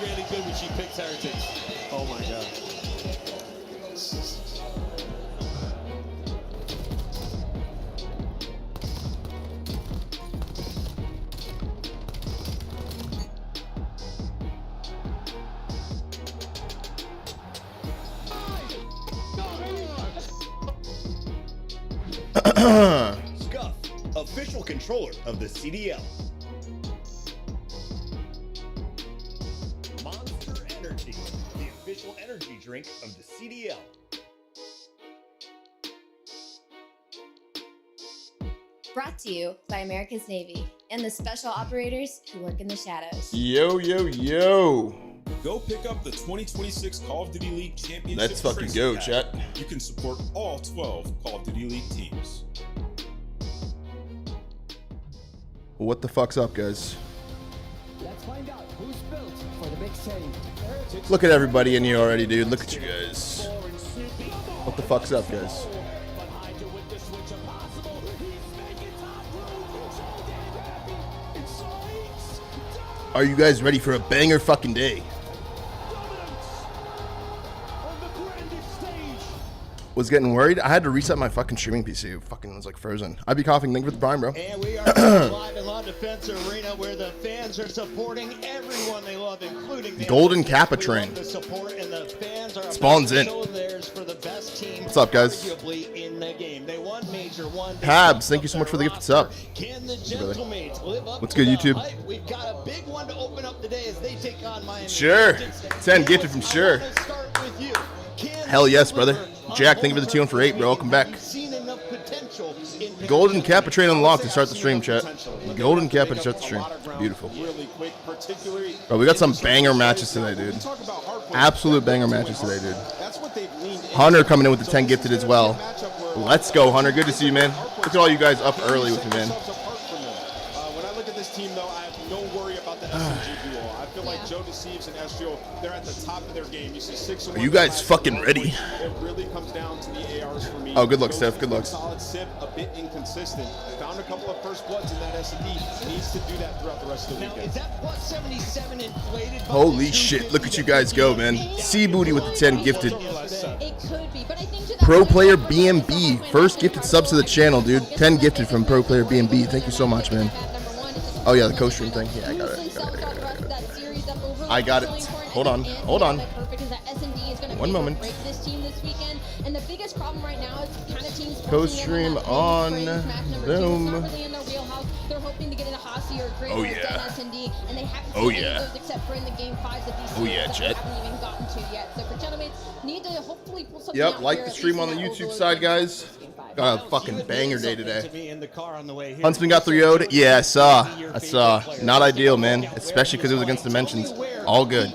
really good when she picks heretics. Oh my god. Scuff, official controller of the CDL. Monster Energy, the official energy drink of the CDL. Brought to you by America's Navy and the special operators who work in the shadows. Yo, yo, yo. Go pick up the 2026 Call of Duty League Championship. Let's fucking go, chat. You can support all 12 Call of Duty League teams. What the fuck's up, guys? Let's find out who's built for the big save. Look at everybody in here already, dude. Look at you guys. What the fuck's up, guys? Are you guys ready for a banger fucking day? Was getting worried. I had to reset my fucking streaming PC. It fucking was like frozen. I'd be coughing. Thank you for the prime, bro. And we are live in La Defense Arena where the fans are supporting everyone they love, including the Golden Kappa train. The support and the fans are Spawns in. theirs for the best team. What's up, guys? Arguably in the game. They won Major 1. Pabs, thank you so much for the gifted sub. Can the Gentlemates live up What's to good, the YouTube? hype? We've got a big one to open up the day as they take on Miami. Sure. Heretics. 10 gifted from Sure. I wanna start with you. Can Hell yes, they brother. deliver Jack, thank you for the tune for 8, bro. Welcome back. We've seen enough potential in Golden Kappa train unlocked to start the stream, chat. Golden Kappa to start the stream. Beautiful. Bro, we got some banger matches today, dude. Absolute banger matches today, dude. Hunter coming in with the 10 gifted as well. Let's go, Hunter. Good to see you, man. Look at all you guys up early with me, man. When I look at this team, though, I have no worry about the SMG duo. I feel like Joe Deceives and Estrio, they're at the top of their game. You see 6 Are you guys fucking ready? It really comes down to the ARs for me. Oh, good luck, Steph. Good luck. Solid sip, a bit inconsistent. Found a couple of first bloods in that S&D. Needs to do that throughout the rest of the Now, weekend. is that plus 77 inflated? by Holy the shit. Look at you guys go, man. C Booty with the 10 gifted. It could be, but I think Pro Player BMB. First gifted subs to the channel, dude. 10 gifted from Pro Player BMB. Thank you so much, man. Oh, yeah, the co-stream thing. Yeah, I got it. I got it. Hold on. Hold on. One moment. And the biggest problem right now is kind of teams Co-stream on. Boom. They're hoping to get into Hossie or Grid Oh, yeah. S&D, and they haven't Oh, seen any yeah. of those except for in the game 5s that these Oh, yeah, teams Jet. haven't even gotten to yet. So for Gentlemates, need to hopefully pull something Yep, out like here, the at stream least on the in that YouTube overload side, game guys. game 5. Got a fucking banger day To today. me in the car on the way here. Huntsman got 3-0'd. Yeah, I saw. Not ideal, man. Especially because it was against Dimensions. All good.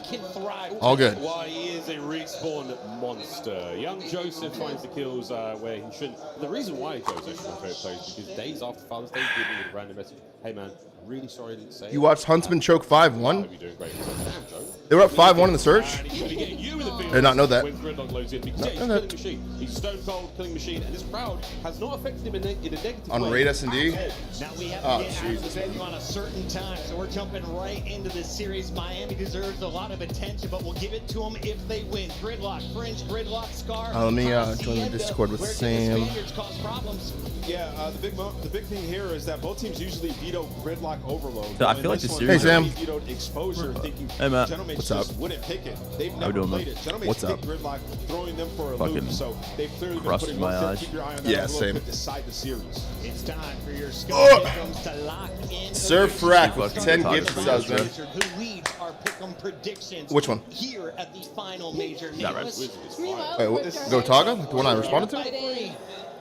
All good. Why he is a respawn monster. Young Joseph finds the kills where he shouldn't. The reason why Joseph is my favorite player is because days after Father's Day, he gave me a random message. Hey man, really sorry I didn't say. You watched Huntsman choke 5-1? Hope you're doing great. He's like, damn, Joe. They were up 5-1 in the search? I did not know that. When Gridlock loads in, because yeah, he's a killing machine. He's stone cold killing machine, and this crowd has not affected him in a negative On way. Raid S&D? Now we have Oh, to get out of the Jesus. venue on a certain time, so we're jumping right into this series. Miami deserves a lot of attention, but we'll give it to them if they win. Gridlock, Fringe, Gridlock, Scar. Let me join the Discord with Where can Sam. the Spaniards cause problems? Yeah, the big thing here is that both teams usually veto gridlock overload. I feel like this one, series- Hey, Sam. they vetoed exposure, thinking Hey, Matt. Gentlemates What's up? just wouldn't pick it. They've How we never doing, played man? it. Gentlemates What's picked up? gridlock, throwing them for a Fucking loop. So they've clearly been crust putting in my work in. eyes. Keep your eye on that. Yeah, Overload same. could decide the series. It's time for your Oh! Skull Victims to lock in. Surf Frack with Fucking 10 talk gifted to subs, man. Who leads our pick'em predictions? Which one? Here at the final major. Not right. Nameless. Wait, what? Go Taga? The one I responded to?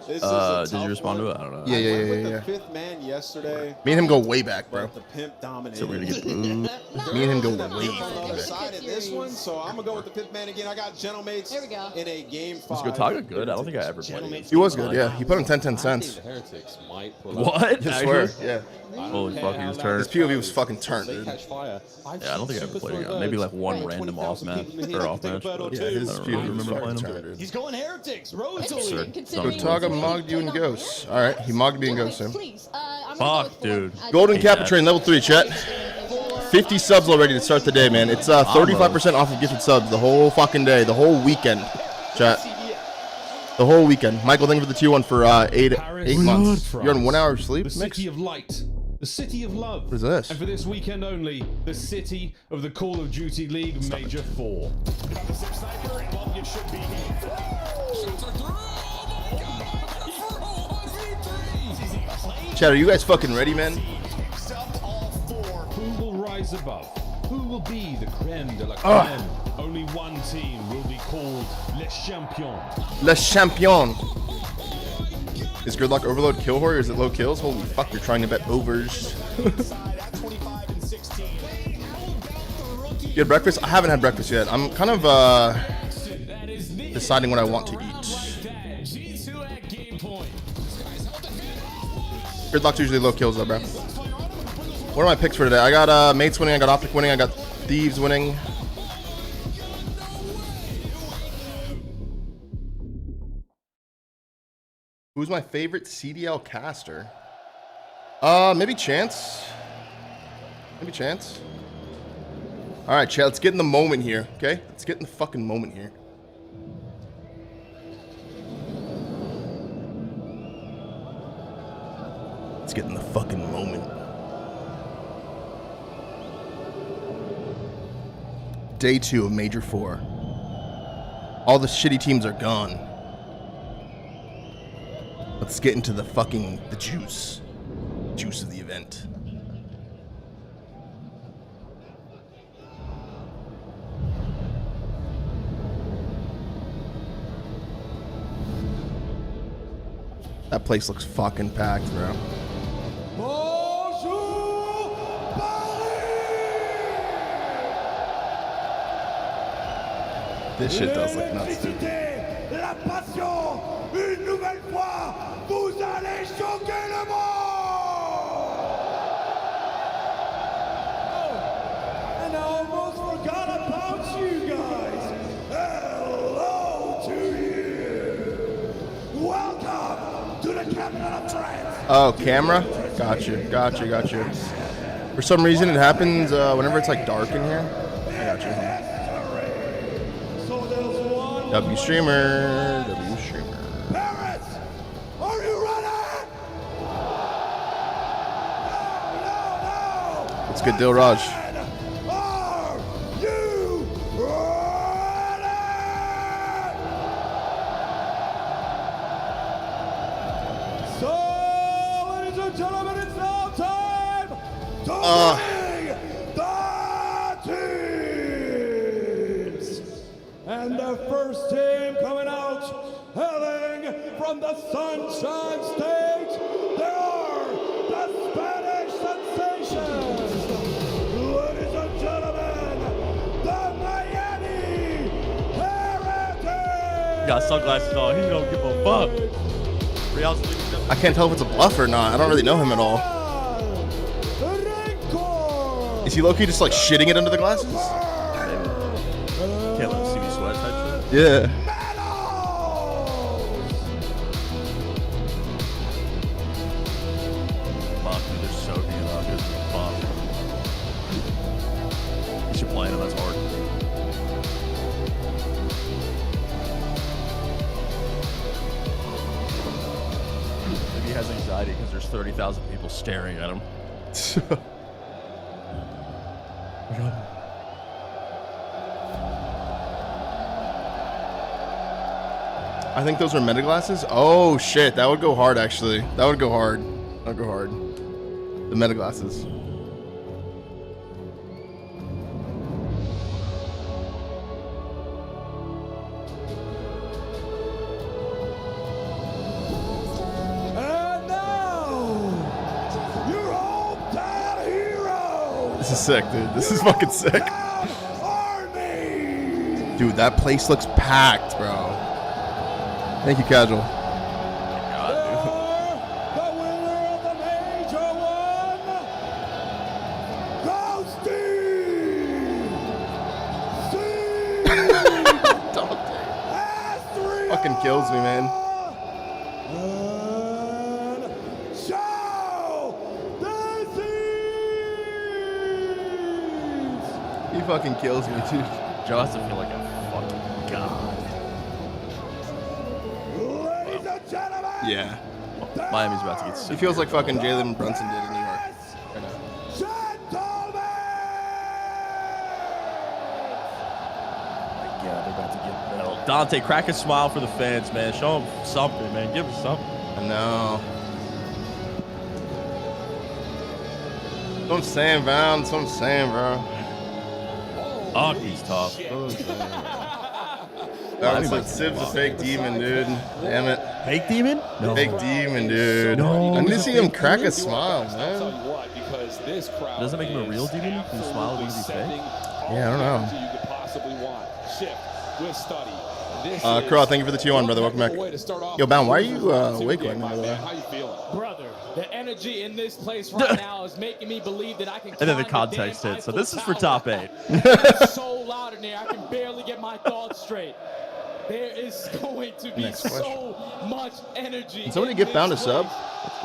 This is a Did you tough respond one. to it? I don't know. Yeah, yeah, I went yeah, with yeah. the fifth man yesterday. Me and him go way back, bro. But the pimp dominated. So we're gonna get booed. Me and him go The way pimp on the other back. side in this one, so I'm gonna go with the fifth man again. I got Gentlemates There we go. in a game 5. Was Gotaga good? I don't think I ever played against He was good, yeah. He put on 10 cents. The Heretics might pull What? I swear, Actually? yeah. Holy fuck, he was turned. His POV was fucking turned, dude. Yeah, I don't think I ever played against. Maybe like one random off match or off match. But Yeah, his I don't POV really was remember fucking playing turned, him. dude. He's going Heretics. Road to Absurd. lead. Gotaga mogged you and Ghost. All right, he mogged me and Ghost, Sam. Please, I'm Fuck, dude. Golden Kappa train, level 3, chat. 50 subs already to start the day, man. It's 35% off of gifted subs the whole fucking day, the whole weekend. Chat. The whole weekend. Michael, thank you for the tier 1 for 8 months. You're on 1 hour of sleep? The city of light. The city of love. What is this? And for this weekend only, the city of the Call of Duty League Major 4. Chat, are you guys fucking ready, man? Who will rise above? Who will be the creme de la creme? Only one team will be called Les Champions. Les Champions. Is Gridlock Overload kill horror or is it low kills? Holy fuck, you're trying to bet overs. You had breakfast? I haven't had breakfast yet. I'm kind of deciding what I want to eat. Gridlock's usually low kills though, bro. What are my picks for today? I got Mates winning, I got Optic winning, I got Thieves winning. Who's my favorite CDL caster? Maybe Chance. Maybe Chance. All right, chat, let's get in the moment here, okay? Let's get in the fucking moment here. Let's get in the fucking moment. Day 2 of Major 4. All the shitty teams are gone. Let's get into the fucking juice of the event. That place looks fucking packed, bro. This shit does look nuts, dude. La passion, une nouvelle fois, vous allez choquer le monde! Oh, and I almost forgot about you guys. Hello to you. Welcome to the capital of trance. Oh, camera? Gotcha. For some reason, it happens whenever it's like dark in here. I gotcha. W streamer. Parents, are you ready? No. It's good deal, Raj. Are you ready? So, ladies and gentlemen, it's now time to bring the teams. And the first team coming out, hailing from the Sunshine State, they are the Spanish Sensations. Ladies and gentlemen, the Miami Heritage. He got sunglasses on. He don't give a fuck. I can't tell if it's a bluff or not. I don't really know him at all. Is he low-key just like shitting it under the glasses? Can't let him see me sweat type shit. Yeah. Fuck, dude, they're so damn out here. Fuck. You should play him, that's hard. Maybe he has anxiety because there's 30,000 people staring at him. I think those are meta glasses. Oh shit, that would go hard actually. That would go hard. That would go hard. The meta glasses. And now, your hometown hero. This is sick, dude. This is fucking sick. Army. Dude, that place looks packed, bro. Thank you, Casual. The winner of the Major 1, Ghosty. Fucking kills me, man. He fucking kills me, dude. Joe has to feel like a fucking god. Ladies and gentlemen, Yeah. Miami's about to get He sick. feels like fucking Jalen Brunson did in New York. Yeah, they're about to get belt. Dante, crack a smile for the fans, man. Show them something, man. Give them something. I know. That's what I'm saying, Val. That's what I'm saying, bro. Ugly's tough. That was like Sib's a fake demon, dude. Damn it. Fake demon? No. Fake demon, dude. No. I need to see him crack a smile, man. Doesn't make him a real demon? Can the smile be fake? Yeah, I don't know. You could possibly want. Shift with study. Crow, thank you for the 2-1, brother. Welcome back. Yo, Bound, why are you awake right now, by the way? How you feeling? Brother, the energy in this place right now is making me believe that I can. And then the context hit. So this is for top 8. It's so loud in there, I can barely get my thoughts straight. There is going to be so much energy. Can somebody get Bound a sub?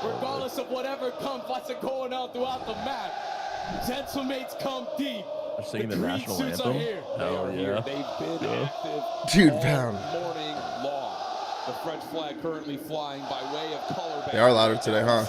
Regardless of whatever gunfights are going on throughout the map, gentlemates come deep. They're singing the national green suits are anthem. here. Hell yeah. They've been active Dude, all Bound. morning long. The French flag currently flying by way of color. They are louder today, huh?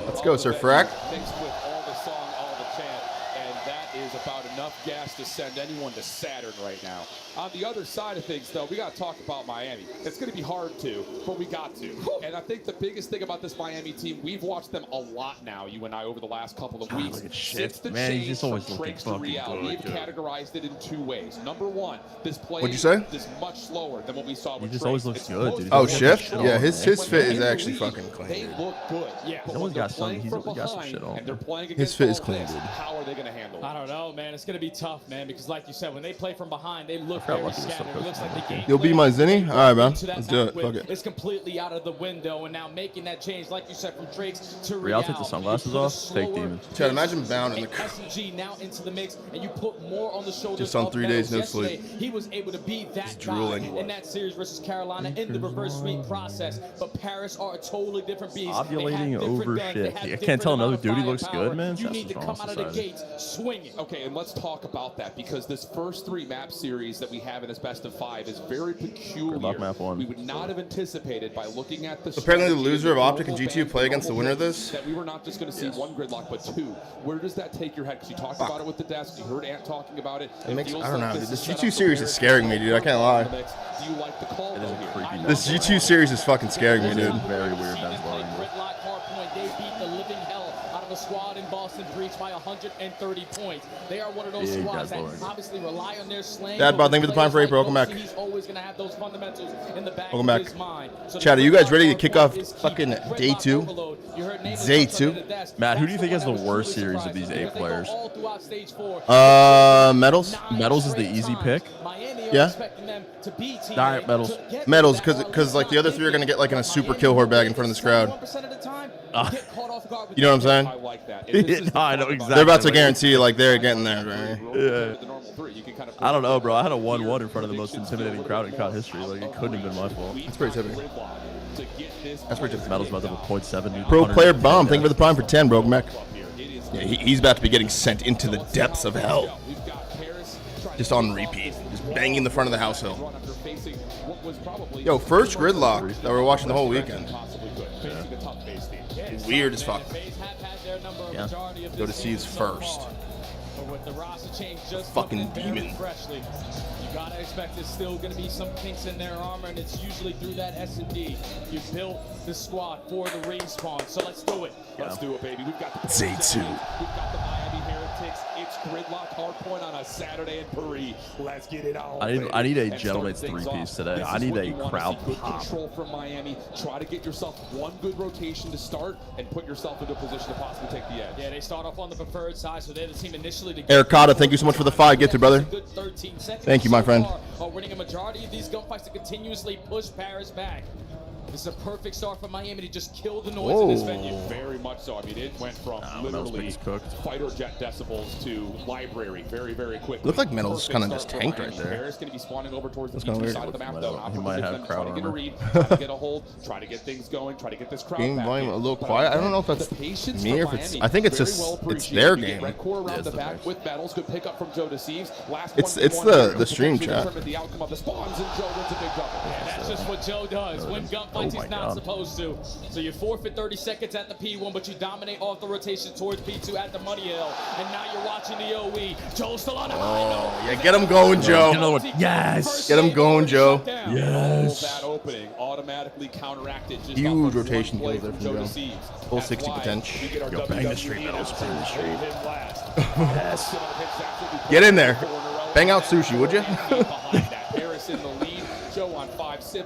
Let's go, Sir Frack. Mixed with all the song, all the chant, and that is about enough gas to send anyone to Saturn right now. On the other side of things, though, we got to talk about Miami. It's going to be hard to, but we got to. And I think the biggest thing about this Miami team, we've watched them a lot now, you and I, over the last couple of weeks. Look at Since Shift, the man. He's change just always from looking tricks to fucking reality, good, we've categorized it in 2 ways. Number one, this play What'd you say? is much slower than what we saw He with just Trace. always looks It's good, dude. Oh, He's Shift? got Yeah, shit his on, fit When is they actually lead, fucking clean, They dude. look good. Yeah. But He's always when got they're some- playing he's from always got some behind shit on, and they're man. playing His against fit is all clean, this, dude. how are they going to handle I it? don't know, man. It's going to be tough, man, because like you said, when they play from behind, they look forgot very Lucky was still scattered. It looks like the game. You'll be my Zinni? All right, man. Let's do it. Fuck it. It's completely out of the window, and now making that change, like you said, from Drakes to Real, Real. take the sunglasses off. Fake demon. Chad, imagine Bound in the SMG now into the mix, and you put more on the shoulders. Just on of 3 days, no Meadows. sleep. Yesterday, he was able to be that guy drooling. in that series versus Carolina in the reverse sweep process. But Paris are a totally different beast. They have Ovulating different over guns. They shit. have I can't different tell another amount of dude he looks firepower. good, man. You That's need to what's come wrong out of with the society. gates swinging. Okay, and let's talk about that because this first 3 map series that we have in this best of 5 is very peculiar. Good luck, map 1. We would not have anticipated by looking at the Apparently the strategy loser of the Optic and global G2 ban play for against the global winner of picks, this? that we were not just going to see one gridlock but 2. Where does that take your head? Because you talked about it with the desk. You heard Ant talking about it. It makes, feels I don't like know, dude. is This set G2 up series for is Paris scaring me, dude. I can't lie. Do you like the call It is though a here? creepy This G2 series is fucking scaring me, dude. Very weird. Ben's blowing. Gridlock hardpoint. They beat the living hell out of a squad in Boston Breach by 130 points. They are one of those Yeah, squads guys that lowering. obviously rely on their slang. Dad, bro, thank you for the Prime for April. Welcome back. He's always going to have those fundamentals in the back Welcome of back. his mind. So Chad, are you guys ready to kick off is key. fucking day Gridlock 2? overload. You heard Nate Day touch on 2? it at desk. Matt, who do you That's think has the one that worst was truly series of these surprising 8 because they go players? all throughout stage 4. Metals? Metals is the easy pick. Miami are Yeah. expecting them to be teammates, All right, Metals. to get Metals, that because like the other 3 are gonna get like in a super kill horde bag in front of this crowd. 71% of the time, get caught off guard with You know what I'm I saying? like that. No, I know exactly. They're about to what- guarantee you, like they're getting there, right? I don't know, bro. I had a 1-1 in front of the most intimidating crowd in COD history. Like, it couldn't have been my fault. That's pretty typical. That's pretty typical. Metal's about to have a .7. dude. Pro player 110 bomb, thank you for the death. Prime for 10, bro. Mac. Yeah, he's about to be getting sent into the depths of hell. Just on repeat. Just banging the front of the house hill. Yo, first gridlock that we're watching the whole weekend. Weird as fuck. Yeah. Go to C's first. With the roster change just Fucking looking very demon. freshly. You gotta expect there's still gonna be some kinks in their armor, and it's usually through that S&D. You built the squad for the respawn, so let's do it. Let's do it, baby. We've got the Day 2. We've got the Miami Heretics. It's gridlock hardpoint on a Saturday in Paris. Let's get it on. I need a And gentleman's starting things 3-piece off, today. this I is need what a you wanna crowd see. Good pop. control from Miami. Try to get yourself one good rotation to start and put yourself into a position to possibly take the edge. Yeah, they start off on the preferred side, so they're the team initially to Eric Cotta, thank you so much for the 5 gifted, brother. Good 13 seconds Thank you, my so friend. far, are winning a majority of these gunfights to continuously push Paris back. This is a perfect start for Miami to just kill the noise in this venue. Very much so. I mean, it went from literally fighter jet decibels to library very, very quickly. Looked like Metals kind of just tanked right there. Paris going to be spawning over towards the That's P2 side of the map, though. He might have crowd Try to get a armor. read, try to get a hold, try to get things going, try to get this crowd Game back volume in. a little But quiet. I don't know if that's me or if it's. I think it's just it's their game. Red core around the back with Metals. Good pickup from Joe Deceives. Last it's the stream chat. The outcome of the spawns, and Joe wins a big double. And that's just what Joe does. Win gunfights he's not supposed to. So you forfeit 30 seconds at the P1, but you dominate off the rotation towards P2 at the Money Hill. And now you're watching the OE. Joe's still on a high note. Yeah, get him going, Joe. Yes. Get him going, Joe. Yes. That opening automatically counteracted. Just Huge rotation kills there from Joe. Full 60 potential. Go bang the street, Metals. Bang the street. Yes. Get in there. Bang out Sushi, would you?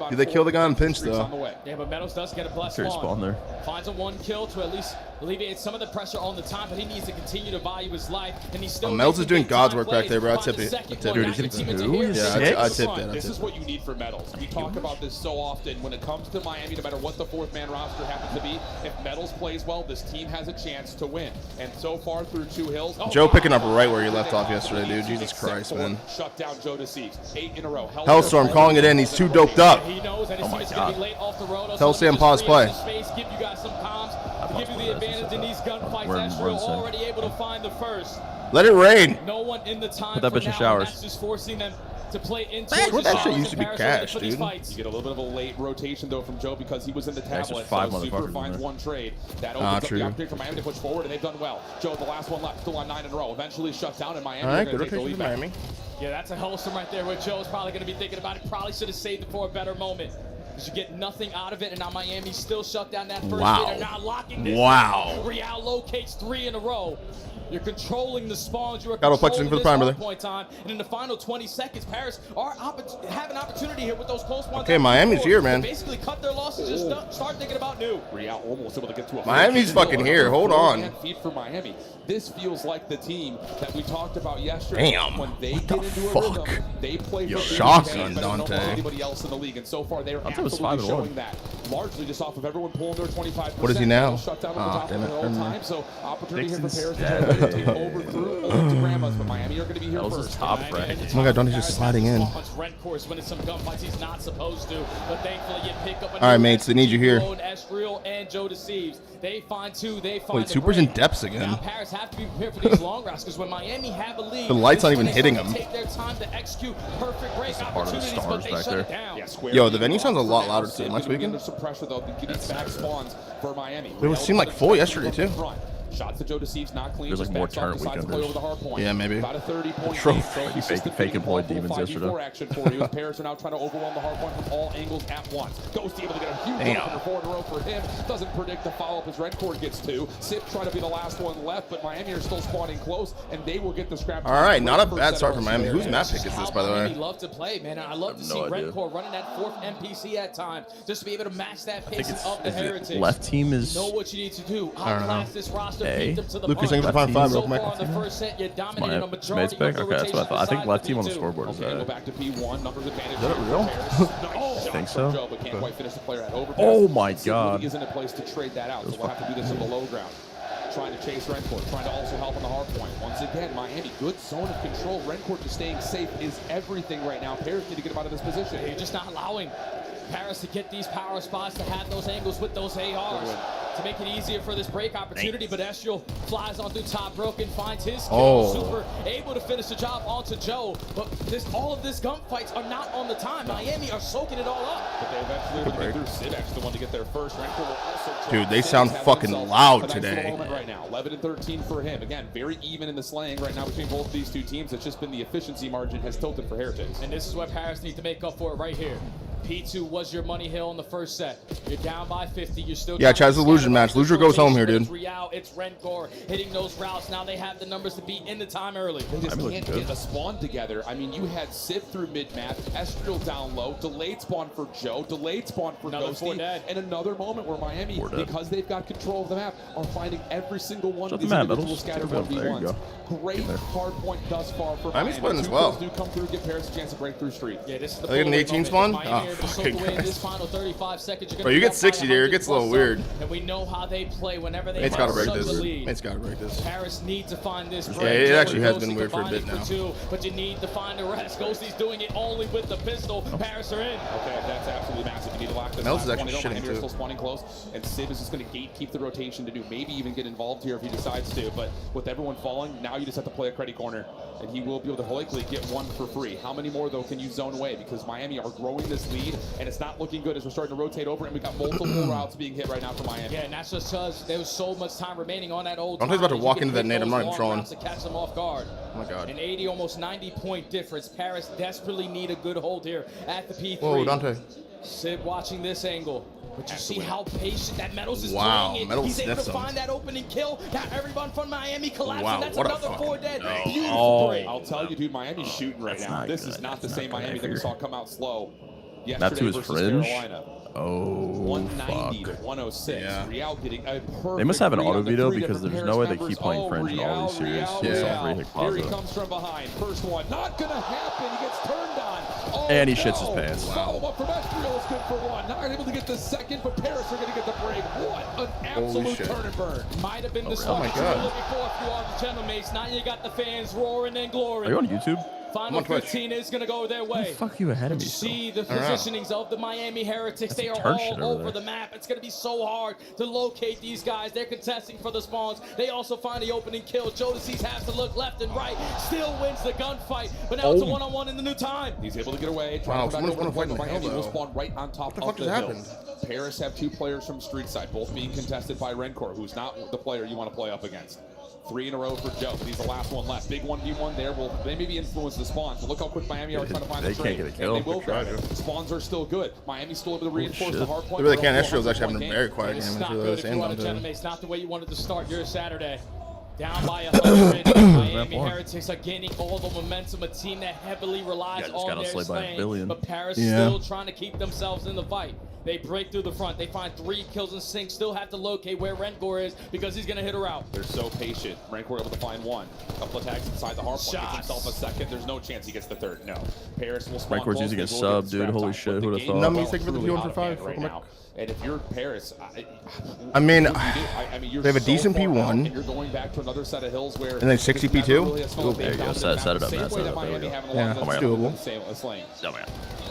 Did they kill the guy on pinch, though? Yeah, but Metals does get a blessed spawn there. Finds a 1 kill to at least alleviate some of the pressure on the time, but he needs to continue to value his life. And he's still Metals is doing God's work back there, bro. I tip it. Dude, he's getting 2? Yeah, I tipped it. This is what you need for Metals. We talk about this so often. When it comes to Miami, no matter what the 4th-man roster happens to be, if Metals plays well, this team has a chance to win. And so far through 2 hills... Joe picking up right where you left off yesterday, dude. Jesus Christ, man. Shut down Joe Deceives. 8 in a row. Hellstorm calling it in. He's too doped up. Oh my God. Tell Sam pause play. Give you guys some comms to give you the advantage in these gunfights. Ezreal already able to find the first. Let it rain. No one in the time. Put that bitch in showers. That's just forcing them to play into that shit used to be cash, dude. You get a little bit of a late rotation though from Joe because he was in the tablet. So Super finds 1 trade. That opens up the opportunity for Miami to push forward, and they've done well. Joe, the last one left, still on 9 in a row. Eventually shut down, and Miami. All right, good rotation for Miami. Yeah, that's a Hellstorm right there where Joe's probably going to be thinking about it. Probably should have saved it for a better moment. Because you get nothing out of it, and now Miami still shut down that first hit. They're now locking this. Wow. Real locates 3 in a row. You're controlling the spawns. You are Got controlling for the prime, brother. point time. And in the final 20 seconds, Paris have an opportunity here with those close ones. Okay, Miami's here, man. Basically cut theal losses. Just start thinking about new. Real almost able to get to a Miami's fucking here. Hold on. Feed for Miami. This feels like the team that we talked about yesterday. Damn. When they get into a rhythm, they play for shotgun, Dante. anybody else in the league, and so far they're absolutely showing that. Largely just off of everyone pulling their 25%. What is he now? Shut down on the top of the time. So opportunity here for Paris dead. to overthrow to Grandma's, but Miami are going to be here first. Top right. Oh my God, Dante's just sliding in. Rent course winning some gunfights he's not supposed to, but thankfully you pick up. All right, mates, they need you here. Ezreal and Joe Deceives. They find 2. They find. Wait, Super's in depths again. Now Paris have to be prepared for these long routes because when Miami have a lead, the light's not even hitting them. Take their time to execute perfect break opportunities, but they shut it down. Yo, the venue sounds a lot louder too. Last weekend. Some pressure though. Back spawns for Miami. It seemed like full yesterday too. Shots to Joe Deceives not clean. There's like more turret weekenders. Yeah, maybe. About a 30-point trophy. Fake employed demons yesterday. Action for you. Paris are now trying to overwhelm the hard point from all angles at once. Ghost able to get a huge opener 4 in a row for him. Doesn't predict the follow-up as Red Cord gets 2. Sip trying to be the last one left, but Miami are still spawning close, and they will get the scrap. All right, not a bad start for Miami. Whose map pick is this, by the way? Miami love to play, man. I love to see Red Cord running that 4th NPC at times, just to be able to match that pace of the heritage. Left team is. Know what you need to do. Outclass this roster, beat them to the Lucas, I'm going to find 5 real quick. On the first set, you dominated a majority pick? of the Okay, that's what I thought. I think left team on the rotation scoreboard is Go back to P1. Numbers advantage. Is that real? I think so. Joe, but can't quite finish the player at overpass. Oh my God. He isn't a place to trade that out, so we'll have to do this in the low ground. Trying to chase Rencourt, trying to also help on the hard point. Once again, Miami, good zone of control. Rencourt just staying safe is everything right now. Paris need to get him out of this position. You're just not allowing Paris to get these power spots, to have those angles with those ARs, to make it easier for this break opportunity. But Ezreal flies on through top broken, finds his kill. Super able to finish the job onto Joe. But all of these gunfights are not on the time. Miami are soaking it all up. But they eventually will get through. Sidek's the one to get there first. Rencourt will also dude, they sound fucking loud today. Right now, 11 and 13 for him. Again, very even in the slaying right now between both these two teams. It's just been the efficiency margin has tilted for Heritage. And this is what Paris needs to make up for it right here. P2 was your money hill in the first set. You're down by 50. You're still. Yeah, Chaz, illusion match. Loser goes home here, dude. It's Rencore hitting those routes. Now they have the numbers to beat in the time early. They just can't get a spawn together. I mean, you had Civ through mid-map, Ezreal down low, delayed spawn for Joe, delayed spawn for Ghosty, and another moment where Miami, because they've got control of the map, are finding every single one of these individual scattered 1v1s. Great hard point thus far for Miami. Miami's playing as well. Do come through, give Paris a chance to break through streak. Yeah, this is the they get an 18 spawn? Oh, they're able to soak away in this final 35 seconds. Bro, you get 60 here, it gets a little weird. And we know how they play whenever they Mate's gotta break such this. a lead. Mate's gotta break this. Paris needs to find this break. Yeah, it actually has been weird for a bit now. But you need to find the rest. Ghosty's doing it only with the pistol. Paris are in. Okay, that's absolutely massive. You need to lock this. Mel's is actually shitting too. too. Still spawning close, and Sid is just going to gatekeep the rotation to do maybe even get involved here if he decides to. But with everyone falling, now you just have to play a credit corner, and he will be able to likely get one for free. How many more though can you zone away? Because Miami are growing this lead, and it's not looking good as we're starting to rotate over, and we got multiple routes being hit right now for Miami. Yeah, and that's just because there was so much time remaining on that old. Dante's about to walk into that nade. I'm not even trolling. To catch them off guard. Oh my god. An 80, almost 90-point difference. Paris desperately need a good hold here at the P3. Whoa, Dante. Sid watching this angle. But you see how patient that Metals is wow, playing it. Metals He's able to sniffs find that opening kill. Now everyone from Miami collapsing. Wow, That's what another a 4 dead. no. Beautiful break. I'll tell you, dude, Miami's shooting right now. This is not the same Miami that we saw come out slow yesterday versus Carolina. Oh, 190 fuck. to 106. Yeah. Real getting a perfect. They must have an read auto on the veto 3 because different there's no way they Paris keep playing members. French in all these series. Here he comes from behind. First one, not gonna happen. He gets turned on. Oh, and he shits his pants. Follow up from Estriel is good for one. Not able to get the second, but Paris are gonna get the break. What an absolute turn and burn. Might have been the Oh start my you were God. looking for if you are the gentlemates. Now you got the fans roaring and glory. Are you on YouTube? Final 15 is going to go their way. Fuck you ahead of But me. you see the positionings of the Miami Heretics. They are all over the map. It's going to be so hard to locate these guys. They're contesting for the spawns. They also find the opening kill. Jodeci's has to look left and right. Still wins the gunfight. But now it's a one-on-one in the new time. He's able to get away. Wow, someone's going to fight in the Miami hill, will though. spawn right on top of the hill. Paris have 2 players from street side, both being contested by Rencor, who's not the player you want to play up against. 3 in a row for Joe, but he's the last one left. Big 1v1 there. They maybe influence the spawns, but look how quick Miami are trying to find the trade. They can't get a kill. And they will grab it. Spawns are still good. Miami's still able to reinforce the hard point. They really can't. Estriel's actually having a very quiet game. It's not Really good if you want to Dante. It's not the way you wanted to start your Saturday. Down by 100. Miami Heretics are gaining all the momentum. A team that heavily relies on their slaying. But Paris still trying to keep themselves in the fight. They break through the front. They find 3 kills and sinks. Still have to locate where Rencor is because he's going to hit her out. They're so patient. Rencor able to find 1. Couple attacks inside the hard point. Gets himself a second. There's no chance he gets the 3rd. No. Paris will spawn. Rencor's using a sub, dude. Holy shit. Who would have thought? Numbing sick for the 2 for 5. Right now. And if you're Paris, I mean, you're they have a so decent far P1. out, and you're going back to another set of hills where And then 60 P2? There you go. Set it up, man. Set it up. There we go. Yeah, it's doable. Oh, man.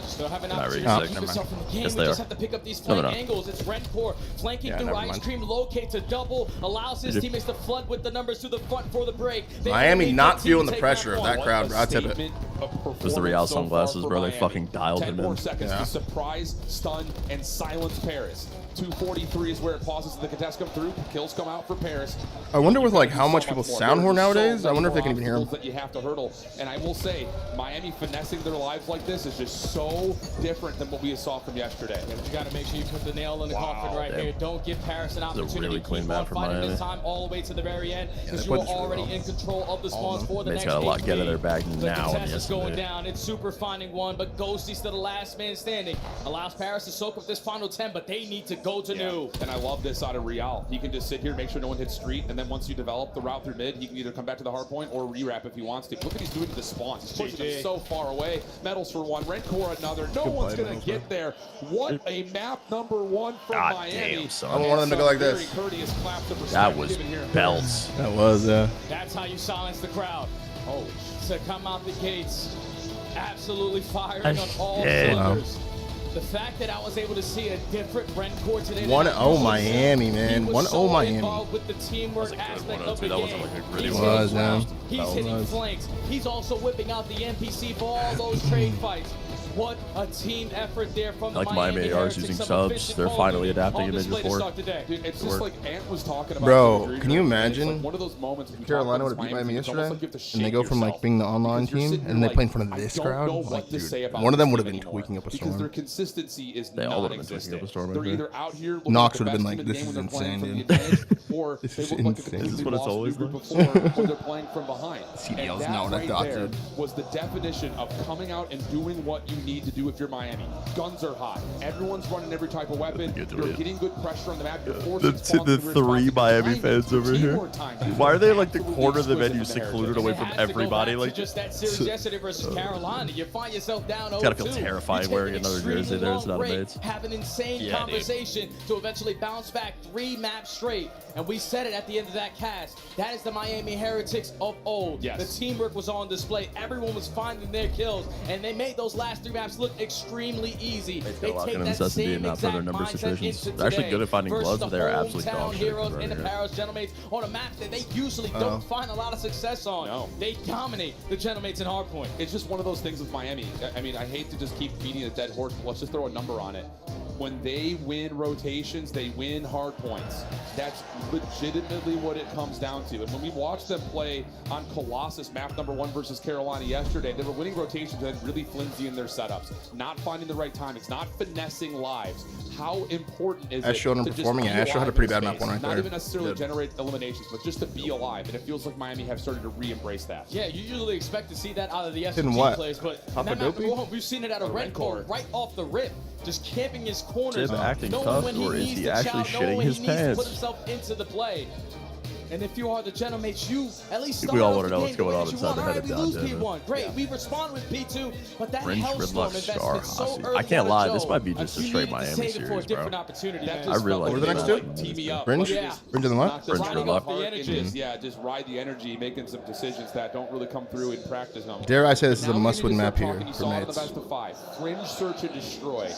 Still have an Not opportunity really. to keep yourself in the game. Yes, We they just are. have to pick up these No, flank they're not. angles. It's Rencor flanking through Ice Cream, locates a double, allows his teammates to flood with the numbers to the front for the break. Miami not feeling the pressure of that crowd, bro. I tip it. It was the Real sunglasses, bro. They fucking dialed 10 him more in. seconds to surprise, stun, and silence Paris. 2:43 is where it pauses. The contests come through. Kills come out for Paris. I wonder with like how much people sound horn nowadays. I wonder if they can even hear them. That you have to hurdle. And I will say, Miami finessing their lives like this is just so different than what we saw from yesterday. Yeah, but you got to make sure you put the nail in the coffin right here. Don't give Paris an opportunity really to clean keep map on for fighting Miami. this time all the way to the very end because they you are put this really already well. in control of the spawns for the Mate's next got a lot get in their HP. bag The now. contest is going down. It's Super finding 1, but Ghosty's still the last man standing. Allows Paris to soak up this final 10, but they need to go to new. And I love this out of Real. He can just sit here, make sure no one hits street, and then once you develop the route through mid, he can either come back to the hard point or re-wrap if he wants to. Look what he's doing to the spawns. He's pushing them so far away. Metals for 1, Rencor another. No one's going to get there. What a map number 1 from Miami. Damn, son. I want one of them to go like this. That was belts. That was, That's how you silence the crowd. Oh, to come out the gates, absolutely firing on all cylinders. The fact that I was able to see a different Rencor today. 1-0 Miami, man. 1-0 Miami. Involved with the teamwork aspect of the That game. wasn't like a gritty He's one. hitting rounds, man. He's hitting flanks. He's also whipping out the NPC for all those trade fights. What a team effort there from Like the Miami ARs using subs. They're finally adapting in Ninja 4. Dude, it's just like Ant was talking about. Bro, can you imagine like one of those moments when Carolina would have beat Miami yesterday, and they go from like being the online team, and they play in front of this crowd? Like, dude, one of them would have been tweaking up a because their storm. consistency is They all would have been non-existent. tweaking up a storm. They're either out here looking Knox like the would have been best like, team in the "This game is when they're insane, playing from dude. the advantage, or This they is look like a insane. completely This is what it's lost always group like. before when they're playing from behind. CDL's And not what I that thought, right there dude. was the definition of coming out and doing what you need to do if you're Miami. Guns are hot. Everyone's running every type of weapon. You're getting good pressure on the map. You're forcing spawns The to be 3 responsive. Miami fans over here. Teamwork time. Why are they like the Absolutely corner of the exquisite venue from the secluded Heritage. away It from has to go everybody? back to Like, just that series yesterday versus Carolina. You find yourself down 0-2. gotta feel terrified You take wearing an another extremely Honestly, there's not a break, mates. have an insane conversation to eventually bounce back 3 maps straight. And we said it at the end of that cast. That is the Miami Heretics of old. Yes. The teamwork was on display. Everyone was finding their kills, and they made those last 3 maps look extremely easy. They take that same exact mindset into They're actually good at finding versus gloves, but they're the absolutely dog hometown shit heroes right and the here. Paris Gentlemates on a map that they usually don't find a lot of success on. No. They dominate the Gentlemates in hardpoint. It's just one of those things with Miami. I mean, I hate to just keep beating a dead horse, but let's just throw a number on it. When they win rotations, they win hard points. That's legitimately what it comes down to. And when we watched them play on Colossus, map number 1 versus Carolina yesterday, they were winning rotations and really flimsy in their setups. Not finding the right timings, not finessing lives. How important is Astro it to just underperforming, be and Astro had a alive pretty in bad space? map one right Not there. even necessarily Good. generate eliminations, but just to be alive. And it feels like Miami have started to re-embrace that. Yeah, you usually expect to see that out of the Didn't SMG what? plays, but in Papa that map Dopey? number 1, we've seen it out of Red Core right off the rip. Just camping his corners, Jib acting knowing tough, when he or is needs he to actually shout, knowing shitting when his he needs to pants? put himself into the play. And if you are the Gentlemates, you at least We all start wanna off know the what's game the way going on that you inside want. the All head right, of we Don lose Denver. P1. Great, we respond with P2, but that Fringe, Hellstorm Gridlock, Star, investment so Hossie. early I can't on lie, Joe, this might be just a you straight needed to Miami save it for a series, bro. different opportunity, That man. just I really felt like the they next were two? like, tee me up. Fringe? Yeah. Fringe in the what? Not just Fringe ride Gridlock. off the Mhm. energy. Just ride the energy, making some decisions that don't really come through in practice. No. Dare I say this is a Now we must-win need to map start here talking. You for saw it in the mates. best of 5. Fringe, search, and destroy.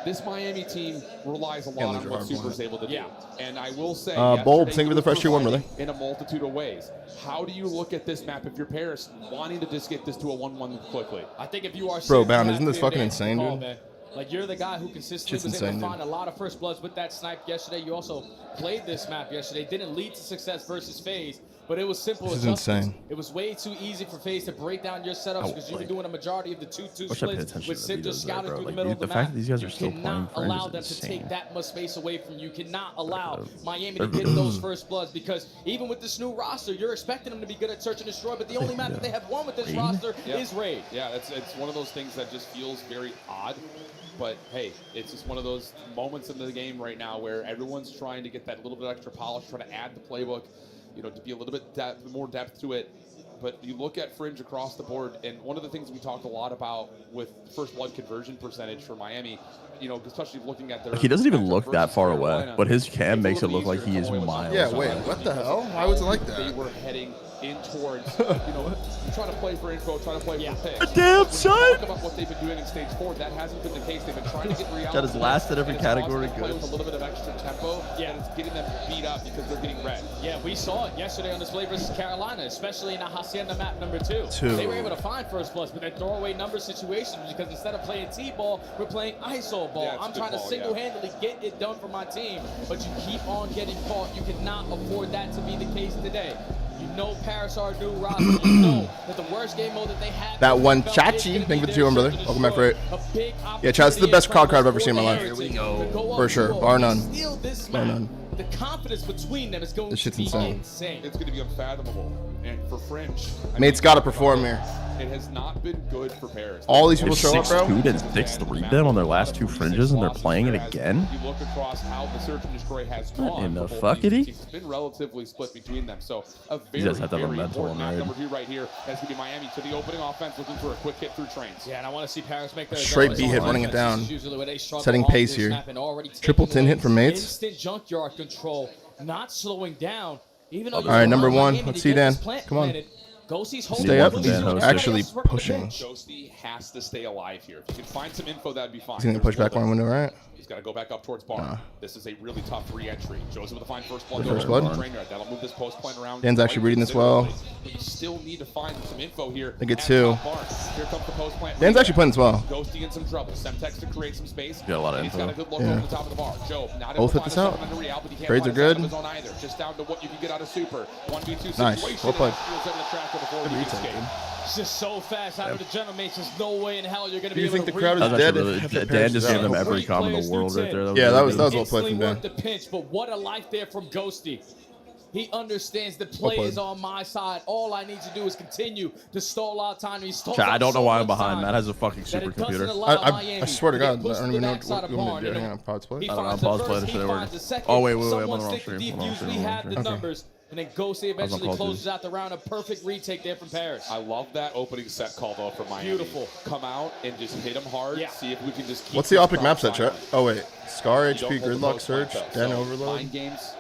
This Miami team relies a Can't lot lose on your what hard Super's point. able to do. Yeah. And I will say, Bold, yesterday thank you for the you fresh were tier 1, brother. providing in a multitude of ways. How do you look at this map if you're Paris wanting to just get this to a 1-1 quickly? I think if you are Bro, serious, Bound, you isn't have this to fucking make insane, the call, dude? man. Like, you're the guy who consistently Shit's was able insane, to dude. find a lot of first bloods with that snipe yesterday. You also played this map yesterday. Didn't lead to success versus FaZe, but it was simple This is adjustments. insane. It was way too easy for FaZe to break down your setups because you were doing a majority of the 2-2 Wish I paid splits attention with to the Cinder videos there, scouting bro. through Like, the middle of the the fact map. that these guys are You still playing cannot Fringe allow is them to insane. take that much space away from you. You cannot allow Miami to get those first bloods because even with this new roster, you're expecting them to be good at search and destroy, but the only map that they have won with this roster is Raid. Yeah, it's one of those things that just feels very odd. But hey, it's just one of those moments in the game right now where everyone's trying to get that little bit extra polish, trying to add the playbook, you know, to be a little bit more depth to it. But you look at Fringe across the board, and one of the things we talked a lot about with first blood conversion percentage for Miami, you know, especially looking at their... He doesn't even matchup look that versus far away, Carolina, but his cam it's a makes it little look like easier he to is follow it. miles Yeah, away. wait, what the hell? Why was it like They that? were heading in towards, you know, trying to play for info, trying to play for picks. Damn, When son! you talk about what they've been doing in stage 4, that hasn't been the case. They've been trying to get reality. That is last at every and it's causing category, them to play good. with a little bit of extra tempo, and it's getting them beat up because they're getting red. Yeah, we saw it yesterday on display versus Carolina, especially in the Hacienda map number 2. Two. They were able to find first bloods, but they're throwaway number situations because instead of playing T-ball, we're playing ISO ball. Yeah, it's a I'm good trying to ball, single-handedly get it done for my team, but you keep on getting caught. You cannot afford that to be the case today. You know Paris are a new roster. You know that the worst game mode that they have. That one Chachi, thank you for the 2-1, brother. Welcome back for it. Yeah, Chaz, this is the best crowd card I've ever seen in my life. Here we go. For sure, bar none. Bar Bar none. The confidence between them is going This to shit's be insane. insane. It's going to be unfathomable. And for Fringe, I Mate's mean, got to perform here. it has not been good for Paris. All these They people show up, bro. 6-2 and 6-3 them on their last 2 fringes, and they're playing it again? You look across how the search and destroy has What gone. in the for both these fuckity? teams. It's been relatively split between them. So a very, guys have to have a very mental important on map raid. number 2 right here. That's going to be Miami to the opening offense, looking for a quick hit through trains. Yeah, and I want to see Paris make their Straight adjustments B hit on running it offense. down. This is usually where they struggle Setting on pace this here. map and already Triple taking 10 hit away from Mates. Instant junkyard control, not slowing down. Even though All right, number Miami 1. Let's to see get Dan. this plant Come on. planted. Ghostie's holding Stay up. the He's position. actually Everybody else working the pushing. bench. Ghosty has to stay alive here. If you can find some info, that'd be fine. He's going to push back one window, right? He's got to go back up towards Barn. This is a really tough re-entry. Joseph with the fine first blood. The first blood. That'll move this post plant around. Dan's actually reading this well. But you still need to find some info here. They get at 2. top Barn. Here comes the post plant. Dan's actually playing this well. Ghosty in some trouble. Semtex to create some space. Got a lot of And he's got a info. good look Yeah. over the top of the bar. Joe, not Both able hit to this find a out. second under Real, but he can't Grades find are a second good. of his own either. Just down to what you can get out of Super. 1v2 Nice. situation. Well played. Steals in the tracker before he can escape. It's just so fast out of the gentlemen. There's no way in hell you're going to Do be you able think to the crowd read is That that. was dead? actually if really, Dan Paris just is gave out? them every Great comment in players the world do right there. 10. Yeah, that was really well played Instantly from Dan. worth the pinch, but what a life there from Ghosty. He understands the play played. is on my side. All I need to do is continue to stall out time. He stalls I out don't know so why I'm much behind. time Matt has a fucking that it doesn't supercomputer. allow I Miami swear to get God, I pushed don't to even the know backside what of you want me Barn. to do. And Hang on, pods play. he I don't know, finds pause the play first, this he shit finds already. the second. Oh, wait, I'm on the Someone wrong stick stream. the I'm on the defuse. wrong We stream. have the Okay. numbers. and then Ghosty eventually closes out the round. A perfect retake there from Paris. I love that opening set call though for Miami. Beautiful. Come out and just hit him hard. Yeah. See if we can just keep. What's the optic map set, chat? Oh wait, Scar, HP, Gridlock, Surge, Den, So, Overload. Mind games,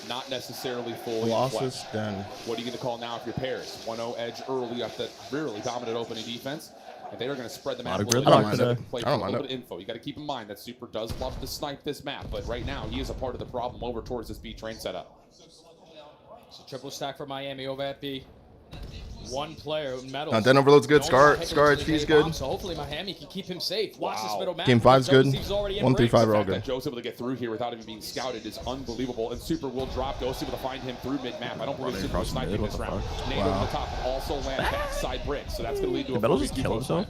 not necessarily fully. Colossus, Den. What are you going to call now if you're Paris? 1-0 edge early off that really dominant opening defense. And they are going to spread the map a little bit. I don't mind it. Play I don't for a mind little it. bit of info. You got to keep in mind that Super does love to snipe this map, but right now he is a part of the problem over towards this B train setup. So triple stack for Miami over at B. One player, medals. Den Overload's good. Scar HP's good. So hopefully Miami can keep him safe. Watch this middle map. Game 5's good. Joseph already in 1, 3, range. 5 are all The fact good. that Joe's able to get through here without even being scouted is unbelievable. And Super will drop. Ghost able to find him through mid-map. I don't believe Super was sniping this round. Nade over the top, also land backside brick. So that's going to lead to a Metal just kill himself?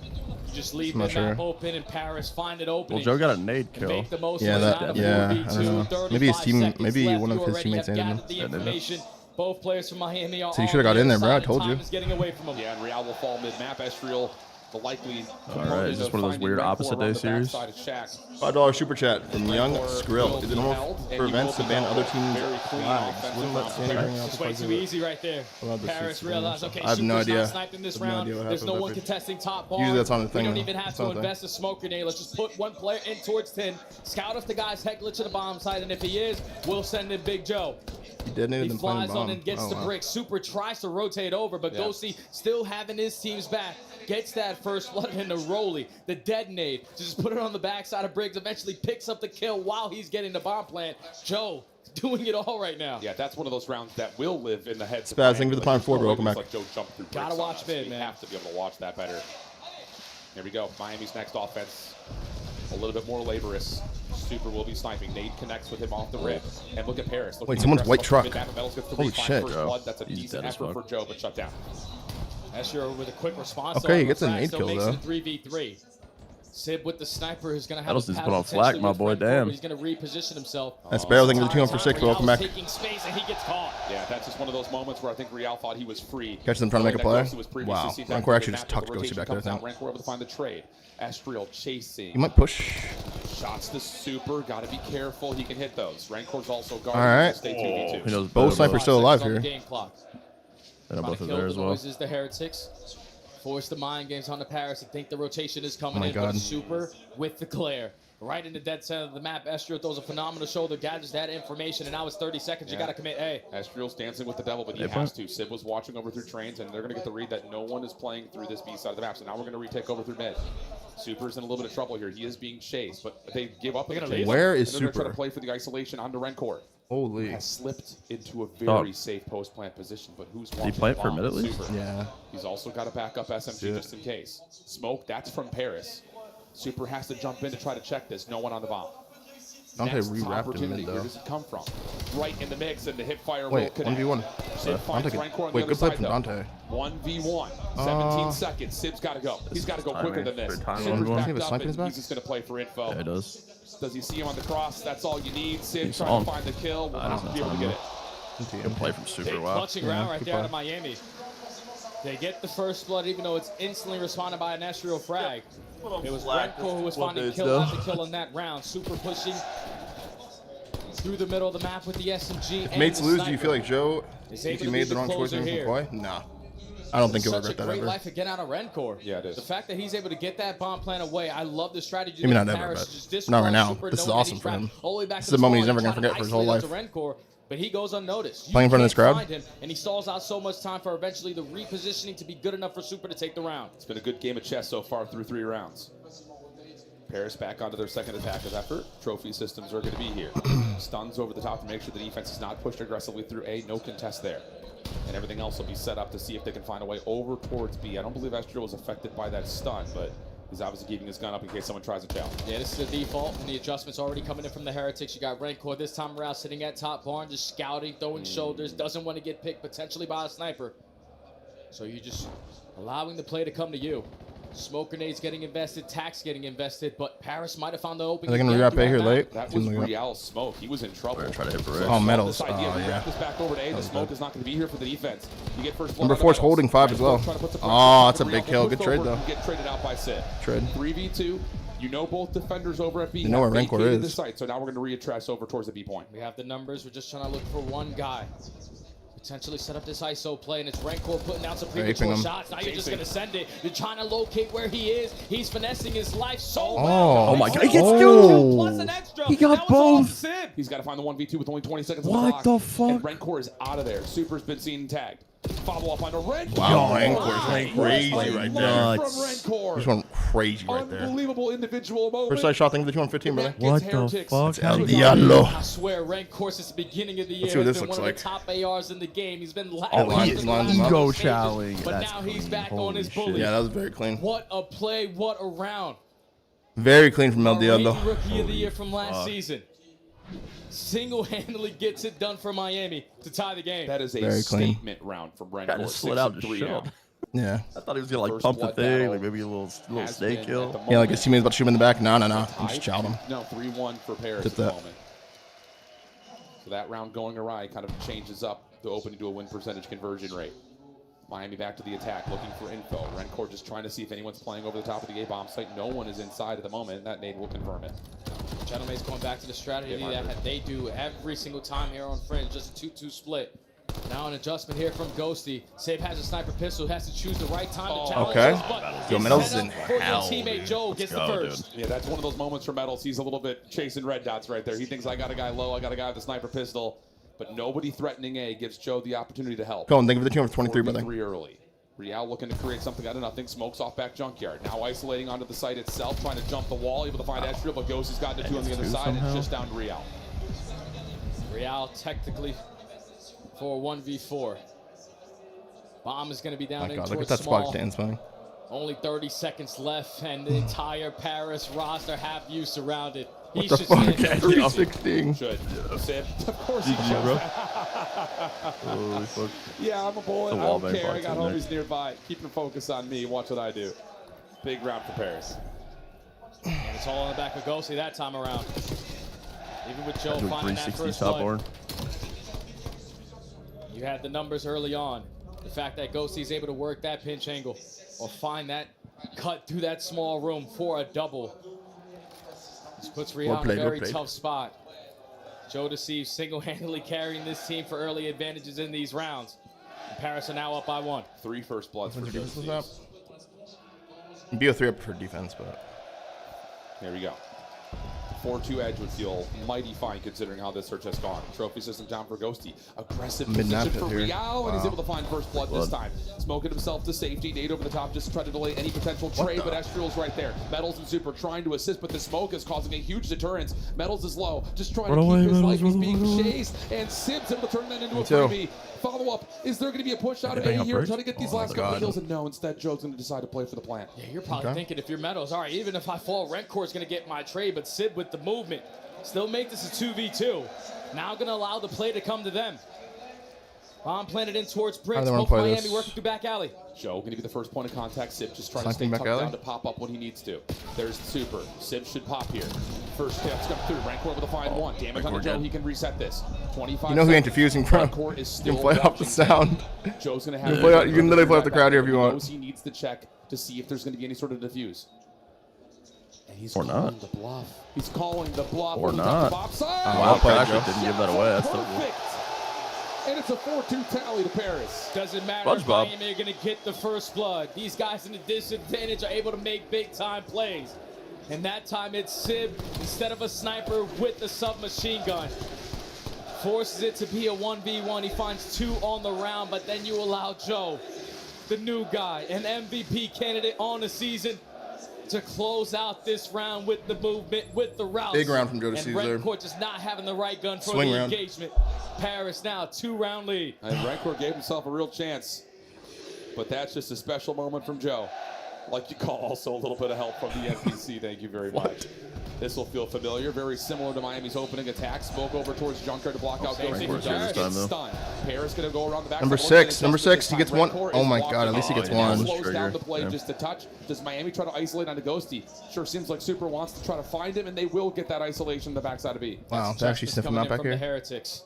Just leave I'm the not sure. map open and Paris find it open. Well, Joe got a nade kill. Make the most Yeah, of that. it. Yeah, I don't know. Maybe his team. Maybe one of his teammates ended ended him. him. Both players from Miami are So you should have got in there, bro. I told you. getting away from him. Yeah, and Real will fall mid-map. Estriel, the likely Alright, is this one of those weird opposite day series? $5 super chat from Young Skrill. Is it normal for events to ban other teams' flags? Wouldn't let Sandy bring out It's the way flag too easy right there. Allowed the Paris six realized, games. okay, I have no Super's idea. not sniping this I have no round. idea what There's no happened one with it. contesting top bar. Usually that's on the thing, We don't though. even have It's to on the thing. invest a smoke grenade. Let's just put one player in towards 10. Scout if the guy's head glitch to the bomb side, and if he is, we'll send in Big Joe. He detonated He them playing flies bomb. on and gets Oh, the wow. brick. Super tries to rotate over, but Ghosty still having his team's back. Gets that first blood into Rolly. The detonate. Just put it on the backside of Briggs. Eventually picks up the kill while he's getting the bomb plant. Joe doing it all right now. Yeah, that's one of those rounds that will live in the heads. Spaz, thank you for the Prime 4, bro. Welcome back. Like Joe jumped through Gotta bricks on watch us. mid, We man. have to be able to watch that better. Here we go. Miami's next offense. A little bit more laborious. Super will be sniping. Nade connects with him off the rip. And look at Paris. Wait, someone's white truck. Holy shit, Joe. Joe. That's a He's decent dead as effort fuck. for Joe, but shut down. Escher with a quick response. Okay, he on gets a the nade side, kill, makes though. it a 3v3. Sib with the sniper who's going to have Metal's a just pass put on flak, potentially my with boy, Frank damn. Ford. He's going to reposition himself. That's Sparrow, thank you for the 2 for 6. Welcome back. Taking space and he gets caught. Yeah, that's just one of those moments where I think Real thought he was free. Catch them trying to make a play? Wow. Rancor Rancor actually just tucked Ghosty back there, I think. Rancor able to find the trade. Estriel chasing. You might push. Shots to Super. Got to be careful. He can hit those. Rancor's also guarding. All right. Stay He 2v2. knows Both better, snipers bro. still alive On the here. game clock. I know Trying both to are kill there the as well. noises, the Heretics. Force the mind games on the Paris. I think the rotation is coming Oh my in. God. But Super with the glare. Right in the dead center of the map. Estriel throws a phenomenal shoulder, gathers that information, and now it's 30 seconds. You got to commit A. Estriel's dancing with the devil, but he has to. Sib was watching over through trains, and they're going to get the read that no one is playing through this B side of the map. So now we're going to retake over through mid. Super's in a little bit of trouble here. He is being chased, but they give up. Where is They're going to try Super? to play for the isolation onto Rancor. Holy. Has slipped into a very safe post-plant position, but who's watching? He plant for a bomb? minute at least? Super. Yeah. He's also got a backup SMG just in case. Smoke, that's from Paris. Super has to jump in to try to check this. No one on the bomb. Dante Next re-wrapped him opportunity. in, Where though. does it come from? Right in the mix, and the hip fire will Wait, connect. 1v1. Sib finds Dante Rancor on the wait, other good play side, from though. Dante. 1v1. 17 seconds. Sib's got to go. He's got to go quicker than this. Timing. Super's Does he backed have a up, snipe in his and back? he's just going to play for info. Yeah, it does. Does he see him on the cross? That's all you need. Sib He's trying on. to find the kill. Will Nah, not he's be able to not get on. it. Good play from Super. Big Wow. clutching round right good there out play. of Miami. They get the first blood, even though it's instantly responded by an Estriel frag. It was Rancor who was finding kill after kill in that round. Super pushing through the middle of the map with the SMG. If and mates the lose, do sniper. you feel like Joe, Is if able you to made be the the wrong choice closer from here. McCoy? Nah. I don't think he'll Such regret a that great ever. life again out of Rancor. Yeah, it is. The fact that he's able to get that bomb plan away, I love the strategy. Maybe that not ever, Paris but just disregards not right now. Super, This is knowing that awesome he's for him. trapped all the way back This to is the moment he's spawn never and gonna trying forget for his whole isolate life. out to Rancor, but he goes unnoticed. You Playing in front of this can't crowd? find him, and he stalls out so much time for eventually the repositioning to be good enough for Super to take the round. It's been a good game of chess so far through 3 rounds. Paris back onto their second attack of effort. Trophy systems are going to be here. Stuns over the top to make sure the defense is not pushed aggressively through A. No contest there. And everything else will be set up to see if they can find a way over towards B. I don't believe Estriel was affected by that stun, but he's obviously keeping his gun up in case someone tries to challenge. Yeah, this is the default, and the adjustments already coming in from the Heretics. You got Rancor this time around sitting at top barn, just scouting, throwing shoulders, doesn't want to get picked potentially by a sniper. So you're just allowing the play to come to you. Smoke grenades getting invested, tax getting invested, but Paris might have found the opening. Are they gonna again rewrap A here throughout late? That Seems was like it. Real Smoke. He was in trouble. We're gonna try to hit for it. Oh, medals. This idea, Oh, we yeah. wrap this back over to A. The was Smoke good. is not going to be here for the defense. You get first blood Number on the 4's medals. holding 5 as well. Trying to put the pressure Oh, on that's a Real. big kill. Good Pushed trade, over though. and Get traded out by Sid. Trade. 3v2. You know both defenders over at B. You know where have Rancor vacated the is. site, so now we're going to readdress over towards the B point. We have the numbers. We're just trying to look for one guy. Potentially set up this ISO play, and it's Rancor putting out some Raping premature him. shots. Now you're just going to send it. You're trying to locate where he is. He's finessing his life so well. Oh my God, he gets gets two plus an extra. He got That was all both. Sib. He's got to find the 1v2 with only 20 seconds on What the clock. the fuck? And Rancor is out of there. Super's been seen and tagged. Follow up on the Rancor. Wow, Rancor's crazy right there. From Rancor. Just went crazy right there. Unbelievable individual moment. First side shot thing for the 215, brother. What the fuck? El Diablo. I swear, Rancor since the beginning of the year Let's see what has this been looks one like. of the top ARs in the game. He's been he's lined him up. Ego chowing. but That's now he's clean. back on Holy his shit. bully. Yeah, that was very clean. What a play, what a round. Very clean from El Diablo. Reigning Rookie of the Year from last season. Single-handedly gets it done for Miami to tie the game. That is a Very clean. statement round from Rancor. Guy just slid out and 6-3 shot. now. Yeah. I thought he was gonna like First pump the blood thing, battle like maybe a little has snake been kill. at the Yeah, like moment his teammate's about to shoot him in the back. No. He just chowed him. No, 3-1 for Paris Did at the that. moment. So that round going awry kind of changes up the opening to a win percentage conversion rate. Miami back to the attack, looking for info. Rancor just trying to see if anyone's playing over the top of the A-bomb site. No one is inside at the moment, and that nade will confirm it. Gentlemen's going back to the strategy that they do every single time here on Fringe, just a 2-2 split. Now an adjustment here from Ghosty. Save has a sniper pistol, has to choose the right time to challenge Okay. this, but Yo, it's Metals set is up in for your hell, teammate dude. Joe gets the first. Yeah, that's one of those moments for Metals. He's a little bit chasing red dots right there. He thinks I got a guy low, I got a guy with a sniper pistol, but nobody threatening A gives Joe the opportunity to help. Cohen, thank you for the 223, brother. 3 early. Real looking to create something out of nothing. Smokes off back junkyard. Now isolating onto the site itself, trying to jump the wall, able to find Estriel, but Ghosty's gotten to two on the other side, and it's just down to Real. Real technically for 1v4. Bomb is going to be down My in God, look towards at that small. spot dance, man. Only 30 seconds left, and the entire Paris roster have you surrounded. He What the should fuck? stand Yeah, up. 16. Should. Sib. Of course he GG, should. bro. Holy fuck. Yeah, I'm a bullet. The I wall don't bang care. I got box in homies nearby. Keeping the focus on me. Watch what I do. Big round for Paris. And it's all on the back of Ghosty that time around. Even with Joe Do a finding that 360 first top blood, board. you had the numbers early on. The fact that Ghosty's able to work that pinch angle or find that cut through that small room for a double. This puts Real in a very tough spot. Joe Deceives single-handedly carrying this team for early advantages in these rounds. And Paris are now up by 1. 3 first bloods for Joe. BO3 up for defense, but There we go. 4-2 edge would feel mighty fine considering how this search has gone. Trophy system down for Ghosty. Aggressive position for Real, and he's able to find first blood this time. Smoking himself to safety. Nade over the top just to try to delay any potential trade, but Estriel's right there. Metals and Super trying to assist, but the smoke is causing a huge deterrence. Metals is low, just trying to keep his life. He's being chased, and Sib's able to turn that into a freebie. Follow-up. Is there going to be a push out of A here? Trying to get these last couple of kills, and no, instead Joe's going to decide to play for the plant. Yeah, you're probably thinking if you're Metals, all right, even if I fall, Rencor's going to get my trade, but Sib with the movement still make this a 2v2. Now going to allow the play to come to them. Bomb planted in towards Bricks. Both Miami working through back alley. Joe going to be the first point of contact. Sib just trying to stay tucked down to pop up when he needs to. There's Super. Sib should pop here. First cat's come through. Rancor with a 5-1. Damage on Joe. He can reset this. 25 you know who ain't diffusing, bro. Rancor is still you can play off the sound. Joe's going to have you can literally play off the crowd here if you want. He needs to check to see if there's going to be any sort of diffuse. And he's Or calling not. the bluff. He's calling the bluff. Or not. Wow, I actually didn't give that away. That's so cool. Perfect. And it's a 4-2 tally to Paris. Doesn't matter if Miami are going to get the first blood. These guys in the disadvantage are able to make big-time plays. And that time it's Sib instead of a sniper with the submachine gun. Forces it to be a 1v1. He finds 2 on the round, but then you allow Joe, the new guy, an MVP candidate on the season, to close out this round with the movement, with the routes. Big round from Joe And Caesar. Rancor just not having the right gun for Swing the round. engagement. Paris now 2-round lead. And Rancor gave himself a real chance. But that's just a special moment from Joe. Like you call also a little bit of help from the NPC. Thank you very much. This will feel familiar. Very similar to Miami's opening attack. Smoke over towards Junkyard to block out Ghost. Stun. Paris going to go around the back. Number 6. He gets 1. Oh my God, at least he gets 1. Slows down the play just a touch. Does Miami try to isolate onto Ghosty? Sure seems like Super wants to try to find him, and they will get that isolation on the backside of B. Wow, they actually sniffed him out back from the here. Heretics.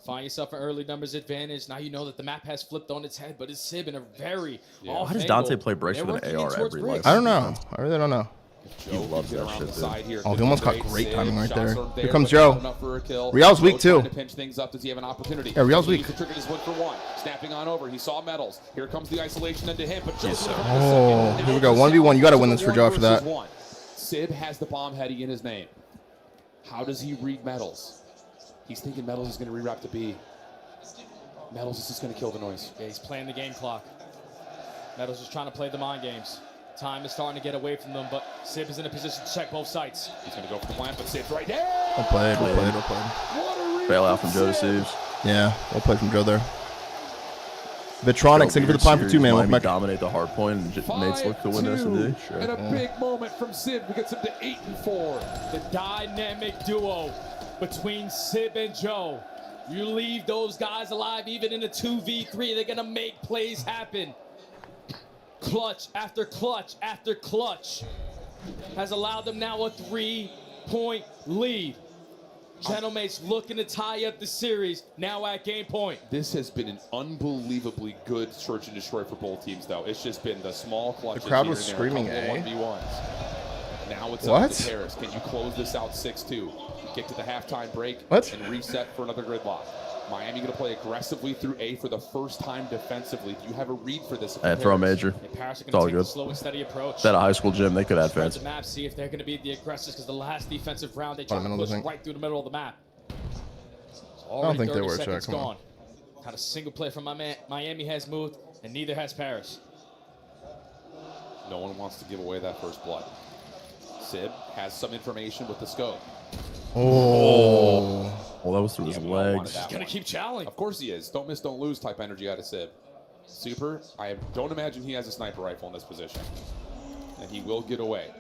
Find yourself an early numbers advantage. Now you know that the map has flipped on its head, but it's Sib in a very How does Dante play Breaks with an AR every life? I don't know. I really don't know. He loves that shit, dude. Oh, he almost caught great timing right there. Here comes Joe. Real's weak too. Yeah, Real's weak. Snapping on over, he saw Metals. Here comes the isolation into him. But oh, here we go. 1v1. You got to win this for Joe after that. Sib has the bomb heading in his name. How does he read Metals? He's thinking Metals is going to rewrap the B. Metals is just going to kill the noise. Yeah, he's playing the game clock. Metals is trying to play the mind games. Time is starting to get away from them, but Sib is in a position to check both sites. He's going to go for the plant, but Sib's right there. Well played, well played, well played. Bail out from Joe to Sieves. Yeah, well played from Joe there. Vitronic, thank you for the pine for 2, man. Welcome back. Dominate the hard point and Nate's look to win this and Sure. And a big moment from Sib to get him to 8-4. The dynamic duo between Sib and Joe. You leave those guys alive even in a 2v3. They're going to make plays happen. Clutch after clutch after clutch has allowed them now a 3-point lead. Gentlemates looking to tie up the series now at game point. This has been an unbelievably good search and destroy for both teams, though. It's just been the small clutches. The crowd was screaming, eh? 1v1s. Now it's up to Paris. Can you close this out 6-2? Get to the halftime break and reset for another gridlock. Miami going to play aggressively through A for the first time defensively. Do you have a read for this? Throw a major. It's all good. Slow and steady approach. At a high school gym, they could add fans. The map, see if they're going to be the aggressors, because the last defensive round they tried to push right through the middle of the map. I don't think they were checked. Gone. Kind of single play from Miami has moved, and neither has Paris. No one wants to give away that first blood. Sib has some information with the scope. Oh, well, that was through his legs. He's gonna keep challenging. Of course he is. Don't miss, don't lose type energy out of Sib. Super. I don't imagine he has a sniper rifle in this position, and he will get away.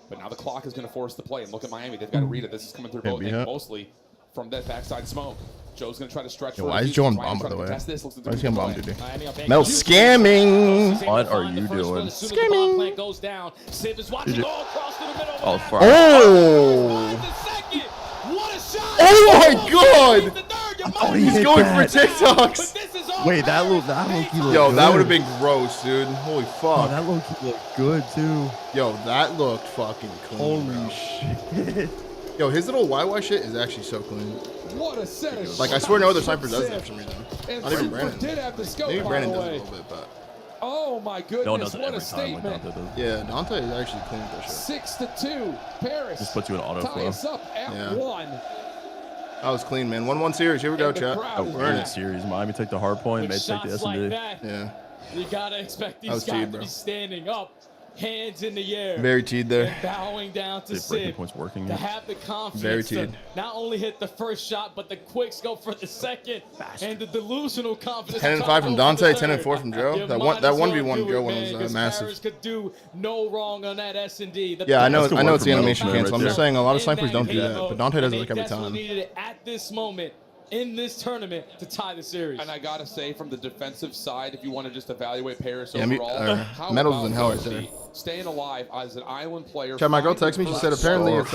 But now the clock is going to force the play. And look at Miami. They've got to read it. This is coming through both, and mostly from that backside smoke. Joe's going to try to stretch. Why is Joe on bomb, by the way? Why is he on bomb, dude? Metal scamming. What are you doing? Scamming. Goes down. Sib is watching all across through the middle. Oh! Oh my God! He's going for TikToks. Wait, that looked looked Yo, that would have been gross, dude. Holy fuck. Oh, that looked good too. Yo, that looked fucking clean. Holy shit. Yo, his little YY shit is actually so clean. What a set. Like, I swear no other sniper does that for some reason. Not even Brandon. Maybe Brandon does it a little bit, but. Oh my goodness, what a statement. Yeah, Dante is actually clean with that shit. 6-2, Paris. Just puts you in auto flow. Tie us up at 1. That was clean, man. 1-1 series. Here we go, chat. We're in a series. Miami take the hard point. May take the S&D. Yeah. You gotta expect these guys to be standing up, hands in the air. Very teed there. And bowing down to Sid. Working to have the confidence to not only hit the first shot, but the quicks go for the second. And the delusional confidence. 10-5 from Dante, 10-4 from Joe. That 1v1 Joe one was massive. Could do no wrong on that S&D. Yeah, I know it's the animation cancel. I'm just saying a lot of snipers don't do that, but Dante does it like every time. Needed it at this moment in this tournament to tie the series. And I gotta say, from the defensive side, if you want to just evaluate Paris overall, Metals is in hell right there. Staying alive as an island player. Chat, my girl texted me. She said apparently if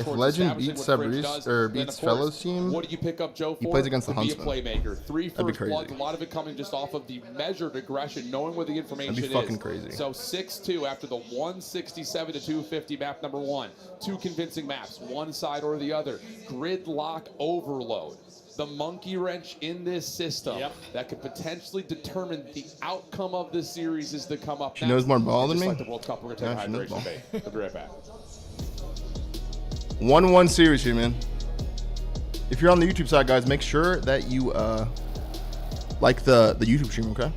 Legend beats Fabrice or beats Fellows team, what do you pick up Joe for? He plays against the Huntsman. Playmaker. 3 first bloods, a lot of it coming just off of the measured aggression, knowing where the information That'd be fucking crazy. So 6-2 after the 167 to 250 map number 1. 2 convincing maps, one side or the other. Gridlock overload. The monkey wrench in this system that could potentially determine the outcome of this series is to come up. She knows more ball than me. Like the World Cup, we're gonna take a hydration break. We'll be right back. 1-1 series here, man. If you're on the YouTube side, guys, make sure that you like the YouTube stream, okay?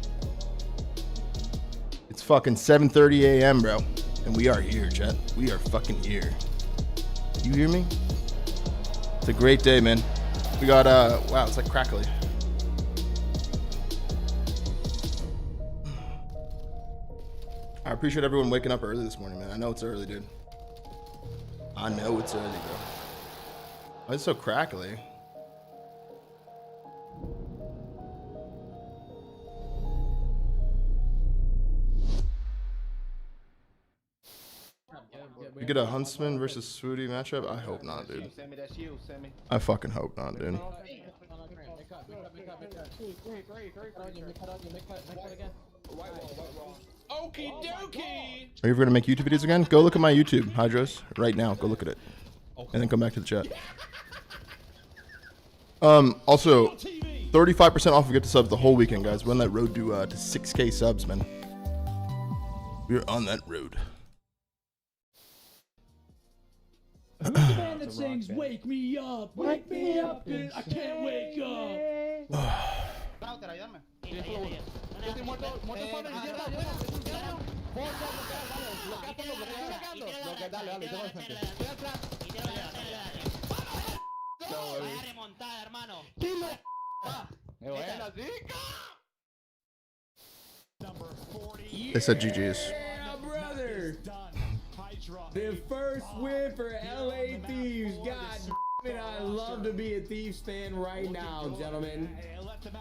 It's fucking 7:30 a.m., bro, and we are here, chat. We are fucking here. You hear me? It's a great day, man. We got wow, it's like crackly. I appreciate everyone waking up early this morning, man. I know it's early, dude. I know it's early, bro. Why is it so crackly? You get a Huntsman versus Swooty matchup? I hope not, dude. I fucking hope not, dude. Are you ever gonna make YouTube videos again? Go look at my YouTube, Hydros, right now. Go look at it, and then come back to the chat. Also, 35% off of Get to Subs the whole weekend, guys. We're on that road to 6K subs, man. We're on that road. Who's the man that sings "Wake me up, wake me up, I can't wake up"? They said GG's. Brother, the first win for LA Thieves. God damn it, I love to be a Thieves fan right now, gentlemen.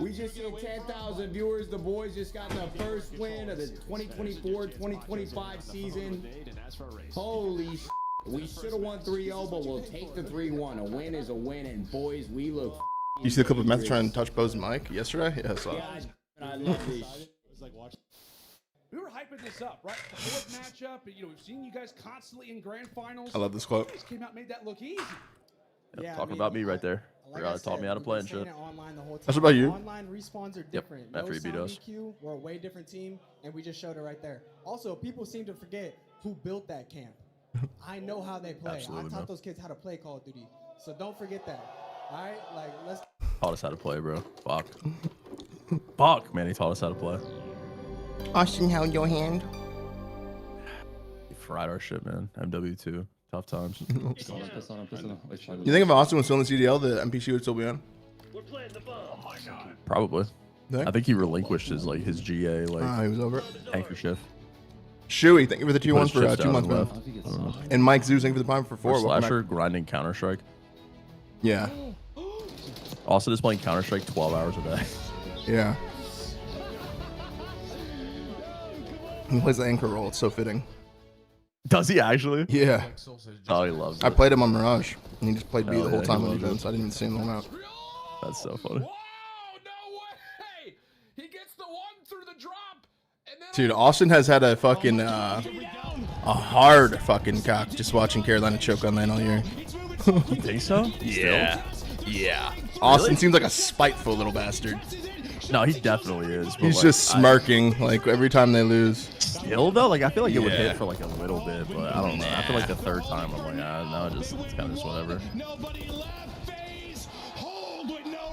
We just hit 10,000 viewers. The boys just got the first win of the 2024-2025 season. Holy shit. We should have won 3-0, but we'll take the 3-1. A win is a win, and boys, we look. You see the clip of Meth trying to touch Bo's mic yesterday? Yeah, I saw it. I love this. We were hyping this up, right? The fourth matchup, you know, we've seen you guys constantly in grand finals. I love this quote. You guys came out, made that look easy. Yeah, talking about me right there. Like taught me how to play and shit. That's about you. Online respawns are different. Yep, after he beat us. We're a way different team, and we just showed it right there. Also, people seem to forget who built that camp. I know how they play. Absolutely, I taught those kids how to play Call of Duty. So don't forget that. All right? Like, let's... Taught us how to play, bro. Fuck. Fuck, man, he taught us how to play. Austin held your hand. He fried our shit, man. MW2. Tough times. You think if Austin was still in the CDL, the NPC would still be on? Probably. Yeah. I think he relinquished his his GA he was over it. handkerchief. Shuey, thank you for the 2-1 for 2 months, man. left. And Mike Zeus, thank you for the prime for 4. Slasher grinding Counter-Strike. Yeah. Austin is playing Counter-Strike 12 hours a day. Yeah. He plays the anchor role. It's so fitting. Does he actually? Yeah. Oh, he loves it. I played him on Mirage, and he just played B the whole yeah, time he on loves events. I didn't even see him out. That's so funny. Dude, Austin has had a fucking a hard fucking cock just watching Carolina choke on lane all year. You think so? Yeah. Yeah. Austin seems like a spiteful little bastard. No, he definitely is. But He's just smirking like every time they lose. Still though, like I feel like it would hit for like a little bit, but I don't know. After like the third time, I'm like, no, it's kind of just whatever.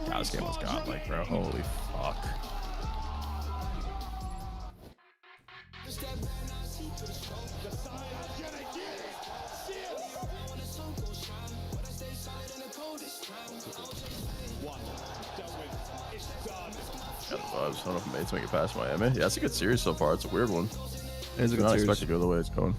God, this game was godlike, bro. Holy fuck. I don't know if Mates make it past Miami. Yeah, it's a good series so far. It's a weird one. It's a good not series. expect to go the way it's going.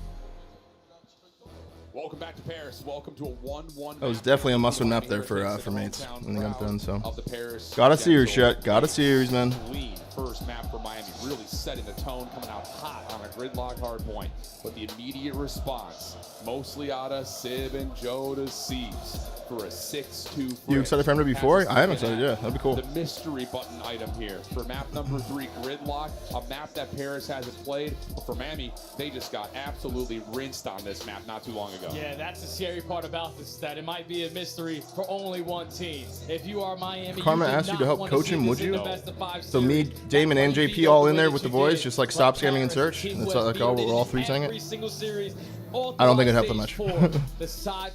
Welcome back to Paris. Welcome to a 1-1. That was definitely a must-win map there for Mates when they got it done. So of the Paris got a series, shit. Got a series, man. Clean first map for Miami, really setting the tone, coming out hot on a gridlock hard point. But the immediate response, mostly out of Sib and Joe to C's for a 6-2. You excited for MW4? I am excited, yeah. That'd be cool. The mystery button item here for map number 3, Gridlock, a map that Paris hasn't played. But for Miami, they just got absolutely rinsed on this map not too long ago. Yeah, that's the scary part about this, that it might be a mystery for only one team. If you are Miami, Karma asked you to help coach him, would you? So me, Damon, and JP all in there with the boys, just like stop scamming and search. That's like all we're all three saying it. I don't think it'd help that much. I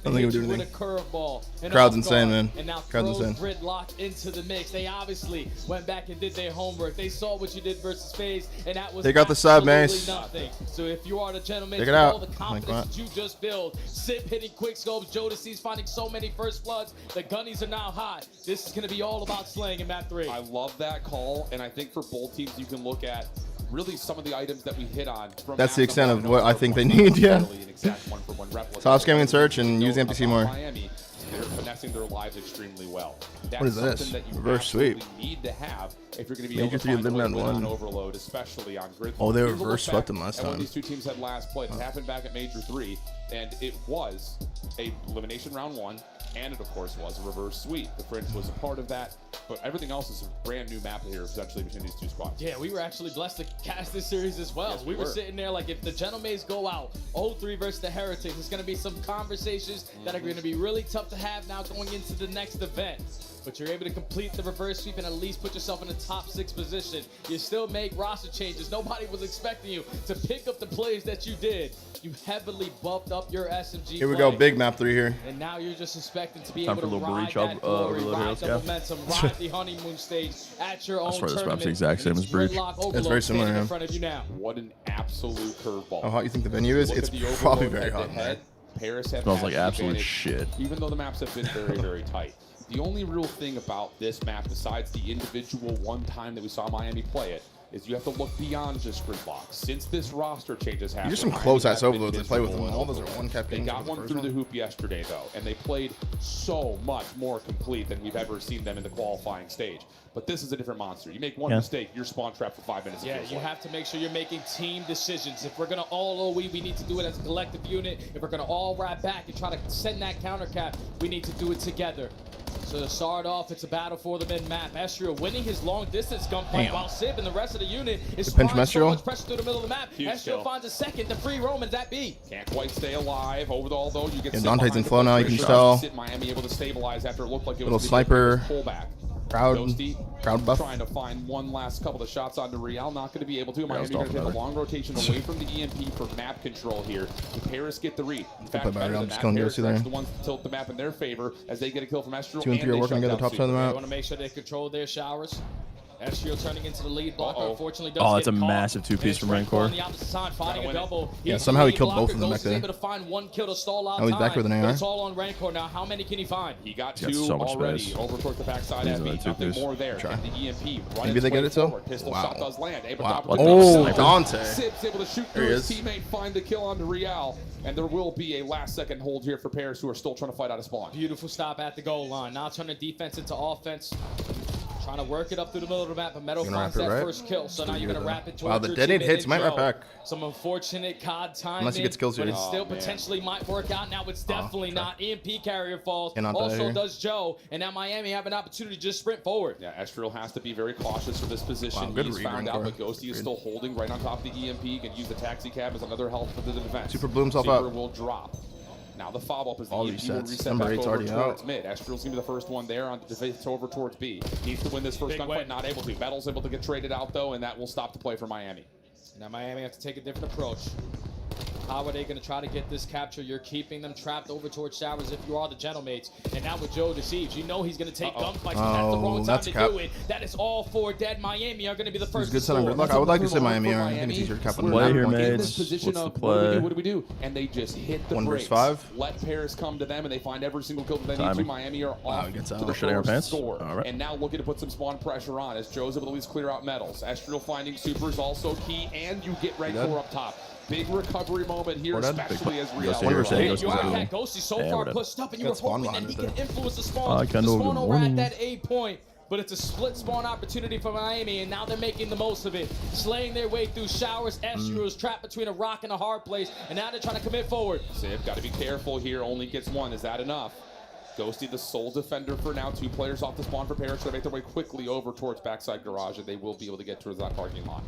don't think it would do anything. Crowd's insane, man. Crowd's insane. Gridlock into the mix. They obviously went back and did their homework. They saw what you did versus FaZe, and that was they got the sub, Mace. nothing. So if you are the gentleman, check it out. all the confidence that you just built, Sip hitting quick scopes, Jodeci's finding so many first bloods. The gunnies are now hot. This is going to be all about slaying in map 3. I love that call, and I think for both teams, you can look at really some of the items that we hit on. From that's the extent of what I think they need, yeah. Stop scamming and search and use NPC more. Miami, they're finessing their lives extremely well. What is this? Reverse sweep. Need to have if you're going to be Major 3 eliminate one. Overload, especially on grid. Oh, they reverse swept them last time. When these two teams had last played, it happened back at Major 3, and it was a elimination round 1. and it of course was a reverse sweep. The Fringe was a part of that, but everything else is a brand new map here essentially between these two squads. Yeah, we were actually blessed to cast this series as well. Yes, we were sitting there like, if the Gentlemans go out 0-3 versus the Heretics, it's going to be some conversations that are going to be really tough to have now going into the next event. But you're able to complete the reverse sweep and at least put yourself in a top 6 position. You still make roster changes. Nobody was expecting you to pick up the plays that you did. You heavily buffed up your SMG Here we play. go, big map 3 here. And now you're just expecting to be Time able for a to little ride breach that glory, ride the yeah. momentum, ride the honeymoon stage at your own I swear this tournament. map's the exact same as Breach. It's very similar, in yeah. front of you now. What an absolute curveball. How hot you think the venue is? Look It's at the probably overload very hot. head-to-head. Paris have Smells had like the absolute advantage, shit. even though the maps have been very, very tight. The only real thing about this map, besides the individual one time that we saw Miami play it, is you have to look beyond just gridlock. Since this roster changes happened, There's some close-ass overloads to play with them. All those are one-cap They games. got one through the hoop yesterday, though, and they played so much more complete than we've ever seen them in the qualifying stage. But this is a different monster. You make one mistake, you're spawn trapped for 5 minutes. Yeah, you have to make sure you're making team decisions. If we're going to all OE, we need to do it as a collective unit. If we're going to all ride back and try to send that counter cap, we need to do it together. So to start off, it's a battle for the mid-map. Estrio winning his long-distance gunfight while Sib and the rest of the unit is applying so much pressure through the middle of the map. Estrio finds a second to free Romans at B. Can't quite stay alive. Although you get Dante's in flow now, you can tell. Miami able to stabilize after it looked like it Little was sniper. pullback. Crowd buff. Trying to find one last couple of shots onto Real. Not going to be able to. Miami going to take a long rotation away from the EMP for map control here. The Paris get the read. In fact, better than that, Paris are the ones to tilt the map in their favor as they get a kill from Estrio. 2 and 3 are working together, top side of the They map. want to make sure they control their showers. Estrio turning into the lead blocker. Unfortunately, does Oh, it's get a caught. massive 2-piece from Rancor. On the opposite side, fighting a double. Yeah, He's somehow the he killed lead both of them blocker. back there. Able to find one kill to stall out Oh, he's back time, with an but AR. it's all on Rancor now. How many can he find? He got He got 2 so much already. space. Over towards the backside He's at in B. the Nothing two-piece. more there. Try. The EMP. Maybe they get it still? Pistol Wow. shot does land. Able Wow. to What oh, Dante. Sib's able to shoot There through he his is. teammate, find the kill onto Real, and there will be a last-second hold here for Paris, who are still trying to fight out of spawn. Beautiful stop at the goal line. Now turning defense into offense. Trying to work it up through the middle of the map, but Meadow finds that first kill. So now you're going to wrap it towards Wow, the your detonate teammate hits in might right Joe. back. Some unfortunate COD timing. Unless he gets kills but here. it still Oh, man. potentially might work out. Now it's definitely not. EMP carrier falls. Cannot die Also here. does Joe. And now Miami have an opportunity to just sprint forward. Yeah, Estrel has to be very cautious for this position. Wow, good He's read, found out, Rancor. but Ghosty is still holding right on top of the EMP. Can use the taxi cab as another help for the defense. Super blew himself Super up. will drop. Now the fob up is the All EMP resets. will reset Number back 8's over already towards out. mid. Estrel's going to be the first one there on the defense over towards B. Needs to win this first Big gunfight, win. not able to. Battle's able to get traded out though, and that will stop the play for Miami. Now Miami have to take a different approach. How are they going to try to get this capture? You're keeping them trapped over towards showers if you are the Gentlemates. And now with Joe deceives, you know he's going to take gunfights, but that's the wrong time that's to cap. do it. That is all for dead. Miami are going to be the first Good to set on score. gridlock. I would like to say Miami. I think it's easier to cap on the Play here, map. In mates. this position What's of the what play? do we do? And they just hit the 1 brakes. versus 5. Let Paris come to them, and they find every single kill that they need to. Timing. Miami are Wow, off he gets to out. the They're shutting our first pants? score. All right. And now looking to put some spawn pressure on as Joe's able to at least clear out medals. Estrel finding supers also key, and you get Rancor up top. Big recovery moment here, We're done. especially as Big Real. play. You're saying Hey, Ghosty you was already good. had Ghosty so Yeah, far whatever. pushed up, and you Got were spawn hoping that behind he it could there. influence the Hi, spawn. The Kendall. spawn Good over at morning. that A point. But it's a split spawn opportunity for Miami, and now they're making the most of it. Slaying their way through showers. Estrio is trapped between a rock and a hard place, and now they're trying to commit forward. Sib, got to be careful here. Only gets one. Is that enough? Ghosty, the sole defender for now. 2 players off the spawn for Paris. They make their way quickly over towards backside garage, and they will be able to get towards that parking lot.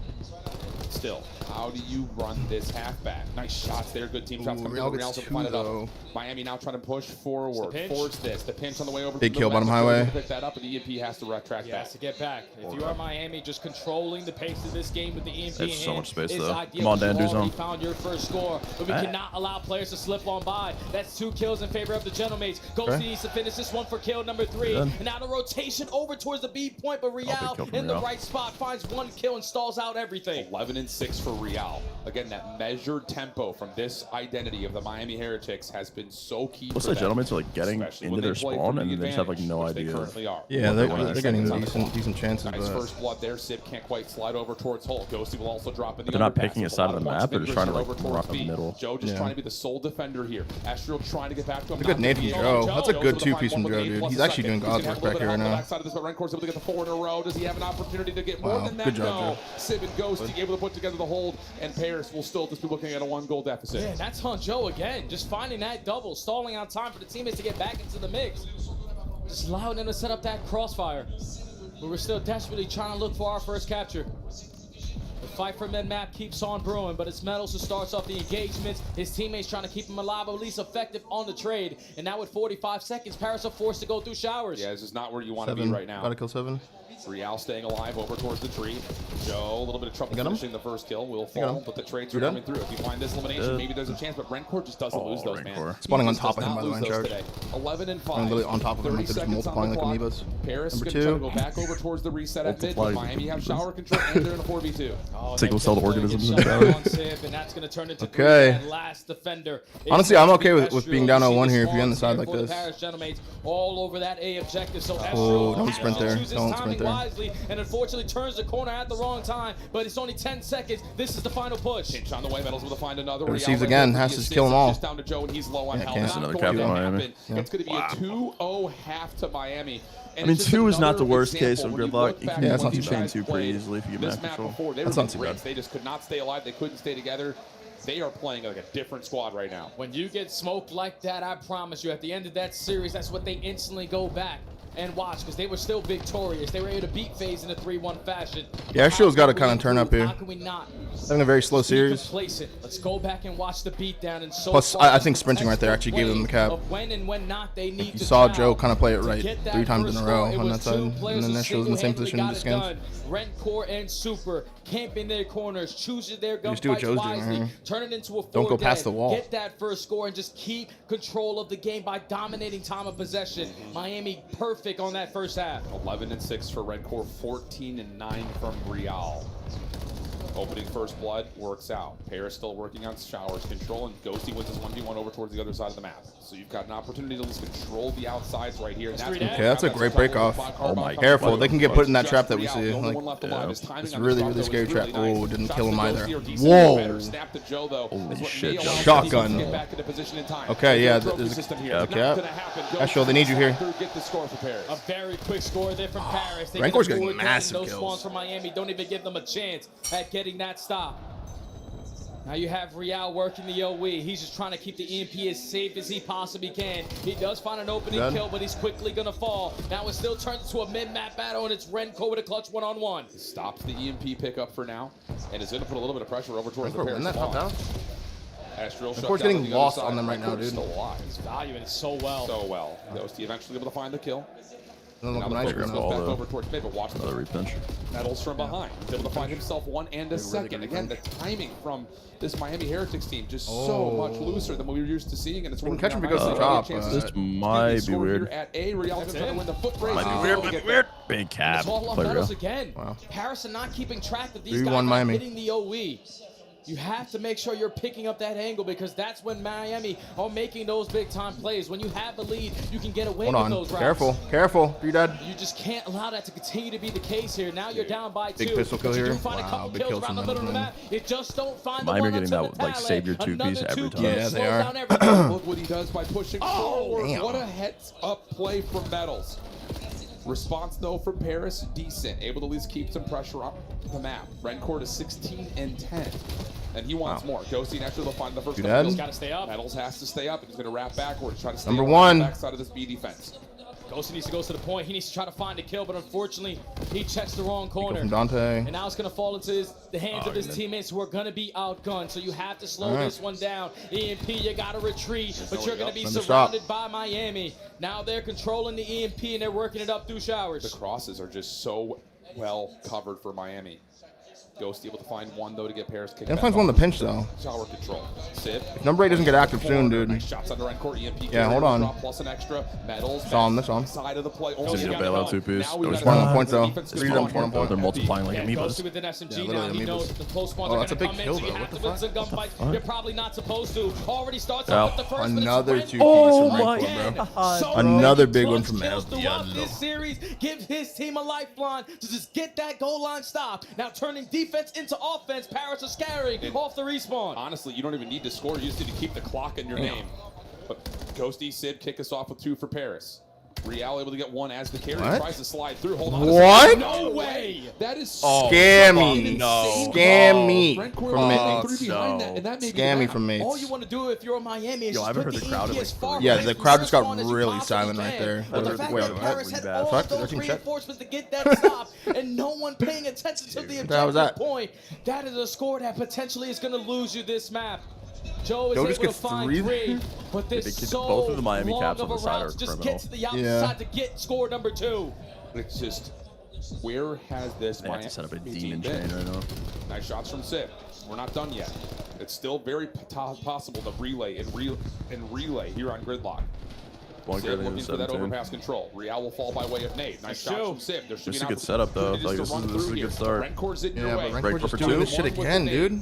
Still, how do you run this halfback? Nice shots there. Good team shots coming Real in. gets Real's able to 2 find it up. though. Miami now trying to push forward. pinch. Force this. The pinch on the way over. Big to the kill, west. bottom Joe's able highway. to pick that up, and the EMP has to track He back. has to get back. If you are Miami, just controlling the pace of this game with the EMP in There's so hand much space, is though. ideal. Come on, Dan, You've do already something. found your first score, but we Hey. cannot allow players to slip on by. That's 2 kills in favor of the Gentlemates. Ghosty needs to finish this one for kill number 3. Good. And now the rotation over towards the B point, but Real kill from in the Real. right spot finds 1 kill and stalls out everything. 11 and 6 for Real. Again, that measured tempo from this identity of the Miami Heretics has been so key. What's for the them, Gentlemates are like getting especially into when their they play spawn from and the they just have like no advantage, which they idea. currently are. Yeah, What they're they want. getting Seconds on the decent chances, Nice but first blood there. Sib can't quite slide over towards Hulk. Ghosty will also drop in the But they're not underpass. picking a It's side lot of the points map, they're just trying to, over like, towards rock B. the middle. Joe just Yeah. trying to be the sole defender here. Astral trying to get back to him. That's a good nade from Joe. That's a good 2-piece from Joe, dude. He's actually doing God's work back here right now. Backside of this, but Rancor's able to get the 4 in a row. Does he have an opportunity to get more Wow, than that? good job, No. Joe. Sib and Ghosty able to put together the hold, and Paris will still just be looking at a 1-goal deficit. Yeah, that's Hanzhou again, just finding that double, stalling on time for the teammates to get back into the mix. Just allowing them to set up that crossfire. But we're still desperately trying to look for our first capture. The fight for mid-map keeps on brewing, but it's Metals who starts off the engagements. His teammates trying to keep him alive, or at least effective on the trade. And now with 45 seconds, Paris are forced to go through showers. Yeah, this is not where you want to be right now. Gotta kill 7. Real staying alive over towards the tree. Joe, a little bit of trouble finishing the first kill. Will fall, but the trades are coming through. If you find this elimination, maybe there's a chance, but Rencore just doesn't lose those, man. Spawning on top of him, by the way, in charge. 11 and 5. I'm literally on top of him, like they're just multiplying like amoebas. Paris Number is going 2. to go back over towards the reset at mid. Miami have shower control, and they're in a 4v2. Single cell organisms in the shower. And that's going to turn into Okay. last defender. Honestly, I'm okay with being down 0-1 here if you're on the side like this. All over that A objective. So Oh, don't sprint there. Don't sprint there. Wisely, and unfortunately turns the corner at the wrong time, but it's only 10 seconds. This is the final push. Pinch on the way. Metals will find another. Receives again. Has to kill them all. Just down to Joe, and he's low on health. That's another cap for Miami. It's going to be a 2-0 half to Miami. I mean, 2 is not the worst case of Gridlock. You Yeah, that's not can too chain bad. 2 pretty easily if you get map control. That's not too bad. They just could not stay alive. They couldn't stay together. They are playing like a different squad right now. When you get smoked like that, I promise you, at the end of that series, that's what they instantly go back and watch, because they were still victorious. They were able to beat FaZe in a 3-1 fashion. Yeah, Astro's got to kind of turn up here. How can we not? Having a very slow series. Complacent. Let's go back and watch the beatdown. And so Plus, I think sprinting right there actually gave them the cap. When and when not they need You to saw foul. Joe kind of play it To right get that 3 times in first a row score, on it that was side. two And players then who Astro's in the same position single-handedly as got Skins. it done. Rencore and Super camping their corners, choosing their Just do what gunfights Joe's doing wisely, here. turn it into a 4 Don't go past dead, the wall. Get that first score and just keep control of the game by dominating time of possession. Miami perfect on that first half. 11 and 6 for Rencore, 14 and 9 from Real. Opening first blood works out. Paris still working on showers control, and Ghosty wins his 1v1 over towards the other side of the map. So you've got an opportunity to at least control the outsides right here. Okay, that's a great break off. Oh my God. Careful, they can get put in that trap that we see. The only Like, one left alive. His timing it's on really, this really drop, scary though, trap. is really Oh, nice. didn't Shots kill him to either. Ghosty or DC Whoa. better. Snap to Joe, though, Holy is what shit, may allow Shotgun. DC to get back into position in time. Okay, yeah, Trophy there's a system here. cap. Not gonna happen. Astro, they need you here. Get the score for Paris. A very quick score there from Paris. They Rancor's can getting afford massive those kills. spawns from Miami don't even give them a chance at getting that stop. Now you have Real working the OE. He's just trying to keep the EMP as safe as he possibly can. He does find an opening kill, but he's quickly going to fall. Now it still turns into a mid-map battle, and it's Rencore with a clutch one-on-one. Stops the EMP pickup for now, and is going to put a little bit of pressure over towards the Rencore Paris win that top spawn. down? Astro Rencore's getting lost on them right now, dude. Still alive. He's valuing it so well. So well. Ghosty eventually able to find the kill. Doesn't Now look the nice focus right goes now. back over towards mid, but watch Another repinch. Metals from behind. He's able to find himself 1 and a second. Again, the timing from this Miami Heretics team just so much looser than what we were used to seeing, and it's Didn't working catch him out because of the nicely. top, This might be weird. At A, Real trying to win the foot race. Might be weird. Big cap. It's all on Play Metals real. again. Wow. Paris are not keeping track of these 3-1 guys not Miami. hitting the OE. You have to make sure you're picking up that angle, because that's when Miami are making those big-time plays. When you have the lead, you can get away Hold with on. those routes. Careful. Careful. You're dead. You just can't allow that to continue to be the case here. Now you're down by 2. Big pistol kill but you here. do find a Wow, couple big kills kills around the from middle of the them. map. You just don't find Miami the are one getting on that, like, Tale. savior two-piece Another every 2 time. kills Yeah, they slows are. down everything. Look what he does by pushing forward. Damn. What a heads-up play from Metals. Response, though, from Paris, decent. Able to at least keep some pressure on the map. Rencore to 16 and 10. And he wants more. Ghosty naturally will find the first You couple dead? kills. Got to stay up. Metals has to stay up, and he's going to wrap backwards, try to stay Number on one. the backside of this B defense. Ghosty needs to go to the point. He needs to try to find a kill, but unfortunately, he checks the wrong corner. From Dante. And now it's going to fall into the hands of his teammates who are going to be outgunned. So you have to slow this one down. EMP, you got to retreat, but you're going to be surrounded by Miami. Now they're controlling the EMP, and they're working it up through showers. The crosses are just so well covered for Miami. Ghost able to find one, though, to get Paris kicked That back finds one off. to pinch, though. Shower control. Sid. If number 8 doesn't get active soon, dude. Nice shots under Encore. EMP. Yeah, hold on. Drop plus an extra. Metals. Saw him, saw him. Side of the play. He's gonna bail out 2-piece. Now we There's got one a- on point, though. defense is 3 of them, strong. 1 on point. They're multiplying like Yeah, amoebas. Ghosty with an SMG Yeah, now. literally He knows amoebas. that the close spawns Oh, are that's a going to big come kill, in, so you though. have What to the win some gunfights. You're probably not supposed to. Already starts Yeah. off with the first, but it's Another Rencore 2-piece Oh from my Rencore, bro. God. so Another many big one clutch from kills El throughout Diablo. this series. Give his team a lifeline to just get that goal line stop. Now turning defense into offense. Paris are scattering off the respawn. Honestly, you don't even need to score. You just need to keep the clock in your name. But Ghosty, Sid kick us off with 2 for Paris. Real able to get one as the carry What? tries to slide through. Hold on. What? No way. That is Scammy. Scammy from Mates. Scammy from Mates. All you want to do if you're in Miami is Yo, I just haven't put heard the the crowd EMP at as like far Yeah, away the from crowd just got Respawn as you really possibly silent right can. there. But the Wait, fact what? that Paris had Bad. all Fuck, those 13 check. reinforcements to get that stop and no one paying attention to the How was objective that? point, that is a score that potentially is going to lose you this map. Joe is Joe just able to gets find three? three, but They this keep so both of the Miami long caps of on a the side route are to just criminal. get to the outside Yeah. to get score number 2. It's just, where has this They have to set up a demon chain right now. Nice shots from Sid. We're not done yet. It's still very possible to relay and relay here on Gridlock. One Sid looking for that overpass control. Real will fall by way of nade. Nice shots from Sid. There should This is be a good setup though. Like this is a good start. Renkor's in your Yeah, way. but Renkor's just doing this shit again, dude.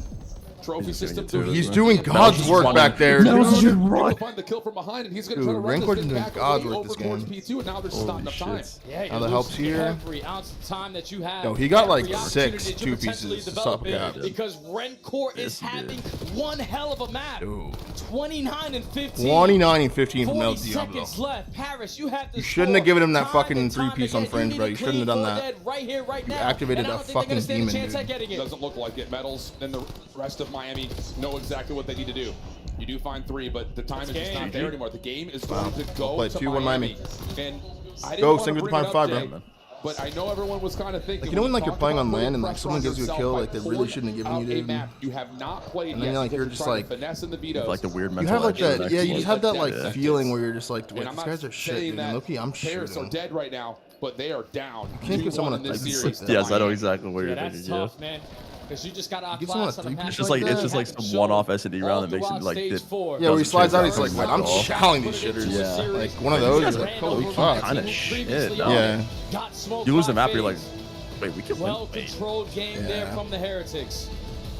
Trophy system. He's doing God's work back there, He'll dude. find the kill from behind, and he's going to Dude, try to run Renkor's this thing doing back God's away work over this towards game. P2, and now there's just not enough time. Yeah, Now the help's here. Every ounce of time that you have. Yo, he got like every 6 opportunity to 2 potentially pieces. develop Sup, it, yeah. because Rencor is having one hell of a map. Dude. 29 and 15. 29 and 15 from 40 El Diablo. seconds left. Paris, you have to You shouldn't have given him that score fucking time and time 3-piece on again. Fringe, You bro. need You a shouldn't have clean done full that. dead right here, right You now. activated And I a don't think they're fucking gonna stand a demon, chance dude. at getting it. Doesn't look like it. Metals and the rest of Miami know exactly what they need to do. You do find 3, but the time is just not there anymore. The game is going to go Play to 2-1 Miami. Miami. And I didn't Go, want sing to with the bring it Prime up, 5, Jay, bro. but I know everyone was kind of thinking. Like, you know when like you're talk playing about on putting land and like pressure someone on gives you a yourself kill by like they really pulling shouldn't have given out you, a dude. map you have not played And then yet like you're because just trying like to finesse in the vetoes. Like the weird you mental have like edge that, of yeah, you just have that like Yeah. feeling where you're just like, wait, And I'm these not guys are shit, saying dude. that And Loki, I'm Paris are shooting. dead right now, but they are down. can't give someone 2-1 in a this like series. Yes, I know exactly what you're That's thinking. tough, man. Because you just got to Give someone a outclass on a 3-piece match It's just like like it's that. just like some one-off S&D round that makes it like Stage it. 4. Yeah, where he slides out, he's like, doesn't wait, I'm change chowing these shitters. Yeah. Like one of those, Guys like, are holy cool. fuck. Kind of shit. No. Yeah. Got smoked You lose the by map, you're like, FaZe. wait, we can win. Well-controlled game there Yeah. from the Heretics.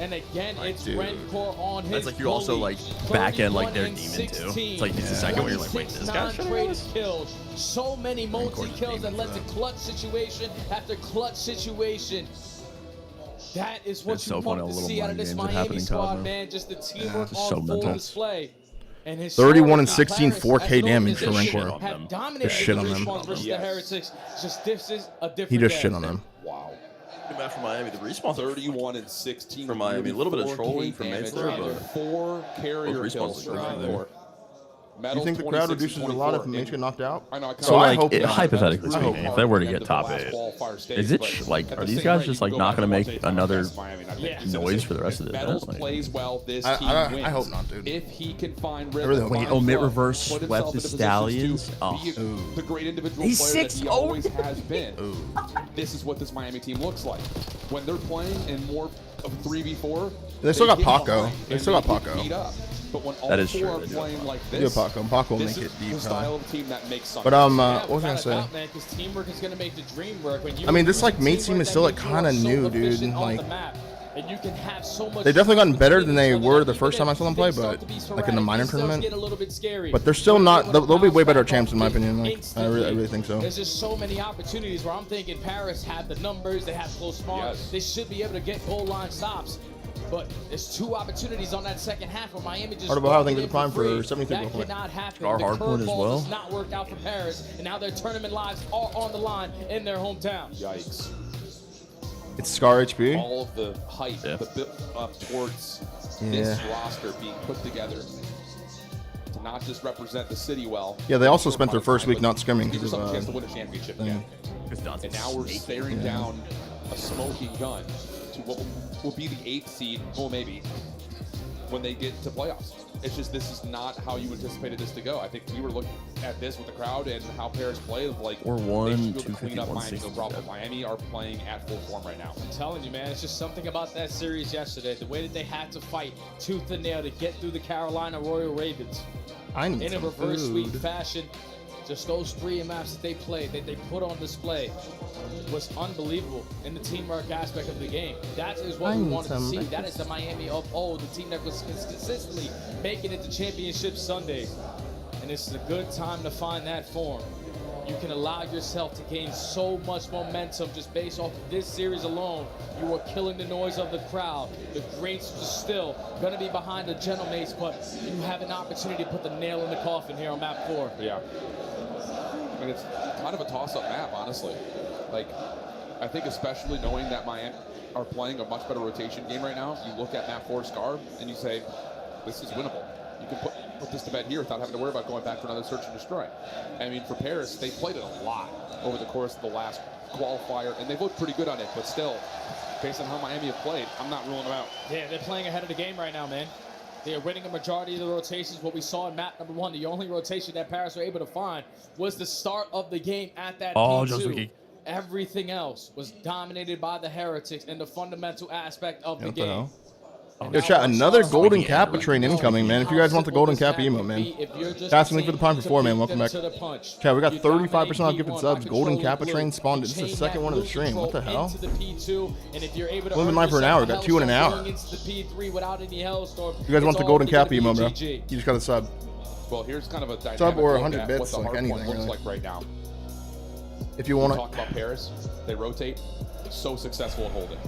And again, it's dude. Rencor on his That's like you're also like back end like their demon too. It's like it's the second where you're like, wait, this guy non-traded kills. So many multi-kills that led to clutch situation after clutch situation. That is what It's you so funny want how to little see out of mind this games that happen Miami in squad, COD, man. Just the teamwork just on so full mental. display. And his 31 and short 16, Paris 4K as an damage for organization Rencor. have dominated Just shit the on them. Respawn versus the Heretics. Just this is a different He just day. shit on them. Wow. Good match for Miami. The respawn 31 and 16 for Miami. A little bit of trolling from Mates there, but 4 carrier both kills respawns for are good Rencor. Do you think the crowd reduces a lot if Mates get knocked out? I know, I kinda- So like, hope not. hypothetically I hope speaking, not. if they were to get top 8, is it like are these guys just like not going to make another noise for the rest of the Metals event? Like, plays well, this I- team I wins. hope not, dude. If he can find really rhythm, hope find not. omit flow, reverse put swept himself the in a position Stallions. to Oh. be the great individual He's player that he 6-0. always has been. This is what this Miami team looks like. When they're playing in more of 3v4, They still got get Paco. behind They and still got get Paco. beat up. But when all That is 4 true, are they do. playing like Yeah, this, Paco. Paco will this make is it deep, the style of team that makes something. But Yeah, what was I gonna without a say? doubt, man, because teamwork is going to make the dream work. When you I mean, this use like Mates team teamwork, is still that like means you kind of are so new, dude. efficient on Like the map, and you can have so much they definitely gotten better than they so that were the even first time I if saw them play, things start but to be like in the sporadic, minor things start to tournament. get a little bit scary. But they're still When not. you They'll be way bounce better back champs in my off opinion. Like I instantly, really think so. There's just so many opportunities where I'm thinking Paris have the numbers, they have close spawns, Yes. they should be able to get goal line stops. But there's 2 opportunities on that second half where Miami just Heart of Ohio, walked thinks in it's prime for free. 73 That real quick. cannot happen. Our The hard point as curveball well. does not work out for Paris, and now their tournament lives are on the line in their hometown. Yikes. It's Scar HP. All of the hype Yeah. the build up towards this roster being put together to not just represent the city well. Yeah, they also spent their first week not scrimming Give because yourself a chance to of win a championship thing. again. And now we're staring down a smoking gun to what will be the 8th seed, well maybe, when they get to playoffs. It's just this is not how you anticipated this to go. I think we were looking at this with the crowd and how Paris played, like Or they one, should be able to 250, clean up Miami, no 160. problem. Miami are playing at full form right now. I'm telling you, man, it's just something about that series yesterday. The way that they had to fight tooth and nail to get through the Carolina Royal Ravens I need in a some reverse sweep food. fashion. Just those 3 maps that they played, that they put on display, was unbelievable in the teamwork aspect of the game. That is what I we need wanted to some see. That breakfast. is the Miami of old, the team that was consistently making it to championship Sundays. And this is a good time to find that form. You can allow yourself to gain so much momentum just based off of this series alone. You are killing the noise of the crowd. The greats are still going to be behind the gentle mates, but you have an opportunity to put the nail in the coffin here on map 4. Yeah. mean, it's kind of a toss-up map, honestly. Like, I think especially knowing that Miami are playing a much better rotation game right now, you look at map 4 Scar and you say, this is winnable. You can put this to bed here without having to worry about going back for another search and destroy. I mean, for Paris, they played it a lot over the course of the last qualifier, and they've looked pretty good on it, but still, based on how Miami have played, I'm not ruling them out. Yeah, they're playing ahead of the game right now, man. They are winning a majority of the rotations. What we saw in map number 1, the only rotation that Paris were able to find was the start of the game at that P2. Everything else was dominated by the Heretics and the fundamental aspect of the game. Yo, chat, another golden Kappa train incoming, man. If you guys want the golden Kappa emote, man. Casting link for the Prime for 4, man. Welcome back. Chat, we got 35% off gifted subs. Golden Kappa train spawned. This is the second one of the stream. What the hell? Living live for an hour. Got 2 in an hour. You guys want the golden Kappa emote, bro? You just got a sub. Well, here's kind of a dynamic sub or look 100 at bits, what the like hard anything, point looks really. like right now. If you want to talk about Paris, they rotate. So successful at holding.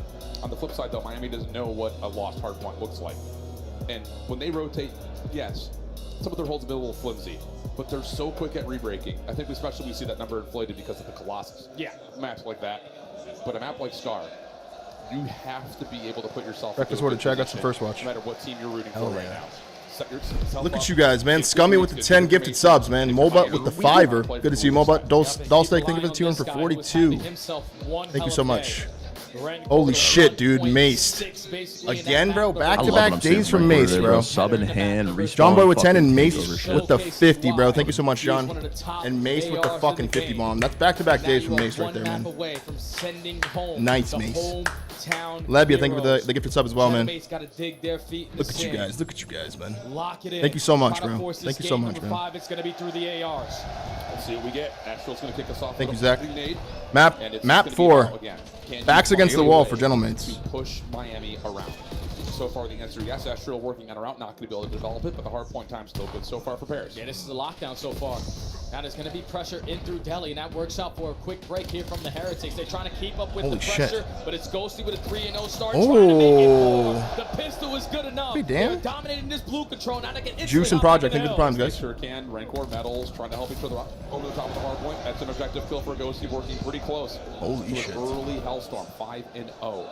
On the flip side, though, Miami doesn't know what a lost hard point looks like. And when they rotate, yes, some of their holds have been a little flimsy, but they're so quick at rebreaking. I think especially we see that number inflated because of the Colossus. Yeah. Maps like that. But a map like Scar, you have to be able to put yourself Breakfast order, chat. Got some first watch. no matter what team you're rooting for right now. Set yourself Look up. at you guys, man. Scummy with the 10 gifted subs, man. Molbut with the 5-er. Good to see you, Molbut. Dolsteak, thank you for the 2 for 42. Thank you so much. Holy shit, dude. Maced. Again, bro. Back-to-back days from Mace, bro. Sub in hand. John Boy with 10 and Mace with the 50, bro. Thank you so much, John. And Mace with the fucking 50 bomb. That's back-to-back days from Mace right there, man. Nice, Mace. Labia, thank you for the gifted sub as well, man. Look at you guys. Look at you guys, man. Thank you so much, bro. Thank you so much, man. It's going to be through the ARs. Let's see what we get. Astral's going to kick us off. Thank you, with Zach. a nade, Map and it's map gonna be 4. now again. Can Backs you against the find a wall way for gentlemates. to push Miami around? So far, the answer yes. Astral working on a route, not going to be able to develop it, but the hard point time still good so far for Paris. Yeah, this is a lockdown so far. Now there's going to be pressure in through Delhi, and that works out for a quick break here from the Heretics. They're trying to keep up with Holy the pressure, shit. but it's Ghosty with a 3-0 start. Oh. Trying to make it more. The pistol is good enough. Hey, damn. They're dominating this blue control. Now they get Juice and Project, thank you for the primes, guys. Sure can. Rancor medals, trying to help each other out over the top of the hard point. That's an objective kill for Ghosty, working pretty close. Holy to shit. An early Hellstorm, 5-0.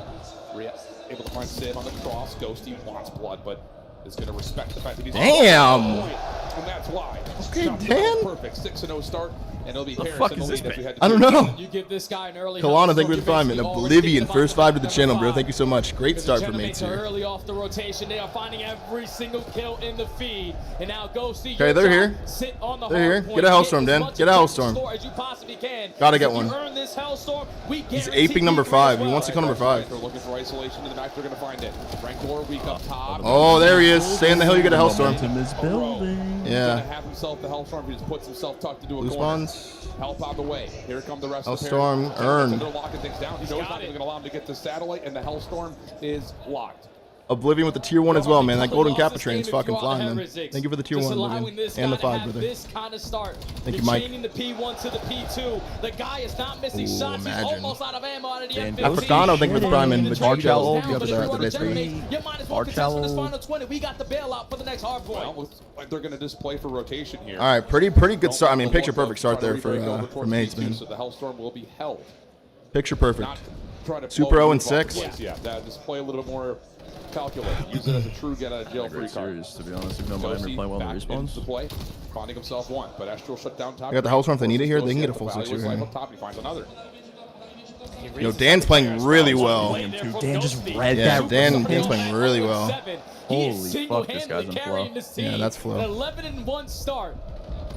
Able to find Sid on the cross. Ghosty wants blood, but is going to respect the fact that he's Damn. on the point, and that's why. Okay, Shots Dan. Perfect 6-0 start, and it'll be Paris fuck in the is this, lead if we man? had to I don't choose. know. You give this guy an early Kalana, thank you for Hellstorm, the 5 you're and basically Oblivion. already First 5 to the thinking channel, about bro. number Thank you so much. Great Because start the for mates Gentlemates are here. early off the rotation. They are finding every single kill in the feed. And now Ghosty. Okay, they're here. Sit on the They're hard here. point. Get a Hellstorm, as Dan. much Get a of Hellstorm. score as you possibly can. Gotta get If you one. earn this Hellstorm, we He's guarantee aping number you 5. as He wants to kill number 5. They're looking for isolation in the back. They're going to find it. Rancor weak up top. Oh, there he is. Stay in the hill, you get a Hellstorm. Momentum is building. He's Yeah. going to have himself the Hellstorm. He just puts himself tucked into a Blue corner. spawns. Help on the way. Here come the rest Hellstorm of the earned. They're locking things down. He knows not even going to allow him to get the satellite, and the Hellstorm is locked. Oblivion with the tier 1 as well, man. That golden Kappa train's fucking flying, man. Thank you for the tier 1, Oblivion. And the 5, brother. This kind of start. Thank you, Mike. Chaining the P1 to the P2. The guy is not missing Ooh, shots. imagine. He's almost out of ammo out of the M15. Africano, thank you for the prime, and Marcello, Vegeta. You have the best for me. You might as well contest for this final 20. We got the bailout for the next hard point. Well, looks like they're going to just play for rotation here. All right, pretty good start. I mean, picture perfect start there for mates, man. So the Hellstorm will be held. Picture perfect. Not try to Super blow 0 the and roof off the 6. place. Yeah, that just play a little bit more calculated. Use it as a true get out of jail free Great card. series, to be honest. Even though Miami are playing well in the Back respawns. into play, finding himself one, but Astral shut down top. I got the Hellstorm if they need it here. They can get a full 6 here. here. Up top, he finds another. Yo, Dan's playing really well. Dan just read Yeah, that. Dan's playing really well. Holy fuck, this guy's in flow. Yeah, that's flow. An 11-1 start.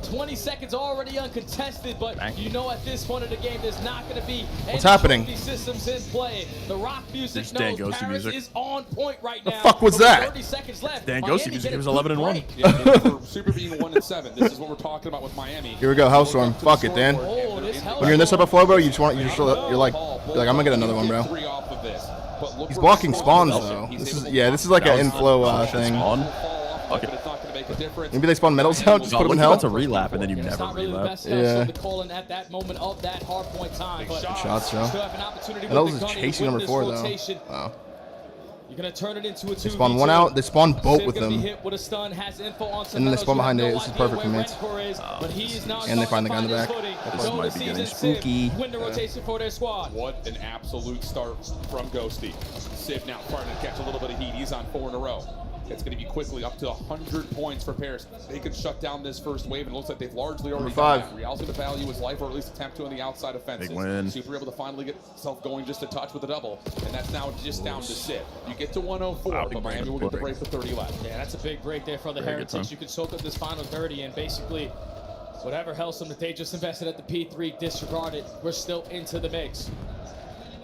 20 seconds already uncontested, but you know at this point of the game, there's not going to be any happening? trophy systems in play. The rock music Dan knows Ghosty Paris music. is on point right now. The fuck was But with that? 30 seconds left. Dan Miami Ghosty music. get He was a good 11-1. break. Yeah, for Super being 1-7. This is what we're talking about with Miami. Here we go, Hellstorm. Fuck it, Dan. Oh, this When you're in this type of flow, bro, you're like, I'm gonna get another one, bro. Three off of this. But look He's where blocking the spawns spawn is. though. He's This able is to this is like an inflow thing. Spawn? but it's not going to make a difference. Maybe they spawn metals out, just put them in hell. That's a relap, and then you It's never not really the relap. best Yeah. to call in at that moment of that hard point time. But Shots, Joe. still have an opportunity Metals with is the gun to chasing win number this 4 though. rotation. Wow. You're gonna turn it into a 2v2. They spawn one out. They spawn both with gonna be them. hit with a stun, has info on And then they spawn behind it. This is perfect for me. And they find the guy in the back. This might be getting spooky. Window rotation for their squad. What an absolute start from Ghosty. Civ now starting to catch a little bit of heat. He's on 4 in a row. It's going to be quickly up to 100 points for Paris. They could shut down this first wave, and it looks like they've largely already done that. Real's going to value his life, or at least attempt to on the outside offenses. Big win. Super able to finally get himself going just a touch with a double, and that's now just down to Civ. You get to 104, but Miami will get the break with 30 left. Yeah, that's a big break there for the Heretics. You can soak up this final 30, and basically whatever Hellstorm that they just invested at the P3 disregarded. We're still into the mix.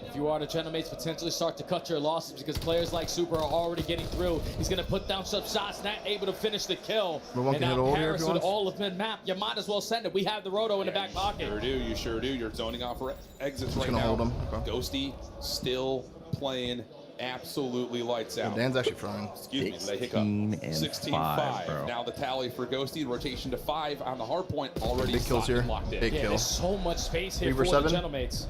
If you are the Genomates, potentially start to cut your losses because players like Super are already getting through. He's going to put down some shots, not able to finish the kill. And now Paris with all of mid-map. You might as well send it. We have the Roto in the back pocket. You sure do. You're zoning off for exits right now. Hold him. Okay. Ghosty still playing absolutely lights out. Dan's actually trying. Excuse me, they hiccup. 16-5. Now the tally for Ghosty, rotation to 5 on the hard point already. Big kills here. Locked in. Big kill. There's so much space here for the Genomates.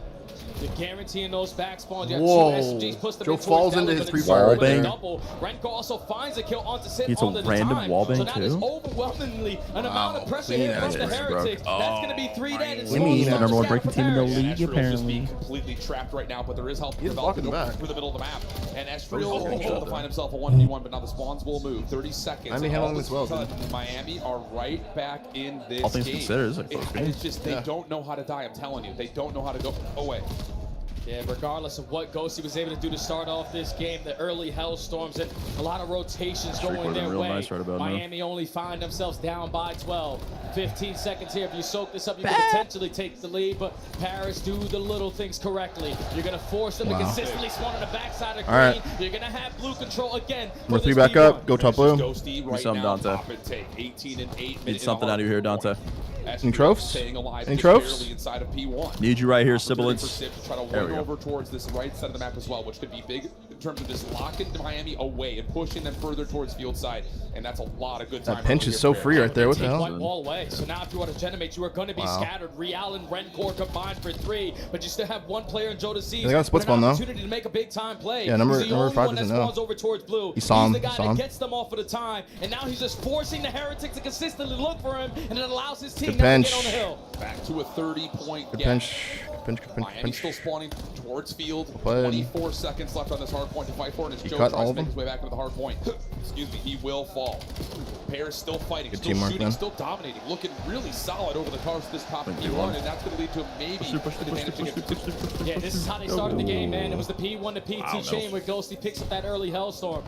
You're guaranteeing those back spawns. You have Whoa. two SMGs, push them Joe falls into his wall bang. Renko also finds a kill onto Sid. It's a random wall bang so now there's too. overwhelmingly an amount of pressure here from the Heretics. That's going to be 3 dead. It's the number 1 breaking team in the league, apparently. Completely trapped right now, but there is help developing through the middle of the map. And Estriel will able to find himself a 1v1, but now the spawns will move. 30 seconds. Miami handling this well. Miami are right back in this All things game. considered, It's just they don't know how to die. I'm telling you, they don't know how to go away. Yeah, regardless of what Ghosty was able to do to start off this game, the early Hellstorms and a lot of rotations going their way. Nice right about Miami only find themselves down by 12. 15 seconds here. If you soak this up, you can potentially take the lead, but Paris do the little things correctly. You're going to force them to consistently spawn on the backside of green. You're going to have blue control again. Number 3 back up. Go top blue. Do something, Dante. 18 and 8. Need something out of here, Dante. Any trophies? Any trophies? Inside of P1. Need you right here, sibilants. Try to win over towards this right side of the map as well, which could be big in terms of just locking Miami away and pushing them further towards field side. And that's a lot of good time. That pinch is so free right there. What the hell? One ball away. So now if you want to Genomates, you are going to be scattered. Real and Rencore combined for 3, but you still have one player in Joe Deceased. They got a split spawn though. Opportunity to make a big time play. Yeah, number 5 doesn't know. Over towards blue. He saw him. He's the guy that gets them off at a time, and now he's just forcing the Heretics to consistently look for him, and it allows his team to get on the hill. Back to a 30-point Good gap. pinch. Miami still spawning towards field. 24 seconds left on this hard point to fight for, and it's Joe tries to make his way back into the hard point. Excuse me, he will fall. Paris still fighting, still shooting, still dominating, looking really solid over the course of this top P1, and that's going to lead to maybe advantage against Yeah, this is how they started the game, man. It was the P1 to P2 chain where Ghosty picks up that early Hellstorm.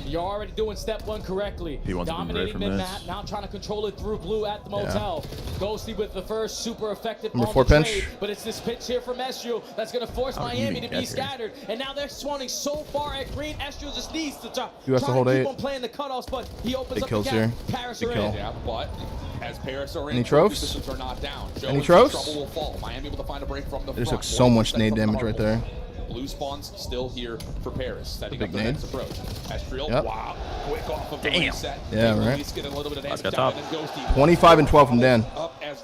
You're already doing step 1 correctly. Dominating mid-map, now trying to control it through blue at the motel. Ghosty with the first super effective Number 4 pinch. trade, but it's this pitch here from Estriel that's going to force Miami to be scattered. And now they're spawning so far at green, Estriel just needs to try to keep on playing the cutoffs, but he opens up the gap. Paris are in. Yeah, but as Paris are in, any trophies? Systems are not down. Any trophies? Trouble will fall. Miami able to find a break from the They just front. took so much nade damage right there. Blue spawns still here for Paris, setting up the next approach. Estriel, wow, quick off of the reset. Yeah, right. He's getting a little bit of damage down, and then Ghosty 25 and 12 from Dan.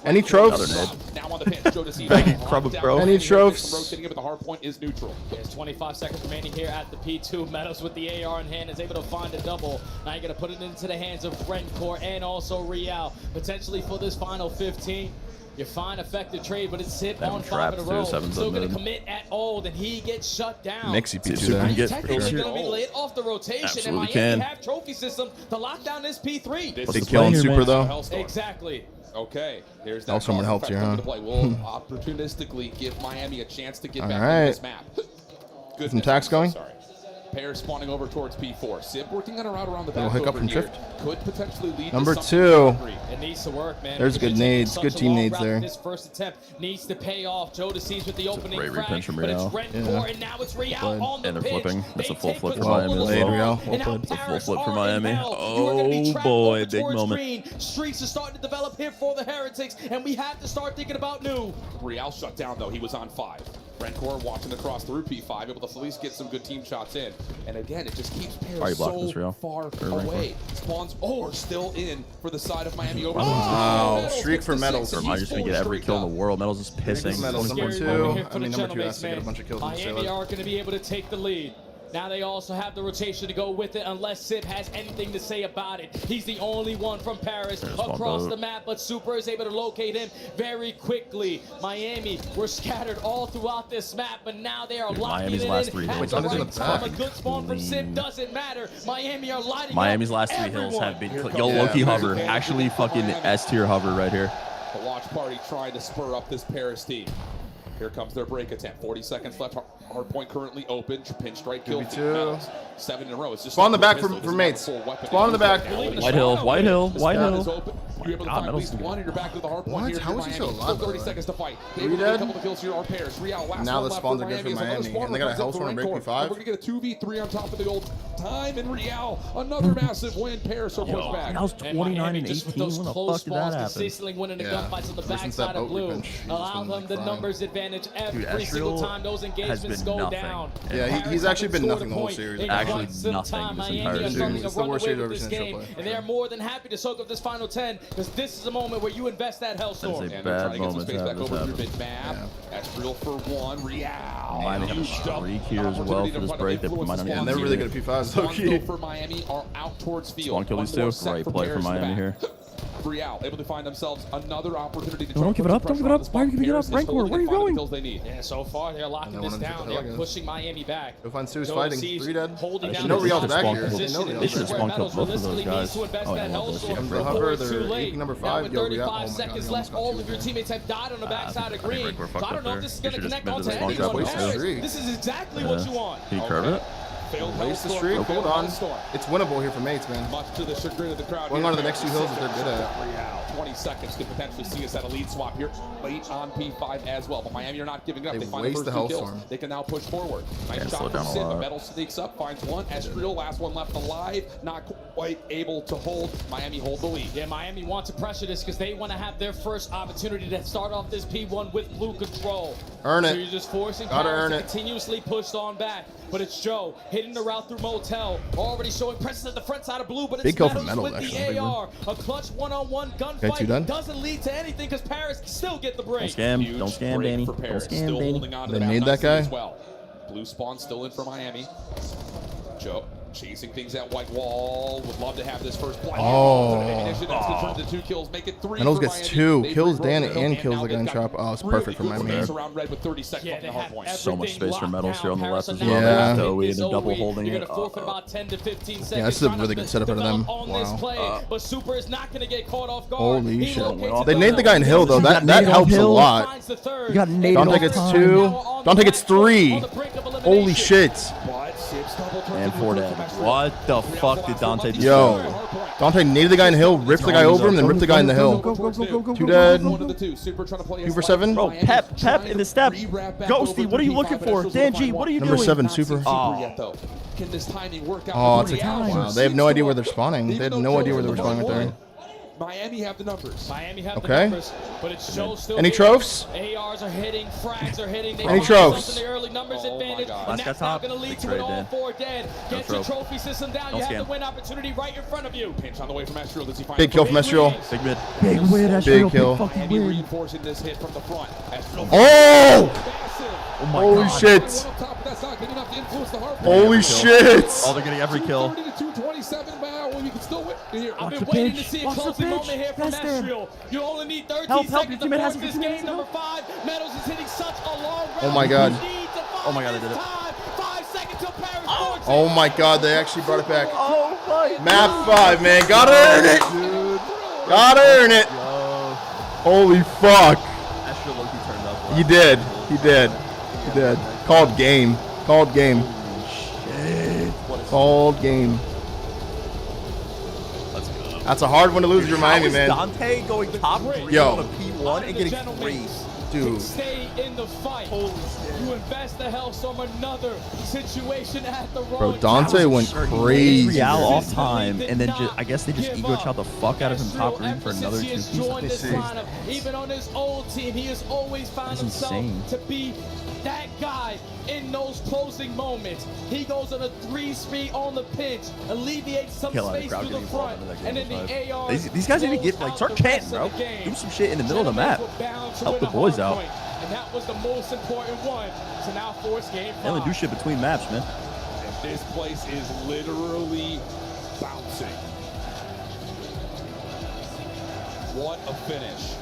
Any trophies? Now on the pitch, Joe Deceased. Any trophies? Rotating it, but the hard point is neutral. There's 25 seconds remaining here at the P2. Meadows with the AR in hand is able to find a double. Now you're going to put it into the hands of Rencore and also Real, potentially for this final 15. You find effective trade, but it's hit on 5 in a row. Still going to commit at all, then he gets shut down. Mixy P2 He's technically going to be lit off the rotation, and Miami have trophy system to lock down this P3. Big kill on Super though. Exactly. Okay, here's that. Someone helped here, huh? We'll opportunistically give Miami a chance to get back into this map. Good. Some tax going. Sorry. Paris spawning over towards P4. Sib working on a route around the back Little hiccup over from here. Drift. Could potentially lead Number to 2. It needs to work, man. There's good nades, good team nades there. This first attempt needs to pay off. Joe Deceased with the opening frag, repinch from but it's Real. Rencore, and now it's Real on the And they're pitch. flipping. That's a full flip for They Miami. take control Real. and now It's a full Paris flip for are in Miami. hell. You are gonna be Oh trapped boy, over big towards moment. green. Streaks are starting to develop here for the Heretics, and we have to start thinking about new. Real shut down though. He was on 5. Rencore watching the cross through P5, able to at least get some good team shots in. And again, it just keeps Paris so far away. Spawns are still in for the side of Miami over. Wow, streak for Metals. Miami's just gonna get every kill in the world. Metals is pissing. Metals number 2. I mean number 2 has to get a bunch of kills. Miami are going to be able to take the lead. Now they also have the rotation to go with it unless Sib has anything to say about it. He's the only one from Paris across the map, but Super is able to locate him very quickly. Miami were scattered all throughout this map, but now they are locking it in at the right time. A good spawn from Sib doesn't matter. Miami are lighting Miami's last 3 hills have been low-key hover. Actually fucking S-tier hover right here. The watch party trying to spur up this Paris team. Here comes their break attempt. 40 seconds left. Hard point currently open. Pin strike kill. 7 in a row. It's just spawn in the back for mates. Spawn in the back. White Hill. White Hill. White Hill. You're able to find at least one, and you're back to the hard point here. How is he still alive? Still 30 seconds to fight. They will get a couple of kills here on Paris. Real last now one the spawns are good for Miami, and they got a hell storm break P5. We're gonna get a 2v3 on top of the old time, and Real another massive win. Paris are pushed back. That was 29 and 18. When the fuck did that happen? Consistently winning the gunfights on the backside of blue. Allow them the numbers advantage every single time those engagements go down. Yeah, he's actually been nothing the whole series. Actually nothing this entire series. It's the worst series I've ever seen him play. And they are more than happy to soak up this final 10, because this is a moment where you invest that Hellstorm. That's a bad moment to have this happen. That's real for one. Real. Miami have a streak here as well for this break. They might not even they're really good at P5. So key. For Miami are out towards field. Spawn kill these two. Great play for Miami here. Real able to find themselves another opportunity to don't give it up. Don't give it up. Why are you giving it up? Rancor, where are you going? Yeah, so far they're locking this down. They're pushing Miami back. You'll find Sue's fighting. 3 dead. Holding down no Real's back here. They should have spawn killed both of those guys. Oh, yeah, comes the hover. They're number 5. With 35 seconds left, all of your teammates have died on the backside of green. So I don't know if this is going to connect onto anyone. This is exactly what you want. Can you curve it? Waste the streak. Hold on. It's winnable here for mates, man. Much to the chagrin of the crowd. Going on to the next 2 hills that they're good at. 20 seconds could potentially see us at a lead swap here late on P5 as well. But Miami are not giving up. They find the first 2 kills. They can now push forward. Nice shot from Sid. The metal sneaks up, finds one. Estriel, last one left alive. Not quite able to hold. Miami hold the lead. Yeah, Miami wants to pressure this because they want to have their first opportunity to start off this P1 with blue control. Earn it. So you're just forcing Paris to continuously push on back. But it's Joe hitting the route through Motel. Already showing presence at the front side of blue, but it's Meadows with the AR. A clutch one-on-one gunfight doesn't lead to anything because Paris still get the break. Don't scam, Danny. Don't scam, Danny. They made that guy. Blue spawn still in for Miami. Joe chasing things at white wall. Would love to have this first play. Turn to 2 kills, make it 3. Reynolds gets 2, kills Dan and kills the gun shop. Oh, it's perfect for Miami. Around red with 30 seconds the hard point. So much space for Metals here on the left as well. Yeah. So we end up double holding it. About 10 to 15 seconds. Yeah, this is a really good setup for them. Wow. But Super is not going to get caught off guard. Holy shit. They named the guy in Hill though. That helps a lot. You got Dante gets 2. Dante gets 3. Holy shit. And 4 dead. What the fuck did Dante do? Yo. Dante naded the guy in the hill, ripped the guy over him, then ripped the guy in the hill. 2 dead. 2 for 7. Bro, Pep in the step. Ghosty, what are you looking for? Danji, what are you doing? Number 7, Super. Oh, can this timing work out? Oh, it's a wow. They have no idea where they're spawning. They had no idea where they were spawning right there. Miami have the numbers. Miami have the numbers, but it's Joe still. Any trophies? ARs are hitting, frags are hitting. Any trophies? The early numbers advantage, and that's not going to lead to an all-4 dead. Get your trophy system down. You have the win opportunity right in front of you. Pinch on the way from Estriel. Does he find big kill from Estriel. Big mid. Big win, Estriel. Big kill. Miami reinforcing this hit from the front. Oh! Holy shit! Holy shit! Oh, they're getting every kill. 30 to 227. Well, you can still win here. I've been waiting to see a closing moment here from Estriel. You only need 13 seconds to force this game. Number 5, Meadows is hitting such a long round. Oh my god. Oh my god, they did it. 5 seconds till Paris. Oh my god, they actually brought it back. Oh my Map 5, man. Gotta earn it. Gotta earn it. Holy fuck. Estriel low-key turned up. He did. He did. He did. Called game. Called game. Shit. Called game. That's a hard one to lose if you're Miami, man. Dante going top 3 on a P1 and getting 3. Dude. Stay in the fight. Holy shit. You invest the Hellstorm, another situation at the wrong. Bro, Dante went crazy. Real off time, and then just, I guess they just ego chopped the fuck out of him top green for another 2 pieces. Even on his old team, he has always found himself to be that guy in those closing moments. He goes on a 3-speed on the pinch, alleviates some space to the front, and then the AR. These guys need to get, like, start chanting, bro. Do some shit in the middle of the map. Help the boys out. And that was the most important one to now force game 5. They only do shit between maps, man. This place is literally bouncing. What a finish.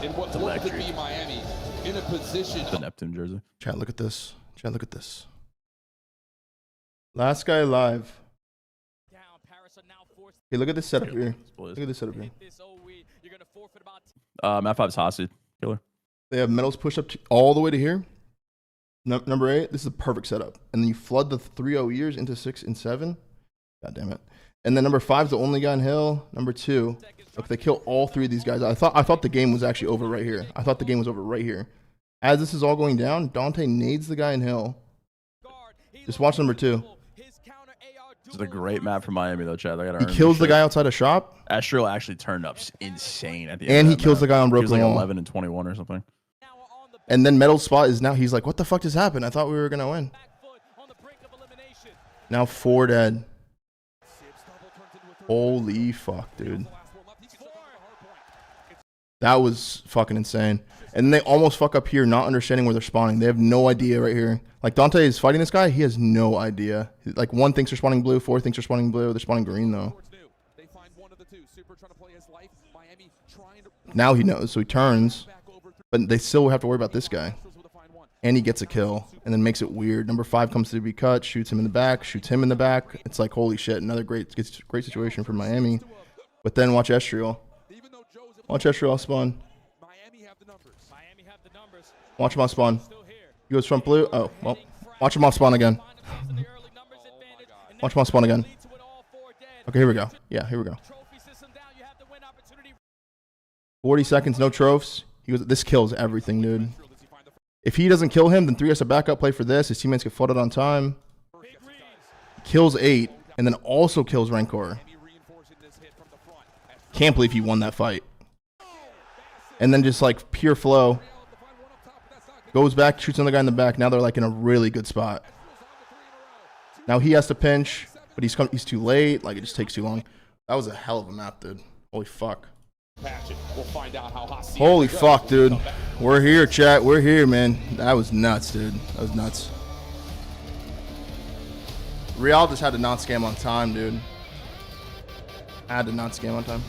And what would it be Miami in a position. The Neptune jersey. Chat, look at this. Chat, look at this. Last guy alive. Hey, look at this setup here. Look at this setup here. Map 5's hostage. Killer. They have metals pushed up all the way to here. Number 8, this is a perfect setup. And then you flood the 3-0 years into 6 and 7. God damn it. And then number 5 is the only guy in hill. Number 2. Look, they kill all 3 of these guys. I thought the game was actually over right here. I thought the game was over right here. As this is all going down, Dante nades the guy in hill. Just watch number 2. This is a great map for Miami, though, Chad. He kills the guy outside a shop. Astro actually turned up insane at the end. And of he that kills map. the guy on broken He was like wall. 11 and 21 or something. And then Metal's spot is now, he's like, what the fuck just happened? I thought we were going to win. Now 4 dead. Holy fuck, dude. That was fucking insane. And then they almost fuck up here, not understanding where they're spawning. They have no idea right here. Like, Dante is fighting this guy. He has no idea. Like, 1 thinks they're spawning blue. 4 thinks they're spawning blue. They're spawning green, though. Now he knows, so he turns. But they still have to worry about this guy. And he gets a kill, and then makes it weird. Number 5 comes to be cut, shoots him in the back, shoots him in the back. It's like, holy shit, another great situation for Miami. But then watch Estriel. Watch Estriel spawn. Watch him off spawn. He goes front blue. Oh, well. Watch him off spawn again. Watch him off spawn again. Okay, here we go. Yeah, here we go. 40 seconds, no trophies. He goes, this kills everything, dude. If he doesn't kill him, then 3 has to back up play for this. His teammates get flooded on time. Kills 8, and then also kills Rancor. Can't believe he won that fight. And then just like pure flow. Goes back, shoots another guy in the back. Now they're like in a really good spot. Now he has to pinch, but he's too late. Like, it just takes too long. That was a hell of a map, dude. Holy fuck. We'll find out how Holy fuck, dude. We're here, chat. We're here, man. That was nuts, dude. That was nuts. Real just had to not scam on time, dude. Had to not scam on time.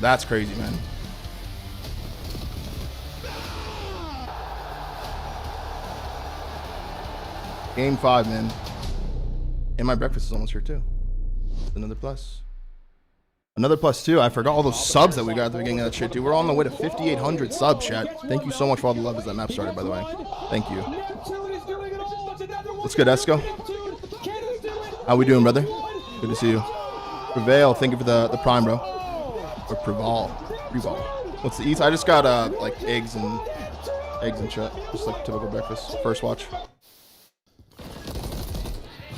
That's crazy, man. Game 5, man. And my breakfast is almost here, too. Another plus. Another plus, too. I forgot all those subs that we got at the beginning of that shit, dude. We're on the way to 5,800 subs, chat. Thank you so much for all the love as that map started, by the way. Thank you. What's good, Esco? How we doing, brother? Good to see you. Prevail, thank you for the prime, bro. Or Preval. What's the eats? I just got like eggs and shit. Just like typical breakfast. First watch.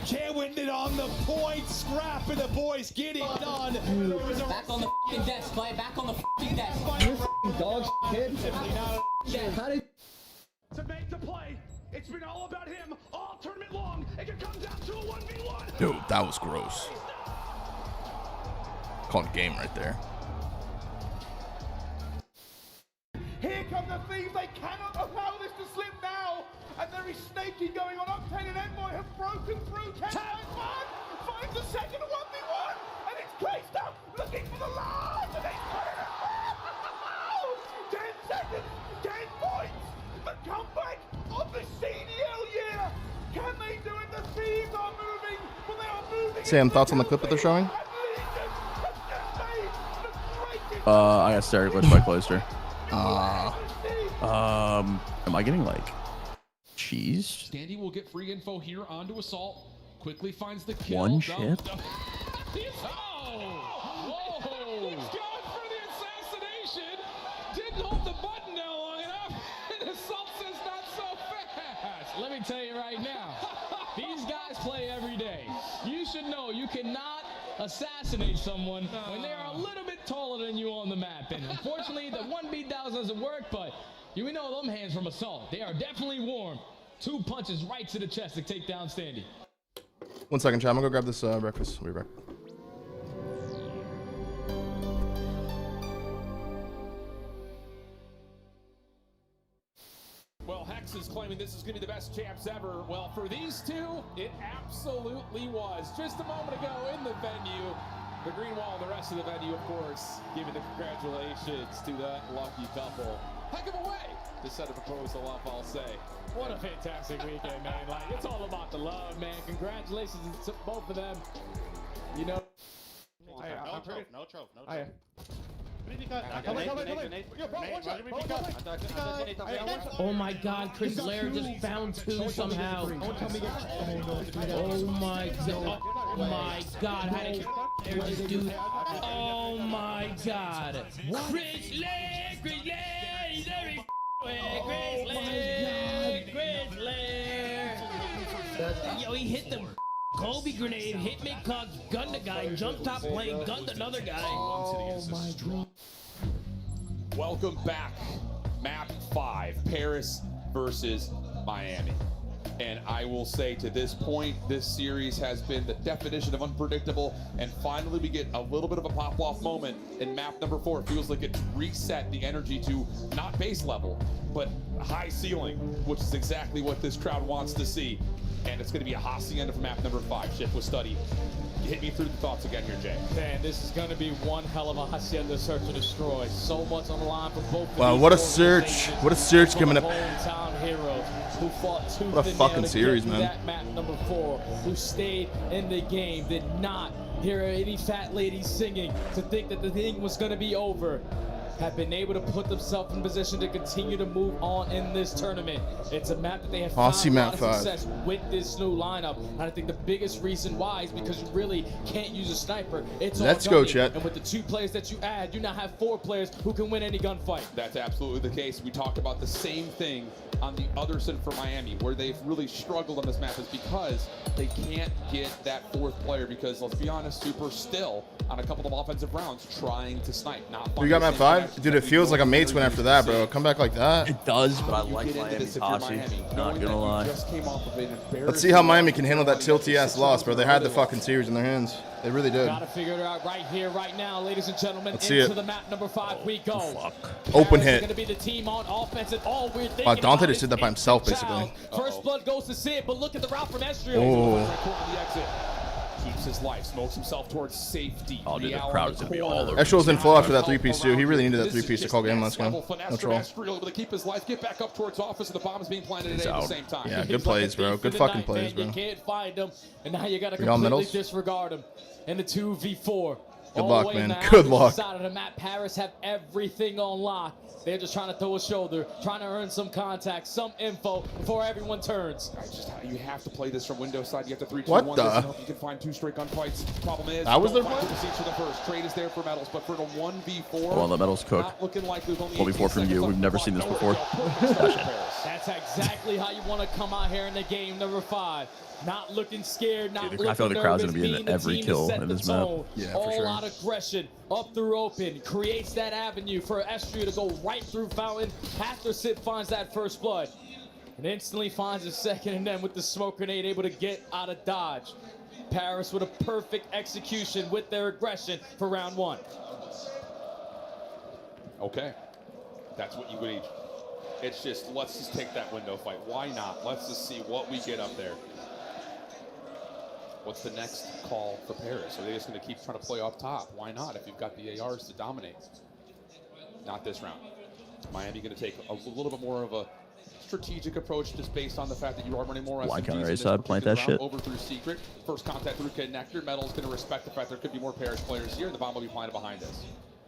Can't win it on the point. Scrap and the boys get it done. Back on the f***ing desk, play. Back on the f***ing desk. You f***ing dog kid. How did... To make the play. It's been all about him all tournament long. It can come down to a 1v1. Dude, that was gross. Called game right there. Here come the Thieves. They cannot allow this to slip now. And there is snaking going on. Octane and Envoy have broken through. Finds the second 1v1. And it's Clayster looking for the last. And they put it out. 10 seconds. 10 points. The comeback of the CDL year. Can they do it? The Thieves are moving. But they are moving. Sam, thoughts on the clip that they're showing? I got Stereo glitched by Cloister. Am I getting like cheese? Standy will get free info here onto Assault. Quickly finds the kill. One ship. Whoa! He's going for the assassination. Didn't hold the button down long enough. And Assault says not so fast. Let me tell you right now, these guys play every day. You should know you cannot assassinate someone when they are a little bit taller than you on the map. And unfortunately, the 1 down doesn't work, but you know them hands from Assault. They are definitely warm. 2 punches right to the chest to take down Standy. 1 second, chat. I'm gonna go grab this breakfast. We'll be back. is claiming this is going to be the best champs ever. Well, for these two, it absolutely was. Just a moment ago in the venue, the green wall and the rest of the venue, of course, giving the congratulations to that lucky couple. Heck of a way to set a proposal up, I'll say. What a fantastic weekend, man. Like, it's all about the love, man. Congratulations to both of them. You know, No trophy. Oh my God, Chris Lair just found two somehow. Oh my God. Oh my God. How did Lair just do that? Oh my God. Chris Lair, he's every Chris Lair. Yo, he hit the Kobe grenade, hit mid-cock, gunned the guy, jumped top lane, gunned another guy. Oh my God. Welcome back. Map 5, Paris versus Miami. And I will say to this point, this series has been the definition of unpredictable. And finally, we get a little bit of a pop-off moment in map number 4. It feels like it's reset the energy to not base level, but high ceiling, which is exactly what this crowd wants to see. And it's going to be a hacienda for map number 5. Shift with study. Hit me through the thoughts again here, Jay. Man, this is going to be one hell of a hacienda search and destroy. So much on the line for both of Wow, these what a search. What a search coming up. Hometown heroes who fought tooth What a and fucking nail to series, get through man. that map number 4, who stayed in the game, did not hear any fat lady singing to think that the thing was going to be over. Have been able to put themselves in position to continue to move on in this tournament. It's a map that they have found a lot of success with this new lineup. And I think the biggest reason why is because you really can't use a sniper. It's Let's all go, gunning. Chet. And with the 2 players that you add, you now have 4 players who can win any gunfight. That's absolutely the case. We talked about the same thing on the other side for Miami, where they've really struggled on this map is because they can't get that 4th player because, let's be honest, Super still on a couple of offensive rounds trying to snipe. You got map 5? Dude, it feels like a mates win after that, bro. Come back like that. It does, but I like Miami's Hashi. Not gonna lie. Let's see how Miami can handle that tilty-ass loss, bro. They had the fucking series in their hands. They really did. Gotta figure it out right here, right now, ladies and gentlemen. Let's see into it. the map number 5 we go. Open hit. Gonna be the team on offense, and all we're thinking Wow, Dante about just did that by himself, basically. First blood goes to Sid, but look at the route from Estriel. Oh. Keeps his life, smokes himself towards safety. Oh, dude, the crowd is gonna be all over. Estrel's in flow after that 3-piece, too. He really needed that 3-piece to call game last game. No troll. Estriel able to keep his life, get back up towards office, and the bomb is being planted at the same time. Yeah, good plays, bro. Good fucking plays, bro. You can't find him, and now you gotta We all completely medals? disregard him in the 2v4. Good All luck, the way man. now, Good the luck. Side of the map, Paris have everything on lock. They're just trying to throw a shoulder, trying to earn some contact, some info before everyone turns. You have to play this from window side. You have to 3-2-1. What the? Doesn't help. You can find 2 straight gunfights. Problem is, That was their don't find play? the seats for the first. Trade is there for medals, but for the 1v4, Well, the medals cook. not looking like there's only 1v4 from you. We've never seen this before. That's exactly how you want to come out here in the game number 5. Not looking scared, not Dude, looking I feel like the crowd's nervous, gonna be in being the every team to kill set in the this map. tone. Yeah, for All sure. out aggression, up through open, creates that avenue for Estriel to go right through Fountain. After Sid finds that first blood, and instantly finds a second, and then with the smoke grenade, able to get out of dodge. Paris with a perfect execution with their aggression for round 1. Okay, that's what you would need. It's just, let's just take that window fight. Why not? Let's just see what we get up there. What's the next call for Paris? Are they just going to keep trying to play off top? Why not if you've got the ARs to dominate? Not this round. Miami going to take a little bit more of a strategic approach just based on the fact that you are running more Why SMGs can't in I this side plant that particular shit? round. Over through Secret. First contact through Connector. Metal's going to respect the fact there could be more Paris players here. The bomb will be planted behind us.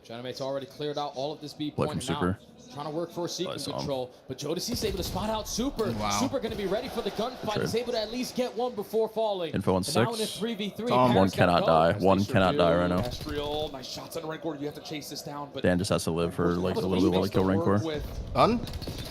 Genemate's already cleared out all of this B Play point from now. Super. Trying to work for a sequence Nice, control, but Jodeci's able to spot out Super. Wow. Super going to be ready for the gunfight. Sure. He's able to at least get one before falling. Info on And now in a 6. 3v3, One Paris cannot gotta die. go. One cannot die right now. Estriel, nice shots on the Rancor. You have to chase this down, but Dan just has to live for like a little bit while he kill Rancor. Done?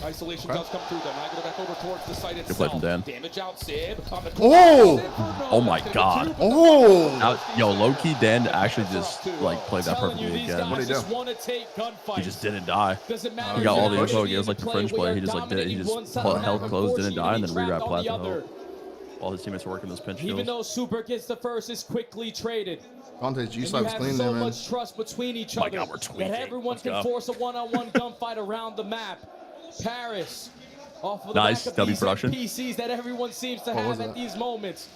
Isolation does come through, though. Now go back over towards the site Good itself. play from Dan. Damage out, Sib. On the Oh! Oh my god. Oh! Now, yo, low-key Dan actually just like played that Telling you, perfectly these again. guys What'd he do? just want to take gunfights. He just didn't die. Doesn't matter He got if all the you're info. He actually has like the in French play, play. where He just like did it. He you're just dominating one held side, close, didn't die, and then unfortunately re-wrap trapped on plat the to other. help. While his teammates were working those pinch Even kills. though Super gets the first, is quickly traded. Dante's And you G-Slap's have clean so there, man. much trust between each My other God, we're tweaking. that everyone Let's can go. force a one-on-one gunfight around the map. Paris off of the Nice, back of W these production. NPCs that everyone seems to What was have at that? these moments.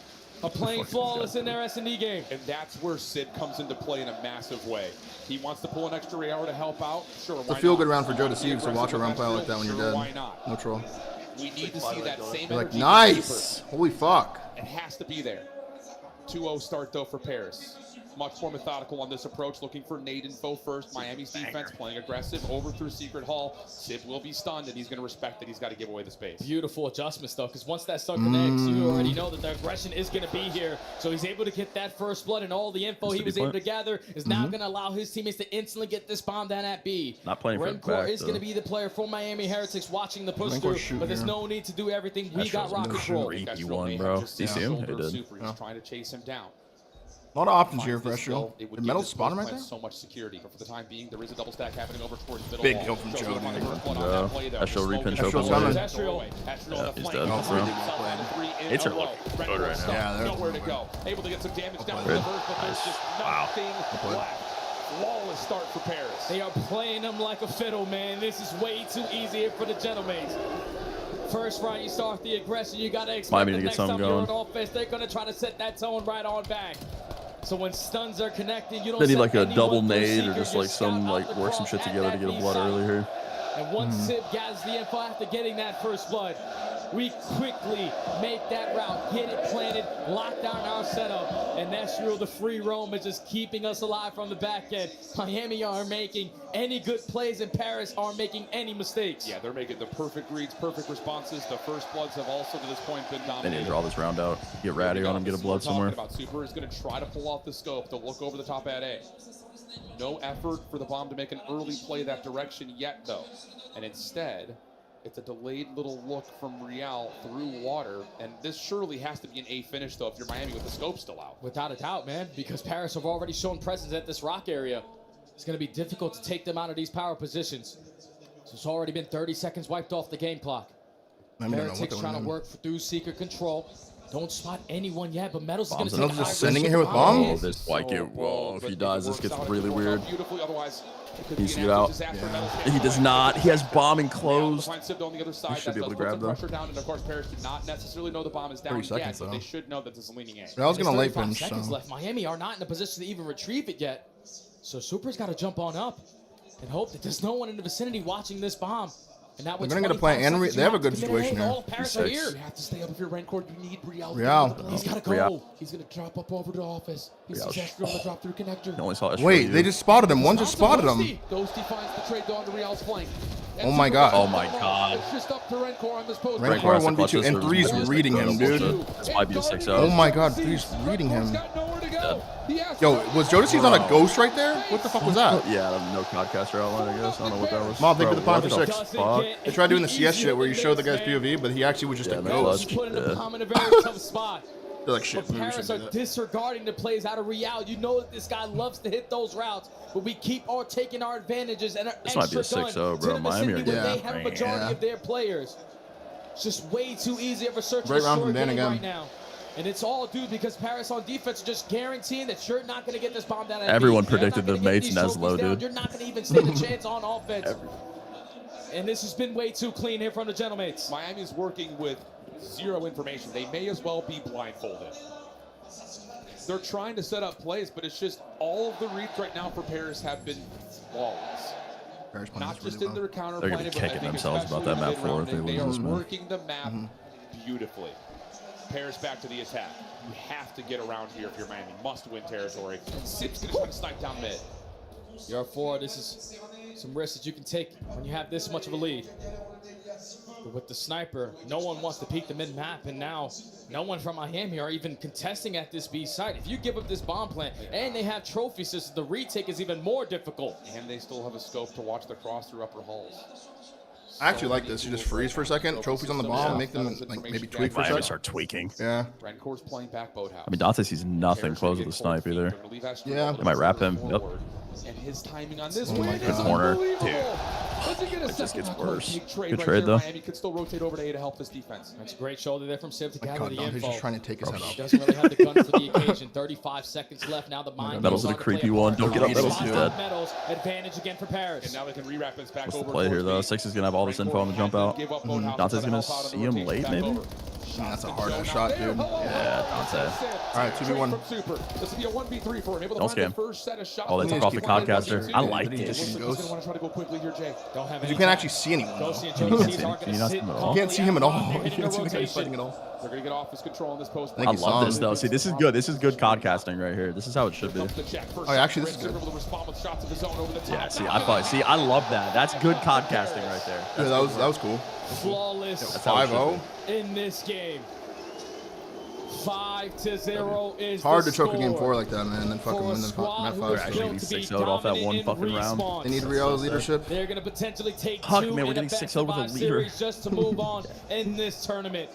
Are playing flawless in their S&D game. And that's where Sid comes into play in a massive way. He wants to pull an extra AR to help out. Sure, It's a feel-good round for Joe to see, so watch a round play like that when you're dead. Why not? No troll. We need to see that same You're like, energy. nice! Holy fuck. It has to be there. 2-0 start, though, for Paris. Much more methodical on this approach, looking for nade info first. Miami's defense playing aggressive, over through Secret Hall. Sib will be stunned, and he's going to respect that he's got to give away the space. Beautiful adjustments, though, because once that stun connects, you already know that the aggression is going to be here. So he's able to get that first blood, and all the info he was able to gather is now going to allow his teammates to instantly get this bomb down at B. Not playing for Rencor is going to be the player for Miami Heretics watching the push through, but there's no need to do everything. We got rock control. E1, bro. Do you see him? He did. He's trying to chase him down. A lot of options here for Astral. It would Did give Metal this spot him close right there? plan so much security, but for the time being, there is a double stack happening over towards middle Big wall. kill from Joe, dude. Astral repin choke Astral's on coming. Yeah, he's dead. It's are looking good right now. Yeah, they're nowhere to go. Able to get some damage down to Red. the verse, but there's just nothing left. Flawless start for Paris. They are playing them like a fiddle, man. This is way too easy here for the gentlemen. First round, you start the aggression. You got to expect Miami the to get next time something you're on going. offense, they're going to try to set that tone right on back. So when stuns are connected, you don't They need set like a anyone double through nade or secret, just like scout some out like the work some crawl shit at together that to get a B blood side. early here. And once Sib gathers the info after getting that first blood, we quickly make that route, get it planted, lock down our setup, and that's real. The free roam is just keeping us alive from the back end. Miami are making any good plays, and Paris are making any mistakes. Yeah, they're making the perfect reads, perfect responses. The first bloods have also to this point been They dominated. need to draw this round out. Get ratty on him, get a blood somewhere. About Super is going to try to pull off the scope to look over the top at A. No effort for the bomb to make an early play that direction yet, though. And instead, it's a delayed little look from Real through water. And this surely has to be an A finish, though, if you're Miami with the scope still out. Without a doubt, man, because Paris have already shown presence at this rock area. It's going to be difficult to take them out of these power positions. So it's already been 30 seconds wiped off the game clock. Heretics trying to work through secret control. Don't spot anyone yet, but Metals is going to take Metal's just sending it here with bombs? Oh, this might get, well, if he dies, this gets really weird. Otherwise, He needs to get out. He does not. He has bomb enclosed. On the other side, He should be able to grab though. pressure down, and of course, Paris do not necessarily know the bomb is down 30 seconds, yet, but though. they should know that this is leaning A. I was gonna late 35 pinch, seconds so. left. Miami are not in a position to even retrieve it yet. So Super's got to jump on up and hope that there's no one in the vicinity watching this bomb. And that They're gonna get a play, and they have a good situation here. All of Paris are here. You have to stay up if you're Rancor. You need Real. He's got to go. Real. He's going to drop up over to office. He sees Astro on the drop through connector. I only saw Wait, they just spotted him. One just spotted him. Ghosty finds the trade on to Real's flank. Oh my god. Oh my god. It's just up to Rancor on this post. Rancor 1v2, and 3's reading him, dude. This might be a 6-0. Oh my god, 3's reading him. Yo, was Jodeci's on a ghost right there? What the fuck was that? Yeah, no codcaster outline, I guess. I don't know what that was. Mob, they Bro, did the pond for what 6. fuck? They tried doing the CS shit where you show the guy's POV, but he actually was just a ghost. Putting the bomb in a very tough spot. They're like, shit, But maybe we Paris should are do that. disregarding the plays out of Real. You know that this guy loves to hit those routes, but we keep on taking our advantages and our This might be a extra 6-0, gun bro. to the Miami vicinity are where they getting have a majority of their players. It's just way too easy of a search Great and round destroy from Dan game again. right now. And it's all due because Paris on defense are just guaranteeing that you're not going to get this bomb down. Everyone You're not predicted gonna the get mates these and as trophies low, down. dude. You're not going to even stand a chance on offense. And this has been way too clean here from the gentlemates. Miami's working with zero information. They may as well be blindfolded. They're trying to set up plays, but it's just all of the reads right now for Paris have been flawless. Not just in their counter They're gonna play, be but I kicking think themselves about that especially map floor if they mid-round, lose are this, man. working the map beautifully. Paris back to the attack. You have to get around here if you're Miami. Must win territory. Sib's going to try to snipe down mid. You're 4. This is some risks that you can take when you have this much of a lead. But with the sniper, no one wants to peek the mid-map, and now no one from Miami are even contesting at this B site. If you give up this bomb plant and they have trophy systems, the retake is even more difficult. And they still have a scope to watch the cross through upper halls. I actually like this. You just freeze for a second, trophies on the bomb, make them like maybe tweak for a Miami second. start tweaking. Yeah. Rencor's playing back boathouse. I mean, Dante sees nothing close with the snipe either. Yeah. They might wrap him. Yep. And his timing on this Oh one my is God. Corner. unbelievable. Does he get a It just second gets worse. trade Good right trade, there? though. Miami could still rotate over to A to help this defense. That's a great shoulder there from Civ to My gather God, the Dante's info. just trying to take his head He off. doesn't really have the gun for the occasion. 35 seconds left. Now the mind Metal's goes a on to play creepy a one. part. Don't get up, Metal's Spots dead. on Metals. Advantage again for Paris. And now they can rewrap this back What's the over. play here, towards though? B. Six is going to have all this info on the jump out. Give up Boathouse, Dante's trying to going to help out on the see him rotation late, back maybe? over. That's a hard ass shot, dude. Yeah, Dante. All right, 2v1. Super. This will be a 1v3 for him. Able to Don't find the scam. first set of shots. Oh, they took off the codcaster. I like it. this. He's going to want to try to go quickly here, Jay. Don't have You any can't time. actually see anyone. though. Josie and You Josie can't are see- going you to not sit see him at all. You can't see him at all. You Hitting can't the see the guy rotation. fighting at all. They're going to get off his control in this post. I think I you saw love this, him. though. See, this is good. This is good codcasting right here. This is how it should be. Oh, yeah, actually, this is good. Yeah, see, I love that. That's good codcasting right there. Yeah, that was cool. Flawless That's how it should 5-0. in this game. 5-0 is It's hard the to choke a game score 4 like that, man. And then fucking for a win the squad map who 5. was actually built to be 6-0'd off that one dominant in fucking round. response. They need real leadership. They're going to potentially take Fuck, 2 man, we're in a getting best 6-0 of with a 5 leader. series just to move on in this tournament.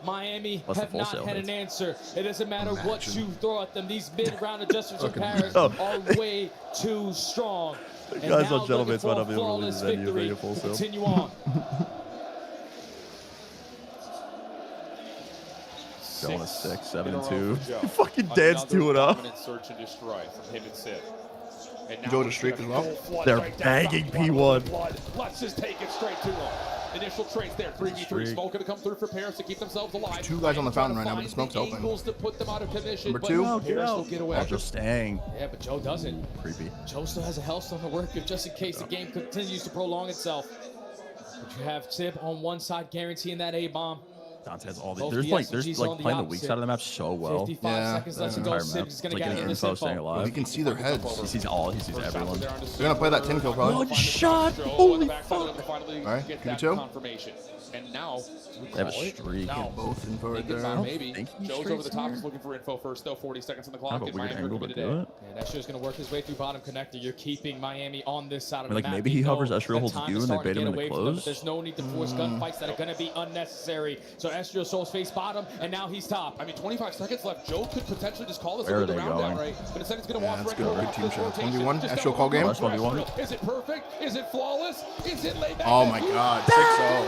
Miami What's the have full not sale had hits? an answer. It doesn't matter what you throw at them. These mid-round adjustments of Fucking Paris imagine. are way too strong. And Guys now on gentlemen, looking it's might for a not be able to flawless lose any of victory the full to sale. continue on. Going to 6, 7, and 2. Joe. Fucking dance Another 2-0. dominant search and destroy from him and Sid. And now Go to he's streak gonna as well. full flood They're right down bagging top, P1. blood. Let's just take it straight to him. Initial trades there, 3v3. Streak. Smoke gonna come through for Paris to keep themselves alive. Two guys on the fountain right now, Trying but to the smoke's find open. angles to put them out of position, Number but 2. Paris will get away. Oh, just staying. Yeah, but Joe doesn't. Creepy. Joe still has a Hellstone to work with just in case the game continues to prolong itself. But you have Tib on one side guaranteeing that A-bomb. Dante has all the. Both There's the like SMGs on the playing the weak opposite. side of the map so well. 55 seconds left to go. Entire Sib's map. gonna It's like gather getting this info, info. staying Well, alive. you can see their heads. He sees all. He sees everyone. They're gonna play that 10 kill probably. One shot. Holy fuck. All right, give me 2. Confirmation. And now They have a streak. Now, Both info right there. maybe. think he Joe's over streaks the top. here. He's looking for info first, though. 40 seconds on the clock. Kind of a and weird Miami angle are to gonna do it. And Escher's going to work his way through bottom connector. You're keeping Miami on this side of Like, the map. maybe You he know hovers, Escher that holds time you, is and they starting bait to him get into away from them. close. There's no need to force gunfights that are going to be unnecessary. So Escher Souls face bottom, and now he's top. I mean, 25 seconds left. Joe could potentially just call this Where a are good they round going? outright. But instead he's going to Yeah, walk that's right good. over Good off team this shots. rotation. 1v1. Just Actual down call game? one for 1v1. Escher. Is it perfect? Is it flawless? Is it laid back? Oh my God, 6-0.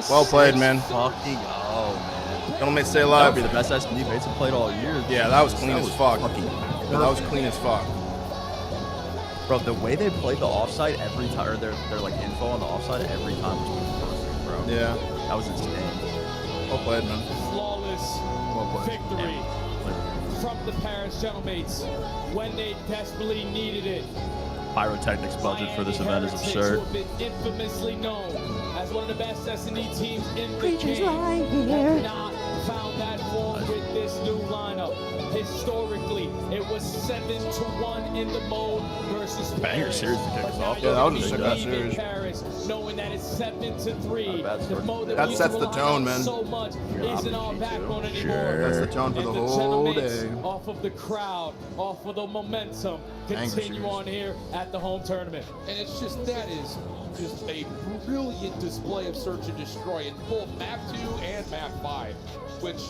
Well played, man. Fucking man. Gentlemen, stay That alive. would be the best SD Bates have played all year. Yeah, that was clean as fuck. Fucking Yeah, that was clean as fuck. Bro, the way they played the offside every time, or their like info on the offside every time was perfect, bro. Yeah. That was insane. Well played, man. Flawless Well played. victory from the Paris Gentlemates when they desperately needed it. Pyrotechnics budget for this event is Heretics, absurd. who have been infamously known as one of the best S&E teams in the game, have not found that form with this new lineup. Historically, it was 7-1 in the mode versus Banger Paris. series to kick us But now off. Yeah, that was a you're sick gonna ass be series. leading Paris, knowing that it's 7-3. Not a bad The start. mode that That we sets used to the rely on tone, man. so much isn't our backbone anymore. That's the tone for the And whole Gentlemen's, day. off of the crowd, off of the momentum, Banger continue series. on here at the home tournament. And it's just, that is just a brilliant display of search and destroy in both map 2 and map 5, which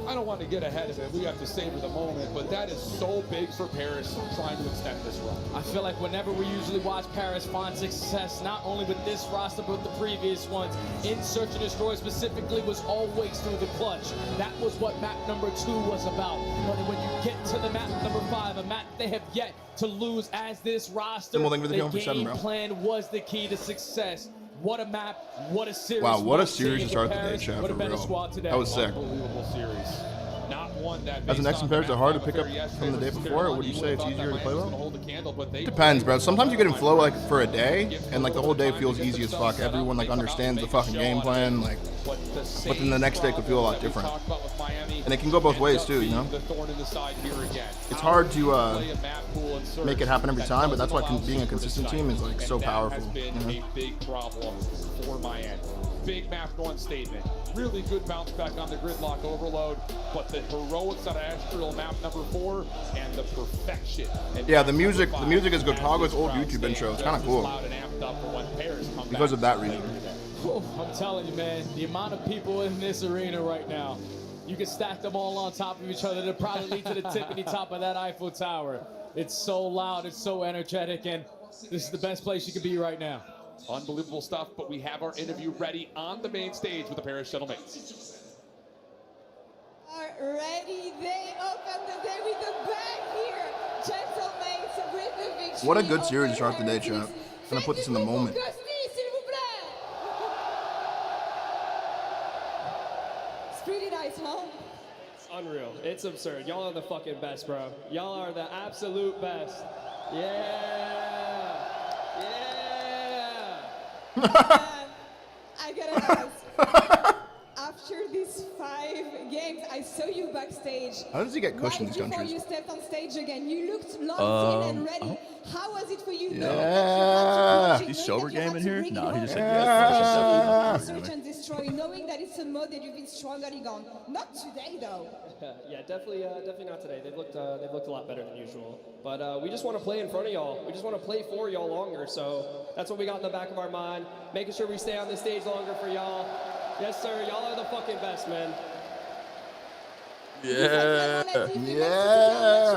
I don't want to get ahead of it. We have to savor the moment, but that is so big for Paris trying to extend this run. I feel like whenever we usually watch Paris find success, not only with this roster, but the previous ones, in Search and Destroy specifically, was always through the clutch. That was what map number 2 was about. But when you get to the map number 5, a map they have yet to lose as this roster, Then we'll think of the the game for 7, game bro. plan was the key to success. What a map, what a series. Wow, what a What series to team start for the day, Paris, chat, what a for better real. squad today. That was sick. Unbelievable series. Not one that As an based ex on compares the to hard to map pick up yesterday from the day versus before, or would you Carolina, say it's thought easier that to play Miami was well? gonna hold the candle, but they Depends, bro. played Sometimes you get in flow like for a day, Give and like the whole day feels them easy as themselves fuck. set up, Everyone like they come out understands and the make a fucking show game on plan, it. like. But But then the next day could feel a lot different. And it can go both ways too, you know. It's hard to make it happen every time, but that's why being a consistent team is like so powerful. That has been a big problem for Miami. Big map 1 statement. Really good bounce back on the gridlock overload, but the heroics out of Astral map number 4 and the perfection. Yeah, the music is good. Togo's old YouTube intro. It's kind of cool because of that reason. I'm telling you, man, the amount of people in this arena right now, you can stack them all on top of each other to probably lead to the tippity top of that Eiffel Tower. It's so loud, it's so energetic, and this is the best place you could be right now. Unbelievable stuff, but we have our interview ready on the main stage with the Paris Gentlemates. Are ready. They open the day with a bang here. Gentlemates with the victory. What a good series to start the day, chat. I'm gonna put this in the moment. It's pretty nice, huh? It's unreal. It's absurd. Y'all are the fucking best, bro. Y'all are the absolute best. Yeah. Yeah. I gotta ask. After these 5 games, I saw you backstage. How does he get cushion in these Before countries? you stepped on stage again, you looked locked in and ready. How was it for you? Yeah. He's sober game in here? No, he just said yeah. Search and destroy, knowing that it's a mode that you've been strongly on. Not today, though. Yeah, definitely not today. They've looked a lot better than usual. But we just want to play in front of y'all. We just want to play for y'all longer. So that's what we got in the back of our mind. Making sure we stay on the stage longer for y'all. Yes, sir. Y'all are the fucking best, man. Yeah. Sur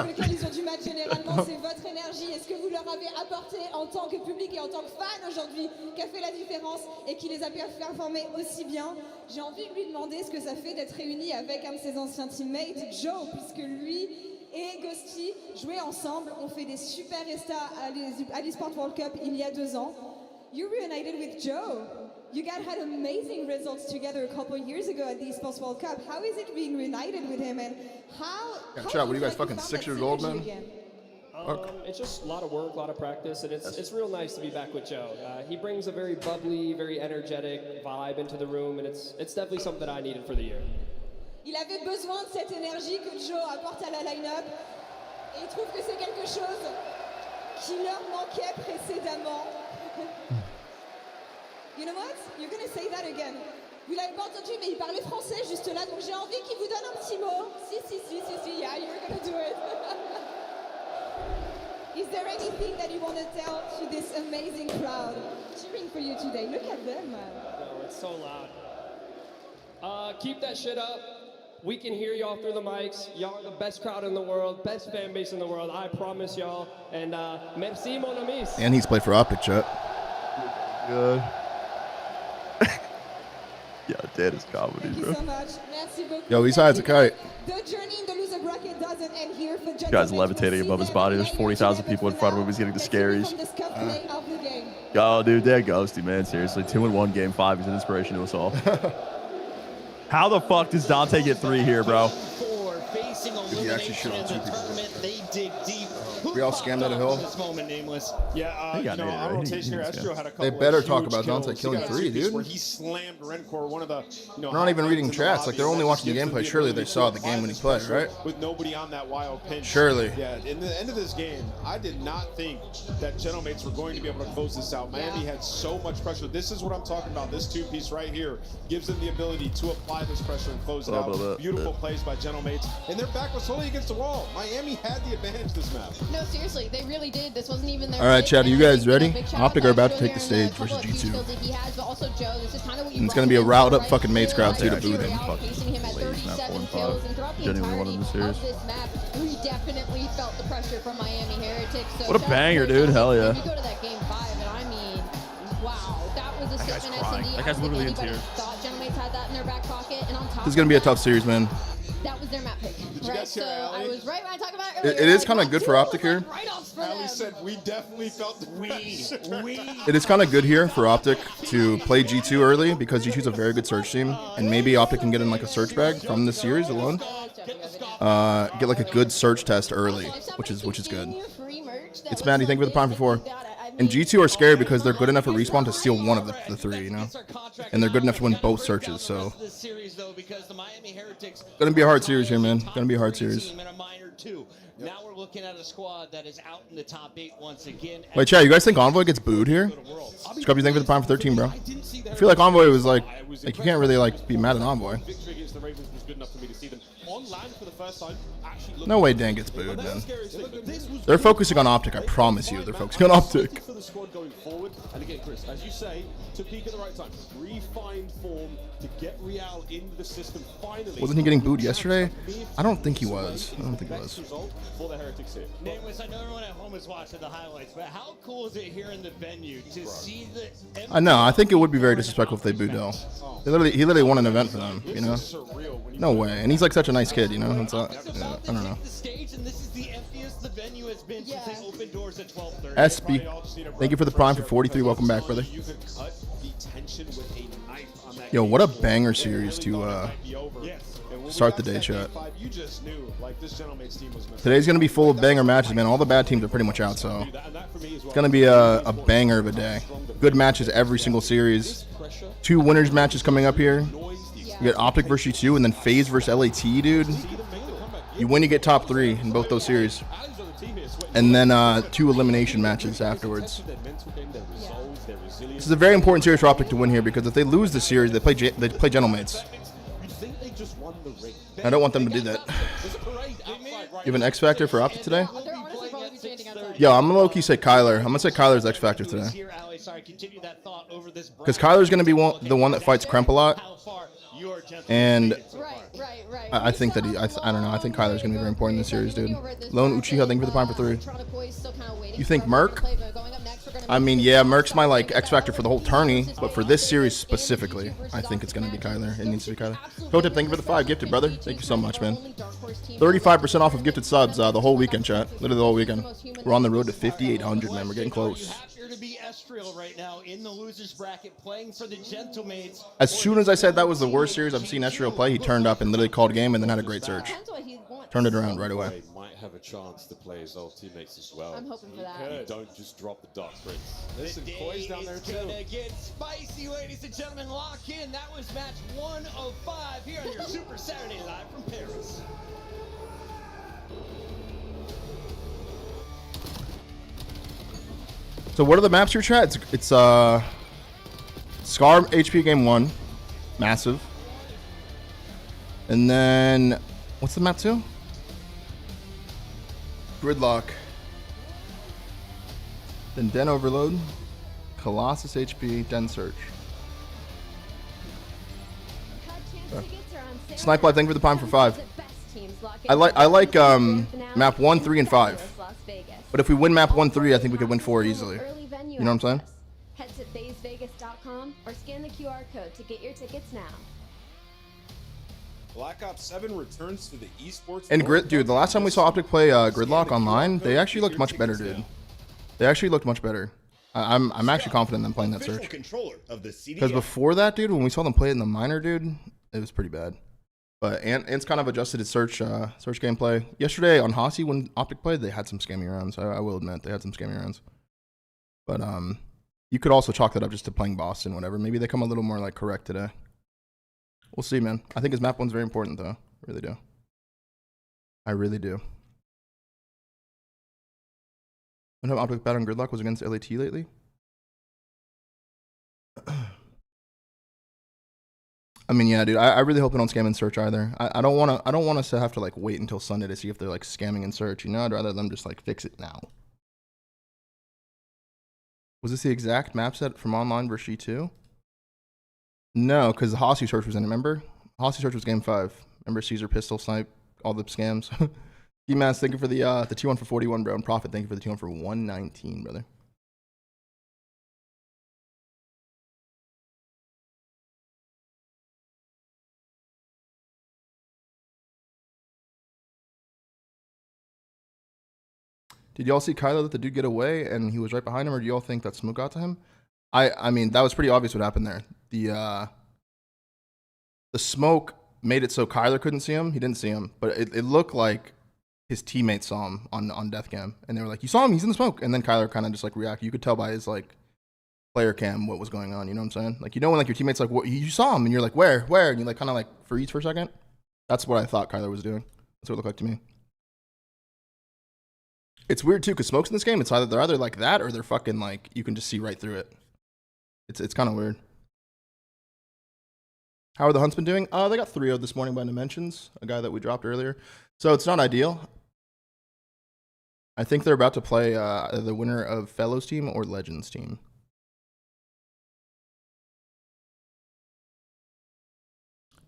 lequel ils ont du match généralement, c'est votre énergie. Est-ce que vous leur avez apporté en tant que public et en tant que fan aujourd'hui, qui a fait la différence et qui les a performés aussi bien? J'ai envie de lui demander ce que ça fait d'être réuni avec un de ses anciens teammates, Joe, puisque lui et Ghosty jouaient ensemble, ont fait des super restas à l'eSport World Cup il y a 2 ans. You reunited with Joe. You guys had amazing results together a couple of years ago at the eSports World Cup. How is it being reunited with him, and how? Yeah, chat, what are you guys, fucking 6 years old, man? It's just a lot of work, a lot of practice, and it's real nice to be back with Joe. He brings a very bubbly, very energetic vibe into the room, and it's definitely something that I needed for the year. Il avait besoin de cette énergie que Joe apporte à la line-up, et il trouve que c'est quelque chose qui leur manquait précédemment. You know what? You're gonna say that again. Vous l'avez pas entendu, mais il parlait français juste là, donc j'ai envie qu'il vous donne un petit mot. Si, yeah, you're gonna do it. Is there anything that you want to tell to this amazing crowd cheering for you today? Look at them, man. No, it's so loud. Keep that shit up. We can hear y'all through the mics. Y'all are the best crowd in the world, best fan base in the world. I promise y'all. And merci, mon amis. And he's played for Optic, chat. Good. Yeah, that is comedy, Thank you bro. so much. Merci beaucoup. Yo, he's high as a kite. The journey in the loser bracket doesn't end here for This guy's levitating above his body. There's 40,000 people in front of him. He's getting the scaries. Oh, dude, that Ghosty, man. Seriously, 2-1 game 5. He's an inspiration to us all. How the fuck does Dante get 3 here, bro? Did he actually shoot on 2 people? They dig deep. We all scammed at a hill. This moment, nameless. Yeah, He got named, on right? rotation here, Estro had a couple They better of talk huge about Dante kills. killing He got 3, dude. Where he slammed Rencor, one of the, They're not even reading chats. Like, they're only watching the gameplay. Surely they saw the game when he played, right? With nobody on that wild pinch. Surely. Yeah, in the end of this game, I did not think that Gentlemates were going to be able to close this out. Miami had so much pressure. This is what I'm talking about. This 2-piece right here gives them the ability to apply this pressure and close it out. Beautiful plays by Gentlemates. And their back was solely against the wall. Miami had the advantage this map. No, seriously, they really did. This wasn't even their All right, Chad, are you guys ready? Optic are about to take the stage versus G2. And it's going to be a riled up fucking Mates crowd, too, to boo them. Facing him at 37 kills, and throughout the entirety of this map, we definitely felt the pressure from Miami Heretics. So What a banger, dude. Hell yeah. You go to that game 5, and I mean, wow, that was a statement. That guy's literally in tears. Thought Gentlemates had that in their back pocket, and on top This is going to be a tough series, man. that was their map pick, right? So I was right when I talked about it It earlier. is kind of good for Optic here. Ali said we definitely felt the It is kind of good here for Optic to play G2 early because G2's a very good search team, and maybe Optic can get in like a search bag from this series alone. Get like a good search test early, which is good. It's Maddie, thank you for the prime for 4. And G2 are scared because they're good enough at respawn to steal one of the 3, you know? And they're good enough to win both searches, so. Gonna be a hard series here, man. Gonna be a hard series. Now we're looking at a squad that is out in the top 8 once again. Wait, chat, you guys think Envoy gets booed here? Scrubbs, thank you for the prime for 13, bro. I feel like Envoy was like you can't really like be mad at Envoy. No way Dan gets booed, man. They're focusing on Optic, I promise you. They're focusing on Optic. For the squad going forward, and again, Chris, as you say, to peak at the right time, refined form, to get Real into the system finally. Wasn't he getting booed yesterday? I don't think he was. I don't think he was. For the Heretics here. Nameless, I know everyone at home is watching the highlights, but how cool is it here in the venue to see the... I know. I think it would be very disrespectful if they booed Dell. He literally won an event for them, you know? No way. And he's like such a nice kid, you know? It's I don't know. The stage, and this is the emptiest the venue has been since they opened doors at 12:30. SB, thank you for the prime for 43. Welcome back, brother. Yo, what a banger series to start the day, chat. Today's gonna be full of banger matches, man. All the bad teams are pretty much out, so it's gonna be a banger of a day. Good matches every single series. 2 winners matches coming up here. You get Optic versus U2, and then FaZe versus LAT, dude. You win, you get top 3 in both those series. And then 2 elimination matches afterwards. This is a very important series for Optic to win here, because if they lose the series, they play Gentlemates. I don't want them to do that. You have an X Factor for Optic today? Yo, I'm gonna low-key say Kyler. I'm gonna say Kyler's X Factor today. Because Kyler's gonna be the one that fights Kremp a lot. And I think that I don't know. I think Kyler's gonna be very important in this series, dude. Lone Uchiha, thank you for the prime for 3. You think Merc? I mean, yeah, Merc's my like X Factor for the whole tourney, but for this series specifically, I think it's gonna be Kyler. It needs to be Kyler. Totip, thank you for the 5 gifted, brother. Thank you so much, man. 35% off of gifted subs the whole weekend, chat. Literally the whole weekend. We're on the road to 5,800, man. We're getting close. To be Estriel right now in the losers bracket, playing for the Gentlemates. As soon as I said that was the worst series I've seen Estriel play, he turned up and literally called game and then had a great search. Turned it around right away. Might have a chance to play his old teammates as well. I'm hoping for that. Don't just drop the Dark Prince. Listen, Koi's down there too. Gonna get spicy, ladies and gentlemen. Lock in. That was match 1 of 5 here on your Super Saturday Live from Paris. So what are the maps here, chat? It's Scar HP game 1, massive. And then what's the map 2? Gridlock. Then Den Overload, Colossus HP, Den Search. Snipe Life, thank you for the prime for 5. I like map 1, 3, and 5. But if we win map 1, 3, I think we could win 4 easily. You know what I'm saying? Head to FaZeVegas.com or scan the QR code to get your tickets now. Black Ops 7 returns to the esports. And dude, the last time we saw Optic play Gridlock online, they actually looked much better, dude. They actually looked much better. I'm actually confident in them playing that search. Because before that, dude, when we saw them play it in the minor, dude, it was pretty bad. But Ant's kind of adjusted his search gameplay. Yesterday on Hossie, when Optic played, they had some scammy rounds. I will admit, they had some scammy rounds. But you could also chalk that up just to playing Boston, whatever. Maybe they come a little more like correct today. We'll see, man. I think his map 1's very important, though. I really do. I really do. I know Optic bet on Gridlock was against LAT lately. I mean, yeah, dude. I really hope they don't scam in search either. I don't want us to have to like wait until Sunday to see if they're like scamming in search. You know, I'd rather them just like fix it now. Was this the exact map set from online versus G2? No, because the Hossie search was in it, remember? Hossie search was game 5. Remember Caesar pistol snipe, all the scams? D-Mass, thank you for the T1 for 41, bro. And Profit, thank you for the T1 for 119, brother. Did y'all see Kylo let the dude get away and he was right behind him, or do y'all think that smoke got to him? I mean, that was pretty obvious what happened there. The smoke made it so Kyler couldn't see him. He didn't see him, but it looked like his teammates saw him on death cam, and they were like, "You saw him? He's in the smoke." And then Kyler kind of just like reacted. You could tell by his like player cam what was going on. You know what I'm saying? Like, you know when like your teammates like, "What? You saw him?" And you're like, "Where? Where?" And you like kind of like freeze for a second. That's what I thought Kyler was doing. That's what it looked like to me. It's weird too, because smokes in this game, they're either like that or they're fucking like you can just see right through it. It's kind of weird. How are the Huntsmen doing? They got 3-0 this morning by Dimensions, a guy that we dropped earlier. So it's not ideal. I think they're about to play the winner of Fellows team or Legends team.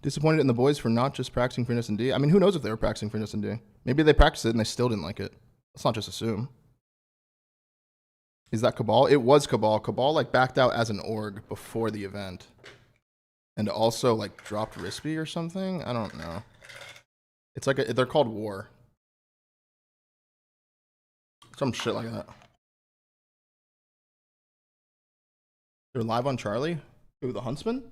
Disappointed in the boys for not just practicing for D. I mean, who knows if they were practicing for D? Maybe they practiced it and they still didn't like it. Let's not just assume. Is that Cabal? It was Cabal. Cabal like backed out as an org before the event. And also like dropped Rispy or something? I don't know. It's like they're called War. Some shit like that. They're live on Charlie? Who, the Huntsman?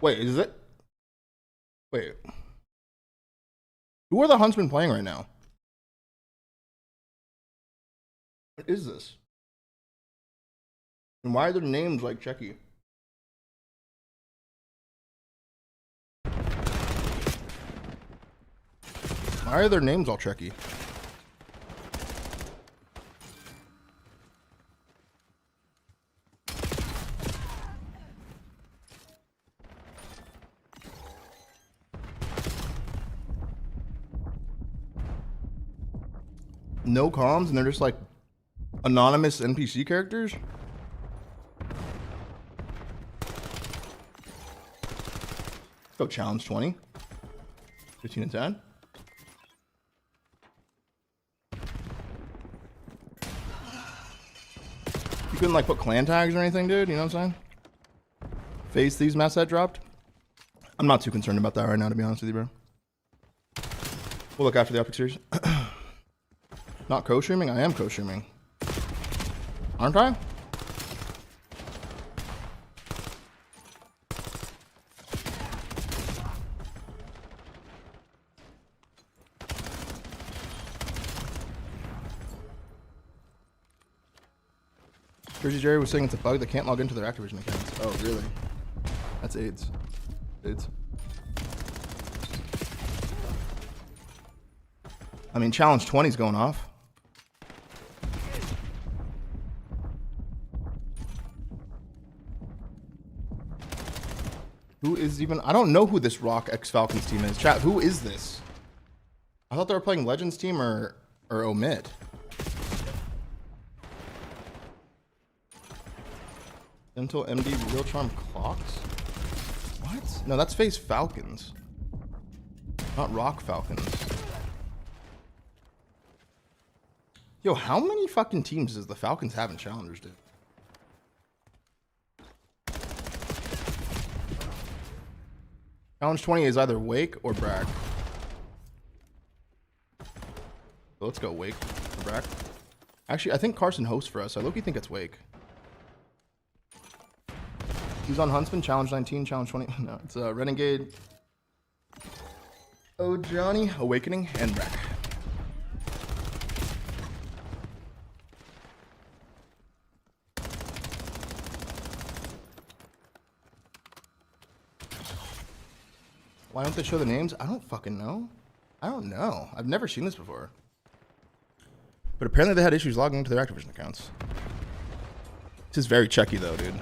Wait, is it? Wait. Who are the Huntsmen playing right now? What is this? And why are their names like Checky? Why are their names all Checky? No comms and they're just like anonymous NPC characters? Go challenge 20. 15 and 10. You couldn't like put clan tags or anything, dude? You know what I'm saying? FaZe Thieves mass set dropped. I'm not too concerned about that right now, to be honest with you, bro. We'll look after the Epic Series. Not co-streaming? I am co-streaming. Aren't I? Jersey Jerry was saying it's a bug that can't log into their Activision accounts. Oh, really? That's AIDS. AIDS. I mean, Challenge 20 is going off. Who is even... I don't know who this Rock X Falcons team is. Chat, who is this? I thought they were playing Legends team or Omit. Until MD Real Charm Clocks? What? No, that's FaZe Falcons. Not Rock Falcons. Yo, how many fucking teams does the Falcons have in Challengers, dude? Challenge 20 is either Wake or Bragg. So let's go Wake or Bragg. Actually, I think Carson hosts for us. I low-key think it's Wake. He's on Huntsman, Challenge 19, Challenge 20. No, it's Renegade. Oh, Johnny, Awakening, and Bragg. Why don't they show the names? I don't fucking know. I don't know. I've never seen this before. But apparently they had issues logging into their Activision accounts. This is very checky though, dude.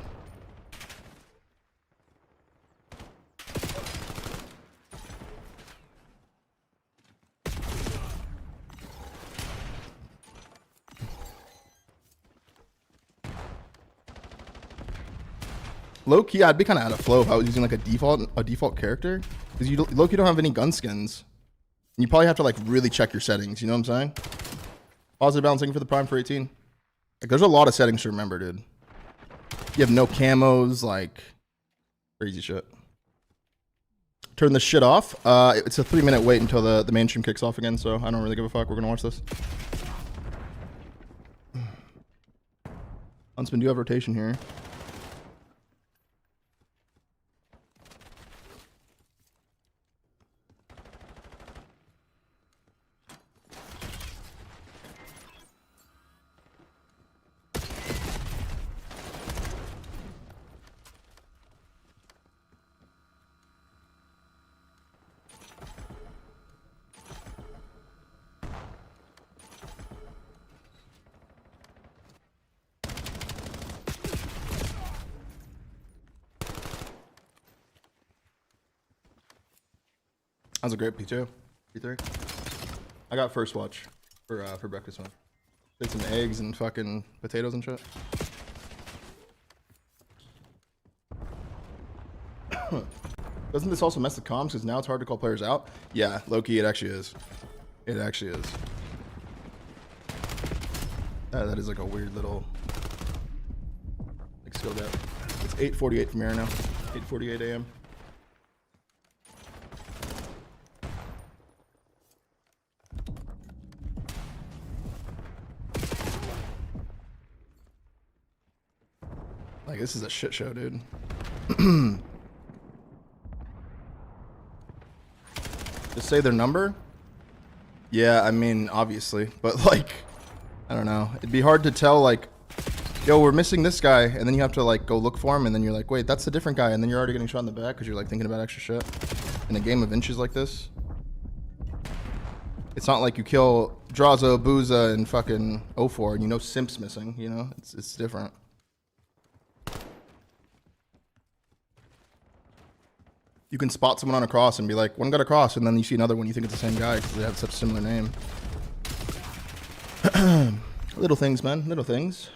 Low key, I'd be kind of out of flow if I was using like a default character, because you low key don't have any gun skins, and you probably have to like really check your settings. You know what I'm saying? Positive balancing for the Prime for 18. Like, there's a lot of settings to remember, dude. You have no camos, like crazy shit. Turn this shit off. It's a 3-minute wait until the mainstream kicks off again, so I don't really give a fuck. We're gonna watch this. Huntsman, do you have rotation here? Sounds a great P2. P3. I got first watch for breakfast, man. Did some eggs and fucking potatoes and shit. Doesn't this also mess the comms because now it's hard to call players out? Yeah, low-key, it actually is. It actually is. That is like a weird little like skill gap. It's 8:48 from here now. 8:48 a.m. Like, this is a shit show, dude. Just say their number? Yeah, I mean, obviously. But, like, I don't know. It'd be hard to tell, like, yo, we're missing this guy. And then you have to, like, go look for him. And then you're like, wait, that's a different guy. And then you're already getting shot in the back because you're, like, thinking about extra shit. In a game of inches like this. It's not like you kill Drazo, Booza, and fucking 04 and you know Simp's missing, you know? It's different. You can spot someone on a cross and be like, one got a cross, and then you see another one, you think it's the same guy because they have such a similar name. Little things, man. Little things.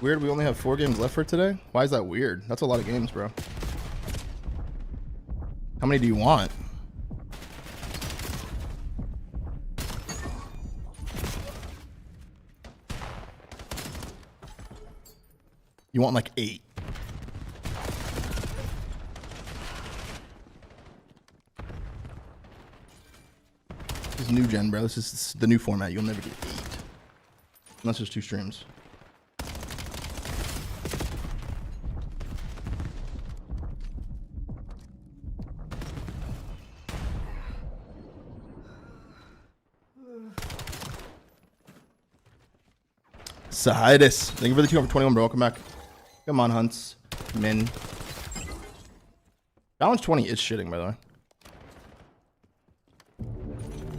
Weird, we only have 4 games left for today? Why is that weird? That's a lot of games, bro. How many do you want? You want like 8. This is new gen, bro. This is the new format. You'll never get 8. Unless there's 2 streams. Sahidus. Thank you for the 221, bro. Welcome back. Come on, Hunts. Min. Balance 20 is shitting, by the way.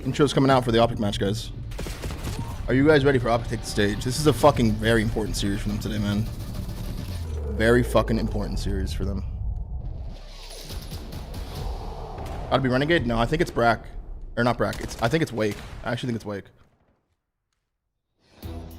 Intro's coming out for the Optic match, guys. Are you guys ready for Optic to take the stage? This is a fucking very important series for them today, man. Very fucking important series for them. Gotta be Renegade? No, I think it's Brack. Or not Brack. I think it's Wake. I actually think it's Wake.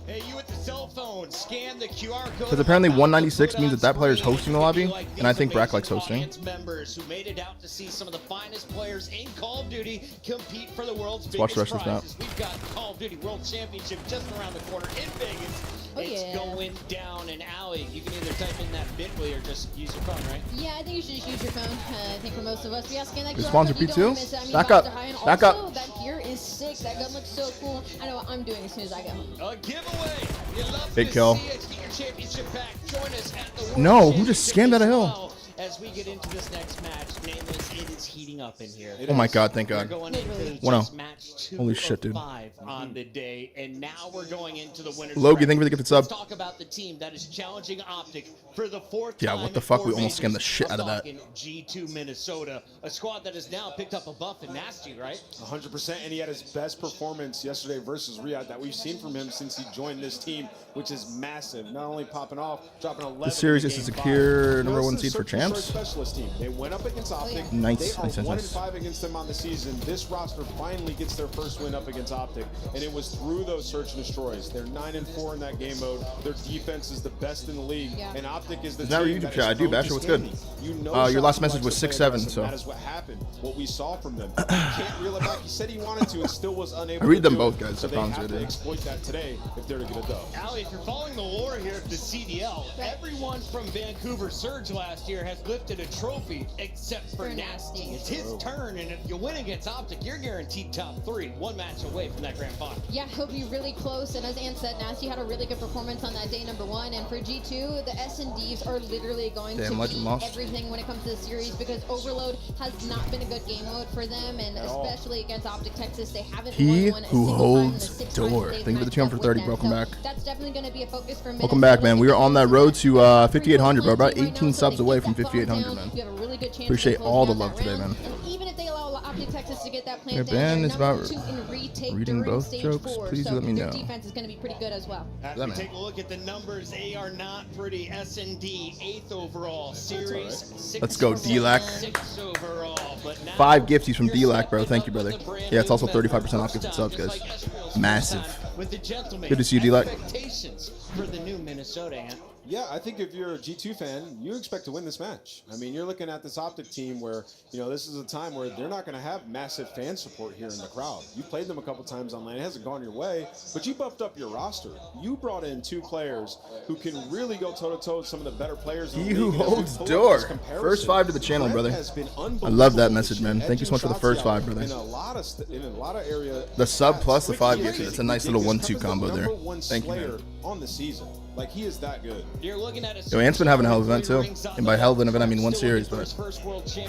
Hey, you with the cell phone, scan the QR code. Because apparently 196 means that that player is hosting the lobby, and I think Brack likes hosting. Members who made it out to see some of the finest players in Call of Duty compete for the world's Let's watch the rest biggest of prizes. this We've got Call of Duty World Championship just around the corner in Vegas. It's going down an alley. You can either type in that bit.ly or just use your phone, right? Yeah, I think you should just use your phone. I think for most of us, we ask that Is QR sponsor code, you don't P2? miss it. I mean, Back you up. guys are high, and Back also, up. that gear is sick. That gun looks so cool. I know what I'm doing as soon as I get home. A giveaway. You love Big to kill. see it. Get your championship back. Join us at the World No, who just scammed out of hill? well as we get into this next match. Nameless, it is heating up in here. Oh my god, thank We're God. going into 1-0. just match 2 Holy of shit, dude. 5 on the day, and now we're going into the winners. Logie, thank you for the gifted sub. Let's talk about the team that is challenging Optic for the 4th Yeah, time what the in fuck? 4 We almost majors. scammed the shit out of that. I'm talking G2 Minnesota, a squad that has now picked up a buff and nasty, right? 100%, and he had his best performance yesterday versus Riyadh that we've seen from him since he joined this team, which is massive. Not only popping off, dropping 11. This series is to secure number 1 seed for champs. Specialist team. They went up against Optic. Nice, They are nice, nice, 1-5 against them on the season. This roster finally gets their first win up against Optic, and it was through those search and destroys. They're 9-4 in that game mode. Their defense is the best in the league, and Optic is the Is that team your YouTube that chat? is I do, prone to Basher. What's good? scamming. You know Your last Shotzi message likes was to play 6-7, aggressive. so. That is what happened. What we saw from them. You can't reel it back. He said he wanted to and still was unable I read to them do both, it. guys. So I they promise have you, to dude. exploit that today if they're to get a dub. Allie, if you're following the lore here of the CDL, everyone from Vancouver Surge last year has lifted a trophy except for Nasty. It's his turn, and if you win against Optic, you're guaranteed top 3, 1 match away from that grand final. Yeah, he'll be really close. And as Ann said, Nasty had a really good performance on that day number 1. And for G2, the S&Ds are literally going Damn, to Legend be lost. everything when it comes to the series because Overload has not been a good game mode for them, and especially against Optic Texas, they haven't He won one a who single time in the holds 6 times door. they've Thank you for the matched channel up for with 30. them. Welcome So back. That's definitely going to be a focus for Welcome back, man. We are on that road to 5,800, bro. About 18 subs away from 5,800, man. You have a really good chance Appreciate to close all the down love that today, round. man. And even if they allow Optic Texas to get that Yeah, plant Ben down, is they're about number 2 in take Reading during both stage jokes? 4. Please So let me their know. defense is going to be pretty good as well. As we take a look at the numbers, they are not pretty. S&D 8th overall, series 6. Let's go, D-Lac. 6 overall, but now 5 gifties from D-Lac, bro. Thank you, brother. Yeah, it's also 35% off gifted subs, guys. Massive. with the gentlemen, Good to see you, D-Lac. expectations for the new Minnesota Ant. Yeah, I think if you're a G2 fan, you expect to win this match. I mean, you're looking at this Optic team where, you know, this is a time where they're not going to have massive fan support here in the crowd. You played them a couple times on LAN. It hasn't gone your way, but you buffed up your roster. You brought in 2 players who can really go toe-to-toe with some of the better players in the He who league. And as we holds pull up door. this comparison, First 5 to the channel, brother. has been I love that message, man. Thank you so much for the first 5, brother. in a lot of area. The sub plus the 5 gifted. That's a nice little 1-2 combo there. Thank you, man. On the season, like he is that good. You're looking at a Yo, Ant's been having a hell of an event too. And by hell of an event, I mean 1 series, but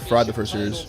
fried the first series.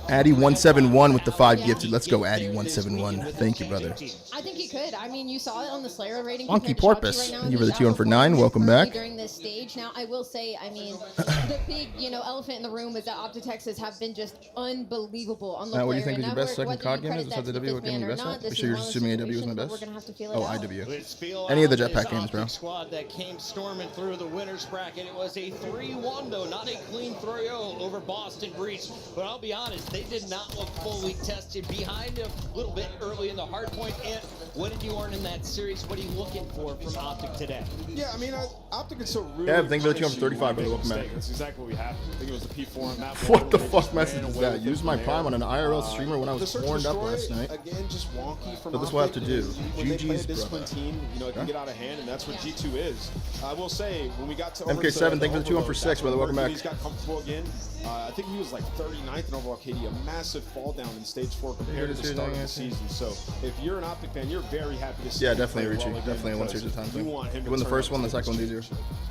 Addy171 with the 5 gifted. Let's go, Addy171. Thank you, brother. I think he could. I mean, you saw it on the Slayer rating. Funky compared to Shocky Porpoise. right now. Thank you for the He's 2 1 for 9. Welcome outperforming back. during this stage. Now, I will say, I mean, the big, elephant in the room is that Optic Texas have been just unbelievable on the Matt, what do you player think is your best network. second COD game? Is it the W what game you best at? Make sure you're assuming AW is my best. Oh, IW. Any of the jetpack games, bro. Squad that came storming through the winners bracket. It was a 3-1 though, not a clean 3-0 over Boston Breach. But I'll be honest, they did not look fully tested. Behind a little bit early in the hard point. And what did you earn in that series? What are you looking for from Optic today? Yeah, I mean, Optic is so really. Yeah, thank you for the 2 1 for 35, brother. Welcome back. That's exactly what we have. I think it was the P4 on that. What the fuck message is that? Use my prime on an IRL streamer when I was horned up last night. Again, just wonky from So this will have to do. When they play a GG's, disciplined brother. team, it can get out of hand, and that's what G2 is. I will say, when we got to MK7, thank you for the 2 1 for 6, brother. Welcome back. He's got comfortable again. I think he was like 39th in overall KD, a massive fall down in stage 4 compared to the start of the season. So if you're an Optic fan, you're very happy to see. Yeah, him definitely, play Richie. well again Definitely a 1 because series at a time. You want him You to win the turn first up one, the the second one's easier. The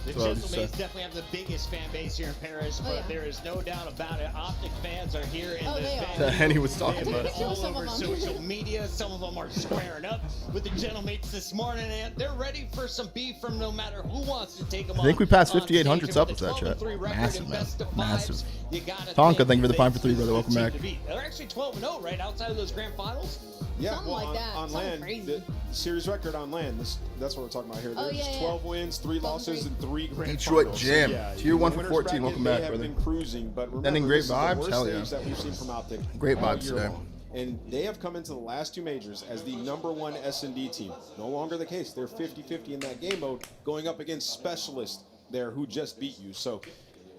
That's what I was Gentlemen saying. definitely have the biggest fan base here in Paris, but there is no doubt about it. Optic fans are here in this they van. are. Henny was talking They've been about it. all over social media. Some of them are squaring up with the Gentlemates this morning, and they're ready for some beef from no matter who wants to take them on. I think we passed on 5,800 stage. subs With with a that chat. 12-3 record Massive, in man. best of Massive. fives, you gotta Tonka, think thank you for the they Prime for 3, brother. Welcome team back. to beat. They're actually 12-0 right outside of those grand finals. Yeah, Something well, like that. on Something LAN, crazy. the series record on LAN, that's what we're talking about here. Oh, There's yeah, 12 wins, 3 losses, and 3 grand Detroit finals. Jam. Tier 1 for winners 14. bracket, Welcome they back, have brother. been cruising, but remember, Sending great this is the vibes? worst Hell yeah. stage that we've seen from Optic Great all vibes year today. long. And they have come into the last 2 majors as the #1 S&D team. No longer the case. They're 50-50 in that game mode, going up against specialists there who just beat you. So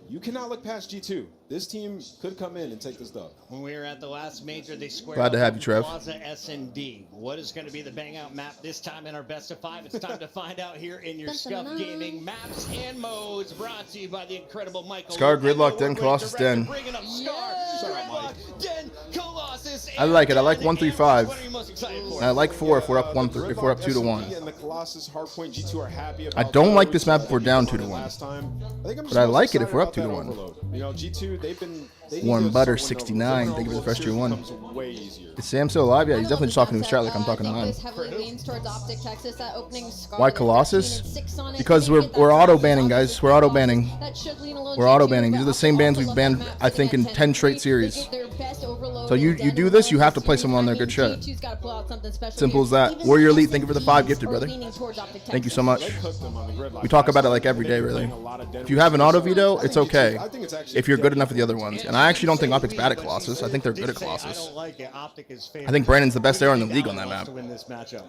you cannot look past G2. This team could come in and take this dub. When we were at the last major, they squared Glad to up have you, Trev. Plaza S&D. What is going to be the bang out map this time in our best of 5? It's time to find out here in your Scuff Gaming maps and modes, brought to you by the incredible Michael. Scar, Gridlock, Den, Colossus, Den. Bringing up Scar, Gridlock, Den, Colossus. I like it. I like 1 3 5. What are you most excited for? And I like 4 if we're up 1 3, if we're up 2 to 1. And the Colossus Hardpoint G2 are happy about I don't like this map if we're down 2 to 1. last time. I think I'm But I most like it if excited we're up about 2 to that 1. overload. You know, G2, they need Warm to Butter start winning 69. overload. Thank you for the fresh tier Overload 1. series becomes way easier. Is Sam still alive? Yeah, he's definitely just talking to his chat like I'm talking to I mine. think this heavily leans towards Optic Texas. That opening Scar. Why they're 13 Colossus? and 6 on it. Because They get that we're auto first banning, shot guys. at We're auto banning. That should lean a little We're auto G2, banning. but These are the same Optic bands also we've banned, love I maps think, sitting in at 10 10-3. straight series. They get their best overload So you done do in this, the you have to series. play someone on their I mean, good chat. G2's gotta pull out something special Simple here. as that. Even Warrior the Elite, thank you for the 5 S&Ds gifted, are brother. leaning towards Optic Thank you Texas. so much. They cooked them on the gridlock We talk last about it time. like every day, They've been really. playing a lot of Den If you have an auto veto, I it's think okay. I think it's actually If you're good enough at the other ones. And I actually don't think Optic's bad at Colossus. I think they're good at Colossus. I think Brandon's the best AR in the league on that map. To win this matchup.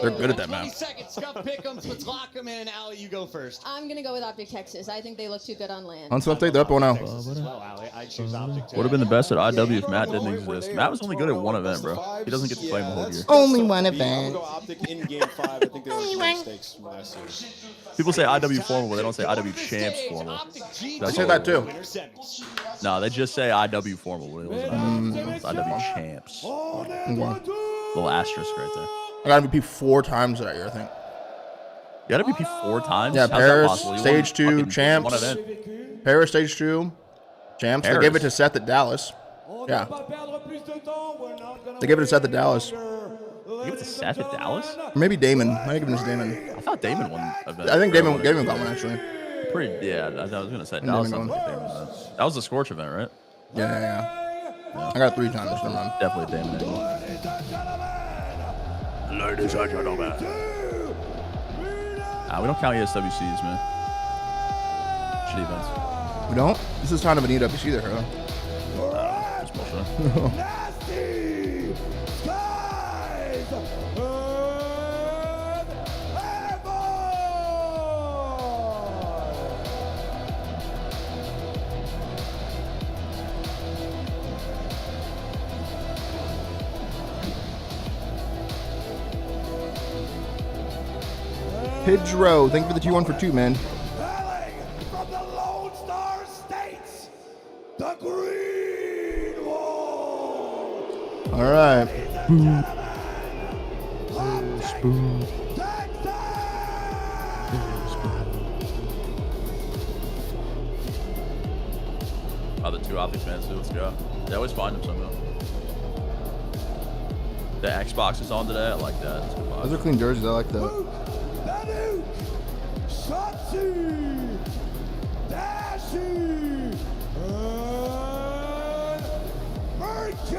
They're good at that map. 20 seconds, Scuff Pick'ems. Let's lock them in. Allie, you go first. I'm gonna go with Optic Texas. I think they look too good on land. On some update, they're up 1-0. I choose Optic too. Would have been the best at IW if Matt didn't exist. Matt was only good at 1 event, bro. He doesn't get to play him the whole year. Only 1 I'm gonna event. go Optic in game 5. I think they were mistakes from last year. People say IW formal, but they don't say IW champs formal. I say that too. No, they just say IW formal. But it wasn't IW champs. Little asterisk right there. I got MVP 4 times that year, I think. You got MVP 4 times? Yeah, How's that Paris, possible? You stage won 2, fucking champs. 1 event. Paris, stage 2, champs. They gave it to Seth at Dallas. Yeah. They gave it to Seth at Dallas. You give it to Seth at Dallas? Or maybe Damon. I think it was Damon. I thought Damon won event. I think Damon got one, actually. Pretty, yeah, I was going to say And Dallas. Damon Sounds like Damon event. That was the Scorch event, right? Yeah. I got it 3 times. Never mind. Definitely Damon. Ladies and gentlemen. We don't count ESWCs, man. Shitty events. We don't? This is kind of an EWC there, huh? Just bullshit. Nasty Skies and Pedro, thank you for the 2-1 for 2, man. hailing from the Lone Star States, the Green Wall. All right. Oh, the 2 Optic fans, dude. Let's go. They always find them somehow. The Xbox is on today. I like that. That's good. Those are clean jerseys. I like that. Shotzi, Dashi, and Hercules.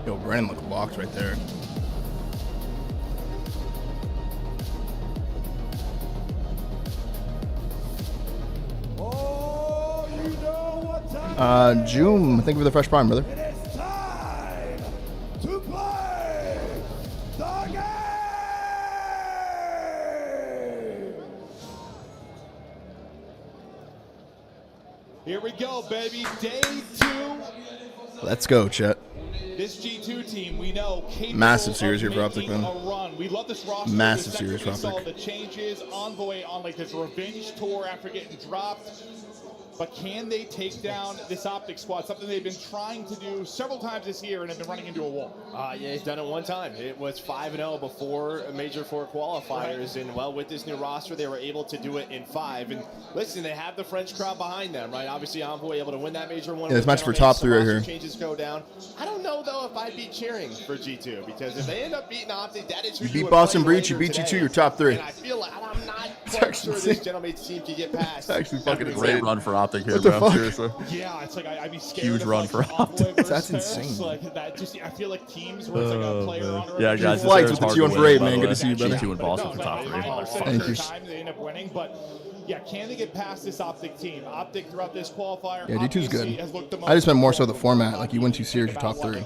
Yo, Brandon look locked right there. Oh, you know what time Joom, thank you for the fresh prime, brother. it is time to play the game. Here we go, baby. Day 2. Let's go, Chet. This G2 team, we know, capable Massive series here of for Optic, making man. a run. We love this roster. Massive The series for second we Optic. saw the changes, Envoy on like this revenge tour after getting dropped. But can they take down this Optic squad? Something they've been trying to do several times this year and have been running into a wall. Yeah, he's done it one time. It was 5-0 before a Major 4 qualifiers, and well, with this new roster, they were able to do it in 5. And listen, they have the French crowd behind them, right? Obviously, Envoy able to win that Major 1. Yeah, this match for top 3 right here. Changes go down. I don't know though if I'd be cheering for G2 because if they end up beating Optic, that is who You you beat would Boston play Breach, you later beat today. G2, you're top 3. And I feel like I'm not quite sure this Gentleman's team can get past. It's actually fucking Great run for Optic here, What the bro. fuck? Seriously. Yeah, it's like I'd be scared. Huge of, run like, for Envoy versus That's Ferris. insane. Like that, just I feel like teams where it's like a player on a Yeah, guys. Two flights this with the is 2-1 hard for win, 8, by man. the Good way. to see you, brother. G2 and Boston for top 3. Thank you. Times they end up winning, but yeah, can they get past this Optic team? Optic throughout this qualifier. Yeah, G2's good. obviously has looked the I just meant more so the most format. Like, you win 2 series, you're top 3.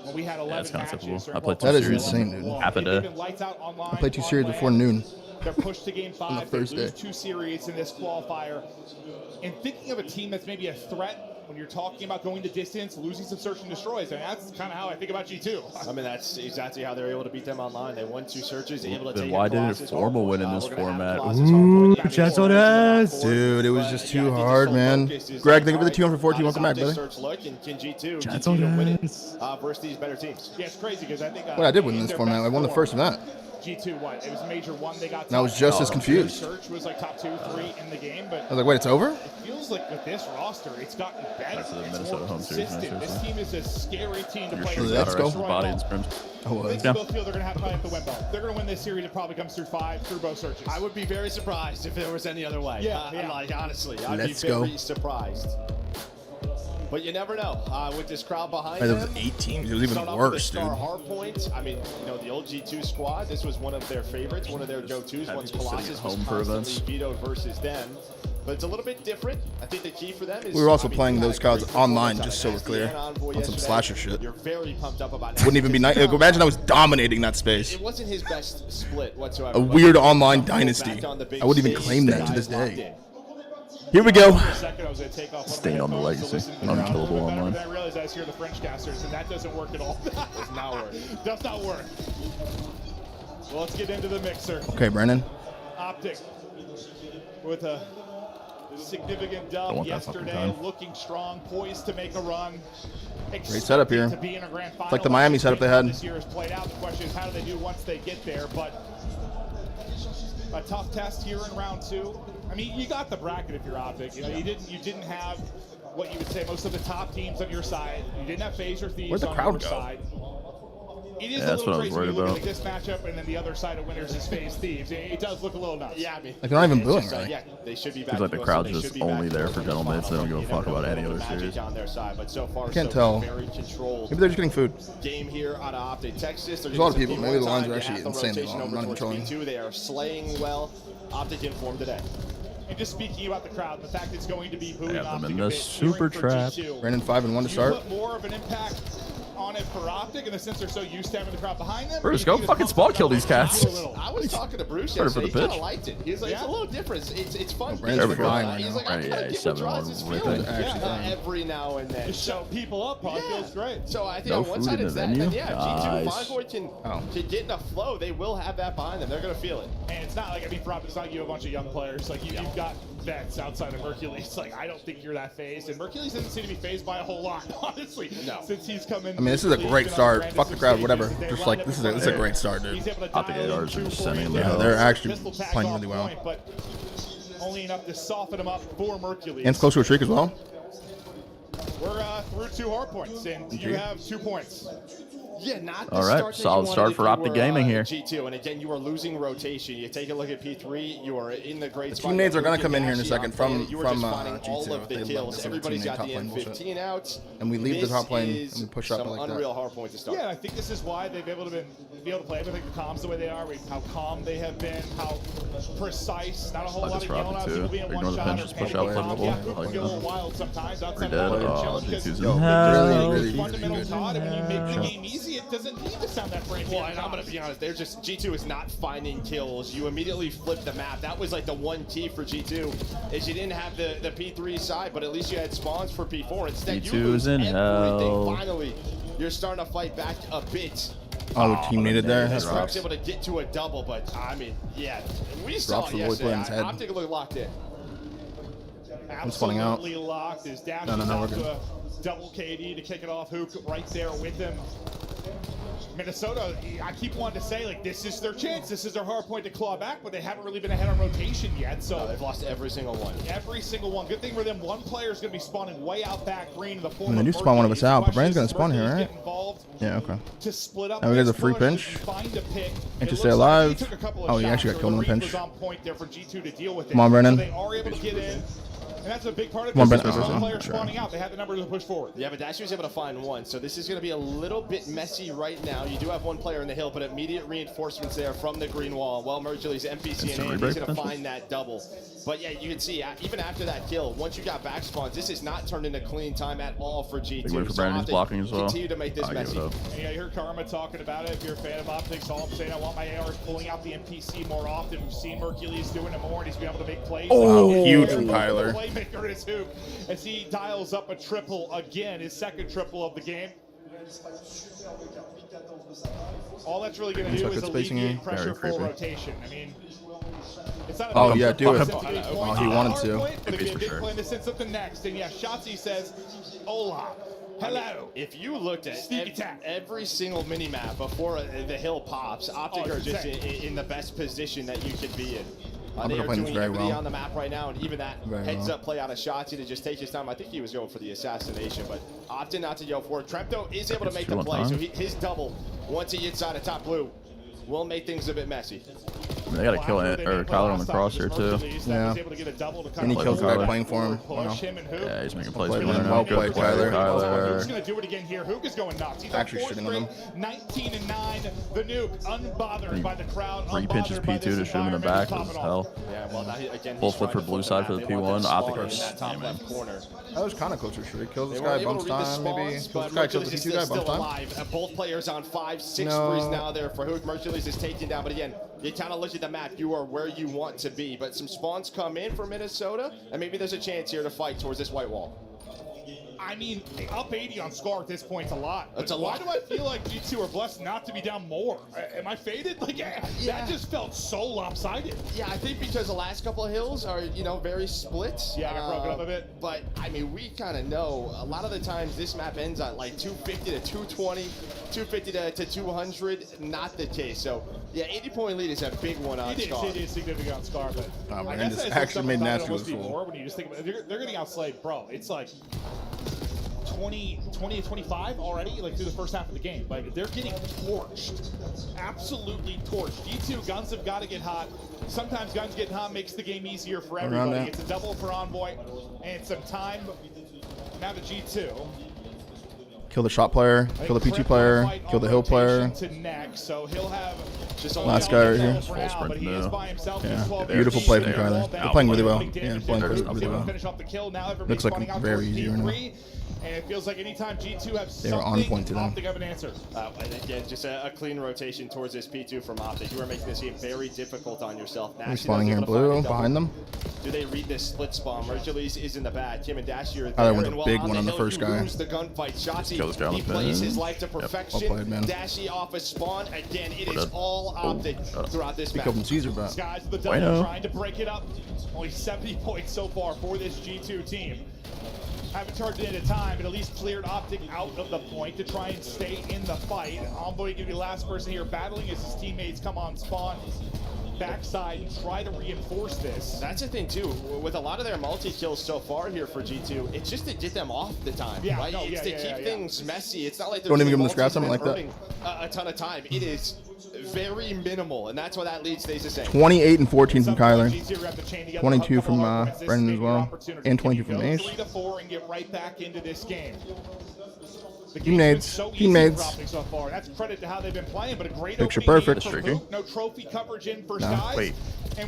Well, we had 11 Yeah, it's kind of matches. typical. I played 2 That is series insane, in dude. half a day. I played 2 series before noon. They're pushed to game On the 5. They Thursday. lose 2 series in this qualifier. And thinking of a team that's maybe a threat when you're talking about going the distance, losing some search and destroys, and that's kind of how I think about G2. I mean, that's exactly how they were able to beat them online. They won 2 searches, able to Then take why it didn't Colossus Formal home. win in this We're gonna have format? Colossus Ooh, home. Jets on us. Dude, it was just too hard, man. Greg, thank you for the 2-1 for 4. 2-1 for Mac, brother. Search look, and can G2 Jets continue to on win us. it versus these better teams? Yeah, it's crazy because I think. Well, I did win this format. I won the first event. G2 what? It was Major 1. They got. And I was just as confused. Search was like top 2, 3 in the game, but I was like, wait, it's over? it feels like with this roster, it's gotten better. Back to the It's Minnesota more home series, man, consistent. This seriously. team is a scary team to Your play shoes against. got a rest go. of body and scrims. I was. They both feel they're going to have probably have to win both. They're going to win this series. It probably comes through 5 through both searches. I would be very surprised if there was any other way. Yeah, I'm like, honestly, I'd Let's be go. very surprised. But you never know. With this crowd behind Hey, there was them, 8 teams. It was even start off with worse, the dude. star hard points. I mean, you know, the old G2 squad, this was one of their favorites, one of their go-tos Have once people sitting Colossus at was home for constantly events. vetoed versus them. But it's a little bit different. I think the key for them is... We were also I mean, playing you had those a great cards online, performance just so on we're clear. Nasty and Envoy On some yesterday. slasher shit. You're very pumped up about Wouldn't even be nice. Imagine I was dominating that space. It wasn't his best split whatsoever. A but weird he online pulled back dynasty. on the big I wouldn't even stage. claim The that to guys this locked day. in. Here we go. For a second, I was going to take off one Staying of my on the headphones legacy. to listen to the Unkillable better, online. Then I realized I was hearing the French casters, and that doesn't work at all. Does not work. Does not work. Well, let's get into the mixer. Okay, Brandon. Optic with a significant Don't dub want that fucking yesterday, time. looking strong, poised to make a run. Great setup here. To be in a grand It's like the final. Miami setup they had. This year has played out. The question is, how do they do once they get there? But a tough test here in round 2. I mean, you got the bracket if you're Optic. You know, you didn't have what you would say most of the top teams on your side. You didn't have FaZe or Thieves Where'd the on crowd your go? side. It is Yeah, a that's little what I was crazy when you worried look at about. like, this matchup, and then the other side of winners is FaZe Thieves. It does look a little nuts. Yeah, I mean, Like, they're not even it's booing, just, right? Yeah, they should be back. Seems like the to crowd's They just should be only back there to for the gentlemen, so they don't give a You fuck never about know any what other magic series. on their side, but so far, Can't so tell. very controlled. Maybe they're just getting food. Game here out of Optic Texas. There's a lot of people. Maybe the lines are actually insanely long. I'm not even trolling. P2. They are slaying well. Optic in form today. And just speaking about the crowd, the fact it's going to be booing I have them Optic in a the bit, super cheering for trap. G2. Brandon 5-1 to You start. put more of an impact on it for Optic in the sense they're so used to having the crowd behind them. Bruce, go fucking spot kill these cats. I was talking to Bruce Started for yesterday. the He kind pitch. of liked it. He's like, it's a little different. It's fun. Brandon's being flying around. right He's now. like, I Yeah, gotta he's get what 7-1 draws his ripping. feeling. Actually, Yeah, every now and then. To show people up, probably feels great. So I think No on one food side in it's the that, and then venue? yeah, G2 Nice. Envoy can get in a flow. They will have that behind them. They're gonna feel it. And it's not like, I mean, for Optic, it's not you a bunch of young players. Like, you've got vets outside of Mercules. Like, I don't think you're that phased. And Mercules doesn't seem to be phased by a whole lot, honestly. No. Since he's come in. I mean, this is a great start. Fuck the crowd, whatever. Just like, this is a great start, dude. Optic ARs are just sending them Yeah, out. they're actually playing really well. But only enough to soften him up for Mercules. And it's close to a streak as well. We're through 2 hard points, and you have 2 points. Yeah, not the All right, start that solid you start wanted for if you Optic were, Gaming here. G2, and again, you are losing rotation. You take a look at P3, you are in the great The spot. teammates are going to come in here in a second from you were just G2. finding all of the They love kills. this Everybody's teammate got top the lane bullshit. M15 out. And we leave the This top lane is and we push up some like that. unreal hard point to start. Yeah, I think this is why they've been able to play everything, the comms the way they are, how calm they have been, how precise, not a whole Like lot this of yelling out, too. people being Ignore one the shot pinches, or push panicking out, comms. play Yeah, bubble. Coop can get a little wild sometimes. Outside We're of dead. that, Oh, chilling, 'cause G2's in Yo, hell. really fundamental good. COD, and when you make the game easy, it doesn't need to sound that frantic. Well, and I'm going to be honest, they're just, G2 is not finding kills. You immediately flip the map. That was like the one key for G2, is you didn't have the P3 side, but at least you had spawns for P4. Instead, you G2 lose is in everything. hell. Finally, you're starting to fight back a bit. Oh, team needed there. That's That's Rock's able to get to a double, but I mean, yeah, we saw Drops it the void play in his yesterday. head. Optic look locked in. spawning out. Absolutely locked. Is Dash No, we're out good. to a double KD to kick it off. Hook right there with him. Minnesota, I keep wanting to say, like, this is their chance. This is their hard point to claw back, but they haven't really been ahead on rotation yet. So No, they've lost every single one. every single one. Good thing for them, one player is going to be spawning way out back green in the form I mean, they of do spawn one of us Mercules. out, but Brandon's Question gonna spawn is, here, Mercules right? get involved Yeah, okay. to split up Now we got this a free push pinch. and find a pick. And to It stay looks like alive. he took a couple of Oh, he shots, actually got so killed in the read pinch. was on point there for G2 to deal with it. Come on, Brennan. So they are able to get in. And that's a big part of Come on, this. Brennan. One player Okay. spawning out. They had the numbers to push forward. Yeah, but Dash was able to find one, so this is going to be a little bit messy right now. You do have one player in the hill, but immediate reinforcements there from the green wall. Well, Mercules, NPC, and AIM, he's going to find that double. But yeah, you can see, even after that kill, once you got back spawns, this has not turned into clean time at all for G2. Big win for So Brandon's Optic blocking as well. Continue to make this I give messy. it up. Yeah, you heard Karma talking about it. If you're a fan of Optics, all I'm saying, I want my ARs pulling out the NPC more often. We've seen Mercules doing it more, and he's been able to make plays. Oh, huge from Tyler. Playmaker is Hoop as he dials up a triple again, his second triple of the game. All that's really going to do is alleviate pressure full rotation. I mean, it's not a Oh, big yeah, do it. it's a big Oh, point. he wanted Hard to. point, but it'd be a for big sure. play in the sense of the next. And yeah, Shotzi says, hola, hello. If you looked at Sneak attack. every single mini-map before the hill pops, Optic Oh, are it's just insane. in the best position that you could be in. Optic They are are playing this doing very everything well. on the map right now, and even that Very heads-up play out of Shotzi to just take his time. I think he was going for the assassination, but opted not to go for it. Tremto is able to make the two on play, so time. his double, once he gets out of top blue, will make things a bit messy. I mean, they got to kill it, or Kyler on the cross here too. Yeah. And he kills the guy playing for him. You know. Yeah, he's making plays Play for with him him. now. Well Good played, play, Kyler. Hook's Kyler. going to do it again here. Hook is going nuts. He's Actually on fourth shitting on straight, him. 19-9. The nuke, unbothered by the crowd. Three pinches unbothered by P2 this to shoot him in the environment. back He's as popping hell. off. Yeah, well, now again, Full he's flip for trying to blue side for the They want P1. them Optic spawning are in that top left corner. That was kind of close to a streak. Kills this They guy, weren't able bumps to read the time, maybe. spawns, Kills but this guy, kills Mercules the is P2 guy, still bumps time. alive. Both players on 5-6 No. sprees now there for Hook. Mercules is taken down, but again, you kind of look at the map. You are where you want to be, but some spawns come in for Minnesota, and maybe there's a chance here to fight towards this white wall. I mean, up 80 on Scar at this point's a lot. That's a Why lot. do I feel like G2 are blessed not to be down more? Am I faded? Like, that just felt so lopsided. Yeah, I think because the last couple of hills are, very split. Yeah, I got broken up a bit. But, I mean, we kind of know a lot of the times this map ends at like 250 to 220, 250 to 200. Not the case. So, yeah, 80-point lead is a big one on Scar. It is significant on Scar, but I man, guess this it's actually made something that Nasty almost look be cool. more when you just think about it. They're getting outslayed, bro. It's like 20 to 25 already, like through the first half of the game. Like they're getting torched, absolutely torched. G2 guns have got to get hot. Sometimes guns getting hot makes the game easier for everybody. It's a double for Envoy, and some time. Now to G2. Kill the shot player, kill the PT player, kill the hill player. So he'll have last guy right here. Full sprint now. Yeah, beautiful play from Kyler. They're playing really well. Yeah, playing really well. Looks like very easy right now. And it feels like anytime G2 have they were on point to them. Optic have an answer. And again, just a clean rotation towards this P2 from Optic. You are making this game very difficult on yourself. He's spawning here in blue, behind them. Do they read this split spawn? Hercules is in the back. Kim and Dashi are there. Tyler went a big one on the first guy. The gunfight. Shotzi, he plays his life to perfection. Well played, man. Dashi off a spawn. Again, it is all Optic throughout this match. From Caesar, but Skies the double trying to break it up. Only 70 points so far for this G2 team. Haven't charged it at a time, but at least cleared Optic out of the point to try and stay in the fight. Envoy going to be the last person here battling as his teammates come on spawn. Backside and try to reinforce this. That's the thing too, with a lot of their multi-kills so far here for G2, it's just to get them off the time, right? It's to keep things messy. It's not like they're don't even give them the scrap something like that. A ton of time. It is very minimal, and that's why that lead stays the same. 28 and 14 from Kyler. 22 from Brendan as well, and 22 from Ace. 3 to 4 and get right back into this game. Teammates. So far. That's credit to how they've been playing, but a great picture perfect. No trophy coverage in for Skies. Wait,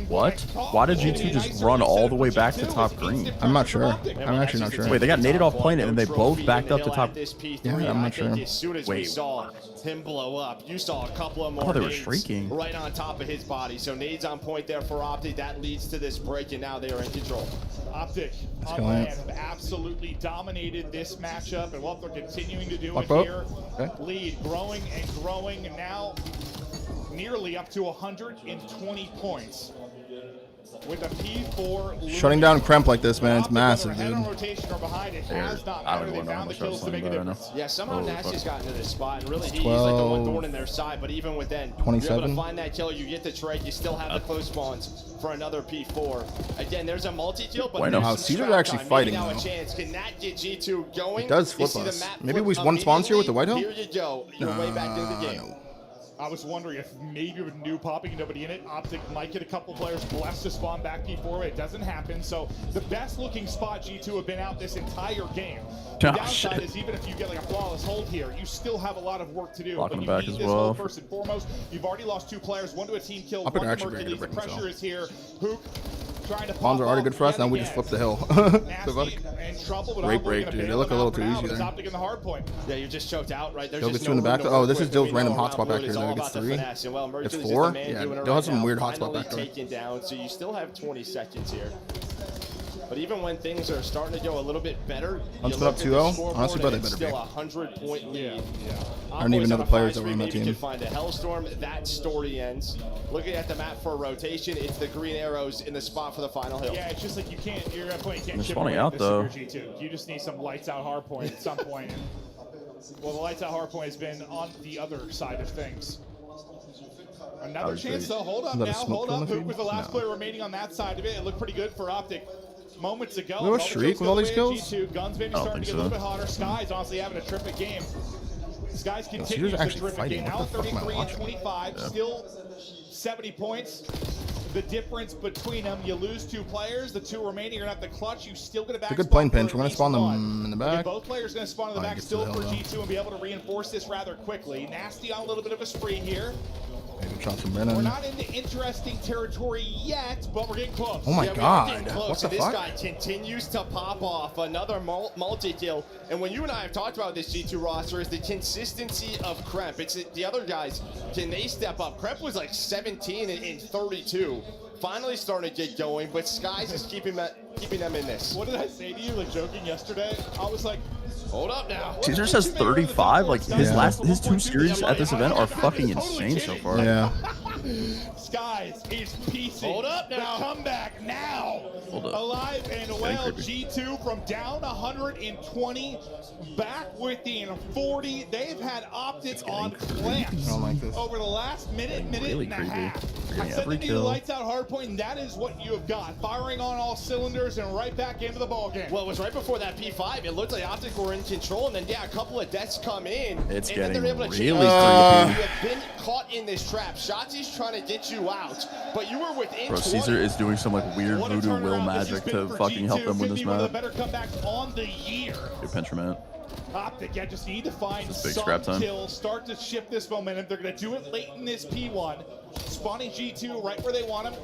what? Why did G2 just run all the way back to top green? I'm not sure. I'm actually not sure. Wait, they got naded off point and then they both backed up to top. Yeah, I'm not sure. As soon as we saw him blow up, you saw a couple of more nades right on top of his body. So nades on point there for Optic. That leads to this break, and now they are in control. Optic on land have absolutely dominated this matchup, and what they're continuing to do here. Lead growing and growing, and now nearly up to 120 points. With a P4 shutting down Kremp like this, man, it's massive, dude. I don't want to Yeah, somehow Nash has gotten to this spot, and really he's like the one thorn in their side. But even with then, 27. you're able to find that kill, you get the trade, you still have the close spawns for another P4. Again, there's a multi-kill, but there's Caesar's actually fighting now. A chance. Can that get G2 going? It does flip us. Maybe we won spawns here with the White Hill? Here you go. You're way back into the game. I was wondering if maybe with new popping and nobody in it, Optic might get a couple players blessed to spawn back before it doesn't happen. So the best looking spot G2 have been out this entire game. The downside is even if you get like a flawless hold here, you still have a lot of work to do. But you need this hold first and foremost. You've already lost 2 players, 1 to a team kill, 1 to Hercules. The pressure is here. Hook trying to Bombs are already good for us, now we just flip the hill. Great break, dude. They look a little too easy there. Yeah, you're just choked out, right? Dill gets 2 in the back. Oh, this is Dill's random hotspot back here. Though. He gets 3. It's 4. Yeah, Dill has some weird hotspot back there. Taken down, so you still have 20 seconds here. But even when things are starting to go a little bit better, I'm split up 2-0. Honestly, but they better be. Still a 100-point lead. I don't even know the players that were on that team. You can find a Hellstorm. That story ends. Looking at the map for rotation, it's the green arrows in the spot for the final hill. Yeah, it's just like you can't. You're at a point you can't. They're spawning out though. G2. You just need some lights out hard point at some point. Well, the lights out hard point has been on the other side of things. Another chance though. Hold up now. Hold up. Hook was the last player remaining on that side of it. It looked pretty good for Optic. Moments ago, we have a streak with all these kills. G2, guns maybe starting to get a little bit hotter. Skies honestly having a terrific game. Skies continues a terrific game. Now 33 and 25, still 70 points. The difference between them, you lose 2 players. The 2 remaining are gonna have to clutch. You still get a back. It's a good plane pinch. We're gonna spawn them in the back. Both players gonna spawn in the back still for G2 and be able to reinforce this rather quickly. Nasty on a little bit of a spree here. Good shot from Brennan. We're not in the interesting territory yet, but we're getting close. Oh my God! What the this fuck? guy continues to pop off another multi-kill. And when you and I have talked about this G2 roster, is the consistency of Kremp. It's the other guys. Can they step up? Kremp was like 17 and 32. Finally starting to get going, but Skies is keeping them in this. What did I say to you, like joking yesterday? I was like, hold up now. Caesar says 35. Like his 2 series at this event are fucking insane so far. Yeah. Skies is piecing. Hold up now. The comeback now. Hold up. Alive and well, G2 from down 120 back within 40. They've had Optic on clamps over the last minute and a half. I said they need lights out hardpoint, and that is what you have got. Firing on all cylinders and right back into the ballgame. Well, it was right before that P5. It looked like Optic were in control, and then, yeah, a couple of deaths come in. It's and getting then they're able to really You have been caught in this trap. Shotzi's trying to get you out, but you were within Bro, 20. Caesar is doing some like weird voodoo will magic to fucking help them win this One of map. the better comebacks on the year. Good pinchment. Optic, yeah, just need to find This is big some scrap time. kills, start to shift this momentum. They're going to do it late in this P1. Spawning G2 right where they want him.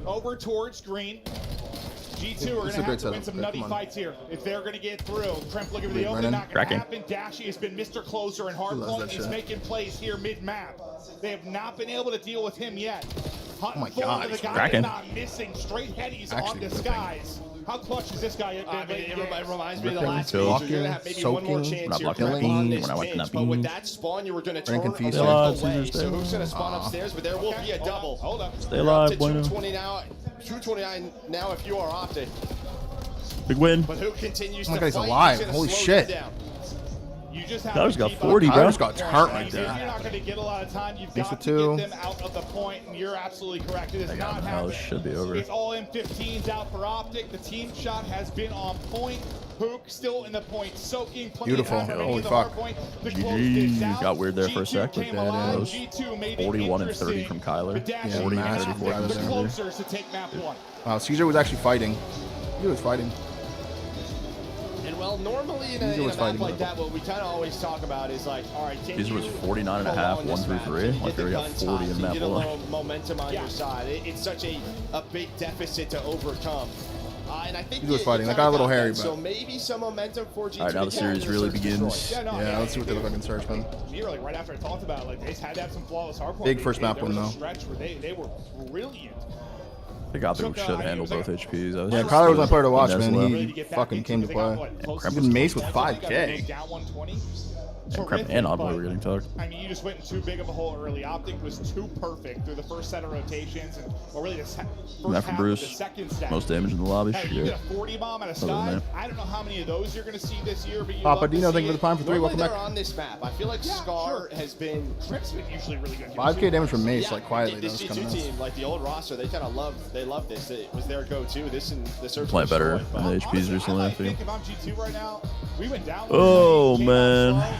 Over towards green. G2 are going to have to win some nutty fights here if they're going to get through. Kremp looking for the open, not going to happen. Dashy has been Mr. Closer and Hardpoint. He's making plays here mid-map. They have not been able to deal with him yet. Oh my God, the he's guy cracking. not missing. Straight headies on the skies. How clutch is this guy? It reminds me of the Ripping, last stage. You're going to have maybe one more soaking, chance here killing, on this when I watch pitch, that but with beam. that spawn, you were going to turn Drinking feast. away. So who's going to spawn upstairs? But there will be a double. Hold up. Stay You're up alive, to bueno. 220 now. 229 now if you are Optic. Big win. But who continues Oh my to God, he's fight? alive. Who's gonna Holy slow shit. you down? You just have Tyler's to got keep 40, up. bro. Tyler's got turnt right If there. You're not going to get a lot of time. You've Thanks got for to two. get them out of the point, and you're absolutely correct. It is not No, happening. this should be over. It's all M15s out for Optic. The team shot has been on point. Hook still in the point, soaking. Beautiful. Holy fuck. GG. Got weird there for a sec. Came But alive. those G2 made it 41 and 30 interesting. from Kyler. But Dashy 40 and has 34 from the Xander. closers to take map one. Wow, Caesar was actually fighting. He was fighting. And well, normally in Caesar a was map fighting like though. that, what we kind of always talk about is like, all right, can Caesar you was 49 and a half, prolong this 1 through map? 3. Can you Like, get we the got gun 40 tops in and map get a 1. little momentum on your side. It's such a big deficit to overcome. And I think He was you fighting. That kinda got a little that. hairy, So but maybe some momentum for G2. All right, now the series really begins. Yeah, let's see what they look like in search, man. You're like right after I talked about it, like they had to have some flawless hardpoint. Big first map There win, was a though. stretch where they were brilliant. I think Optic should handle both HPs. Yeah, Kyler was my player to watch, And man. Nesla. He fucking came to play. Kremp Even Mace with 5K. Down 120. And Kremp and Envoy were getting tucked. I mean, you just went in too big of a hole early. Optic was too perfect through the first set of rotations, or really the first Matt half from of Bruce. the second set. Most damage in the lobby. Hey, you Shit. get a 40 bomb out of Other than Sky. that. I don't know how many of those you're going to see this year, but you Papa love to Dino, see thank you for it. the prime for 3. Welcome Normally back. they're on this map. I feel like Scar has been Krip's been usually really good. 5K damage from Mace, like quietly. That This was G2 kind of nice. team, like the old roster, they kind of love this. It was their go-to. This and the search. Playing better destroyed, than the HPs recently, I feel. If I'm G2 right now, we went down. Oh, man.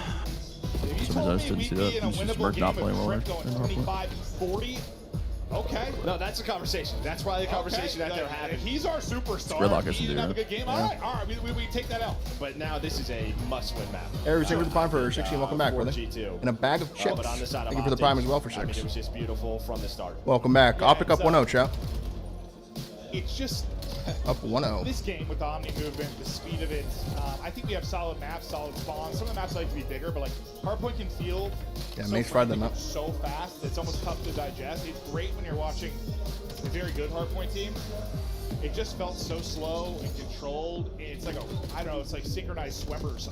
If you For some told reason, I me just didn't we'd see be in a that. It's just winnable Merc not game playing with well. Krip going 25 and 40, okay. No, that's a conversation. That's probably the conversation that they're having. If he's our superstar, Gridlock he isn't didn't have a doing good game. Yeah. All right, we take that out. But now this is a must-win map. Eric, thank you for the prime for 16. Welcome back, brother. G2. And a bag of chips. But on the side of Thank you for the Optic, prime as well for I mean, 6. it was just beautiful from the start. Welcome back. Optic up 1-0, chat. It's just Up 1-0. this game with the Omni movement, the speed of it. I think we have solid maps, solid spawns. Some of the maps like to be bigger, but like Hardpoint can feel Yeah, Mace fried them up. so fast. It's almost tough to digest. It's great when you're watching a very good Hardpoint team. It just felt so slow and controlled. It's like I don't know. It's like synchronized swimmers.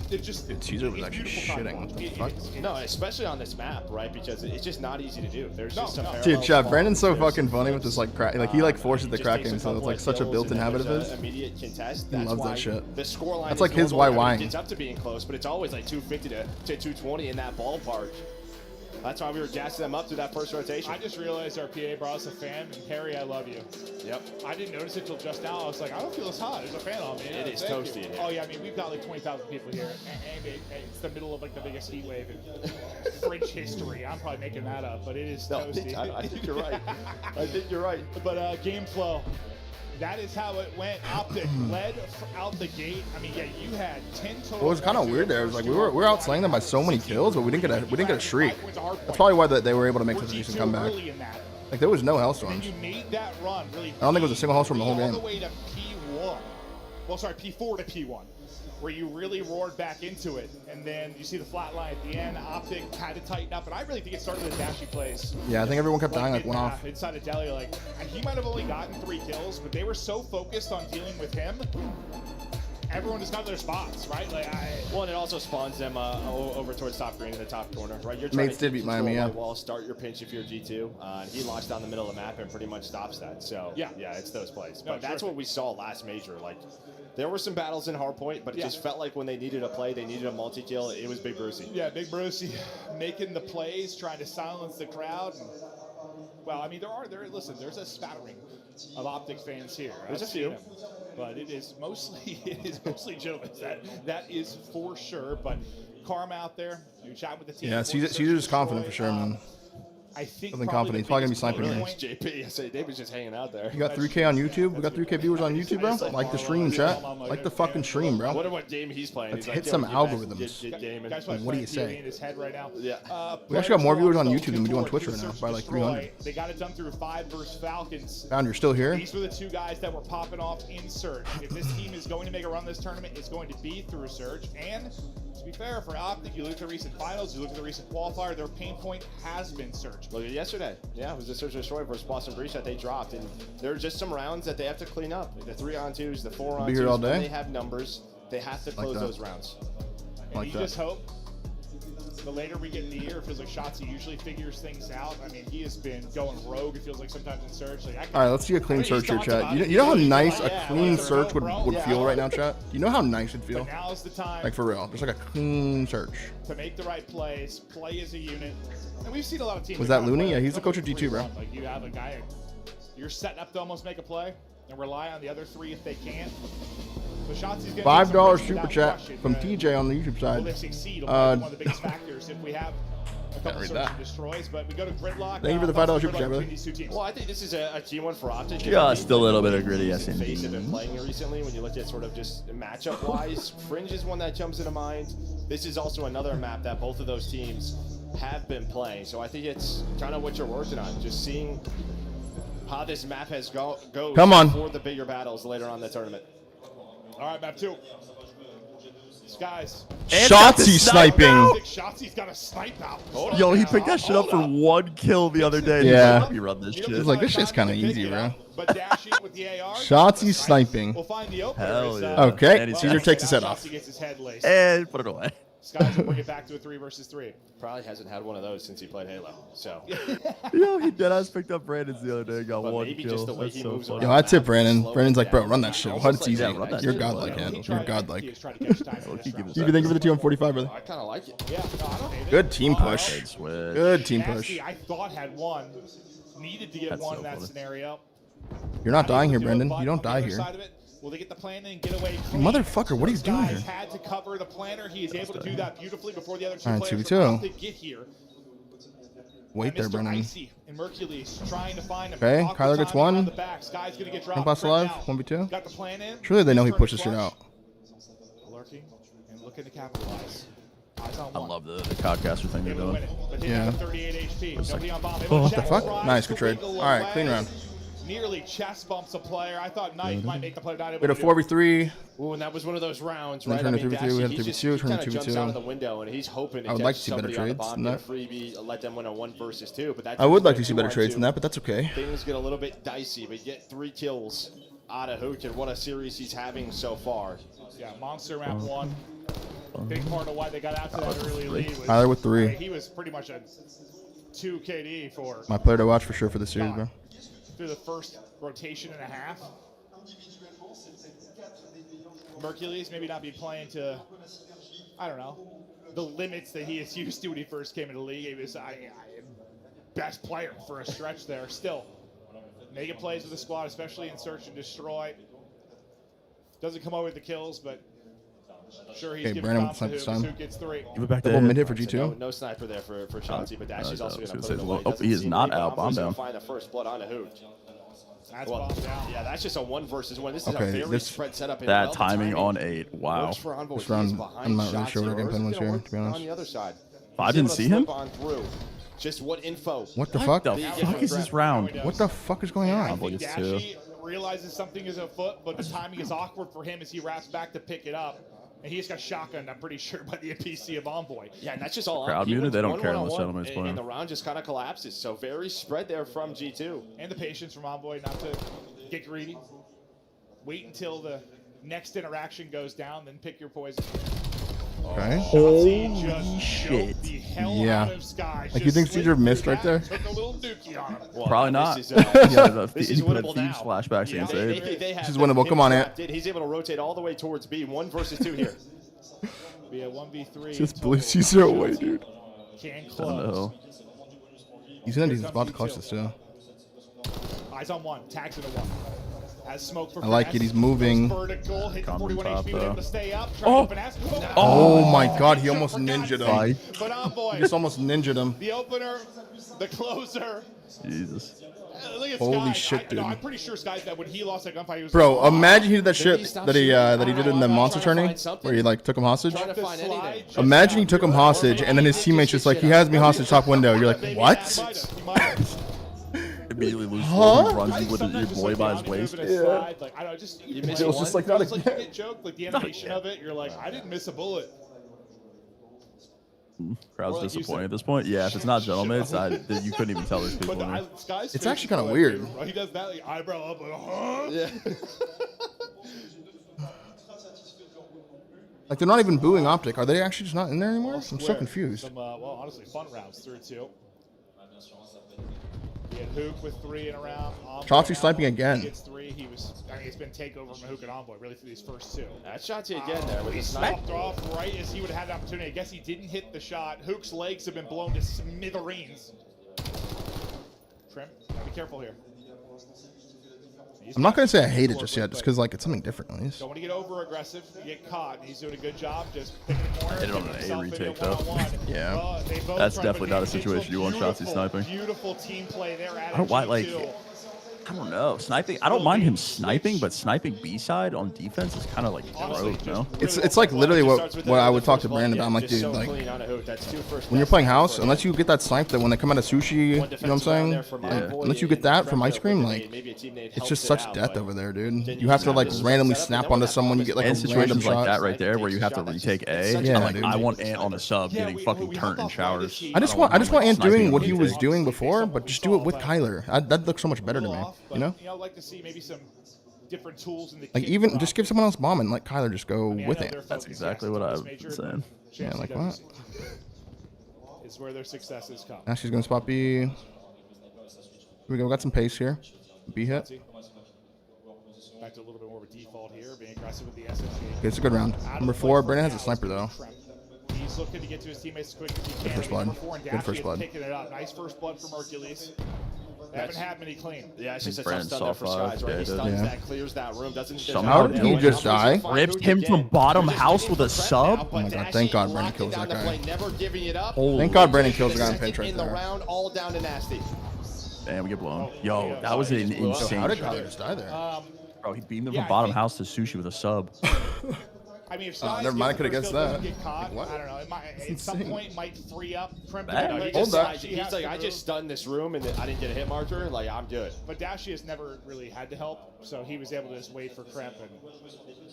It just Caesar was it's actually beautiful shitting. What the content. fuck? No, especially on this map, right? Because it's just not easy to do. There's just some parallel Dude, chat, spawns, Brandon's so there's fucking some funny with this like crack. Like he like forces the just cracking, takes a so it's couple like of such a kills, built-in and then habit of there's his. an immediate contest. He That's loves why that shit. The scoreline That's is like his normally- YY. I mean, it's up to being close, but it's always like 250 to 220 in that ballpark. That's why we were gassing them up through that first rotation. I just realized our PA brought us a fan, and Harry, I love you. Yep. I didn't notice it till just now. I was like, I don't feel as hot. There's a fan on me. It is Thank toasty you. in here. Oh yeah, I mean we've got like 20,000 people here, and it's the middle of like the biggest heat wave in French history. I'm probably making that up, but it is No, toasty. I think you're right. I think you're right. But game flow. That is how it went. Optic led out the gate. I mean, yeah, you had 10 total. What was kind of weird there was like we were outslaying them by so many kills, but we didn't get a shriek. That's probably why they were able to make such a decent comeback. Like there was no hellstorms. You made that run really. I don't think it was a single hellstorm the whole All game. the way to P1. Well, sorry, P4 to P1, where you really roared back into it, and then you see the flat line at the end. Optic had to tighten up, and I really think it started with Dashy plays. Yeah, I think everyone kept dying like one off. Inside of Delhi, like and he might have only gotten 3 kills, but they were so focused on dealing with him. everyone just got their spots, right? Well, and it also spawns them over towards top green in the top corner, right? You're Mates did beat Miami, yeah. Wall, start your pinch if you're G2. And he launched down the middle of the map and pretty much stops that. So yeah, it's those plays. But that's what we saw last major. Like, there were some battles in Hardpoint, but it just felt like when they needed a play, they needed a multi-kill. It was Big Brucey. Yeah, Big Brucey making the plays, trying to silence the crowd. And, well, I mean, there's a spattering of Optic fans here. There's a few. But it is mostly gentlemen. That is for sure. But Karma out there, you chat with the team. Yeah, Caesar's confident for sure, man. I think something confident. He's probably gonna be sniping here. JP, I say David's just hanging out there. You got 3K on YouTube. We got 3K viewers on YouTube, bro. Like the stream, chat. Like the fucking stream, bro. I wonder what game he's playing. Let's hit some algorithms. What do you say? In his head right now. Yeah. We actually got more viewers on YouTube than we do on Twitch right now, by like 300. They got it done through 5 versus Falcons. Found you're still here. These were the two guys that were popping off in Surge. If this team is going to make a run this tournament, it's going to be through Surge. And to be fair, for Optic, you look at the recent finals, you look at the recent qualifier, their pain point has been Surge. Look at yesterday. Yeah, it was the Surge Destroy versus Boston Breach that they dropped. And there are just some rounds that they have to clean up. The 3-on-2s, the 4-on-2s. Be here all day. They have numbers. They have to close those rounds. And you just hope the later we get in the year, it feels like Shotzi usually figures things out. I mean, he has been going rogue, it feels like sometimes in Surge. Like, all right, let's see a clean search here, chat. You know how nice a clean search would feel right now, chat? You know how nice it'd feel? But now's the time. Like, for real. Just like a clean search. To make the right plays, play as a unit. And we've seen a lot of teams. Was that Looney? Yeah, he's the coach of G2, bro. Like, you have a guy, you're setting up to almost make a play and rely on the other 3 if they can't. So Shotzi's gonna $5 super chat from TJ on the YouTube side. Will they succeed? One of the biggest factors if we have a couple search and destroys, but we go to Gridlock. Thank you for the $5 super chat, brother. Well, I think this is a key one for Optic. Just a little bit of gritty, yes, FaZe indeed. have been playing recently. When you look at sort of just matchup-wise, Fringe is one that jumps into mind. This is also another map that both of those teams have been playing. So I think it's kind of what you're working on, just seeing how this map goes for the bigger battles later on in the tournament. All right, map 2. Skies. Shotzi sniping. Shotzi's got a snipe out. Yo, he picked that shit up for 1 kill the other day. Yeah. He run this shit. He's like, this shit's kind of easy, bro. But dashing with the AR. Shotzi sniping. We'll find the opener. Hell yeah. Okay, Caesar takes his head off. Shotzi gets his head laced. And put it away. Skies will bring it back to a 3 versus 3. Probably hasn't had one of those since he played Halo. So. Yo, he deadass picked up Brandon's the other day. Got But 1 maybe kill. just the way That's he so moves funny. Yo, I tip Brandon. Brandon's like, bro, run that shit. What? It's easy. Yeah, You're godlike, man. You're godlike. He is trying to catch time in this round. You can think of it 2 on 45, brother. I kind of like it. Yeah, no, I don't hate it. Good team push. Good team push. Nasty, I thought had one. Needed to get one in that scenario. You're not dying here, Brendan. You don't die here. Will they get the plan and get away? Motherfucker, what are you doing here? Had to cover the planner. He is able to do that beautifully before the other 2 All right, players 2v2. get here. Wait there, Brendan. Icy and Mercules trying to find him. Okay, Kyler gets 1. Sky's gonna get Impasse alive. 1v2. Got the plan in. Surely they know he pushes shit out. Lurking and looking to capitalize. I love the Codcaster thing they're doing. Yeah. 38 HP. Nobody on bomb. Oh, what the fuck? Nice, good trade. All right, clean round. Nearly chest bumps a player. I thought Knight might make the play. We had a 4v3. Ooh, and that was one of those rounds, Then right? turned to 3v2. Dashi, We had a he just 3v2. Turned kinda to jumps out of the 2v2. window, and he's hoping to I would catch like to see better somebody on the trades bomb, than get a that. freebie, let them win a 1 versus 2. But that's I would like to see better trades than that, but that's okay. Things get a little bit dicey, but get 3 kills out of Hook, and what a series he's having so far. Yeah, Monster round 1. Big part of why they got out to that early lead was Tyler with 3. He was pretty much a 2 KD for My player to watch for sure for the series, bro. through the first rotation and a half. Mercules maybe not be playing to, I don't know, the limits that he is used to when he first came into the league. He was best player for a stretch there. Still, making plays with the squad, especially in Search and Destroy. Doesn't come over with the kills, but sure he's giving Brandon with props to sniper who stun. gets 3. Give it back Double there. mid hit for G2. No sniper there for Chauncey, but Dashi's also going to put it low. away. Oh, he is not out. Bomb down. Find the first blood on a Hook. That's bombed down. Yeah, that's just a 1 versus 1. This is Okay, a very this- spread setup. That timing on 8. Wow. Works for Envoy. This round, He's behind I'm not really shots sure what our here. game plan was Or is it here, gonna to be work honest. On the other side. I He's didn't able to see him. slip on through. Just what info? What the fuck? The fuck is this round? What the fuck is going I on? think Dashi realizes something is afoot, but the timing is awkward for him as he wraps back to pick it up. And he just got shotgunned, I'm pretty sure, by the NPC of Envoy. Yeah, and that's just all. Crowd He muted? went They don't care unless 1-1-1, gentleman's playing. and the round just kind of collapses. So very spread there from G2. And the patience from Envoy not to get greedy. Wait until the next interaction goes down, then pick your poison. Okay. Holy shit. Yeah. Like you think Caesar missed right there? Well, Probably not. This is, This is winnable now. Flashbacks against Abe. This is winnable. Come on, Ant. He's able to rotate all the way towards B. 1 versus 2 here. Be a 1v3. Just blew Caesar away, dude. Can Oh, close. He's about to clutch this too. Eyes on 1. Tags into 1. Has smoke for I like Press. it. He's moving. Vertical. Hit the 41 top, HP. Able to stay up. Try Oh. to open ass. Oh my God! He almost ninja'd him. But Envoy. He just almost ninja'd him. The opener. The closer. Jesus. Look at Holy Sky. shit, dude. I'm pretty sure Sky that when he lost that gunfight, he was Bro, like, imagine he did that shit that he did in the monster tourney where he like took him hostage. Imagine he took him hostage and then his teammates just like, he has me hostage top window. You're like, what? Immediately lose Huh? he runs you with your boy by his waist. Like, I don't know, just It was just like, not like you again. get joked, like the animation of it, you're like, I didn't miss a bullet. Crowd's Or like you disappointed said, at this point. Yeah, if it's not gentlemen's, you couldn't even tell there's people But in there. Sky's It's face actually kinda is weird. dude, bro. He does that like eyebrow up, like, huh? Yeah. Like they're not even booing Optic. Are they actually just not in there anymore? I'm so Square. confused. Some, well, honestly, fun rounds through 2. He had Hook with 3 in a round. Shotzi sniping again. He gets 3. He was, I mean, it's been takeover from Hook and Envoy really through these first 2. That's Shotzi again there with He the snipe. stopped off right as he would have had the opportunity. I guess he didn't hit the shot. Hook's legs have been blown to smithereens. Trim, gotta be careful here. I'm not gonna say I hate it just yet, just because like it's something different at least. Don't want to get over aggressive. You get caught. And he's doing a good job just picking the corner. Hit it on an A retake though. Yeah. That's definitely not a situation you want Shotzi sniping. Beautiful team play there. I don't why like I don't know. Sniping I don't mind him sniping, but sniping B side on defense is kinda like rogue, no? It's like literally what I would talk to Brandon about. I'm like, dude, like when you're playing house, unless you get that snipe that when they come out of sushi, you know what I'm saying? Like, unless you get that from ice cream, like it's just such death over there, dude. You have to like randomly snap onto someone, you get like and a random situations like shot. that right there where you have to retake A. Yeah, like dude. I want Ant on a sub getting fucking turned in showers. I just want Ant doing what he was doing before, but just do it with Kyler. That looks so much better to me, you know? You know, like to see maybe some different tools in the Like kit even drop. just give someone else bomb and let Kyler just go I with know it. their That's focus exactly is what I this was major saying. Yeah, like what? It's where their successes come. Now she's gonna spot B. Here we go. We got some pace here. B hit. Back to a little bit more of a default here, being aggressive with the SMG. Okay, it's a good round. Number 4, Brandon has a sniper though. He's looking to get to his teammates as quick as he can. Good first blood. Number 4 and Good Daffy first is blood. picking it up. Nice first blood from Hercules. They haven't had many clean. Yeah, it's just a tough Brandon stun there for saw Skies, five. right? He Yeah, stuns yeah. that, clears that room, doesn't Somehow did he just die? Ripped him from bottom house with a sub? Oh my god, thank god Brandon kills that guy. Never giving it up. Thank god Brandon kills the guy in pinch right In the there. round, all down to Nasty. Damn, we get blown. Yo, that was an insane How did shot. Kyler just die there? Bro, he beamed him from bottom house to sushi with a sub. I mean, if Oh, Skies never mind, I coulda gets guessed the first that. kill, doesn't get caught, Like, what? I don't know. It might, at some insane. point might free up Trim. That- to No, play. he just, Hold he's has like, to I move. just stunned this room and I didn't get a hit marker. Like, I'm good. But Dashi has never really had to help, so he was able to just wait for Kremp, and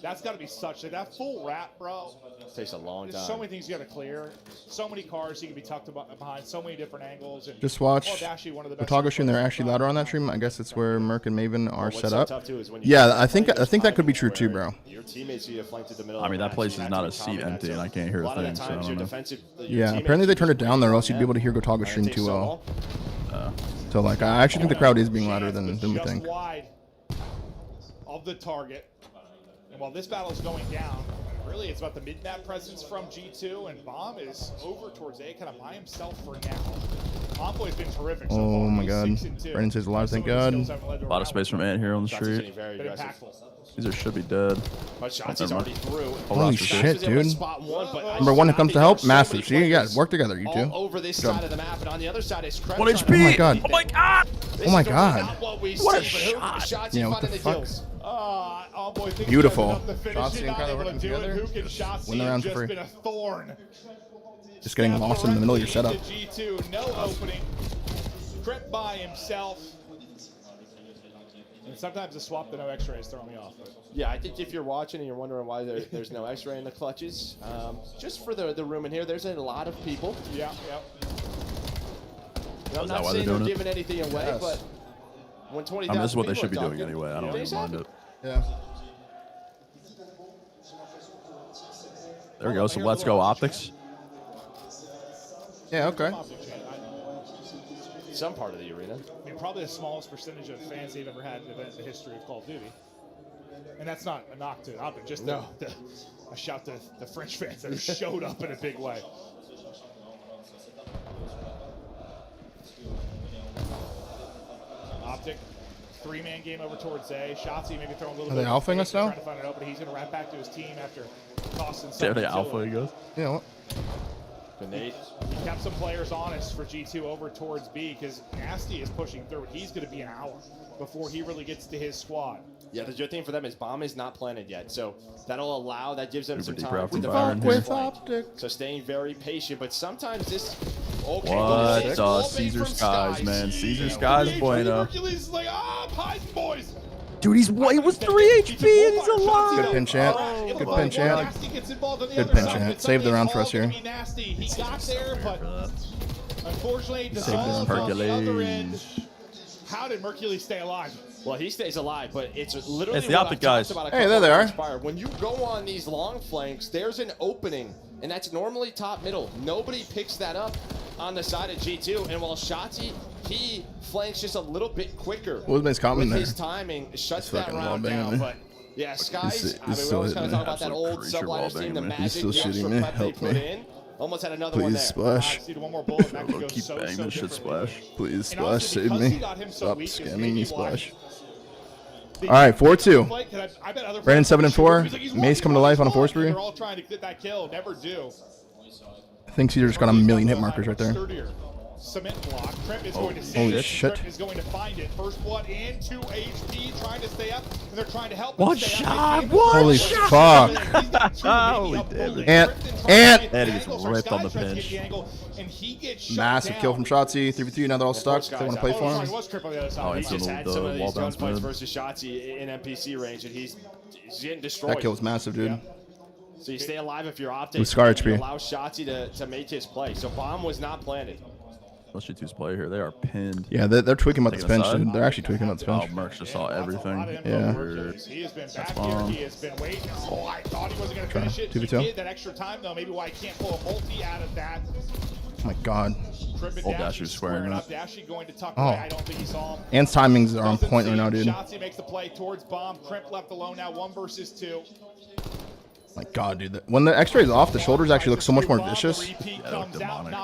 that's got to be such that full wrap, bro. Takes a long There's time. so many things you got to clear, so many cars you can be tucked behind, so many different angles. And Just watch Dashi, one of the best Photography and they're actually louder on that stream. I guess it's where Merc and Maven are What's set so up. tough, too, is when you Yeah, get I think flanked, that could be there's true too, where bro. Your teammates see you flanked to the middle. I mean, of that place match, is you not have a to seat accommodate empty, that. and I can't hear a lot of thing, the so I times don't your know. defensive. your Yeah, teammates apparently they keep turned it you down there, or else yeah. you'd be able to hear Gotaga stream Takes too so well. long. So like, I actually think the crowd is being louder than we just think. wide of the target. And while this battle is going down, really it's about the mid-map presence from G2, and Bomb is over towards A, kind of by himself for now. Envoy's been terrific so far. Oh my He's god. 6-2. Brandon says alive, thank Some of god. his skills haven't led to A lot of round space from Ant here on the Shots is street. getting very Been aggressive. impactful. These should be dead. But shots Oh, is never already through. Whole Holy roster shit, Skies was able to dude. spot one, but Number 1 that comes to help, so massive. many See, you guys players work together, you two. all over this Good job. side of the map, and on the other side is Kremp. 1 trying to HP! Oh my god. Oh my god! Oh my god. What we What a see, but shot. Shots Yeah, he what the finding the fuck? kills. Envoy thinks Beautiful. he has enough to finish Shotzi it, and not Kyler able working to do it. together. Hook and Shotzi Win the round have for just free. been a thorn. Just getting lost in the middle of your setup. G2, no opening. Kremp by himself. And sometimes the swap to no X-rays throw me off. But. Yeah, I think if you're watching and you're wondering why there's no X-ray in the clutches, just for the room in here, there's a lot of people. Yeah. I'm that not why saying they're they're doing it? giving anything away, Yes. but when 20,000 I mean, this is what they people should be are doing talking, anyway. I don't things even mind happen. it. Yeah. There we go. So let's go optics. Yeah, okay. Some part of the arena. I mean, probably the smallest percentage of fans they've ever had in the history of Call of Duty. And that's not a knock to Optic, just a shout to the French fans that showed up in a big way. Optic, 3-man game over towards A. Shotzi maybe throwing a little Are bit. they alphaing us now? Trying to find an opening. He's going to wrap back to his team after tossing Yeah, something. they alpha goes. Yeah. What? He kept some players honest for G2 over towards B because Nasty is pushing through. He's going to be an hour before he really gets to his squad. Yeah, the good thing for them is bomb is not planted yet, so that gives them some deep time route to from develop Byron this here. flank. So staying very patient, but sometimes this. Okay, What? look at this. Caesar From Skies, man. Caesar Skies, Hercules bueno. is like, Python boys. Dude, he was 3 HP and he's alive. Good pinch ant. Good pinch ant. Good pinch ant. Save the round for us here. He got there, but unfortunately, Save the round for us. Hercules. How did Hercules stay alive? Well, he stays alive, but it's literally It's the what optic I've talked guys. about a Hey, couple there they of are. Inspire. When you go on these long flanks, there's an opening, and that's normally top middle. Nobody picks that up on the side of G2, and while Shotzi, he flanks just a little bit quicker. Woodman's coming with there. his timing, shuts He's that fucking round wallbanging down. me. But yeah, Skies, He's I mean, we still always kind of hitting talk about that old creature subliner thing, the wallbanging me. magic, He's still the shooting extra me. prep they Help put me. in. Almost had another one Please there. splash. See the one more bullet, that could go Keep so banging this shit differently. splash. Please And splash. honestly, Save because he me. got him so Stop weak is scamming maybe me. why Splash. the All right, 4-2. fight, 'cause I bet other Brandon players 7 and 4. he's like, he's Mace one, coming to life on a force and spree. They're all trying to get that kill, never do. I think Caesar just got a million hit markers right there. Sturdier. Cement block. Trip is Oh, going to save holy it. shit. Trip is going to find it. First blood in, 2 HP, trying to stay up, and they're trying to help One him stay shot, up. one Holy shot. fuck. Holy damn it. Ant. And he gets ripped on the pinch. Massive kill from Shotzi. 3v3. Now they're all stuck. They want to play for him. Oh, He it's just the had some of these wall bounce gunfights mid. versus Shotzi in NPC range, and he's getting destroyed. That kill was massive, dude. So you stay alive if you're Optic. With Scar and you HP. allow Shotzi to make his play. So bomb was not planted. Let's shoot who's player here. They are pinned. Yeah, they're tweaking about this Taking a bench, side. dude. They're actually tweaking about this Oh, bench. Mercs just saw everything. Yeah. He has been That's back bomb. here. He has been waiting. Oh, I thought he wasn't going to finish it. He 2v2. did that extra time, though. Maybe why he can't pull a multi out of that. Oh my god. Trip and Old Dashy Dashy was squaring up. up. Dashy going to tuck Oh. away. I don't think he saw him. Ant's timings are on Doesn't point see right now, him. dude. Shotzi makes the play towards bomb. Crimp left alone now. 1 versus 2. My god, dude. When the X-ray is off, the shoulders actually look so much more vicious.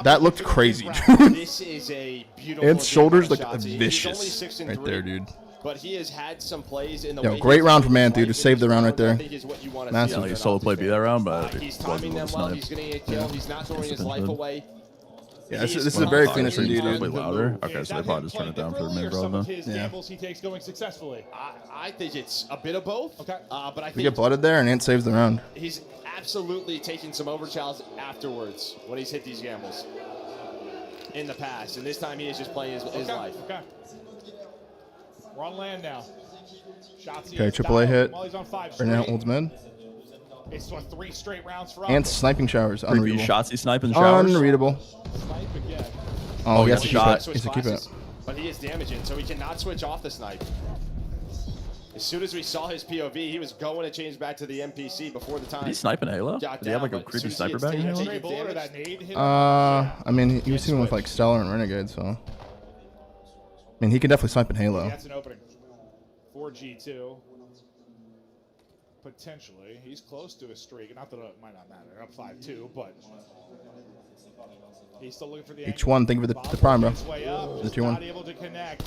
That looked crazy, dude. This is a beautiful. Ant's shoulders look Shotzi. He's only vicious 6 and right 3, there, dude. But he has had some plays in the Yo, way great he's round from played Ant, dude. Just saved the round right there. I think is what you want to see Massive. out Like of a solo play beat that round, but He's it wasn't timing them with the well. snipe. He's going to get killed. He's not throwing his life away. Yeah, this is a very clean from D, dude. Play louder. Okay, so they probably just turned it down for the mid round though. His gambles he takes going successfully. I think it's a bit of both. Okay. But I We think get blooded there, and Ant saves the round. he's absolutely taking some overchalls afterwards when he's hit these gambles in the past. And this time he is just playing his life. Okay. We're on land now. Shotzi Okay, is triple A down hit. while he's on 5 Right now, straight. holds mid. It's 3 straight rounds for Ant's Optic. sniping showers. Review Unreadable. Shotzi sniping showers. Unreadable. Snipe again. Oh, he yeah, has to keep shot. it. He has to keep it. But he is damaging, so he cannot switch off the snipe. As soon as we saw his POV, he was going to change back to the NPC before the time. Did he snipe in Halo? got Did he have like down, a but creepy as soon sniper as back he in gets Halo? Straight bullet or that nade hit him. I mean, he was teaming with like Stellar and Renegade, so. I mean, he can definitely snipe in Halo. That's an opening. 4G2. Potentially. He's close to a streak. Not that it might not matter. Up 5-2, but he's still looking for the Each angle. one, think of it the prime, bro. His way up, The just 2-1. not able to connect.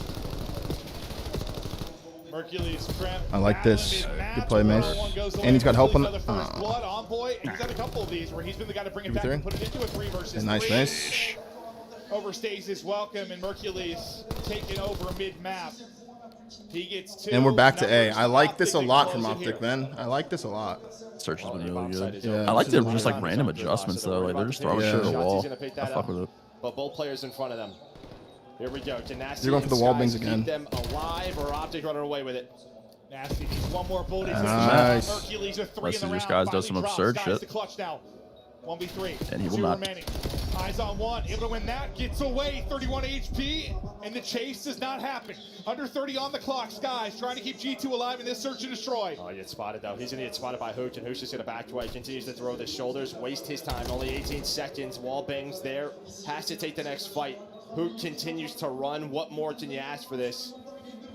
Hercules Crimp. I like this. battling Good play, Mace. One goes away. And he's got help on Hercules the. got the first blood on boy. And he's had a couple of these where he's been the guy to bring it back 2v3. and put it into a 3 versus 3. Nice, Mace. Overstays his welcome, and Hercules taking over mid-map. He gets 2. And we're back to A. Numbers I like this a Optic lot from close it Optic, here. man. I like this a lot. Search has been really good. Yeah. I like their just like random adjustments though. Like they're just throwing shit at the wall. I fuck with it. But both players in front of them. Here we go. Nasty They're going for the and wall Skies bangs keep again. them alive, or Optic running away with it. Nasty needs one more bullet. He's Nice. Hercules with 3 Unless in the Caesar round. Skies does Finally some drops. absurd Skies shit. to clutch now. 1v3. And he will 2 not. remaining. Eyes on 1, able to win that, gets away, 31 HP, and the chase does not happen. Under 30 on the clock, Skies trying to keep G2 alive in this search and destroy. Oh, he gets spotted though. He's gonna get spotted by Hooch, and Hooch is gonna back away, continues to throw the shoulders, waste his time, only 18 seconds. Wall bangs there, has to take the next fight. Hooch continues to run. What more can you ask for this?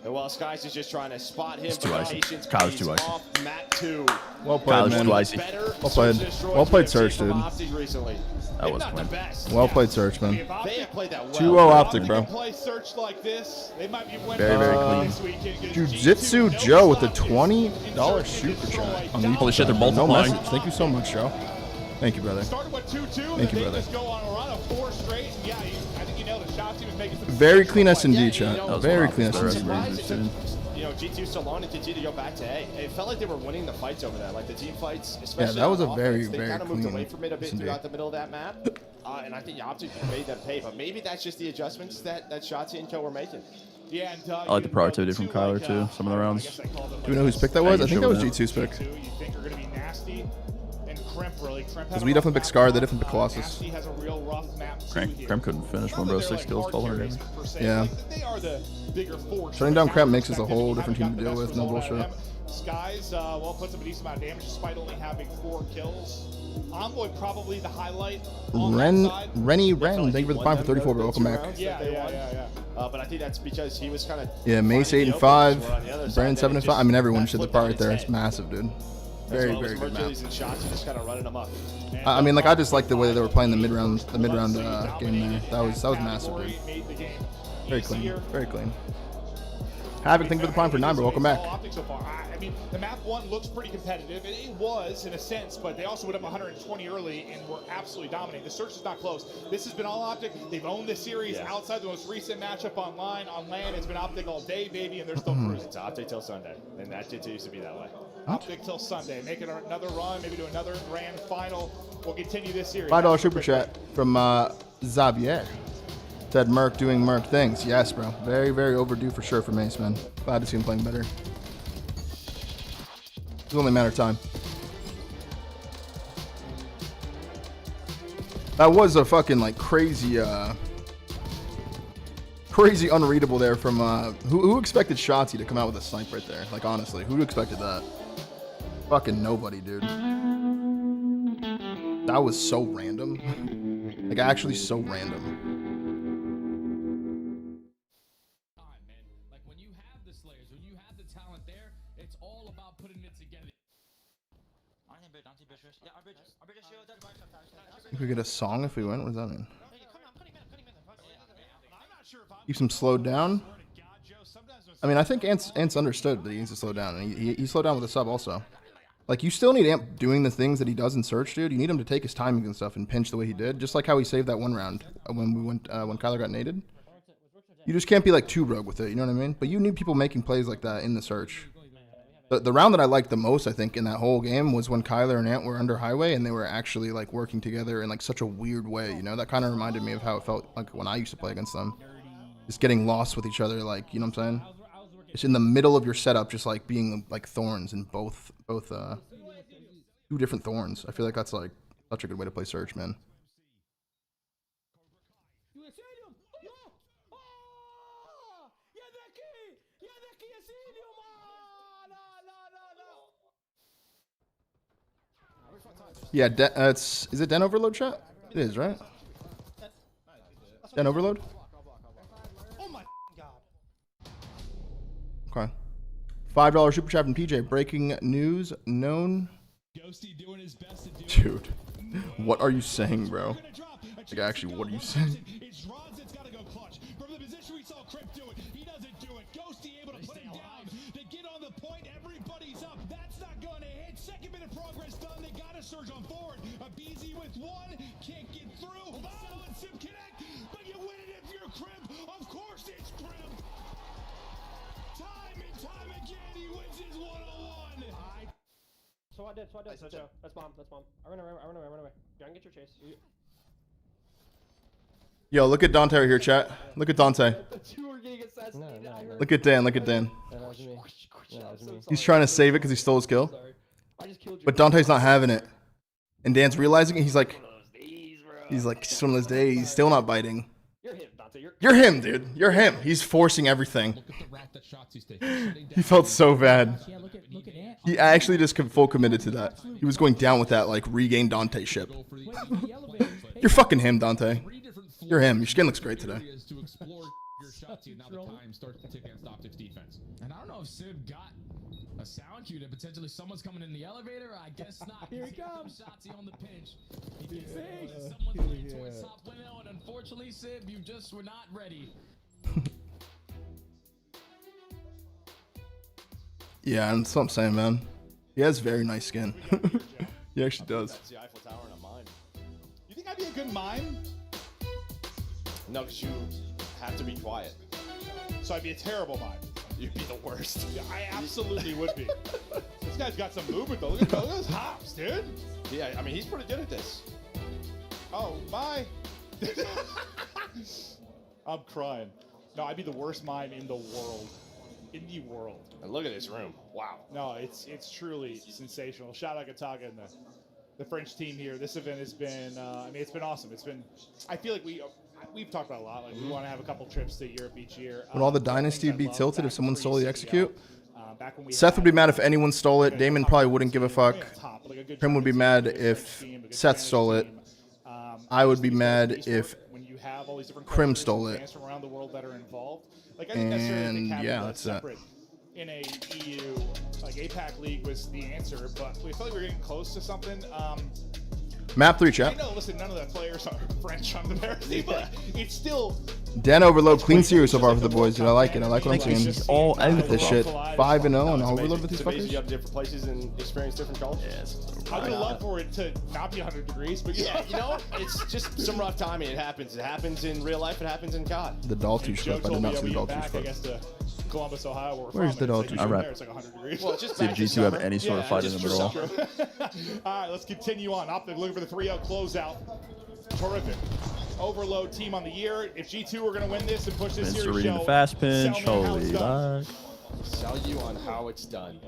And while Skies is just trying to spot him, too icy. patience Kyle's pays too icy. off. Matt 2. Well played, man. Well played. Well played, Search, dude. That was clean. Well played, Search, man. They have played that well. 2-0 Optic, bro. Play Search like this, they might be winning Very, very clean. this weekend. Jiu-Jitsu Joe with a $20 super chat. On the Holy shit, they're no multiplying. message. Thank you so much, Joe. Thank you, brother. Started with 2-2. Thank you, They brother. just go on a run of 4 straight. Yeah, I think you nailed it. Shotzi was making some Very clean S&D chat. Very clean I'm S&D. surprised it took, G2 so long to continue to go back to A. It felt like they were winning the fights over there, like the team fights, especially that was on a offense. very, They very kind of moved clean away from it a bit S&D. throughout the middle of that map, and I think Optic made them pay. But maybe that's just the adjustments that Shotzi and Co were making. Yeah, and I like the productivity from Kyler too. Some of the rounds. Do we know whose pick that was? I think that was G2's pick. You think are going to be nasty, and Crimp really. Because we definitely picked Scar, they definitely picked Colossus. Nasty has a real rough map too Cramp here. couldn't finish one, bro. 6 kills, 1200 damage. Yeah. They are the bigger force. Shutting down Cramp makes us a whole different team to deal with. No bullshit. Skies, well, puts up a decent amount of damage despite only having 4 kills. Envoy probably the highlight. Rennie Ren, thank you for the prime for 34, bro. Welcome back. Yeah. But I think that's because he was kind of. Yeah, Mace 8 and 5, Brandon 7 and 5. I mean, everyone should the part right there. It's massive, dude. Very, very good map. And shots, just kind of running them up. I mean, like, I just like the way that they were playing the mid round game there. That was massive, dude. Very clean, very clean. Havoc, thank you for the prime for 9, bro. Welcome back. So far. I mean, the map 1 looks pretty competitive. It was in a sense, but they also went up 120 early and were absolutely dominating. The search is not close. This has been all Optic. They've owned this series outside the most recent matchup online. On LAN, it's been Optic all day, baby, and they're still cruising. It's Optic till Sunday, and that continues to be that way. Optic till Sunday. Making another run, maybe do another grand final. We'll continue this series. $5 super chat from Xavier. Said Merc doing Merc things. Yes, bro. Very, very overdue for sure for Mace, man. Glad to see him playing better. It's only a matter of time. That was a fucking like crazy unreadable there from who expected Shotzi to come out with a snipe right there? Like honestly, who expected that? Fucking nobody, dude. That was so random. Like actually so random. We get a song if we win? What does that mean? Keeps him slowed down? I mean, I think Ant's understood that he needs to slow down, and he slowed down with the sub also. Like, you still need Ant doing the things that he does in Search, dude. You need him to take his timing and stuff and pinch the way he did, just like how he saved that one round when we went when Kyler got naded. You just can't be like too rogue with it, you know what I mean? But you need people making plays like that in the Search. The round that I liked the most, I think, in that whole game was when Kyler and Ant were under highway and they were actually like working together in like such a weird way, you know? That kind of reminded me of how it felt like when I used to play against them. Just getting lost with each other, like, you know what I'm saying? It's in the middle of your setup, just like being like thorns in both 2 different thorns. I feel like that's like such a good way to play Search, man. Yeah, is it Den Overload chat? It is, right? Den Overload? Oh my god. Okay. $5 super chat from PJ. Breaking news known. Dude, what are you saying, bro? Like, actually, what are you saying? Surge on forward. A BZ with 1 can't get through. Solid sim connect, but you win it if you're Crimp. Of course it's Crimp. Time and time again, he wins his 101. So I did. That's bomb. I run away. Go and get your chase. Yo, look at Dante right here, chat. Look at Dante. Look at Dan. He's trying to save it because he stole his kill. But Dante's not having it. And Dan's realizing it. He's like, it's one of those days. He's still not biting. You're him, dude. You're him. He's forcing everything. He felt so bad. He actually just full committed to that. He was going down with that like regain Dante ship. You're fucking him, Dante. You're him. Your skin looks great today. And I don't know if Sid got a sound cue that potentially someone's coming in the elevator. I guess not. Here he comes. Shotzi on the pinch. He gets someone's leaning towards top window, and unfortunately, Sid, you just were not ready. Yeah, and that's what I'm saying, man. He has very nice skin. He actually does. That's the Eiffel Tower in a mime. You think I'd be a good mime? No, because you have to be quiet. So I'd be a terrible mime. You'd be the worst. Yeah, I absolutely would be. This guy's got some movement though. Look at those hops, dude. Yeah, I mean, he's pretty good at this. Oh, bye. I'm crying. No, I'd be the worst mime in the world. In the world. And look at this room. Wow. No, it's truly sensational. Shout out Kataga and the French team here. This event has been, I mean, it's been awesome. It's been, I feel like we've talked about it a lot. Like we want to have a couple trips to Europe each year. Would all the dynasty be tilted if someone stole the execute? Seth would be mad if anyone stole it. Damon probably wouldn't give a fuck. Prim would be mad if Seth stole it. I would be mad if Krim stole it. And yeah, that's that. In a EU, like APAC league was the answer, but we felt like we were getting close to something. Map 3 chat. I know, listen, none of the players are French on the Pharisee, but it's still. Dan Overload, clean series so far for the boys, dude. I like it. I like what I'm seeing. All with this shit. 5-0 and Overload with these fuckers. You have different places and experience different cultures. I would love for it to not be 100 degrees, but yeah, you know, it's just some rough timing. It happens. It happens in real life. It happens in COD. The Daltoosh stuff. I did not see the Daltoosh stuff. Columbus, Ohio, where where's the Daltoosh? All right. It's like 100 degrees. Well, just did G2 have any sort of fight in the middle? All right, let's continue on. Optic looking for the 3-0 closeout. Terrific. Overload team on the year. If G2 were going to win this and push this series, reading the fast pinch. Holy fuck. Sell you on how it's done.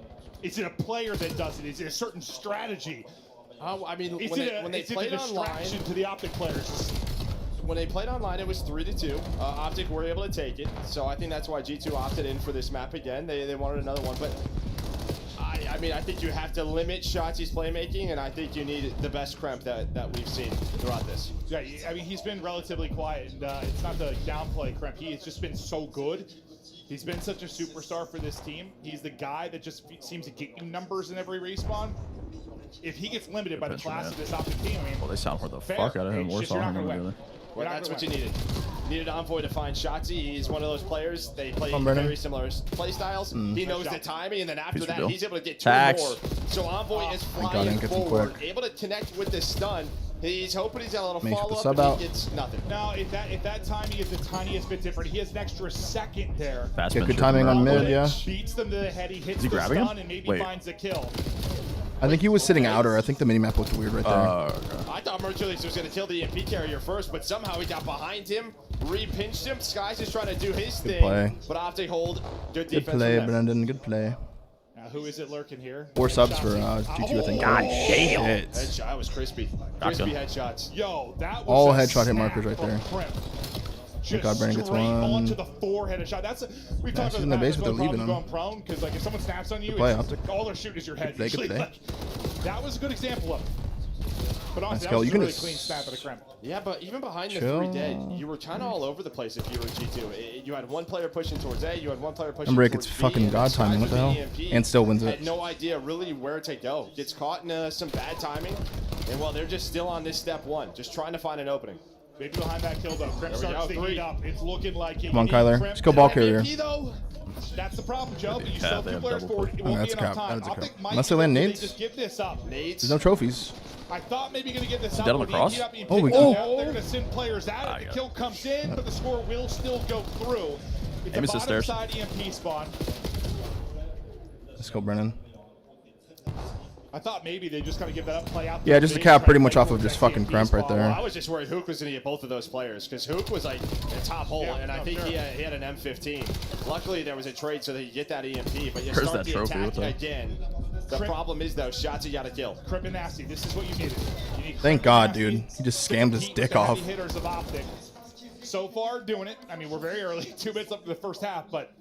Is it a player that does it? Is it a certain strategy? I mean, when they played online, to the Optic players. When they played online, it was 3-2. Optic were able to take it, so I think that's why G2 opted in for this map again. They wanted another one, but I mean, I think you have to limit Shotzi's playmaking, and I think you need the best Kremp that we've seen throughout this. Yeah, I mean, he's been relatively quiet, and it's not to downplay Kremp. He has just been so good. He's been such a superstar for this team. He's the guy that just seems to get you numbers in every respawn. If he gets limited by the class of this Optic team, I mean, well, they sound the fuck out of him. We're talking together. Well, that's what you needed. You needed Envoy to find Shotzi. He's one of those players. They play very similar play styles. He knows the timing, and then after that, he's able to get two more. So Envoy is flying forward, able to connect with the stun. He's hoping he's got a little follow-up, and he gets nothing. Now, if that timing is the tiniest bit different, he has an extra second there. Get good timing on mid, yeah. Beats them to the head, he hits the stun, and maybe finds a kill. I think he was sitting outer. I think the minimap looked weird right there. Okay. I thought Mercules was going to kill the EMP carrier first, but somehow he got behind him, re-pinched him. Sky's just trying to do his thing. Play. But Optic hold. Good defense. Good play, Brendan. Good play. Now, who is it lurking here? 4 subs for G2, I think. God damn. Headshot. That was crispy. Crispy headshots. Yo, that was all headshot hit markers right there. Just God, Brandon gets one. Onto the forehead of shot. That's we've talked about the base, but they're leaving him. Going prone because like if someone snaps on you, all they're shooting is your head. That was a good example of it. But honestly, that was a really clean snap at a Kremp. Yeah, but even behind the 3 dead, you were kind of all over the place if you were G2. You had one player pushing towards A, you had one player pushing towards B. It's fucking god timing. What the hell? And still wins it. Had no idea really where to go. Gets caught in some bad timing, and well, they're just still on this step 1, just trying to find an opening. Maybe behind that kill though. Kremp starts to heat up. It's looking like come on, Kyler. Let's go ball carrier. That's the problem, Joe. But you still have 2 players forward. It won't be enough time. Unless they land nades. Just give this up. There's no trophies. I thought maybe going to get this up. Dead on the cross? Oh, we go. They're going to send players out. The kill comes in, but the score will still go through. It's Amos a bottom side EMP spawn. Let's go, Brennan. I thought maybe they just kind of give that up, play out. Yeah, just a cap pretty much off of just fucking Kremp right there. Well, I was just worried Hook was going to get both of those players because Hook was like the top hole, and I think he had an M15. Luckily, there was a trade so that you get that EMP, but you start the attack again. The problem is, though, shots you got to kill. Crip and Nasty, this is what you needed. You need Thank God, dude. He just scammed his dick off. Hitters of Optic. So far, doing it. I mean, we're very early, 2 minutes up to the first half, but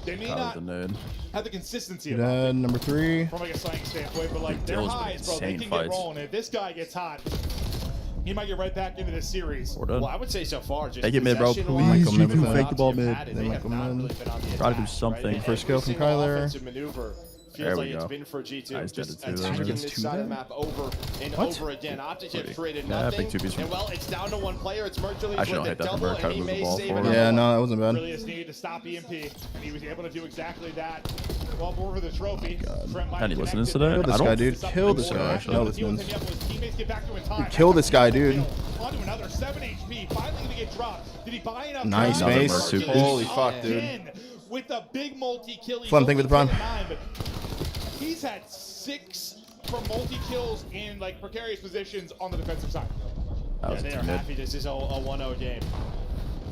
they may not have the consistency of Optic Number 3. from like a slang standpoint, but like their highs, bro, they can get rolling. If this guy gets hot, he might get right back into this series. Well, I would say so far, just Take it mid, bro. Please, you can fake the ball mid. They might come in. Try to do something. First kill from Kyler. Feels like it's been for G2. Just attacking this side of the map over and over again. Optic have created nothing. And well, it's down to 1 player. It's Mercury with the double, and he may save it. Yeah, no, that wasn't bad. Really just needed to stop EMP, and he was able to do exactly that. Well, over the trophy. Can you listen to this today? Kill this guy, dude. Kill this guy. No, this means. Kill this guy, dude. Onto another 7 HP. Finally gonna get dropped. Did he buy enough? Nice base. Holy fuck, dude. With a big multi-kill. Flem, thank you for the prime. He's had 6 for multi-kills in like precarious positions on the defensive side. Yeah, they are happy this is a 1-0 game.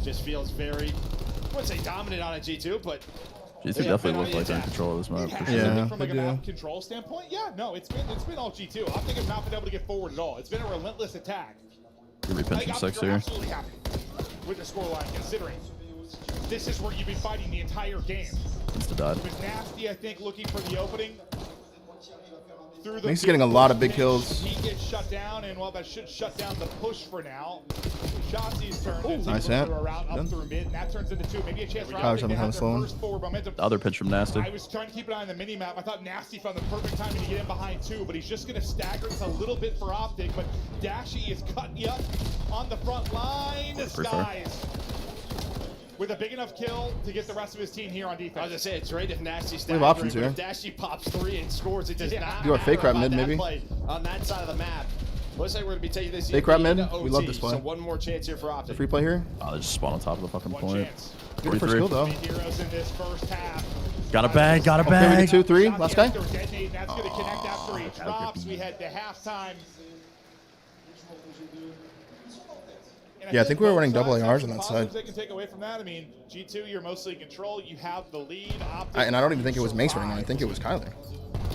Just feels very, I wouldn't say dominant on a G2, but G2 definitely looked like they're in control of this map. For sure. Yeah, from like a map control standpoint, yeah, no, it's been all G2. Optic has not been able to get forward at all. It's been a relentless attack. You're repinching 6 here. Absolutely happy with the scoreline, considering this is where you've been fighting the entire game. Insta-died. It was Nasty, I think, looking for the opening. He's getting a lot of big kills. He gets shut down, and well, that should shut down the push for now. Shotzzy's turn to nice take a route up through mid, and that turns into 2. Maybe a chance for Optic to have their first forward momentum. The other pitch from Nasty. I was trying to keep an eye on the mini-map. I thought Nasty found the perfect timing to get in behind 2, but he's just going to stagger this a little bit for Optic, but Dashy is cutting you up on the front line. Skies with a big enough kill to get the rest of his team here on defense. I was gonna say, it's great if Nasty We have options here. If Dashy pops 3 and scores, it does not Do our fake rap mid, maybe? on that side of the map. Looks like we're gonna be taking this fake rap mid. OT, We love this play. So 1 more chance here for Optic. The free play here. Oh, they just spawn on top of the fucking point. Good first kill though. Heroes in this first half. Got a bag, got a bag. Okay, we do 2, 3. Last guy. That's gonna connect after he drops. We head to halftime. Yeah, I think we were running double ARs on that side. They can take away from that. I mean, G2, you're mostly in control. You have the lead. And I don't even think it was Mace running it. I think it was Kyler.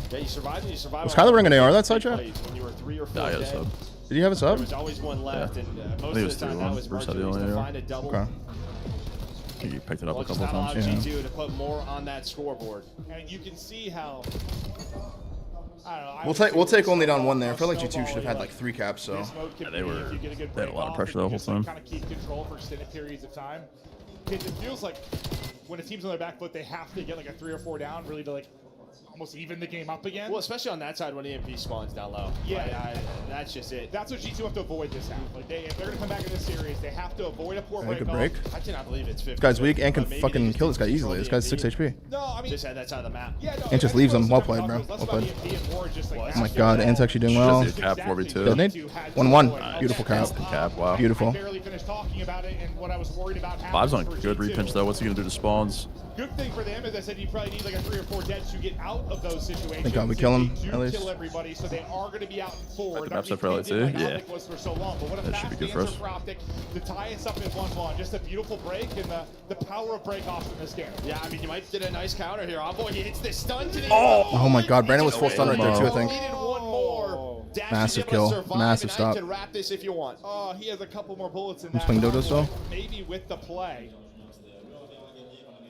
Yeah, you survived and you survived. Was Kyler running an AR that side, Jeff? When you were 3 or 4 I got a sub. Did you have a sub? There was always 1 left, and most of the time that was Mercury to find a double. Okay. I think you picked it up a Well, couple just not times. allow G2 to put more on that scoreboard. And you can see how. I We'll take only down 1 there. I feel like G2 should have had like 3 caps. So Yeah, they had a lot of pressure the whole time. Kind of keep control for extended periods of time. Because it feels like when a team's on their back foot, they have to get like a 3 or 4 down, really to like almost even the game up again. Well, especially on that side when EMP spawns down low. Yeah, that's just it. That's what G2 have to avoid this half. Like if they're gonna come back in this series, they have to avoid a poor good break. break. I cannot believe it's 50. this guy's weak and can fucking kill this guy easily. This guy's 6 HP. No, I mean just had that side of the map. Yeah, no, And just leaves him. Well played, bro. Well played. Oh my God, Ant's actually doing well. Cap 4v2. Detonate. 1-1. Beautiful cap. Cap, wow. Beautiful. barely finished talking about it, and what I was worried about. 5's on good repinch though. What's he gonna do to spawns? Good thing for them, as I said, you probably need like a 3 or 4 deads to get out of those situations. Thank God we kill him, They do at least. kill everybody, so they are going to be out in 4. The map's up for LAT, yeah. Was for so long, but what a That should be fast good for answer us. for Optic to tie us up in 1-1. Just a beautiful break and the power of break-offs in this game. Yeah, I mean, you might did a nice counter here. Envoy, he hits the stun to the Oh my God, Brandon was full stun right there too, I think. Needed 1 more. Dash Massive is able to kill. survive, Massive and stop. I can wrap this if you want. Oh, he has a couple more bullets in I'm that. swing dodo still. Maybe with the play.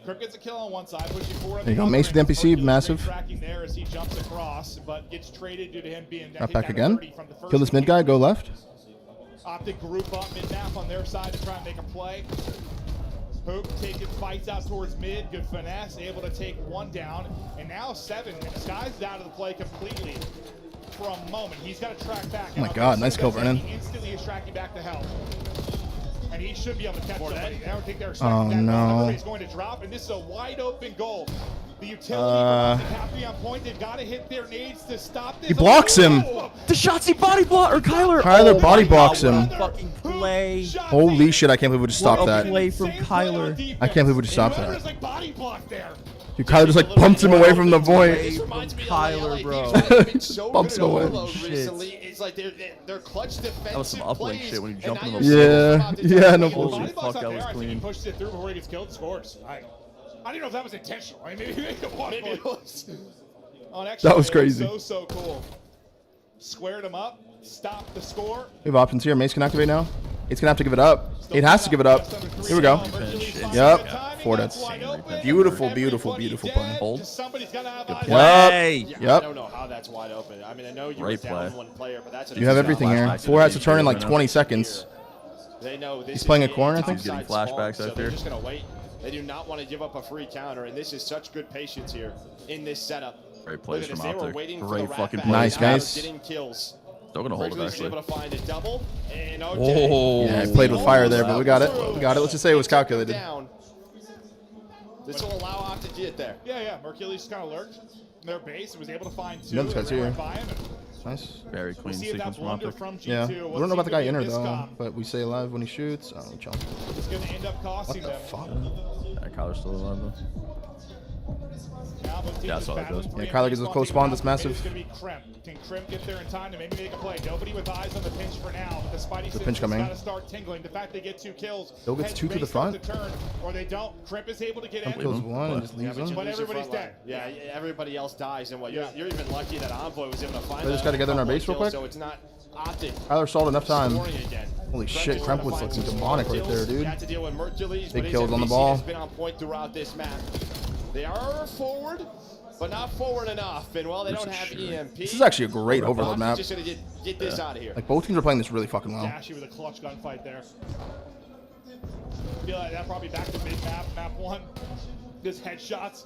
Crip gets a kill on one side, pushing forward. There you go. Mace with NPC, massive. Tracking there as he jumps across, but gets traded due to him being Got back again. Kill this mid guy. Go left. Optic group up mid-map on their side to try and make a play. Hope taking fights out towards mid. Good finesse, able to take 1 down. And now 7. Sky's out of the play completely for a moment. He's got to track back. Oh my God, nice kill, Brennan. He instantly is tracking back to health. And he should be able to catch somebody. I don't think they're Oh expecting that. no. Everybody's going to drop, and this is a wide open goal. The utility have to be on point. They've got to hit their nades to stop this. He blocks him. The Shotzzy body block or Kyler. Kyler body blocks him. Fucking play. Holy shit! I can't believe we just stopped that. Play from Kyler. I can't believe we just stopped that. Like body block there. Dude, Kyler just like bumped him away from the point. Kyler, bro. Bumps him away. It's like they're clutch defensive That was some uplink shit when you jump in the Yeah, yeah, no Holy bullshit. fuck, that was He clean. pushes it through before he gets killed, scores. I don't know if that was intentional. I mean, maybe it was. Maybe it was. That was crazy. So cool. Squared him up. Stopped the score. We have options here. Mace can activate now. It's gonna have to give it up. It has to give it up. Here we go. Yep. 4 deads. Beautiful, beautiful, beautiful play. Hold. Yep. I Yep. don't know how that's wide open. I mean, I know you Great were down play. one player, but that's You have everything here. 4 has to turn in like 20 seconds. They know this He's playing a is corner, I game think. time He's getting spawn, flashbacks so out they're there. just gonna wait. They do not want to give up a free counter, and this is such good patience here in this setup. Great plays Look at from this. They were Optic. waiting for Great the fucking rat plays. Nice, guys. Getting kills. Still gonna hold it Wrigley's actually. able to find a double, and Whoa. okay. Yeah, I played with fire there, but we got it. We got it. Let's just say it was calculated. Down. This will allow Optic to get there. Yeah. Mercury's just kind of lurked in their base and was able to find 2. Another guy's They ran here. by him, and Nice. Very clean we'll see if that sequence from blunder Optic. from G2. Yeah. We'll We don't know about the see guy if inner this though, comp but we say live when he shoots. Oh, chill. is going to end up costing What the them. fuck? Yeah, Kyler's still alive though. Now both teams Yeah, I just saw that battling goes. for Yeah, Kyler gets a close spawn. That's Maybe massive. It's going to be Crimp. Can Crimp get there in time to maybe make a play? Nobody with eyes on the pinch for now. But the Spidey Good pinch coming. got to start tingling. The fact they get 2 kills. Hill gets heads 2 to the may start front. To turn, or they don't. Crimp is able to get in. Kills 1 and just leaves him. But everybody's dead. Yeah, everybody else dies, and what? You're even lucky that Envoy was able to find. They just got together in our base real quick. So it's not Optic. Tyler stalled enough time. Scoring again. Holy shit, Kremp was looking demonic right there, dude. Got to deal with Mercules, Big but his kills on the MVC ball. has been on point throughout this map. They are forward, but not forward enough. And well, they don't have EMP. This is actually a great overload map. Just gonna get this out of here. Like both teams are playing this really fucking well. Dashy with a clutch gunfight there. Feel like that probably back to mid map, map 1. Just headshots.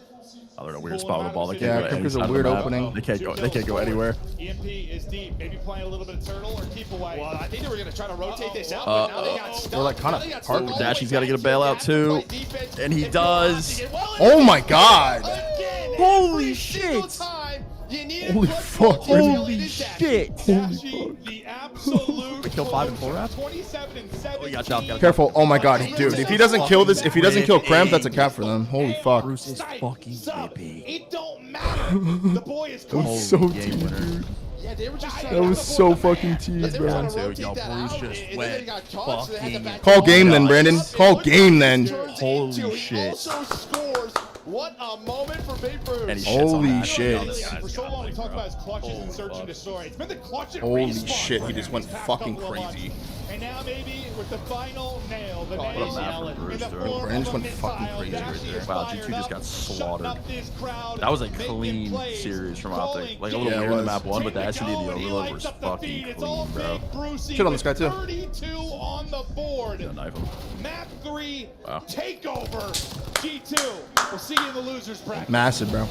Oh, they're in a weird spot with the ball. They Yeah, can't go Kremp any is a side of the weird map. opening. They can't go anywhere. EMP is deep. Maybe playing a little bit of turtle or keep away. Well, I think they were gonna try to rotate this out, but now they got stuck. They're like kind Now they got of stuck parked. all the way Dashy's got to back get a bailout too, defense. and he If you're does. Optic, well, Oh my god! again, Holy every single shit. time you need a Holy clutch fuck, goal, Holy it is Dashy. shit. Dashy, the absolute They kill 5 and 4 after? 27 and 17. Oh, you got chopped. Careful. Oh my god, dude. If he doesn't kill this, if he doesn't kill Kremp, that's a cap for them. Holy fuck. Bruce is fucking zippy. It don't matter. The boy is That cool. was so game teed, winner. dude. Yeah, they were just trying That to was avoid so the fucking man. teed, But they were bro. trying to Yo, rotate that Bruce out, just and then went they got caught, so they had to fucking back Call up. game then, Brandon. Call game then. Holy He shit. also scores. What a moment for Big Bruce. And he shits on Holy that. shit. Oh, this guy's For so long, we godly, talked bro. about his clutches Holy and search and fuck. destroy. It's been the clutch and Holy respawn shit, for he him just went these past fucking couple of months. crazy. And now maybe with the final nail, the What a nail map for Bruce, in the bro. form Brandon just of a went fucking missile. crazy right Dashy there. is Wow, fired G2 just up, got shutting slaughtered. up this crowd, That was a making clean plays, series from calling Optic. Like a games. little Yeah, it weird in was. map 1, but the Take SUD the the goal, and he overload lights was up the fucking feed. It's clean, all bro. Big Brucey Shit on this guy, too. with 32 on the board. Gonna knife him. Map 3 Wow. takeover. G2. We'll see you in the losers bracket. Massive, bro.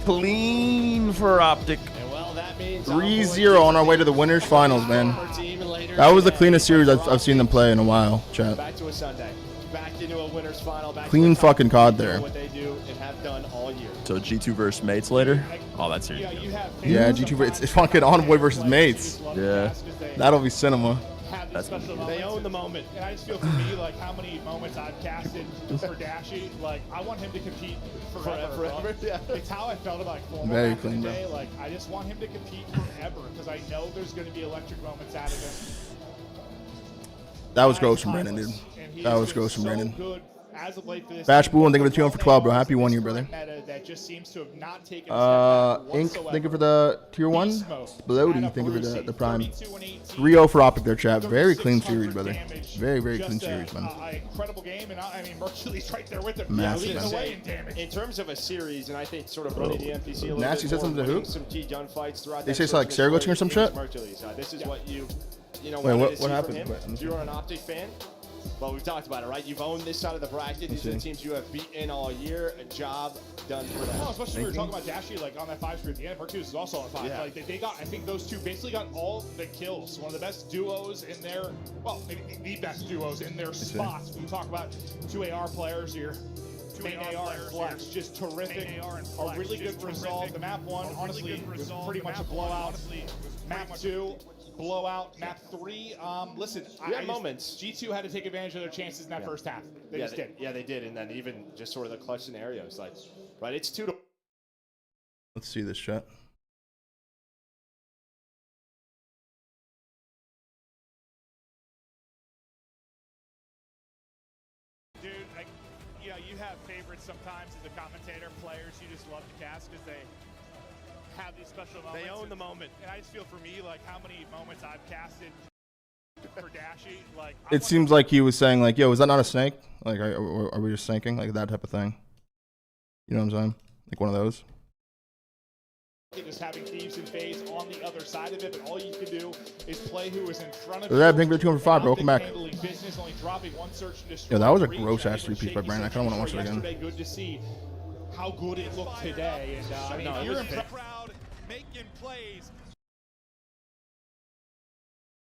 Clean for Optic. And well, that means 3-0 on our way to the winners finals, man. That was the cleanest series I've seen them play in a while, chat. Back to a Sunday. Back into a winners final. Back Clean to a fucking COD do there. What they do and have done all year. So G2 versus mates later. Oh, that's here. Yeah, G2, it's fucking Envoy versus mates. Yeah. That'll be cinema. That's They own the moment. And I just feel for me, like how many moments I've casted for Dashy, like I want him to compete forever. Forever, yeah. It's how I felt about Formal Very back in clean, the bro. day. Like I just want him to compete forever because I know there's going to be electric moments out of him. That was gross from Brandon, dude. And he That has was been gross from so Brandon. good as of late for this Batch team. Bull, and thank you for the 2 for 12, bro. Happy 1 year, brother. Meta that just seems to have not taken a step back Ink, whatsoever. thank you for the tier 1. Beast mode. Bloody, Out of thank you for Brucey, the prime. 32 and 18. 3-0 for Optic there, chat. Very clean 600 series, brother. damage. Very, very Just clean series, man. An incredible game, and I mean, Mercury's right there with him. Massive, leading man. the way in damage. In terms of a series, and I think sort of running the NPC a little Nasty bit said more, something to winning who? some key gunfights throughout They that say it's like first Sarah glitching or midway, some it was shit? Mercury's. This is what you Wait, wanted what to see from happened? him. Wait, let me If see. you're an Optic fan, well, we've talked about it, right? You've owned this side of the bracket. These are the see. teams you have beaten all year. A job done for them. No, especially when we were talking about Dashy, like on that 5 screen at the end. Mercury is also on 5. Yeah. Like they got, I think those two basically got all the kills. One of the best duos in their, well, maybe the best duos in their spots. When you talk about 2 AR players here. 2 AR and Flex, just terrific. A really good resolve. The map 1, honestly, was pretty much a blowout. Map 2, blowout. Map 3, listen, We had moments. G2 had to take advantage of their chances in that first half. They just did. Yeah, they did. And then even just sort of the clutch scenarios, like, right? It's 2-1. Let's see this, chat. Dude, like, sometimes as a commentator, players you just love to cast because they have these special moments. They own the moment. And I just feel for me, like how many moments I've casted for Dashy, like It seems like he was saying like, yo, is that not a snake? Like, are we just sinking? Like that type of thing. You know what I'm saying? Like one of those. just having Thieves and FaZe on the other side of it, but all you can do is play who is in front of you. Yeah, Pink 205, bro. Welcome back. Business, only dropping one search and destroy. Yeah, that was a gross ass 3-piece by Brandon. I kind of want to watch it again. Good to see how good it looked today. And I mean, if you're in the crowd making plays.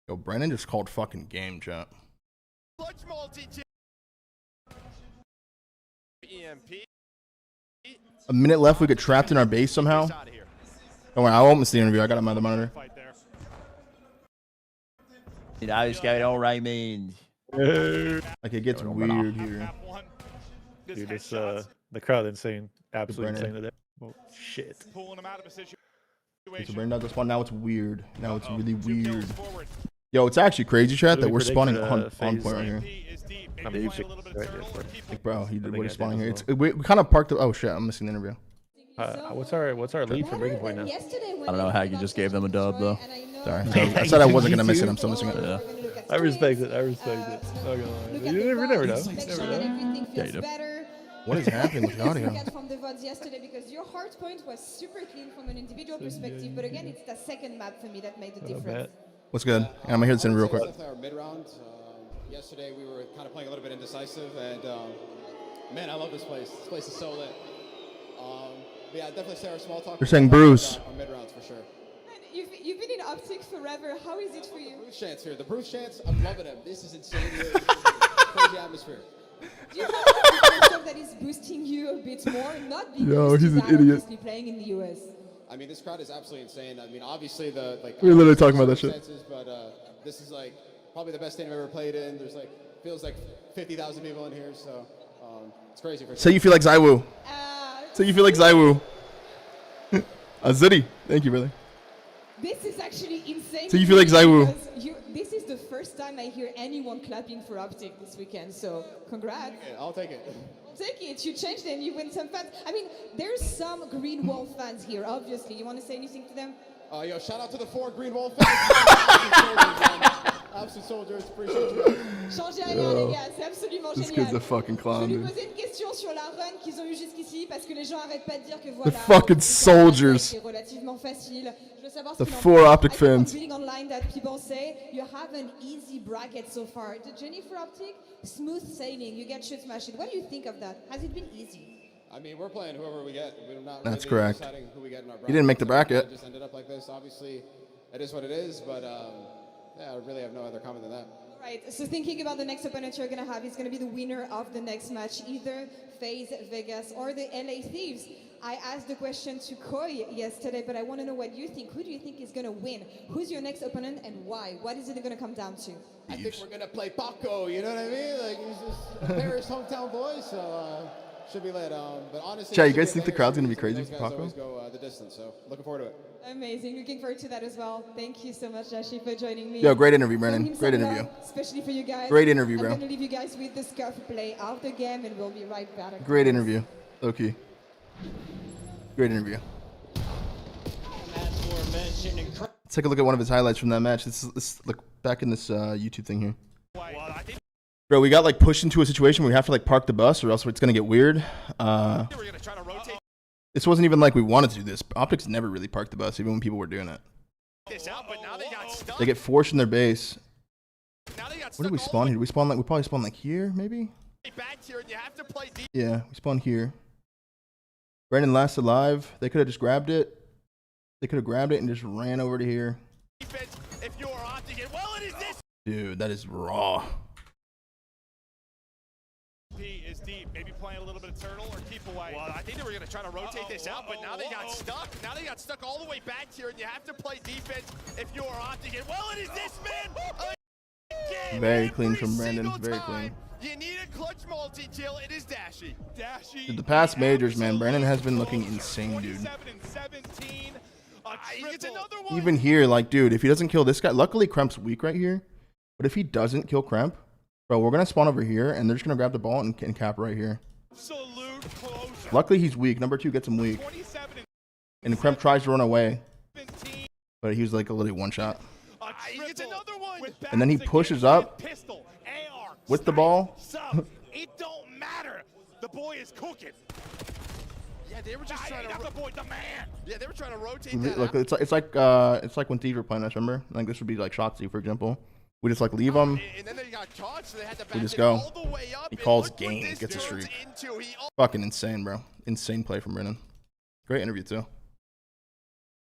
Yo, Brandon just called fucking game, chat. A minute left. We get trapped in our base somehow. Don't worry, I won't miss the interview. I got him on the monitor. You know, it's going all right, man. Like it gets weird here. Dude, it's the crowd insane, absolutely insane today. Oh shit! Pulling him out of a situation. Okay, so Brandon does the spawn. Now it's weird. Now it's really weird. Yo, it's actually crazy, chat, that we're spawning on point right here. Like, bro, what is spawning here? It's, we kind of parked. Oh shit, I'm missing the interview. What's our lead for breaking point now? I don't know how you just gave them a dub though. Sorry, I said I wasn't gonna miss it. I'm still missing it. Yeah. I respect it. I respect it. Not gonna lie. You never know. Yeah, you do. What is happening with the audio? From the VODs yesterday, because your hard point was super clean from an individual perspective, but again, it's the second map for me that made the difference. What's good? I'm gonna hear this in real quick. Our mid-round. Yesterday we were kind of playing a little bit indecisive, and man, I love this place. This place is so lit. But yeah, definitely say our small talk. You're saying Bruce. Our mid-rounds for sure. You've been in Optic forever. How is it for you? Bruce chants here. The Bruce chants. I'm loving him. This is insane. Crazy atmosphere. Do you have stuff that is boosting you a bit more? Not because he's an idiot. Playing in the US. I mean, this crowd is absolutely insane. I mean, obviously the We're literally talking about that shit. But this is like probably the best stadium I've ever played in. There's like feels like 50,000 people in here, so it's crazy. For Say you feel like Zywoo. Say you feel like Zywoo. Ziddy, thank you, brother. This is actually insane. So you feel like Zywoo. This is the first time I hear anyone clapping for Optic this weekend, so congrats. I'll take it. Take it. You changed it. You win some fans. I mean, there's some Green Wall fans here, obviously. You want to say anything to them? Yo, shout out to the 4 Green Wall fans. Absolute soldiers, appreciate you. Changez rien, les gars, c'est absolument This génial. kid's a fucking clown, Je lui dude. posais une question sur la run qu'ils ont eu jusqu'ici parce que les gens arrêtent pas de dire que voilà. The fucking soldiers. C'est relativement facile. Je veux savoir The ce qu'il en 4 pense. Optic fans. Reading online that people say you have an easy bracket so far. The journey for Optic, smooth sailing. You get shit smashed. What do you think of that? Has it been easy? I mean, we're playing whoever we get. We're not That's really correct. deciding who we get in our bracket. He didn't make the bracket. It just ended up like this. Obviously, it is what it is, but yeah, I really have no other comment than that. Right, so thinking about the next opponent you're going to have, is going to be the winner of the next match, either FaZe Vegas or the LA Thieves. I asked the question to Koi yesterday, but I want to know what you think. Who do you think is going to win? Who's your next opponent and why? What is it going to come down to? I think we're going to play Paco, you know what I mean? Like, he's just a Paris hometown boy, so should be lit. But honestly, Chat, you guys think the crowd's going to be crazy for Paco? Always go the distance, so looking forward to it. Amazing. Looking forward to that as well. Thank you so much, Dashi, for joining me. Yo, great interview, Brandon. Send him Great some interview. love, especially for you guys. Great interview, bro. I'm going to leave you guys with the scarf play of the game, and we'll be right back. Great interview. Okay. Great interview. Let's take a look at one of his highlights from that match. Let's look back in this YouTube thing here. Bro, we got like pushed into a situation where we have to like park the bus or else it's gonna get weird. This wasn't even like we wanted to do this. Optics never really parked the bus, even when people were doing it. They get forced in their base. Where did we spawn here? Did we spawn like, we probably spawned like here, maybe? Yeah, we spawned here. Brandon last alive. They could have just grabbed it. They could have grabbed it and just ran over to here. Dude, that is raw. Is deep, maybe playing a little bit of turtle or keep away. Well, I think they were going to try to rotate this out, but now they got stuck. Now they got stuck all the way back here, and you have to play defense if you're opting it. Well, it is this man. Very clean from Brandon. Very clean. You need a clutch multi-kill. It is Dashy. Dude, the past majors, man, Brandon has been looking insane, dude. Even here, like, dude, if he doesn't kill this guy, luckily Kremp's weak right here. But if he doesn't kill Kremp, bro, we're gonna spawn over here and they're just gonna grab the ball and cap right here. Luckily, he's weak. Number 2 gets him weak. And Kremp tries to run away. But he was like a little one shot. And then he pushes up with the ball. It don't matter. The boy is cooking. Yeah, they were just trying to. The boy, the man. Yeah, they were trying to rotate that. Look, it's like when Thieves were playing us. Remember? Like this would be like Shotzi, for example. We just like leave them. And then they got caught, so they had to back We just go. all the way up. He calls game, gets a streak. Fucking insane, bro. Insane play from Brennan. Great interview too.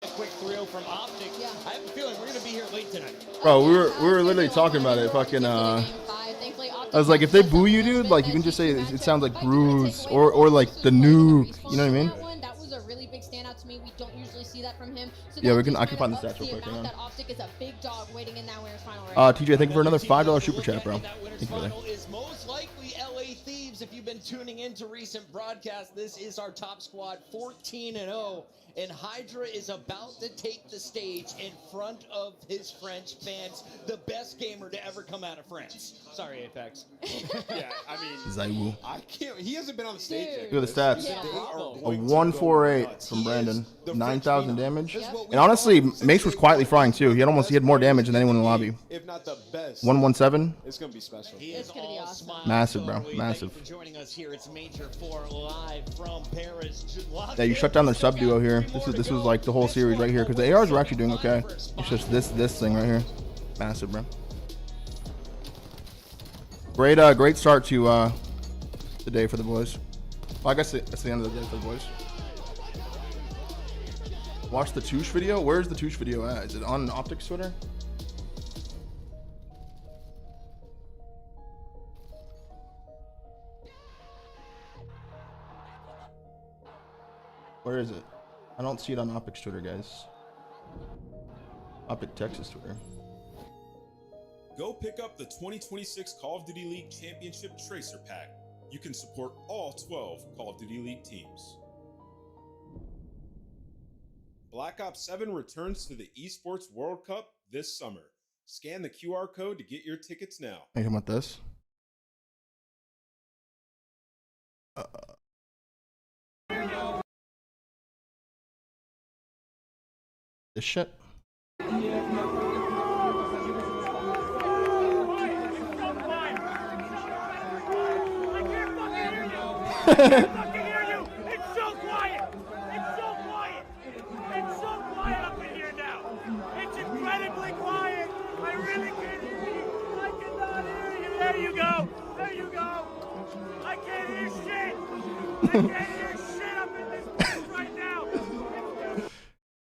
Quick 3-0 from Optic. I have a feeling we're gonna be here late tonight. Bro, we were literally talking about it. Fucking I was like, if they boo you, dude, like you can just say it sounds like Bruce or like the nuke. You know what I mean? That was a really big standout to me. We don't usually see that from him. So Yeah, I can find the stats real quick. Hang on. that Optic is a big dog waiting in that winner's final right TJ, thank you for another $5 super chat, bro. Thank you for that. Is most likely LA Thieves. If you've been tuning into recent broadcasts, this is our top squad, 14-0. And Hydra is about to take the stage in front of his French fans, the best gamer to ever come out of France. Sorry, Apex. Yeah, I mean, Zaiwu. I can't. He hasn't been on the stage yet. Look at the stats. They are A going to 148 nuts. from He Brandon. is 9,000 damage. And honestly, Mace was quietly frying too. He had more damage than anyone in the lobby. If not the best. 117. It's gonna be special. It's gonna be awesome. Massive, bro. Massive. Thank you for joining us here. It's Major 4 live from Paris. Yeah, you shut down their sub duo here. This was like the whole series right here because the ARs were actually doing okay. It's just this thing right here. Massive, bro. Great start to the day for the boys. Well, I guess that's the end of the day for the boys. Watch the Touche video. Where's the Touche video at? Is it on Optics Twitter? Where is it? I don't see it on Optics Twitter, guys. Optic Texas Twitter. Go pick up the 2026 Call of Duty League Championship Tracer Pack. You can support all 12 Call of Duty League teams. Black Ops 7 returns to the Esports World Cup this summer. Scan the QR code to get your tickets now. Hey, how about this? This shit.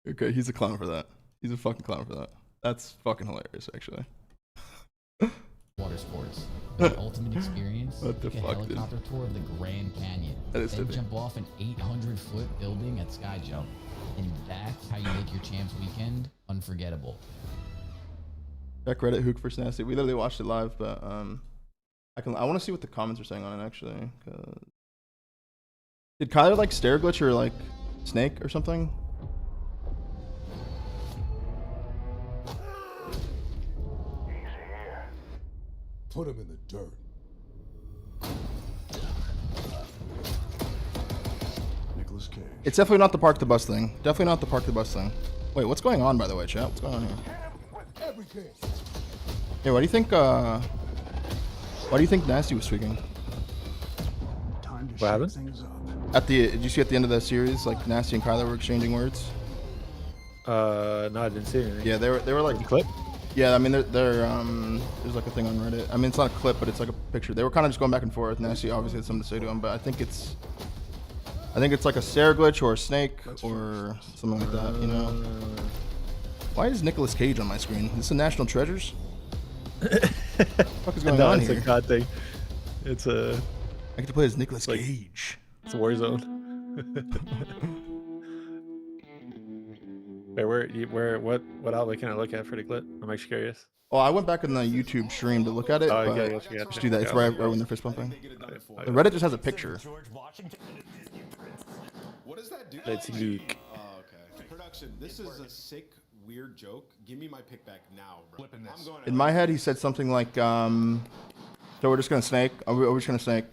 Okay, he's a clown for that. He's a fucking clown for that. That's fucking hilarious, actually. Water sports, the ultimate experience. What the Take fuck, a helicopter tour of the Grand Canyon. That is then tipping. jump off an 800-foot building at Sky Jump, and that's how you make your champs weekend unforgettable. Check Reddit Hook for Nasty. We literally watched it live, but I want to see what the comments are saying on it actually. Did Kyler like stare glitch or like snake or something? Put him in the dirt. Nicholas Cage. It's definitely not the park the bus thing. Definitely not the park the bus thing. Wait, what's going on by the way, chat? What's going on here? Everything. Hey, why do you think Nasty was tweaking? What happened? Did you see at the end of the series, like Nasty and Kyler were exchanging words? No, I didn't see anything. Yeah, they were like the clip. Yeah, I mean, there's like a thing on Reddit. I mean, it's not a clip, but it's like a picture. They were kind of just going back and forth. Nasty obviously had something to say to him, but I think it's like a stare glitch or a snake or something like that. You know? Why is Nicolas Cage on my screen? Is this a National Treasures? What the fuck is going on it's here? a COD thing. It's a. I get to play as Nicolas Cage. It's a Warzone. Wait, what outlet can I look at for the clip? I'm actually curious. Oh, I went back in the YouTube stream to look at it. Oh, but yeah, just do that. It's right when they're fist bumping. The Reddit just has a picture. What does that do? It's Luke. Oh, okay. Production, this is a sick, weird joke. Give me my pick back now, bro. I'm going In my head, he said something like, "So we're just gonna snake. Are we just gonna snake?"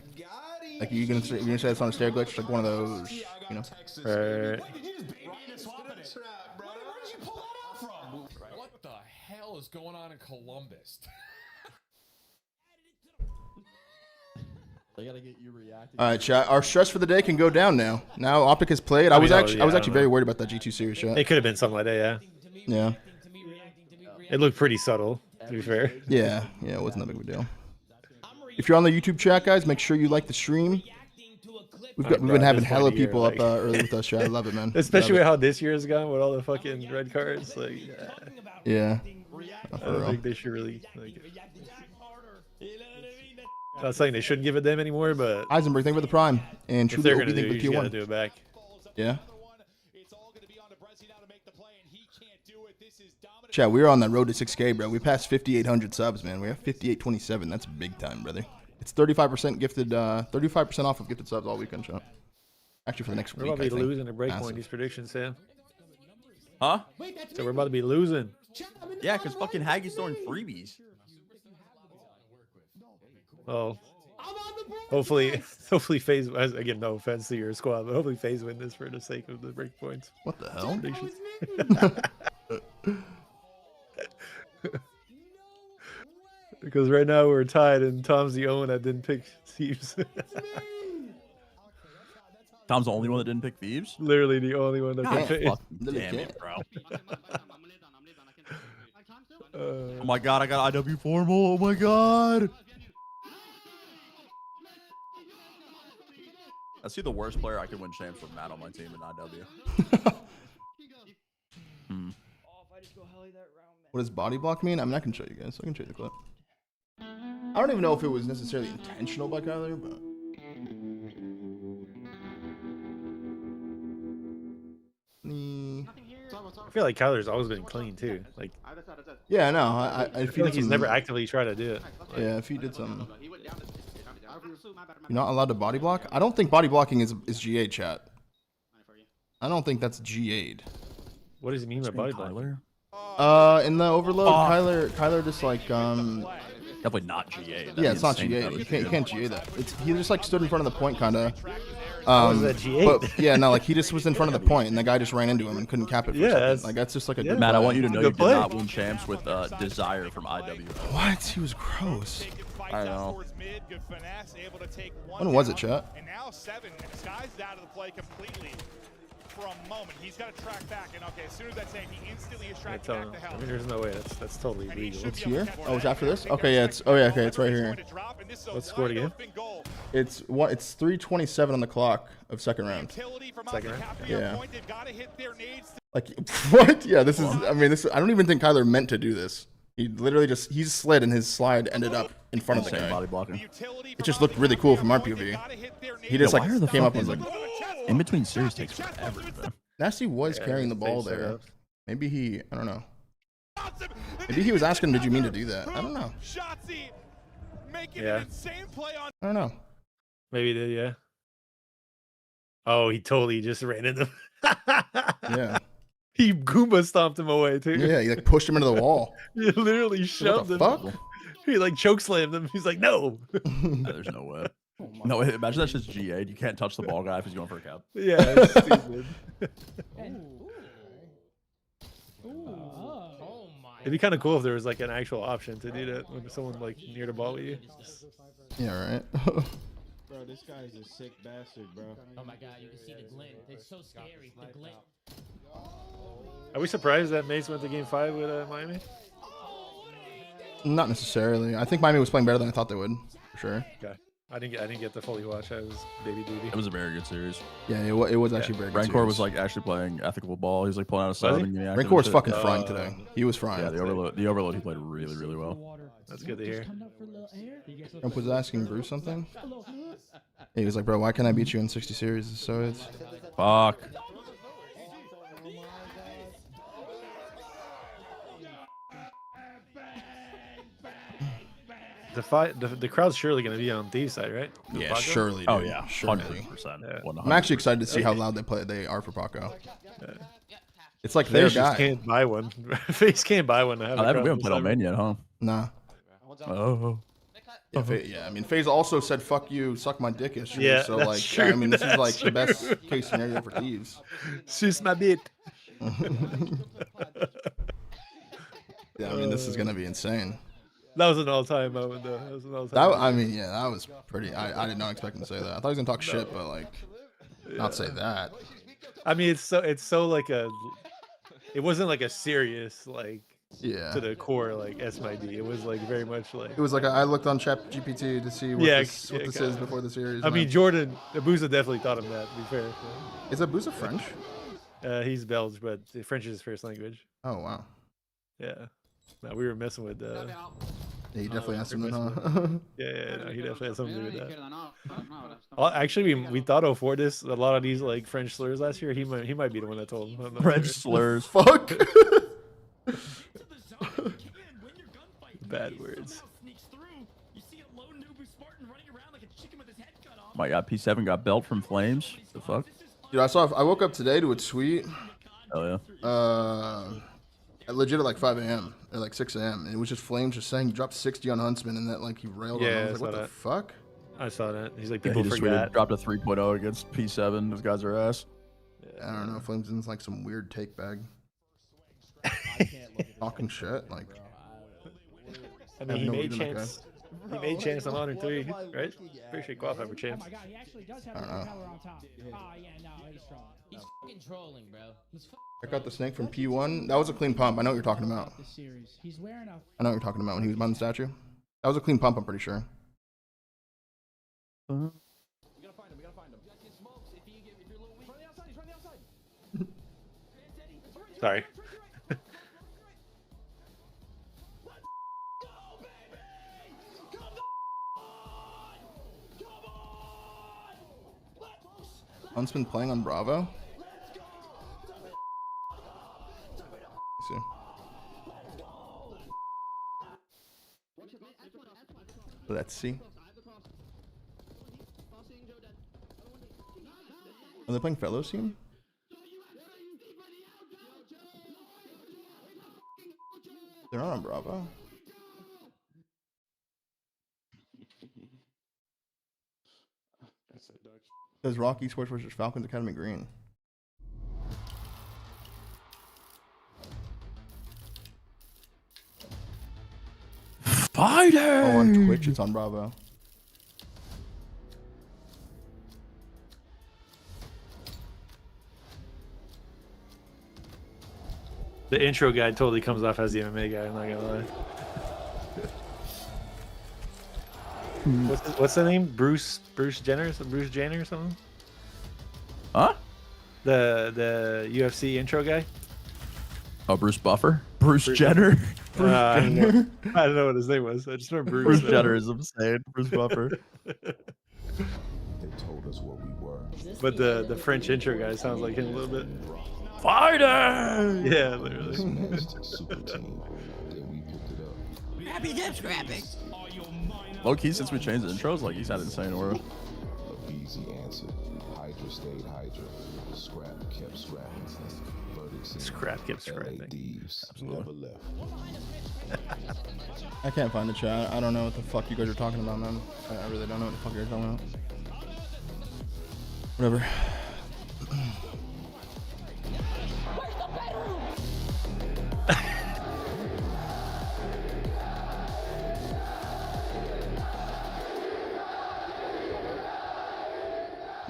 Like you're gonna say it's on a stair glitch, like one of those, you know. What the hell is going on in Columbus? They gotta get you reacting. All right, chat. Our stress for the day can go down now. Now Optic has played. I was actually very worried about that G2 series shot. It could have been something like that, yeah. Yeah. It looked pretty subtle, to be fair. Yeah, it wasn't that big of a deal. If you're on the YouTube chat, guys, make sure you like the stream. We've been having hella people up early with us, chat. I love it, man. Especially with how this year has gone with all the fucking red cards. Like, yeah. I don't think they should really. Like, not saying they shouldn't give it them anymore, but Eisenberg, thank you for the prime. And if they're truly, gonna thank you for gotta T1. do it back. Yeah. Chat, we're on that road to 6K, bro. We passed 5,800 subs, man. We have 5,827. That's big time, brother. It's 35% gifted, 35% off of gifted subs all weekend, chat. Actually, for the next We're week, about to be I think. losing a breakpoint. These predictions, Sam. Huh? So we're about to be losing. Yeah, because fucking Haggie's throwing freebies. Oh. Hopefully FaZe, again, no offense to your squad, but hopefully FaZe win this for the sake of the breakpoints. What the hell? Because right now we're tied and Tom's the only one that didn't pick Thieves. Tom's the only one that didn't pick Thieves? Literally the only one that didn't pick. Damn it, bro. Oh my god, I got IW formal. Oh my god. I see the worst player I could win champs with Matt on my team in IW. What does body block mean? I mean, I can show you guys. I can show you the clip. I don't even know if it was necessarily intentional by Kyler, but... I feel like Kyler's always been clean too. Like, yeah, I know. I feel like he's never actively tried to do it. Like, yeah, if he did something. You're not allowed to body block? I don't think body blocking is GA, chat. I don't think that's GA'd. What does he mean by body blocking? In the overload, Kyler just like definitely not GA. Yeah, it's not GA. You can't GA that. He just like stood in front of the point, kind of. How is that GA? But yeah, no, like he just was in front of the point, and the guy just ran into him and couldn't cap it. For a second. Like that's just like a good Matt, play. I want you to know you did not win champs with Desire from IW. What? He was gross. I know. When was it, chat? And now 7. Sky's out of the play completely for a moment. He's got to track back, and okay, as soon as that's saying, he instantly is tracking back to hell. I mean, there's no way. That's totally legal. It's here. Oh, it's after this. Okay, yeah. It's okay. It's right here. Let's score it again. It's 3:27 on the clock of second round. Second round. Yeah. Like what? Yeah. This is. I mean, this. I don't even think Kyler meant to do this. He literally he slid and his slide ended up in front of the guy. Body blocking. It just looked really cool from our POV. He just like came up and was like, in between series takes forever. Nasty was carrying the ball there. Maybe he. I don't know. Maybe he was asking him, did you mean to do that? I don't know. Yeah. I don't know. Maybe he did. Yeah. Oh, he totally just ran into him. Yeah. He Goomba stomped him away too. Yeah, he like pushed him into the wall. He literally shoved him. Fuck? He like chokeslammed him. He's like, no. There's no way. No, imagine that's just GA. You can't touch the ball guy if he's going for a cap. Yeah, it's stupid. It'd be kind of cool if there was like an actual option to do that when someone like near the ball with you. Yeah, right. Bro, this guy is a sick bastard, bro. Oh my god, you can see the glint. It's so scary. The glint. Are we surprised that Mace went to Game 5 with Miami? Not necessarily. I think Miami was playing better than I thought they would, for sure. Okay. I didn't get to fully watch. I was baby duty. It was a very good series. Yeah, it was actually very good. Rancor was like actually playing ethical ball. He was like pulling out a sub. Rancor was fucking frying today. He was frying. Yeah, the overload he played really, really well. That's good to hear. Trump was asking Bruce something. He was like, bro, why can't I beat you in 60 series? So it's fuck. The crowd's surely going to be on Thieves' side, right? Yeah, Paco? surely. Dude. Oh yeah, surely. 100%. I'm actually excited to see how loud they are for Paco. It's like FaZe their guy. just can't buy one. FaZe can't buy one. To have we haven't played on main yet, huh? Nah. Oh. Yeah, I mean, FaZe also said "fuck you, suck my dick" yesterday. Yeah, so that's like, true, I mean, this is like that's the best true. case scenario for Thieves. Suce ma bite. Yeah, I mean, this is gonna be insane. That was an all-time moment, though. That was an all-time. That moment. I mean, yeah, that was pretty. I did not expect him to say that. I thought he was gonna talk shit, but like, not say that. I mean, it's so like a. It wasn't like a serious like. Yeah. To the core, like SMID. It was like very much like. It was like I looked on ChatGPT to see what this is before the series. I mean, Jordan Abusa definitely thought him that. To be fair. Is Abusa French? He's Belgian, but French is his first language. Oh wow. Yeah. No, we were messing with. Yeah, he definitely had something, huh? Yeah, no, he definitely had something to do with that. Well, actually, we thought for this a lot of these like French slurs last year. He might be the one that told him. French slurs. Fuck. Bad words. My God, P7 got belt from Flames. The fuck? Dude, I woke up today to a tweet. Oh yeah. Legit at like 5 a.m. or like 6 a.m. and it was just Flames just saying he dropped 60 on Huntsman and that like he railed on him. I was like, what the fuck? I saw that. He's like, Yeah, people he just forgot. dropped a 3.0 against P7. Those guys are ass. I don't know. Flames is like some weird take bag. Talking shit. Like, I mean, he made chance. He made chance on Honor 3, right? Pretty sure he qualified for chance. I don't know. He's fucking trolling, bro. He's Check out the snake from P1. That was a clean pump. I know what you're talking about. He's wearing a. I know what you're talking about when he was behind the statue. That was a clean pump, I'm pretty sure. Sorry. Huntsman playing on Bravo? See. Let's see. Are they playing Fellows team? They're not on Bravo. Says Rocky Sports versus Falcons Academy Green. Fighter! Oh, on Twitch, it's on Bravo. The intro guy totally comes off as the MMA guy. I'm not gonna lie. What's the name? Bruce Jenner? Bruce Jenner or something? Huh? The UFC intro guy? Oh, Bruce Buffer? Bruce Jenner? Bruce Jenner? I don't know what his name was. I just remember Bruce. Bruce Jenner is insane. Bruce Buffer. They told us what we were. But the French intro guy sounds like him a little bit. Fighter! Yeah, literally. Scrappy dip scrapping. Low key, since we changed the intros, like he's had insane aura. Easy answer. Hydra stayed Hydra. Scrap kept scrapping. Scrap kept scrapping. Never left. I can't find the chat. I don't know what the fuck you guys are talking about, man. I really don't know what the fuck you're talking about. Whatever.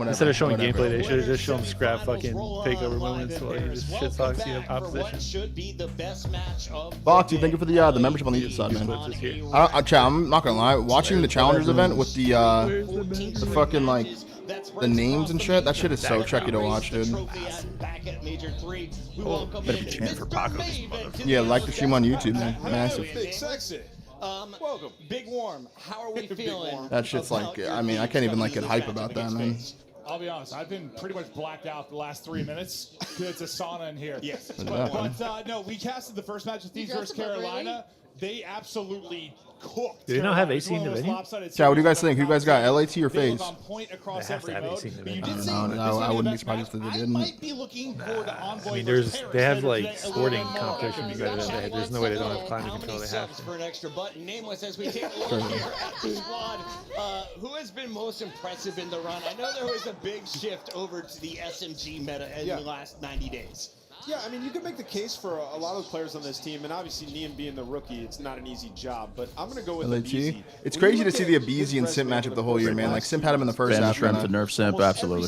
Instead of showing gameplay, they should have just shown Scrap fucking takeover moments while he just shit talks the opposition. Boxy, thank you for the membership on the YouTube side, man. Chat, I'm not gonna lie. Watching the Challengers event with the fucking like the names and shit, that shit is so tricky to watch, dude. Better be chanting for Paco. Yeah, like the stream on YouTube, man. Massive. Big sexy. Welcome. Big Warm, how are we feeling? That shit's like, I mean, I can't even like get hype about that, man. I'll be honest, I've been pretty much blacked out the last 3 minutes because it's a sauna in here. Yes. But no, we casted the first match of Thieves versus Carolina. they absolutely cooked. Do they not have Carolina. AC in the venue? Chad, what do you guys think? Who you guys got, LAT or FaZe? They have to have AC in the venue. No, I wouldn't be surprised if they didn't. I mean, they have like sporting competition. You guys, there's no way they don't have climate control. They have to. For an extra button. Nameless, as we take a look here at the squad, who has been most impressive in the run? I know there was a big shift over to the SMG meta in the last 90 days. Yeah, I mean, you can make the case for a lot of the players on this team, and obviously Niam being the rookie, it's not an easy job, but I'm going to go with LAT. It's crazy to see the Abeezy and Simp matchup the whole year, man. Like, Simp had him in the first half. Shrimp to nerf Simp, absolutely.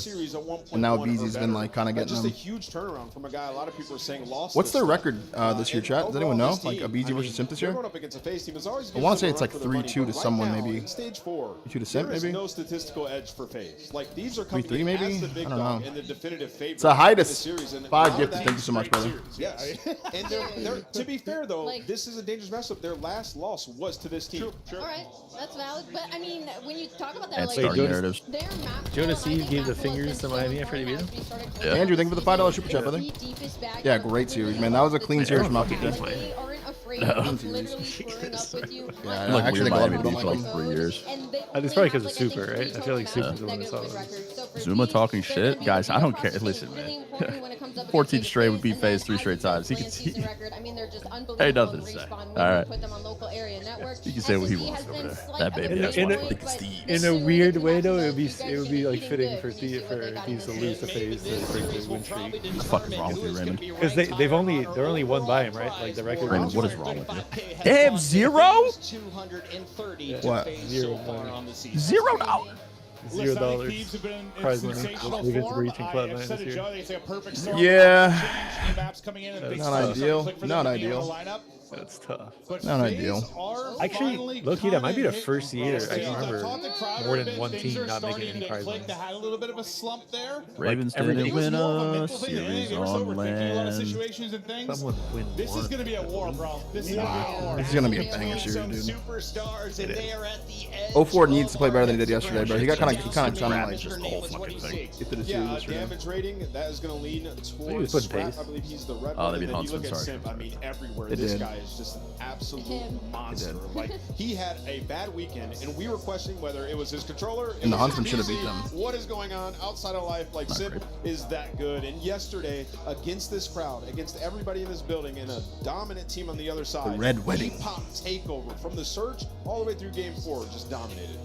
And now Abeezy's been, like, kind of getting just them. a huge turnaround from a guy a lot of people are saying lost. What's their record this year, chat? Does anyone know? Like, Abeezy versus Simp this year? Up against a FaZe team is always I want to say it's like 3-2 to someone, maybe. Stage 4. 2 to Simp, there is maybe? no statistical edge for FaZe. Like, these are coming 3-3 in maybe? as the big I don't dog know. and the definitive favorite. It's a high to in the series, and 5 now gifted. that Thank you so much, brother. Yes. And they're, to be fair, though, this is a dangerous matchup. Their last loss was to this team. All right, that's valid. But I mean, when you talk about that, And like, starting narratives. their map, Jonas Eve gave the fingers to Miami after they beat him. Yeah. Andrew, thank you for the $5 super chat, brother. Yeah, great series, man. That was a clean series from Optic. They aren't afraid of literally screwing up with you. Yeah, Like, I actually think a lot of people don't for like like him. 3 years. It's probably because of Super, right? I feel like Super's the one that saw it. Zuma talking shit, guys. I don't care. Listen, man. 14 straight would beat FaZe 3 straight times. He can see. I mean, they're just Hey, nothing to say. All right. Put them on local area networks. He can say what he wants over there. That baby has one big Steve. In a weird way, though, it would be like fitting for Thieves to lose to FaZe to break the win streak. What the fuck is wrong with you, Raymond? Because they're only one by him, right? Like the record. Raymond, what is wrong with you? They have 0? What? $0. $0 prize money against reaching Cloud9 this year. Yeah. Not ideal. Not ideal. That's tough. Not ideal. Actually, low-key, that might be the first year I can remember more than one team not making any prize money. Had a little bit of a slump there. Ravens didn't win a series on land. Someone win This is going to be a war, bro. This is going to be a war. This is going to be a banger series, dude. Superstars, and they are at the edge. 04 needs to play better than he did yesterday, bro. He got kind of trying to like Just the whole fucking thing. get to the Yeah, series. damage rating, that is going to lean He towards was putting Scrap. pace. I believe he's the red Oh, one. they beat And then you Huntsman, look at sorry. Simp, I mean, everywhere. They This did. guy is just an absolute monster. Like, he had a bad weekend, and we were questioning whether it was his controller. And the Huntsman should have beat them. What is going on outside of life? Like, Simp is that good. And yesterday, against this crowd, against everybody in this building, and a dominant team on the other side, Red Wedding. he popped takeover from the Surge all the way through Game 4, just dominated.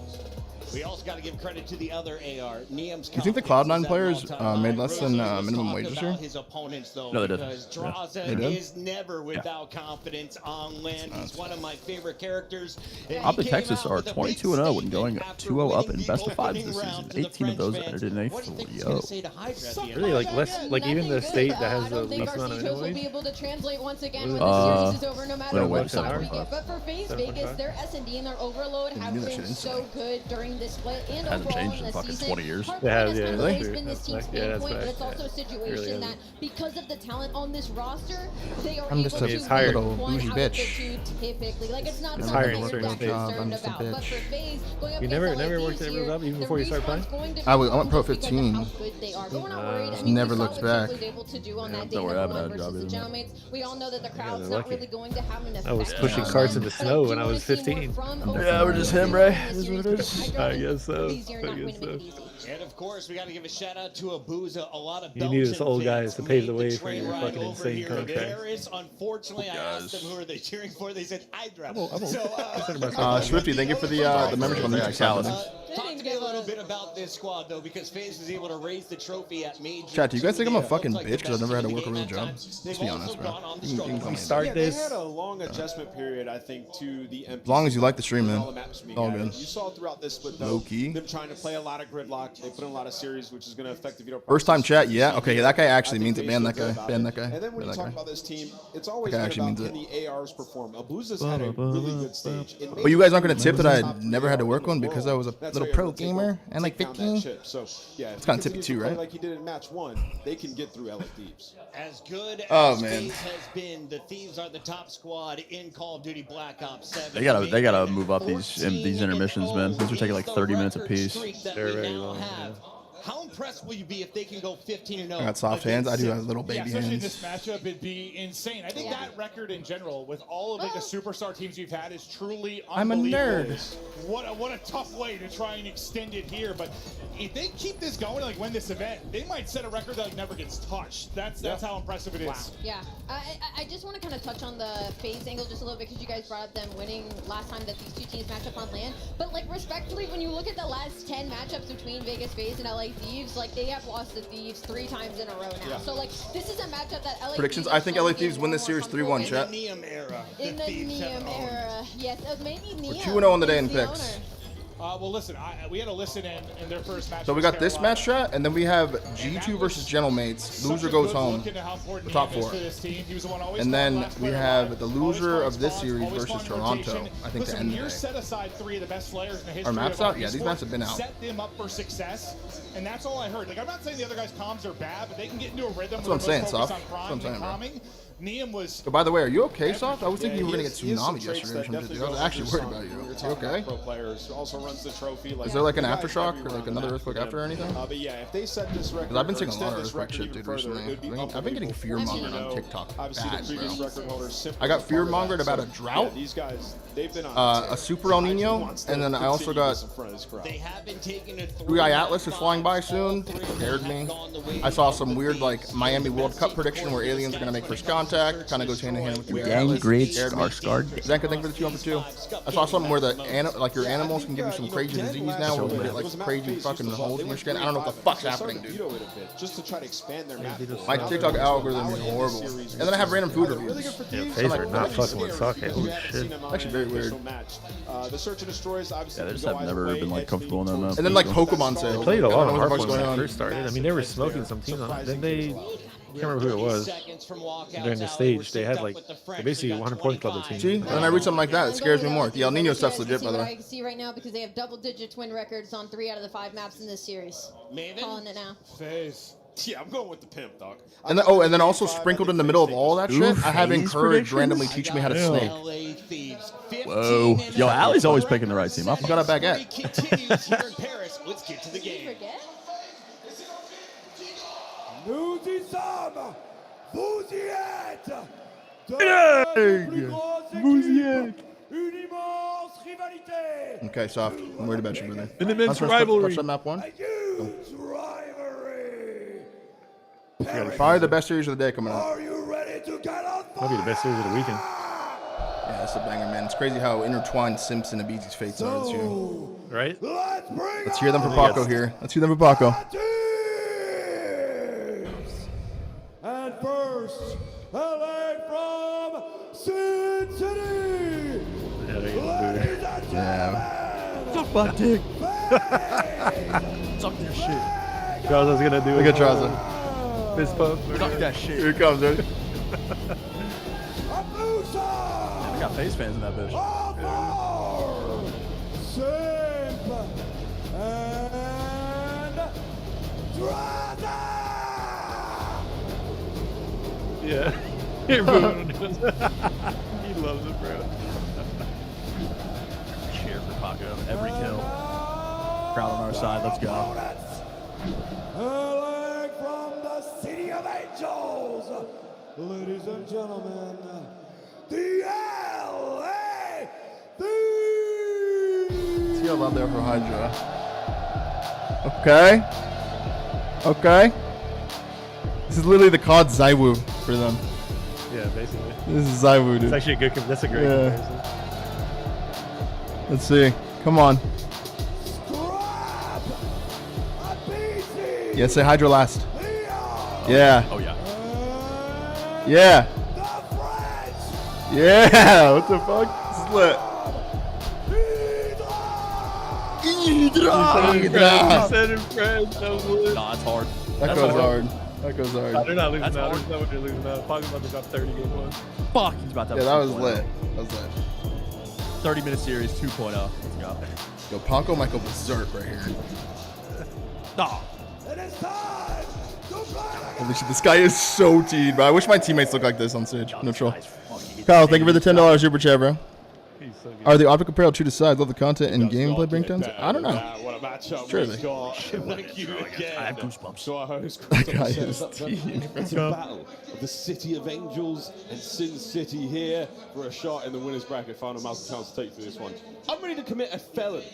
We also got to give credit to the other AR. Niam's Do you think the Cloud9 players made less than minimum wage this year? his opponents, though, No, they did. because Yeah. Draza They did? is never without confidence on land. He's one of my favorite characters. And he Optic came Texas out are with a big 22-0 when going statement after 2-0 up winning in the best of 5s opening this round season. to the 18 of those French ended in a What do you think he's gonna 3-0. say to Hydra at the end? Really, like less, like even the state that has I the don't think least our amount of Seatos will minimum be wage. able to translate once again when Uh, the series is over, no matter no what way, side we 7.5. get. But for FaZe 7.5. Vegas, their S&D and their overload have knew that been shit so good during this split and Hasn't overall changed in in the fucking season. 20 years. Part They have, of it yeah, has that's always true. been this That's team's fact. Yeah, pain that's point, but fact. it's also a Yeah. situation Really that because of the talent on this roster, they are I'm able just to a win hired little one bougie out of the bitch. two typically. Like, it's not I'm something hired that in you're certain that states. concerned I'm just a about. But bitch. for FaZe, going up You against never LAT worked at here, Real Up even the before you started respawn's playing? going to be I went pro because of 15. how good they are. But we're not worried. I mean, Never we saw looked what back. Chip was able to do on that day don't worry, I number haven't one had a job versus the either. Gentlemen. We all know that the crowd's they're not lucky. really going to have an effect. I was pushing on carts them. in the But I snow do when I wanna was see more 15. from Yeah, we're just him, Ray. It is what it is. I guess so. These years I not going guess to make so. it easy. And of course, we got to give a shout out to Abuza. A lot of You need us Belgian old guys fans to pave the made way the for train your ride fucking over insane here. contract. There is, unfortunately, I asked them who are they cheering for. They said Hydra. Swifty, thank you for the membership on the YouTube channel. Talk to me a little bit about this squad, though, because FaZe was able to raise the trophy at Major. Chat, do you guys think I'm a fucking Looked like bitch the because I've never had to best work a real team job? in Let's They've be also honest, gone bro. on the You struggle can call me bus. a Start Yeah, this. they had a long adjustment period, I think, to the MP. As long as you like the stream, man. All the maps being All added. good. You saw throughout this split, though, Low-key. them trying to play a lot of gridlock. They put in a lot of series, which is going to affect the veto First time process. chat, yeah. Okay, that guy actually means it. FaZe Ban feel that good guy. about Ban it. that guy. And then when Ban you that talk guy. about this team, it's always That guy been actually about means can the ARs perform. Abuza's had a really good stage. But you guys aren't going to tip that I never had to work one because I was a little pro gamer and like 15? So, yeah, It's kind of tippy too, right? Like he did in match 1, they can get through LA Thieves. As good Oh, as man. FaZe has been, the Thieves are the top squad in Call of Duty Black Ops 7. They gotta move up these intermissions, man. These are taking like 30 minutes apiece. They're very long. How impressed will you be if they can go 15-0? I got soft hands. I do have little baby especially in hands. this matchup, it'd be insane. I think that record in general, with all of like the superstar teams we've had, is truly I'm a unbelievable. nerd. What a tough way to try and extend it here. But if they keep this going, like win this event, they might set a record that like never gets touched. That's how impressive it is. Yeah, I just want to kind of touch on the FaZe angle just a little bit because you guys brought up them winning last time that these two teams match up on LAN. But like respectfully, when you look at the last 10 matchups between Vegas FaZe and LA Thieves, like they have lost to Thieves 3 times in a row now. So like this is a matchup that LA Predictions. Thieves I think LA Thieves win this series 3-1, chat. In the Neum era. in the Neum era. Yes, maybe Neum. 2-0 on the day in is picks. owner. Well, listen, we had to listen in their first match. So we got this match, chat, and then we have G2 versus Gentlemates. Loser goes home. The top 4. And then we have the loser of this series versus Toronto. I think to end the day. Set aside 3 of the best players in the history. Our maps out? Yeah, these maps have been out. Set them up for success, and that's all I heard. Like I'm not saying the other guys' comms are bad, but they can get into a rhythm. That's what I'm saying, Soft. That's what I'm saying, bro. Neum was. So by the way, are you okay, Soft? I was thinking you were gonna get tsunami yesterday or something. I was actually worried about you. You okay? Pro players also runs the trophy. Is there like an aftershock or like another earthquake after or anything? But yeah, if they set this record, Because I've been seeing a lot of earthquake shit, dude, recently. I've been getting fear-mongered on TikTok bad, bro. I got fear-mongered about a drought, these guys, they've been on a super El Nino, and then I also got They have been taking it 3-Eye Atlas is flying by soon. Scared me. I saw some weird like Miami World Cup prediction where aliens are gonna make first contact. Kind of goes hand in hand with 3-Eye Atlas. Grade Scared me. Skarsgård. Zenka, thank you for the 2 for 2. I saw something where like your animals can give you some crazy disease now, where you get like crazy fucking holes in your skin. I don't know what the fuck's happening, dude. Just to try to expand their map. My TikTok algorithm is horrible. And then I have random food reviews. Yeah, FaZe are not fucking with sake. Holy shit. Actually very weird. The search and destroys obviously. Yeah, they just have never been like comfortable in that map. And then like Pokemon sales. They played a lot of hard what's ones when going they on. first started. I mean, they were smoking some teams on it. Then they, I can't remember who it was. During the stage, they had like, they basically 100 point club the team. See? And then I read something like that. It scares me more. The El Nino stuff's legit, by the I way. can see right now because they have double-digit twin records on 3 out of the 5 maps in this series. Calling it now. FaZe. Yeah, I'm going with the pimp, dog. And then, and then also sprinkled in the middle of all that shit, I have Encourage randomly teach me how to snake. Whoa. Yo, Allie's always picking the right team. I forgot a baguette. Continues here in Paris. Let's get to the game. Nous y sommes. Vous y êtes. Vous y êtes. Une immense rivalité. Okay, Soft. I'm worried about you, brother. An immense Let's rivalry. touch map 1. A huge rivalry. Probably the best series of the day coming up. Are you ready to get on fire? Might be the best series of the weekend. Yeah, that's a banger, man. It's crazy how intertwined Simpson and Abizi's fates are this year. Right? Let's hear them for Paco here. Let's hear them for Paco. And first, LA from Sin City. Ladies and Yeah. Suck my dick. Suck your shit. Traza's gonna do it. Look at Traza. Fist pump. Suck that shit. Here it comes, dude. Yeah, we got FaZe fans in that bitch. Simp and Traza. Yeah. He loves it, bro. Cheer for Paco. Every kill. Crowd on our side. Let's go. LA from the City of Angels. Ladies and gentlemen, the LA Thieves. See how loud they are for Hydra. Okay. Okay. This is literally the COD Zaiwu for them. Yeah, basically. This is Zaiwu, dude. It's actually a good, that's a great comparison. Let's see. Come on. Yeah, say Hydra last. Yeah. Oh, yeah. Yeah. Yeah. What the fuck? This is lit. Hydra. He said in French. That was lit. Nah, it's hard. That goes hard. That goes hard. They're not losing That's out. hard. There's no way they're losing out. Paco's about to drop 30 game 1. Fuck. He's about to have Yeah, that was 2.0. lit. That was lit. 30-minute series 2.0. Let's go. Yo, Ponko might go berserk right here. Nah. Holy shit, this guy is so teed, bro. I wish my teammates looked like this on stage. No troll. Kyle, thank you for the $10 super chat, bro. Peace. Are the object apparel true to size? Love the content and gameplay breakdowns? I don't know. What a matchup. Surely. Thank you again. I have goosebumps. So our host, That guy is it's a battle of the City of Angels and Sin City here for a shot in the winner's bracket. Final mouse chance to take through this one. I'm ready to commit a felony.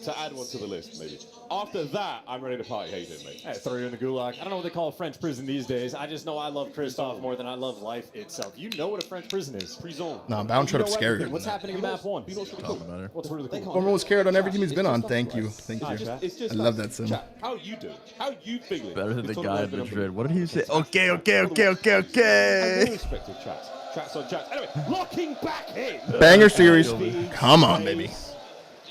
To add one to the list, maybe. After that, I'm ready to party. How you doing, mate? Hey, throw you in the gulag. I don't know what they call a French prison these days. I just know I love Christoph more than I love life itself. You know what a French prison is. Prison. No, Bound showed up scary. What's happening in map 1? What's really cool? Former was carried on every team he's been on. Thank you. Thank you. I love that sim. How you doing? How you feeling? Better than the guy in Madrid. What did he say? Okay. Respective chats. Chats on chats. Anyway, locking back in. Banger series. Come on, baby.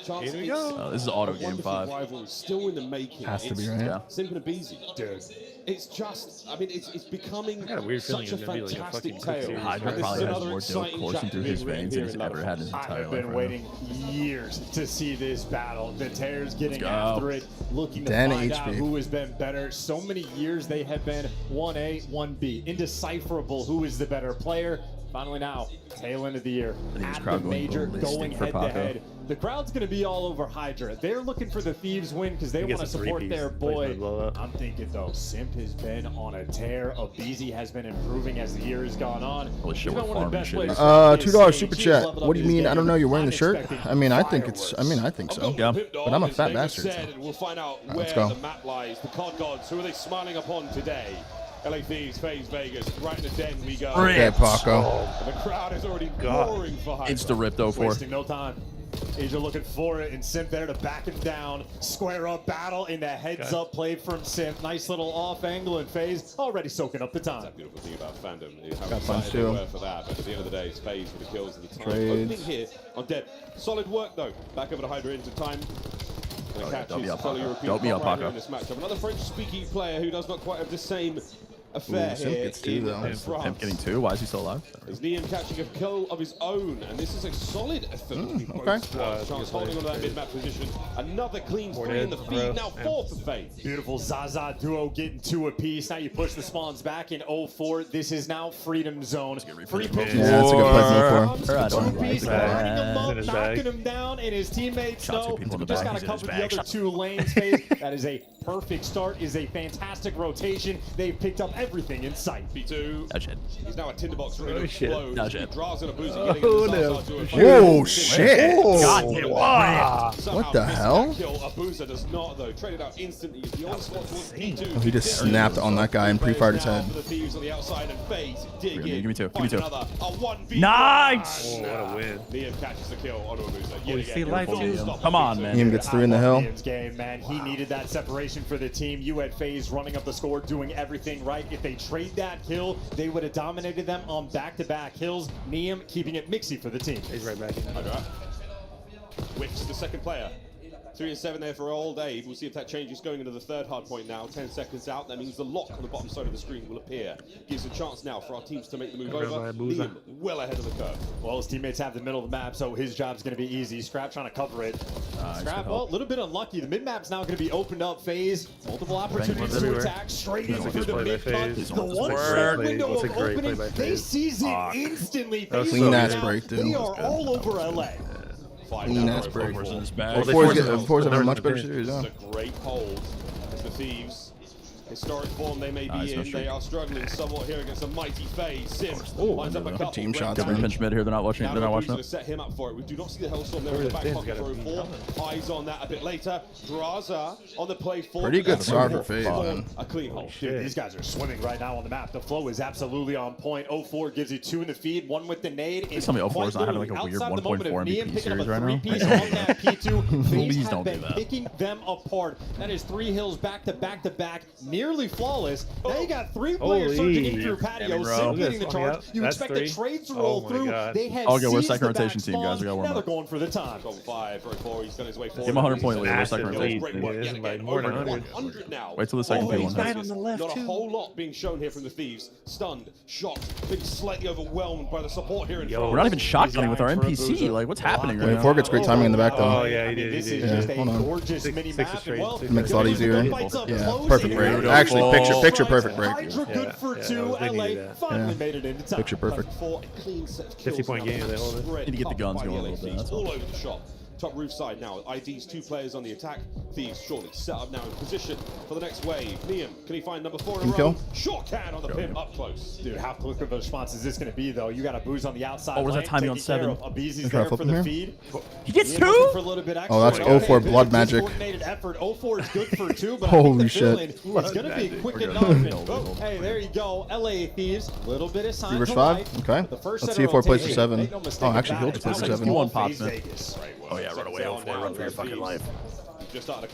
Here we go. This is auto game 5. Rivalry still in the making. Has to be, right? Yeah. Simple and easy. Dude. It's just, I mean, it's becoming got a weird feeling such a it's gonna be like a fantastic fucking tale. Hydra probably has more dope coursing through his veins than he's ever had in his I entire have life. been waiting years to see this battle. The Tears getting after it, looking to Dan find out HP. who has been better. So many years they have been 1A, 1B. Indecipherable who is the better player. Finally now, tail end of the year, at the major, going head to head. The crowd's going to be all over Hydra. They're looking for the Thieves win because they want to support their boy. I'm thinking, though, Simp has been on a tear. Abizi has been improving as the year has gone on. Holy shit, we're farming shit. $2 super chat. What do you mean? I don't know. You're wearing the shirt. I mean, I think it's. I mean, I think so. Yeah. But I'm a fat bastard. So. We'll find out where Let's go. the map lies. The COD gods. Who are they smiling upon today? LA Thieves, FaZe, Vegas. Right in the den we go. Okay, Paco. And the crowd is already roaring for Hydra. It's the ripped 04. Wasting no time. Asia looking for it, and Simp there to back him down. Square up battle in the heads up play from Simp. Nice little off angle and FaZe already soaking up the time. That's a beautiful thing about fandom. Is how Got punch excited they too. were for that. But at the end of the day, it's FaZe for the kills and the time. Trades. Opening here on dead. Solid work though. Back over to Hydra into time. And Oh, yeah, catches don't be up, fellow Paco. European Don't be up, right here Paco. in this matchup. Another French-speaking player who does not quite have the same affair Simp here gets 2 in though. France. Him getting 2? Why is he still alive? Is Liam catching a kill of his own, and this is a solid effort. Okay. Chance holding on to that mid-map position. Another clean 3 in the feed, now 4 for FaZe. Beautiful Zaza duo getting 2 apiece. Now you push the spawns back in 04. This is now Freedom Zone. Free pick. Yeah, that's a good play for him. I don't like Two-piece, that. burning him up, In his knocking bag. him down, and his teammates Shot 2 know. people in the Just back. got to He's in his cover the bag. other 2 lanes. FaZe. That is a perfect start. Is a fantastic rotation. They've picked up everything in sight. B2. No shit. He's now a tinderbox ready to Oh, shit. explode. No shit. Draws in a boozy getting Oh, into no. Zaza to a Whoa, shit. God, What Somehow the misses hell? that kill. Abuza does not though. Traded out instantly. The onslaught towards P2. Oh, he just snapped on that guy and pre-fired his head. For the Thieves on the outside and FaZe dig in. Give me 2. Give me Find 2. another. A 1v1. Nice! Oh, what a win. Liam catches the kill on Abuza. Yet we again, see life beautiful too. stop Come on on, P2. man. Liam gets 3 in the hill. Liam's game, man. He needed that separation for the team. You had FaZe running up the score, doing everything right. If they trade that kill, they would have dominated them on back-to-back kills. Liam keeping it mixy for the team. He's right back in. Hydra. Which the second player. 3 and 7 there for all day. We'll see if that changes going into the third hard point now. 10 seconds out. That means the lock on the bottom side of the screen will appear. Gives a chance now for our teams to make the move over. Liam well ahead of the curve. Well, his teammates have the middle of the map, so his job's going to be easy. Scrap trying to cover it. Scrap, well, a little bit unlucky. The mid-map's now going to be opened up. FaZe, multiple opportunities to attack. Straight in through the mid-cut. The one short window of opening, they seize it instantly. Clean ass break, dude. They are all over LA. Clean ass break. In his bag. Four's having a much better series, This huh? is a great hold as the Thieves. Historic form they may be in. They are struggling somewhat here against a mighty FaZe. Sim lines up a couple. team shots, Got pinch mid here. They're not watching. Now They're not watching to it. set him up for it. We do not see the Hellstorm there in the back pocket for 04. Eyes on that a bit later. Draza on the play for Pretty good start for FaZe, man. A clean hold. Dude, these guys are swimming right now on the map. The flow is absolutely on point. 04 gives you 2 in the feed, 1 with the nade. Please tell me 04 is not having like a weird 1.4 MVP series right now. Piece on that P2. Please FaZe don't have do been that. picking them apart. That is 3 hills back to back to back, nearly flawless. Now you got 3 players surging in through patio, Sim leading the charge. You expect the trades to roll through. They have Okay, we're seized second the back rotation team, guys. We got spawns. warm Now they're up. going for the time. Got 5 for 4. He's got his way forward. Give him a 100-point lead. We're Massive second lead. Great rotation. work. Yeah, Yet it's like again, more than over 100. 100 now. Wait till the second Always P1 misses. Not a whole lot being shown here from the Thieves. Stunned, shocked, being slightly overwhelmed by the support here in front. We're not even shotgunning with our NPC. Like, what's happening right now? 4 gets great timing in the back, though. Oh, yeah, he did. This He is did. just a hold on. gorgeous mini map. straight. Well, It makes it a lot easier. Yeah, perfect break. Actually, picture perfect break. Hydra good for two. LA finally made it into time. Picture perfect. 50-point game. They hold it. Need to get the guns going a little bit. That's all. All over the shop. Top roof side now. ID's 2 players on the attack. Thieves shortly set up now in position for the next wave. Liam, can he find number 4 in a row? Sure can on the pin up close. Dude, how quick of a response is this going to be, though? You got a Booze on the outside. Oh, was that timing on 7? Abizi's there for the feed. He gets 2? Oh, that's 0-4 blood magic. Effort. 0-4 is good for 2, but holy shit. It's going to be quick enough. Oh, hey, there you go. LA Thieves. A little bit of sign Reverse 5. Okay. Let's see if 4 plays for 7. Oh, actually, he'll play for 7. One pops, man. Oh yeah, run away, 0-4, run for your fucking life.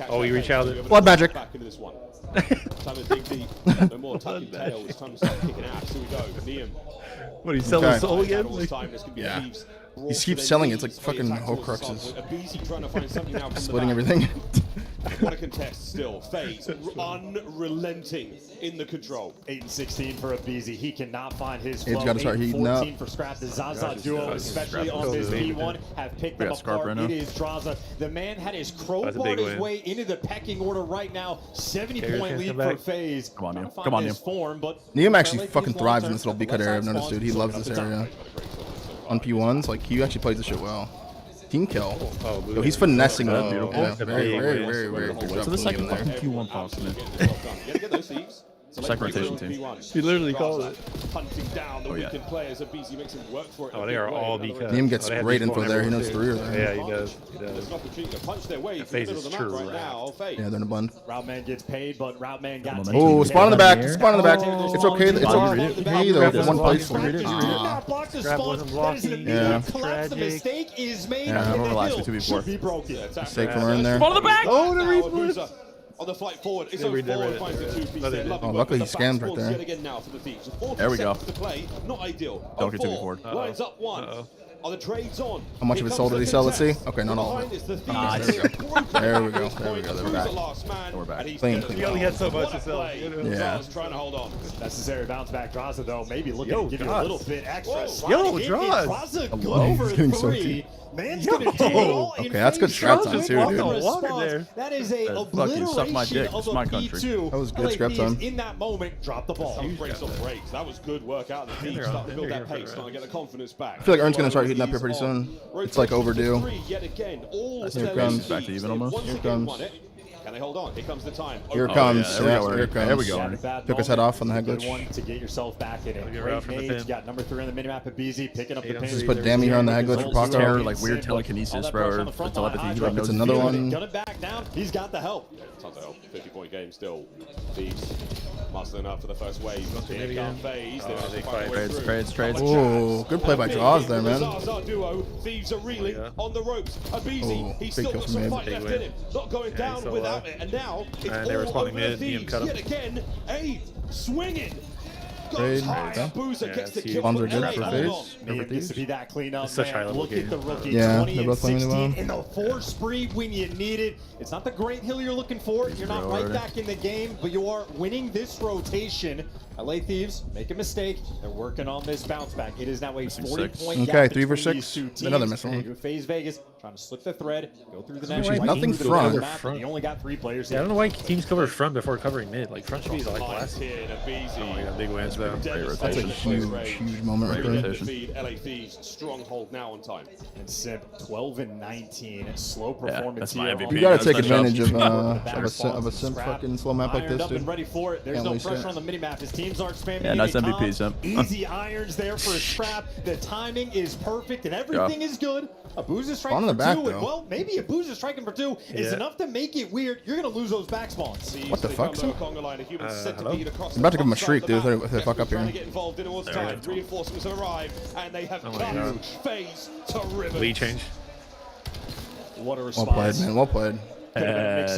Oh, you reach out. Blood magic. Back into this one. Time to dig deep. No more tucking tail. It's time to start kicking ass. Here we go. Liam. What, he's selling his soul again? Yeah. He keeps selling it. It's like fucking Horcruxes. Splitting everything. What a contest still. FaZe unrelenting in the control. 8-16 for Abizi. He cannot find his flow. He's got to start heating up. 14 for Scrap. The Zaza duo, especially on this B1, have picked them apart. It is Draza. The man had his crowbar his way into the pecking order right now. 70-point lead for FaZe. Come on, Liam. Come on, Liam. Liam actually fucking thrives in this little B-cut area. I've noticed, dude. He loves this area. On P1s, like, he actually plays this shit well. Team kill. Yo, he's finessing them. Yeah, very good job. So the second fucking Q1 pops, man. Second rotation team. He literally called it. Hunting down the weakened players. Abizi makes him work for it. Oh, they are all because Liam gets great info there. He knows 3 are there. Yeah, he does. There's an opportunity to punch their way FaZe is true right now. Yeah, they're in a bund. Routman gets paid, but Routman got oh, spawn in the back. Spawn in the back. It's okay. It's okay though. For one place. Yeah. Collapse. The mistake is made. Yeah, I don't relax with 2v4. Mistake from in there. Spawn in the back. Oh, the reflex. On the flight forward, it's over 4 finds the 2-piece there. Oh, luckily he scammed right there. There we go. To play, not ideal. Don't get 2v4. Lines up 1. Are the trades on? How much of his soul did he sell? Let's see. Okay, not all of it. There we go. There we go. We're back. We're back. Clean. He only had so much to sell. Yeah. Trying to hold on. Necessary bounce back. Draza, though, maybe looking to give you a little bit extra. Yo, Draza. Draza good for 3. Man's gonna do it all. Okay, that's good scrap time too, dude. That is a obliteration of a P2. That was good scrap time. In that moment, drop the ball. Breaks on breaks. That was good work out of the team. Start to build that pace. Start to get the confidence back. I feel like Ern's gonna start heating up here pretty soon. It's like overdue. Yet again, all Here it comes. Back to even almost. Here it comes. Can they hold on? Here comes the time. Here it comes. Yeah, Here it comes. There we go. Took his head off on the head Good glitch. one to get yourself back in it. Great nades. Got number 3 on the minimap at BZ, picking up the pin. Just put Dammy here on the head glitch for Paco. Terror, like weird telekinesis, bro, or telepathy. He like knows it's another one. Gun it back down. He's got the help. Tons of help. 50-point game still. Thieves muscling up for the first wave. Here comes FaZe. Trades. Oh, good play by Draws there, man. Duo. Thieves are reeling on the ropes. Abizi, he's still got some fight left in him. Not going down without it. And now it's all over the Thieves. Yet again, swinging. Trade. Boozer gets the kill. Bonds are good for FaZe. It gets to be that cleanup. Such high level Look at the rookie. Yeah, 20 they're both and playing really 16 well. in the 4 spree when you need it. It's not the great hill you're looking for. You're not right back in the game, but you are winning this rotation. LA Thieves make a mistake. They're working on this bounce back. It is now a 40-point gap. Okay, 3 for between 6. these 2 teams. Another missile. FaZe Vegas trying to slip the thread, go through the next. Nothing front. You only got 3 players. Yeah, I don't know why teams cover front before covering mid. Like front should be like last. Oh my god, big wins though. That's a huge moment right there. LA Thieves stronghold now on time. And Simp 12 and 19. Slow performance. That's my MVP. You gotta take advantage of a simp fucking slow map like this, dude. Ready for it. There's Can't no waste pressure it. on the minimap. His teams aren't spamming. Yeah, nice MVP, Simp. Easy irons there for a scrap. The timing is perfect and everything is good. A Boozer striking On the for back, 2. though. Well, maybe a Boozer striking for 2 is enough to make it weird. You're gonna lose those back spawns. What the fuck, Simp? Hello? I'm about to give him a shriek, dude, if they fuck up here. Reinforcements have arrived, and they have come FaZe to ribbons. Lead change. What a Well response. played, man. Well played.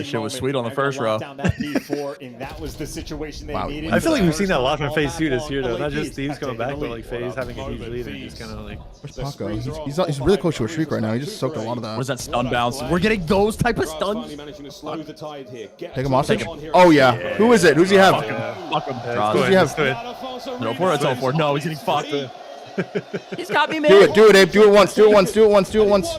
Shit was sweet on the first row. Down that D4, and that was the situation they needed. I feel like we've seen that a lot from FaZe too this year, though. Not just Thieves coming back, but like FaZe having a huge lead and just kind of like. Where's Paco? He's really close to a shriek right now. He just soaked a lot of that. What is that stun bounce? We're getting those type of stuns. Take him hostage. Oh yeah. Who is it? Who's he have? Fuck him. Who's he have? No, for it's all for. No, he's getting fucked. He's got me, man. Do it, Abe. Do it once. Do it once. Do it once. Do it once.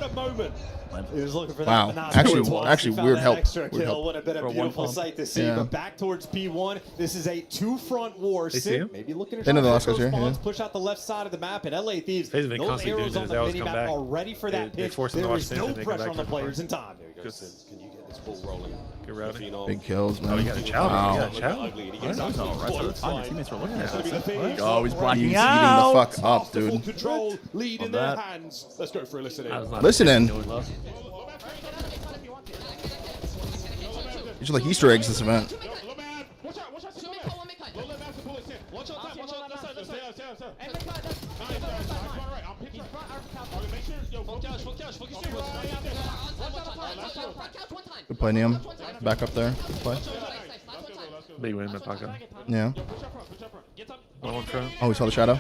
land. He was looking for that. Wow. but not Actually, for it. actually, He found weird that help. Extra Weird kill help. would have been a For a beautiful one sight to see. Yeah. But back towards P1, this is a two-front war. They see him? Maybe looking to They know the try last to guy's here, spawns, yeah. push out the left side of the map. And LA Thieves, FaZe have been those constantly arrows doing on this. the They always come minimap back. are ready for that They pitch. force them to There watch is things no and they come pressure back on the for the players fun. in time. Good. Can you get this ball rolling? Good routing. Big kills, man. Oh, you got a challenge. Wow. You got a challenge. He's all right for the time. Your teammates were looking at that. What? Oh, he's blacking He's out. eating the fuck up, Full dude. control, lead in On their that. hands. Let's go for a listen in. Listen in. These are like Easter eggs this event. Good play, Neum. Back up there. Good play. Big win in my pocket. Yeah. One on front. Oh, we saw the shadow.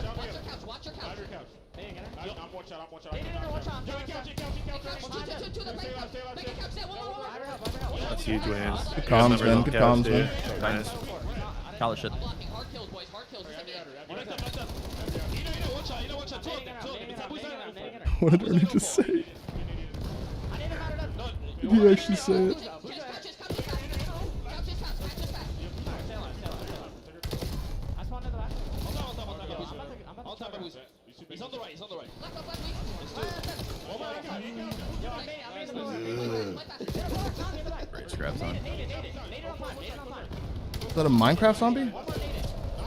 That's huge wins. Good comms, man. Good comms, man. Nice. College shit. What did Ernie just say? Did he actually say it? He's on the right, he's on the right. Great scraps on. Is that a Minecraft zombie?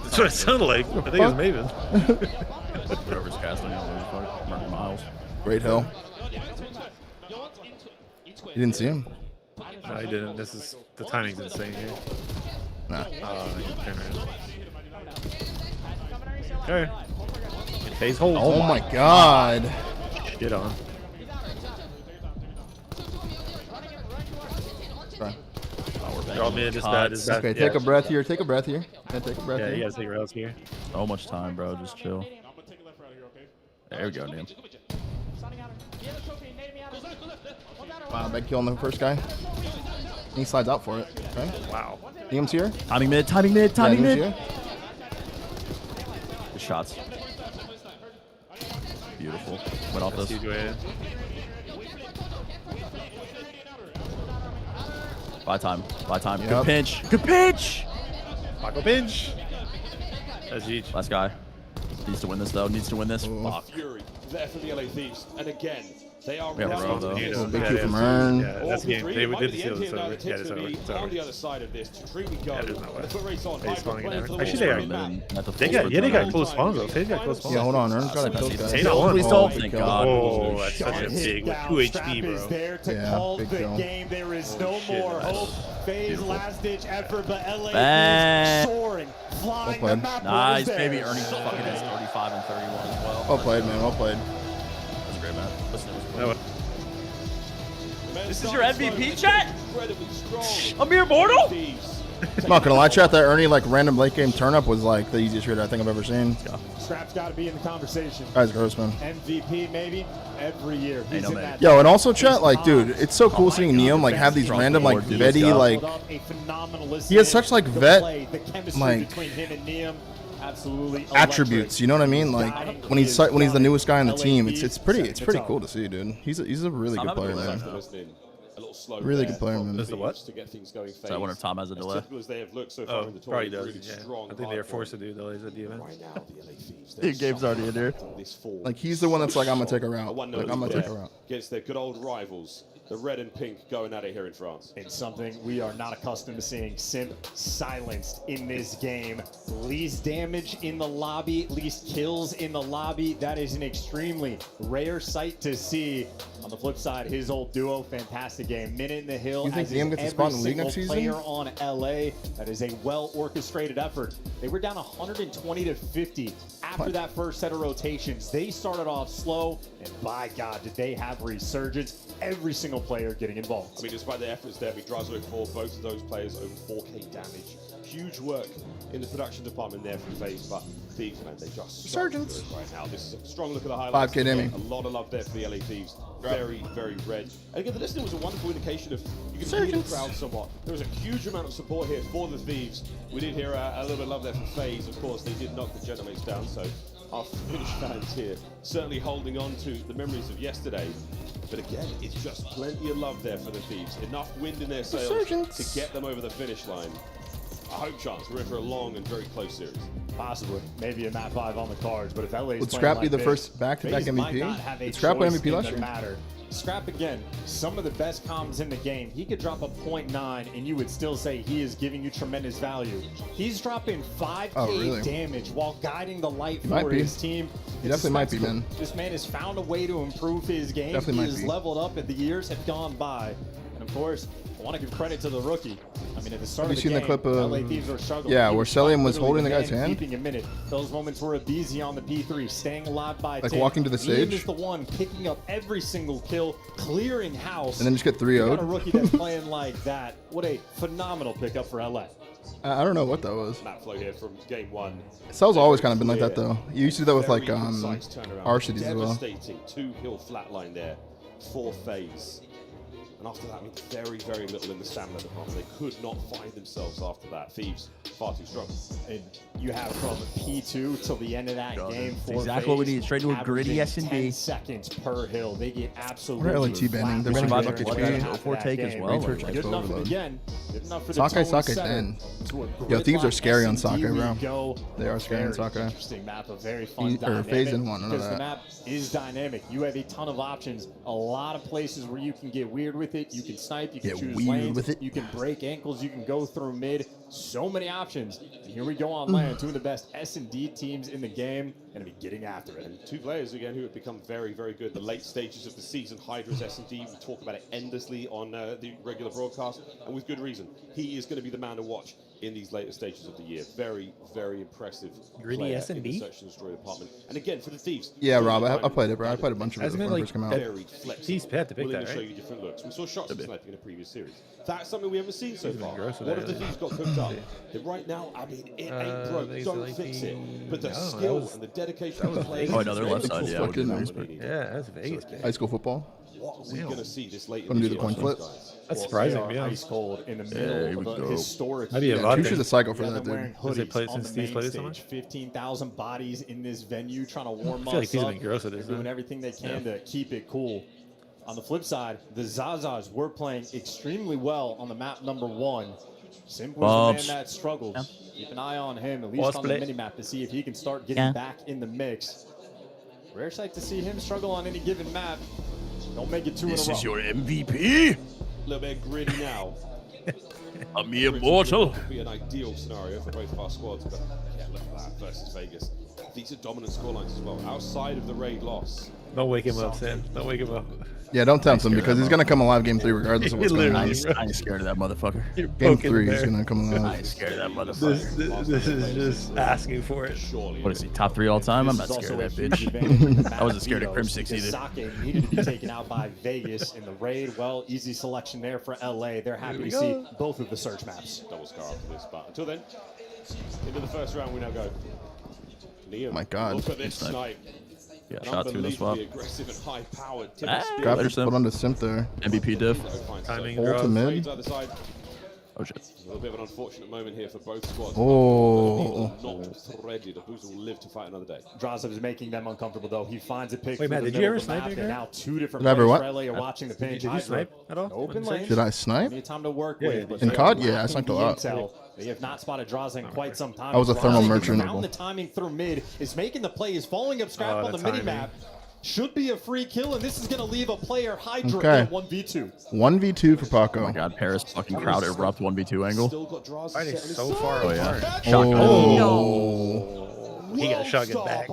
That's what it sounded like. I think it was Maven. Whatever's casting on Miles. Great hill. You didn't see him? No, I didn't. This is the timing's insane here. Nah. Okay. FaZe hold. Oh my god. Get on. Sorry. Oh man, this bad. This bad. Okay, take a breath here. Take a breath here. Yeah, take a breath Yeah, here. you gotta take routes here. So much time, bro. Just chill. There we go, Neum. Wow, big kill on the first guy. He slides out for it. Okay. Wow. Neum's here. Timing mid, timing mid, timing Neum's mid. here. Good shots. Beautiful. Went off That's this. huge win. Buy time. Buy time. Yep. Good pinch. Good pinch. Paco pinch. That's huge. Last guy. Needs to win this, though. Needs to win this. Fuck. Fury there for the LA Thieves. And again, they are We have a row, though. Big two from Ern. Yeah, that's the game. They did seal this over. Yeah, it's over. It's on over. the other side of this to truly go. Yeah, there's no way. The foot race on. FaZe spawning in there. Hybrid Actually, playing they got close spawns though. FaZe got close spawns. Yeah, hold on. Ern's got a kill guy. They got one. Please Oh, don't. big Thank kill. God. Oh, that's such a big Down 2 strap HP, is bro. there to Yeah, call big the kill. game. There is no shit, more nice. hope. FaZe Beautiful. last-ditch effort, but LA Bang. soaring, flying Well the played. map. Nice, was baby. there. Ernie's fucking has 35 and 31 as well. Well played, man. Well played. That's great, man. Listen, it was No, This is your MVP, chat? incredibly strong. A mere mortal? I'm not gonna lie, chat. That Ernie like random late game turn up was like the easiest shit I think I've ever seen. Scrap's got to be in the conversation. Guy's gross, man. MVP maybe every year. He's no in man. that. Yo, and also chat, like, dude, it's so cool seeing Neum like have these random like Dude, vetty let's go. like A phenomenal he has such like the vet play, the chemistry like between him and Neum, absolutely attributes. You know what I mean? Like when he's the newest guy on the team, it's pretty cool to see, dude. He's a really good player, man. A little slow Really there good player, from man. the Is the what? Thieves to get things going. So I wonder if Tom has a As delay. typical as they have looked so far Oh, in the probably tournament, does. really Yeah. strong I think they are hard forced to work. do delays at the event. Right now, the LA Thieves. The game's already in there. Like he's the one that's like I'm gonna take her out. Like Like I'm gonna take her out. Against their good old rivals, the red and pink going at it here in France. It's something we are not accustomed to seeing. Simp silenced in this game. Least damage in the lobby, least kills in the lobby. That is an extremely rare sight to see. On the flip side, his old duo, fantastic game. Minute in the Hill. You think as is Liam gets a every spot in the league single next season? player on LA. That is a well-orchestrated effort. They were down 120 to 50 after that first set of rotations. They started off slow, and by God, did they have resurgence. Every single player getting involved. I mean, despite their efforts there, Vidrazo for both of those players over 4K damage. Huge work in the production department there from FaZe, but Thieves, man, they just Resurgence. so good right now. This is a strong look at the highlights. 5K Demi. A lot of love there for the LA Thieves. Very, very red. And again, the listening was a wonderful indication of you can hear the crowd somewhat. There was a huge amount of support here for the Thieves. We did hear a little bit of love there for FaZe. Of course, they did knock the Genomates down, so our Finnish fans here certainly holding on to the memories of yesterday. But again, it's just plenty of love there for the Thieves. Enough wind in their sails to get them over the finish line. I hope, Chance, we're in for a long and very close series. Possibly. Maybe a map 5 on the cards, but if LA's Would Scrap be the first back-to-back MVP? Did Scrap win MVP last year? Matter. Scrap, again, some of the best comms in the game. He could drop a 0.9 and you would still say he is giving you tremendous value. He's dropping 5k damage while guiding the light for his team. He definitely might be, man. This man has found a way to improve his game. Definitely he has leveled up as the years have gone by. And of course, I want to give credit to the rookie. I mean, at the start of the game, the clip of, LA Thieves were struggling. yeah, where Celium was holding the guy's hand? Keeping a minute. Those moments were Abizi on the P3, staying alive by like 10. walking to the stage. He is the one picking up every single kill, clearing house. And then just get 3-0'd. Got a rookie that's playing like that. What a phenomenal pickup for LA. I don't know what that was. Map flow here from game 1. Cel's always kind of been like that, though. You used to do that with, like, our cities as well. Devastating 2-hill flatline there for FaZe. And after that, I mean, very, very little in the stamina department. They could not find themselves after that. Thieves, far too strong. And you have from P2 till the end of that game. That's exactly what we need. Straight to a gritty S&D. 10 seconds per hill. They get absolutely What are LAT banning? They're banning Buck HP. For take as well. Good enough for, again, good enough for the Sakai then. Yo, Thieves are scary on Sakai, bro. They are scary on Sakai. Interesting map, a very fun dynamic. FaZe in one, because the map is dynamic. You have a ton of options. A lot of places where you can get weird with it. You can snipe, you can choose lanes, you can break ankles, you can go through mid. So many options. And here we go on land. Two of the best S&D teams in the game and be getting after it. And two players again who have become very, very good. The late stages of the season, Hydra's S&D. We talk about it endlessly on the regular broadcast, and with good reason. He is going to be the man to watch in these later stages of the year. Very, very impressive. Gritty S&D? In the Search and Destroy department. And again, for the Thieves. Yeah, Rob, I played it, bro. I played a bunch of it when it first came out. Very flexible. Thieves had to pick willing that, to show right? you different looks. We saw shots of sniping in a previous series. That's something we haven't seen so far. What have the Thieves got cooked up? Right now, I mean, it ain't broke. Don't fix it. But the skill and the dedication of the players. Oh, another left side, yeah. Yeah, that's Vegas. High school football. What are we going to see this late Gonna do the coin flip. That's surprising, yeah. Ice cold in the middle of a historic. Maybe a lot. Tush is a cycle for that, dude. Has they played since Steve's played it so much? 15,000 bodies in this venue trying to warm I feel like us he's up. been gross at this, They're doing everything they can to keep it cool. On the flip side, the Zazas were playing extremely well on the map number 1. Simple was the man that struggles. Keep an eye on him, at least on the minimap, to see if he can start getting back in the mix. Rare sight to see him struggle on any given map. Don't make it 2 in a row. This is your MVP? A little bit gritty now. A mere mortal. Would be an ideal scenario for both of our squads, but yeah, look at that versus Vegas. These are dominant scorelines as well, outside of the raid loss. Don't wake him up, Sam. Don't wake him up. Yeah, don't tempt him because he's gonna come alive game 3 regardless of what's going on. I ain't scared of that motherfucker. Game 3 he's gonna come alive. I ain't scared of that motherfucker. This is just asking for it. What is he, top 3 all time? I'm not scared of that bitch. I wasn't scared of Crim 6 either. Sake needed to be taken out by Vegas in the raid. Well, easy selection there for LA. They're happy to see both of the search maps. Double scar after this, but until then, into the first round we now go. Liam, my God. look at this snipe. Yeah, shot through the swap. Aggressive and high-powered. Grab it, put on the simp there. MVP diff. Timing Ultimate. Oh shit. A little bit of an unfortunate moment here for both squads. Oh. Not threaded. Abuza will live to fight another day. Drazav is making them uncomfortable though. He finds a pick. Wait, Matt, did you ever snipe it? Now 2 different Did I ever players what? for LA are watching the pinch. Did you snipe at all? Open lane. Did I snipe? Plenty of time to work Yeah, with. in COD? Yeah, I sniped a lot. They have not spotted Draza in quite some time. I was a thermal merchant. Found the timing through mid, is making the play, is following up Scrap on the mini-map. Should be a free kill, and this is going to leave a player Hydra at 1v2. 1v2 for Paco. Oh my god, Paris fucking crowd erupt 1v2 angle. Fighting so far apart. Yeah. Shotgun. Oh. He got a shotgun back.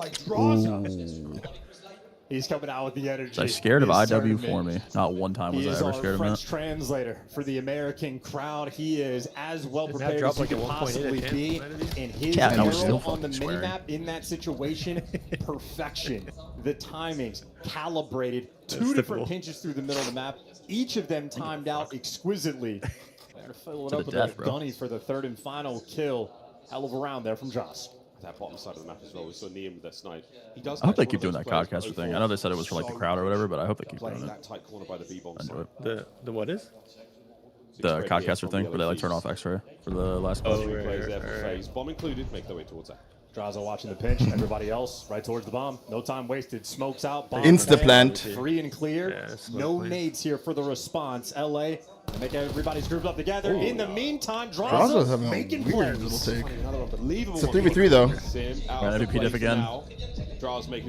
He's coming out with the energy. I'm scared of IW for me. Not one time was I ever scared of French that. translator for the American crowd. He is as well prepared as he could possibly be. And his arrow on the minimap in that situation, perfection. The timings, calibrated. 2 different pinches through the middle of the map. Each of them timed out exquisitely. They're going to fill it up with a gunny for the 3rd and final kill. Hell of a round there from Joss. That bottom side of the map as well. We saw Liam with that snipe. He does. I hope they keep doing that codcaster thing. I know they said it was for like the crowd or whatever, but I hope they keep doing that it. tight corner by the B-bomb I know it. The what is? The codcaster thing, where they like turn off X-ray for the last players there for FaZe. Bomb included, make their way towards that. Draza watching the pinch. Everybody else right towards the bomb. No time wasted. Smokes out. Bomb Insta-plant. Free and clear. No nades here for the response. LA make everybody's grouped up together. In the meantime, Draza's Draza having making a weird plays. little take. It's a 3v3 though. MVP diff again.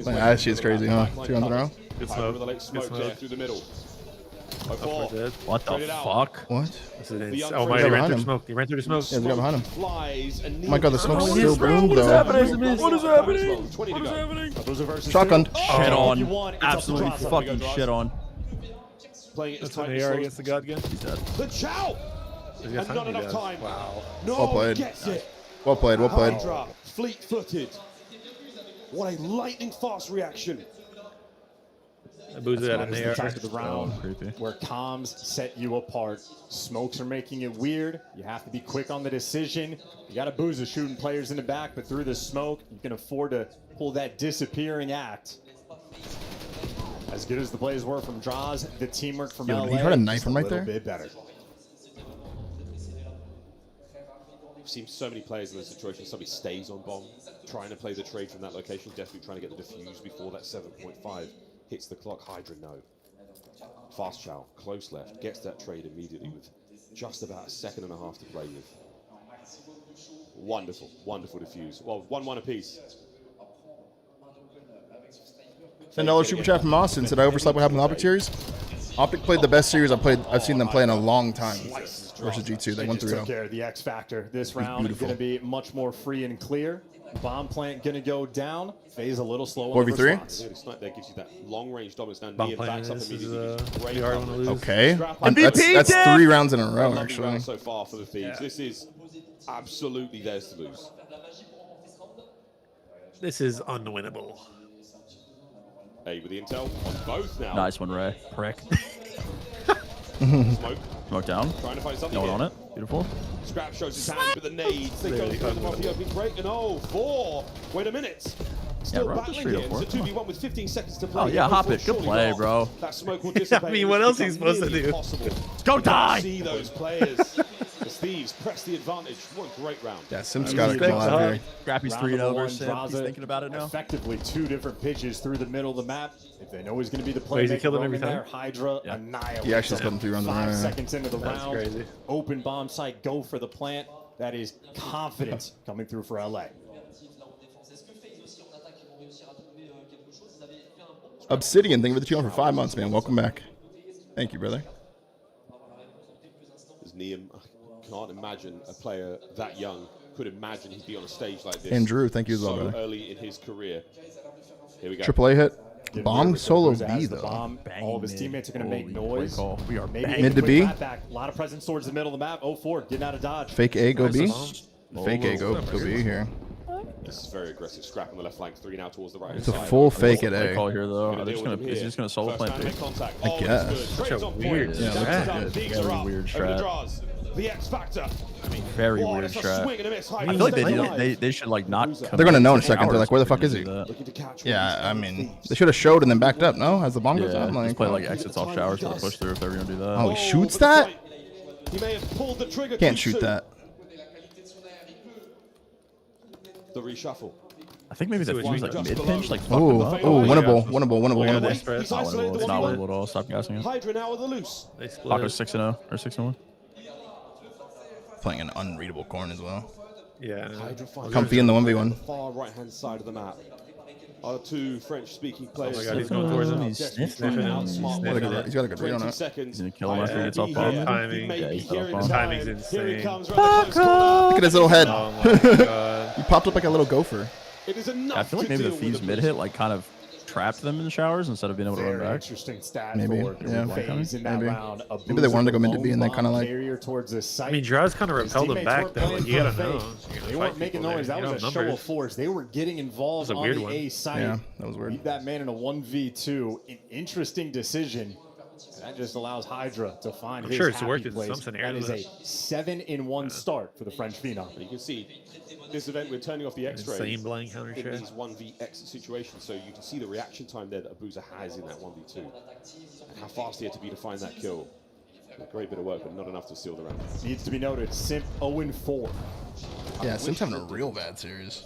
That shit's crazy, huh? 2 on the row. Good smoke. Good smoke through the middle. What the fuck? What? Oh my, he ran through the smoke. He ran through the smoke. Yeah, we got behind him. Oh my god, the smoke's still boomed though. What is happening? What is happening? Shotgun. Shit on. Absolutely fucking shit on. Playing it as That's an tight AR as against the god gun. He's dead. the chow. And not enough time. Wow. No, Well played. gets it. Well played, well played. Hydra, fleet-footed. What a lightning-fast reaction. Boozer at an This is the AR. type of the round creepy. where comms set you apart. Smokes are making it weird. You have to be quick on the decision. You got a Boozer shooting players in the back, but through the smoke, you can afford to pull that disappearing act. As good as the plays were from Draws, the teamwork from LA. He tried to knife him right a little there. bit better. We've seen so many players in this situation. Somebody stays on bomb, trying to play the trade from that location, desperately trying to get the defuse before that 7.5 hits the clock. Hydra, no. Fast chow, close left, gets that trade immediately with just about a second and a half to play with. Wonderful, wonderful defuse. Well, 1-1 apiece. $10 super chat from Austin said I overslept what happened in the Optic series. Optic played the best series I've seen them play in a long time versus G2. They won 3-0. Took care of the X factor. This round is going to be much more free and clear. Bomb plant going to go down. FaZe a little slow on the 4v3? response. The snipe there gives you that long range dominance. Now Bomb Nia backs up plant, this is immediately. Great the hard one to coverage. lose. Okay. MVP That's Diff! 3 rounds in a row, Lovely actually. round so far for the Thieves. This is absolutely theirs to lose. This is unwinnable. Hey, with the intel on both now. Nice one, Ray. Prick. Smoke. Smoke down. Trying to find something No one here. on it. Beautiful. Scrap shows his hand with the nades. They go through them off the opening break. And oh, 4. Wait a minute. Still bro, battling just here. 3 or It's a 4. 2v1 with 15 seconds to play. Oh, yeah, hop it. Good Surely play, not. bro. That smoke will dissipate. I mean, what else are you supposed to do? Impossible. Go die! See those players. The Thieves press the advantage. What a great round. Yeah, Sim's got to come out here. Scrappy's Round 3-0 number one, versus Sim. He's Draza thinking about it now. Effectively 2 different pitches through the middle of the map. If they know he's going to be the Wait, has he playmaker killed him every roaming time? there, Hydra annihilates. He actually killed him 3 rounds in a row. 5 seconds into the That's round. crazy. Open bomb site, go for the plant. That is confidence coming through for LA. Obsidian, thank you for the channel for 5 months, man. Welcome back. Thank you, brother. As Niam, I can't imagine a player that young could imagine he'd be on a stage like this. And Drew, thank you as well, so brother. early in his career. Here we go. AAA hit. Give Bomb Miracle solo Boozer has B, the though. bomb. All of his teammates are going to make noise. Call. We are Maybe banging. Mid to quick B. clap back. A lot of presence towards the middle of the map. 0-4, getting out of dodge. Fake A, go B. Bomb. Fake A, go B here. This is very aggressive. Scrap on the left flank. 3 now towards the right. It's a full fake at Play call A. here though. Gonna Are they deal just with gonna? him Is he here. just gonna solo First plant man to B? make contact. I Oh, guess. this is good. Such Trades a on weird point. Yeah, it looks That's like done. it. Thieves Very are up. weird Over strat. the draws. The X Factor. Very Whoa, weird that's a strat. swing and a miss. I feel like they should like not. They're going to know in a second. They're like, where the fuck is he? Looking to catch Yeah, I mean, they should have showed and then backed up, no? As the bomb goes Yeah, up? just play like exits off showers for the push through if they're gonna do that. Oh, he shoots that? He may have pulled the trigger. Can't too shoot soon. that. The reshuffle. I think maybe the fuse like mid pinch like fucked Oh, him up. winnable, winnable, Yeah, winnable. they He's spread. It's not isolated winnable. the It's not 1v1. winnable at all. Stop guessing it. Hydra now with the loose. They Paco split. 6-0 or 6-1. Playing an unreadable corn as well. Yeah. Hydra finds Comfy in the on 1v1. the far right hand side of the map. Our 2 French-speaking players. my God, he's going towards him. He's sniffing him. He's got a good read on 20 it. seconds. He's gonna kill him after he gets off He bomb. may Timing. be Yeah, he's here off in bomb. time. Timing's Here he insane. comes around the close corner. Look at his little head. Oh my god. He popped up like a little gopher. It is enough I feel like to maybe the deal with fuse the mid hit like kind of trapped them in the showers instead of being able to run Very back. interesting stat Maybe, for yeah. FaZe in that Maybe. round. A Maybe they wanted to go mid to boost B and then kind of like. carrier towards the site. I mean, Draws kind of His repelled him teammates back weren't though. playing Like, you gotta for know. FaZe. You're gonna They fight weren't making people noise. there. That You was know a show of numbers. force. They were getting involved That was a on weird the one. A site. Yeah, that was weird. Beat that man in a 1v2. An interesting decision. That just allows Hydra to find I'm his sure it's happy worked in place. some scenarios. That is a 7-in-1 start for the French Phenom. You can see this event, we're turning off the X-ray. Insane blind counter in shot. these 1vX situations, so you can see the reaction time there that Abuza has in that 1v2. And how fast he had to be to find that kill. A great bit of work, but not enough to seal the round. Needs to be noted, Simp 0-4. Yeah, Sim's having a real bad series.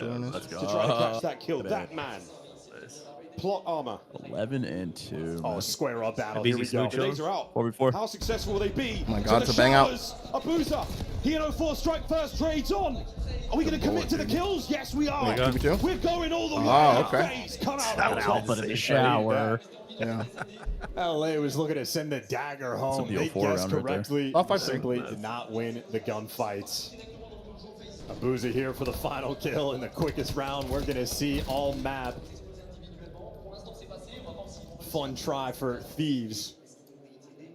Social awareness. Let's go. To try to catch that kill. That man. plot armor. 11-2. Oh, square up battle. Here Here we go. The days are out. 4v4. How successful will they be? Oh my God, it's a bang out. Abuza. He and 04 strike first trades on. Are we going to commit to the kills? Yes, we are. We're going all the way. Oh, okay. FaZe come out. Alpha in the shower. Yeah. LA was looking to send the dagger home. They guessed correctly. Simply did not win the gunfights. Abuza here for the final kill in the quickest round we're going to see all map. Fun try for Thieves.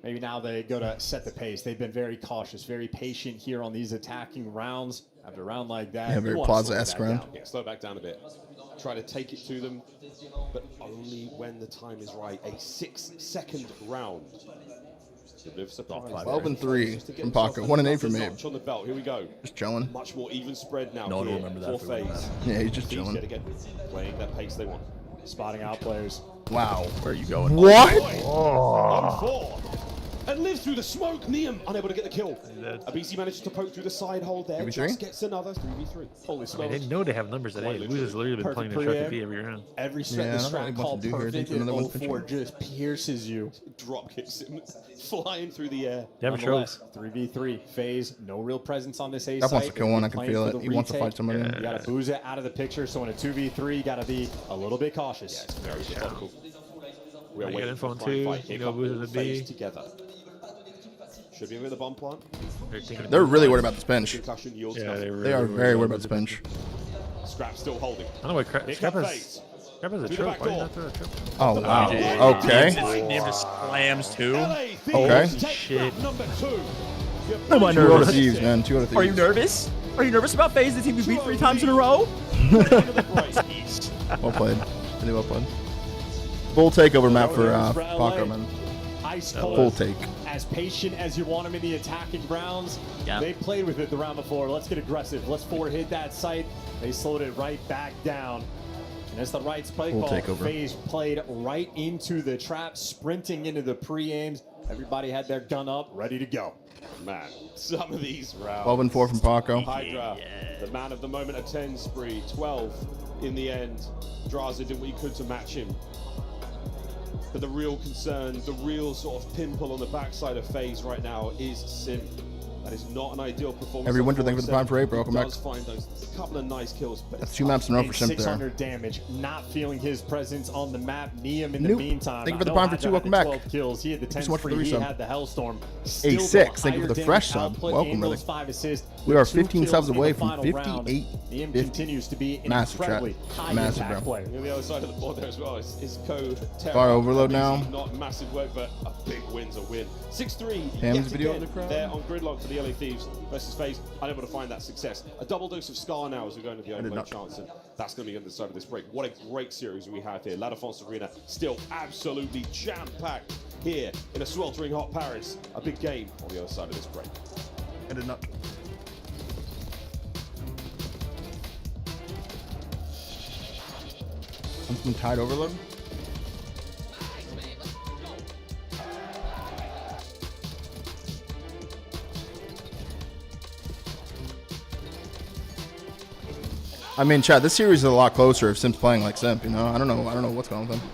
Maybe now they go to set the pace. They've been very cautious, very patient here on these attacking rounds. After a round like that, Yeah, very Plaza-esque round. Yeah, slow back down a bit. Try to take it to them, but only when the time is right. A 6-second round. 12-3 from Paco. 1-8 from Abe. On the belt. Here we go. Just chilling. Much more even spread now. No one will remember that for for FaZe. Yeah, he's just chilling. Again, playing that pace they want. Spotting out players. Wow. Where are you going? What? On 4. And lives through the smoke. Niam unable to get the kill. Abisi manages to poke through the side hole there. 3v3? Just gets another 3v3. Holy I mean, they know they have numbers today. Abuza's literally been playing the Shark P every round. Every strat call perfect, and 04 just pierces you. Drop kicks him, flying through the air. Damn tropes. 3v3. FaZe, no real presence on this A That site. wants to kill one. I can feel it. He wants to fight somebody. You got to Abuza out of the picture, so in a 2v3, you got to be a little bit cautious. Yeah, it's very difficult. We are waiting for two. You know, Abuza's a B. Together. Should be with the bomb plant. They're really worried about this bench. Yeah, they are very worried about this bench. Scrap still holding. I don't know what Scrap has a trope. Why did not throw a trope? Oh, wow. Okay. Name just slams too. Okay. Shit. Am I 2 out of nervous? Thieves, man. 2 out of Thieves. Are you nervous? Are you nervous about FaZe, the team you beat 3 times in a row? Well played. Really well played. Full takeover map for Paco, man. Ice cold. Full take. As patient as you want them in the attacking rounds. Yeah. They played with it the round before. Let's get aggressive. Let's forward hit that site. They slowed it right back down. And as the right play Full call, takeover. FaZe played right into the trap, sprinting into the pre-aims. Everybody had their gun up, ready to go. Man, some of these rounds. 12-4 from Paco. Hydra, the man of the moment, a 10 spree, 12 in the end. Draza did what he could to match him. But the real concern, the real sort of pimple on the backside of FaZe right now is Sim. That is not an ideal performance. Every winter, thank you for the prime for 8, bro. Welcome back. Does find those couple of nice kills, but That's 2 maps in a row for Simp there. 600 damage, not feeling his presence on the map. Niam in the Nope. meantime. Thank you for the prime for 2. Welcome back. 12 kills. He had the 10 so much for the spree. He resub. had the Hellstorm. A6. Thank you for the fresh sub. Welcome, brother. 5 assists. We are 2 15 kills subs in away the from final 58. round. Niam 50. continues to be an Massive incredibly chat. high Massive, impact bro. player. on the other side of the board there as well is code Terra. Fire overload now. Not massive work, but a big win's a win. 6-3. Ham's yet video again of the crowd. there on gridlock for the LA Thieves versus FaZe. Unable to find that success. A double dose of Scar now as we go into the open chance, and that's going to be on the side of this break. What a great series we have here. La Défense Arena still absolutely jam-packed here in a sweltering hot Paris. A big game on the other side of this break. And a nut. Some Tide overload. I mean, chat, this series is a lot closer if Simp's playing like Simp, you know? I don't know what's going on with him.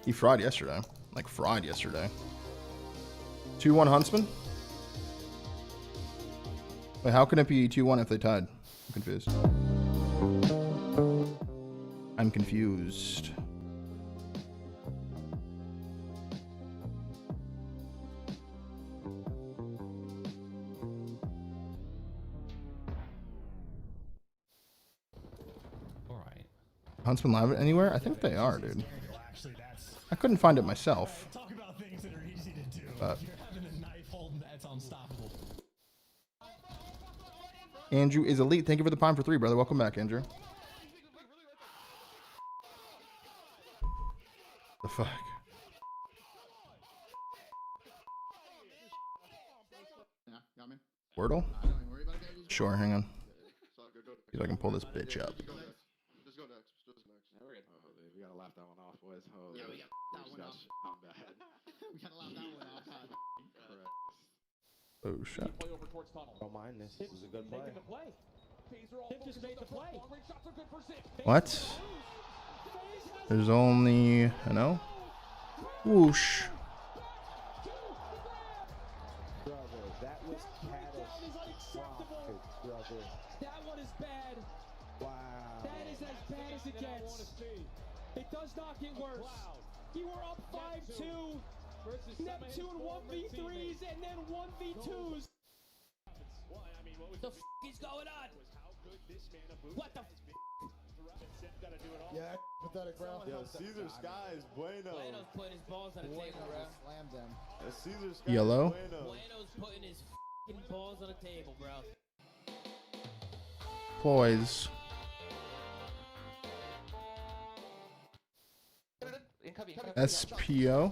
He fried yesterday. Like, fried yesterday. 2-1 Huntsman? Wait, how can it be 2-1 if they tied? I'm confused. I'm confused. Huntsman live anywhere? I think they are, dude. I couldn't find it myself. But Andrew is elite. Thank you for the prime for 3, brother. Welcome back, Andrew. The fuck? Wordle? Sure, hang on. See if I can pull this bitch up. We gotta laugh that one off, boys. Oh, yeah, we got that one off. I'm bad. We gotta laugh that one off. Oh shit. Don't mind this. This is a good play. What? There's only an O. Whoosh. That was catastrophic, brother. That one is bad. Wow. That is as bad as it gets. It does not get worse. You were up 5-2. Neptune 1v3s and then 1v2s. The f is going on? What the f? Yeah, pathetic, bro. Yo, Caesar Sky is bueno. Bueno's putting his balls on the table, bro. Slammed them. Caesar Sky Yellow. is bueno. Bueno's putting his f***ing balls on the table, bro. Poise. SPO.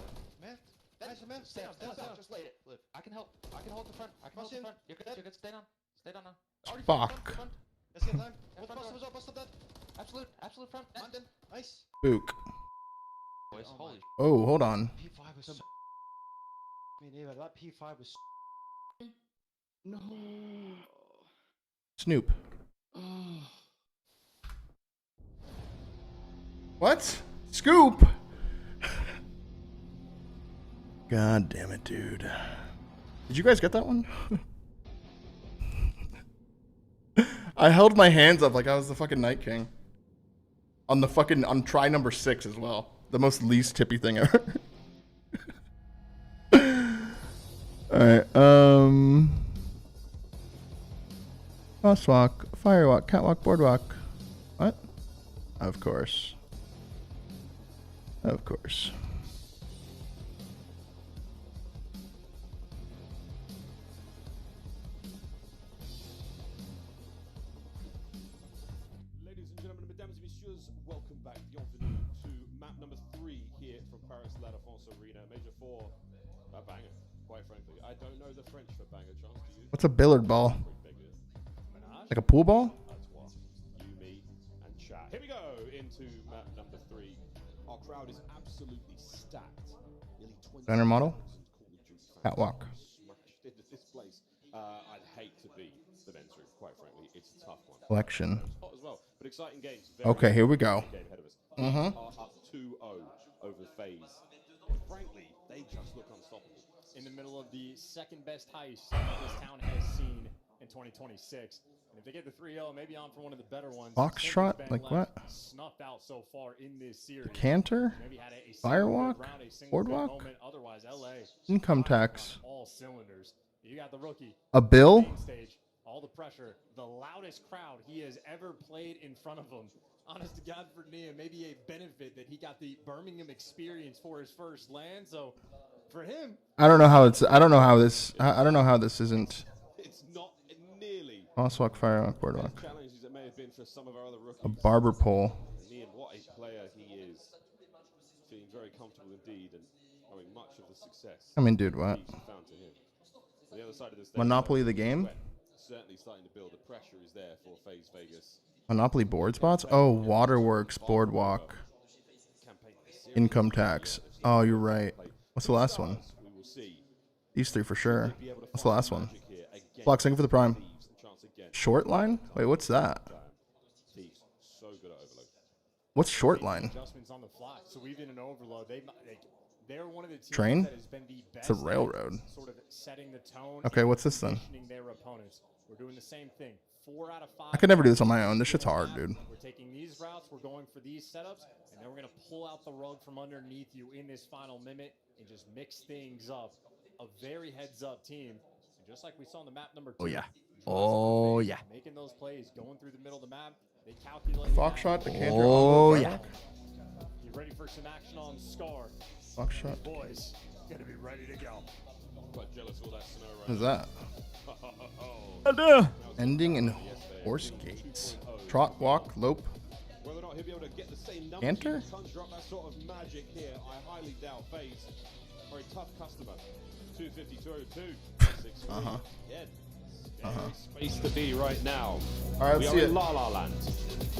Man, stay down, just lay it. Live. I can help. I can hold the front. I can hold the front. You're good. Stay down. Stay down now. Fuck. Let's get time. Bust up that. Absolute front. London. Nice. Spook. Boys, holy. Oh, hold on. P5 was so. Me neither. That P5 was. No. Snoop. What? Scoop. God damn it, dude. Did you guys get that one? I held my hands up like I was the fucking Night King. On try number 6 as well. The most least tippy thing ever. Alright, crosswalk, firewalk, catwalk, boardwalk. What? Of course. Of course. Ladies and gentlemen, mesdames et messieurs, welcome back. Bienvenue to map number 3 here from Paris La Défense Arena. Major 4, a banger, quite frankly. I don't know the French for banger, Chance, do you? What's a billiard ball? Like a pool ball? That's what you, me, and chat. Here we go into map number 3. Our crowd is absolutely stacked. Nearly 20 Center model? Catwalk. smashed into this place. I'd hate to be the men's room, quite frankly. It's a tough one. Collection. Hot as well, but exciting games. Okay, here we go. Game ahead of us. Mhm. Are up 2-0 over FaZe. Frankly, they just look unstoppable. In the middle of the second best heist this town has seen in 2026. And if they get the 3-0, maybe on for one of the better ones. Foxtrot? Been Like left what? Snuffed out so far in this series. Canter? Maybe had a single Firewalk? good round, a single good Boardwalk? moment. Otherwise, LA Income tax. all cylinders. You got the rookie. A bill? Main stage, all the pressure, the loudest crowd he has ever played in front of him. Honest to God, for Nia, maybe a benefit that he got the Birmingham experience for his first land. So for him, I don't know how this isn't. It's not nearly Crosswalk, firewalk, boardwalk. as challenging as it may have been for some of our other rookies. A barber pole. Ian, what a player he is. Feeling very comfortable indeed and owing much of the success. I mean, dude, what? he's found to him. On the other side of the stage, Monopoly the game? certainly starting to build. The pressure is there for FaZe Vegas. Monopoly board spots? Oh, waterworks, boardwalk. Income tax. Oh, you're right. What's the last one? These 3 for sure. What's the last one? Block single for the prime. Short line? Wait, what's that? What's short line? adjustments on the fly. So even in overload, they're one of the teams Train? that has been the It's a best at railroad. sort of setting the tone. Okay, and what's this then? positioning their opponents. We're doing the same thing. 4 out of 5. I could never do this on my own. This shit's hard, dude. We're taking these routes, we're going for these setups, and then we're going to pull out the rug from underneath you in this final minute and just mix things up. A very heads-up team. And just like we saw on the map number 2. Oh, yeah. Oh, yeah. Making those plays, going through the middle of the map. They calculate. Foxtrot, the canter. Oh, yeah. Get ready for some action on Scar. Foxtrot. Boys, gonna be ready to go. Quite jealous of all that snow right Who's that? Ending in horse gates. Trot, walk, lope. Whether or not he'll be able to get the same numbers, Canter? conjure up that sort of magic here, I highly doubt. FaZe, very tough customer. 250, 202, 6 Uh-huh. Again, scary space to be right now. All right, we let's are see in it. La La Land.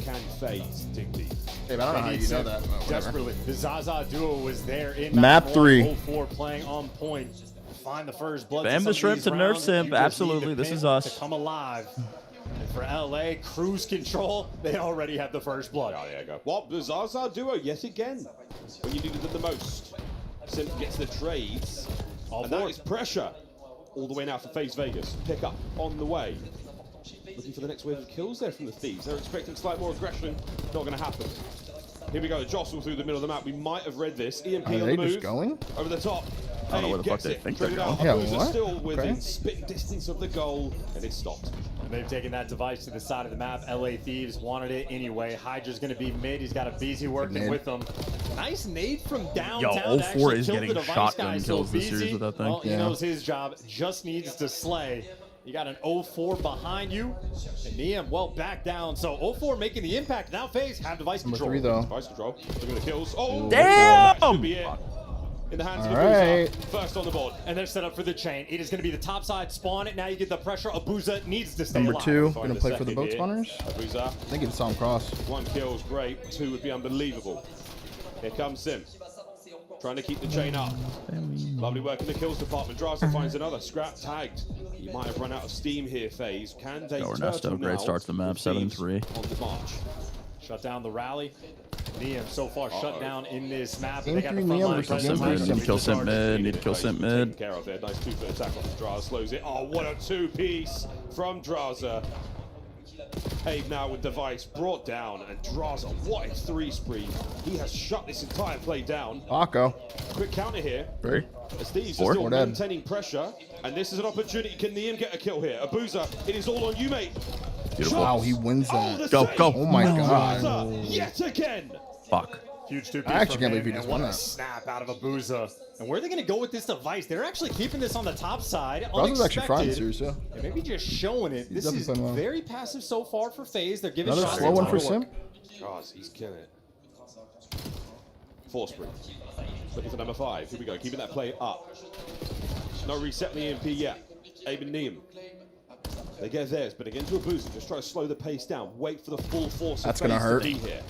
Can FaZe dig deep? Hey, but I don't know how you know that. but whatever. Desperately. The Zaza duo was there in Map 3. 04 playing on point. Find the first blood. Bam the shrimp to nerf simp. Absolutely. This is us. To come alive. And for LA, cruise control, they already have the first blood. Oh, there you go. What the Zaza duo yet again? When you needed them the most. Sim gets the trades. And that is pressure. All the way now for FaZe Vegas. Pick up on the way. Looking for the next wave of kills there from the Thieves. They're expecting slight more aggression. Not going to happen. Here we go. Jostle through the middle of the map. We might have read this. EMP on the move. Just going? Over the top. I don't know where the fuck they think they're going. Yeah, what? Still within spitting distance of the goal, and it stopped. And they've taken that device to the side of the map. LA Thieves wanted it anyway. Hydra's going to be mid. He's got a BZ working with him. Nice nade from downtown. Yo, 04 is getting shotgun kills this series with that thing. Well, he knows his job. Just needs to slay. You got an 04 behind you. And Niem well back down. So 04 making the impact. Now FaZe have device control. Number 3 though. Device control. Look at the kills. Oh, damn! That should be it. In the hands of Abuza. First on the board. And they're set up for the chain. It is going to be the top side spawn. Now you get the pressure. Abuza needs to stay Number alive. 2, going to play for the boat spawners. Abuza. I think it's on cross. 1 kill's great. 2 would be unbelievable. Here comes Sim. Trying to keep the chain up. Lovely work in the kills department. Draza finds another. Scrap tagged. You might have run out of steam here, FaZe. Can they Ernesto, great start to the map, 7-3. On the march. Shut down the rally. Niem so far shut down in this map. Game They got the 3 front Niem line versus presence. Game 3 Need to kill Simp mid. Need to kill Simp Taken mid. care of there. Nice 2-foot attack off of Draza. Slows it. Oh, what a 2-piece from Draza. Abe now with device brought down, and Draza, what a 3 spree. He has shut this entire play down. Paco. Quick counter here. 3. As Thieves 4. are still We're dead. maintaining pressure, and this is an opportunity. Can Niem get a kill here? Abuza, it is all on you, mate. Beautiful. Wow, he wins that. the Go, save. go. Oh my god. Draza, yet again. Fuck. Huge 2-piece I actually from can't believe him, he just and what won a that. snap out of Abuza. And where are they going to go with this device? They're actually keeping this on the top side. Draza's actually fine, Unexpected. serious, yeah. And maybe just showing it. This definitely is playing well. very passive so far for FaZe. They're giving Another shots. slow one for Look. Sim. Draza, he's killing it. 4 spree. Looking for number 5. Here we go, keeping that play up. No reset in the EMP yet. Abe and Niem. They get theirs, but again to Abuza, just try to slow the pace down. Wait for the full force That's of gonna FaZe hurt. to be here.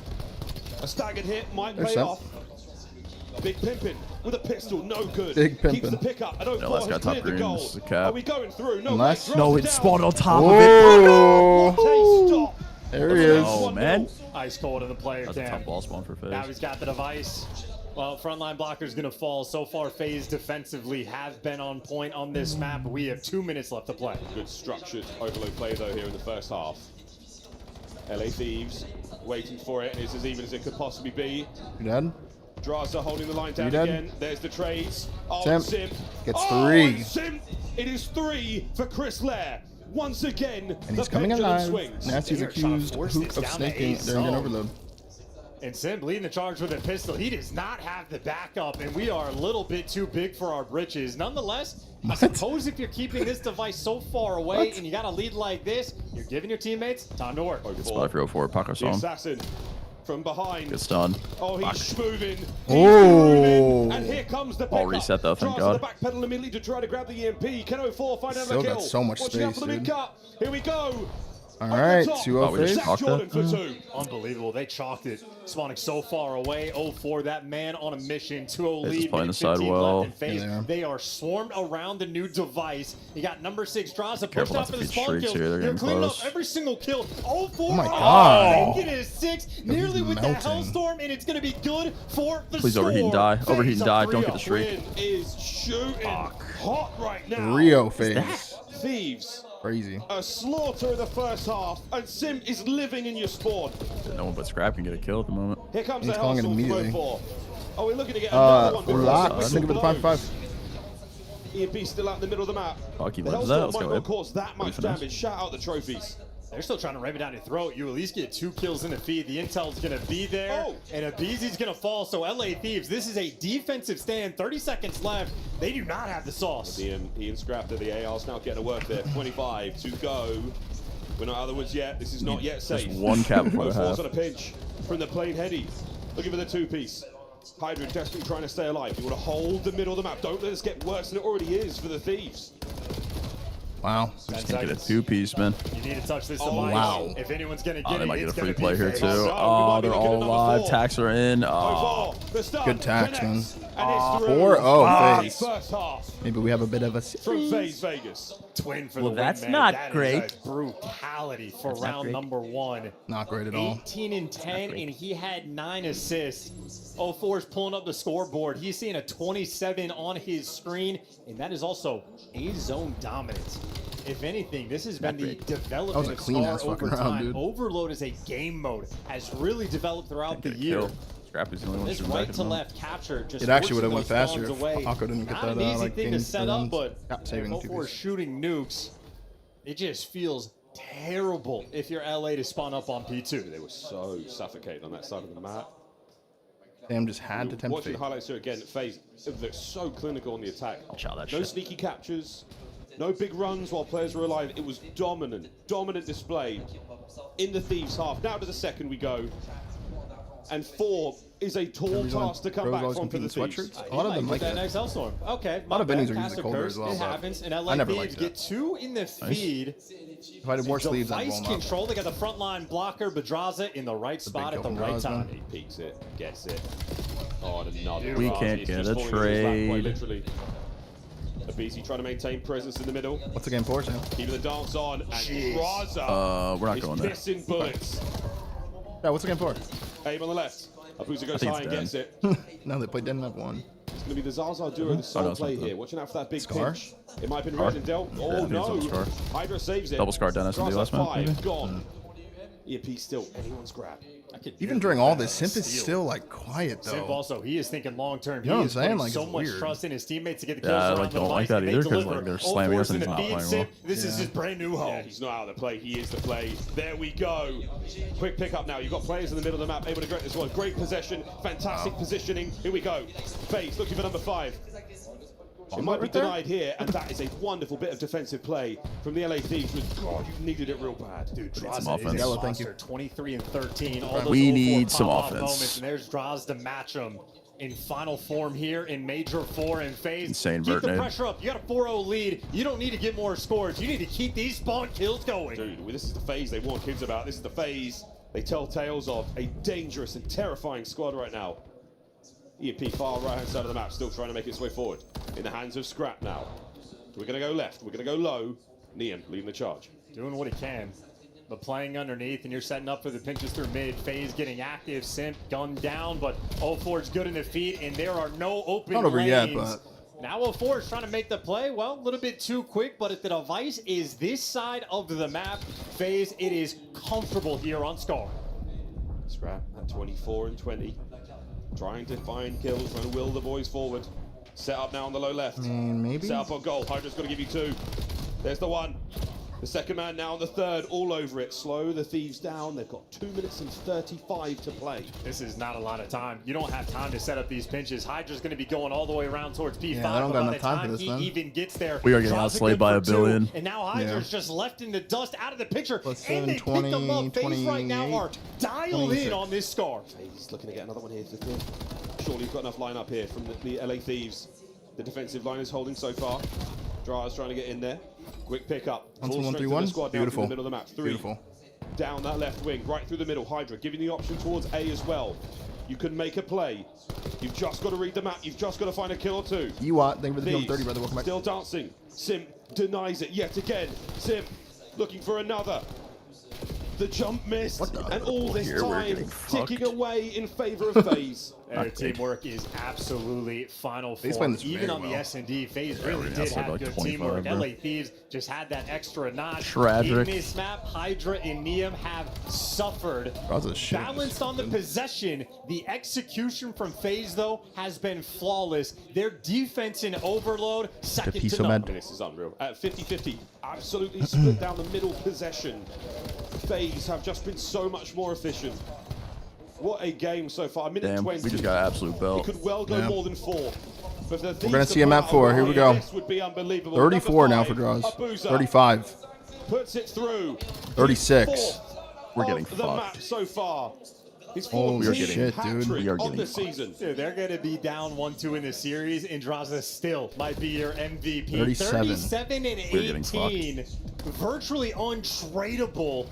A staggered hit might There's pay Simp. off. Big Pimpin with a pistol, no good. Big Keeps Pimpin. the pickup. I don't No, that's has got top cleared the green. goal. This is a cap. Are we going through? No, Unless- wait, No, drops it down. spawned on top of it. Oh, What a stop. there he is. Oh, man. Ice cold in the player That's a cam. tough ball spawn for Now FaZe. he's got the device. Well, frontline blocker's going to fall. So far, FaZe defensively have been on point on this map. We have 2 minutes left to play. Good structured overload play though here in the first half. LA Thieves waiting for it, and it's as even as it could possibly be. You dead? Draza holding the line down You dead? again. There's the trades. Oh, Simp Sim gets oh, 3. and Sim. It is 3 for Chris Lair. Once again, And he's the coming pendulum alive. swings. Nasty's They're trying to accused force of this down to snaking A during an zone. overload. And Sim leading the charge with a pistol. He does not have the backup, and we are a little bit too big for our britches. Nonetheless, I suppose if you're keeping this device so far away and you got a lead like this, you're giving your teammates time to work. Good spot for 04. Paco The song. assassin from behind. Good stun. Oh, he's schmooving. He's Oh. grooving. And here comes the pickup. All reset though, thank Draza God. the back pedal immediately to try to grab the EMP. Can 04 find Still another got kill? so much Watching out space, for the dude. mid-cut. Here we go. All right, 2-0 we just FaZe. talked Jordan that. for 2. Unbelievable. They chalked it. Spawning so far away. 04, that man on a mission. 2-0 They're just lead. playing the side 15 well. left in FaZe. Yeah. They are swarmed around the new device. You got number 6, Draza, pushed Careful out not for to the feed spawn streaks kills. here. They're They're getting cleaning close. up every single kill. 04. Oh my God. Making it a 6. Nearly with melting. that Hellstorm, and it's going to be good for the Please score. overheat and die. FaZe Overheat and up die. 3-0. Don't get the streak. Win is shooting hot right now. 3-0 FaZe. Thieves. Crazy. A slaughter in the first half, and Sim is living in your spawn. No one but Scrap can get a kill at the moment. Here comes He's the calling it Hellstorm immediately. 4. Oh, we're looking to get another one. before Lock. the I think of whistle the blows. 5-5. EMP still out in the middle of the map. I'll keep The letting that. Hellstorm Let's might go, not Abe. cause that What much do you finesse? damage. Shout out the trophies. They're still trying to ram it down your throat. You at least get 2 kills in the feed. The intel's going to be there, and Abizi's going to fall. So LA Thieves, this is a defensive stand. 30 seconds left. They do not have the sauce. Ian Scrap to the AR's now getting a work there. 25 to go. We're not out of the woods yet. This is not yet safe. Just one cap before the Falls half. on a pinch from the plane heady. Looking for the 2-piece. Hydra desperately trying to stay alive. You want to hold the middle of the map. Don't let this get worse than it already is for the Thieves. Wow. Just can't get a 2-piece, man. You need to touch this Oh, device. wow. If anyone's going to Oh, get they it, might get a it's free gonna play be here FaZe. too. we might Oh, be they're looking at all number alive. 4. Tax are in. Oh. The start Good tax, connects, man. And it's through. 4-0 FaZe. First half Maybe we have a bit of a from FaZe Vegas. Twin for Well, the that's win, man. not That great. Is a brutality for That's not round great. number 1. Not great at all. 18 and 10, and he had 9 assists. 04 is pulling up the scoreboard. He's seeing a 27 on his screen, and that is also a zone dominance. If anything, this has been the development of Scar over time. Dude. Overload as a game mode has really developed throughout the year. Scrappy's the only one This shooting right back to at the left capture just It actually would have forcing went those faster if spawns away. Akko didn't get Not that an easy like, thing to set up, but saving for shooting nukes, it just feels terrible if you're LA to spawn up on P2. They were so suffocating on that side of the map. Sam just had to tempt Watching fate. the highlights here again, FaZe, they're so clinical on the attack. That No shit. sneaky captures, no big runs while players were alive. It was dominant display in the Thieves half. Now to the second we go. And 4 is a tall task to come back from for the Thieves. A lot of them like that that. next L-Storm. Okay, A lot of bennies are pass usually colder occurs. as well. It but happens, and I LA never Thieves liked get that. 2 in the feed. If I had more sleeves, I'd roll Device them up. control. They got the front line blocker, Badraza, in the right spot at the right time. He peeks it, gets it. Oh, and another. We barrage. can't It's get just a falling into his back, quite trade. literally. Abisi trying to maintain presence in the middle. What's the game for, Sam? Keeping the dance on, and Raza we're not is going there. missing bullets. Yeah, what's the game for? Aim on the left. Abuza I goes think high and it's gets it. No, they played dead enough one. It's going to be the Zaza duo, the sole no, it's play not here. them. Watching out for that big Scar? pinch. It might have been Scar? Red and Del. Yeah, Oh I think it's no. double Scar. Hydra saves it. Double Scar Dennis in the Zaza last match, 5, maybe? gone. EMP still anyone's grab. Even during all this, Simp is still like quiet though. Simp also, he is thinking long term. You know what I'm He is saying? putting Like, so it's much weird. trust in his teammates to get the kills Yeah, I around the don't like device, that and they either because deliver. like they're slamming us and he's not playing well. Simp, this is his brand new home. Yeah, he's not out of the play. He is the play. There we go. Quick pickup now. You've got players in the middle of the map able to get this one. Great possession. Fantastic positioning. Here we go. FaZe looking for number 5. It might be denied here, and that is a wonderful bit of defensive play from the LA Thieves. God, you needed it real bad. Dude, some Draza is offense. a Yellow, thank you. monster. 23 and 13. All those We 0-4 need some pop-off offense. Moments, and there's Draza to match them in final form here in Major 4 and FaZe. Insane Keep the Vertnade. pressure up. You got a 4-0 lead. You don't need to get more scores. You need to keep these spawn kills going. Dude, this is the FaZe they warn kids about. This is the FaZe they tell tales of. A dangerous and terrifying squad right now. EMP far right-hand side of the map, still trying to make its way forward. In the hands of Scrap now. We're going to go left. We're going to go low. Niam leading the charge. Doing what he can, but playing underneath, and you're setting up for the pinches through mid. FaZe getting active. Simp gunned down, but 04's good in the feet, and there are no open Not over lanes. yet, but Now 04 is trying to make the play. Well, a little bit too quick, but if the device is this side of the map, FaZe, it is comfortable here on Scar. Scrap at 24 and 20. Trying to find kills, trying to will the boys forward. Set up now on the low left. maybe. Set up on goal. Hydra's got to give you 2. There's the 1. The second man now on the 3rd, all over it. Slow the Thieves down. They've got 2 minutes and 35 to play. This is not a lot of time. You don't have time to set up these pinches. Hydra's going to be going all the way around towards P5. Yeah, I don't but got by enough the time for time this, he man. even gets there, We are getting Draza outslayed good by for a billion. 2, and now Hydra's just left in the dust out of the picture. Plus and 7, they picked them up. 20, FaZe right now are dialed 26. in on this Scar. FaZe looking to get another one here for Tim. Surely you've got enough line up here from the LA Thieves. The defensive line is holding so far. Dra's trying to get in there. Quick pickup. 1-2-1-3-1. Squad now Beautiful. through the middle of the map. 3. Beautiful. Down that left wing, right through the middle. Hydra giving the option towards A as well. You can make a play. You've just got to read the map. You've just got to find a kill or 2. Ewat, thank you for the Thieves 30, brother. Welcome back. still dancing. Simp denies it yet again. Simp looking for another. The jump missed, and all this time ticking away in favor of FaZe. Their teamwork is absolutely final FaZe form. playing this Even very on the well. S&D, FaZe Yeah, really we're did outside have like good 25, teamwork. bro. LA Thieves just had that extra notch. Tragic. In this map, Hydra and Niam have suffered. Draza's shit. Balanced on the possession. The execution from FaZe, though, has been flawless. Their defense in overload, second piece to of none. med. This is unreal. At 50-50, absolutely split down the middle possession. FaZe have just been so much more efficient. What a game so far. A minute Damn, 20. we just got absolute It belt. could well go Yeah. more than 4. But for the We're gonna Thieves see a to map pull out 4. Here we away, go. This would be unbelievable. 34 now Number for draws. 5, Abuza 35. puts it through. 36. Fourth We're getting of the fucked. map so far. His Holy 14th shit, dude. hat-trick We are of getting the fucked. season. Dude, they're going to be down 1-2 in the series, and Draza still might be your MVP. 37. 37 and We're getting 18. Virtually untradeable.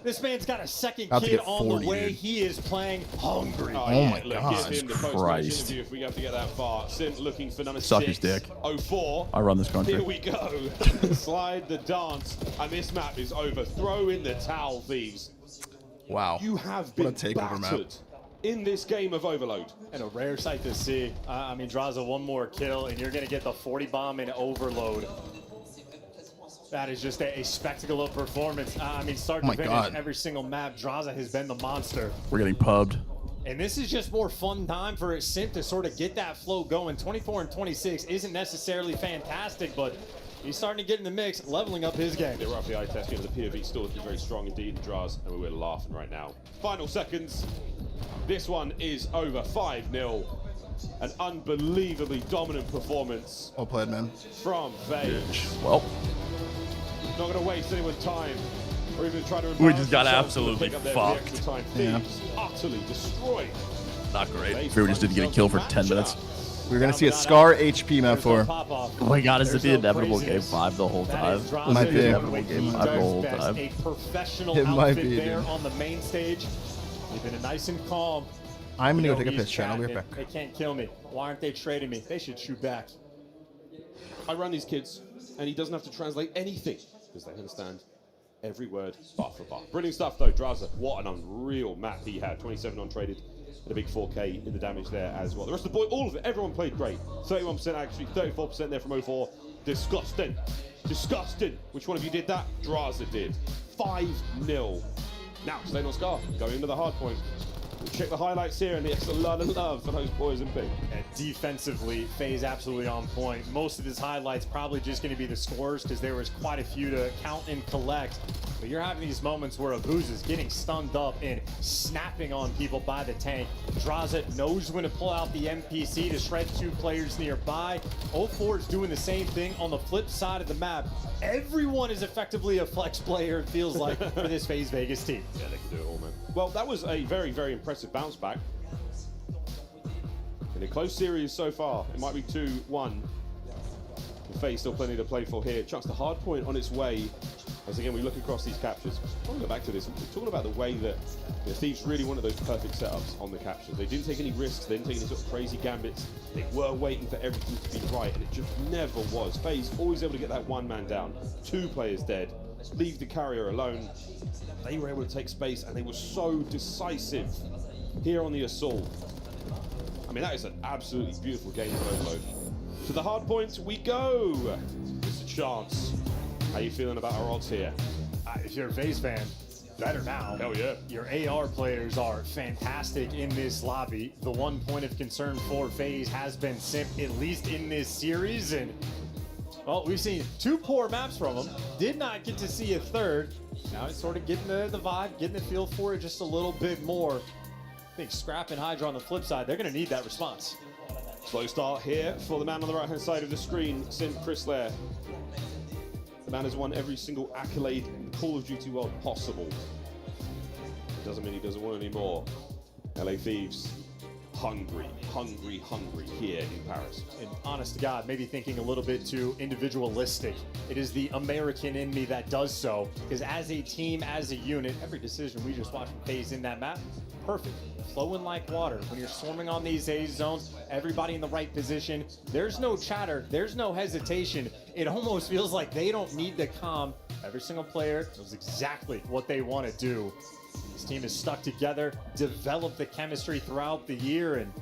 This man's got a second About to kid get on 40, the way. dude. He is playing hungry. Oh my Look, God. give him the post-match interview if we have to get that far. Sim looking for number Suck 6. his dick. 04. I run this country. Here we go. Slide the dance, and this map is over. Throw in the towel, thieves. Wow. You have What been a takeover map. battered in this game of Overload. And a rare sight to see. I mean, Draza, one more kill, and you're going to get the 40 bomb in Overload. That is just a spectacle of performance. I mean, start to finish, every single map, Draza has been the monster. We're getting pubbed. And this is just more fun time for Simp to sort of get that flow going. 24 and 26 isn't necessarily fantastic, but he's starting to get in the mix, leveling up his game. They're roughly eye testing the POV still looking very strong indeed in Draws, and we're laughing right now. Final seconds. This one is over 5-0. An unbelievably dominant performance. Well played, man. From FaZe. Well, not going to waste anyone's time or even try to we just got absolutely fucked. Yeah. Utterly destroyed. Not great. We just didn't get a kill for 10 minutes. We're going to see a Scar HP map 4. Oh my God, is it the inevitable game 5 the whole time? It might be. Inevitable game 5 the whole time. A professional It might outfit be, there dude. on the main stage. Keeping it nice and calm. I'm going to go You take a know piss, chat. I'll be right back. They can't kill me. Why aren't they trading me? They should shoot back. I run these kids, and he doesn't have to translate anything because they understand every word bar for bar. Brilliant stuff, though. Draza, what an unreal map he had. 27 untraded and a big 4K in the damage there as well. The rest of the boy, all of it, everyone played great. 31% actually, 34% there from 04. Disgusting. Disgusting. Which one of you did that? Draza did. 5-0. Now, staying on Scar, going into the hard point. We'll check the highlights here, and it's a lot of love for those boys in pink. And defensively, FaZe absolutely on point. Most of his highlights probably just going to be the scores because there was quite a few to count and collect. But you're having these moments where Abuz is getting stunned up and snapping on people by the tank. Draza knows when to pull out the MPC to shred 2 players nearby. 04 is doing the same thing on the flip side of the map. Everyone is effectively a flex player, it feels like, for this FaZe Vegas team. Yeah, they can do it all, man. Well, that was a very, very impressive bounce back. In a close series so far, it might be 2-1. FaZe still plenty to play for here. Chucks the hard point on its way. As again, we look across these captures. I want to go back to this. We're talking about the way that the Thieves really wanted those perfect setups on the captures. They didn't take any risks. They didn't take any sort of crazy gambits. They were waiting for everything to be right, and it just never was. FaZe always able to get that one man down. 2 players dead. Leave the carrier alone. They were able to take space, and they were so decisive here on the assault. I mean, that is an absolutely beautiful game for Overload. To the hard points we go. It's a chance. How you feeling about our odds here? If you're a FaZe fan, better now. Hell yeah. Your AR players are fantastic in this lobby. The one point of concern for FaZe has been Simp, at least in this series. And, well, we've seen 2 poor maps from him. Did not get to see a third. Now it's sort of getting the vibe, getting the feel for it just a little bit more. I think Scrap and Hydra on the flip side, they're going to need that response. Slow start here for the man on the right-hand side of the screen, Simp Chris Lair. The man has won every single accolade in the Call of Duty world possible. Doesn't mean he doesn't want any more. LA Thieves, hungry, hungry, hungry here in Paris. And honest to God, maybe thinking a little bit too individualistic. It is the American in me that does so, because as a team, as a unit, every decision we just watched from FaZe in that map, perfect. Flowing like water. When you're swarming on these A zones, everybody in the right position, there's no chatter, there's no hesitation. It almost feels like they don't need to calm. Every single player knows exactly what they want to do. This team is stuck together, developed the chemistry throughout the year, and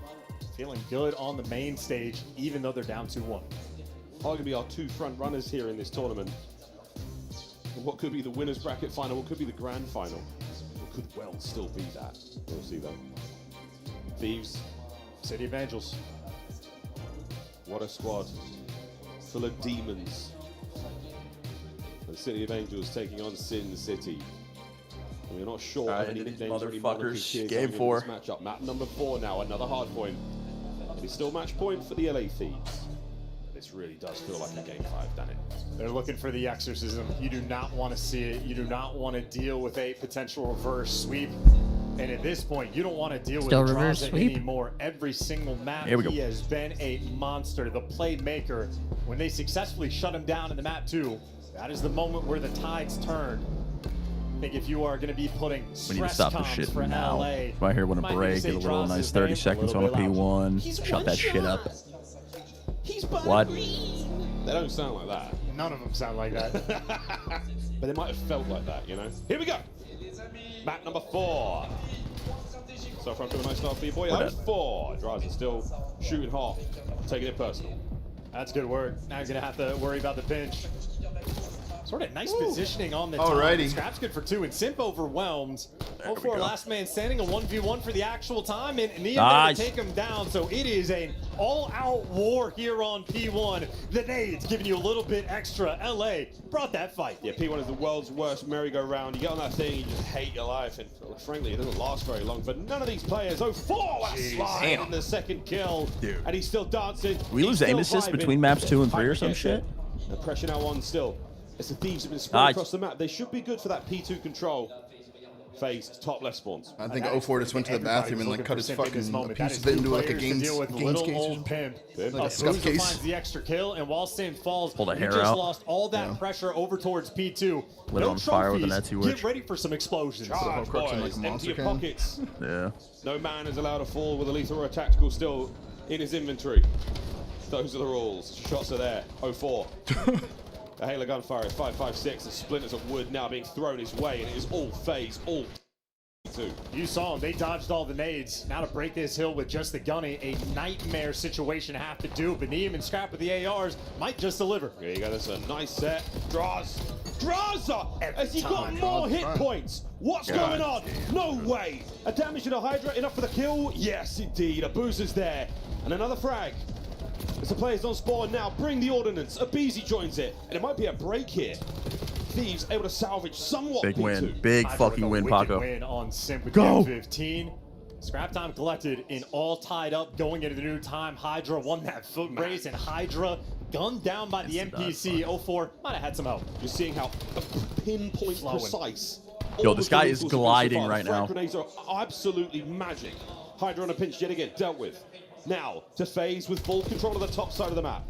feeling good on the main stage, even though they're down 2-1. Arguably our 2 front runners here in this tournament. What could be the winner's bracket final, what could be the grand final. Could well still be that. We'll see though. Thieves. City of Angels. What a squad. Full of demons. The City of Angels taking on Sin City. And we're not sure of any nicknames or any monarchies here Game going 4. into this matchup. Map number 4 now, another hard point. And it's still match point for the LA Thieves. This really does feel like a game 5, doesn't it? They're looking for the exorcism. You do not want to see it. You do not want to deal with a potential reverse sweep. And at this point, you don't want to deal with Draza anymore. Every single map, he has been a monster. The playmaker, when they successfully shut him down in the map 2, that is the moment where the tides turn. think if you are going to be putting We need to stress stop this comms shit for now. LA, Right here, want to might need break, say get a little Draws' nice name 30 a seconds on a little bit loud. P1. Shut that shit up. What? They don't sound like that. None of them sound like that. But they might have felt like that, you know? Here we go. Map number 4. So far, for a nice start for you, boy. We're 4. Draws is still shooting hot, taking it personal. That's good work. Now you're going to have to worry about the pinch. Sort of nice positioning on the Alrighty. time. Scrap's good for 2, and Simp overwhelmed. 0-4 last man standing, a 1v1 for the actual time, and Neum Nice. to take him down. So it is an all-out war here on P1. The nades giving you a little bit extra. LA brought that fight. Yeah, P1 is the world's worst merry-go-round. You get on that thing, you just hate your life, and frankly, it doesn't last very long for none of these players. 0-4, what a slide in the second kill. Dude. And he's still dancing. We lose aim assist between maps 2 and 3 or some shit? The pressure now on still. As the Thieves have been spread across the map, they should be good for that P2 control. FaZe top left spawns. I think 0-4 just went to the bathroom and like cut his fucking piece of it into like a games case. Pimp. Like a scuff Boozer case. finds the extra kill, and while Sim falls, Pulled a you hair just out. lost all that pressure over towards P2. Lit on fire with an Etsy Get witch. ready for some explosions. Charge, crooks in, boys. like, a Empty monster your can. pockets. Yeah. No man is allowed to fall with a lethal or a tactical still in his inventory. Those are the rules. Shots are there. 0-4. A Halo gunfire at 5.56. The splinters of wood now being thrown his way, and it is all FaZe, all P2. You saw them. They dodged all the nades. Now to break this hill with just the gunny, a nightmare situation to have to do. But Neum and Scrap with the ARs might just deliver. Here you go. That's a nice set. Draws. Has he got more hit points? What's going on? No way. A damage to the Hydra. Enough for the kill? Yes, indeed. A boozer's there. And another frag. As the players on spawn now, bring the ordnance. Abizi joins it. And it might be a break here. Thieves able to salvage somewhat. Big P2. win. Big Hydra fucking with a win, wicked Paco. win on Simp with Go. 15. Scrap time collected in all tied up going into the new time. Hydra won that foot race, and Hydra gunned down by the NPC. 0-4 might have had some help. You're seeing how pinpoint precise. Yo, all this of the guy is lethals have been so gliding far. right The frag now. Grenades are absolutely magic. Hydra on a pinch yet again, dealt with. Now to FaZe with full control of the top side of the map.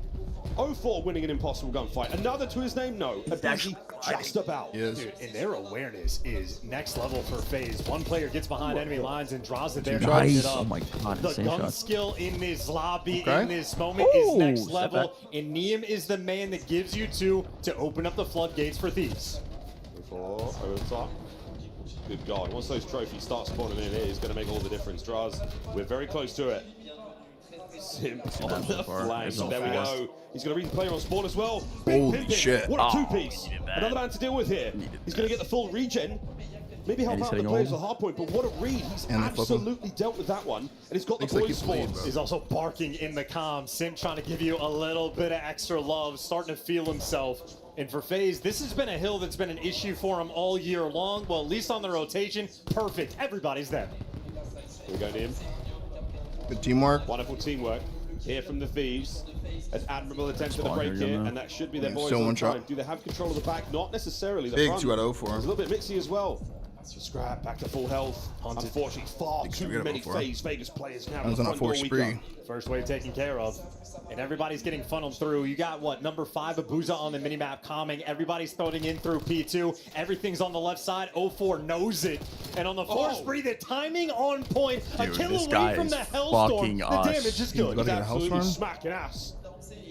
0-4 winning an impossible gunfight. Another to his name? No. Abizi just about. Yes. Dude, and their awareness is next level for FaZe. One player gets behind enemy lines and draws it there to Nice. it up. Oh my God, The insane gun shot. skill in this lobby, Okay. in this moment, is Ooh, next step level. back. And Neum is the man that gives you two to open up the floodgates for Thieves. 0-4 over the top. Good God. Once those trophies start spawning in, it is going to make all the difference. Draws, we're very close to it. Simp on the flank. There we go. He's going to read the player on spawn as well. Big Holy pimping. shit. What a Oh, two-piece. needed that. Another man to deal with here. He's going to get the full regen. Maybe help he's out the hitting players home. with hard point, but what a read. He's And they flip him. absolutely dealt with that one. And he's got the Looks like boys he played, spawns. bro. He's also barking in the comms. Simp trying to give you a little bit of extra love, starting to feel himself. And for FaZe, this has been a hill that's been an issue for him all year long. Well, at least on the rotation, perfect. Everybody's there. Here we go, Neum. Good teamwork. Wonderful teamwork here from the Thieves. An admirable attempt at the Spawn break here here, again, and that should be their Yeah, boys still on one time. shot. Do they have control of the back? Not necessarily. The Big front. 2-0 for him. It's a little bit mixy as well. Scrap back to full health. Unfortunately, far Big too two-0 many for him. FaZe Vegas players now. I was with on a front door 4 weaker. spree. First wave taken care of. And everybody's getting funneled through. You got what? Number 5, Abuza on the minimap calming. Everybody's throwing in through P2. Everything's on the left side. 0-4 knows it. And on the 4 spree, the timing on point. A Dude, kill this away guy from is the Hellstorm. fucking The us. damage is good. Gotta He's get a house absolutely run. smacking ass.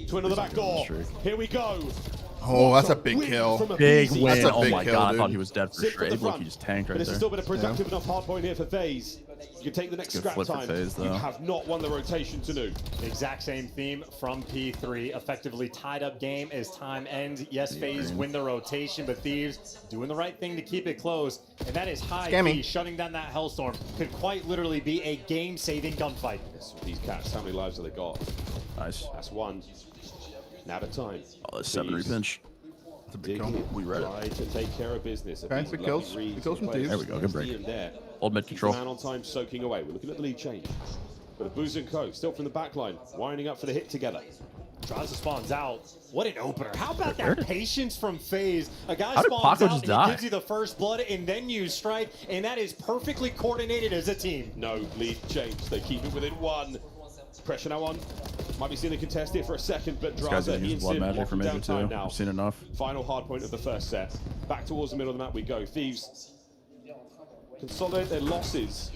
To another back door. Here we go. Oh, that's a big kill. Big Abizi. win. That's a Oh big my kill, God, I dude. thought he was dead for Sit from sure. the Look, front. he just tanked But right this is there. still been a productive enough hard point here for FaZe. You can take the next Good scrap flip for time. FaZe, You though. have not won the rotation to new. Exact same theme from P3. Effectively tied up game as time ends. Yes, FaZe win the rotation, but Thieves doing the right thing to keep it close. And that is high Scammy. key. Shutting down that Hellstorm could quite literally be a game-saving gunfight. These cats, how many lives have they got? Nice. That's one. Now the time. Oh, that's 7 Thieves repinch. That's a big dig kill. in, We read it. try to take care of business. Okay, Abizi, big lovely kills. reads, Big kills from players Thieves. There we go, good break. in there. Old mid Keep the control. man on time soaking away. We're looking at the lead change. But Abuza and Co. still from the back line, winding up for the hit together. Draws the spawns out. What an opener. How about that patience from FaZe? A guy How did spawns Paco out just and die? he gives you the first blood and then you strike, and that is perfectly coordinated as a team. No lead change. They keep it within one. Pressure now on. Might be seeing the contest here for a second, but This guy's Draza, gonna he use and blood Sim magic for locking major down time too. now. I've seen enough. Final hard point of the first set. Back towards the middle of the map we go. Thieves consolidate their losses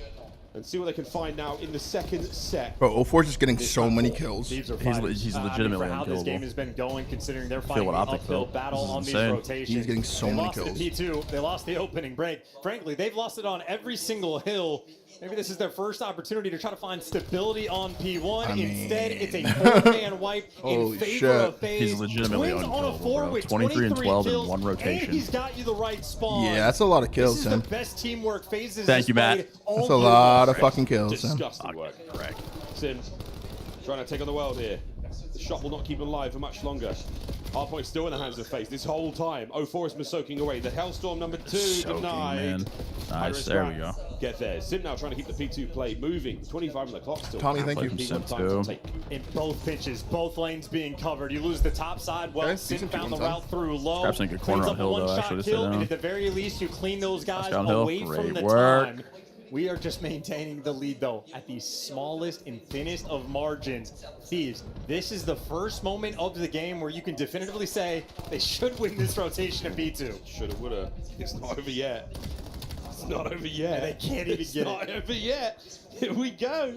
and see what they can find now in the second set. Bro, 04's just getting so many kills. Thieves are He's fighting. legitimately For how this unkillable. game has been going, considering they're Feel fighting what an Optic uphill felt. battle This is on these insane. rotations. He's getting so many kills. They lost it P2. They lost the opening break. Frankly, they've lost it on every single hill. Maybe this is their first opportunity to try to find stability on P1. Instead, it's a 4-man wipe in favor of FaZe. He's legitimately Twins on a unkillable, 4 bro. with 23 and 12 in kills, one and rotation. he's got you the right spawn. Yeah, that's a lot of kills, This is Tim. the best teamwork FaZe has Thank you, Matt. displayed all That's a year lot long. of fucking kills, Tim. Disgusting work. Sim trying to take on the world here. The shot will not keep him alive for much longer. Hardpoint still in the hands of FaZe this whole time. 04 has been soaking away. The Hellstorm number 2 Soaking, denied. man. Nice, Iris there we Grant go. Get there. Sim now trying to keep the P2 play moving. 25 on the clock still. Tommy, thank you. P1 time to take. In both pitches, both lanes being covered. You lose the top side. Well, Okay, Sim decent found the P1 route through low. Scrap's in a good Cleans corner up on a hill, though, one-shot actually, to stay kill, down. and at the very least, you clean those guys downhill. away from Great the work. time. We are just maintaining the lead, though, at the smallest and thinnest of margins. Thieves, this is the first moment of the game where you can definitively say they should win this rotation of B2. Shoulda, woulda. It's not over yet. It's not over yet. They can't even it's get not it. over yet. Here we go.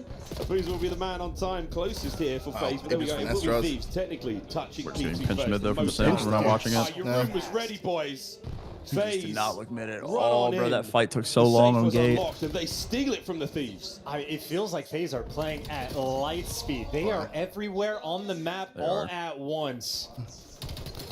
FaZe will be the man on time closest here for FaZe. But there we go. It will be Thieves technically touching We're seeing P2 pinch first. mid, though, from Most Sims. We're not watching Ah, it. your No. room was ready, boys. Just did not look mid at run all, on bro. in. That fight took so The long safe on was gate. unlocked, and they steal it from the Thieves. It feels like FaZe are playing at light speed. They are everywhere on the map all at once.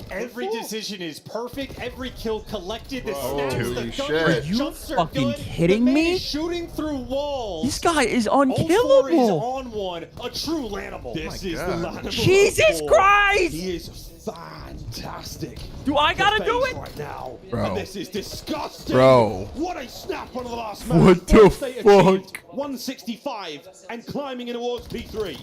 Every decision is perfect. Every kill collected. The snaps, Holy the shit. gun Are you jumps are fucking good. kidding the man me? is shooting through walls. This guy is 04 is unkillable. on one. A true Lanimal. This my is God. the Lanimal. Jesus of Christ! He is fantastic. Do I gotta for do FaZe it? right now. Bro. And this is disgusting. Bro. What a snap on the last man. What the First they achieved fuck? 165 and climbing in towards P3.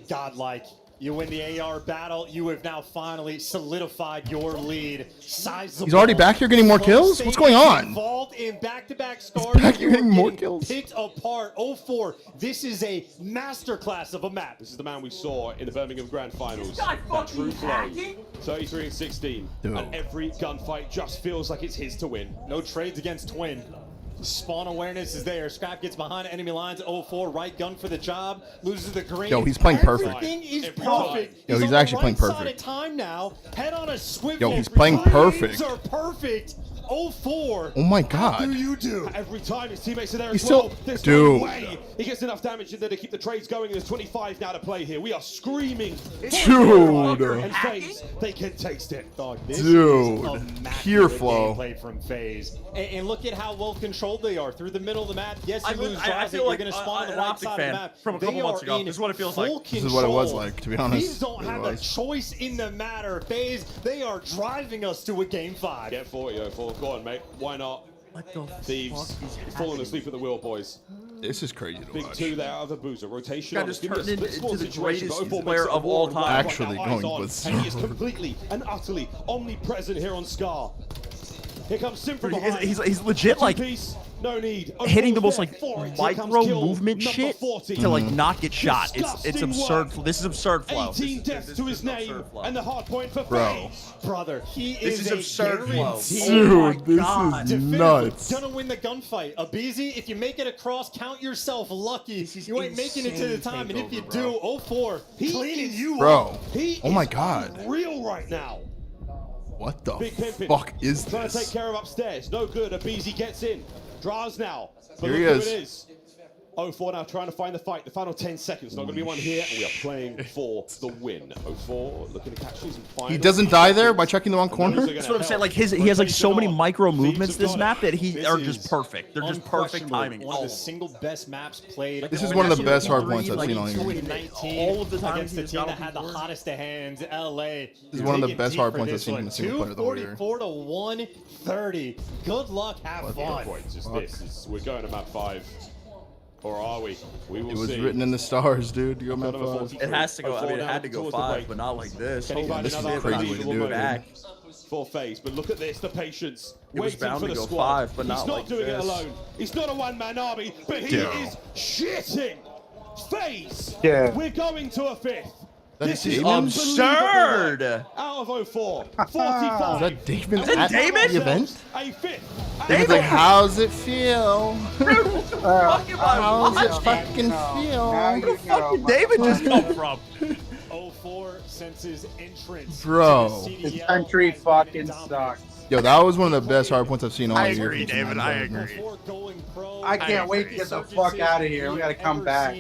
Godlike. You win the AR battle. You have now finally solidified your lead. Sizable. He's already back here getting more kills? What's going on? Involved in back-to-back scars. back here You are getting more getting kills? Picked apart. 04. This is a masterclass of a map. This is the man we saw in the Birmingham Grand Finals. That true flow. 33 and 16. Dude. And every gunfight just feels like it's his to win. No trades against Twin. Spawn awareness is there. Scrap gets behind enemy lines. 04, right gun for the job. Loses the green. Yo, he's playing perfect. Everything is Every perfect. time. Yo, he's on the actually playing right side perfect. of time now. Head on a swivel. Yo, he's playing Grades perfect. are perfect. 04. Oh my How do God. you do? Every time his teammates are there He's as well. still- There's Dude. no way he gets enough damage in there to keep the trades going. There's 25 now to play here. We are screaming. Dude. And FaZe, they can taste it. Dog, this Dude. is immaculate Pure flow. gameplay from FaZe. And look at how well controlled they are through the middle of the map. Yes, you lose I Drazik, feel you're like going to spawn on the an right Optic side of the fan map. from a couple They months are ago. in This is what it feels like. full This is what it was control. like, to be honest. These don't It have a was. choice in the matter. FaZe, they are driving us to a game 5. Get 40, 04. Go on, mate. Why not? What the Thieves. fuck is Falling asleep at the wheel, boys. This is crazy to Big watch. 2 there out of the boozer. Rotation Guy on. just Give me a turned split into squad the situation, greatest but 04 player makes it of all a war and time. right Actually now, going eyes on, with and he is Scar. completely and utterly omnipresent here on Scar. Here comes Sim from Dude, behind. he's legit like Two-piece, no need. hitting the Overall's most there like for it. Here micro comes kill movement number shit 40. to like not get shot. It's Disgusting absurd. work. This is absurd flow. 18 deaths to his name and the hard point for Bro. FaZe. Brother, he This is a absurd flow. guaranteed Dude, this God. is definitively nuts. gonna win the gunfight. Abizi, if you make it across, count yourself lucky. You ain't making it to the insane time, and if you takeover, do, bro. 04, cleaning you up. Bro. He Oh my is God. real right now. What the Big pimpin'. fuck is Trying to take this? care of upstairs. No good. Abizi gets in. Draws now. But Here he look who is. it is. 04 now trying to find the fight. The final 10 seconds. Not going to be one here. And we are playing for the win. 04 looking to catch these and find He doesn't die there by checking the wrong corner? That's what I'm saying. Like he has like so many micro movements this map that This are is just perfect. They're just perfect Unquestionably timing. One of the single best maps played. This is one of the best hard points I've Like, seen on here. 2019 all of the time against the he's team got that on had the board. hottest of hands, LA. This is one of the Digging best deep hard for points I've this seen in one. a single player the whole year. 244 to 130. Good luck, have fun. Points. Just this. We're going to map 5. Or are we? We will It was see. written in the stars, dude. You go map Number 5. 43. It has to go. I mean, it 04 had to go towards the 5, break. but not like this. Can he find this is another a crazy way to unbelievable do it, moment back. for FaZe? But look at this, the patience. It was Waiting bound for to the go squad. 5, but He's not not like doing it this. alone. He's not a one-man army, but he Dude. is shitting. FaZe, Yeah. we're going to a 5th. That's is Damon? absurd. Out of 04, 45. Is that Damon Is that at Damon? the event? A fifth. Damon's like, how's it feel? Fucking How's it watch. fucking feel? Where the fuck did David just come from? 04 senses entrance. Bro. This country fucking sucks. Yo, that was one of the best hard points I've seen all I year. agree, David. I agree. I can't wait to get the fuck out of here. We gotta come back.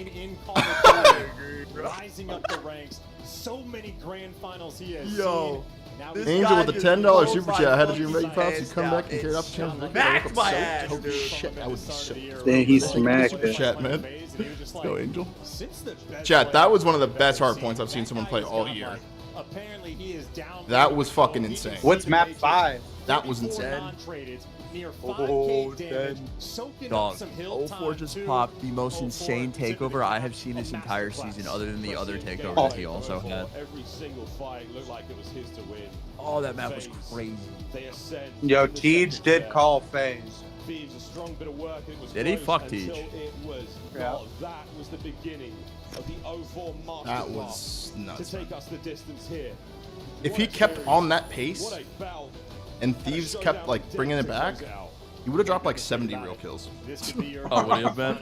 Rising up the ranks. So many grand finals he has Yo. seen. Angel with the $10 super chat. I had a dream making props. You come back and carry off the chance. Smacked my ass, Holy dude. shit, I would be so. Then he smacked Super it. chat, man. Let's go, Angel. Chat, that was one of the best hard points I've seen someone play all year. Apparently he is down. That was fucking insane. What's map 5? That was insane. Oh, Dog, 04 just popped the most insane takeover I have seen this entire season, other than the other takeover that he also had. Every single fight looked like it was his to win. Oh, that map was crazy. Yo, Tej did call FaZe. Thieves a strong bit of work. It was Did he? close Fuck until Tej. It was Yeah. That was the beginning of the 04 masterclass. That was nuts. To take us the distance here. If he kept on that pace What a bout. and Thieves kept like bringing it back, he would have dropped like 70 real kills. Oh, would he have been?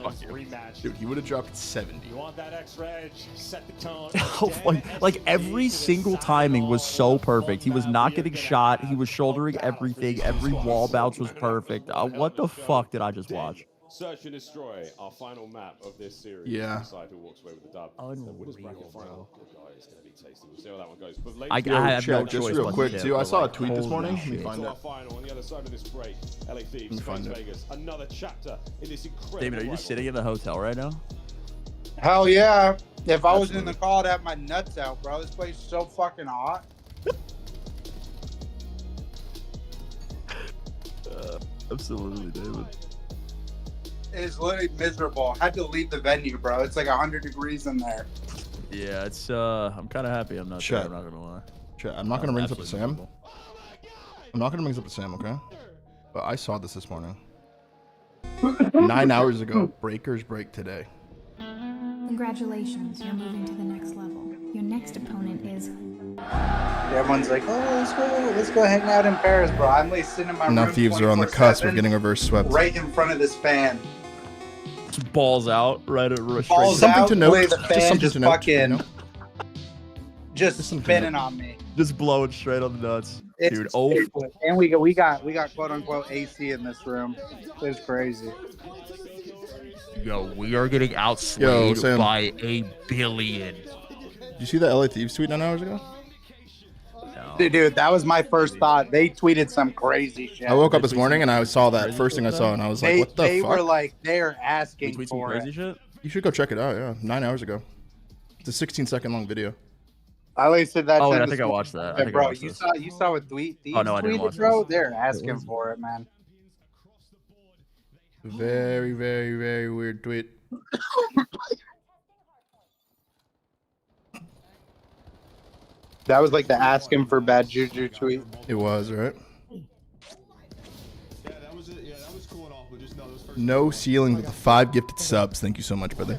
Dude, he would have dropped 70. You want that X-Reg? Set the tone. like every single timing was so perfect. He was not getting shot. He was shouldering everything. Every wall bounce was perfect. What the fuck did I just watch? Search and Destroy, our final map of this series. Yeah. Decide who walks away with the dub. Unreal, Winners bracket final. Oh, God, it's going to be tasty. We'll see how that one goes. But I ladies have no Chat, just choice real but quick to too. dip, I but saw a like, tweet this holy morning. Let me shit. find to it. our final on the other side of this break. LA Thieves, me find Las it. Vegas. Another chapter in this incredible David, are you just sitting in the hotel right now? Hell yeah. If I was in the car, I'd have my nuts out, bro. This place is so fucking hot. Absolutely, David. It's literally miserable. I had to leave the venue, bro. It's like 100 degrees in there. Yeah, it's I'm kind of happy I'm not there. I'm not gonna lie. Chat, I'm not gonna bring this up to Sam. I'm not gonna bring this up to Sam, okay? But I saw this morning. 9 hours ago. Breakers break today. Congratulations, you're moving to the next level. Your next opponent is... Everyone's like, oh, let's go hang out in Paris, bro. I'm like sitting in my Now room Thieves are on the cusp of 24/7, getting reverse swept. right in front of this fan. Just balls out, right at Balls Something out, to note. way the Just fan something just to note, fucking, you know? just something to spinning note. on me. Just blowing straight on the nuts, It's dude. Oh, ridiculous. And we got quote unquote AC in this room. It's crazy. yo, we are getting Yo, outslayed Sam. by 1 billion. Did you see that LA Thieves tweet 9 hours ago? Dude, that was my first thought. They tweeted some crazy shit. I woke up this morning and I saw that first thing I saw and I was like, what the they fuck? were like, they're asking Tweet some for crazy it. shit. You should go check it out, yeah. 9 hours ago. It's a 16-second long video. I like said that. Oh, wait, to I this think I watched that. I think I bro, watched you this. saw what Thieves Oh, no, I didn't tweeted, watch bro. this. They're asking for it, man. Very, very, very weird tweet. That was like the asking for bad juju tweet. It was, right? Yeah, that was it. Yeah, that was cool and all, but just know those first. No ceiling with the 5 gifted subs. Thank you so much, brother.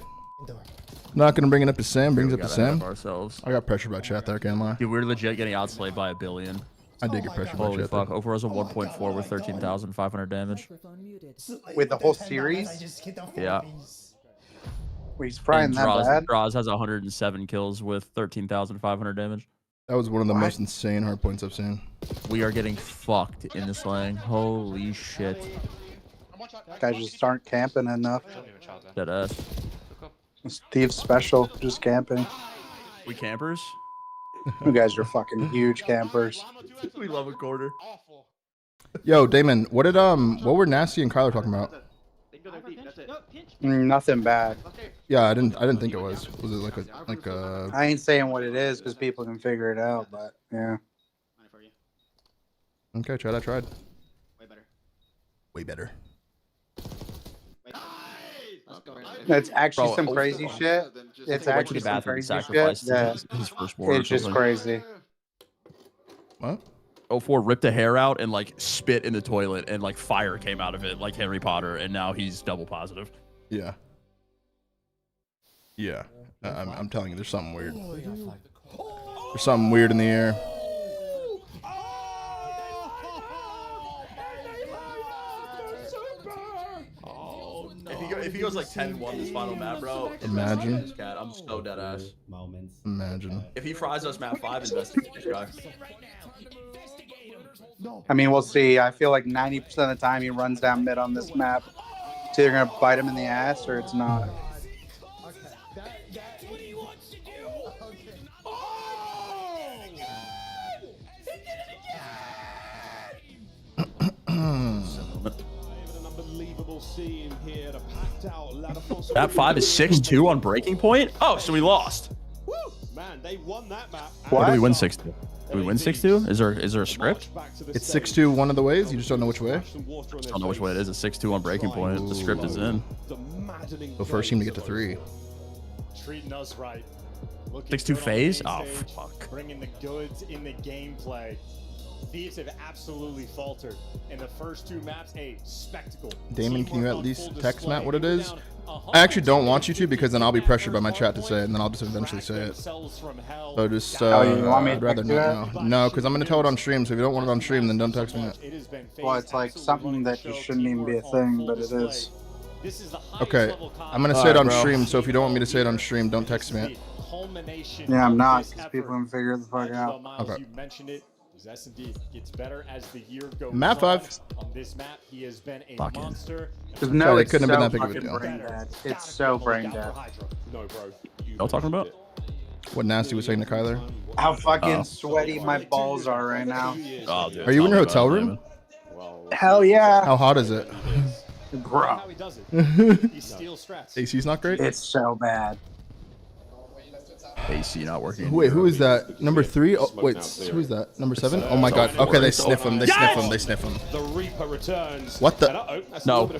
Not gonna bring it up to Sam. Brings it up to Sam. Ourselves. I got pressure by chat there, can't lie. Dude, we're legit getting outslayed by 1 billion. I did get pressure by Holy chat. fuck. Overall's a 1.4 with 13,500 damage. With the whole series? Yeah. Wait, he's frying And that bad? Draws has 107 kills with 13,500 damage. That was one of the most insane hard points I've seen. We are getting fucked in this lane. Holy shit. Guys just aren't camping enough. Dead ass. It's Thieves special, just camping. We campers? You guys are fucking huge campers. We love a quarter. Yo, Damon, what were Nasty and Kyler talking about? Nothing bad. Yeah, I didn't think it was. Was it like a I ain't saying what it is because people can figure it out, but yeah. Okay, Chad, I tried. Way better. It's actually Bro, some crazy shit. It's actually some crazy shit. Yeah. His firstborn or It's just something. crazy. What? 04 ripped a hair out and like spit in the toilet and like fire came out of it like Harry Potter and now he's double positive. Yeah. Yeah. I'm telling you, there's something weird. There's something weird in the air. If he goes like 10-1 this final map, bro. Imagine. This cat, I'm so dead ass. Imagine. If he fries us map 5, investigate this guy. I mean, we'll see. I feel like 90% of the time he runs down mid on this map. It's either gonna bite him in the ass or it's not. Map 5 is 6-2 on breaking point. Oh, so we lost. Man, they won that map. Or do we win 6-2? Do we win 6-2? Is there a script? It's 6-2 one of the ways. You just don't know which way. I don't know which way it is. It's 6-2 on breaking point. The script is in. The first team to get to 3. Treating us right. 6-2 FaZe? Oh, fuck. Bringing the goods in the gameplay. Thieves have absolutely faltered in the first 2 maps. A spectacle. Damon, can you at least text Matt what it is? I actually don't want you to because then I'll be pressured by my chat to say it, and then I'll just eventually say it. So just, I'd rather not know. No, because I'm going to tell it on stream, so if you don't want it on stream, then don't text me it. Well, it's like something that just shouldn't even be a thing, but it is. Okay, I'm going to say it on stream, so if you don't want me to say it on stream, don't text me it. Yeah, I'm not, because people can figure the fuck out. Okay. S&D gets better as the year goes Map 5. on this map. He has been a Fuck monster. Because no, it it's couldn't have so been that big of a fucking deal. brain dead. It's so brain dead. No, bro. Y'all talking about? What Nasty was saying to Kyler? How fucking sweaty my balls are right now. Oh, dude. Are you in your hotel room? Hell yeah. How hot is it? Bro. AC's not great? It's so bad. AC not working. Wait, who is that? Number 3? Oh, wait, who is that? Number 7? Oh my god. Okay, they sniff him. They sniff him. They sniff him. The Reaper returns. What the? No.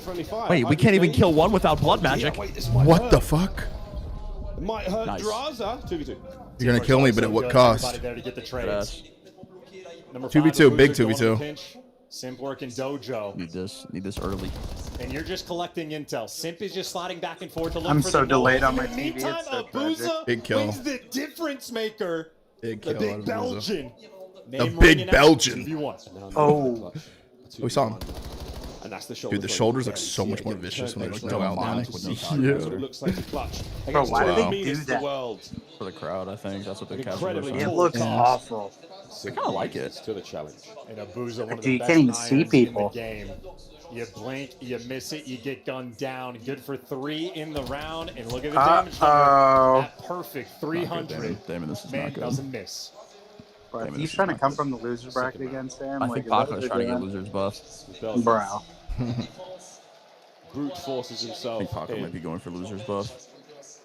Wait, we can't even kill one without blood magic. What the fuck? Might hurt Nice. Draza. 2v2. You're gonna kill me, but at what cost? 2v2, big 2v2. Simp working dojo. Need this early. And you're just collecting intel. Simp is just sliding back and forth to look I'm for so the delayed goal. on my In the TV, meantime, it's so Abuza Big kill. wins the difference maker. Big The kill. big Belgian. The Name big ringing out. Belgian. 2v1. Oh. We saw him. And that's the shoulder. Dude, the shoulders look so much more vicious when they just go out, man. Yeah. It looks like a clutch. Bro, why do they do that? For the crowd, I think. That's what they're Incredibly capturing. It looks awful. I kind of like it. To the challenge. And Abuza, one of You the can't even best see irons people. in the game. You blink, you miss it, you get gunned down. Good for 3 in the round, and look at the damage number. That perfect 300. Damon, this is Man not good. doesn't miss. Bro, he's trying to come from the loser bracket again, Sam. I Like, think is that Paco's what trying to they're get doing? losers buff. Bro. Brute forces I himself. think Paco might be going for losers buff.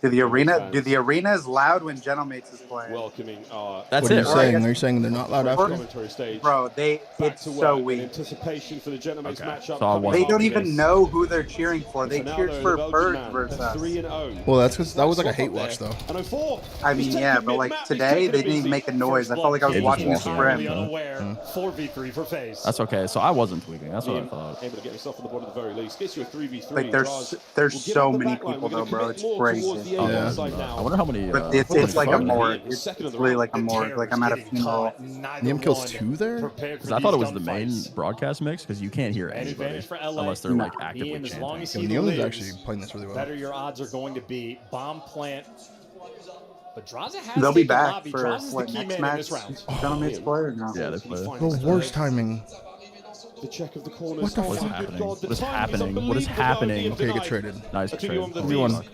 Do the arena is loud when Genomates is playing? Welcoming our That's What are it, you right? saying? Are you saying they're not loud after? commentary stage. Bro, it's so In weak. anticipation for the Genomates matchup. So I won. They don't even know who they're cheering for. They now cheered they're for the Belgian Bird man, versus us. 3-0. Well, that's because that was like a hate watch, though. And 04. I mean, yeah, but like today, they didn't even make a noise. I felt like I was They just watching a walked in. sprint. Unaware. 4v3 for FaZe. That's okay. So I wasn't tweaking. That's what I thought. Able to get himself on the board at the very least. Gets you a 3v3. Like, there's so many people, though, bro. It's crazy. I wonder how many. But it's like a morgue. It's really like a morgue. Like I'm at a funeral. Liam kills 2 there? Because I thought it was the main broadcast mix because you can't hear anybody unless they're like actively As long as chanting. he Neil is lives, actually playing this really well. better your odds are going to be. Bomb plant. But Draza has They'll be taken back lobby. for Draza's the what key next man in match? this round. Genomates play or no? Yeah, they play. The worst timing. The check of the corners. What the Oh, fuck? good happening? God, the What is timing happening? What is unbelievable, happening? though, Okay, the get traded. Nice A 2v1 trade. with the 1v1. Thieves.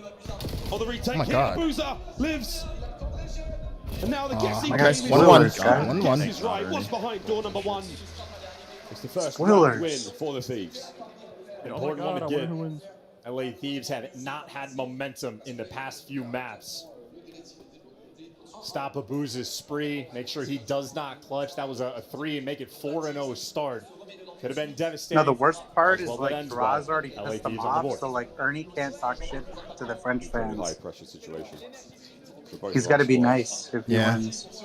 Oh, the retake Oh my here. God. Boozer lives. And now the guessing my game God, is 1-1. on. 1-1. Guess is right. What's behind door number 1? It's the first Spoilers. round win for the Thieves. Important one to get. LA Thieves have not had momentum in the past few maps. Stop Abuza's spree. Make sure he does not clutch. That was a 3 and make it 4-0 start. Could have been devastating. No, the worst part is Well, that like ends Draz well. already LA pissed them Thieves on the off, board. so like Ernie can't talk shit to the French High fans. pressure situation. For both He's of got to our be squads. nice if he Yeah. wins.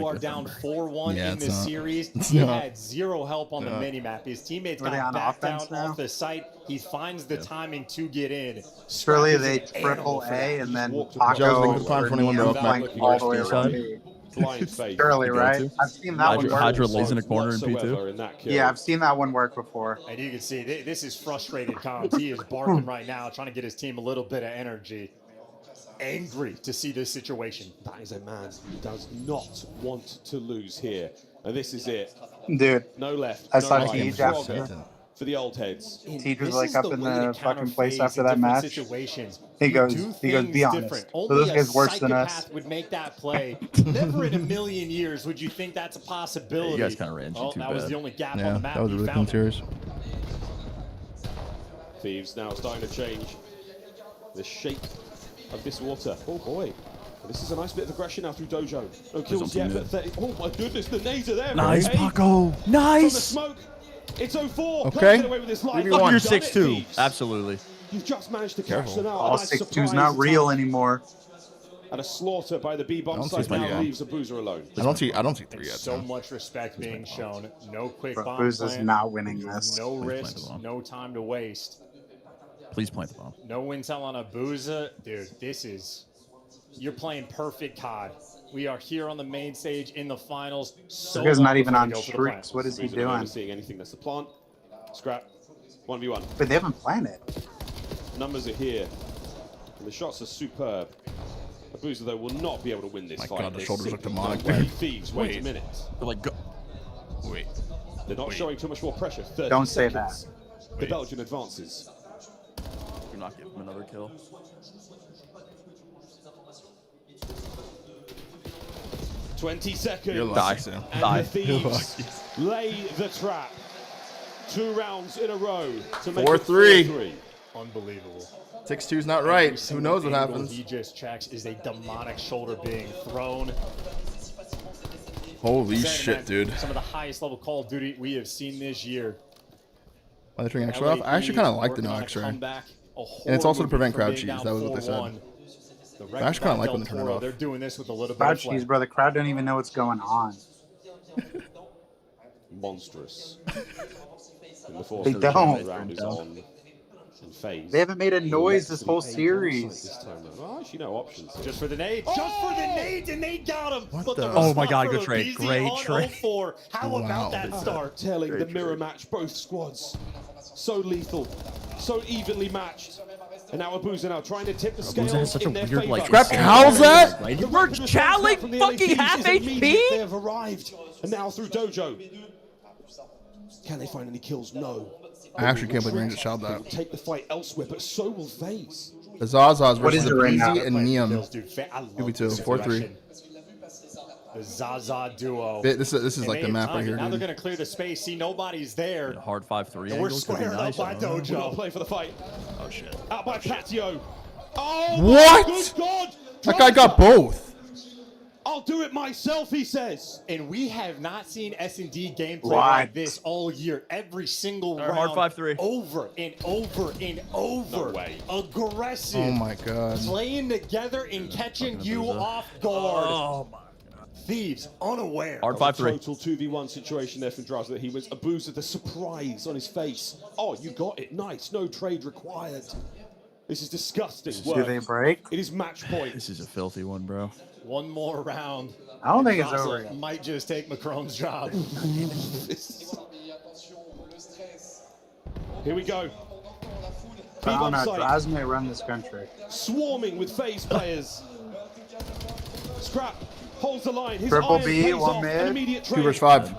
you are down 4-1 in this series. He had zero help on the mini-map. His teammates got backed down off the site. He finds the timing to get in. Surely they triple A and then Paco or Neo flank all the way around B. blind faith. Surely, right? I've seen that one work. Hydra lays in a corner in whatsoever P2. in that kill. Yeah, I've seen that one work before. And you can see this is frustrated Combs. He is barking right now, trying to get his team a little bit of energy. Angry to see this situation. That is a man who does not want to lose here. And this is it. Dude. No left. I no saw right. Teej after. For the old heads. Teej was like up in the fucking place after that match. He goes, be honest. So this guy's worse than us. Would make that play. Never in a million years would you think that's a possibility. Yeah, you guys kind of ran too that bad. was the only gap Yeah, on the map. that was really cool series. Thieves now starting to change the shape of this water. Oh boy. This is a nice bit of aggression now through Dojo. No kills yet, but 30. Oh my goodness, the nades are there. Nice, Hey, Paco. from the Nice. smoke. It's 04. Okay. Can't get away with this life. You're You've done it, 6'2". Thieves. Absolutely. You've just managed to catch them out. All 6'2's not real anymore. And a slaughter by the B-bomb side now leaves Abuza alone. I don't see 3 yet. So much respect being shown. No quick bomb Abuza's plan. not winning this. No risks. No time to waste. Please plant the bomb. No intel on Abuza. Dude, this is... You're playing perfect COD. We are here on the main stage in the finals. This guy's not even on streaks. What is he doing? Not seeing anything. That's the plant. Scrap. 1v1. But they haven't planted. Numbers are here. And the shots are superb. Abuza, though, will not be able to win this fight. God, the There's shoulders look simply demonic no way. there. Thieves, wait a minute. They're like, go. Wait. They're not showing too much more pressure. 30 Don't say seconds. The Belgian advances. Do not give him another kill. 20 seconds. You're lucky. And the Thieves lay the trap. 2 rounds in a row to make 4-3. it 4-3. Unbelievable. 6'2's not right. Who knows what Angle happens? He just checks is a demonic shoulder being thrown. Holy Saying shit, that dude. Some of the highest level Call of Duty we have seen this year. Why they turning X-ray off? I actually kind of like the no X-ray. And it's also to prevent crowd cheese. That was what they said. I actually kind of like when they turn it off. They're doing this with a little bit Crowd of cheese, bro. The crowd don't even know what's going on. Monstrous. And the They don't. round is on. FaZe. They haven't made a noise this whole series. Well, actually, no options. Just for the nade. Just for the nades, and they got him. What But the- Oh my God, response good trade. from Great BZ trade. on 04. How about that start? Telling the mirror match, both squads. So lethal. So evenly matched. And now Abuza now trying to tip the scales has such a in their weird, favor. like, Scrap, how's that? Right? The We're rapid Chalik from the fucking LATs half is immediate. HP? They have arrived. And now through Dojo. Can they find any kills? No. I actually can't believe Ranger shot They will that. take the fight elsewhere, but so will FaZe. The Zazas What is versus it right now? Easy and Neum. I love 2v2, this 4-3. aggression. The Zaza duo. This is And like they the have map right time. here, Now they're dude. going to clear the space. See, nobody's there. Hard 5-3 And we're angles could be squared nice. up by I don't know. We're not Dojo. playing for the fight. Oh shit. Out by Patio. Oh, What? my good God. That guy got both. I'll do it myself, he says. And we have not seen S&D gameplay What? like this all year. Every single Hard round. 5-3. Over and over and over. No way. Aggressive. Oh my god. Playing together and catching you off guard. Oh my. Thieves unaware. Hard That was a 5-3. total 2v1 situation there from Draza that he was Abuza, the surprise on his face. Oh, you got it. Nice. No trade required. This is disgusting Do work. they break? It is match point. This is a filthy one, bro. One more round. I don't think it's Zaza over yet. might just take Macron's job. Here we go. I don't know. site, Draz may run this country. swarming with FaZe players. Scrap holds the line. His Triple iron B, pays one off. mid. An immediate 2 trade. versus 5.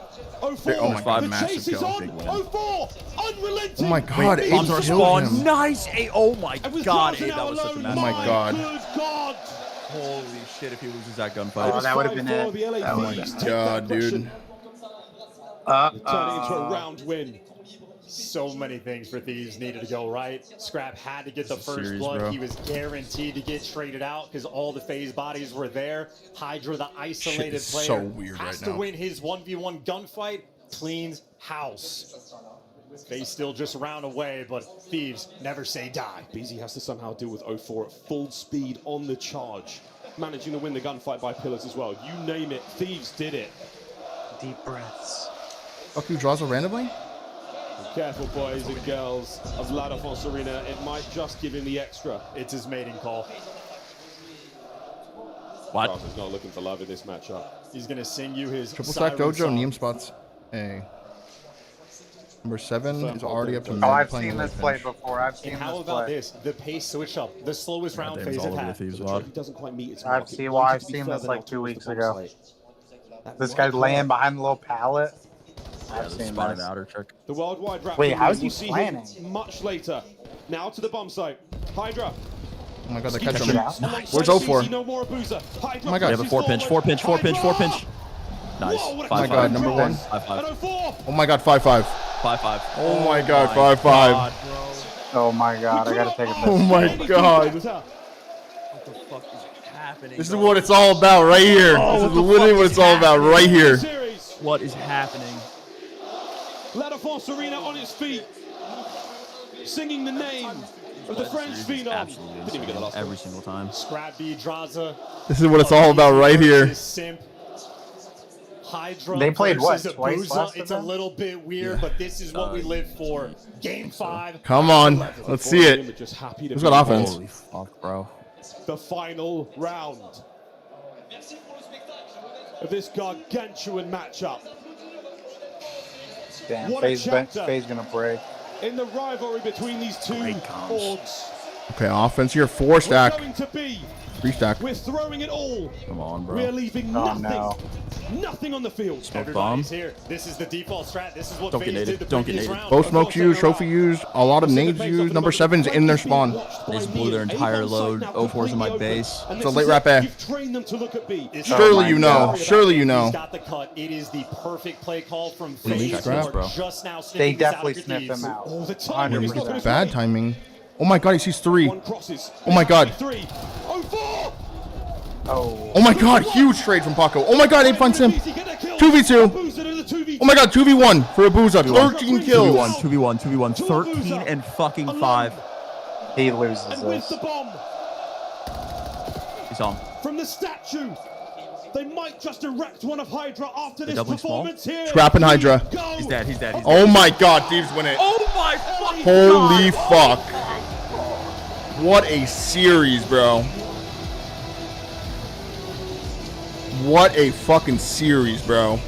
04. Oh my God, the massive chase is kill, on. big win. 04. Unrelenting. Oh my God, Wait, eight Bombs are killed spawn. him. Nice. Oh my And with god. Draza now That was such a alone, mess. Oh my God. Good God. Holy shit, if he loses that gunfight. Oh, that would have been it. The LA That would Thieves have take God, that dude. aggression, turning into a round win. So many things for Thieves needed to go right. Scrap had to get the This is first serious, blood. bro. He was guaranteed to get traded out because all the FaZe bodies were there. Hydra, the isolated is player, so weird has right to now. win his 1v1 gunfight. Cleans house. FaZe still just a round away, but Thieves never say die. BZ has to somehow deal with 04 at full speed on the charge. Managing to win the gunfight by pillars as well. You name it, Thieves did it. Deep breaths. Fuck you, draws randomly? Careful, boys and girls of La Défense Arena. It might just give him the extra. It's his mating call. What? Carter's not looking for love in this matchup. He's going to sing you his Triple stack siren dojo, song. Neem spots A. Number 7 is already up to mid. Oh, I've playing seen a this late play pinch. before. I've seen And how this about play. this? The pace switch up. The slowest round Damn, phase it's all have over had. the Thieves The VOD. trophy doesn't quite meet its I've mark. It seen, wanted well, I've to be seen this further like out 2 towards weeks the ago. bomb site. This guy's laying behind the little pallet. I've The seen spotted this. outer trick. The worldwide rap. Wait, how's he we'll see him planning? much later. Now to the bomb site. Hydra. Oh my god, they Ski catch shoots him. alongside Where's 04? CZ, no more Abusa. Hydra Oh my god. They have a 4-pinch, 4-pinch, 4-pinch, 4-pinch. Nice. Whoa, what a Oh my 5-5. god, number 1. 5-5. Oh my god, 5-5. 5-5. Oh my god, 5-5. Oh my god, I gotta take a Oh piss. my god. What the fuck is happening? This is what it's all about right here. This is literally what it's all about right here. What is happening? La Force Arena on its feet, singing the name of the French phenom. Absolutely Didn't even get the last every single time. Scrap B, Draza. This is what it's all about right here. Simp. Hydra They played what, versus twice Abusa. last It's a event? little bit weird, but this is what we live for. Game 5. Come on. Let's see it. Just happy to Who's be got offense? Holy fuck, bro. the final round of this gargantuan matchup. Damn, What a FaZe chapter gonna break. in the rivalry between these two orgs. Okay, offense here. 4 stack. We're going to be 3 stack. We're throwing it all. Come on, bro. We're leaving Oh, nothing. no. Nothing on the field. Smoke bomb. Everybody's here. This is the default strat. This is what Don't FaZe get did naded. the Don't get previous naded. round. Both smokes used, trophy used, a lot of nades used. Number 7's in their spawn. They just blew their entire load. 04's in my base. It's a late wrap A. You've trained them to look at B. Surely you know. Surely you know. He's got the cut. It is the perfect play call from Leave FaZe. me scratch, bro. Just now They sniffing this out definitely of your sniffed thieves. him out. All the time. He's not gonna Bad play. timing. Oh my god, he sees 3. One crosses. Oh my god. 3. Oh, 4. Oh. Oh my god, huge trade from Paco. Oh my god, 8 finds him. 2v2. Oh my god, 2v1 for Abusa. 13 kills. 2v1. 13 and fucking 5. He loses And with this. the bomb He's on. from the statue, they might just erect one of Hydra after this doubling small? performance here. Scrapping Hydra. He's dead. He's dead. Oh my god, Thieves win it. Oh my fucking Holy god. fuck. What a series, bro. What a fucking series, bro.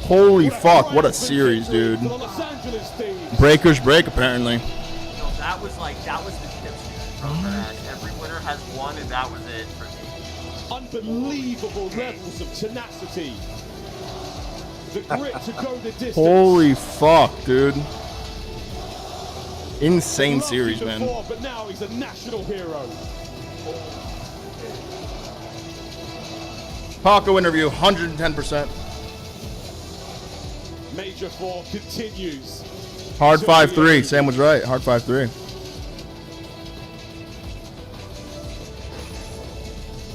Holy fuck, what a series, dude. The Los Angeles Thieves. Breakers break, apparently. That was the ship from that. Every winner has one, and that was it for me. Unbelievable levels of tenacity. The grit to go the distance. Holy fuck, dude. Insane Loved series, him man. before, but now he's a national hero. Paco interview, 110%. Major 4 continues. Hard 5-3. Sam was right. Hard 5-3.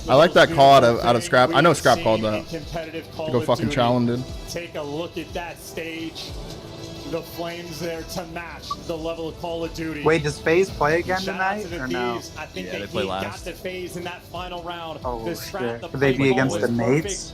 I like that call out of Scrap. I know Scrap called that. To go fucking challenge it. Take a look at that stage. The Flames there to match the level of Call of Duty. Wait, does FaZe play again Shout out tonight to the or no? Thieves. I think Yeah, they that play he got last. the FaZe in that final round. Oh, The strat, shit. the Would they play be call against was the perfect. mates?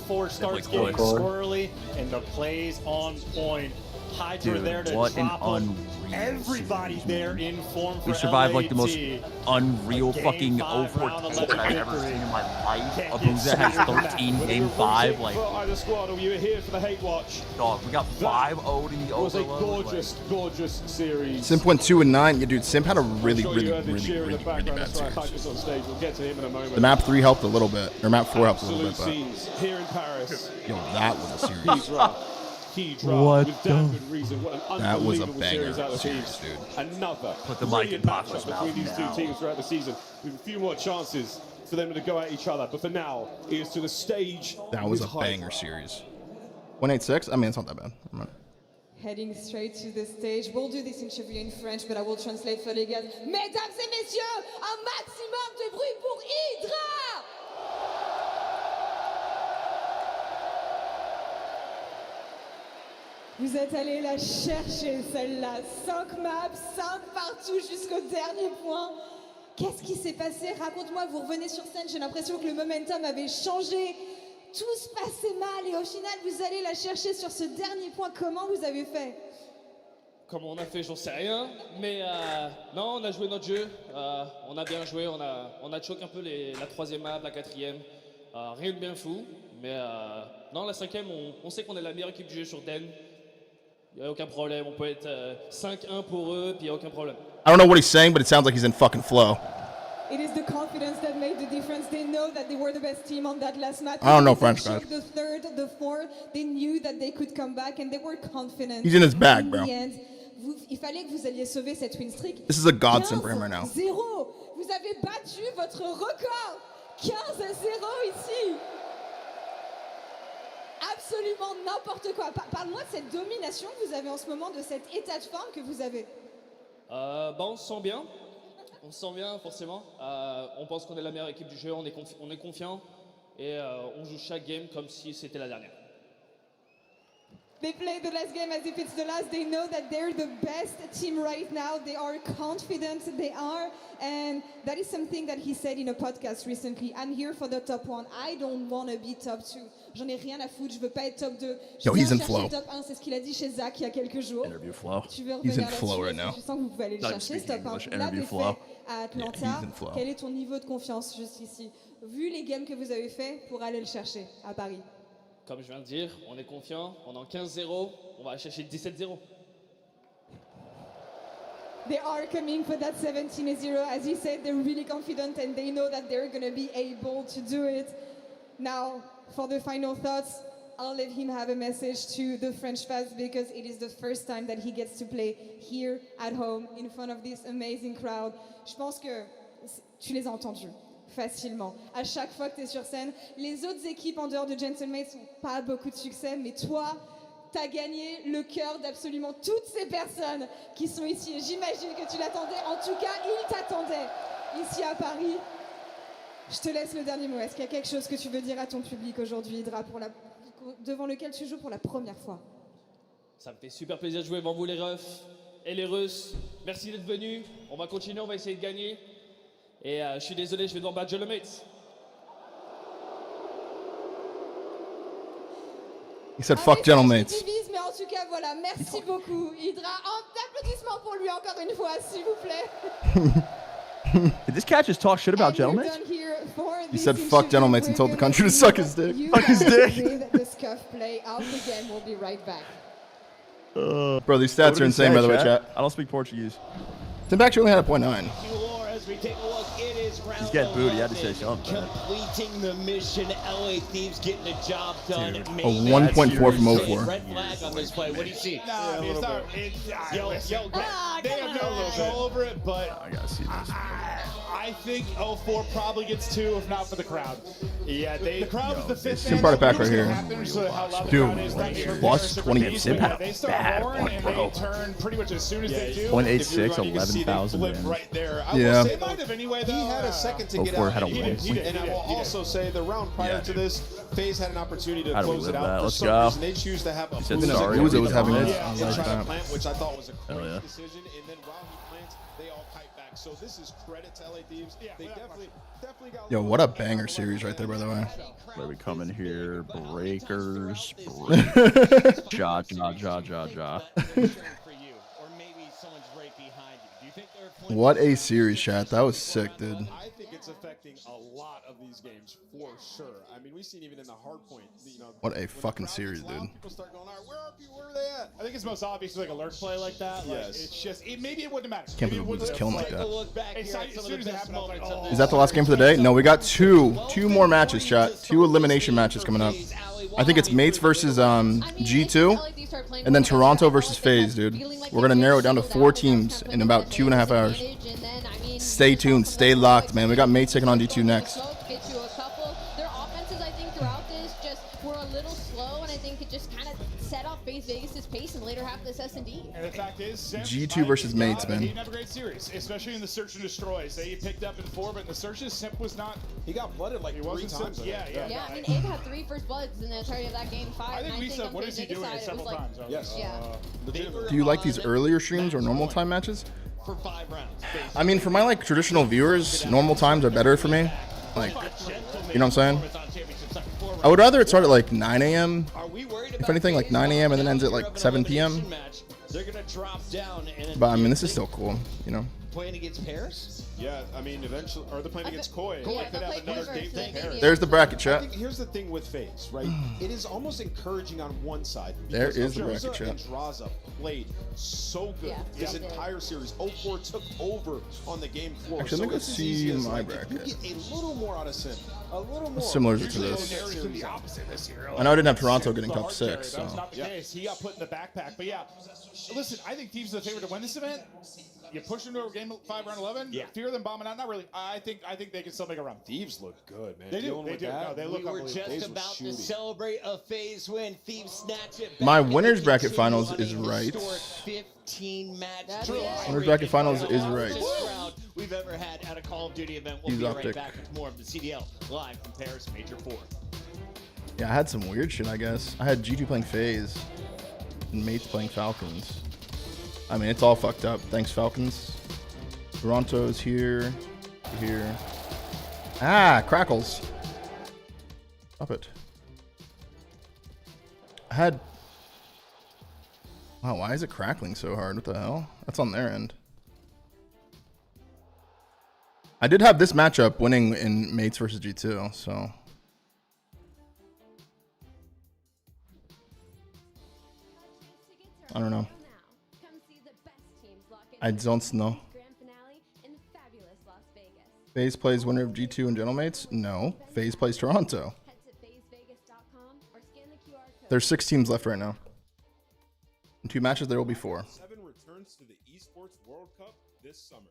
04 starts play getting quick. squirrely, and the plays on point. Hydra Dude, there to what an drop 'em. unreal Everybody series, there man. in form for We survived like the most LAT. unreal Game fucking 5 04 round team 11 I've ever victory. seen in my life. Can't Abusa get has better than that. 13 Whether game you're 5. rooting Like, for either squad or you were here for the hate watch. dog, we got 5-0 in the It was a overload. gorgeous, gorgeous series. Simp went 2-9. Yeah, dude, Simp had a really, I'm sure really, you heard the really, cheer in really, the really background. bad That's right, series. Hydra's on stage. We'll get to him in a moment. The map 3 helped a little bit. Or map 4 helped a little Absolute bit, but scenes here in Paris. yo, that was a series. Key drop What with damn good reason. What an That was a unbelievable banger series out of series, Thieves. dude. Another Put the mic in brilliant Paco's matchup mouth between these now. two teams throughout the season. With a few more chances for them to go at each other. But for now, it is to the stage. That was a with Hydra. banger series. 186? I mean, it's not that bad. Never mind. Heading straight to the stage. We'll do this interview in French, but I will translate for les gars. Mesdames et messieurs, un maximum de bruit pour Hydra! Vous êtes allé la chercher, celle-là. 5 maps, 5 partout jusqu'au dernier point. Qu'est-ce qui s'est passé? Raconte-moi, vous revenez sur scène, j'ai l'impression que le momentum avait changé. Tout se passait mal et au final, vous allez la chercher sur ce dernier point. Comment vous avez fait? Comment on a fait, j'en sais rien. Mais non, on a joué notre jeu. On a bien joué. On a choqué un peu la troisième map, la quatrième. Rien de bien fou. Mais non, la cinquième, on sait qu'on est la meilleure équipe du jeu sur Den. Il n'y a aucun problème. On peut être 5-1 pour eux, puis il n'y a aucun problème. I don't know what he's saying, but it sounds like he's in fucking flow. It is the confidence that made the difference. They know that they were the best team on that last match. I don't know French, guys. The third, the fourth, they knew that they could come back and they were confident. He's in his bag, bro. In the end, il fallait que vous alliez sauver cette win streak. This is a godsend for him right now. 0. Vous avez battu votre record. 15-0 ici. Absolument n'importe quoi. Parle-moi de cette domination que vous avez en ce moment, de cet état de forme que vous avez. On se sent bien. On se sent bien, forcément. On pense qu'on est la meilleure équipe du jeu, on est confiant et on joue chaque game comme si c'était la dernière. They play the last game as if it's the last. They know that they're the best team right now. They are confident, they are. And that is something that he said in a podcast recently. I'm here for the top 1. I don't want to be top 2. J'en ai rien à foutre, je veux pas être top 2. Yo, he's in flow. Top 1, c'est ce qu'il a dit chez Zach il y a quelques jours. Interview flow. He's in flow right now. Je sens que vous pouvez aller le chercher, ce top 1. Là, Interview t'es flow. fait à Atlanta. Quel est ton niveau de confiance juste ici? Vu les games que vous avez fait pour aller le chercher à Paris. Comme je viens de dire, on est confiant, on est en 15-0, on va aller chercher 17-0. They are coming for that 17-0. As he said, they're really confident and they know that they're going to be able to do it. Now, for the final thoughts, I'll let him have a message to the French fans because it is the first time that he gets to play here at home in front of this amazing crowd. Je pense que tu les as entendus facilement. À chaque fois que tu es sur scène, les autres équipes en dehors de Gentlemate n'ont pas beaucoup de succès, mais toi, tu as gagné le cœur d'absolument toutes ces personnes qui sont ici. Et j'imagine que tu l'attendais. En tout cas, ils t'attendaient ici à Paris. Je te laisse le dernier mot. Est-ce qu'il y a quelque chose que tu veux dire à ton public aujourd'hui, Hydra, devant lequel tu joues pour la première fois? Ça me fait super plaisir de jouer devant vous les refs et les Russes. Merci d'être venus. On va continuer, on va essayer de gagner. Et je suis désolé, je vais devoir battre Gentlemate. He said fuck Gentlemates. Mais en tout cas, voilà, merci beaucoup, Hydra. Applaudissements pour lui encore une fois, s'il vous plaît. Did this cat just talk shit about Gentlemen? He said fuck Gentlemates and told the country to suck his dick. Fuck his dick. The scuff play out the game. We'll be right back. Bro, these stats are insane, by the way, chat. I don't speak Portuguese. Tim actually only had a .9. As we take a look, it is round He's getting booed. He had to say something. Completing the mission. LA Thieves getting the job done. A 1.4 from 04. Red flag on this play. What do you see? Nah, it's not. They have no control over it, but I gotta see this. I think 04 probably gets 2, if not for the crowd. Yeah, the crowd was the fifth. Tim brought it back right here. Dude, plus 20. Zip had a bad one, bro. They turn pretty much as soon as they do. 0.86, 11,000. Right there. Yeah. He had a second to get 04 out. had a 1 point. And I will also say the round prior to this, FaZe had an opportunity to How do we close live it out. that? For Let's some go. reason, they choose to have a He said boost. sorry. Uzo was having Yeah, this. and I like try to that. plant, which I thought was a Hell great yeah. decision. And then while he plants, they all kite back. So this is credit to LA Thieves. They definitely got. Yo, what a banger series right there, by the way. Where we come in here? Breakers. Ja. What a series, chat. That was sick, dude. I think it's affecting a lot of these games for sure. I mean, we've seen even in the hard point. What a fucking series, dude. People start going, all right, where are people? Where are they at? I think it's most obvious like alert play like that. Like, Yes. it's just maybe it wouldn't matter. Can't Maybe believe we it just wouldn't killed him like look back As here at some soon of as the it best happened, I was like, oh. Is that the last game for the day? No, we got two more matches, chat. 2 elimination matches coming up. I think it's Mates versus G2, and then Toronto versus FaZe, dude. We're gonna narrow it down to 4 teams in about 2.5 hours. Stay tuned, stay locked, man. We got Mates taking on G2 next. Get you a couple. Their offenses, I think, throughout this just were a little slow, and I think it just kind of set off FaZe Vegas' pace in the later half of this S&D. And the fact is, G2 versus Mates, man. He didn't have a great series, especially in the search and destroys. They picked up in 4, but in the searches, Simp was not. He got flooded like 3 times. Yeah. I mean, Abe had 3 first bloods in the entirety of that game 5. I think we on said, what is he Vegas doing side, it several was times? like, Yes. Yeah. Do you like these earlier streams or normal time matches? For 5 rounds. I mean, for my like traditional viewers, normal times are better for me. Like, you know what I'm saying? I would rather it start at like 9 a.m. If anything, like 9 a.m. and then ends at like 7 p.m. They're gonna drop down and. But I mean, this is still cool, you know. Playing against Paris? Yeah, I mean, eventually, or they're playing against Koi. Koi could have another date with Paris. There's the bracket, I chat. think here's the thing with FaZe, right? It is almost encouraging on one side. There Because is the Ojaza bracket, chat. and Draza played so good this entire series. 0-4 took over on the game floor. Actually, let me go it's as see easy as, my like, bracket. If you get a little more out of Sim, a little more. Similar to usually this. those series The opposite this year. I know I didn't have Toronto getting The top hard 6, carry, so. That's not the case. He got put in the backpack. But yeah, listen, I think Thieves are the favorite to win this event. You push them to a game 5 round 11. Yeah. Fear them bombing out. Not really. I think they can still make a run. Thieves look good, man. They do. Dealing They with do. that. No, they look We were unbelievable. just about to celebrate a FaZe win. Thieves snatch it back. My and winners they bracket continue finals on a is right. historic 15 match. Winners bracket finals is right. Round we've ever had at a Call of Duty event. We'll Use be optic. right back with more of the CDL live from Paris Major 4. Yeah, I had some weird shit, I guess. I had G2 playing FaZe and Mates playing Falcons. I mean, it's all fucked up. Thanks, Falcons. Toronto's here. Here. Ah, crackles. Stop it. I had... Wow, why is it crackling so hard? What the hell? That's on their end. I did have this matchup winning in Mates versus G2, so... I don't know. I don't know. FaZe plays winner of G2 and Gentlemates? No. FaZe plays Toronto. There's 6 teams left right now. In 2 matches, there will be 4. 7 returns to the Esports World Cup this summer.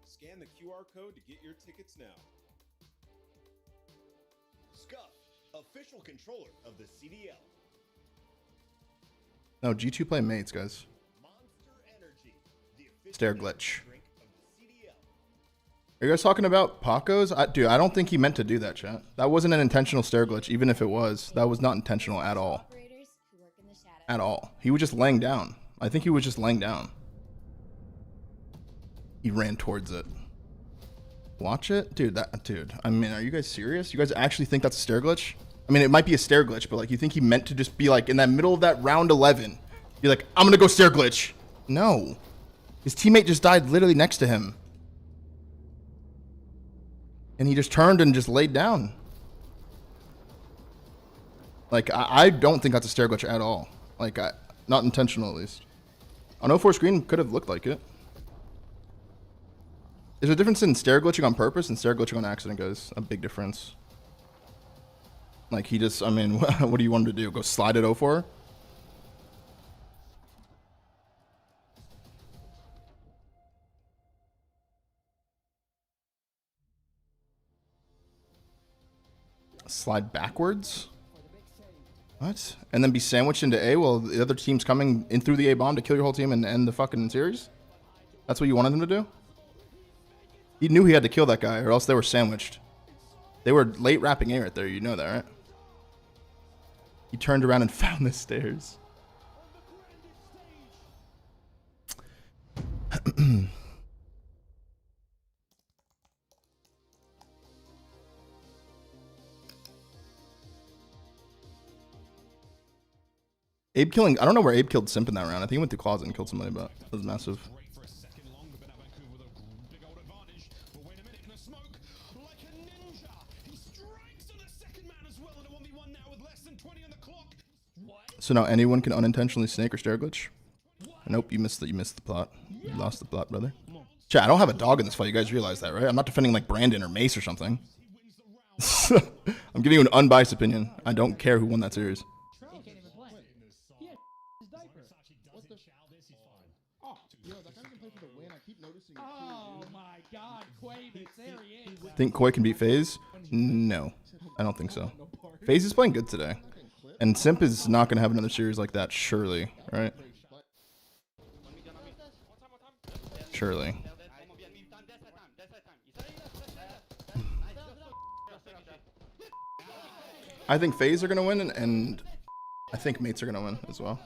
Scan the QR code to get your tickets now. Scuff, official controller of the CDL. No, G2 play Mates, guys. Stair glitch. Are you guys talking about Paco's? Dude, I don't think he meant to do that, chat. That wasn't an intentional stair glitch, even if it was. That was not intentional at all. At all. He was just laying down. I think he was just laying down. He ran towards it. Watch it? Dude, I mean, are you guys serious? You guys actually think that's a stair glitch? I mean, it might be a stair glitch, but like, you think he meant to just be like, in that middle of that round 11, be like, I'm gonna go stair glitch. No. His teammate just died literally next to him. And he just turned and just laid down. Like, I don't think that's a stair glitch at all. Like, not intentional, at least. On 04 screen, could have looked like it. There's a difference in stair glitching on purpose and stair glitching on accident, guys. A big difference. Like, he just, I mean, what do you want him to do? Go slide at 04? Slide backwards? What? And then be sandwiched into A while the other team's coming in through the A bomb to kill your whole team and end the fucking series? That's what you wanted them to do? He knew he had to kill that guy or else they were sandwiched. They were late wrapping A right there. You know that, right? He turned around and found the stairs. Abe killing, I don't know where Abe killed Simp in that round. I think he went to closet and killed somebody, but it was massive. So now anyone can unintentionally snake or stair glitch? Nope, you missed the plot. You lost the plot, brother. Chat, I don't have a dog in this fight. You guys realize that, right? I'm not defending like Brandon or Mace or something. I'm giving you an unbiased opinion. I don't care who won that series. Oh my God, Quavis, there he is. Think Koi can beat FaZe? No, I don't think so. FaZe is playing good today. And Simp is not going to have another series like that, surely, right? Surely. I think FaZe are going to win, and I think Mates are going to win as well.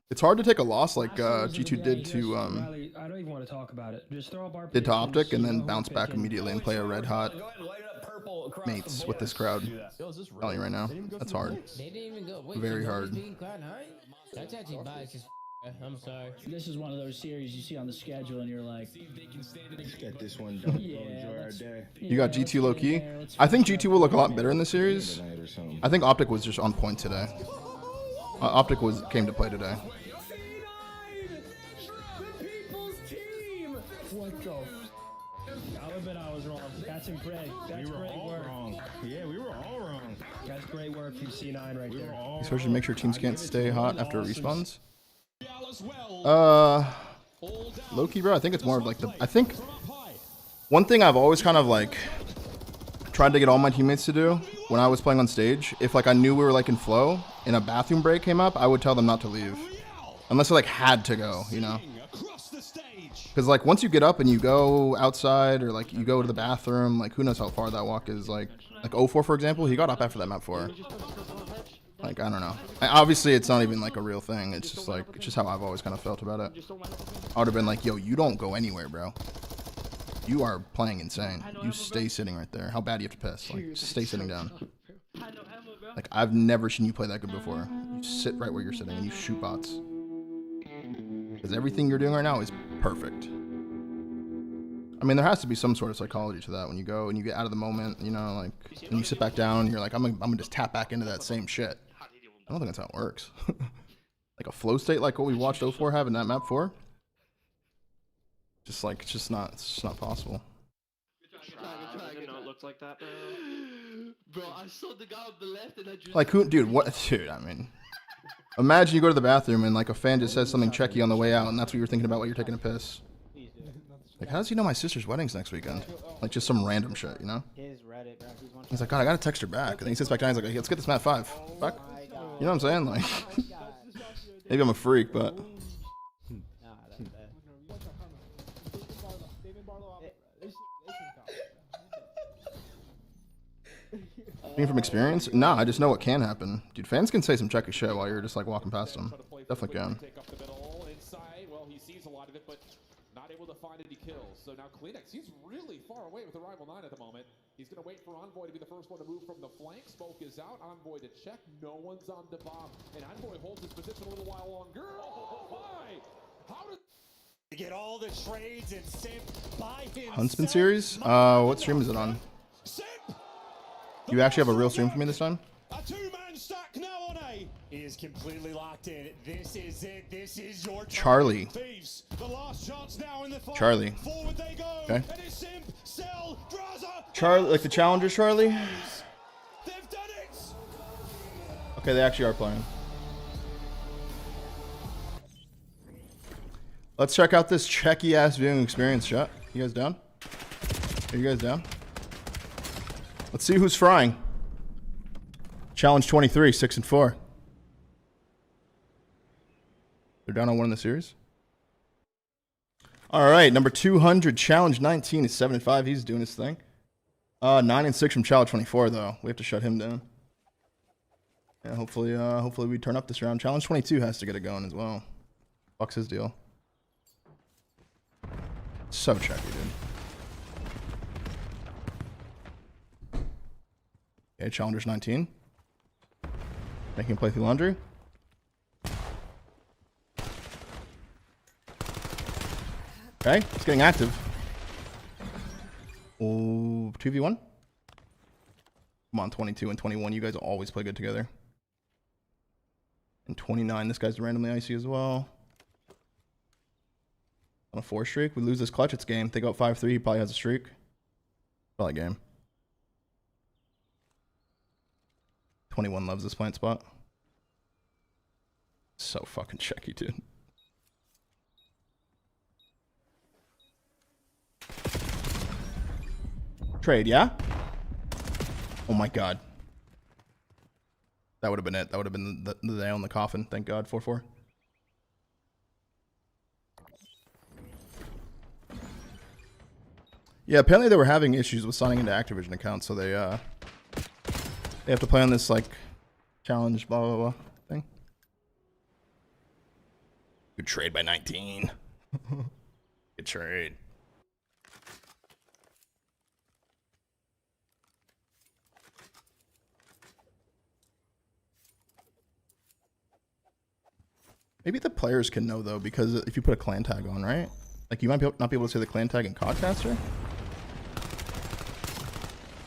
It's hard to take a loss like G2 did to I don't even want to talk about it. Just throw up our did to Optic and then bounce back immediately and play a red hot mates with this crowd. Yo, is this I'm telling you right now, that's hard. They didn't even go. Wait, Very he's hard. always being Cloud Nine? That's actually biased as I'm sorry. This is one of those series you see on the schedule and you're like, Get this one done. Yeah, We'll enjoy our day. You got G2 low key. I think G2 will look a lot better in the series. I think Optic was just on point today. Optic came to play today. what the? I'll admit I was wrong. That's great. That's great work. Wrong. Yeah, we were all wrong. That's great work from C9 right there. Especially make sure teams can't stay hot after respawns. Low key, bro. I think it's more of like I think one thing I've always kind of like tried to get all my teammates to do when I was playing on stage, if like I knew we were like in flow and a bathroom break came up, I would tell them not to leave unless they like had to go, you know. Because like once you get up and you go outside or like you go to the bathroom, like who knows how far that walk is. Like 04 for example, he got up after that map 4. Like I don't know. Obviously it's not even like a real thing. It's just like it's just how I've always kind of felt about it. I would have been like, yo, you don't go anywhere, bro. You are playing insane. You stay sitting right there. How bad do you have to piss? Like stay sitting down. Like I've never seen you play that good before. You sit right where you're sitting and you shoot bots. Because everything you're doing right now is perfect. I mean, there has to be some sort of psychology to that when you go and you get out of the moment, you know, like, and you sit back down and you're like, I'm gonna just tap back into that same shit. I don't think that's how it works. Like a flow state like what we watched 04 have in that map 4? Just like, it's just not possible. Like that, bro. I saw the guy on the left and I just... Like who, dude, what, dude, I mean, imagine you go to the bathroom and like a fan just says something checky on the way out and that's what you're thinking about while you're taking a piss. Like, how does he know my sister's wedding's next weekend? Like, just some random shit, you know? He's like, God, I gotta text her back. And then he sits back down, he's like, hey, let's get this map 5. Fuck. You know what I'm saying? Like, maybe I'm a freak, but... Speaking from experience? Nah, I just know what can happen. Dude, fans can say some checky shit while you're just, like, walking past them. Definitely can. To find any kills. So now Kleenex, he's really far away with the rival 9 at the moment. He's going to wait for Envoy to be the first one to move from the flank. Smoke is out. Envoy to check. No one's on the bomb. And Envoy holds his position a little while longer. Oh, my! How did... To get all the trades and Simp by himself. Huntsman series? What stream is it on? You actually have a real stream for me this time? A two-man stack now on A. He is completely locked in. This is it. This is your Charlie. Thieves. The last chance now in the fight. Charlie. Forward they go. Okay. And it's Simp, Cell, Draza. Charlie, like the challenger Charlie? They've done it. Okay, they actually are playing. Let's check out this checky ass viewing experience shot. You guys down? Are you guys down? Let's see who's frying. Challenge 23, 6-4. They're down on 1 in the series. All right, number 200, challenge 19 is 7-5. He's doing his thing. 9-6 from challenge 24 though. We have to shut him down. Yeah, hopefully we turn up this round. Challenge 22 has to get it going as well. Fuck's his deal. So checky, dude. Okay, challengers 19. Making him play through laundry. Okay, it's getting active. Oh, 2v1? Come on, 22 and 21. You guys always play good together. And 29, this guy's randomly icy as well. On a 4 streak. We lose this clutch, it's game. They go up 5-3, he probably has a streak. Probably game. 21 loves this plant spot. So fucking checky, dude. Trade, yeah? Oh my god. That would have been it. That would have been the nail in the coffin. Thank god. 4-4. Yeah, apparently they were having issues with signing into Activision accounts, so they have to play on this, like, challenge, blah, blah, blah thing. Good trade by 19. Good trade. Maybe the players can know though, because if you put a clan tag on, right? Like you might not be able to say the clan tag in Codcaster.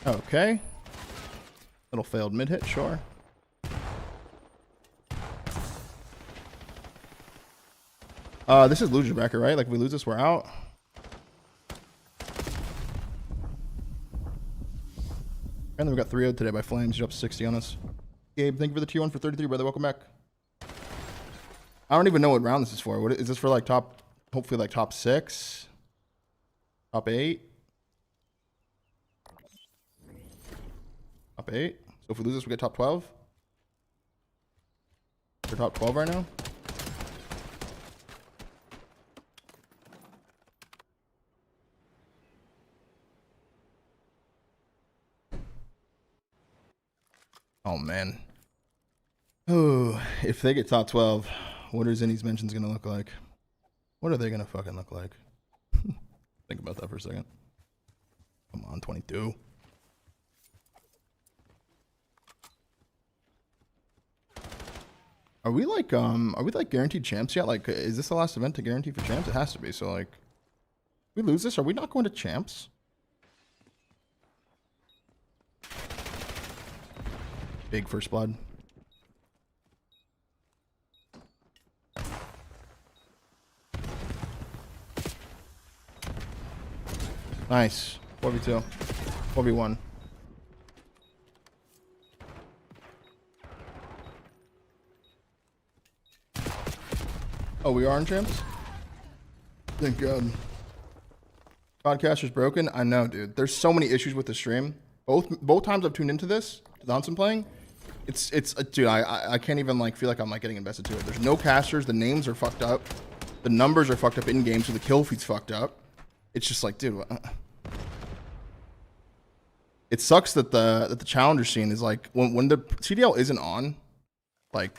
Okay. Little failed mid hit, sure. This is loser backer, right? Like if we lose this, we're out. And then we got 3-0 today by Flames. You're up 60 on us. Gabe, thank you for the tier 1 for 33, brother. Welcome back. I don't even know what round this is for. What is this for? Like top, hopefully like top 6, top 8, top 8. So if we lose this, we get top 12. We're top 12 right now. Oh man. Oh, if they get top 12, what are Zinni's mentions gonna look like? What are they gonna fucking look like? Think about that for a second. Come on, 22. Are we like guaranteed champs yet? Like, is this the last event to guarantee for champs? It has to be. So like, if we lose this, are we not going to champs? Big first blood. Nice. 4v2. 4v1. Oh, we are in champs? Thank God. Podcaster's broken? I know, dude. There's so many issues with the stream. Both times I've tuned into this, to the Hansen playing, it's dude, I can't even like feel like I'm like getting invested to it. There's no casters, the names are fucked up. The numbers are fucked up in game, so the kill feed's fucked up. It's just like, dude, it sucks that the challenger scene is like when the CDL isn't on, like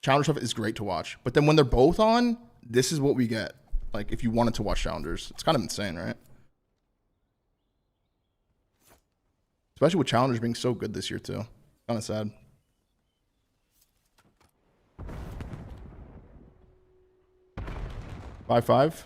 challenger stuff is great to watch. But then when they're both on, this is what we get. Like if you wanted to watch challengers, it's kind of insane, right? Especially with challengers being so good this year too. Kind of sad. Five, 5.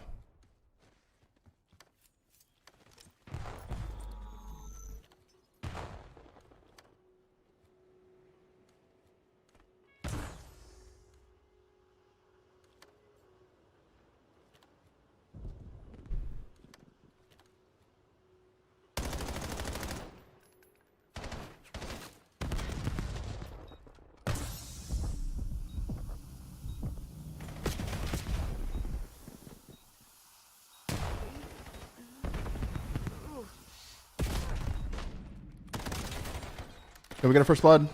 Okay, we got a first blood.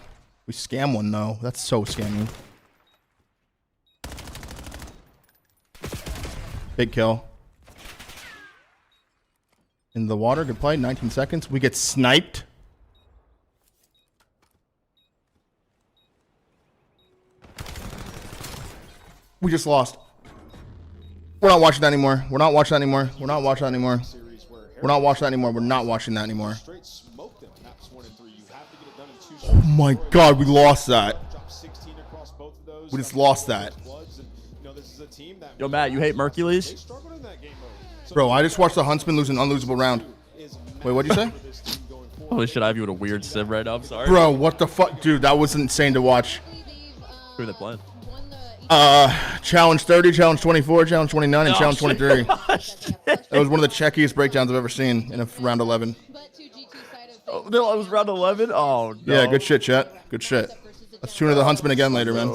We scam one though. That's so scammy. Big kill. In the water, good play. 19 seconds. We get sniped. We just lost. We're not watching that anymore. We're not watching that anymore. We're not watching that anymore. We're not watching that anymore. We're not watching that anymore. Oh my God, we lost that. We just lost that. Yo, Matt, you hate Mercules? Bro, I just watched the Huntsman lose an unlosable round. Wait, what'd you say? Holy shit, I have you with a weird sim right now. I'm sorry. Bro, what the fuck? Dude, that was insane to watch. Who are they playing? Challenge 30, challenge 24, challenge 29, and challenge 23. Gosh, that was one of the checkiest breakdowns I've ever seen in a round 11. Oh, no, it was round 11? Oh, no. Yeah, good shit, chat. Good shit. Let's tune into the Huntsman again later, man.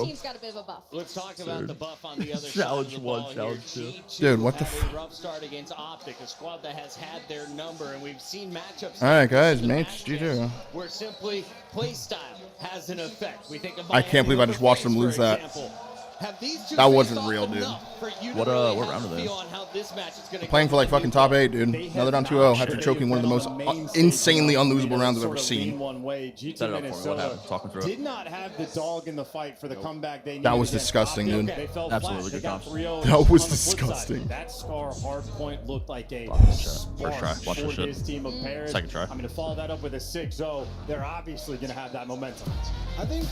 Let's talk about the buff on the other Challenge side of the 1, ball challenge 2. Dude, what the f? Rough start against Optic, a squad that has had their number, and we've seen matchups. All right, guys, mates, G2. Where simply play style has an effect. We think of I can't believe I just watched them lose that. That wasn't real, dude. What round are they? Playing for like fucking top 8, dude. Now they're down 2-0 after choking one of the most insanely unlosable rounds I've ever seen. Set it up for me. What happened? Talk me through it. Did not have the dog in the fight for the comeback they needed. That was disgusting, dude. Absolutely good comps. That was disgusting. That Scar hard point looked like a First try. Watch this shit. team of pairs. Second try. I mean, to follow that up with a 6-0, they're obviously going to have that momentum. I think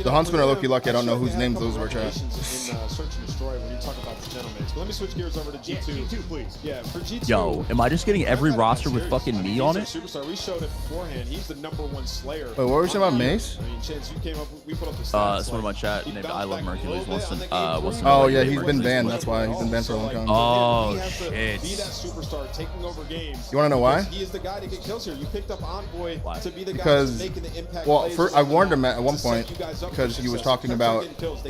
The Huntsmen are low-key lucky. I don't know whose names those were, chat. In Search and Destroy when you talk about the gentlemen. But let me switch gears over to G2. Yeah, G2, please. Yeah, for G2. Yo, am I just getting every roster with fucking me on it? Superstar. We showed it beforehand. He's the #1 Slayer. Wait, what were you saying about Mace? I mean, Chance, you came up. We put up the stats. Someone in my chat named I Love Mercules wants to. Oh yeah, he's been banned. That's why he's been banned for a long time. Oh shit. Be that superstar taking over games. You want to know why? He is the guy to get kills here. You picked up Envoy to be the guy Because, making the impact. well, I warned him at one point because he was talking about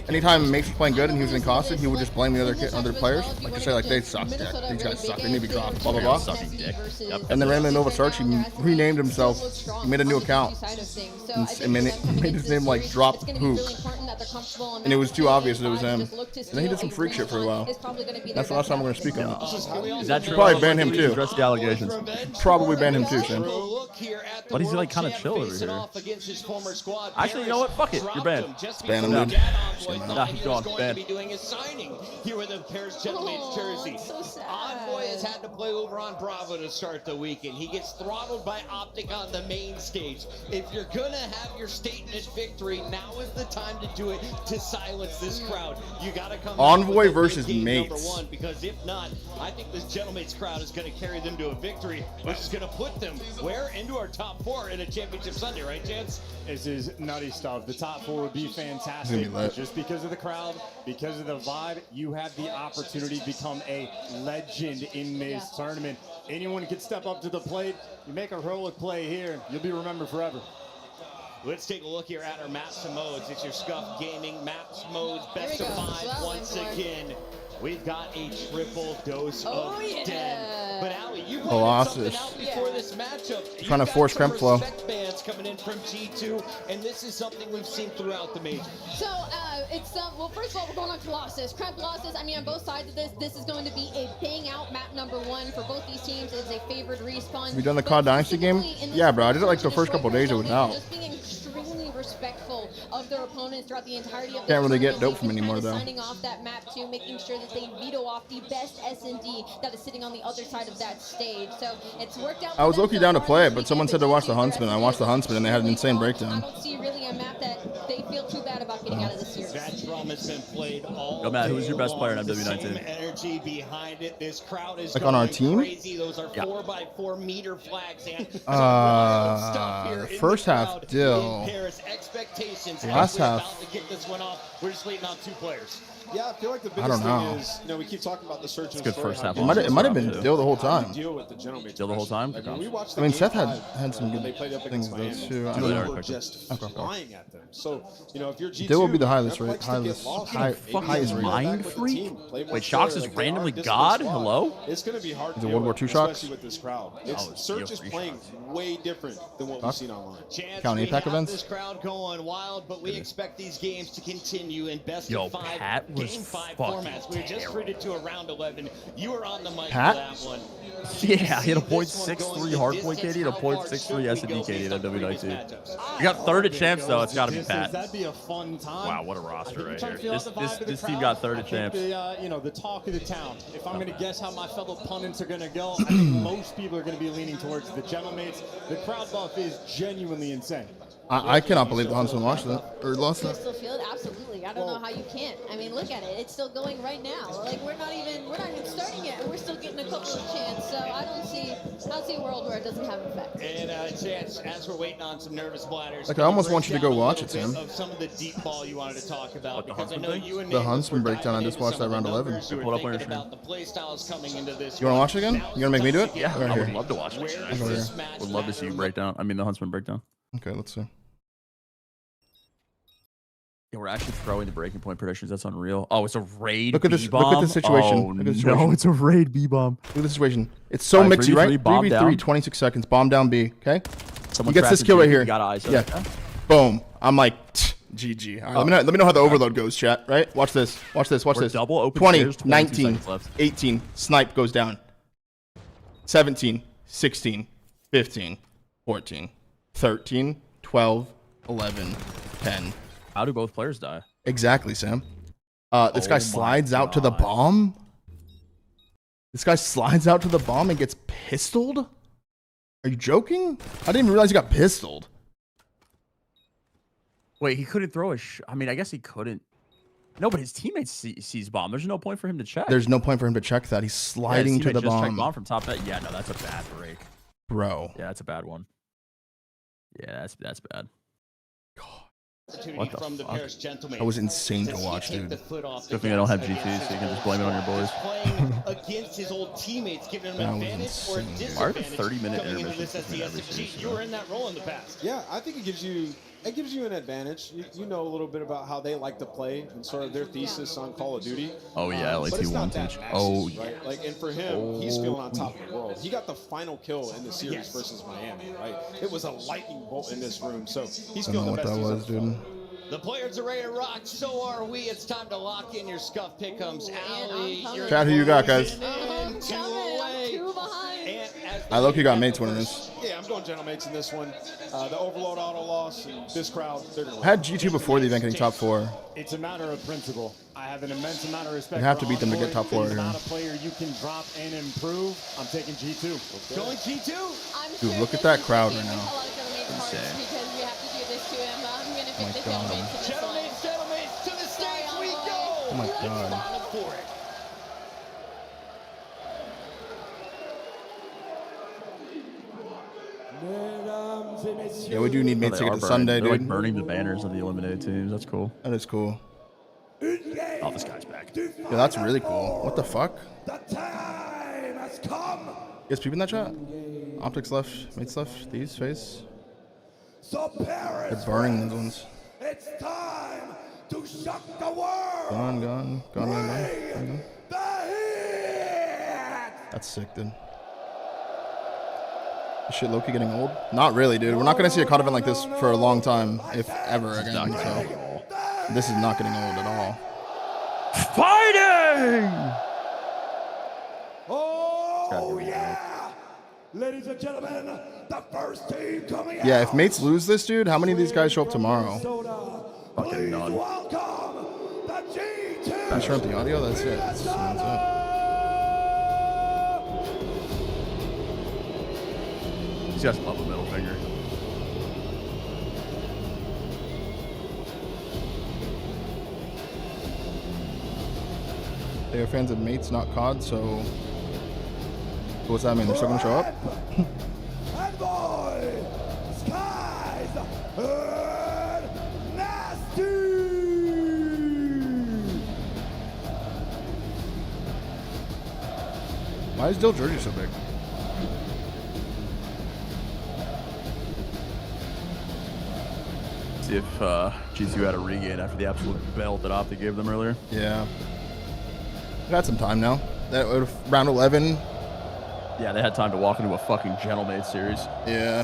anytime Mace was playing good and he was in costed, he would just blame the other players, like to say like they suck, dick. These guys suck, they need to be dropped, blah blah blah. Sucking dick. Yep. And then randomly in Nova Search, he renamed himself. He made a new account and made his name like Drop Hoops, and it was too obvious that it was him. And then he did some freak shit for a while. That's the last time we're gonna speak on it. Is that true? Probably ban him too. Address the allegations. Probably ban him too, Sam. But he's like kind of chill over here. Actually, you know what? Fuck it. You're banned. Ban him, dude. Nah, he's gone. Banned. Doing his signing here with the Paris Gentleman's jersey. Envoy has had to play over on Bravo to start the weekend. He gets throttled by Optic on the main stage. If you're gonna have your statement victory, now is the time to do it to silence this crowd. You gotta come Envoy versus Mates. Mates. Because if not, I think this Gentleman's crowd is gonna carry them to a victory, which is gonna put them where into our top 4 in a championship Sunday, right, Chance? This is nutty stuff. The top 4 would be fantastic. It's gonna be lit. Just because of the crowd, because of the vibe, you have the opportunity to become a legend in this tournament. Anyone can step up to the plate. You make a heroic play here, you'll be remembered forever. Let's take a look here at our maps and modes. It's your Scuff Gaming maps modes, best of 5 once again. We've got a triple dose of Den. But Ali, you pointed something out before this matchup. Trying to force crimp flow. Bands coming in from G2, and this is something we've seen throughout the major. So it's well, first of all, we're going on Colossus. Crimp losses. I mean, on both sides of this, this is going to be a bang out map #1 for both these teams. It's a favored respawn. Have you done the COD Dynasty game? Yeah, bro. I did it like the first couple days it was out. Just being extremely respectful of their opponents throughout the entirety of the Can't really get tournament. dope from anymore though. Signing off that map too, making sure that they veto off the best S&D that is sitting on the other side of that stage. So it's worked out. I was low-key down to play it, but someone said to watch the Huntsman. I watched the Huntsman and they had an insane breakdown. I don't see really a map that they feel too bad about getting out of this series. That drum has been played all Yo, Matt, who's your best player in day long. MW19? The same energy behind it. This crowd is Like going on our team? crazy. Those are 4x4 meter flags. And first half, Dill. Expectations Last half. about to get this one off. We're just waiting on 2 players. Yeah, I feel like the I don't biggest know. thing is, we keep talking about the search and Good destroy. first half. It might have been Dill the whole time. Deal with the gentleman. Dill the whole time? we watched I mean, the Seth game had some when they good played up things against with those too. I Miami. don't They know. were just flying at them. So, if you're G2, Dill will be the highest Rep rate, likes to get lost. Maybe highest you mind back with the freak? team. Play more Wait, Shocks fair, is like they randomly are this God? squad. Hello? It's going to be hard to Is it deal World War with, II Shocks? especially with this crowd. it's Search is BO3 playing Shocks. way different than what we've seen online. Chance, Count we APAC have events? this crowd going wild, but we expect these games to continue in best Yo, of 5 Pat was game 5 fucking formats. We're just treated to a round 11. You were on the mic Pat? for that one. Yeah, he had a This one .63 going the hardpoint distance. KD and a How far .63 should we S&D go KD in based on previous W19. matchups? You got third at champs, though. It's got to be Pat. That'd be a fun time. Wow, what a roster right Trying to here. feel out the vibe of the This team crowd. got third I at think champs. the talk of the town. If I'm going to guess how my fellow pundits are going to go, I think most people are going to be leaning towards the Gentlemates. The crowd buff is genuinely insane. I cannot believe the Huntsman watched that or lost You that. still feel it? Absolutely. I don't know how you can't. I mean, look at it. It's still going right now. Like we're not even starting yet, and we're still getting a couple of chances. So I don't see a world where it doesn't have an effect. And Chance, as we're waiting on some nervous bladders, Like, I almost want you to go watch it, Sam. Of some of the deep ball you wanted to talk about, the because I know Huntsman you and The Nate Huntsman were breakdown, I diving just into watched some that of the round 11. numbers. You Pull were up on your thinking stream. about the play styles coming into this. You want to watch it again? Now You want to make me do it? Yeah, Right I would here. love to watch Where it. does Over this here. match Would love to see you matter? break down. I mean, the Huntsman breakdown. Okay, let's see. Yeah, we're actually throwing the breaking point predictions. That's unreal. Oh, it's a raid Look at this. B-bomb? Look at the situation. Oh, Look at the situation. no, it's a raid B-bomb. Look at the situation. It's so Alright, mixy, 3v3, right? bomb 3v3, down. 26 seconds. Bomb down B. Okay. Someone He gets this crafted kill right B, here. you got eyes. Yeah. Okay. Boom. I'm like, GG. All right, let me know how the overload goes, chat. Right? Watch this. Watch this. Watch We're this. double open 20, stairs, 22 19, seconds left. 18. Snipe goes down. 17, 16, 15, 14, 13, 12, 11, 10. How do both players die? Exactly, Sam. This Oh guy my slides out to the God. bomb. This guy slides out to the bomb and gets pistoled? Are you joking? I didn't even realize he got pistoled. Wait, he couldn't throw a I mean, I guess he couldn't. No, but his teammates sees bomb. There's no point for him to check. There's no point for him to check that. He's sliding to the just check bomb. bomb from top that. Yeah, no, that's a bad break. Bro. Yeah, that's a bad one. Yeah, that's bad. What the from the Paris gentlemen. That was insane to watch, dude. Good thing I don't have GT, so you can just blame it on your boys. Playing against his old teammates, giving him an advantage or a disadvantage. 30-minute coming into intermissions this between every SDSG. series, You were in that role in the past. Yeah, I think it gives you an advantage. You know a little bit about how they like to play and sort of their thesis on Call of Duty. Oh yeah, LAT but it's not 1 that teach. massive, Oh yeah. right? Like, and for him, he's feeling on top of the world. He got the final kill in the series versus Miami, right? It was a lightning bolt in this room, so he's I don't feeling know the what best. that was, dude. The players are ready to rock, so are we. It's time to lock in your scuff pickums. Allie, Chat, who you got, guys? Two behind. I low-key got mates winning this. Yeah, I'm going Gentlemates in this one. The Overload auto loss and this crowd, they're going to I had G2 before the event getting top 4. It's a matter of principle. I have an immense amount of respect. You have for to beat them to get top 4 There's here. not a player you can drop and improve. I'm taking G2. Going G2. Dude, look at that crowd right now. Insane. Because we have to do this to him. I'm going to pick the God. Gentlemen to the stage we go. Oh my God. For it. Yeah, we do need mates to get to Sunday, They're dude. like burning the banners of the eliminated teams. That's cool. That is cool. Oh, this guy's back. Yeah, that's really cool. What the fuck? The time has come. You guys peeping that chat? Optics left, mates left, these, FaZe. So Paris, They're burning those ones. it's time to shock the world. Gone. The heat. That's sick, dude. This shit low-key getting old? Not really, dude. We're not gonna see a COD event like this for a long time, if ever again. So this is not getting old at all. Fighting! Oh yeah, ladies and gentlemen, the first team coming Yeah, out. if mates lose this, dude, how many of these guys show up tomorrow? Fucking none. Welcome the G2. Can you turn up the audio? That's it. That's it. These guys love a middle finger. They are fans of mates, not COD, so what's that mean? They're still gonna show up? And boy, skies and nasty. Why is Dill Jersey so big? See if G2 had a regain after the absolute belt that Optic gave them earlier. Yeah. We got some time now. That round 11. Yeah, they had time to walk into a fucking Gentlemate series. Yeah.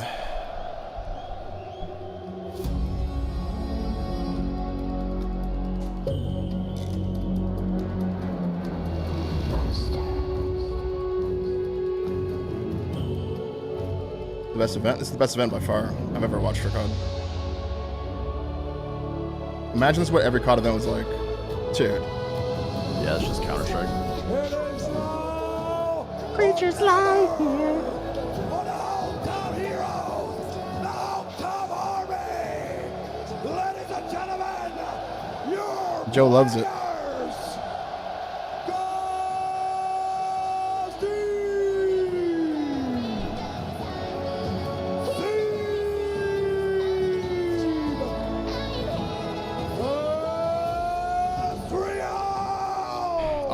The best event? This is the best event by far I've ever watched for COD. Imagine this is what every COD event was like. Dude. Yeah, it's just Counter-Strike. Creatures lie here. Ladies and gentlemen, your Joe loves it.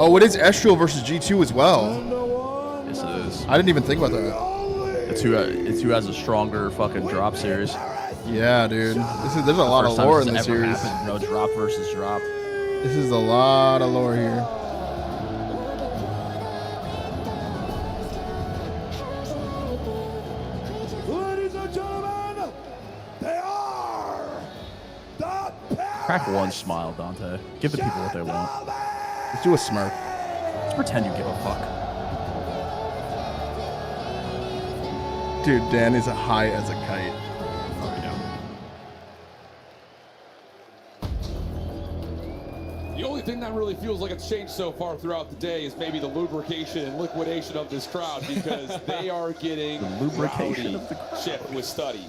Oh, it is Estriel versus G2 as well. Yes, it is. I didn't even think about that. It's who has a stronger fucking drop series. Yeah, dude. There's a lot of lore in this series. No drop versus drop. This is a lot of lore here. Ladies and gentlemen, they are the Crack one smile, Dante. Give the people what they want. Let's do a smirk. Let's pretend you give a fuck. Dude, Dan is high as a kite. Oh, The only thing that really feels like it's changed so far throughout the day is maybe the lubrication and liquidation of this crowd, because they are getting The lubrication of the crowd. Chip with Study.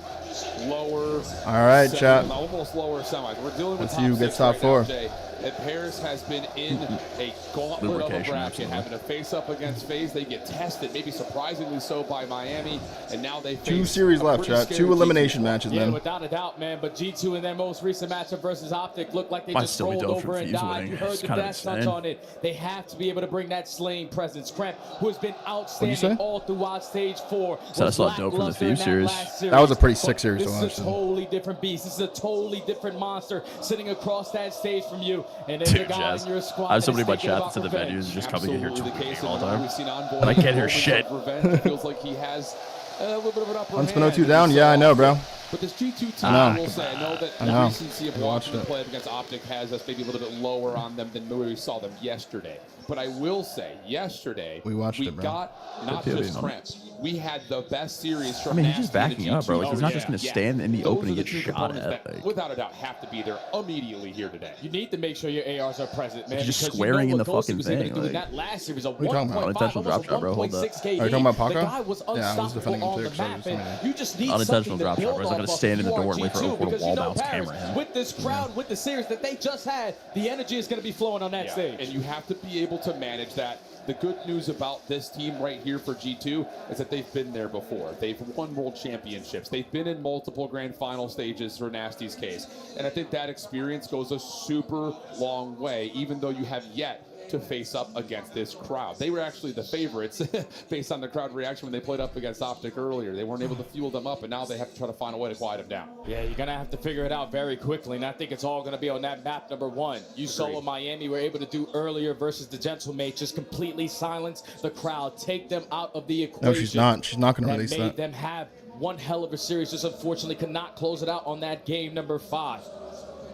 Lower. All right, chat. Almost lower semis. We're dealing with Let's see who gets top right 4. Now, Jay. And Paris has been in a gauntlet of a bracket, having to face up against FaZe. They get tested, maybe surprisingly so, by Miami, and now they face 2 series left, chat. 2 elimination matches, Yeah, man. without a doubt, man. But G2 in their most recent matchup versus Optic looked like they just rolled over and died. You heard the best touch on it. They have to be able to bring that slaying presence. Kremp, who has been outstanding all throughout stage 4. So that's a lot dope from the Thieves series. That was a pretty sick series to watch. This is a totally different beast. This is a totally different monster sitting across that stage from you. And then Dude, the guy in your squad I have somebody in my thinking chat about that's in the revenge. venues and just coming in here tweeting all the time. We've seen Envoy And I can't hear shit. Revenge. Feels like he has a little bit of an upper hand. Unspin 0-2 down. Yeah, I know, bro. But this G2 team, I I will say, I know that the recency of watching them play against Optic has us maybe a little bit lower on them than we saw them yesterday. But I will say, yesterday, we got not just Kremp. We had the best series from I mean, he's just Nasty backing to up, bro. G2. Like, he's not just going to stand in the Those open are and the get two shot components at. that, Like, without a doubt, have to be there immediately here today. You need to make sure your ARs are present, man. He's just because squaring you know in the what fucking Ghosty was able to thing, do in like- that last series, a What are you talking about? 1.5, Unintentional drop almost shot, bro. Hold 1.6 up. KD. Are you talking about The Paco? guy was Yeah, I was unstoppable defending him on too, the so I map, was and just you just need Unintentional something to drop shot, build bro. He's not off gonna of. stand in the You are door and wait for G2, a because you wall know bounce Paris, camera him. with this crowd, with the series that they just had, the energy is going to be flowing on that stage. And you have to be able to manage that. The good news about this team right here for G2 is that they've been there before. They've won world championships. They've been in multiple grand final stages for Nasty's case. And I think that experience goes a super long way, even though you have yet to face up against this crowd. They were actually the favorites based on the crowd reaction when they played up against Optic earlier. They weren't able to fuel them up, and now they have to try to find a way to quiet them down. Yeah, you're going to have to figure it out very quickly, and I think it's all going to be on that map number 1. You saw what Miami were able to do earlier versus the Gentlemate, just completely silence the crowd, take them out of the equation. No, she's not. She's not going to release That made that. them have one hell of a series, just unfortunately could not close it out on that game number 5.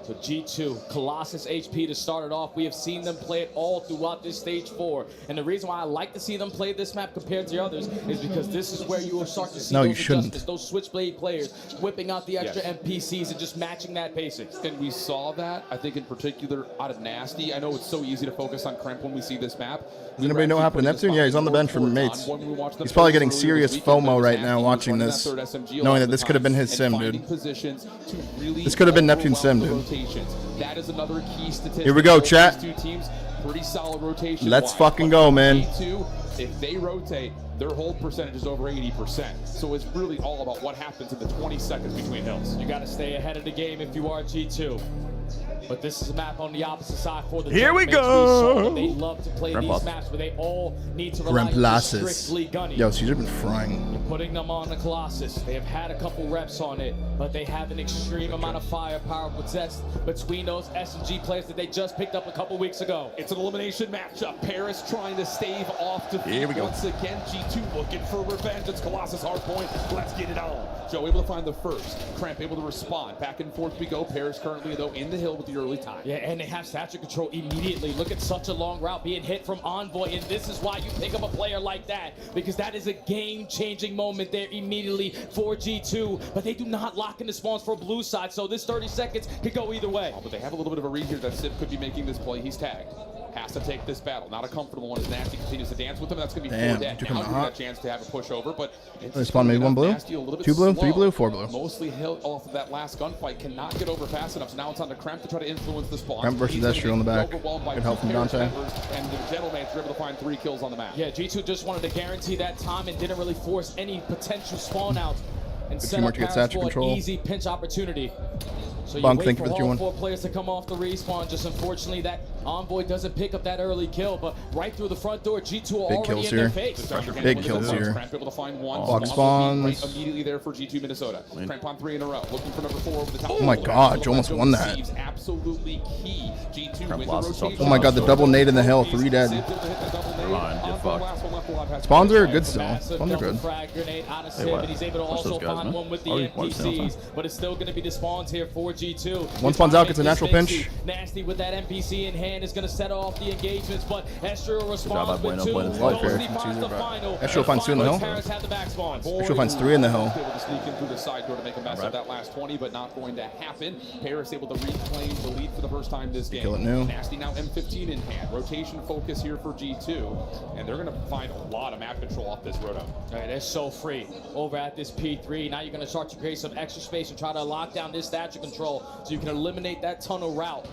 So G2, Colossus HP to start it off. We have seen them play it all throughout this stage 4. And the reason why I like to see them play this map compared to others is because this is where you will start to see those adjustments, those switchblade players whipping out the extra NPCs and just matching that pacing. And we saw that, I think, in particular out of Nasty. I know it's so easy to focus on Kremp when we see this map. Does anybody know what happened to Neptune? Yeah, he's on the bench for mates. He's probably getting serious FOMO right now watching this, knowing that this could have been his sim, dude. This could have been Neptune's sim, dude. That is another key statistic. Here we go, chat. These two teams, pretty solid rotation. Let's fucking go, man. If they rotate, their hold percentage is over 80%. So it's really all about what happens in the 20 seconds between hills. You got to stay ahead of the game if you are G2. But this is a map on the opposite side for the Here we Gentlemen. go. We saw that they love to play these maps where they all need to rely on Remplaces. strictly gunning. Yo, Caesar been frying. You're putting them on the Colossus. They have had a couple reps on it, but they have an extreme amount of firepower possessed between those S&G players that they just picked up a couple weeks ago. It's an elimination matchup. Paris trying to stave off defeat. Here we go. Once again, G2 looking for revenge. It's Colossus hardpoint. Let's get it on. Joe able to find the first. Kremp able to respond. Back and forth we go. Paris currently, though, in the hill with the early time. Yeah, and they have stature control immediately. Look at such a long route being hit from Envoy, and this is why you pick up a player like that, because that is a game-changing moment there immediately for G2, but they do not lock in the spawns for blue side, so this 30 seconds could go either way. But they have a little bit of a read here that Sip could be making this play. He's tagged. Has to take this battle. Not a comfortable one as Nasty continues to dance with him. That's going to be 4 dead. Now you have a chance to have a pushover, but They spawned maybe 1 blue, 2 blue, 3 blue, 4 blue. Mostly hit off of that last gunfight. Cannot get over fast enough. So now it's on to Kremp to try to influence the spawn. Kremp versus Esther on the back. Good help from Dante. And the Gentlemen are able to find 3 kills on the map. Yeah, G2 just wanted to guarantee that time and didn't really force any potential spawn outs and set up Paris for an easy pinch opportunity. So you wait for all 4 players to come off the respawn. Just unfortunately that Envoy doesn't pick up that early kill, but right through the front door, G2 are already in their face. Big kills here. Kremp able to find 1. Box spawns. Right immediately there for G2 Minnesota. Kremp on 3 in a row. Looking for number 4 over the top. Oh my god, you almost won that. Absolutely key. G2 with the rotation. Oh my god, the double nade in the hill, 3 dead. Come on, get fucked. Spawns are good still. Spawns are good. Frag grenade out of Hey, Sim, what? and he's able to Watch also those guys, find man. one with the Oh, you watch them, NPCs, but it's still going to be the spawns here for G2. One spawns out, gets a natural pinch. Nasty with that NPC in hand is going to set off the engagements, but Esther job, responds with Bueno. 2. Bueno's Ghosty finds the final. Esther finds 2 in the hill. Paris had the back spawns. Esther finds 3 in the hill. Able to sneak in through the side door to make a mess of that last 20, but not going to happen. Paris able to reclaim claim the lead for the first time this game. Kill it new. Nasty now M15 in hand. Rotation focus here for G2, and they're going to find a lot of map control off this roto. All right, they're so free over at this P3. Now you're going to start to create some extra space and try to lock down this statue control so you can eliminate that tunnel route.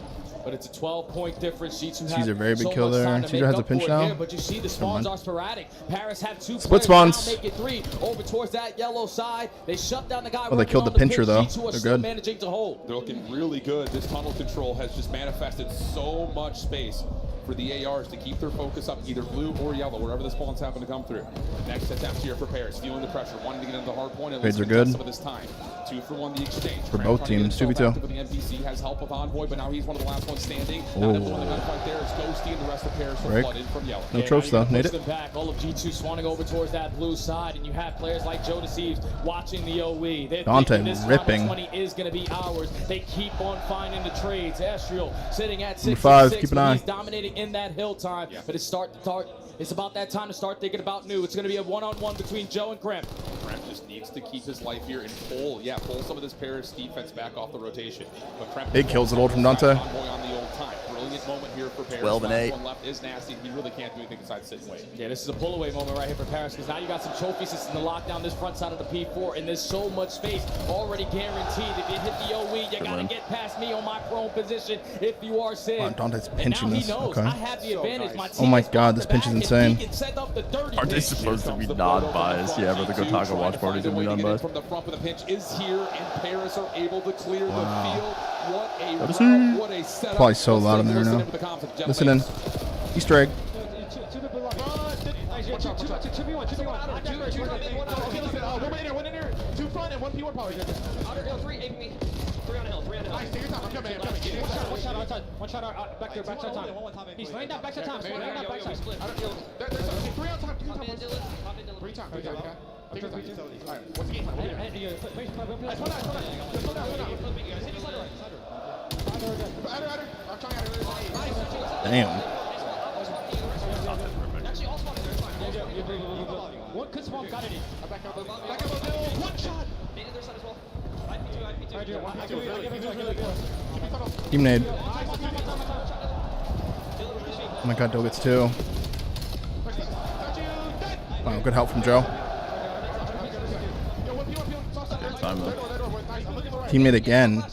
But it's a 12-point difference. Caesar, very big kill there. Caesar has a pinch now. Here, but you see the spawns are sporadic. Paris have 2 split players spawns. now, make it 3 over towards that yellow side. They shut down the guy. Well, they killed the pincher though. They're good. Managing to hold. They're looking really good. This tunnel control has just manifested so much space for the ARs to keep their focus up, either blue or yellow, wherever the spawns happen to come through. Next attempt here for Paris, feeling the pressure, wanting to get into the hard point. Fades are good. Some of this time. 2 for 1 the exchange. For both teams, 2v2. The NPC has help with Envoy, but now he's one of the last ones standing. Now that one the gunfight there is Ghosty, and the rest of Paris are flooded from yellow. No tropes though. Need it. Back. All of G2 swanning over towards that blue side, and you have players like Joe Deceives watching the OE. They're Dante this ripping. 20 is going to be ours. They keep on finding the trades. Estriel sitting at 6. 5. Keep an eye. He's dominating in that hill time. But it's about that time to start thinking about new. It's going to be a one-on-one between Joe and Kremp. Kremp just needs to keep his life here and pull some of this Paris defense back off the rotation. But Kremp big kills it old from Dante. On the old time. Brilliant moment here for Paris. 12 and 8. One left is Nasty. He really can't do anything besides sit and wait. Yeah, this is a pull-away moment right here for Paris, because now you got some trophy systems to lock down this front side of the P4, and there's so much space already guaranteed. If you hit the OE, you got to get past me on my prone position if you are Sid. Wow, Dante's pinching this. Okay. I have the advantage. My Oh my god, this pinch is insane. Are they supposed to be non-biased? Yeah, but the Gotaga watch parties will be non-biased. From the front of the pinch is here, and Paris are able to clear the field. What a setup. Probably so loud in there now. Listen in. Easter egg. One in here. 2 front and 1 P1 probably. Outer hill, 3, aim me. 3 on the hill, 3 on the hill. Nice, take your time. I'm coming. One shot, backside time. He's laying down backside time. Laying down backside. 3 on time. 3 times. Take your time. Alright, what's the game plan? Slow down. I'm trying Damn. One could spawn, got it in. Back up. 1 shot. Made it their side as well. IP2. Team nade. Oh my god, Doe gets 2. Wow, good help from Joe. Time though. Teammate again.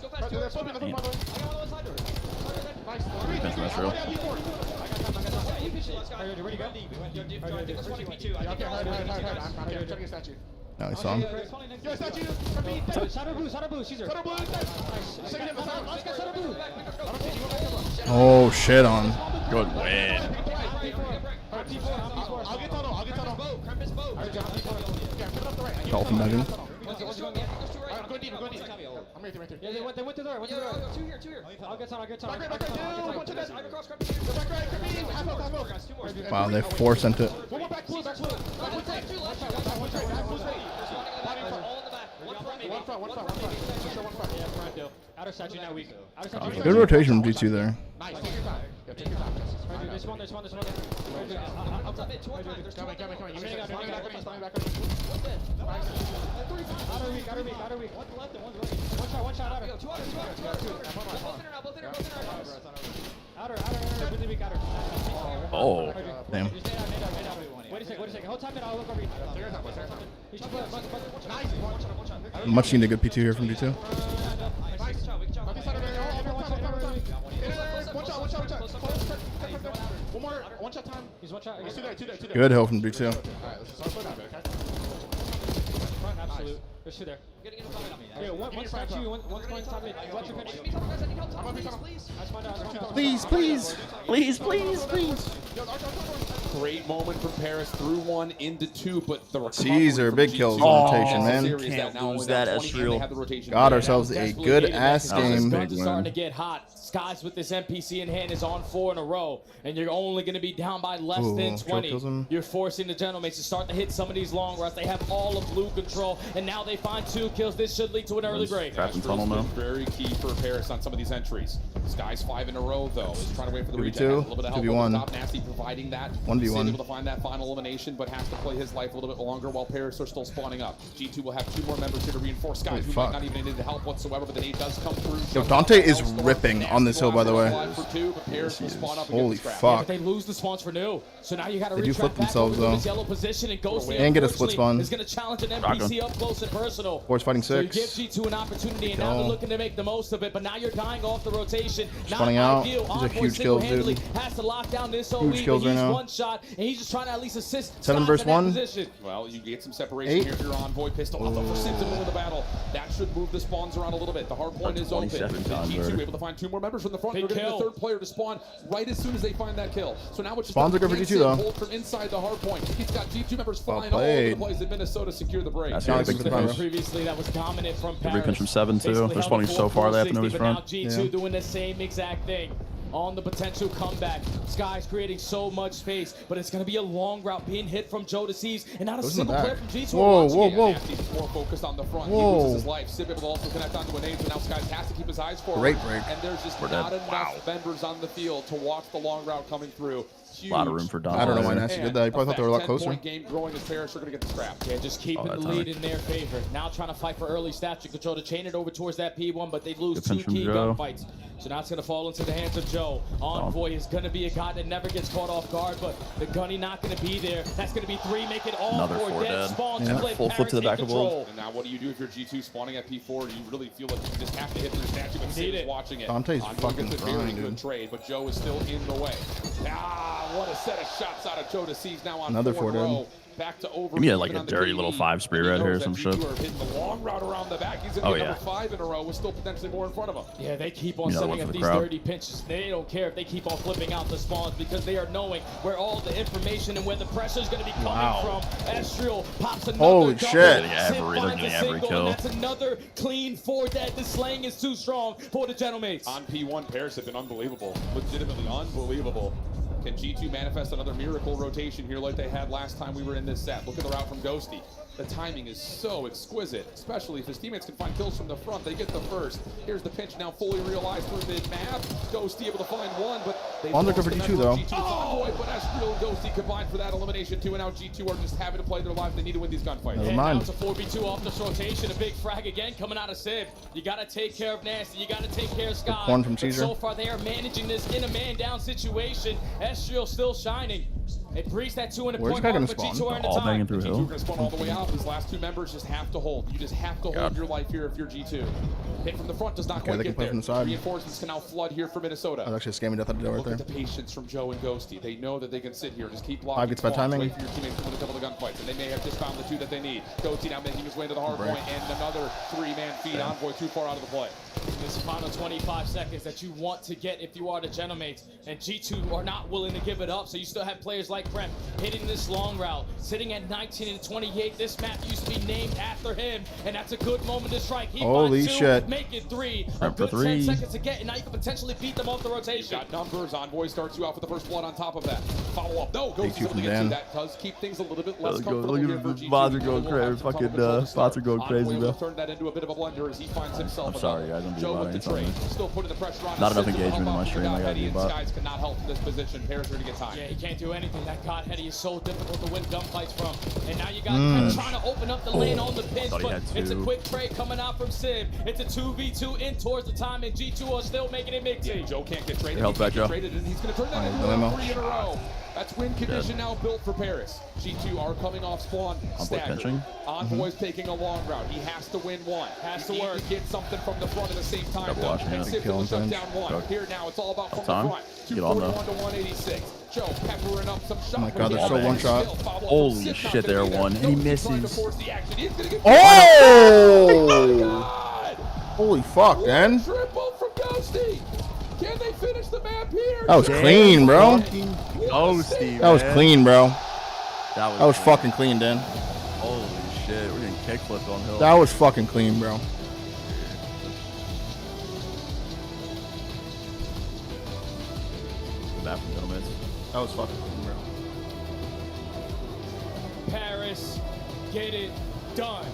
Now he saw him. Oh, shit on. Good win. Dolphin nudging. Yeah, they went to the door. 2 here. I'll get time. Wow, they 4 sent it. Outer statue now weak. Good rotation from G2 there. There's one. Outside mid, 2 on time. There's 2 on time. Outer weak. One left and one right. One shot outer. 2 outer. Both in there. Outer, really weak outer. Oh, damn. Wait a second. Hold time and I'll look over you. Much needed good P2 here from G2. One shot time. He's 1 shot. Good help from G2. Absolute. There's 2 there. Yeah, one statue, one's going top mid. Watch your finish. Please. Great moment from Paris through 1 into 2, but the Caesar, big kills rotation, man. Can't lose that Estriel. Got ourselves a good ass game. Starting to get hot. Skies with this NPC in hand is on 4 in a row, and you're only going to be down by less than 20. You're forcing the gentlemen to start to hit some of these long runs. They have all of blue control, and now they find 2 kills. This should lead to an early break. Tunnel now. Very key for Paris on some of these entries. Skies 5 in a row, though. He's trying to wait for the regen. A little bit of help 2v1. top. Nasty providing that. 1v2. 1v1. able to find that final elimination, but has to play his life a little bit longer while Paris are still spawning up. G2 will have 2 more members here to reinforce guys who might not even need the help whatsoever, but the nade does come through. Yo, Dante is ripping on this hill, by the way. Holy fuck. Yeah, but they lose the spawns for new. So now you got to They do flip themselves, over to though. this yellow position and Ghosty And get a split spawn. is going to challenge an NPC up close and personal. Force fighting So you 6. give G2 an opportunity, and now they're looking to make the most of it, but now you're dying off the rotation. Spawning out. These are huge kills, dude. Has to lock down this OE, Huge kills but right he's now. one shot, and he's just trying to at least assist 7 Scott versus in that 1. position. Well, you get some separation 8. here if you're Envoy. Pistol up for Sims in the middle of the battle. That should move the spawns around a little bit. The hard point is open. G2 able to find 2 more members from the front. They're going to get the 3rd player to spawn right as soon as they find that kill. So now it's just Spawns are good for G2 though. hold from inside the hard point. He's got G2 members flying all over the place. And Minnesota secure the break. That's Previously, that was dominant from Paris. Every pinch from 7 too. They're spawning so far they have to know he's But now front. G2 doing the same exact thing. On the potential comeback. Sky's creating so much space, but it's going to be a long route being hit from Joe to Seize, and not a single player from G2. Whoa. Nasty's more focused on the front. Whoa. He loses his life. Sib able to also connect onto an aid, but now Skies has to keep his eyes forward. Great break. And there's just not enough members on the field to watch the long route coming through. A lot of room for Dante. I don't know why Nasty did that. He probably thought they were a lot closer. 10-point game growing as Paris are going to get the scrap. Yeah, just keeping the lead in their favor. Now trying to fight for early stats to control to chain it over towards that P1, but they lose 2 key gunfights. So now it's going to fall into the hands of Joe. Envoy is going to be a guy that never gets caught off guard, but the gunny not going to be there. That's going to be 3, make it all Another 4 dead spawns. Full flip to the back of the And now what do you do if you're G2 spawning at P4? Do you really feel like you just have to hit through statue and Sid is watching it? Dante's fucking gets a very grind, good dude. trade, but Joe is still in the way. What a set of shots out of Joe to seize now on Another 4 in a 4 row. Back to over. Give me like a dirty little 5 spree right here or some shit. Hitting the long route around the back. He's going to get number 5 in a row with still potentially more in front of him. Yeah, they keep on sending up these 30 pinches. They don't care if they keep on flipping out the spawns because they are knowing where all the information and where the pressure is going to be coming from. Estriel pops another Holy double. shit. They're getting every kill. And that's another clean 4 dead. The slaying is too strong for the Gentlemen. On P1, Paris have been unbelievable. Legitimately unbelievable. Can G2 manifest another miracle rotation here like they had last time we were in this set? Look at the route from Ghosty. The timing is so exquisite, especially if his teammates can find kills from the front. They get the first. Here's the pinch now fully realized through mid-map. Ghosty able to find 1, but they On the good for G2 though. Envoy, but Estriel and Ghosty combined for that elimination too, and now G2 are just having to play their lives. They need to win these gunfights. Never And mind. now it's a 4v2 off this rotation. A big frag again coming out of Sib. You got to take care of Nasty. You got to take care of Sky. Corn from But Caesar. so far, they are managing this in a man-down situation. Estriel still shining. It breaks that 2 in a Where's point this guy mark, gonna but spawn? G2 are in the All time. banging through G2 are hill. going to spawn all the way out. These last 2 members just have to hold. You just have to hold your life here if you're G2. Hit from the front does not Okay, quite they can get play there. from the side. Reinforcements can now flood here for Minnesota. That was actually a scammy death at the door right Look there. at the patience from Joe and Ghosty. They know that they can sit here and just keep blocking. 5 gets bad timing. Wait for your teammates to win a couple of gunfights, and they may have just found the 2 that they need. Ghosty now making his way to the hard Break. point, and another 3-man feed. Envoy too far out of the play. This final 25 seconds that you want to get if you are the Gentlemen, and G2 are not willing to give it up, so you still have players like Prem hitting this long route, sitting at 19 and 28. This map used to be named after him, and that's a good moment to strike. He Holy finds 2, shit. make it 3. Prem A for good 3. 10 seconds to get, and now you can potentially beat them off the rotation. Got numbers. Envoy starts you off with the first blood on top of that. Follow up. No, Ghosty's 2 able from to get Dan. to that. Does keep things a little bit less Look comfortable at here for the G2. bots are They going will crazy. have some Fucking control to start. bots are going crazy, Envoy bro. will turn that into a bit of a blender as he finds himself. I'm sorry, guys. I'm being Joe bot with the on trade. something. Still putting the pressure on. Not enough Sid to engagement help in my out. stream. I gotta Hetty be and bot. Skies cannot help in this position. Paris are going to get time. Yeah, he can't do anything. That God Hetty is so difficult to win gunfights from. And now you got Prem trying to open up the lane on the pinch, Thought he but had it's a 2. quick trade coming out from Sib. It's a 2v2 in towards the time, and G2 are still making it mixy. Yeah, Joe can't get traded. Help He back, can't Joe. get traded, and he's going to turn that into Dilemma. 3 in a row. That's win condition now built for Paris. G2 are coming off spawn. Staggered. pinching. Envoy's taking a long route. He has to win 1. Has to He work. needs to get something from the front at the same time. Double though. watching And it. Sib Kill him, shut Finch. down 1. Go. Here now, it's all about from Time. the front. Get on, though. 241 to 186. Joe peppering up some shots. Oh my God, they're so one shot. Holy shit, they're 1. And he misses. Oh! Holy fuck, man. Triple from Ghosty. Can they finish the map here? That was clean, bro. Ghosty, That was man. clean, bro. That That was fucking clean, Dan. Holy shit. We're getting kickflipped on hill. That was fucking clean, bro. Back from Gentlemen. That was fucking clean, bro. Paris, get it done.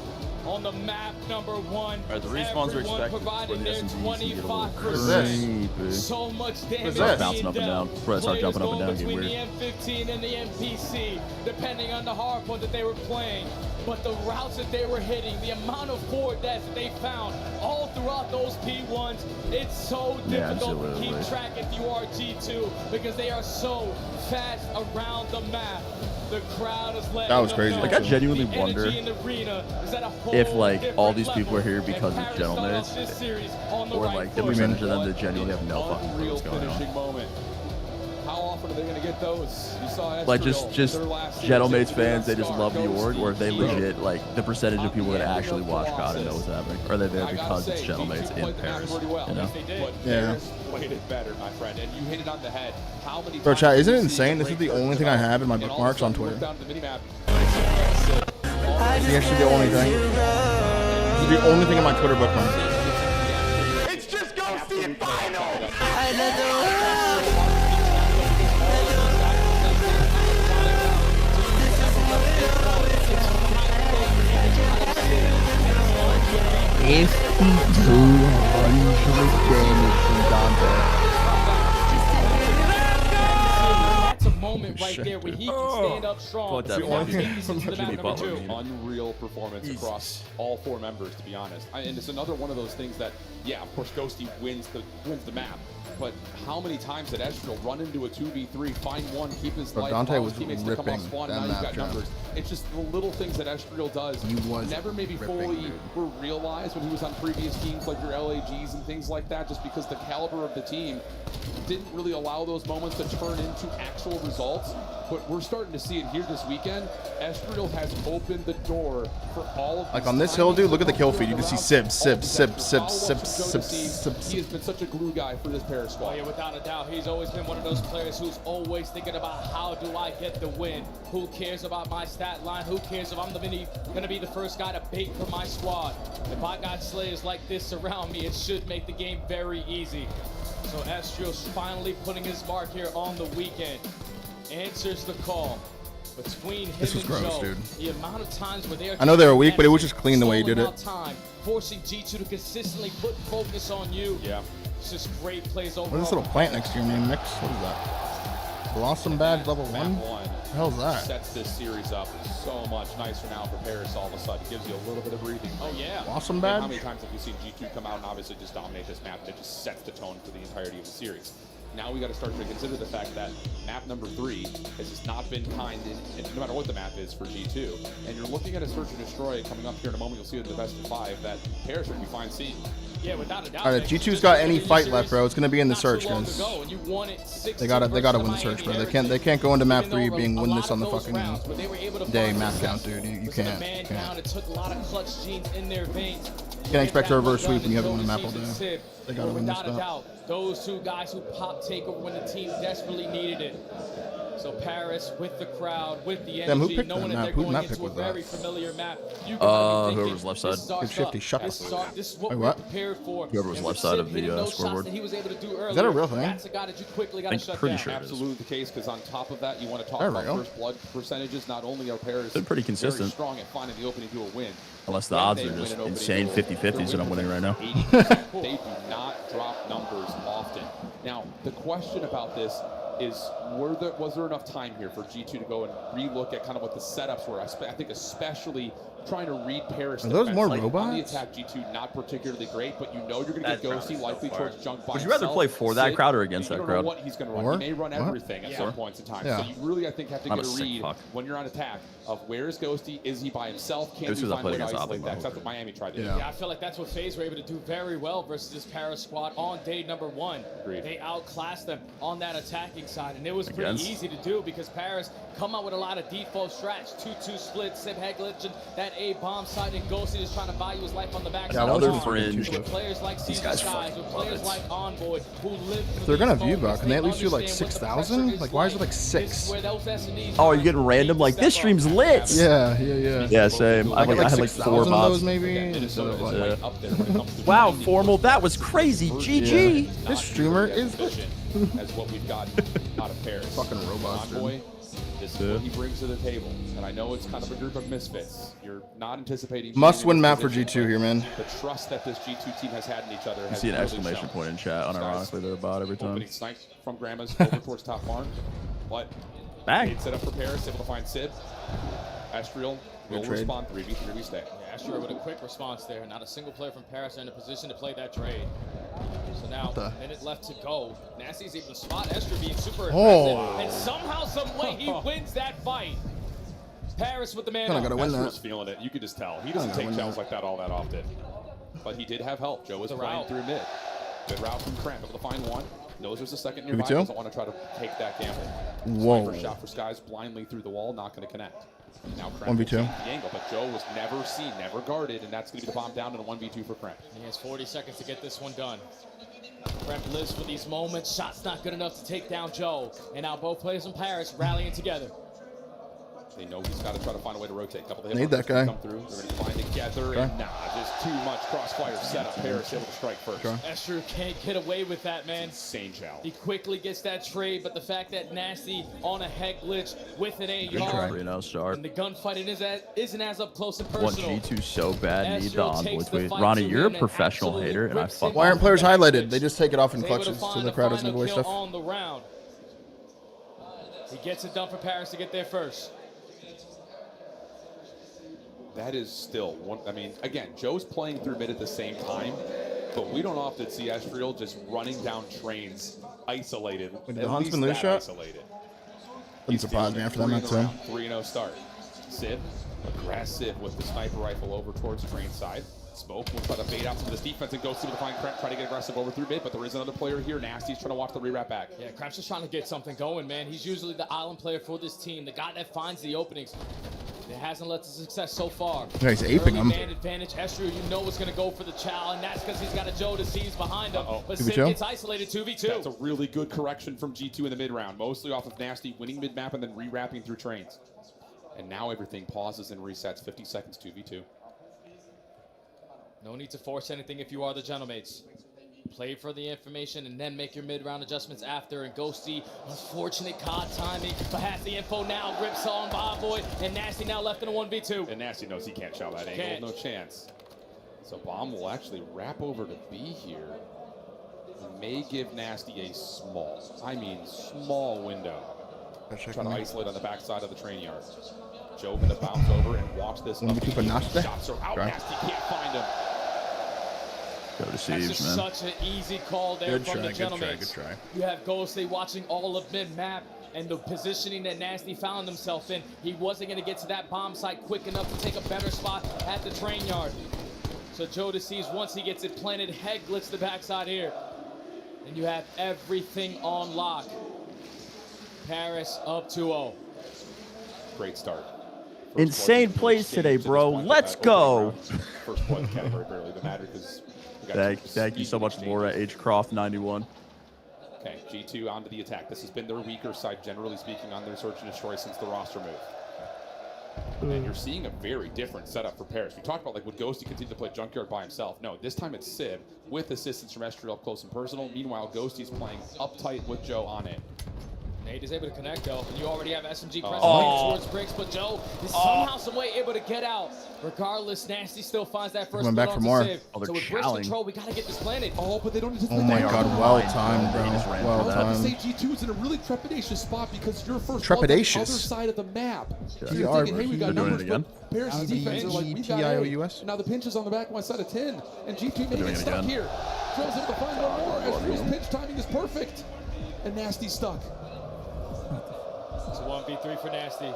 on the map number 1. Alright, the respawns are Everyone expected providing for the their SMGs to get a little 25%. creepy. So much damage Start being bouncing up and down. dealt. Before I start Players jumping up and going down, get between weird. the M15 and the MPC, depending on the hardpoint that they were playing. But the routes that they were hitting, the amount of forward deaths that they found all throughout those P1s, it's so difficult to keep track if you are G2 because they are so fast around the map. The crowd is letting That was them crazy. know. Like, I genuinely The wonder energy in the arena is at a whole if like all different these people are here level. because of And Paris started off Gentlemans, this series on the or right like the foot. percentage of them that genuinely have no fucking clue Unreal what's going finishing on. moment. How often are they going to get those? You saw Like Ezreal, just their last Gentlemans series, fans, they just Star, love the Ghosty, org, or if they Zero. legit like the percentage of people that actually watch COD and know what's happening, or are they there I gotta because it's say, Gentlemans G2 in played the match Paris? pretty well. You know? But Yeah. Paris played it better, my friend, and you hit it on the head. How many Bro, times chat, have isn't we it seen insane? This is the only thing I have in my and all of a bookmarks on sudden you Twitter. look down at the minimap, It's actually the only thing. This is the only thing in my Twitter bookmark. It's just Ghosty and final. If he 200 damage from Dante. That's a moment right there where he can stand up strong. That's the and only take this into the Jimmy map number Butler, 2. man. unreal performance across all 4 members, to be honest. And it's another one of those things that, yeah, of course, Ghosty wins the map. But how many times did Ezreal run into a 2v3, find one, keep his Bro, life, Dante allow was his teammates to come off ripping spawn, that and now you've map, got John. numbers. It's just the little things that Ezreal does He was never maybe ripping, fully dude. were realized when he was on previous teams like your LAGs and things like that, just because the caliber of the team didn't really allow those moments to turn into actual results. But we're starting to see it here this weekend. Ezreal has opened the door for all of Like these on this hill, dude, look at the kill feed. You tiny can see rounds. sip, sip, All sip, of sip, that. sip, Now sip, watch sip, Joe sip, He has been such a glue guy for this Paris Oh squad. yeah, without a doubt, he's always been one of those players who's always thinking about how do I get the win? Who cares about my stat line? Who cares if I'm gonna be the first guy to bait for my squad? If I got slayers like this around me, it should make the game very easy. So Ezreal's finally putting his mark here on the weekend. Answers the call. Between him This was and gross, Joe, dude. the amount of times where they are I know they were weak, but it was just clean the way he did slowing it. out time, forcing G2 to consistently put focus on you. Yeah. It's just great plays overall. What is this little plant next to your name, Mix? What is that? Blossom Badge level 1? Map What 1 the hell's that? sets this series up so much nicer now for Paris all of a sudden. It gives you a little bit of breathing room. Oh, yeah. Blossom And Badge? how many times have we seen G2 come out and obviously just dominate this map, and it just sets the tone for the entirety of the series. Now we got to start to consider the fact that map number 3 has just not been kind, no matter what the map is for G2. And you're looking at a search and destroy coming up here in a moment. You'll see it in the best of 5 that Paris will be fine seeing. Yeah, without a doubt. All right, if G2's got any fight left, bro, it's gonna be in the search, guys. They gotta win the search, bro. They can't go into map 3 being winless on the fucking day map count, dude. You can't. It took a lot of clutch genes in their veins. You can't expect a reverse sweep when you haven't won a map all day. They gotta win this Without a stuff. doubt, those two guys who popped takeover when the team desperately needed it. So Paris with the crowd, with the Damn, who energy, picked knowing that that map? they're Whose going map into pick a was that? very familiar map. You gotta be Whoever thinking, was left side. this is our Good shifty stuff. shot. This is what Wait, we're what? prepared for. Whoever was And left with side Sid of the, hitting those shots scoreboard. that he was able to do earlier, that a real thing? That's a guy that you quickly got to shut pretty down. sure it is. Absolutely the case, because on top of that, you want to talk They're about real. first blood percentages. Not only are Paris Been pretty very consistent. strong at finding the opening to a win, Unless the when odds they are win just an opening insane to a- 50-50s that I'm winning right now. 80%. They do not drop numbers often. Now, the question about this is, was there enough time here for G2 to go and relook at kind of what the setups were? I think especially trying to read Paris. Are those defense. more Like, on the robots? attack, G2 not particularly great, but you know you're going to That get crowd Ghosty is so likely far. towards junk by Would you rather himself. play for that Sid, crowd or against you that don't know crowd? what he's going to run. Or? He may run What? everything at Yeah. some points in time. Yeah. So you really, I think, have to I'm get a a sick read fuck. when you're on attack of where is Ghosty? Is he by himself? Can Those we two that find a played way to against isolate Optic, that? 'Cause that's what Miami tried to do. Yeah. Yeah, I feel like that's what FaZe were able to do very well versus this Paris squad on day number 1. Agreed. They outclassed them on that attacking side, and it was pretty Against? easy to do because Paris come out with a lot of default strats, 2-2 split, Sib head glitch, and that A bomb side, and Ghosty is trying to buy you his life on the back. Yeah, Another wasn't fringe. With players like These Caesar guys Skies, fucking with love players it. like Envoy, who live If they're gonna view buck, can they at least do like 6,000? Like, why is it like 6? Oh, you're getting random? Like, this stream's lit! Yeah. Yeah, same. I had like 4 6,000 of bots. those maybe. Instead of like, Yeah. Wow, Formal, that was crazy. GG! This streamer is as what we've got out of Paris. Fucking robots, dude. Envoy, this is what he brings to the table. And I know it's kind of a group of misfits. You're not anticipating... Must-win map for G2 here, man. The trust that this G2 team has had in each other You has see an really exclamation shown. point in chat, unironically, they're about every time. Opening snipe from Grandma's over towards top barn. But bang. Set up for Paris, able to find Sid. Astriel will trade. respond 3v3 stay. Yeah, Astriel with a quick response there. Not a single player from Paris are in a position to play that trade. So now, a minute left to go. Nasty's able to spot Esther being super aggressive. And somehow, some way, he wins that fight. Paris with the man up. Astriel's feeling it. You could just tell. He doesn't take shells like that all that often. But he did have help. Joe was playing through mid. Good route from Cramp. Able to find one. Knows there's a second nearby. Doesn't want to try to take that gamble. Whoa. Sniper shot for Skies blindly through the wall. Not going to connect. Now Cramp 1v2. will take the angle, but Joe was never seen, never guarded, and that's going to be the bomb down in a 1v2 for Cramp. He has 40 seconds to get this one done. Cramp lives for these moments. Shot's not good enough to take down Joe. And now both players from Paris rallying together. They know he's got to try to find a way to rotate. Couple of Need that guy. come through. They're going to find together, and just too much crossfire setup. Paris able to strike first. Esther can't get away with that, man. Insane shell. He quickly gets that trade, but the fact that Nasty on a head glitch with an AR, and the gunfight isn't as up close and personal. Want G2 so bad, need the envoy tweet. Ronnie, you're a professional hater, and I fuck. Why aren't players highlighted? They just take it off in clutches so the crowd doesn't give away stuff. On the round. He gets it done for Paris to get there first. That is still one. I mean, again, Joe's playing through mid at the same time, but we don't often see Astriel just running down trains isolated. Did the Huntsman lose shot? Isolated. Wouldn't surprise me after that match, too. 3-0 start. Sid, aggressive with the sniper rifle over towards train side. Smoke will try to bait out some of this defense and go see the fine Cramp, try to get aggressive over through mid, but there is another player here. Nasty's trying to watch the re-wrap back. Yeah, Cramp's just trying to get something going, man. He's usually the island player for this team, the guy that finds the openings. It hasn't led to success so far. Yeah, he's aping him. Man advantage. Astriel, you know, is going to go for the chow, and that's because he's got a Joe to seize behind him. But Sid gets isolated 2v2. That's a really good correction from G2 in the mid round, mostly off of Nasty winning mid map and then re-wrapping through trains. And now everything pauses and resets. 50 seconds 2v2. No need to force anything if you are the Gentlemates. Play for the information and then make your mid-round adjustments after. And Ghosty, unfortunate COD timing, but has the info now. Rips on Bomboy, and Nasty now left in a 1v2. And Nasty knows he can't shell that angle. No chance. So Bomb will actually wrap over to B here. May give Nasty a small, I mean small window. Try to isolate on the backside of the train yard. Joe going to bounce over and watch this. Shots are out. Nasty can't find him. Go to That's Siege, just man. such an easy call there from the Gentlemen. Good try. You have Ghosty watching all of mid-map and the positioning that Nasty found himself in. He wasn't going to get to that bomb site quick enough to take a better spot at the train yard. So Joe deceives once he gets it planted, head glitch the backside here. And you have everything on lock. Paris up 2-0. Great start. Insane plays today, bro. Let's go. First point category barely to matter because Thank you so much, Laura H. Croft 91. Okay, G2 onto the attack. This has been their weaker side, generally speaking, on their search and destroy since the roster move. And you're seeing a very different setup for Paris. We talked about, like, would Ghosty continue to play Junkyard by himself? No, this time it's Sib with assistance from Estriel up close and personal. Meanwhile, Ghosty's playing uptight with Joe on it. Nate is able to connect, though, and you already have SMG pressing towards Briggs, but Joe is somehow, some way able to get out. Regardless, Nasty still finds that first Coming back for more. save. So with Briggs control, we got to get this planted. Oh, but they don't just Oh my god, well timed, bro. Well I was about to say timed. G2 is in a really trepidatious spot because you're first Trepidatious. on the other side of the map. So Yeah. you're thinking, hey, we got They're doing numbers, it again. but Paris' defense are like, we got P-I-O-U-S. A. Now the pinch is on the back one side of 10, and G2 may doing get it stuck again. here. Joe's able to find one more. Estriel's pinch timing is perfect, and Nasty's stuck. It's a 1v3 for Nasty.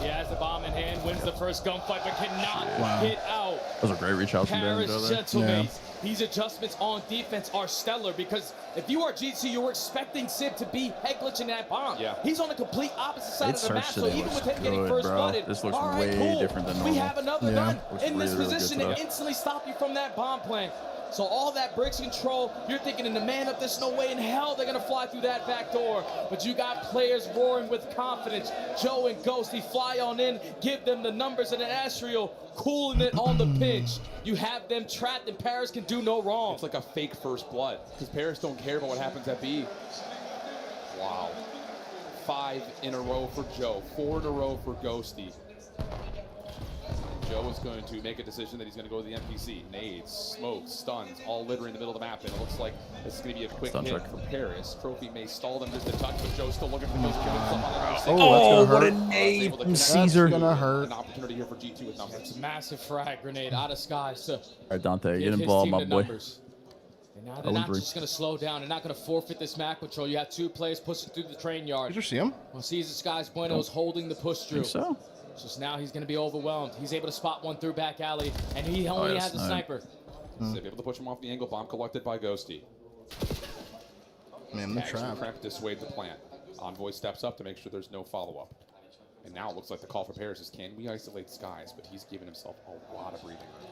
He has the bomb in hand, wins the first gunfight, but cannot get out. Those are great reach outs from damage Paris over there. Gentlemen, these adjustments on defense are stellar because if you are G2, you were expecting Sib to be head glitching that bomb. Yeah. He's on the complete opposite side Its of the map, search so today even looks with him getting good, first bro. blooded, This looks all right, way cool. different than normal. We have another gun Looks in this really, really good position to today. instantly stop you from that bomb plant. So all that Briggs control, you're thinking in the man up, there's no way in hell they're going to fly through that back door. But you got players roaring with confidence. Joe and Ghosty fly on in, give them the numbers, and an Astriel cooling it on the pinch. You have them trapped, and Paris can do no wrong. It's like a fake first blood because Paris don't care about what happens at B. 5 in a row for Joe, 4 in a row for Ghosty. Joe is going to make a decision that he's going to go to the NPC. Nades, smokes, stuns, all littering the middle of the map, and it looks like this is going to be a quick hit for Paris. Trophy may stall them just a touch, but Joe's still looking for those kills. Oh, what a nade from Caesar. That's gonna hurt. An opportunity here for G2 with numbers. It's a massive frag grenade out of skies to All right, Dante, give get his involved, team my the boy. numbers. And now they're not just going to slow down. They're not going to forfeit this map control. You have 2 players pushing through the train yard. Did you see him? Well, Caesar Skies Bueno is holding the push through. So. Just now he's going to be overwhelmed. He's able to spot one through back alley, and he only has a sniper. So able to push him off the angle. Bomb collected by Ghosty. Man, the trap. Cramp dissuade the plant. Envoy steps up to make sure there's no follow-up. And now it looks like the call for Paris is, can we isolate Skies? But he's given himself a lot of breathing room.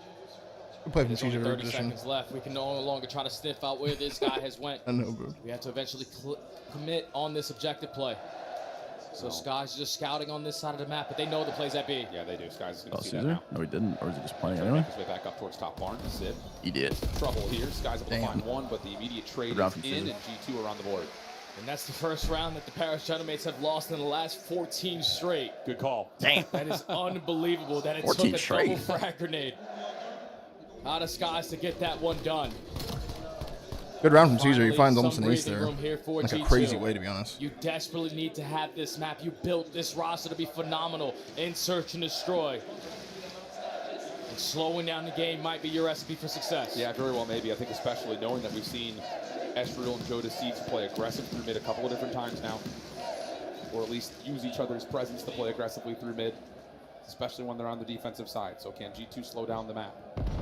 Good play from There's only Caesar 30 position. seconds left. We can no longer try to sniff out where this guy has went. I know, bro. We have to eventually commit on this objective play. So Skies is just scouting on this side of the map, but they know the plays at B. Yeah, they do. Skies is going to see Caesar? that now. No, he didn't. Or is he just playing Trying to anyway? make his way back up towards top barn. Sid. He did. Trouble here. Skies able to find one, but the immediate trade is in, and G2 are on the board. And that's the first round that the Paris Gentlemen have lost in the last 14 straight. Good call. Damn. That is unbelievable that it took a double frag grenade out of Skies to get that one done. Good round from Caesar. He finds Some almost an ace breathing there. room here for Like a G2. crazy way, to be honest. You desperately need to have this map. You built this roster to be phenomenal in search and destroy. And slowing down the game might be your recipe for success. Yeah, very well maybe. I think especially knowing that we've seen Esriel and Joe Deceived play aggressive through mid a couple of different times now. Or at least use each other's presence to play aggressively through mid. Especially when they're on the defensive side. So can G2 slow down the map?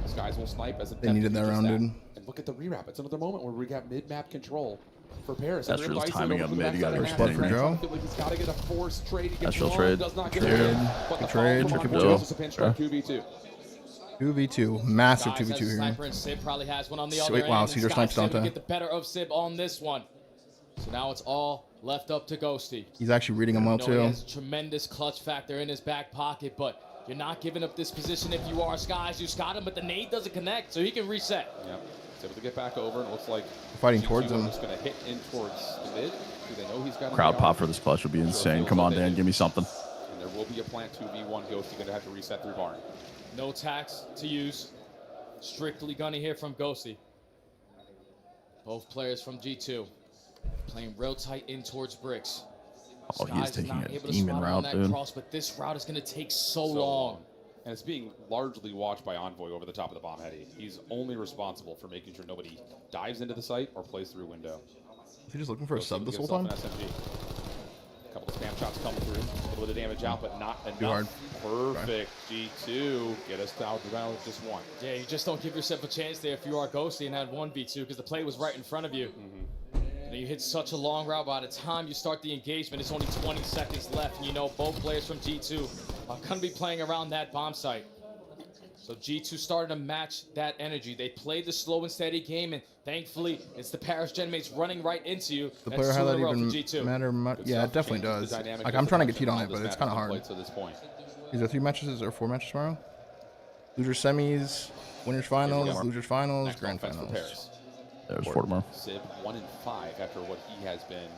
Skies will snipe as They needed that round, dude. And look at the rewrap. It's another moment where we got mid-map control for Paris. That's real timing up mid. You got to respect for Joe. He's got to get a forced trade. That's real trade. Does not get Trade. But the Trade. follow from Joe. Joe. Pinch strike 2v2. 2v2. Massive Skies has 2v2 a here. sniper, and Sib probably has one on the Sweet. other end. Wow, and Caesar Skies snipes able to Dante. get the better of Sib on this one. So now it's all left up to Ghosty. He's actually reading him well, He too. has a tremendous clutch factor in his back pocket, but you're not giving up this position if you are Skies. You got him, but the nade doesn't connect, so he can reset. Yep. He's able to get back over, and it looks like Fighting G2 towards him. are just going to hit in towards the mid. They know he's got Crowd pop for this clutch would be insane. Come on, Dan, give me something. And there will be a plant 2v1 Ghosty going to have to reset through barn. No tax to use. Strictly gonna hear from Ghosty. Both players from G2 playing real tight in towards bricks. Oh, he is Skies taking not a able to demon spot on route, that dude. cross, but this route is gonna take so long. And it's being largely watched by Envoy over the top of the bomb heady. He's only responsible for making sure nobody dives into the site or plays through window. Is he just looking for a sub this whole Gives time? himself an SMG. A couple of spam shots coming through. A little bit of damage out, but not enough. Too hard. Perfect. G2. Get us down to round just one. Yeah, you just don't give yourself a chance there if you are Ghosty and had 1v2 because the play was right in front of you. And you hit such a long route. By the time you start the engagement, it's only 20 seconds left. And you know both players from G2 are going to be playing around that bomb site. So G2 started to match that energy. They played the slow and steady game, and thankfully, it's the Paris Genmates running right into you. The That's player 2 in a highlight row for even G2. matter much? Good Yeah, stuff. it definitely Changes does. the dynamic Like, of I'm the trying to get matchup teed on how it, this but it's match kind of has been hard. played to this point. These are 3 matches or 4 matches tomorrow? Losers semis, winners finals, losers finals, Next grand offense for finals. Paris. There's 4 tomorrow. Sib 1-5 after what he has been,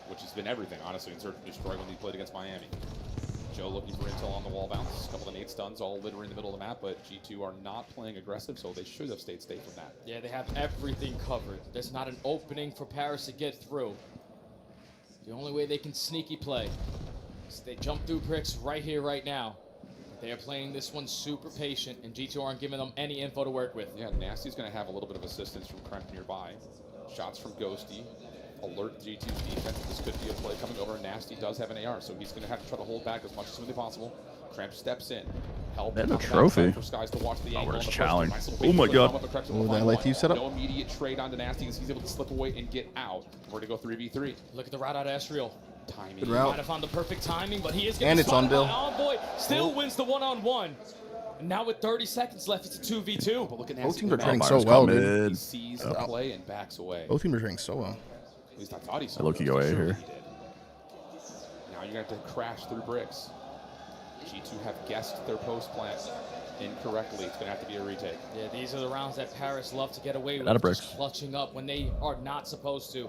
which has been everything, honestly, in search and destroy when he played against Miami. Joe looking for intel on the wall bounce. A couple of nade stuns all littering the middle of the map, but G2 are not playing aggressive, so they should have stayed safe from that. Yeah, they have everything covered. There's not an opening for Paris to get through. The only way they can sneaky play is they jump through bricks right here, right now. They are playing this one super patient, and G2 aren't giving them any info to work with. Yeah, Nasty's going to have a little bit of assistance from Kremp nearby. Shots from Ghosty. Alert G2's defense. This could be a play coming over. Nasty does have an AR, so he's going to have to try to hold back as much as humanly possible. Kremp steps in. Help And a on the trophy. backside for Skies to watch the angle. where's on the challenge? first one. Nice Oh little my bait God. from Kremp's able Oh, to that find LAT one. setup? No immediate trade onto Nasty as he's able to slip away and get out. We're going to go 3v3. Look at the route out of Esriel. Timing. Good He route. might have found the perfect timing, but he is going And to it's on Bill. Envoy still wins the one-on-one. And now with 30 seconds left, it's a 2v2. But look at Both Nasty. teams are training so Myers well, coming dude. He sees the play and backs away. Both teams are training so well. At least I thought he saw Look, it. you go A Sure here. he did. Now you're going to have to crash through bricks. G2 have guessed their post plant incorrectly. It's going to have to be a retake. Yeah, these are the rounds that Paris love to get away with. Out of bricks. Just clutching up when they are not supposed to.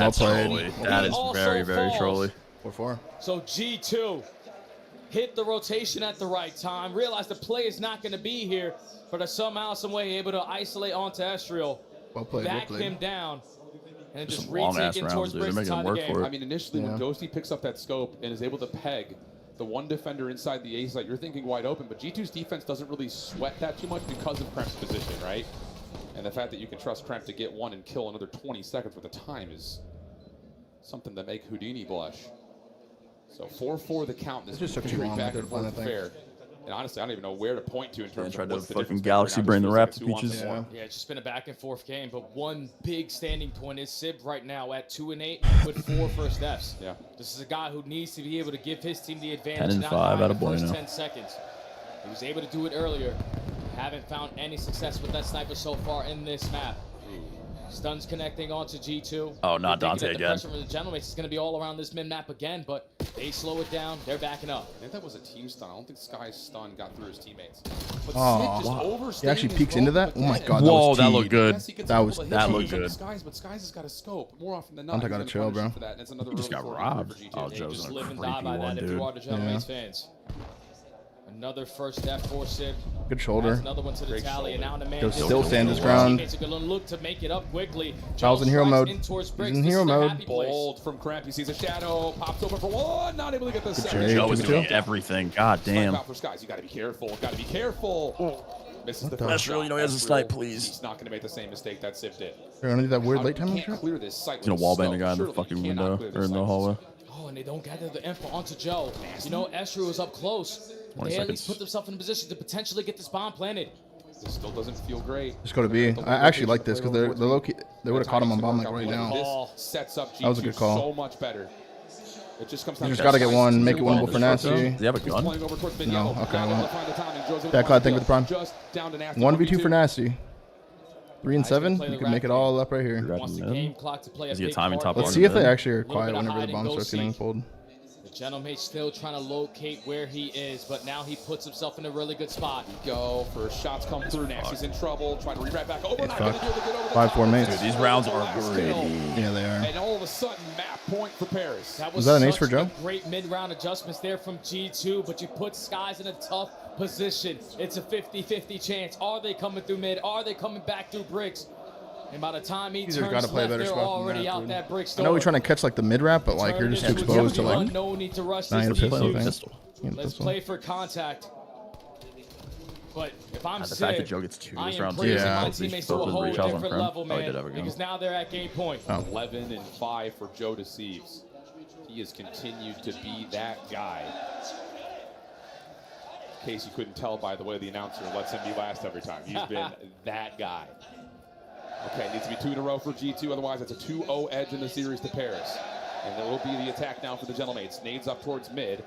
That's played. trolly. That is very, very trolly. 4-4. So G2 hit the rotation at the right time, realized the play is not going to be here, but are somehow, some way able to isolate onto Estriel, Well played, back him down, and just long-ass retaking rounds, towards dude. Bricks They're to making tie him the work game. for it. I mean, initially when Ghosty picks up that scope and is able to peg the one defender inside the A site, you're thinking wide open, but G2's defense doesn't really sweat that too much because of Kremp's position, right? And the fact that you can trust Kremp to get one and kill another 20 seconds with the time is something to make Houdini blush. So 4-4 the count. This just took too long. back and forth fair. And honestly, I don't even know where to point to in terms of what's the fucking difference. Galaxy brain the rap speeches. Yeah, it's just been a back and forth game, but one big standing point is Sib right now at 2-8 with 4 first Fs. Yeah. This is a guy who needs to be able to give his team the advantage. 10 and not 5 by out the of Bueno. first 10 seconds. He was able to do it earlier. Haven't found any success with that sniper so far in this map. Stuns connecting onto G2. Oh, not Thinking Dante that the again. pressure from the Gentlemen is going to be all around this mid-map again, but they slow it down. They're backing up. I think that was a team stun. I don't think Sky's stun got through his teammates. But Oh, Sid just wow. overstayed He actually his peeks into role that? Oh my again. god, Whoa, that that was looked good. Yes, he gets That a was couple of that hits looked from good. Skies, but Skies has got a scope more often than not. Dante He's got a gonna chill, punish bro. him for that, and it's another He just really got poor robbed. for G2. Oh, They Joe's just in a live and creepy die by one, that if you are dude. the Gentlemen's fans. Another first F for Sib. Good shoulder. Adds another one to the Great tally, and now the man Goes is still going stands his to ground. teammates are going to look to make it up quickly. I was in hero Strikes mode. in towards He's Briggs. in This hero is their mode. happy place. Bold from Cramp. He sees a shadow. Pops over for one. Not able to get the second. Jay, Joe is two. doing everything. God damn. Snipe out for Skies. You got to be careful. Got to be careful. Misses the the- first Ezreal, shot. you know he has a Ezreal, snipe, please. He's not going to make the same mistake that Sib did. They're gonna do that weird How- late time you shot? can't clear this site He's gonna with wallbang the scope. guy in the Surely fucking you cannot window clear or this in the site. hallway. Oh, and they don't gather the info onto Joe. You know, Ezreal was up close. 20 They at least seconds. put themselves in a position to potentially get this bomb planted. This still doesn't feel great. Just go to B. I actually like this because they're low key. They would have caught him on bomb like right now. This sets up G2 That was a good call. so much better. It just comes down You just to gotta get Skies one, to make it winnable one. for Nasty. Does he have a He's gun? playing over towards No, Yellow. okay, Not well. able to find the timing. Joe's able to Bad find cloud, thank you for the prime. Just down to Nasty. 1v2 for 1v2. Nasty. 3 and 7. play You the can make it rap all up right here. Wants the game clock to play a Is he a big timing part. top Let's one see if mid? they actually are Little quiet bit of whenever the hide and bomb go starts getting seek. pulled. The Gentleman still trying to locate where he is, but now he puts himself in a really good spot. Go for shots come through. Nasty's in trouble. Trying to re-wrap back over. Not fuck. gonna be able to get over the 5-4 top. mates. Dude, these rounds are Last gritty. kill. Yeah, they are. And all of a sudden, map point for Paris. That Was that an ace such for Joe? a great mid-round adjustments there from G2, but you put Skies in a tough position. It's a 50-50 chance. Are they coming through mid? Are they coming back through bricks? And by the time he He's turns got to play a left, better they're spot than already that, out dude. that bricks I know door. we're trying to catch like the mid wrap, but like you're just Turn it into exposed to a like. 2-1. No need to rush Nah, this you play defuse. with Pistol. Yeah, Let's pistol. play for contact. But if I'm The Sid, fact that Joe gets 2 I this am round, praising Yeah. my These teammates to a both whole reach out on different Kremp. level, Oh, he man, did have a gun. because now they're at game point. Oh. 11 and 5 for Joe Deceives. He has continued to be that guy. In case you couldn't tell by the way the announcer lets him be last every time. He's been that guy. Okay, needs to be 2 in a row for G2. Otherwise, it's a 2-0 edge in the series to Paris. And there will be the attack now for the Gentlemates. Nades up towards mid.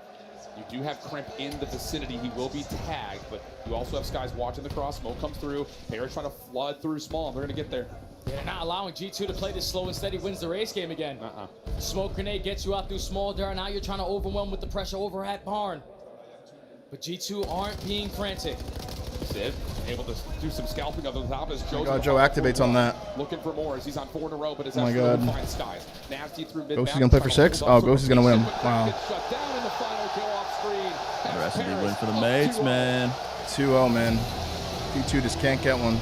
You do have Kremp in the vicinity. He will be tagged, but you also have Skies watching the cross. Smoke comes through. Paris trying to flood through small. They're going to get there. They're not allowing G2 to play this slow and steady wins the race game again. Smoke grenade gets you out through small there. Now you're trying to overwhelm with the pressure over at barn. But G2 aren't being frantic. Sid able to do some scalping up on the top as Joe's God, Joe activates on that. Looking for more as he's on 4 in a row, but his Oh my Ezreal God. finds Skies. Nasty through mid. Ghost is gonna play for 6? Oh, Ghost is gonna win him. Wow. Shut down in the final kill off screen. The rest of the win for the mates, man. 2-0, man. P2 just can't get one.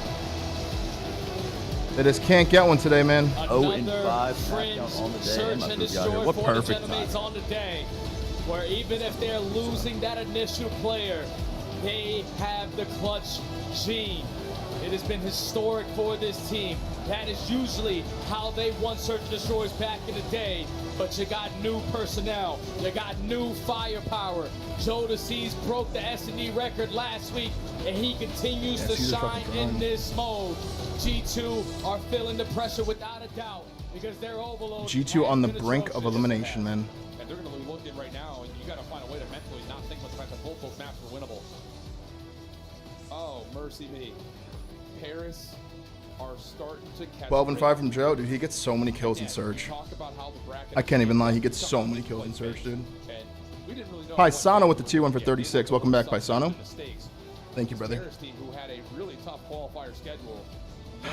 They just can't get one today, man. 0 and 5 back out on the day. Search I'm about and to go out here. destroy What for the perfect Gentlemates time. on the day, where even if they're losing that initial player, they have the clutch gene. It has been historic for this team. That is usually how they won Search and Destroys back in the day. But you got new personnel. You got new firepower. Joe Deceives broke the S&D record last week, and he continues to Caesar's shine fucking in drone. this mode. G2 are feeling the pressure without a doubt because they're overloaded. G2 on the brink of elimination, man. And they're going to be looking right now, and you got to find a way to mentally not think about the fact that both those maps were winnable. Oh, mercy me. Paris are starting to catch 12 and 5 from Joe, dude. He gets so many kills in Surge. I can't even lie. He gets so many kills in Surge, dude. Paisano with the 2-1 for 36. Welcome back, Paisano. Thank you, brother. Paris team who had a really tough qualifier schedule.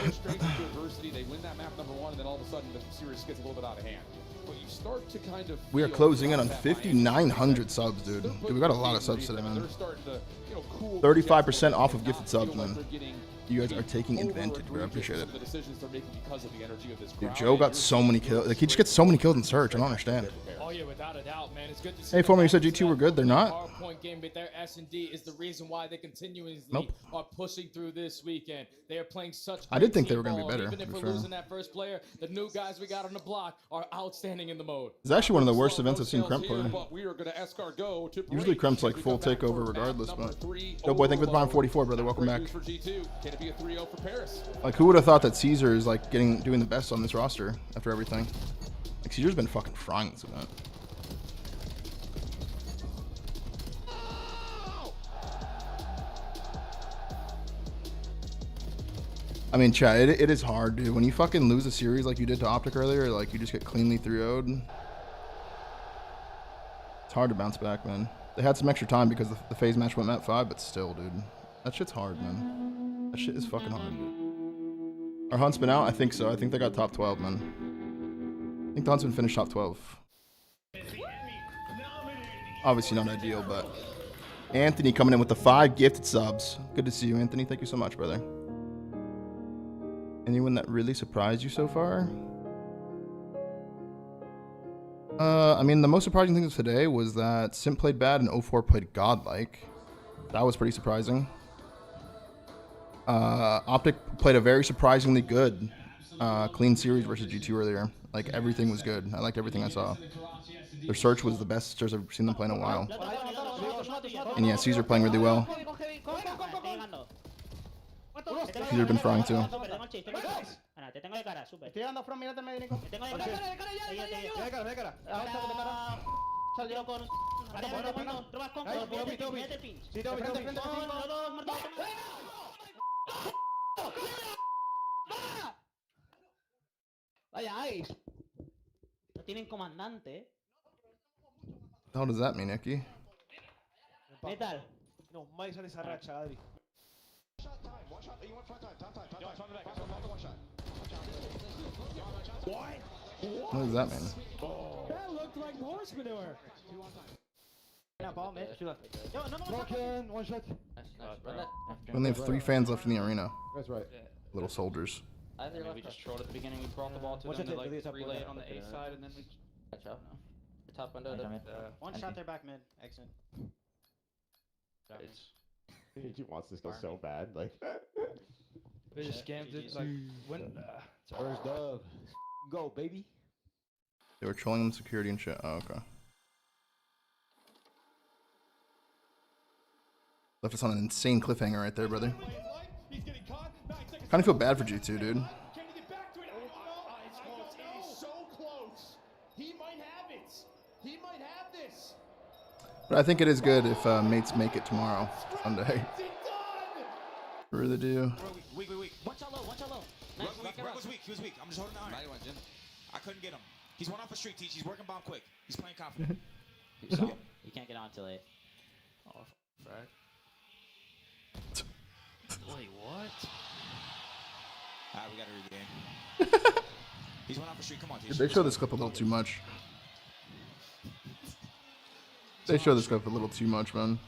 No strength to adversity. They win that map number 1, and then all of a sudden the series gets a little bit out of hand. But you start to kind of We are closing in on 5,900 subs, dude. Dude, we got a lot of subs today, man. they're starting to, you know, cool 35% off of gifted subs, man. they're getting You guys are taking advantage, bro. I appreciate it. The decisions they're making because of the energy of this Dude, crowd. Joe got so many kills. Like, he just gets so many kills in Surge. I don't understand. Oh yeah, without a doubt, man. It's good to see. Hey, Former, you said G2 were good. They're not. PowerPoint game, but their S&D is the reason why they continuously Nope. are pushing through this weekend. They are playing such. I did think they great were gonna team be ball. better, Even if to we're be fair. losing that first player, the new guys we got on the block are outstanding in the mode. It's actually one of the worst events I've seen Kremp play. But we are going to escargot to Usually Kremp's like full takeover regardless, but Joe Boy, thank you for the Prime 44, brother. Welcome back. For G2. Can it be a 3-0 for Paris? Like, who would have thought that Caesar is like doing the best on this roster after everything? Like, Caesar's been fucking frying this event. I mean, chat, it is hard, dude. When you fucking lose a series like you did to Optic earlier, like you just get cleanly 3-0'd. It's hard to bounce back, man. They had some extra time because the FaZe match went map 5, but still, dude. That shit's hard, man. That shit is fucking hard, dude. Are Huntsman out? I think so. I think they got top 12, man. I think the Huntsman finished top 12. Obviously not ideal, but... Anthony coming in with the 5 gifted subs. Good to see you, Anthony. Thank you so much, brother. Anyone that really surprised you so far? I mean, the most surprising thing of today was that Simp played bad and 04 played godlike. That was pretty surprising. Optic played a very surprisingly good clean series versus G2 earlier. Like, everything was good. I liked everything I saw. Their search was the best search I've seen them play in a while. And yeah, Caesar playing really well. Caesar been frying too. No tienen comandante. What does that mean, Nicky? Metal. No, Mike sale esa racha, Adri. What does that mean? That looked like horse manure. One shot. We only have 3 fans left in the arena. That's right. Little soldiers. We just trolled at the beginning. We brought the ball to them. They like relay it on the A side, and then we catch up. The top window. One shot there back mid. Exit. He wants this go so bad, like. They just scammed it. Like when. First dub. Go, baby. They were trolling them security and shit. Oh, okay. Left us on an insane cliffhanger right there, brother. Kind of feel bad for G2, dude. But I think it is good if mates make it tomorrow, Sunday. Really do. Weak. Watch out low. Rug was weak. He was weak. I'm just holding the iron. I couldn't get him. He's one off a street teach. He's working bomb quick. He's playing confident. You can't get on till late. Oh, frag. Wait, what? Alright, we gotta read the game. He's one off a street. Come on, teach. They show this clip a little too much. They show this clip a little too much, man.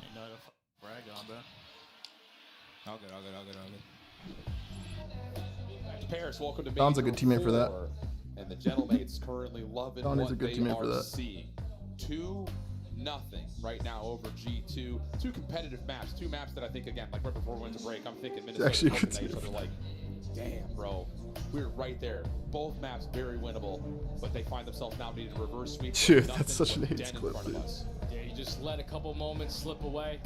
Frag on, bro. All good. Paris, welcome to Don's a good teammate for that. And the Gentlemates currently loving Don is what a good they teammate for are that. seeing. 2-0 right now over G2. 2 competitive maps. 2 maps that I think, again, like right before we went to break, I'm thinking Minnesota actually a good and Copenhagen are like, damn, bro. We're right there. Both maps very winnable, but they find themselves now needing to reverse sweep. Dude, that's such an AIDS Den in clip, front of dude. us. Yeah, you just let a couple moments slip away.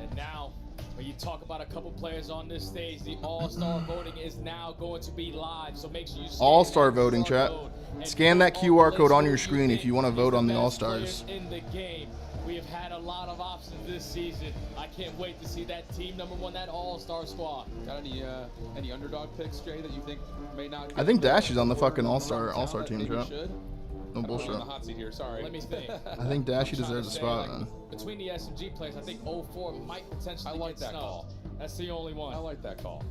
And now, when you talk about a couple players on this stage, the All-Star voting is now going to be live. So make sure you All-Star voting, chat. Scan that QR code on your screen if you want to vote on the All-Stars. In the game, we have had a lot of options this season. I can't wait to see that team #1, that All-Star squad. Got any underdog picks, Jay, that you think may not? I think Dash is on the fucking All-Star team, Maybe chat. should? No I'm bullshit. on the hot seat here. Sorry. Let me think. I think Dashy deserves a spot, man. Between the SMG players, I think 04 might potentially I like get that snubbed. call. That's the only one. I like that call.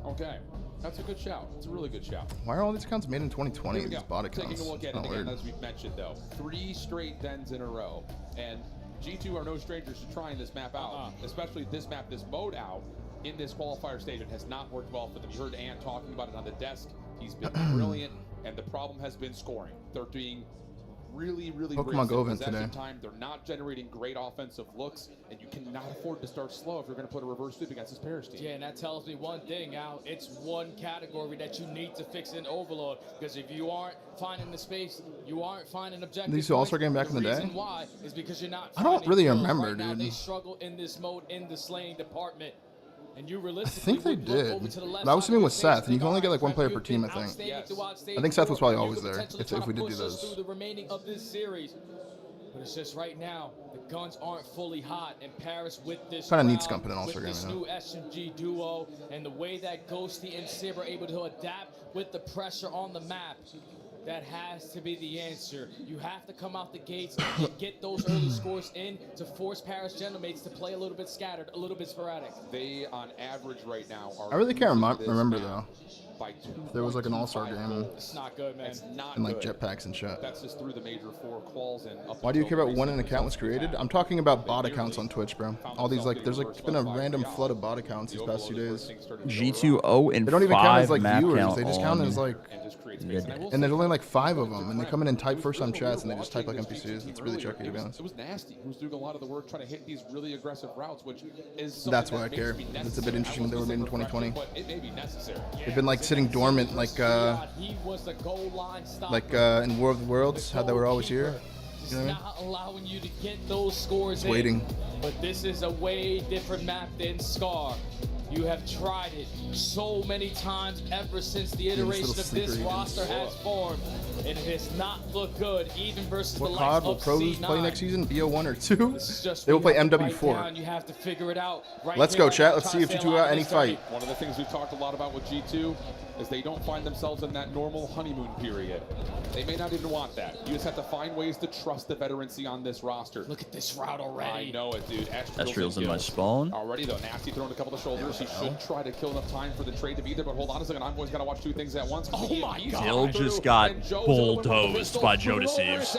Okay. That's a good shout. It's a really good shout. Why are all these accounts made in 2020? Here we These go. bot accounts. Taking a look at it Not again, weird. as we've mentioned, though. 3 straight dens in a row. And G2 are no strangers to trying this map out, especially this map, this mode out. in this qualifier stage. It has not worked well for them. You heard Ant talking about it on the desk. He's been brilliant, and the problem has been scoring. They're being really Pokemon Go event possession today. time. They're not generating great offensive looks, and you cannot afford to start slow if you're going to put a reverse sweep against this Paris team. Yeah, and that tells me one thing, Al. It's one category that you need to fix in Overload, because if you aren't finding the space, you aren't finding objectives. These two All-Star game back in the day? reason why is because you're not. I don't really kills. remember, Right now, dude. they struggle in this mode in the slaying department. And you I realistically think they would look did. over to the left But I was side assuming of with the Seth, stage, and you can only get like one player per you've team, been I think. outstanding throughout stage I think Seth was probably four. always You could there potentially if try we to did do push us those. through the remaining of this series. But it's just right now, the guns aren't fully hot, and Paris with this Kinda neat crowd, scumping in All-Star with this game, new SMG duo, and the way that Ghosty and Sib are able to adapt with the pressure on the map. That has to be the answer. You have to come out the gates and get those early scores in to force Paris Genomates to play a little bit scattered, a little bit sporadic. They, on average right now, are I really can't losing this remember map though. by There was like an All-Star 2.25 game It's not good, man. It's not and like good. jetpacks and shit. That's just through the major four quals and up. Why do you care until about when an recent account was results. created? I'm talking about bot accounts on Twitch, bro. All these like, there's like been a random flood of bot accounts these past 2 days. G2 and They don't even count 5 as like map viewers. count They just count on as like, and there's only like 5 of them, and they come in and type first time chats, and they just type like NPCs. It's really tricky to be honest. It was nasty. Who's doing a lot of the work trying to hit these really aggressive routes, which is something That's why that I makes care. me It's a bit interesting they were made in 2020. but it may be necessary. They've been like sitting dormant, like He was the goal line stopper. in War of the Worlds, how they were always here. You know what I mean? Not allowing you to get those scores It's in. waiting. But this is a way different map than Scar. You have tried it so many times ever since the this iteration little of this sneaker roster even. has formed. And it has not looked good, even versus What the COD likes will of pros C9. play next season? BO1 or 2? This is just They will play we have to write MW4. down, you have to figure it out. Right Let's here, go, chat. Let's try see to if stay G2 alive got in any this journey. fight. One of the things we've talked a lot about with G2 is they don't find themselves in that normal honeymoon period. They may not even want that. You just have to find ways to trust the veterancy on this roster. Look at this route already. I know it, dude. Estriel's in my kills. spawn. Already, though. Nasty throwing a couple of shoulders. He should try to kill enough time for the trade to be there, but hold on a second. Envoy's got to watch 2 things at once. Oh my God. Dill just got bulldozed by Joe Deceives.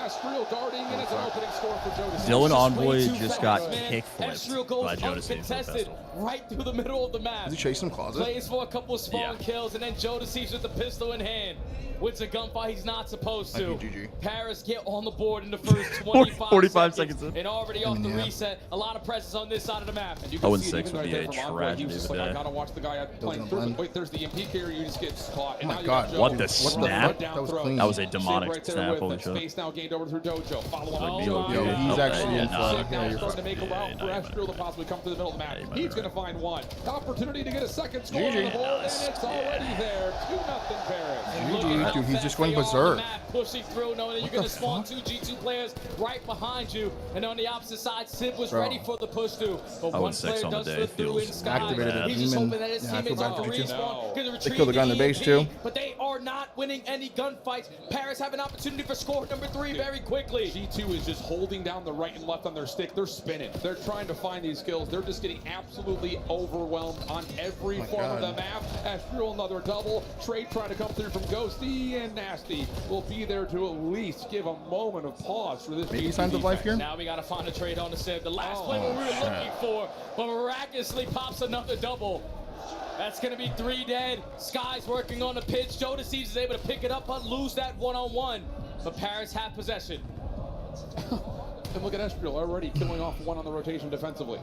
Dill and Envoy just got kickflipped by Joe Deceives. Contested right through the middle of the map. Is he chasing him closet? Plays for a couple of spawn kills, and then Joe Deceives with the pistol in hand. Wins a gunfight he's not supposed to. Paris get on the board in the first 45 seconds in. And already off the reset. A lot of presence on this side of the map. And you 0-6 would be a tragedy He was just today. like, I gotta watch the guy playing through. But wait, there's the MP carrier. You just get caught. And Oh now my you got God. Joe. What the snap? That was clean. That was a demonic right there snap. with Holy it. shit. Space now gained over through Dojo. Follow up. Yo, he's actually in flag. Sig Yeah, now you're starting to make a route for Estriel to possibly come to the middle of the map. He's going to find one. Opportunity to get a second score on the board, and it's already there. 2-0 Paris. GG, dude, he's just going berserk. Pushing through, knowing that you're going to spawn 2 G2 players right behind you. And on the opposite side, Sib was ready for the push through. But one 0-6 player on the does day slip through in feels Sky. Activated a He's just demon. hoping that his Yeah, I feel teammates bad are for G2. respawn. Gonna They retrieve killed the guy in the their base, EMP, too. But they are not winning any gunfights. Paris have an opportunity for score number 3 very quickly. G2 is just holding down the right and left on their stick. They're spinning. They're trying to find these kills. They're just getting absolutely overwhelmed on every form of the map. Estriel, another double. Trade trying to come through from Ghosty, and Nasty will be there to at least give a moment of pause for this. Maybe G2 signs of life here? Now we got to find a trade on the Sib. The last play we were looking for, but miraculously pops another double. That's going to be 3 dead. Sky's working on the pitch. Joe Deceives is able to pick it up, but lose that one-on-one. But Paris have possession. And look at Estriel already killing off one on the rotation defensively.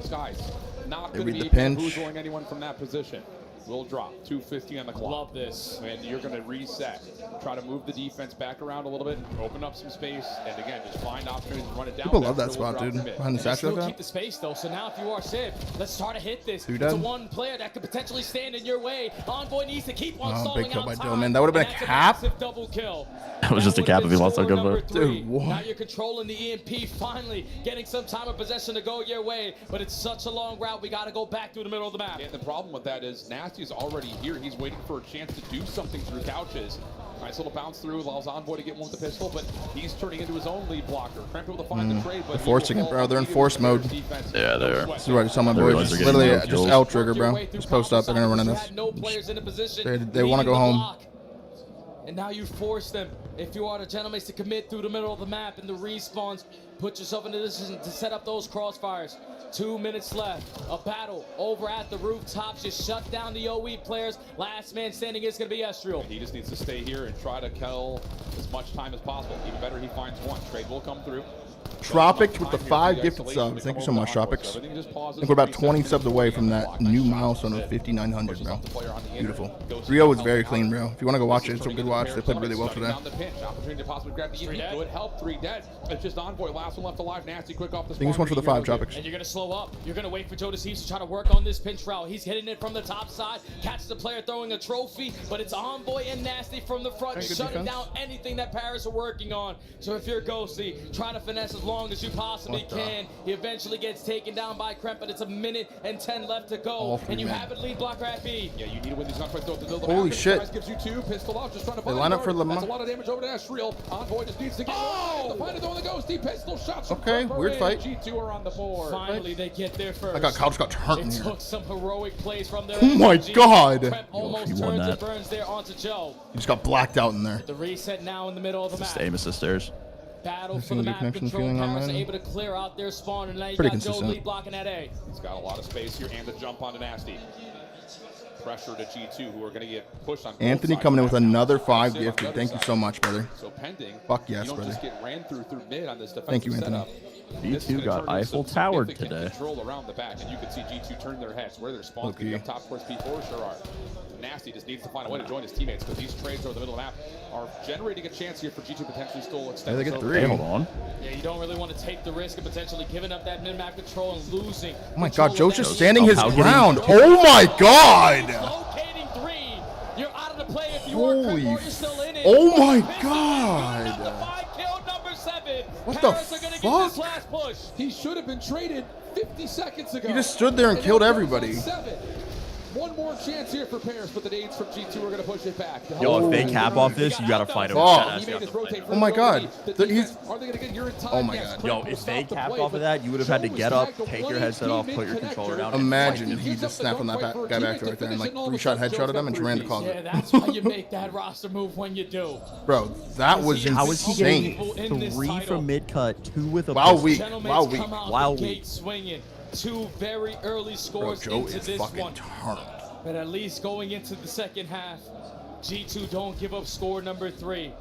Sky's not They going to read be the pinch. bamboozling anyone from that position. Will drop. 2:50 on the clock. Love this. And you're going to reset. Try to move the defense back around a little bit, open up some space, and again, just find opportunities to run it down. People love that Estriel will spot, drop dude. the mid. Behind the statue like Still that. keep the space though. So now if you are Sib, let's try to hit this. Who It's a done? one player that could potentially stand in your way. Envoy needs to keep on Oh, stalling big kill out by time, Dillman. That would have been and a that's cap? massive double kill. That was just a cap if he lost that score gunfight. number 3. Dude, what? Now you're controlling the EMP, finally getting some time of possession to go your way, but it's such a long route. We got to go back through the middle of the map. And the problem with that is Nasty is already here. He's waiting for a chance to do something through couches. Nice little bounce through, allows Envoy to get one with the pistol, but he's turning into his own lead blocker. Trying to be able to find the trade, but They're forcing it, bro. They're in force mode. Yeah, they are. This is what I just tell my They boys. realize Just they're getting literally no just kills. L trigger, bro. Just post up. They're gonna run in this. No players in a position. They want to go leading the home. block. And now you force them, if you are the gentlemen, to commit through the middle of the map, and the respawns Put yourself in a position to set up those crossfires. 2 minutes left. A battle over at the rooftops. Just shut down the OE players. Last man standing is going to be Estriel. He just needs to stay here and try to kill as much time as possible. Even better, he finds one. Trade will come through. Tropics with the 5 gifted subs. Thank you so much, Tropics. I think we're about 20 subs away from that new milestone of 5,900, bro. Beautiful. 3-0 was very clean, bro. If you want to go watch it, it's a good watch. They played really well today. Opportunity to possibly grab the good help. 3 dead. It's just Envoy. Last one left alive. Nasty quick off the I think this one's for the 5, Tropics. And you're going to slow up. You're going to wait for Joe Deceased to try to work on this pinch route. He's hitting it from the top side. Catches the player throwing a trophy, but it's Envoy and Nasty from the front, shutting down anything that Paris are working on. So if you're Ghosty, try to finesse as long as you possibly can. He eventually gets taken down by Kremp, but it's 1 minute and 10 left to go. And you have it lead blocker at B. Yeah, you need to win these gunfights. Holy shit. Gives you 2. Pistol out, just trying to they line up for Lamar. That's a lot of damage over to Estriel. Envoy just needs to get to find it on the Ghosty. Pistol shots. Okay, weird fight. G2 are on the board. Finally, they get there first. I got Kyle just got hurt in It here. took some heroic plays from their Oh my god. Kremp almost turns and burns there onto Joe. He just got blacked out in there. The reset now in the middle of the map. Just aim assist stairs. Battle for the map control. Paris able to clear out their spawn, and now you got Joe lead blocking at A. He's got a lot of space here and the jump onto Nasty. Pressure to G2, who are going to get pushed on. Anthony coming in with another 5 gifted. Thank you so much, brother. So pending. Fuck yes, you don't brother. just get ran through mid on this defensive Thank you, Anthony. G2 got Eiffel Towered today. Control around the back, and you can see G2 turn their heads where their spawns can be up top towards P4 sure are. Nasty just needs to find a way to join his teammates because these trades over the middle of the map are generating a chance here for G2 potentially still extend. They get 3. Hey, hold on. Yeah, you don't really want to take the risk of potentially giving up that mid-map control and losing. Oh my god, Joe's just standing his ground. Oh my god. Locating 3. You're out of the play if you Holy you're still in it. Oh my god. What the fuck? He should have been traded 50 seconds ago. He just stood there and killed everybody. 1 more chance here for Paris, but the nades from G2 are going to push it back. Yo, if they cap off this, you got to fight over that. Oh my god. Oh my god. Yo, if they cap off of that, you would have had to get up, take your headset off, put your controller down. Imagine if he just snapped on that guy back right there and like 3-shot headshot at him and ran to cause Yeah, it. that's why you make that roster move when you do. Bro, that was How is he insane. getting 3 from mid cut, 2 with a Wow week. Wow Wow week. Wow week. Swinging. 2 very early scores Bro, Joe into is this fucking one. turned. But at least going into the second half, G2 don't give up score number 3.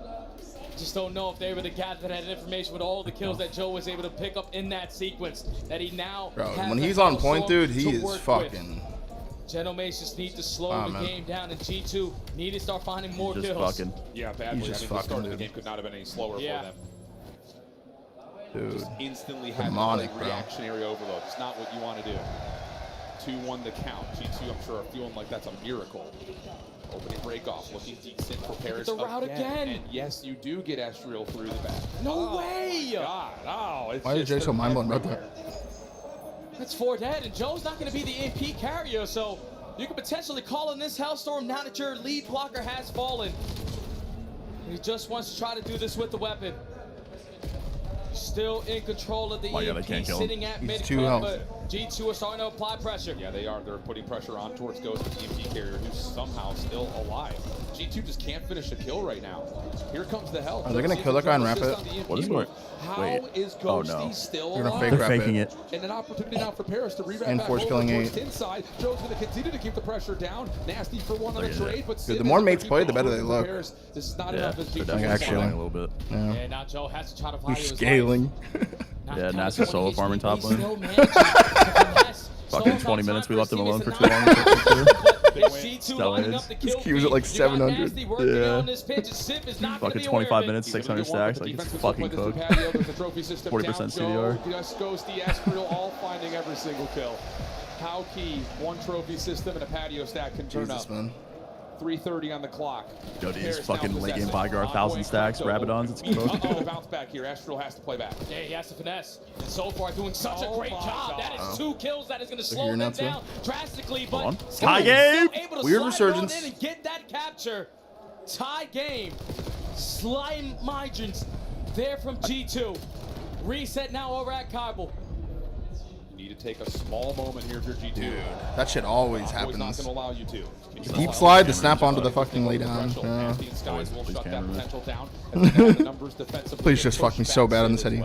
Just don't know if they were able to gather that information with all the kills that Joe was able to pick up in that sequence. That he now Bro, has when the he's on Hellstorm point, dude, he to is work fucking. with. Genomace just need to slow the man. game down, and G2 need to start finding more Just kills. fucking. Yeah, badly. He's just I mean, the start fucking, of the dude. game could not have been any slower Yeah. for them. Dude. Just instantly had Demonic, like bro. reactionary overload. It's not what you want to do. 2-1 the count. G2, I'm sure, are feeling like that's a miracle. Opening break off, looking decent for Paris. the route again. And yes, you do get Estriel through the back. No way! God, oh, it's Why is Jay just so mind blown about that? That's 4 dead, and Joe's not going to be the AP carrier, so you could potentially call in this Hellstorm now that your lead blocker has fallen. He just wants to try to do this with the weapon. Still in control of the Oh, yeah, they EMP, can't kill him. sitting at He's mid 2 health. but G2 are starting to apply pressure. Yeah, they are. They're putting pressure on towards Ghost, the EMP carrier, who's somehow still alive. G2 just can't finish a kill right now. Here comes the help. Are they gonna kill that guy and wrap it? What is going? How Wait. is Oh, Ghosty no. still They're gonna alive? fake They're wrap faking it. it. And an opportunity now for Paris to rewrap And back force over killing towards 8. inside. Joe's going to continue to keep the pressure down. Nasty for one on the Look at trade, but Dude, the more mates play, the better they look. Paris, this is not Yeah, enough as they're G2 definitely actually. scaling a little bit. Yeah. And now Joe has to try to value He's his scaling. Yeah, Nasty solo farming top lane. Fucking 20 minutes, we left him alone for too long. His Q's at like 700. Yeah. Fucking 25 minutes, 600 stacks. Like, it's fucking cooked. 40% CDR. Just Ghosty, Estriel, all finding every single kill. How key, 1 trophy system and a patio stack can turn Jesus, up. man. 3:30 on the clock. Yo, these Paris fucking now late game possessing. Vygar 1,000 stacks, Rabadons, it's cooked. Uh-oh, bounce back here. Estriel has to play back. Yeah, he has to finesse. And so far, doing such a great job. That is 2 kills. That is going to They're slow here them now, too. down drastically. Hold on. But Tie game! able to Weird slide resurgence. on in and get that capture. Tie game. Slime migrants there from G2. Reset now over at Kabul. You need to take a small moment here if you're G2. Dude, that shit always Not happens. going to allow you to. Deep slide, the snap onto the fucking lay down. Yeah. Please just fuck me so bad on this heading.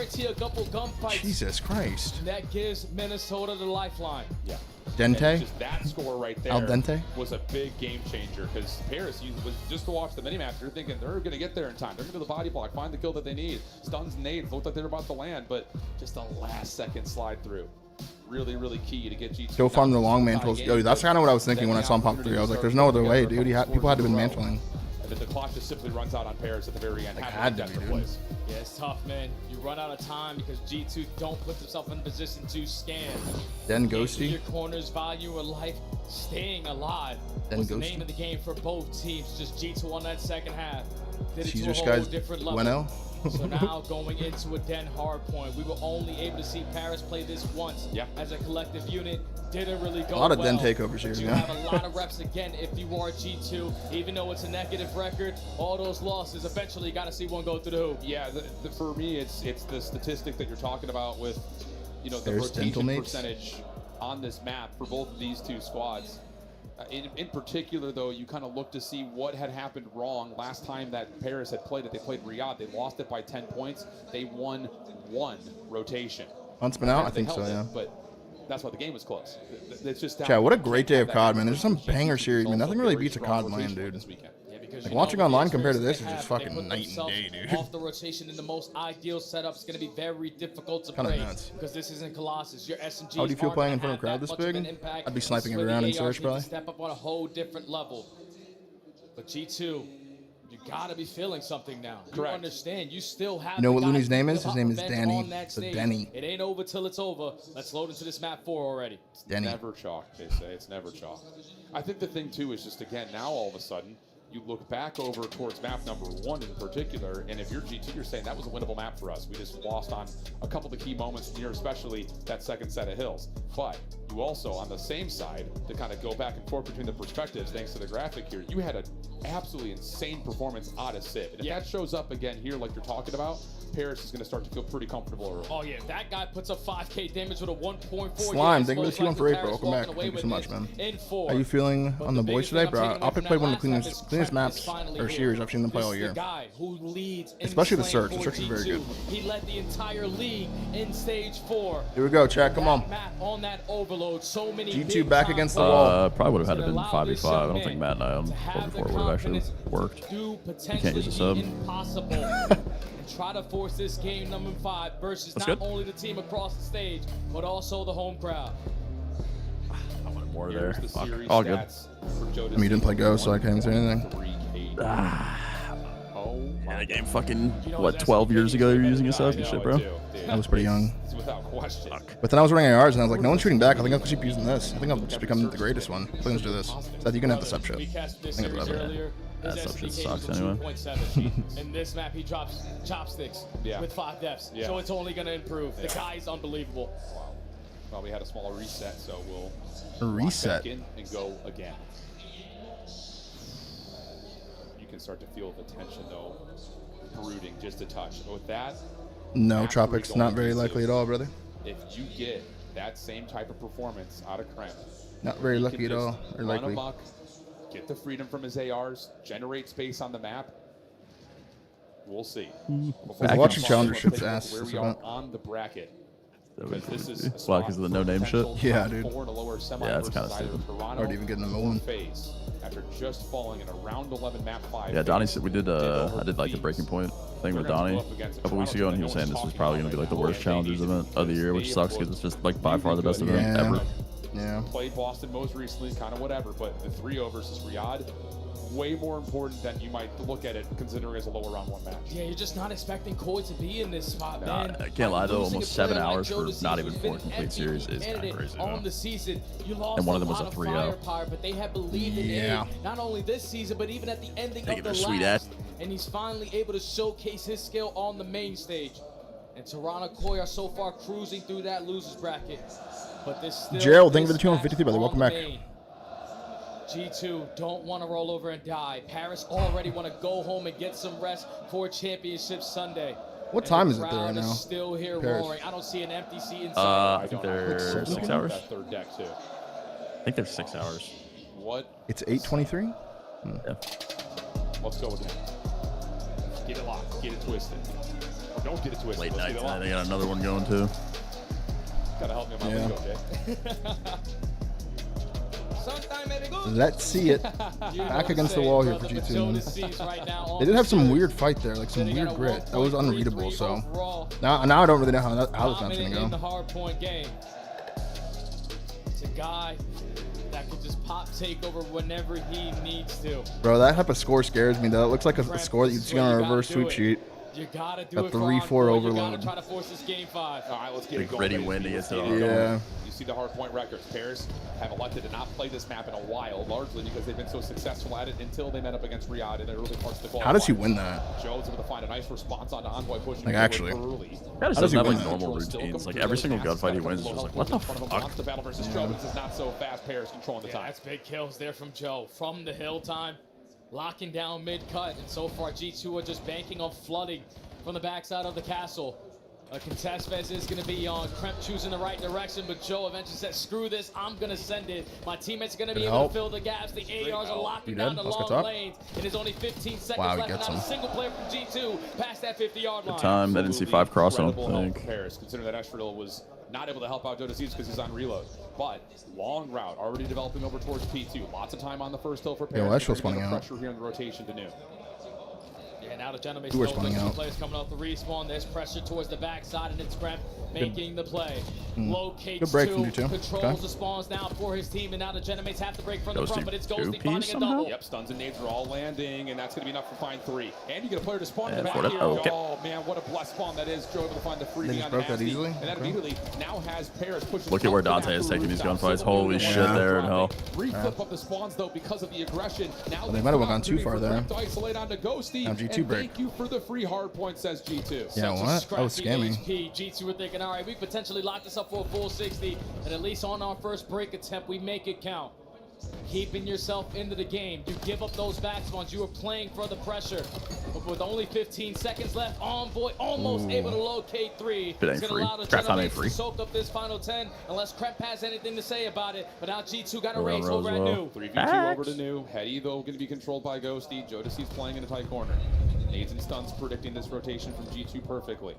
guarantee a couple gunfights. Jesus Christ. And that gives Minnesota the lifeline. Yeah. Dente? Just that score right there Al dente? was a big game changer because Paris, you was just to watch the mini-match, you're thinking they're going to get there in time. They're going to do the body block, find the kill that they need. Stuns, nades, looked like they were about to land, but just a last-second slide through. Really, really key to get G2. Go farm the long mantles. Yo, that's kind of what I was thinking when I saw him pop through. I was like, there's no other way, dude. People had to have been mantling. And then the clock just simply runs out on Paris at the very end. Like, had to be, dude. Yeah, it's tough, man. You run out of time because G2 don't put themselves in a position to scan. Then Ghosty. Your corner's value of life, staying alive. Then was the Ghosty. name of the game for both teams. Just G2 on that second half. Did it Caesar to a whole Skies different level. Bueno. So now going into a Den hard point, we were only able to see Paris play this once as a collective unit. Didn't really go A lot of well, Den takeovers here, but you yeah. have a lot of reps again if you are G2. Even though it's a negative record, all those losses, eventually you got to see one go through the hoop. Yeah, for me, it's the statistic that you're talking about with, the There's dental rotation mates. percentage on this map for both of these two squads. In particular, though, you kind of look to see what had happened wrong last time that Paris had played it. They played Riyadh. They lost it by 10 points. They won one rotation. Huntsman out? I They think held so, it, yeah. But that's why the game was close. It's just Chat, what a great day of COD, man. There's some banger series, man. Nothing really beats a COD LAN, dude. Like, watching online compared to this is just fucking night and day, dude. Off the rotation in the most ideal setup is going to be very difficult to Kinda break nuts. because this isn't Colossus. Your SMGs How do you feel aren't playing in gonna front of a have crowd that this much of big? an impact. I'd be sniping This is every round where in the ARs Surge, need to probably. Step up on a whole different level. But G2, you gotta be feeling something now. You Correct. understand? You still have. You know the what guys Looney's name who is? His can name is event Danny. on that It's a stage. Denny. It ain't over till it's over. Let's load into this map 4 already. It's Denny. never chalk, they say. It's never chalk. I think the thing, too, is just, again, now all of a sudden, you look back over towards map number 1 in particular, and if you're G2, you're saying that was a winnable map for us. We just lost on a couple of the key moments near, especially that second set of hills. But you also, on the same side, to kind of go back and forth between the perspectives, thanks to the graphic here, you had an absolutely insane performance out of Civ. And if that shows up again here like you're talking about, Paris is going to start to feel pretty comfortable early. Oh, yeah. That guy puts up 5k damage with a 1.4. Slime, thank you for the 2-1 for 8, bro. Welcome back. Thank you so much, man. How you feeling on the boys today, bro? Optic played one of the cleanest maps or series I've seen them play all year. Especially the Surge. The Surge is very good. He led the entire league in stage 4. Here we go, chat. Come on. Map on that overload. So many G2 back against the wall. Probably would have had to been 5v5. I don't think Matt and I on 4v4 would have actually worked. You can't use a sub. Impossible. And try to force this game number 5 versus That's not good. only the team across the stage, but also the home crowd. I wanted more there. Here's the Fuck. series All good. stats for Joe I mean, you didn't play Go, so I can't even say anything. Yeah, that game fucking, what, 12 years ago you were using a sub and shit, bro? I was pretty young. It's without question. But then I was running ARs and I was like, no one's shooting back. I think I'll keep using this. I think I'll just become the greatest one. So let's do this. So you can have the sub shit. I think I'd love it. That sub shit sucks anyway. In this map, he drops chopsticks with 5 deaths. Yeah. So it's only going to improve. The guy is unbelievable. Well, we had a small reset, so we'll reset back in and go again. You can start to feel the tension, though, brooding just a touch. But with that, No, after we Tropics, go not into very this, likely at all, brother. If you get that same type of performance out of Krem, Not very he lucky can at all, just or run likely. amok, get the freedom from his ARs, generate space on the map. We'll see. Let's watch the challenger ship's ass Where this we are event. on the bracket. That This is would be- Why, because of the no-name shit? Yeah, dude. Yeah, it's kind of stupid. Already even getting them moving. FaZe after just falling in a round 11 map 5. Yeah, Donnie said we did. I did like the breaking point thing with Donnie a couple weeks ago, and he was saying this was probably going to be like the worst challengers event of the year, which sucks because it's just like by far the best event ever. Yeah. Played Boston most recently, kind of whatever, but the 3-0 versus Riyadh, way more important than you might look at it, considering it's a lower round 1 match. Yeah, you're just not expecting Koi to be in this spot, man. I can't lie though, Losing almost a 7 player like hours Joe for DeCeasy, not even who's 4 been complete MVP series is kind candidate of crazy. on the season. You lost And one of them a was a lot 3-0. firepower, but they have believed in Yeah. him, not only this season, but even at the ending Taking of the their sweet last. ass. And he's finally able to showcase his skill on the main stage. And Toronto Koi are so far cruising through that losers bracket. But this still Gerald, thank you for the this 253, brother. match Welcome on back. the main. G2 don't want to roll over and die. Paris already want to go home and get some rest for Championship Sunday. What And time the is it there crowd right now? is still here Paris. roaring. I don't see an empty seat inside. I think they're 6 hours. That third deck too. I think they're 6 hours. What? It's 8:23. Yeah. Let's go with that. Get it locked. Get it twisted. Or don't get it twisted. Late Let's night get it tonight. locked. They got another one going too. Gotta help me on my Yeah. lingo, Jay. Let's see it. Back against the wall here for G2. They did have some weird fight there, like some weird grit. That was unreadable, so now I don't really know how this match's going to go. It's a guy that can just pop take over whenever he needs to. Bro, that type of score scares me, though. It looks like a score that you'd see on a reverse sweep sheet. You gotta do a it 3-4 overload. You gotta try to force this game 5. All right, let's get it going. Gritty win to get to Yeah. You see the hardpoint records. Pairs have elected to not play this map in a while, largely because they've been so successful at it until they met up against Riyadh in the early parts of the qualifier. How does he win that? Joe's able to find a nice response on Envoy pushing like actually early. How does he have like normal routines? Like every single gunfight he wins is just like, what the fuck? The battle versus Joe, but this is not so fast. Pairs controlling the time. That's big kills there from Joe. From the hill time, locking down mid-cut, and so far G2 are just banking on flooding from the backside of the castle. A contest fest is going to be on. Kremp choosing the right direction, but Joe eventually said, screw this, I'm going to send it. My teammates are going to be able to fill the gaps. The ARs are locking down the long lanes. It is only 15 seconds left, and not a single player from G2 past that 50-yard line. Good time. I didn't see 5 cross, I don't think. Paris, considering that Estrel was not able to help out Joe Deceased because he's on reload. But long route already developing over towards P2. Lots of time on the first hill for Paris. Yeah, Estrel's spawning out. Pressure here in the rotation to New. Yeah, now the gentlemen Who are spawning out? players coming off the respawn. There's pressure towards the backside, and it's Kremp making the play. Locates Good break two, from you, too. controls Okay. the spawns now for his team, and now the Genomates have to break from the Ghosty front, but it's Ghosty 2P finding a somehow? double. Yep, stuns and nades are all landing, and that's going to be enough to find 3. And you get a player to spawn in the Yeah, back for it. here. Okay. Oh, man, what a blessed spawn that is. Joe able to find the They freebie just on broke that Nasty. easily? And that Okay. immediately now has Paris pushing. Look at where up the Dante map is to taking these rooftop. gunfights. So Holy they're shit, doing there in a hell. Reflip of the spawns, though, because of the aggression. Now Well, they might have gone too far there. To isolate onto Ghosty. Now G2 and break. thank you for the free hard point, says G2. Yeah, what? That was scammy. G2 were thinking, all right, we potentially lock this up for a full 60, and at least on our first break attempt, we make it count. Keeping yourself into the game. You give up those back spawns. You are playing for the pressure. But with only 15 seconds left, Envoy almost able to locate 3. It ain't It's going to free. allow the Craft time ain't Genomates free. to soak up this final 10, unless Kremp has anything to say about it. But now G2 got a race Row over at as well. New. 3v2 over to New. Hetty, though, going to be controlled by Ghosty. Jodeci's playing in a tight corner. Nades and stuns predicting this rotation from G2 perfectly.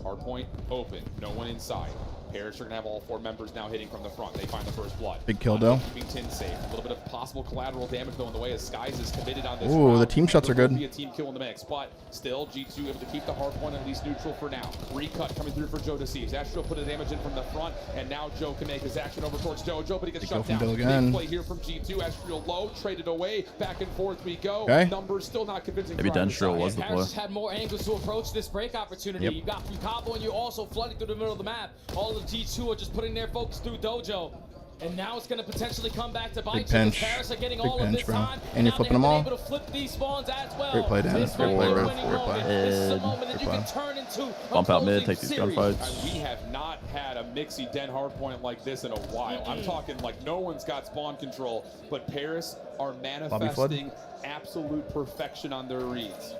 Hardpoint open. No one inside. Paris are going to have all 4 members now hitting from the front. They find the first blood. Big kill, though. Keeping Tin safe. A little bit of possible collateral damage, though, in the way as Skies is committed on this. Ooh, round. the team shots are There will good. be a team kill in the mix, but still, G2 able to keep the hardpoint at least neutral for now. Recut coming through for Joe Deceives. Astro put a damage in from the front, and now Joe can make his action over towards Joe, but he gets Big shut kill down. from Bill again. Big play here from G2. Astro low, traded away, back and forth we go. Okay. Numbers still not convincing. Maybe for either Denstro side. was the Paris play. had more angles to approach this break opportunity. Yep. You got from Cabo, and you also flooding through the middle of the map. All of G2 are just putting their focus through Dojo. And now it's going to potentially come back to bite you. pinch. Paris are getting Big all of pinch, this bro. time. And you're now flipping them they've all. been able to flip these spawns as well. Great play, Dan. This Great might play, be a bro. winning Great moment. play. This is a Ed. moment that Great you can play. turn into a Bump out mid, closing take these series. gunfights. We have not had a Mixie Den hardpoint like this in a while. I'm talking like no one's got spawn control, but Paris are manifesting absolute perfection on their reads.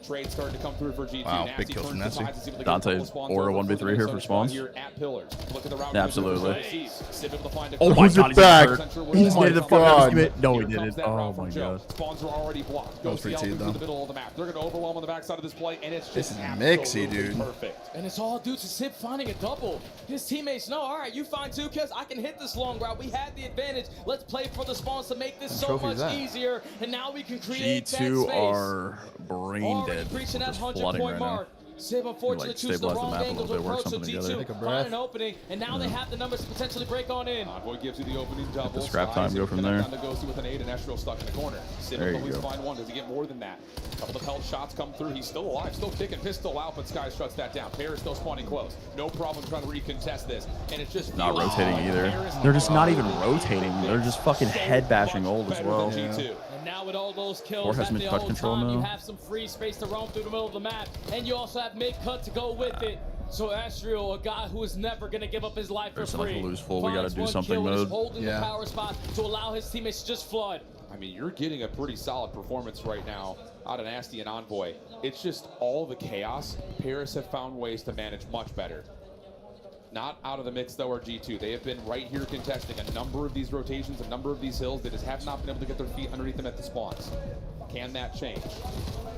Trade starting to come through for G2. Wow, Nasty big kills from turns the Nasty. tides and see if they can Dante, get a couple spawns Aura over 1v3 for the here for Minnesota spawns. Here at Pillars. Look at the route. Absolutely. Oh my God, he's back. He's made the fuck out of it. No, he Here comes didn't. that Oh route my from Joe. god. Spawns are already blocked. That was Goes pretty through though. the middle of the map. They're going to overwhelm on the backside of this play, and it's This just is mixy, absolutely dude. perfect. And it's all due to Sip finding a double. His teammates know, all right, you find 2 kills, I can hit this long route. We had the advantage. Let's play for the spawns to make this so trophy much is that? easier. And now we can create that G2 space. are brain Already dead. reaching that Just 100 flooding point right mark. now. Sib unfortunately Like, chooses the stabilize the wrong map a angle little to bit, work approach the something together. G2. Take a Find breath. an opening, and now they have the numbers to potentially break on in. Envoy gives you the opening double. the scrap time, go from there. Down to Ghosty with an 8 and Estrel stuck in the corner. Sid There will you always go. find one. Does he get more than that? A couple of held shots come through. He's still alive, still kicking, pistol out, but Sky shuts that down. Paris still spawning close. No problem trying to recontest this. And it's just Not feels rotating like either. Paris They're just not even are rotating. They're just fucking so head bashing much old as better well. than G2. And now with all those Or kills has at the mid-cut old control time, you now. have some free space to roam through the middle of the map. And you also have mid-cut to go with it. So Astrio, a guy who is never going to give up his life for There's like free. a lose full, we gotta finds do one something kill and is mode. holding Yeah. the power spot to allow his teammates to just flood. I mean, you're getting a pretty solid performance right now out of Nasty and Envoy. It's just all the chaos. Paris have found ways to manage much better. Not out of the mix, though, are G2. They have been right here contesting a number of these rotations, a number of these hills. They just have not been able to get their feet underneath them at the spawns. Can that change?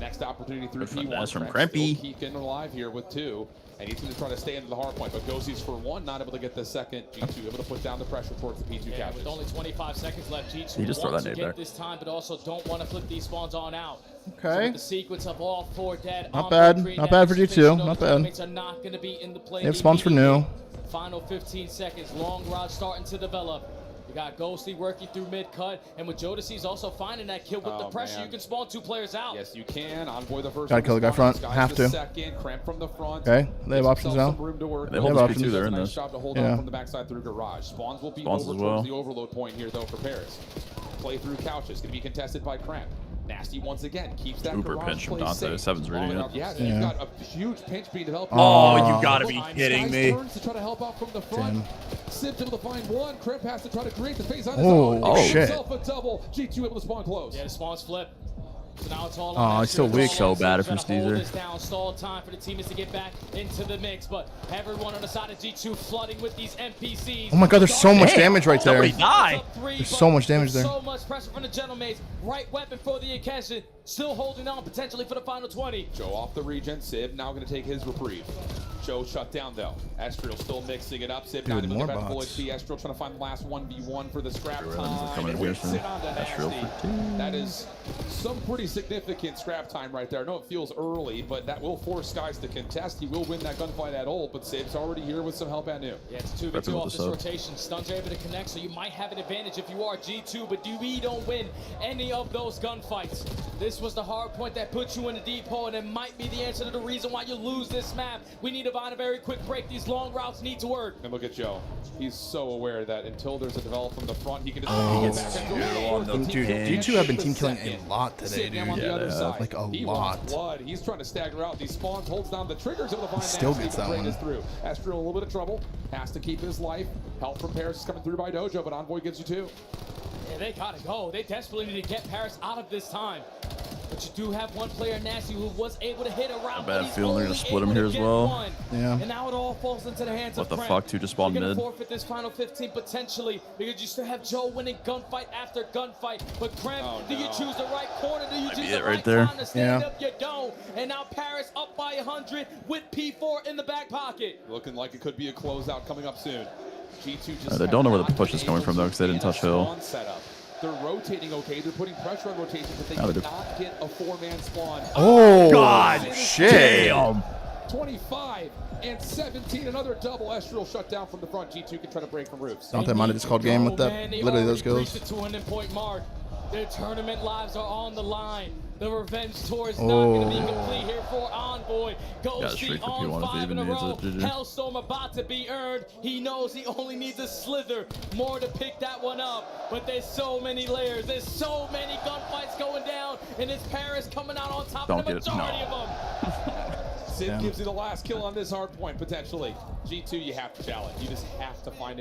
Next opportunity through Good P1. finesse from Kremp Krempy. still keeping alive here with 2. and he's going to try to stay into the hard point. But Ghosties for one, not able to get the second. G2 able to put down the pressure towards the P2 Yeah, couches. with only 25 seconds left, G2 He just throw wants that to nade get there. this time, but also don't want to flip these spawns on out. So Okay. with the sequence of all 4 dead. Not bad. Not bad for G2. Not bad. Are not going to be in the play. They have spawns for new. Final 15 seconds. Long rod starting to develop. You got Ghosty working through mid-cut, and with Jodeci's also finding that kill with the pressure, you can spawn 2 players out. Yes, you can. Envoy the first. Gotta kill the guy front. Have to. Second, cramp from the front. Okay, they have options now. Room to work. They have options. They're in nice this. job to hold Yeah. on from the backside through garage. Spawns will be Spawns over as well. towards the overload point here, though, for Paris. Play through couches. Going to be contested by Cramp. Nasty once again keeps that Uber garage pinch from play Dante. safe. Seven's reading it. Yeah, you've got a huge pinch being developed. Oh, you gotta be kidding me. Turns to try to help out from the front. Sib's able to find one. Crimp has to try to create the phase on his own. Oh, shit. Himself a double. G2 able to spawn close. Yeah, the spawns flip. So now it's all Oh, he's still weak. So bad from Steezer. Steezer. Stall time for the teammates to get back into the mix, but everyone on the side of G2 flooding with these NPCs. Oh my god, there's so much damage right there. Somebody die. There's so much damage there. So much pressure from the Gentlemen. Right weapon for the occasion. Still holding on potentially for the final 20. Joe off the regen. Sib now going to take his reprieve. Joe shut down though. Estriel still mixing it up. Sib not Dude, even more about full bots. HP. Estriel trying to find the last 1v1 for the scrap Coming time. in And here whips soon. it onto Estriel Nasty. 15. That is some pretty significant scrap time right there. I know it feels early, but that will force guys to contest. He will win that gunfight at ult, but Sib's already here with some help at new. Yeah, it's 2v2 Repping off with this the sub. rotation. Stuns are able to connect, so you might have an advantage if you are G2, but we don't win any of those gunfights. This was the hard point that puts you in the deep hole, and it might be the answer to the reason why you lose this map. We need to find a very quick break. These long routes need to work. And look at Joe. He's so aware that until there's a develop from the front, he can just Oh, get back and go. dude, G2 have been team killing a lot today, Sitting dude. on the other side. Like a He lot. wants blood. He's trying to stagger out these spawns, holds down the triggers able to find Still Nasty, gets but that Brain one. is through. Astro a little bit of trouble. Has to keep his life. Help from Paris is coming through by Dojo, but Envoy gives you 2. Yeah, they gotta go. They desperately need to get Paris out of this time. But you do have one player, Nasty, who was able to hit a round. Bad feeling they're gonna split him here as well. Yeah. And now it all falls into the hands What of the Cramp. fuck? 2 just spawned You're gonna mid. forfeit this final 15 potentially because you still have Joe winning gunfight after gunfight. But Cramp, do you choose the right corner? Do you choose the it right right there. time to stand Yeah. up? You don't. And now Paris up by 100 with P4 in the back pocket. Looking like it could be a closeout coming up soon. G2 just They don't know where the have not push is been coming able from, though, because they didn't to touch Hill. spawn setup. They're rotating okay. They're putting pressure on rotation, but they Now they do. cannot get a 4-man spawn. Oh, God, shit. Damn. 25 and 17. Another double. Estriel shut down from the front. G2 can try to break from roofs. Dante might have just called game with that. Man, they Literally those already kills. reached the 200-point mark. Their tournament lives are on the line. The revenge tour is Oh. not going to be complete here for Envoy. Got Ghosty straight for on P1 if he 5 in a even needs row. it. GG. Hellstorm about to be earned. He knows he only needs a slither more to pick that one up. But there's so many layers. There's so many gunfights going down. And it's Paris coming out on top Don't of the get it. majority No. of them. Sid Damn. gives you the last kill on this hard point, potentially. G2, you have to challenge. You just have to find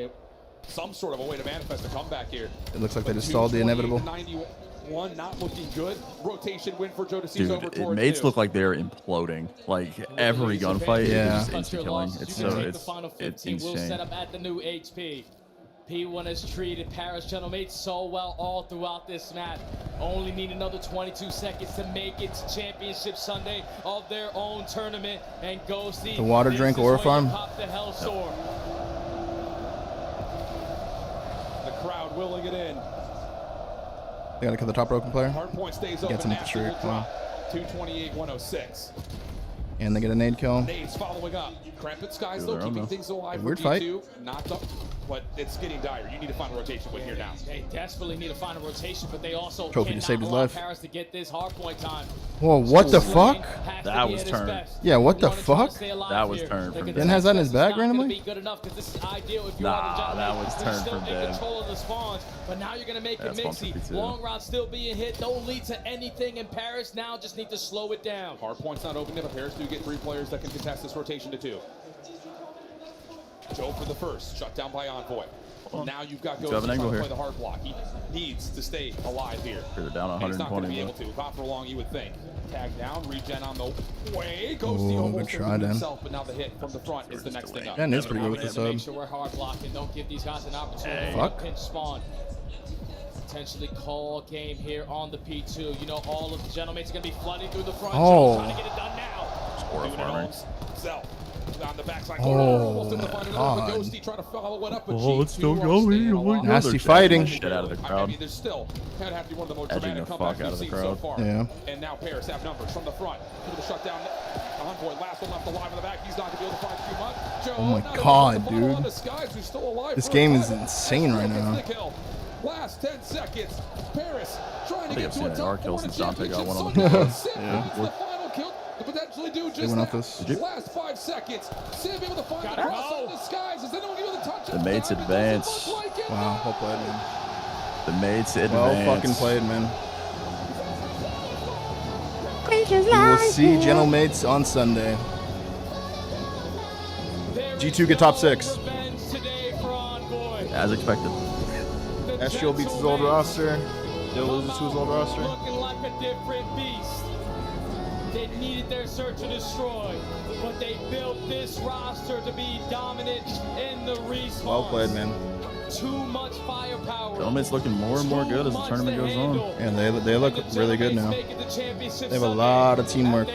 some sort of a way to manifest a comeback here. It looks like they But just stalled the 228 inevitable. 91, not looking good. Rotation win for Jodeci's Dude, over it towards mates new. look like they're imploding. Like every gunfight Yeah. is just instant killing. It's so the final it's 15 will set insane. up at the new HP. P1 has treated Paris Gentlemen so well all throughout this map. Only need another 22 seconds to make it to Championship Sunday of their own tournament. And Ghosty, The water this drink is ore when you farm. pop the Hellstorm. The crowd willing it in. They gotta kill the top broken player. Hard point stays open. Gets him with the Nasty will streak. drop. 228-106. And they get a nade kill. Nades following up. Crampet Skies, Good though, there, keeping though. things alive Weird for fight. G2. Knocked up, but it's getting dire. You need to find a rotation win here now. They desperately need to find a rotation, but they also Trophy cannot just saved his allow life. Paris to get this hard point time. Whoa, what the Slaying fuck? has to That be was at his turned. best. Yeah, what the You wanna try to fuck? stay alive That was here. turned The from contest Ben has that in his is bag not gonna randomly? be good enough 'cause this is ideal if you Nah, are the Gentlemen. that was You're turned still from in Ben. control of the spawns, but now you're gonna make it Yeah, spawn mixy. 52. Long routes still being hit, don't lead to anything, and Paris now just need to slow it down. Hard point's not open yet, but Paris do get 3 players that can contest this rotation to 2. Joe for the first, shut down by Envoy. Now you've got Let's Ghost have an trying angle to here. play the hard block. He needs to stay alive here. They're down And he's not going to 120. be able bro. to. Not for long, you would think. Tag down, regen on the way. Ghosty Ooh, almost good try, removed Dan. himself, but now the hit from the front is the next thing up. Dan is pretty good with Now the we have to make sub. sure we're hard blocking. Don't give these guys an opportunity to Fuck. pinch spawn. Potentially call game here on the P2. You know, all of the Gentlemen are going to be flooding through the front. Oh. Joe trying to get it done now. Score Doing it farming. all himself. on the backside. Oh, almost in the final. God. Ghosty trying to follow it up with Oh, it's G2 still going. Oh my God. Nasty They're fighting. shit out of the I crowd. mean, there's still kind of have to be one of the more Edging dramatic the comebacks fuck out we've of the seen so crowd. far. Yeah. And now Paris have numbers from the front. Look at the shutdown. Envoy, last one left alive in the back. He's not going to be able to find too much. Joe, Oh my not God, able to follow on dude. to Skies, who's still alive This for a game is title. insane right Gets now. the kill. Last 10 seconds. Paris trying to I think get I've to seen a an top R kill 4 since in Dante got one on championship the Sunday. Sim Yeah. finds the final kill to potentially do They just went off that. this. Last 5 seconds. Sim able to find the cross on the Skies. Is anyone able to touch The it? mates Time, it advance. doesn't look like it. Wow, well played, man. The mates advance. Well fucking played, man. We will see Gentlemates on Sunday. G2 get top 6. As expected. Estriel beats his old roster. Dill loses to his old roster. Looking like a different beast. They needed their search and destroy, but they built this roster to be dominant in the response. Well played, man. Too much firepower. Gentleman's looking more and more good as the tournament goes on. And they look really good now. They have a lot of teamwork.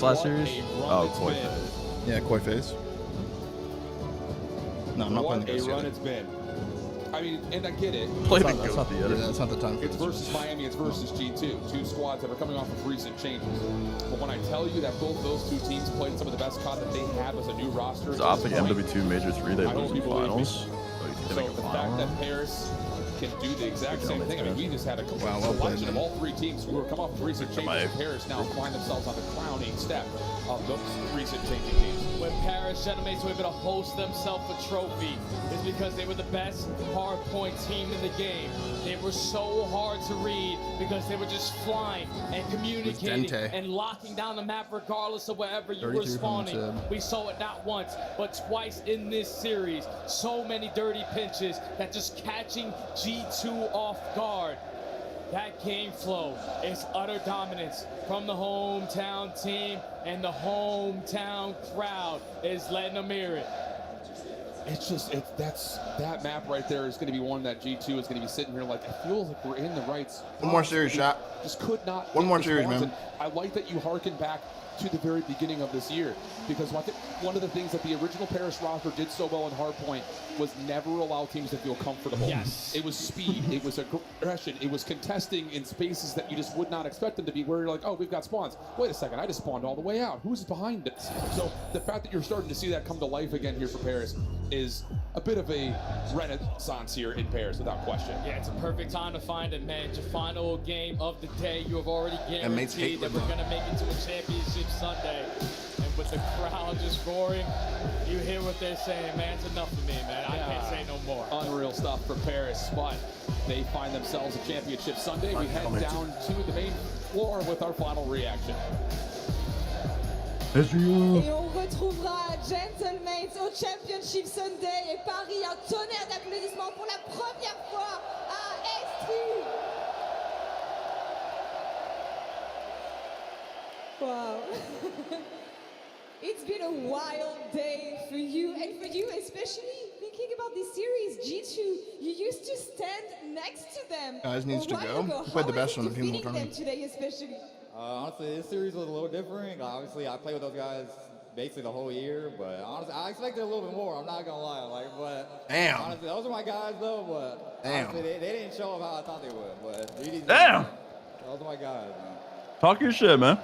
Last series? Oh, Koi FaZe. Yeah, Koi FaZe. No, I'm not playing What the a guys run yet. it's been. I mean, and I get it. That's not the that's not the time for It's this. versus Miami, it's versus G2. Two squads that are coming off of recent changes. But when I tell you that both those two teams played some of the best COD that they have as a new roster. It's Optic MW2 Major 3, they I lose hope in you believe me. finals. Oh, you think they So make a the fact final that run? Paris can do the exact same thing. I mean, we just had a complete well played, selection of man. all three teams who were come off of recent changes. And Paris now find themselves on the crowning step of those recent changing teams. When Paris Gentlemates were able to host themselves a trophy is because they were the best hardpoint team in the game. They were so hard to read because they were just flying and communicating Dente. and locking down the map regardless of wherever you were 33 spawning. points, We saw it not once, but twice in this series. So many dirty pinches that just catching G2 off guard. That game flow is utter dominance from the hometown team, and the hometown crowd is letting them hear it. It's just, that map right there is going to be one that G2 is going to be sitting here like, I feel like we're in the right spot. One more series shot. Just could not. One get more the series, spawns. man. And I like that you harken back to the very beginning of this year, because I think one of the things that the original Paris roster did so well in Hardpoint was never allow teams to feel comfortable. Yes. It was speed, it was aggression, it was contesting in spaces that you just would not expect them to be, where you're like, oh, we've got spawns. Wait a second, I just spawned all the way out. Who's behind us? So the fact that you're starting to see that come to life again here for Paris is a bit of a renaissance here in Paris, without question. Yeah, it's a perfect time to find it, man. It's your final game of the day. You have already And mates hate guaranteed that we're Limbo. going to make it to a championship Sunday. And with the crowd just roaring, you hear what they're saying, man. It's enough for me, man. I can't say no more. Unreal stuff for Paris, but they find themselves a championship Sunday. We head down to the main floor with our final reaction. Et on retrouvera Gentlemates au Championship Sunday et Paris, un tonnerre d'applaudissements pour la première fois à Estrie. Wow. It's been a wild day for you, and for you especially thinking about this series, G2. You used to stand next to them. Guys needs a to while go. ago. Who played the How best was on it the team defeating all them time? today, especially? Honestly, this series was a little different. Obviously, I played with those guys basically the whole year, but honestly, I expected a little bit more. I'm not gonna lie, but Damn. honestly, those are my guys though. But Damn. honestly, they didn't show up how I thought they would. But Damn. those are my guys, man. Talk your shit, man.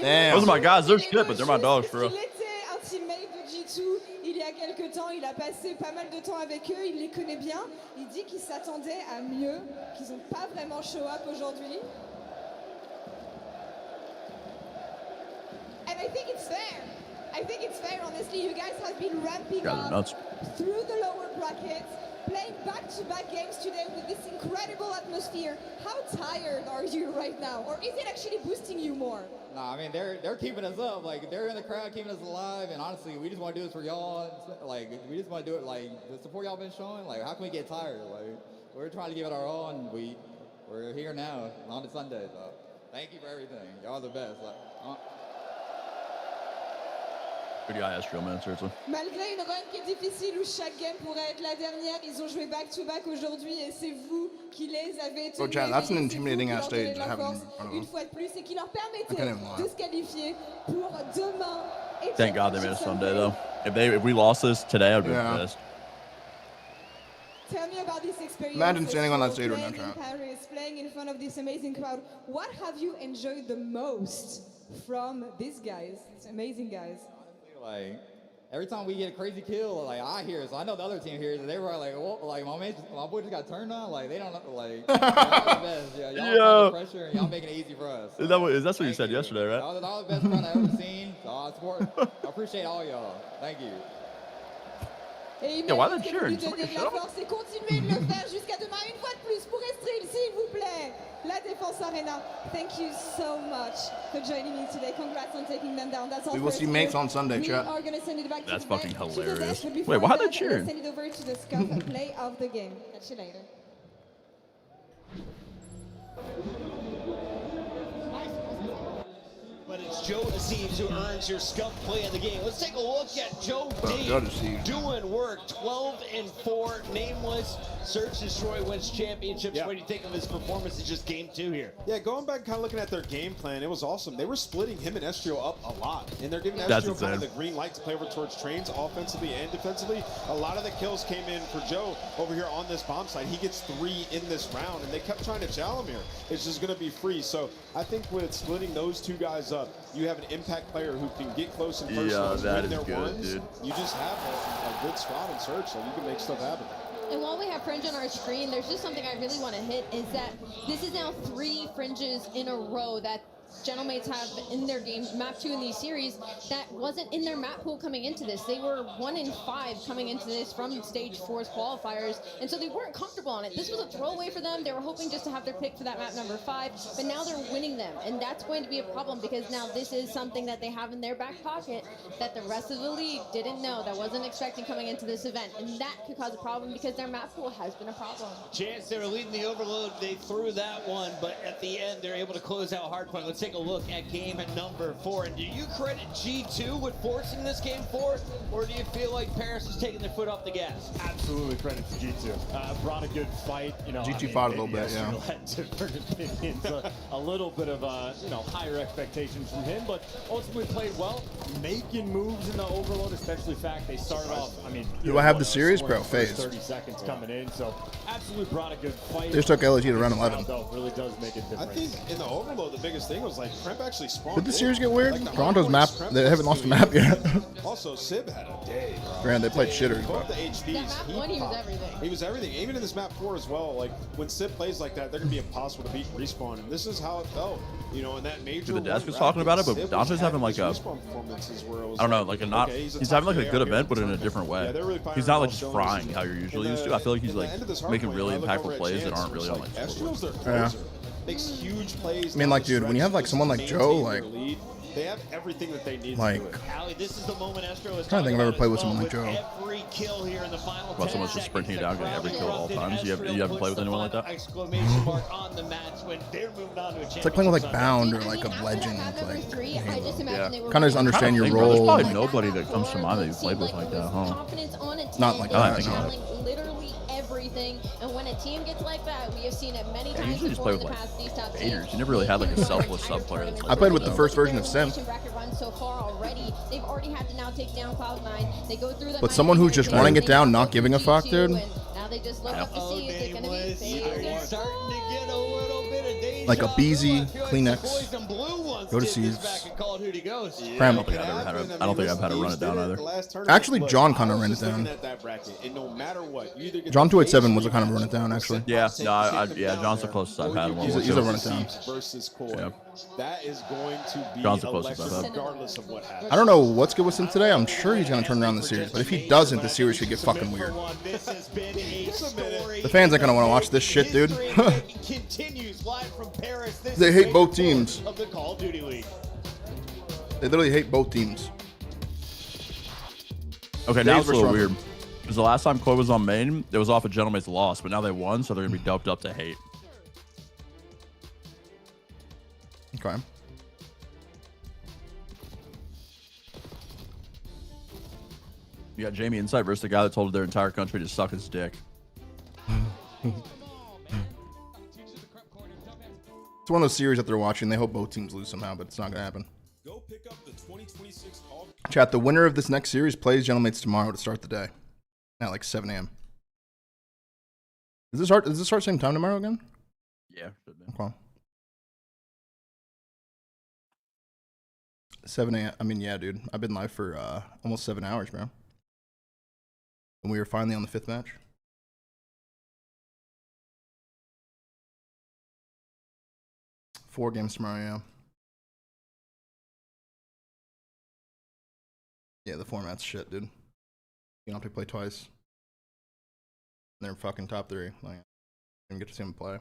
Damn. Those are my guys. They're shit, but they're my dogs for real. Il était un teammate de G2 il y a quelques temps. Il a passé pas mal de temps avec eux. Il les connaît bien. Il dit qu'il s'attendait à mieux, qu'ils n'ont pas vraiment show up aujourd'hui. And I think it's fair. I think it's fair, honestly. You guys have been ramping Guys are up nuts. through the lower brackets, playing back-to-back games today with this incredible atmosphere. How tired are you right now? Or is it actually boosting you more? Nah, I mean they're keeping us up. Like they're in the crowd, keeping us alive. And honestly, we just want to do this for y'all. Like we just want to do it. Like the support y'all been showing. Like how can we get tired? Like we're trying to give it our all, and we're here now on the Sunday. So thank you for everything. Y'all are the best. Like, Good guy, Astro, man, seriously. Malgré une run qui est difficile où chaque game pourrait être la dernière, ils ont joué back-to-back aujourd'hui et c'est vous qui les avez tenus. Oh, Chad, that's an intimidating ass C'est vous qui stage leur to donnez have de la force in front of une them. fois de plus et qui leur I can't permettait even lie. de se qualifier pour demain. Et Thank God they made it Sunday, though. If we lost this today, I'd be pissed. Tell me about this experience. Imagine standing on that stage right now, playing in Chad. Paris, playing in front of this amazing crowd. What have you enjoyed the most from these guys? It's amazing guys. Like every time we get a crazy kill, like I hear it, so I know the other team hears it. They were like, "Whoa," like my boy just got turned on. Like they don't know, like y'all the best. Yeah, y'all apply the pressure and y'all making it easy for us. That's what you said yesterday, right? Y'all the best run I've ever seen. So I appreciate all y'all. Thank you. Et Yeah, why imagine they que vous cheering? lui donnez de la force et continuez de le faire jusqu'à demain une fois de plus pour Estril, s'il vous plaît. La Défense Arena. Thank you so much for joining me today. Congrats on taking them down. That's all We will for see Estril. mates on Sunday, We chat. are gonna send it back That's to the fucking bench, to the hilarious. desk, but Wait, before why are they that, cheering? let's send it over to the scuff play of the game. Catch you later. But it's Joe Deceives who earns your scuff play of the game. Let's take a look at Joe Joe D Deceives. doing work. 12-4, nameless. Search Destroy wins championships. Yeah. What do you think of his performance in just game 2 here? Yeah, going back, kind of looking at their game plan, it was awesome. They were splitting him and Estrio up a lot, and they're giving That's Estrio kind of insane. the green light to play over towards trains, offensively and defensively. A lot of the kills came in for Joe over here on this bomb site. He gets 3 in this round, and they kept trying to jail him here. It's just going to be free. So I think with splitting those two guys up, you have an impact player who can get close and personal and that win is their good, ones. dude. You just have a good squad and Search, so you can make stuff happen. And while we have Fringe on our screen, there's just something I really want to hit is that this is now 3 Fringes in a row that Gentlemates have in their game, map 2 in these series, that wasn't in their map pool coming into this. They were 1 in 5 coming into this from stage 4's qualifiers, and so they weren't comfortable on it. This was a throwaway for them. They were hoping just to have their pick for that map number 5, but now they're winning them, and that's going to be a problem because now this is something that they have in their back pocket that the rest of the league didn't know, that wasn't expecting coming into this event, and that could cause a problem because their map pool has been a problem. Chance, they were leading the overload. They threw that one, but at the end, they're able to close out hardpoint. Let's take a look at game number 4. And do you credit G2 with forcing this game 4, or do you feel like Paris is taking their foot off the gas? Absolutely credit to G2. Brought a good fight. You know, G2 fought a little bit, maybe Astro had different opinions. A little bit of higher expectations from him, but ultimately played well, making moves in the overload, especially the fact they started off. I mean, Do I have the series, bro? FaZe. 30 seconds coming in, so absolutely brought a good fight. They just took LAT to round 11. Though, really does make a difference. I think in the overload, the biggest thing was like Kremp actually spawned. Did the in. series get weird? Like, the Toronto's hardpoint map, Kremp they haven't lost the was map yet. Also, Sib had a day, bro. Granted, they played shitters, Both but the HPs. That map 1, he was popped. everything. He was everything. Even in this map 4 as well. Like when Sib plays like that, they're gonna be impossible to beat respawn. And this is how it felt. You know, in that major. Dude, the desk one was talking bracket, about it, but Sib was Dante's having like these a, respawn performances where it was I don't know, like, like a not, okay, he's a having top like a good player event, but in a here. different way. Yeah, they're really He's not like firing just on all frying cylinders. how you're usually In used the- to. I feel like he's in the like end of this making hardpoint, really I look over impactful at plays that Chance, aren't really on it's like Estrio's their Yeah. closer. Makes huge plays. I mean, like, dude, when you have like someone like Joe, like, They have everything that they need Like- to do it. Ali, this is the moment Estro is I'm trying to think if I've ever played with talking someone about like as Joe. well. Every kill here in the final Well, 10 someone's just sprinting it seconds, down, getting every the kill at all crowd times. You erupted. haven't played with anyone like that? Exclamation mark on the match when they're moving on to a It's like playing with like championship Bound or I like a mean, after Legend. that map number Like, 3, I just imagine they were kind of just winning. understand your I think there's role. probably nobody that comes to mind that you've played with Seemed like that, it was huh? confidence on a team. Not like They were that. channeling literally everything, and when a team gets like that, we have seen it many Yeah, times usually just before play in the with, like, past. These top faders. teams. You never really had, like, a They've selfless won sub-player that's entire like- I played with the tournaments. first version Their of Sim. elimination record run so far already. They've already had to now take down Cloud9. They go through the But someone who's just running it down, not giving a fuck, dude. And now they just look up to see if they're going to be Nameless, FaZe you're or starting to get a little bit of deja Like a vu. BZ, I feel like Kleenex, the boys in blue ones go to did this Sieves. back in Call of Duty Ghost. Cram. I don't think I've had to run it down either. Actually, John kind of ran it down. John 287 was a kind of run it down, actually. Yeah, no, yeah, John's the closest I've had one. He's a run it down. Versus Core. Yeah. That is going to be John's the closest electric I've had. regardless of what happens. I don't know what's good with him today. I'm sure he's going to turn around the series. But if he doesn't, the series could get fucking weird. This has been a story. The fans ain't going to want to watch this shit, dude. Continues live from Paris. This They is hate a both teams. of the Call of Duty League. They literally hate both teams. Okay, now Days it's a little versus weird. Because the last time Koi was on main, it was off a Gentleman's loss, but now they won, so they're going to be doped up to hate. Okay. You got Jamie Insight versus the guy that told their entire country to suck his dick. It's one of those series that they're watching. They hope both teams lose somehow, but it's not going to happen. Go pick up the 2026 All. Chat, the winner of this next series plays Gentlemates tomorrow to start the day at like 7 a.m. Does this start same time tomorrow again? Yeah, should be. Okay. 7 a.m. I mean, yeah, dude. I've been live for almost 7 hours, bro. And we were finally on the 5th match. Four games tomorrow, yeah. Yeah, the format's shit, dude. You don't have to play twice. They're fucking top 3. Like, I didn't get to see them play.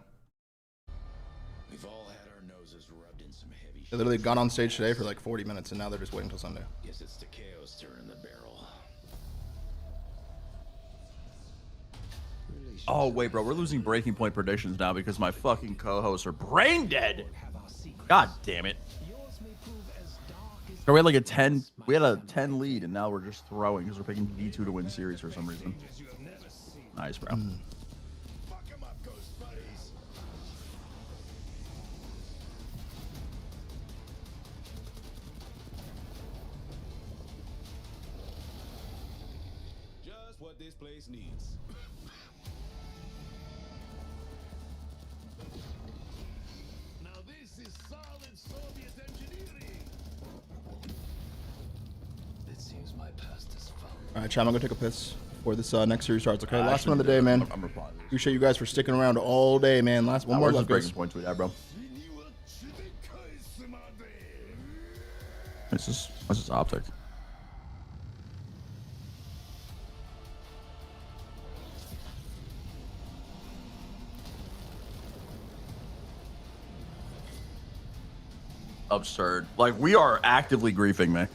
We've all had our noses rubbed in some heavy. They literally got on stage today for like 40 minutes, and now they're just waiting until Sunday. Guess it's the chaos turning the barrel. Oh, wait, bro. We're losing breaking point predictions now because my fucking co-hosts are brain dead. God damn it. So we had like a 10 lead, and now we're just throwing because we're picking D2 to win series for some reason. Nice, bro. Just what this place needs. Now this is solid Soviet engineering. It seems my past is found. All right, chat, I'm going to take a piss before this next series starts, okay? Last one of the day, man. I'm replying. Appreciate you guys for sticking around all day, man. Last one more left, guys. Breaking point tweet at, bro. This is optic. Absurd. Like, we are actively griefing, man.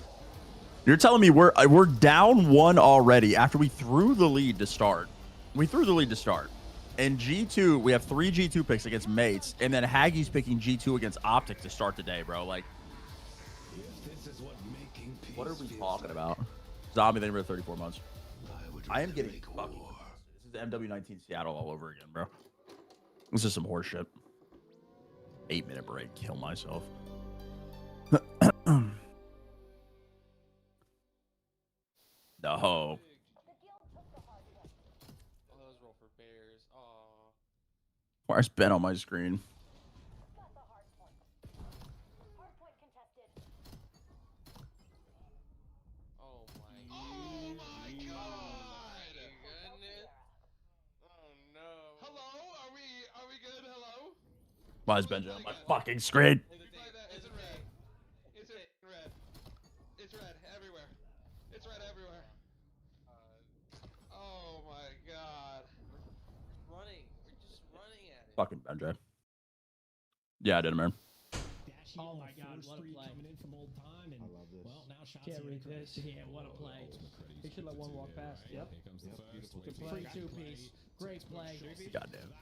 You're telling me we're down 1 already after we threw the lead to start. We threw the lead to start. And G2, we have 3 G2 picks against mates, and then Haggie's picking G2 against Optic to start the day, bro. Like, what are we talking about? Zombie, they were 34 months. I am getting fucking. This is MW19 Seattle all over again, bro. This is some horse shit. 8-minute break. Kill myself. No. Where's Ben on my screen? Why is Benji on my fucking screen? It's red everywhere. It's red everywhere. Oh my god. We're just running at it. Fucking Benji. Yeah, I did, man. Oh my god, what a play. Coming in from old time and, I love this. Well, now shots can't read this. Yeah, what a play. He should let one walk past. Yep. Free 2-piece. Great play. Goddamn.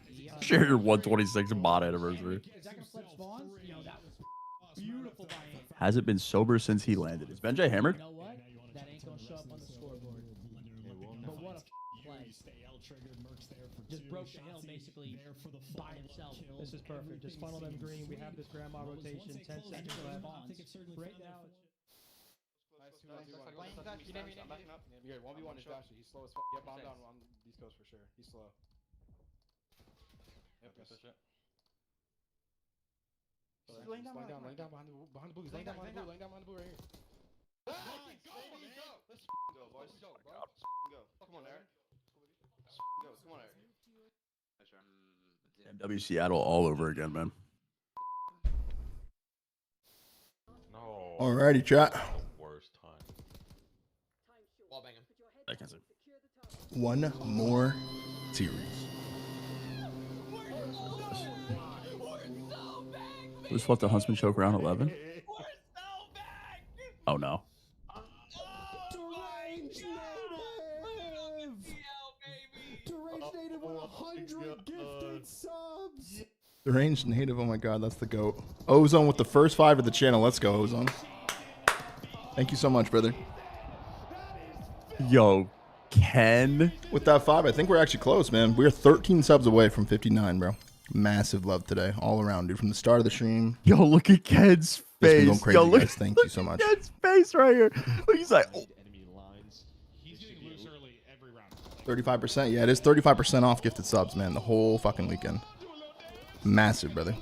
Share your 126 bot anniversary. Beautiful by him. Hasn't been sober since he landed. Is Benji hammered? You know what? That ain't gonna show up on the scoreboard. But what a play. Just broke the hill basically by himself. This is perfect. Just funnel them green. We have this grandma rotation. 10 seconds left. Right now. I'm backing up. You're 1v1 is Dashy. He's slow as fuck. Yep, I'm down on the East Coast for sure. He's slow. Yep, push it. Laying down behind the blue. He's laying down behind the blue right here. Let's go, boys. Let's go. Come on, Aaron. Come on, Aaron. MW Seattle all over again, man. No. Alrighty, chat. Worst time. Wall bang him. I can see. One more series. Who's fought the Huntsman choke round 11? Oh no. Deranged native with 100 gifted subs. Deranged native, oh my god, that's the GOAT. Ozone with the first 5 of the channel. Let's go, Ozone. Thank you so much, brother. Yo, Ken. With that 5, I think we're actually close, man. We're 13 subs away from 59, bro. Massive love today, all around, dude. From the start of the stream. Yo, look at Ken's face. Going crazy, Yo, look, guys. Thank you so much. Ken's face right here. Look, he's like, oh. 35%. Yeah, it is 35% off gifted subs, man. The whole fucking weekend. Massive, brother.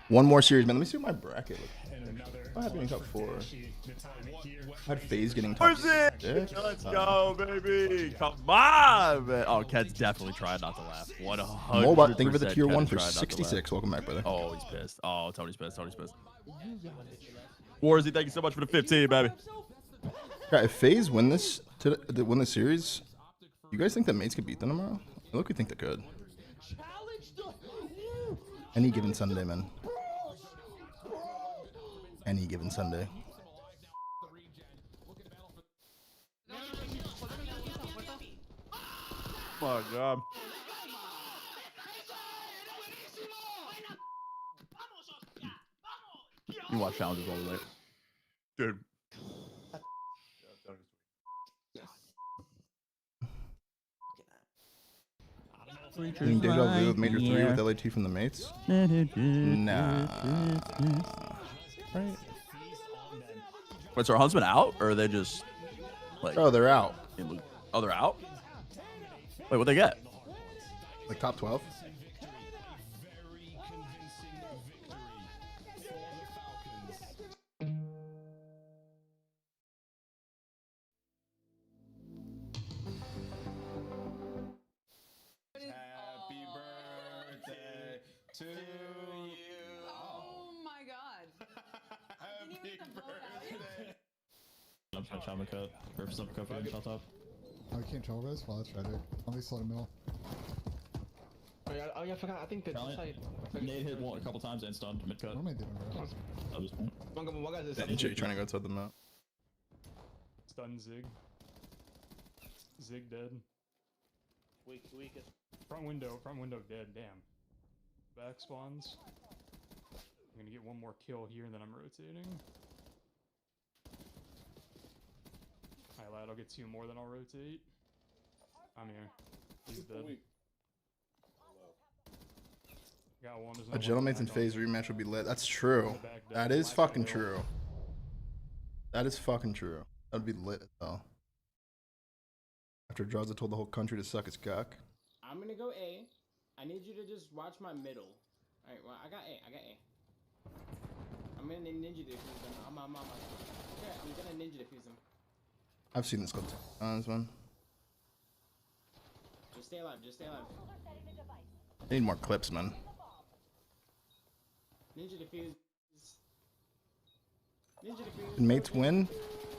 One more series, man. Let me see what my bracket looks like. I had being top 4. I had FaZe getting top 6. Let's go, baby. Come on, man. Oh, Ken's definitely trying not to laugh. 100%. Mobot, thank you for the tier Ken 1 is for trying not to 66. Welcome back, brother. Oh, he's pissed. Oh, Tony's pissed. Tony's pissed. Warzy, thank you so much for the 15, baby. Yeah, if FaZe win this series, you guys think that mates could beat them tomorrow? Look, we think they could. Any given Sunday, man. Any given Sunday. Oh, God. You watch challenges all the way. Dude. Doing deja vu with Major 3 with LAT from the mates? Nah. Wait, so our Huntsman out, or are they just like? Oh, they're out. Oh, they're out. Wait, what'd they get? Like top 12. Happy birthday to you. Oh my god. Happy birthday. I'm trying to chop my cut. Purpose up cut for him, shot top. Oh, you can't trouble this? Well, that's tragic. At least let him middle. Oh yeah, I forgot. I think that side. Nade hit one a couple times and stunned mid cut. What am I doing, bro? One guy's DJ trying to go outside the map. Stun Zig. Zig dead. Weak. Front window dead, damn. Back spawns. I'm gonna get one more kill here and then I'm rotating. Alright, lad, I'll get 2 more, then I'll rotate. I'm here. He's dead. Got one. A Gentleman's in FaZe rematch would be lit. That's true. That is fucking true. That is fucking true. That would be lit as hell. After Drawza told the whole country to suck its cock. I'm gonna go A. I need you to just watch my middle. Alright, well, I got A. I'm gonna ninja defuse them. I'm gonna ninja defuse them. I've seen this go times, man. Just stay alive. I need more clips, man. Ninja defuse. Can mates win?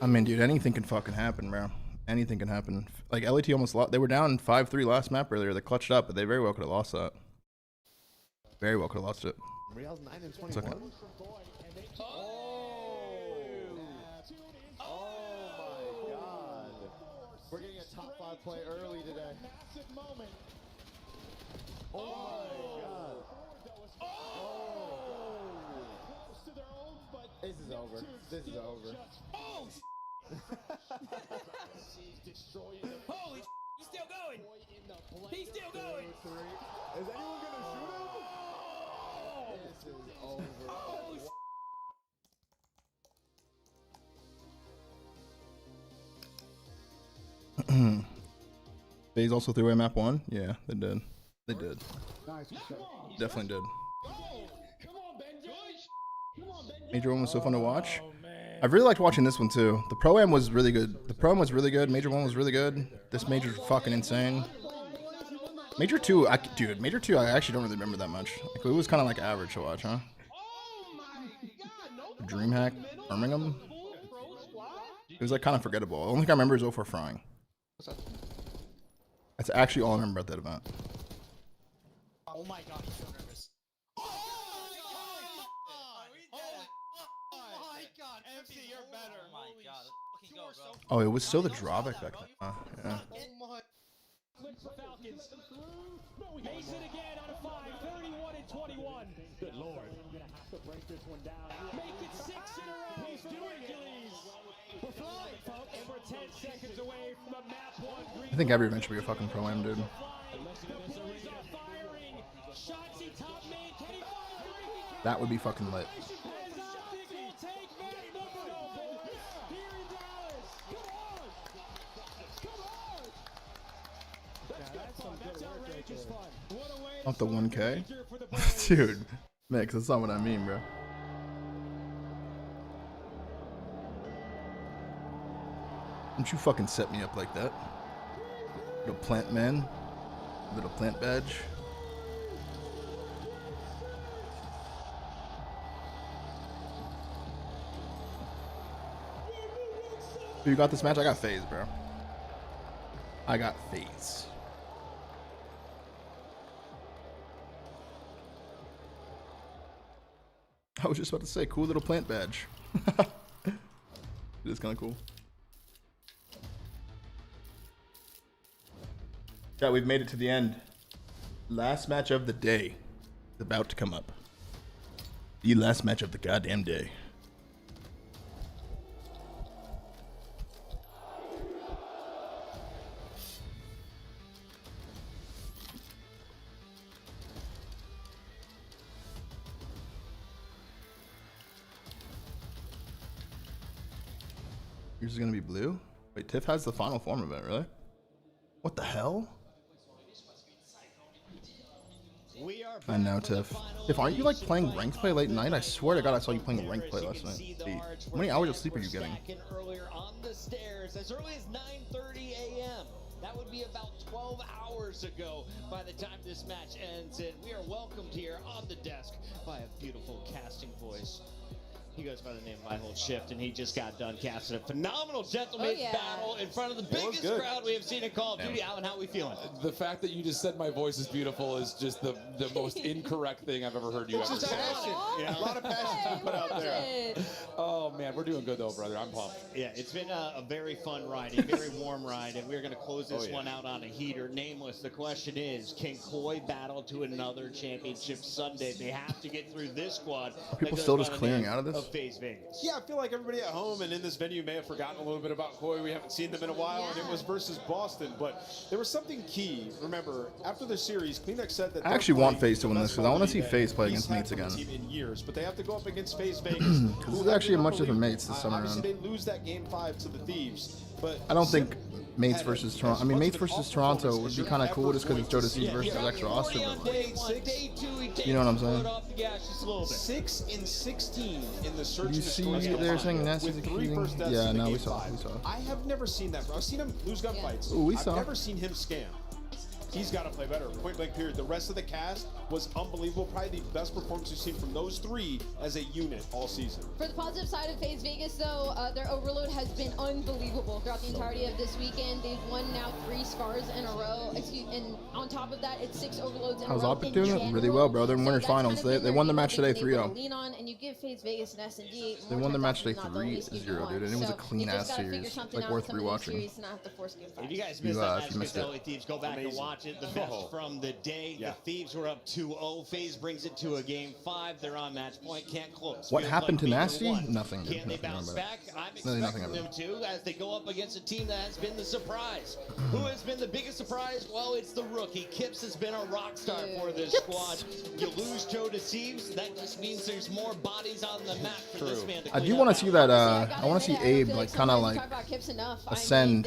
I mean, dude, anything can fucking happen, bro. Anything can happen. Like, LAT almost lost. They were down 5-3 last map earlier. They clutched up, but they very well could have lost that. Very well could have lost it. Real's 9 and 21. It's okay. Oh my god. We're getting a top 5 play early today. Oh my god. This is over. This is over. Holy he's still going. He's still going. Is anyone gonna shoot him? This is over. FaZe also threw away map 1? Yeah, they did. They did. Nice. Definitely did. Major 1 was so fun to watch. I've really liked watching this one too. The Pro-Am was really good. The Pro-Am was really good. Major 1 was really good. This Major's fucking insane. Major 2, dude, Major 2 I actually don't really remember that much. Like, it was kind of like average to watch, huh? Dreamhack, Birmingham. It was like kind of forgettable. The only thing I remember is 0-4 frying. That's actually all I remember about that event. Oh my god, he's so nervous. MC, you're better. Oh my god, let's fucking go, bro. Oh, it was still the drawback back then. Huh? Yeah. quick for Falcons. Mason again on a 5, 31 and 21. Good lord. I'm gonna have to break this one down. Make it 6 in a row. He's doing Achilles. We're flying, folks. And we're 10 seconds away from a map 1 green. I think every event should be a fucking pro-am, dude. The boys are firing. Shotsy top main. Can he fire? That would be fucking lit. Not the 1K? Dude, Mix, that's not what I mean, bro. Don't you fucking set me up like that. Little plant man. Little plant badge. Who you got this match? I got FaZe, bro. I got FaZe. I was just about to say, cool little plant badge. It is kind of cool. Yeah, we've made it to the end. Last match of the day is about to come up. The last match of the goddamn day. Yours is gonna be blue? Wait, Tiff has the final form of it, really? What the hell? I know, Tiff. Tiff, aren't you like playing ranked play late night? I swear to God, I saw you playing ranked play last night. Hey, how many hours of sleep are you getting? Earlier on the stairs, as early as 9:30 a.m. That would be about 12 hours ago by the time this match ends, and we are welcomed here on the desk by a beautiful casting voice. He goes by the name of My Whole Shift, and he just got done casting a phenomenal gentleman's battle in front of the biggest crowd we have seen in Call of Duty. Alan, how are we feeling? The fact that you just said my voice is beautiful is just the most incorrect thing I've ever heard you ever say. A lot of passion to put out there. Oh, man, we're doing good, though, brother. I'm pumped. Yeah, it's been a very fun ride, a very warm ride, and we're going to close this one out on a heater. Nameless, the question is, can Koi battle to another championship Sunday? They have to get through this squad. Are people still just clearing out of this? FaZe Vegas. Yeah, I feel like everybody at home and in this venue may have forgotten a little bit about Koi. We haven't seen them in a while, and it was versus Boston. But there was something key. Remember, after the series, Kleenex said that I actually want FaZe to win this because I want to see FaZe play against mates again. In years, but they have to go up against FaZe Vegas. Because this is actually a much different mates this summer Obviously, around. they lose that game 5 to the Thieves, but I don't think mates versus Toronto. I mean, mates versus Toronto would be kind of cool just because it's Jodeci versus extra roster. You know what I'm saying? 6 and 16 in the search. You see, they're saying Nasty's accusing. Yeah, no, we saw. I have never seen that. I've seen him lose gunfights. Ooh, we I've saw. never seen him scam. He's got to play better. Point blank period. The rest of the cast was unbelievable. Probably the best performance we've seen from those three as a unit all season. For the positive side of FaZe Vegas, though, their overload has been unbelievable throughout the entirety of this weekend. They've won now 3 scars in a row. And on top of that, it's 6 overloads in a row. How's Optic doing it? Really well, bro. They're in winners finals. They won the match today 3-0. Lean on, and you give FaZe Vegas an S&D. They won the match today 3-0, dude. And it was a clean ass series. Like worth rewatching. If you guys missed that match against LA Thieves, go back and watch it. The best from the day. The Thieves were up 2-0. FaZe brings it to a game 5. They're on match point. Can't close. What happened to Nasty? Nothing. Can they bounce back? I'm expecting them to, as they go up against a team that has been the surprise. Who has been the biggest surprise? Well, it's the rookie. Kips has been a rock star for this squad. You lose Joe Deceives, that just means there's more bodies on the map for this man to I do want to see that. I want to see Abe like kind of like ascend,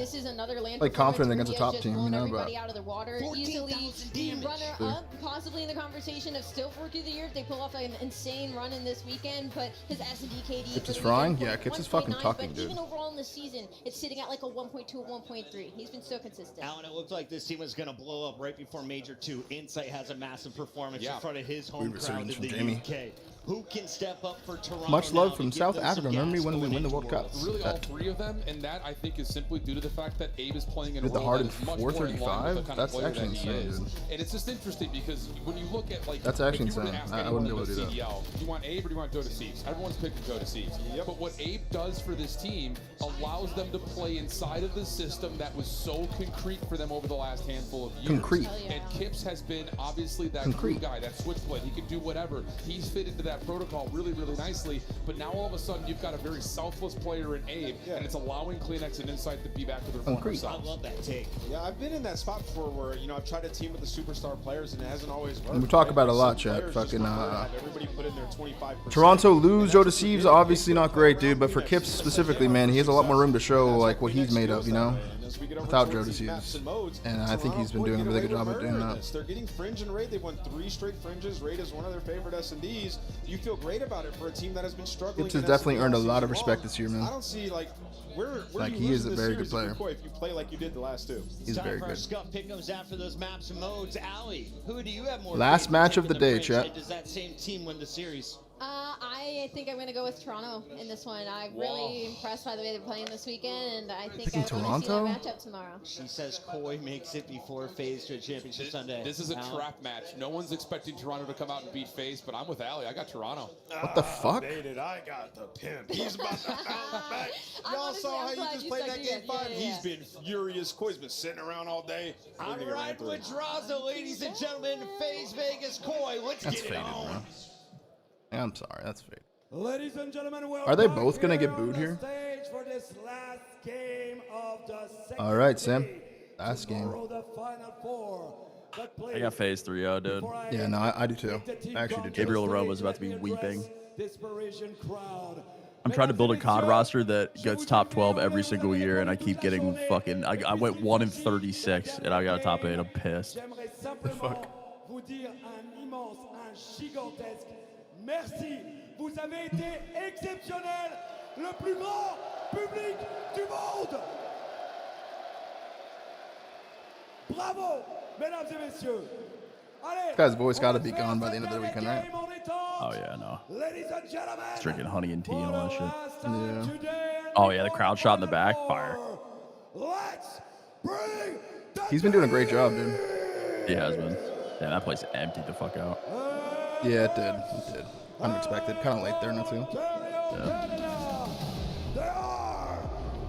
like confident against a top team, you know. But out of the water easily. The runner-up, possibly in the conversation of still Rookie of the Year if they pull off an insane run in this weekend. But his S&D KD. Kips is frying. Yeah, Kips is fucking tucking, dude. Even overall in the season, it's sitting at like a 1.2 or 1.3. He's been so consistent. Alan, it looked like this team was going to blow up right before Major 2. Insight has a massive performance in front of his home crowd in the UK. Who can step up for Toronto? Much now love to from give South them Africa. some Remember me gas when we going win the into World Cup? Really, all three of them, and that I think is simply due to the fact that Abe is playing in a Dude, the role that Harden is much more in line with 435? the kind That's of player actually that he insane, is. dude. And it's just interesting because when you look at like, That's actually if you were to insane. ask I anyone wouldn't be in able the to do that. CDL, do you want Abe or do you want Joe Deceives? Everyone's picking Joe Deceives. But what Abe does for this team allows them to play inside of the system that was so concrete for them over the last handful of years. Concrete. And Kips has been obviously that glue guy, that switchblade. He can do whatever. He's fit into that protocol really, really nicely. But now all of a sudden you've got a very selfless player in Abe, and it's allowing Kleenex and Insight to be back to their former selves. I love that take. Yeah, I've been in that spot before where, you know, I've tried to team with the superstar players and it hasn't always worked. And we talk about it a lot, Some chat. players just Fucking prefer to have everybody put in their 25%. Toronto lose Joe Deceives, obviously not great, dude. But for Kips specifically, man, he has a lot more room to show like what he's made of, you know, without Joe Deceives. And I think he's been doing a really good job at doing that. They're getting Fringe and Raid. They've won 3 straight Fringes. Raid is one of their favorite S&Ds. You feel great about it for a team that has been struggling. Kips has definitely earned a lot of respect this year, I man. don't see like where Like, you he is a losing this very good series player. if you play like you did the last 2. He's very Time for our good. scuff pick'ems after those maps and modes. Allie, who do you have more? Last faith in match of the taking day, Fringe? chat. Does that same team win the series? I think I'm going to go with Toronto in this one. I'm really impressed by the way they're playing this weekend, and I think Picking I want to see that Toronto? matchup tomorrow. She says Koi makes it before FaZe to a championship Sunday. This is a Al? trap match. No one's expecting Toronto to come out and beat FaZe, but I'm with Allie. I got Toronto. What the fuck? Dated, I got the pimp. He's about to bounce back. I'm Y'all honestly- saw I'm how glad he just you played stuck that to game it. Yeah, 5? yeah, He's been furious. Koi's been sitting around all day. All right, with Drazo, ladies and gentlemen, FaZe Vegas Koi. Let's That's get it faded, on. bro. Yeah, I'm sorry, that's faded. Ladies and gentlemen, Are they both gonna get booed on the here? stage for this last game of the second All right, Sam. day. Last game. Tomorrow, the final 4. But I got FaZe 3-0, dude. Yeah, no, I do too. I actually do too. Gabriel Aroma's about to be weeping. Desperation crowd. I'm trying to build a COD roster that gets top 12 every single year, and I keep getting fucking. I went 1 in 36, and I got a top 8. I'm pissed. J'aimerais simplement vous dire un immense, un gigantesque merci. Vous avez été exceptionnel, le plus grand public du monde. Bravo, mesdames et messieurs. Allez, This guy's voice got to be gone by the end of the weekend, right? Oh yeah, no. ladies and gentlemen, He's drinking honey and tea and all that shit. Yeah. Oh yeah, the crowd shot in the back, fire. let's bring He's been doing a great job, dude. He has been. Yeah, that place emptied the fuck out. Yeah, it did. It did. Unexpected. Kind of late there, not too. Yeah. They are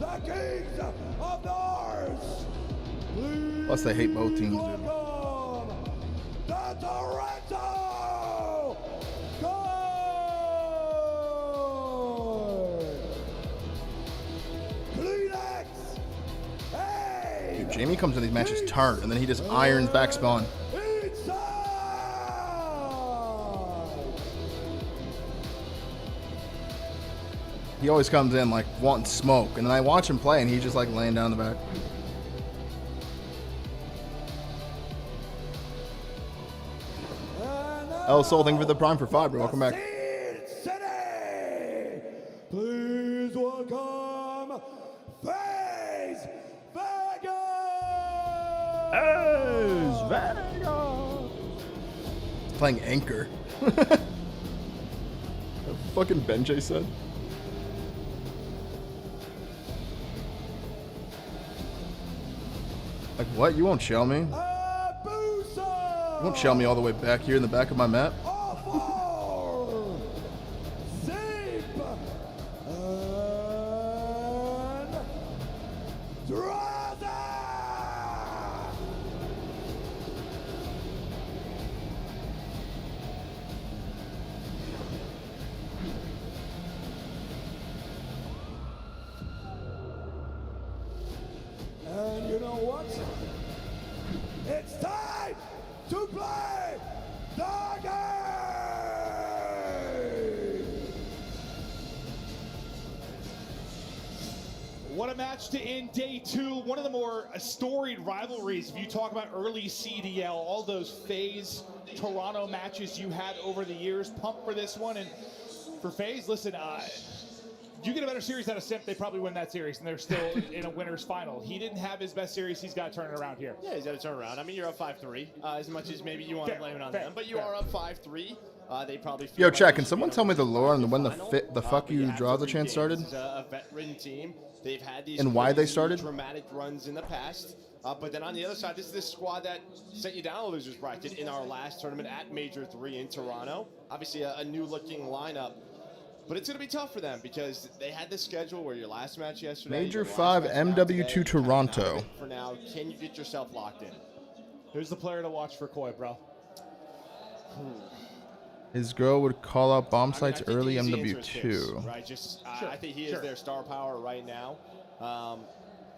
the kings of the North. Plus, they hate both teams, dude. The Toronto Kleenex. Hey, Dude, Jamie comes in these matches turned, and then he just irons back spawn. He always comes in like wanting smoke, and then I watch him play, and he's just like laying down the back. El Soul, thank you for the prime for 5, bro. Welcome back. Please welcome FaZe Vegas. Playing Anchor. Fucking Benjay said. Like what? You won't shell me? You won't shell me all the way back here in the back of my map? And you know what? It's time to play the game! What a match to end day 2. One of the more storied rivalries. If you talk about early CDL, all those FaZe Toronto matches you had over the years. Pumped for this one. And for FaZe, listen, you get a better series out of Simp, they probably win that series, and they're still in a winner's final. He didn't have his best series. He's got to turn it around here. Yeah, he's got to turn around. I mean, you're up 5-3, as much as maybe you want to blame it on them, but you are up 5-3. They probably feel Yo, like chat, they can should someone be tell me the lore on when the final. fuck you draw the chance started? This is a veteran team. They've had these And why they crazy, started? dramatic runs in the past. But then on the other side, this is the squad that sent you down a loser's bracket in our last tournament at Major 3 in Toronto. Obviously, a new-looking lineup. But it's going to be tough for them because they had this schedule where your last match yesterday. Major 5 MW2 Toronto. For now, can you get yourself locked in? Who's the player to watch for Koi, bro? His girl would call out bomb sites I think early the easy answer is Tips, MW2. right? Just, I think he is their star power right now.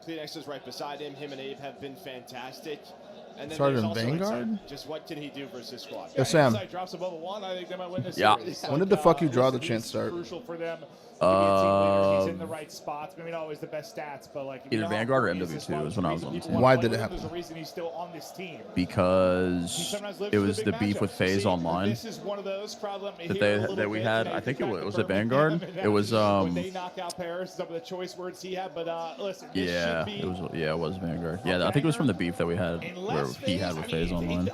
Kleenex is right beside him. Him and Abe have been fantastic. And then Started there's in also Vanguard? Insight. Just what can he do versus his squad? Yo, Sam. Insight drops above a 1. I think they might win this Yeah. series. When did the fuck you draw the Listen, chance he's start? Crucial for them. He's in the right spots. Maybe not always the best stats, but like Either Vanguard or MW2 is when I was on the team. Why did it happen? There's a reason he's still on this team. Because it was the beef with FaZe online This is one of those that we had. I think it was at Vanguard. It was when they knock out Paris, some of the choice words he had. But listen, yeah, it was Vanguard. Yeah, I think it was from the beef that we had where he had with FaZe online.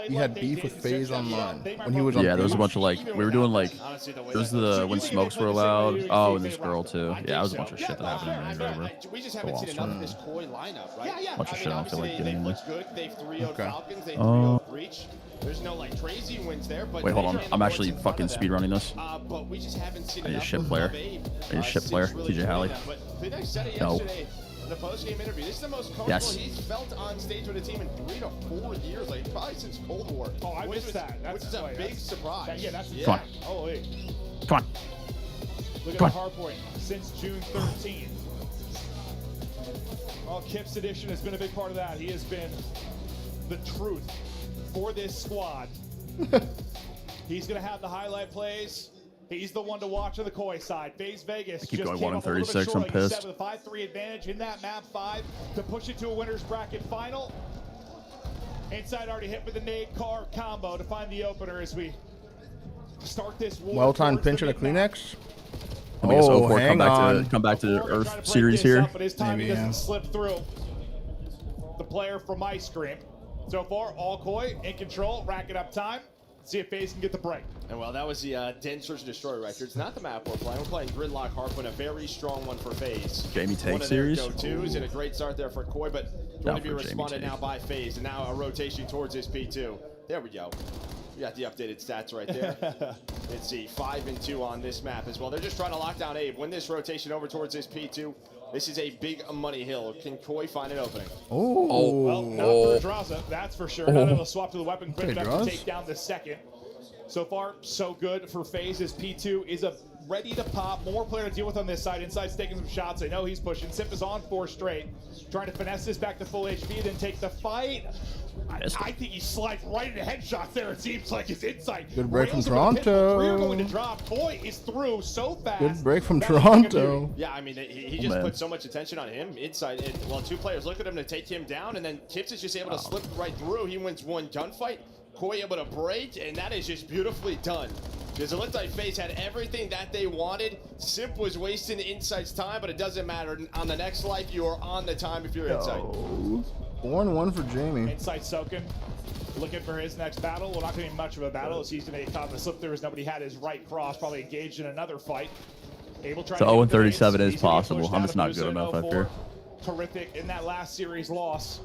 He had beef with FaZe online when he was on. Yeah, there was a bunch of like we were doing like it was the when smokes were allowed. Oh, and this girl too. Yeah, it was a bunch of shit that happened in Vanguard. We just haven't seen enough of this Koi lineup, right? Yeah, bunch of shit I don't feel like getting into. Good. They've 3-0'd Falcons. They 3-0'd Breach. There's no like crazy wins there. But Wait, hold on. I'm actually fucking speedrunning this. But we just haven't seen I need a enough ship of player. Abe. I need a ship player. TJ Halley. But Kleenex said it No. yesterday in the post-game interview. This is the most comfortable Yes. he's felt on stage with a team in 3 to 4 years, like probably since Cold War. Oh, I missed that. Which is a big surprise. Yeah, that's Come on. Oh, wait. Come on. Look at Come the hard point since June 13th. Well, Kip's addition has been a big part of that. He has been the truth for this squad. He's going to have the highlight plays. He's the one to watch on the Koi side. FaZe Vegas keep just going came 1 up a little bit 36. short, I'm like you said, pissed. with a 5-3 advantage in that map 5 to push it to a winner's bracket final. Inside already hit with the nade car combo to find the opener as we start this war. Well-timed pinch and a Kleenex. Oh, hang on. come back to the Earth series here. But his timing doesn't slip through. The player from Ice Cream. So far, all Koi in control, racking up time. See if FaZe can get the break. And well, that was the Den Search and Destroy right here. It's not the map we're playing. We're playing Gridlock Harpoon, a very strong one for FaZe. Jamie Tank one of their series. go-tos and a great start there for Koi, but going to be for Jamie responded Tank. now by FaZe. And now a rotation towards his P2. There we go. We got the updated stats right there. Let's see, 5 and 2 on this map as well. They're just trying to lock down Abe. Win this rotation over towards his P2. This is a big money hill. Can Koi find an opening? Well, not for Draza, that's for sure. Not able to swap to the weapon quick enough to Draws? take down the second. So far, so good for FaZe as P2 is ready to pop. More player to deal with on this side. Inside's taking some shots. They know he's pushing. Sip is on 4 straight. Trying to finesse this back to full HP, then take the fight. I think he slides right into headshots there. It seems like his insight. Good break from Rails him with a pistol. Toronto. 3 are going to drop. Koi is through so fast. Good break from That is gonna Toronto. do. Yeah, I mean, he just put so much attention on him inside. And, well, 2 players look at him to take him down, and then Kips is just able to slip right through. He wins 1 gunfight. Koi able to break, and that is just beautifully done. Because it looked like FaZe had everything that they wanted. Simp was wasting Insight's time, but it doesn't matter. On the next life, you are on the time if you're Insight. 4-1 for Jamie. Insight soaking. Looking for his next battle. Well, not going to be much of a battle as he's going to get caught in the slip through as nobody had his right cross. Probably engaged in another fight. Able to So 0-37 is possible. I'm just not good enough, I fear. Terrific in that last series loss.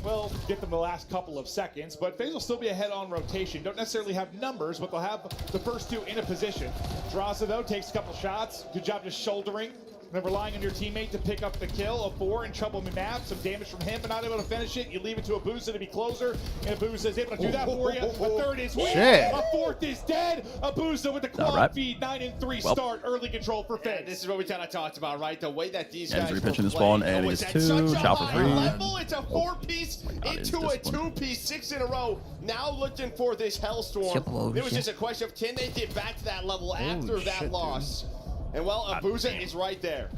Well, get them the last couple of seconds, but FaZe will still be ahead on rotation. Don't necessarily have numbers, but they'll have the first 2 in a position. Draza, though, takes a couple shots. Good job just shouldering. And then relying on your teammate to pick up the kill. A 4 in trouble in map. Some damage from him, but not able to finish it. You leave it to Abuza to be closer, and Abuza is able to do that for you. A 3rd is weak. Shit. A 4th is dead. Abuza with the quad right. feed. 9 and 3 Well. start. Early control for FaZe. And this is what we kind of talked about, right? The way that these Yeah, guys he's were repitching the playing. spawn, and It he was gets at 2, such a chopper high 3. level. It's a 4-piece God, into a it's 2-piece, 6 in a row. Now looking for this hellstorm. It was just a question of can they get back to that level after that shit, loss? And well, Abuza is right there.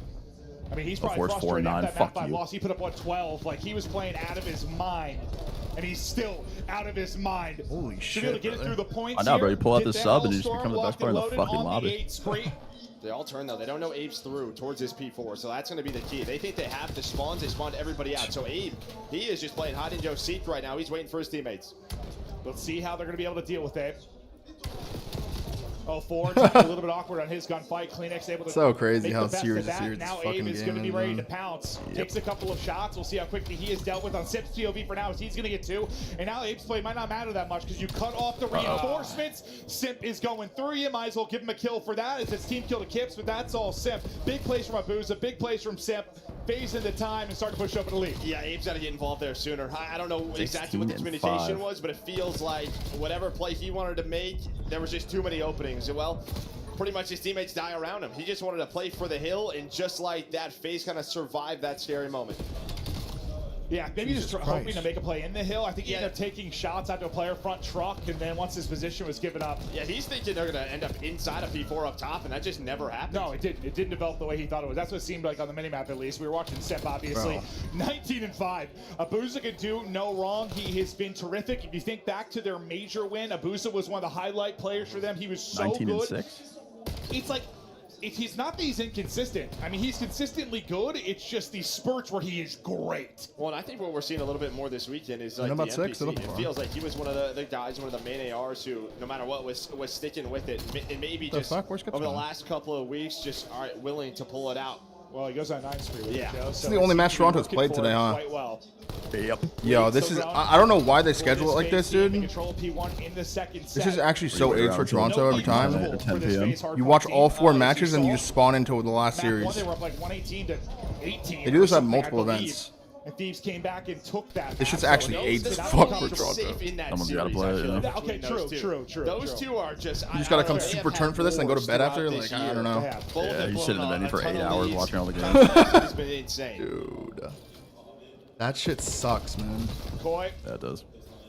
I mean, he's probably Force frustrated 4-9, after that fuck map 5 you. loss. He put up, what, 12? Like, he was playing out of his mind. And he's still out of his mind. Holy Should be able to shit, get it brother. through the points I know, bro. here. You pull out Get the sub and you just Hellstorm become the best locked player in the and loaded fucking on lobby. The 8 straight They all turn though. They don't know Abe's through towards this P4, so that's going to be the key. They think they have the spawns. They spawned everybody out. So Abe, he is just playing hide and go seek right now. He's waiting for his teammates. Let's see how they're going to be able to deal with Abe. Oh, Ford, a little bit awkward on his gunfight. Kleenex able to so crazy make how the best serious of that. this Now fucking Abe is game going to be is, ready man. to pounce. Yep. Takes a couple of shots. We'll see how quickly he is dealt with on Sip's POV for now, as he's going to get 2. And now Abe's play might not matter that much because you cut off the reinforcements. Simp is going through you. Might as well give him a kill for that. It's his team kill to Kips, but that's all Simp. Big plays from Abuza, big plays from Simp. Phase in the time and start to push up in the lead. Yeah, Abe's got to get involved there sooner. I don't know exactly 16 what the and communication 5. was, but it feels like whatever play he wanted to make, there was just too many openings. Well, pretty much his teammates die around him. He just wanted to play for the hill, and just like that, FaZe kind of survived that scary moment. Yeah, maybe Jesus just hoping Christ. to make a play in the hill. I think he ended up taking shots out to a player front truck, and then once his position was given up. Yeah, he's thinking they're going to end up inside a P4 up top, and that just never happened. No, it didn't. It didn't develop the way he thought it was. That's what it seemed like on the minimap, at least. We were watching Sep, obviously. 19 and 5. Abuza could do no wrong. He has been terrific. If you think back to their major win, Abuza was one of the highlight players for them. He was so 19 good. and 6. It's like, he's not that he's inconsistent. I mean, he's consistently good. It's just these spurts where he is great. Well, and I think what we're seeing a little bit more this weekend is like about the 6? NPC. It feels like he was one of the guys, one of the main ARs who, no matter what, was sticking with it. And maybe just over the last couple of weeks, just willing to pull it out. Well, he goes on 9 spree with it, Joe. This is the only match Toronto's played today, huh? Quite well. Yep. Yo, this is, I don't know why they schedule it like this, dude. Control P1 in the second This set. is actually so AIDS for Toronto every time. 10 p.m. You watch all 4 matches and you just spawn into the last series. They were up like 118 to 18. They do this at or something, multiple I believe. events. And Thieves came back and took that. This shit's back. actually So AIDS those as two fuck are for safe Toronto. in that Someone's series, gotta play it, I feel yeah. like, Okay, between those two. Those two are just. You just gotta come they super have turn had for this and go to wars bed after. throughout Like, this I year. don't know. Both Yeah, have you sit in the blown venue a for ton 8 of hours leads. watching all the It's been insane. Dude. That shit sucks, man. Koi Yeah, it does.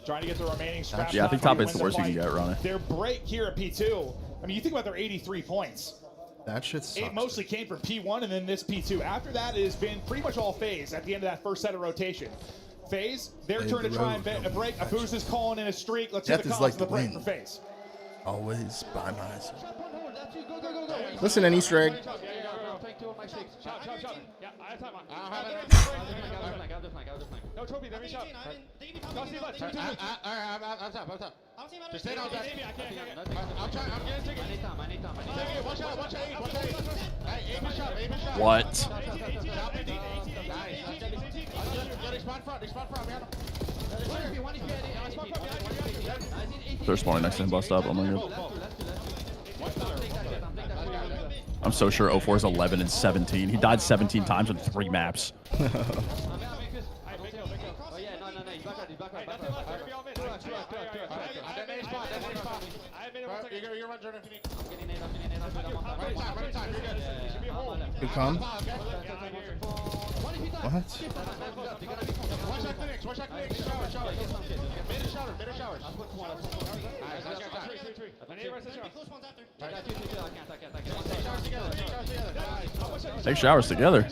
trying to get the remaining scraps. Yeah, I think top 8's the worst you can get, Ronnie. Their break here at P2. I mean, you think about their 83 points. That shit sucks. It mostly came from P1 and then this P2. After that, it has been pretty much all FaZe at the end of that first set of rotation. FaZe, their turn to try and bet a break. Abuza's calling in a streak. Let's hear the Death is calls like of the the break wind. for FaZe. Always by my side. Listen, an Easter egg. No trophy, let me shot. Just stay down, guys. I'm trying. I'm getting tickets. Watch out. What? They're spawning next to him, bus stop. Oh my god. I'm so sure 04 is 11 and 17. He died 17 times on 3 maps. Good come. What? Take showers together.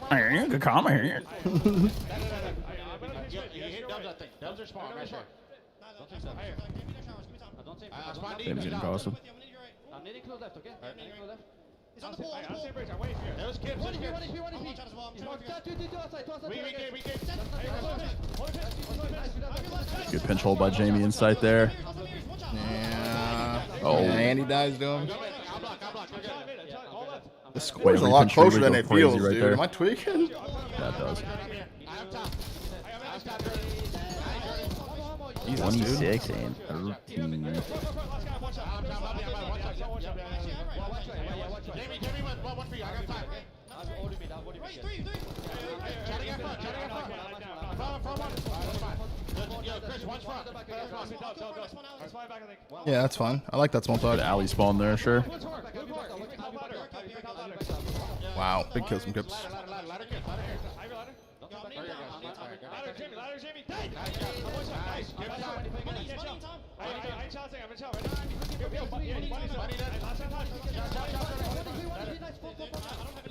Good comment here. David's getting costed. I'm needing close left, okay? He's on the ball, There's Kips, there's Kips. Good pinch hold by Jamie inside there. Yeah. Oh. Yeah, Andy dies to him. The Wait, score's a when lot pinch Tree, closer we than go it crazy feels, right dude. there. Am I tweaking? That does. Jesus, 26 dude. and 13. Yeah, that's fine. I like that small talk. Good alley spawn there, sure. Wow, big kills from Kips.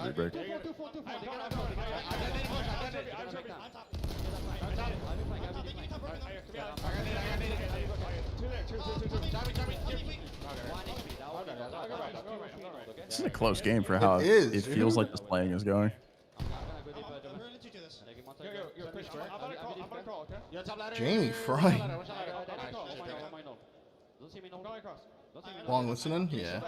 Good break. This is a close game for how it feels like this playing is going. Jamie Fry. Long listening? Yeah.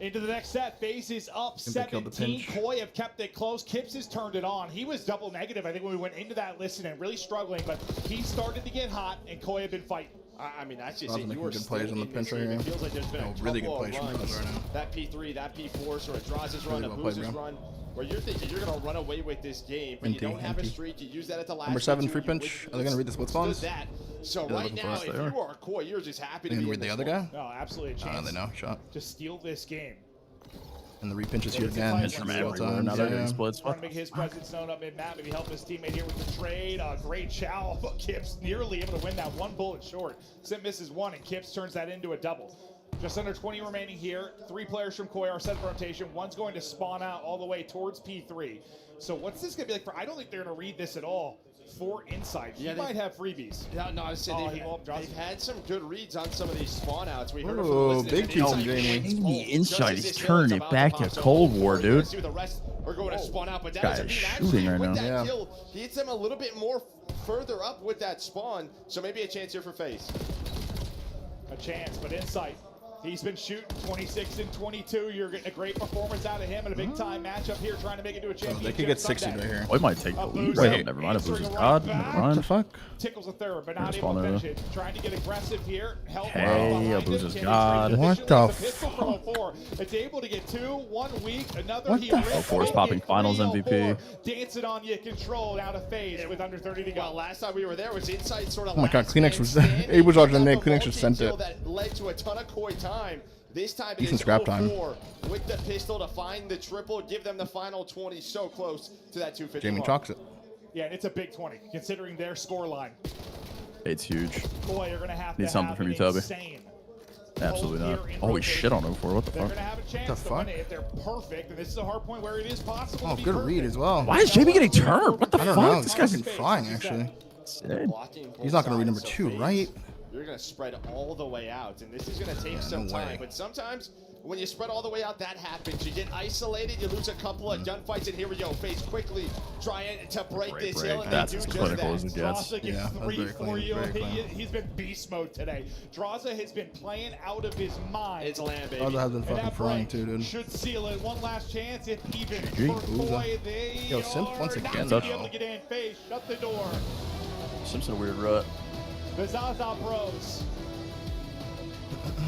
Into the next set, FaZe is up 17. Koi have kept it close. Kips has turned it on. He was double negative, I think, when we went into that listening, really struggling, but he started to get hot, and Koi have been fighting. I mean, that's just it. You were good plays on the pinch right here. It feels like there's been a really good couple plays of from runs. Draza right now. That P3, that P4, sort of Draza's run, a Booz's run, where you're thinking you're going to run away with this game, but you don't have a streak. You use that at the last. Number 7 free pinch. Are they going to read the split spawns? So right now, if you are Koi, you're just happy to be read the other guy? No, absolutely a chance. They know. Shot. To steal this game. And the repinch is here again. Now they're getting splits. Trying to make his presence known up mid-map. Maybe help his teammate here with the trade. Great chow, but Kips nearly able to win that one bullet short. Sim misses one, and Kips turns that into a double. Just under 20 remaining here. 3 players from Koi are set for rotation. One's going to spawn out all the way towards P3. So what's this going to be like for? I don't think they're going to read this at all. For Insight. He might have freebies. No, I said they've had some good reads on some of these spawn outs. We heard big piece of Jamie. Insight is turning it back to Cold War, dude. See the rest are going to spawn out, but that guy is shooting right now. That kill, he hits them a little bit more further up with that spawn, so maybe a chance here for FaZe. A chance, but Insight. He's been shooting 26 and 22. You're getting a great performance out of him in a big-time matchup here, trying to make it to a championship. They could get 60 right here. We might take the lead right here. Never mind. If Booz is God. Never mind. What the fuck? Tickles a third, but not able to finish it. Trying to get aggressive here. Hey, Booz is God. What the fuck? It's able to get 2, 1 week, another. What the fuck? 04 is popping finals MVP. Dancing on you, control out of FaZe with under 30 to go. Well, last time we were there was Insight sort of. Oh my god, Kleenex was Abe was watching the name. Kleenex just sent it. That led to a ton of Koi time. This time Decent scrap time. With the pistol to find the triple, give them the final 20. So close to that 250. Jamie chalks it. Yeah, it's a big 20 considering their score line. It's huge. Boy, you're gonna have Need to something have from you, an Toby. insane Absolutely not. Oh, shit on 04. What the They're fuck? gonna have a chance to win it if they're perfect, and this is a hard point where it is possible. Oh, to be good perfect. read as well. Why is Jamie getting turned? What the I don't fuck? know. This guy's been flying actually. He's not gonna read number 2, right? You're going to spread all the way out, and this is going to take some time. But sometimes when you spread all the way out, that happens. You get isolated, you lose a couple of gunfights, and here we go. FaZe quickly trying to break this hill, and That's they do as just clinical as it that. gets. Draza gets 3 for you. He's been beast mode today. Draza has been playing out of his mind. It's land, baby. Draza has been fucking flying too, dude. Should seal it. One last chance, if even. Yo, Simp once again. Not be able to get in. FaZe, shut the door. Simp's in a weird rut. The Zaza Bros.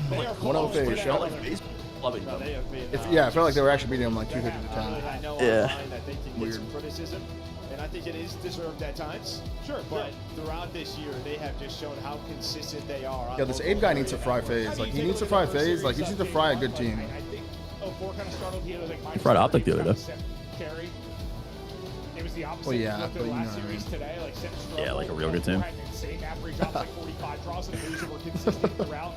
They are 1-0 FaZe. Felt like FaZe loving No, them. they have been, Yeah, I felt like they were actually beating him like 250 to 10. I know Yeah. online that they can get some criticism, and I think it is deserved at times. Sure, but throughout this year, they have just shown how consistent they are. Yeah, this Abe guy needs to fry FaZe. Like, he needs to fry FaZe. Like, he needs to fry a good team. I think 04 kind of started here. Like He fried Optic the other day. Carry. It was the opposite. Well, yeah, with the but you last know. series today. Like Yeah, like a real good team. Same average drops like 45 draws and lose, and we're consistent throughout.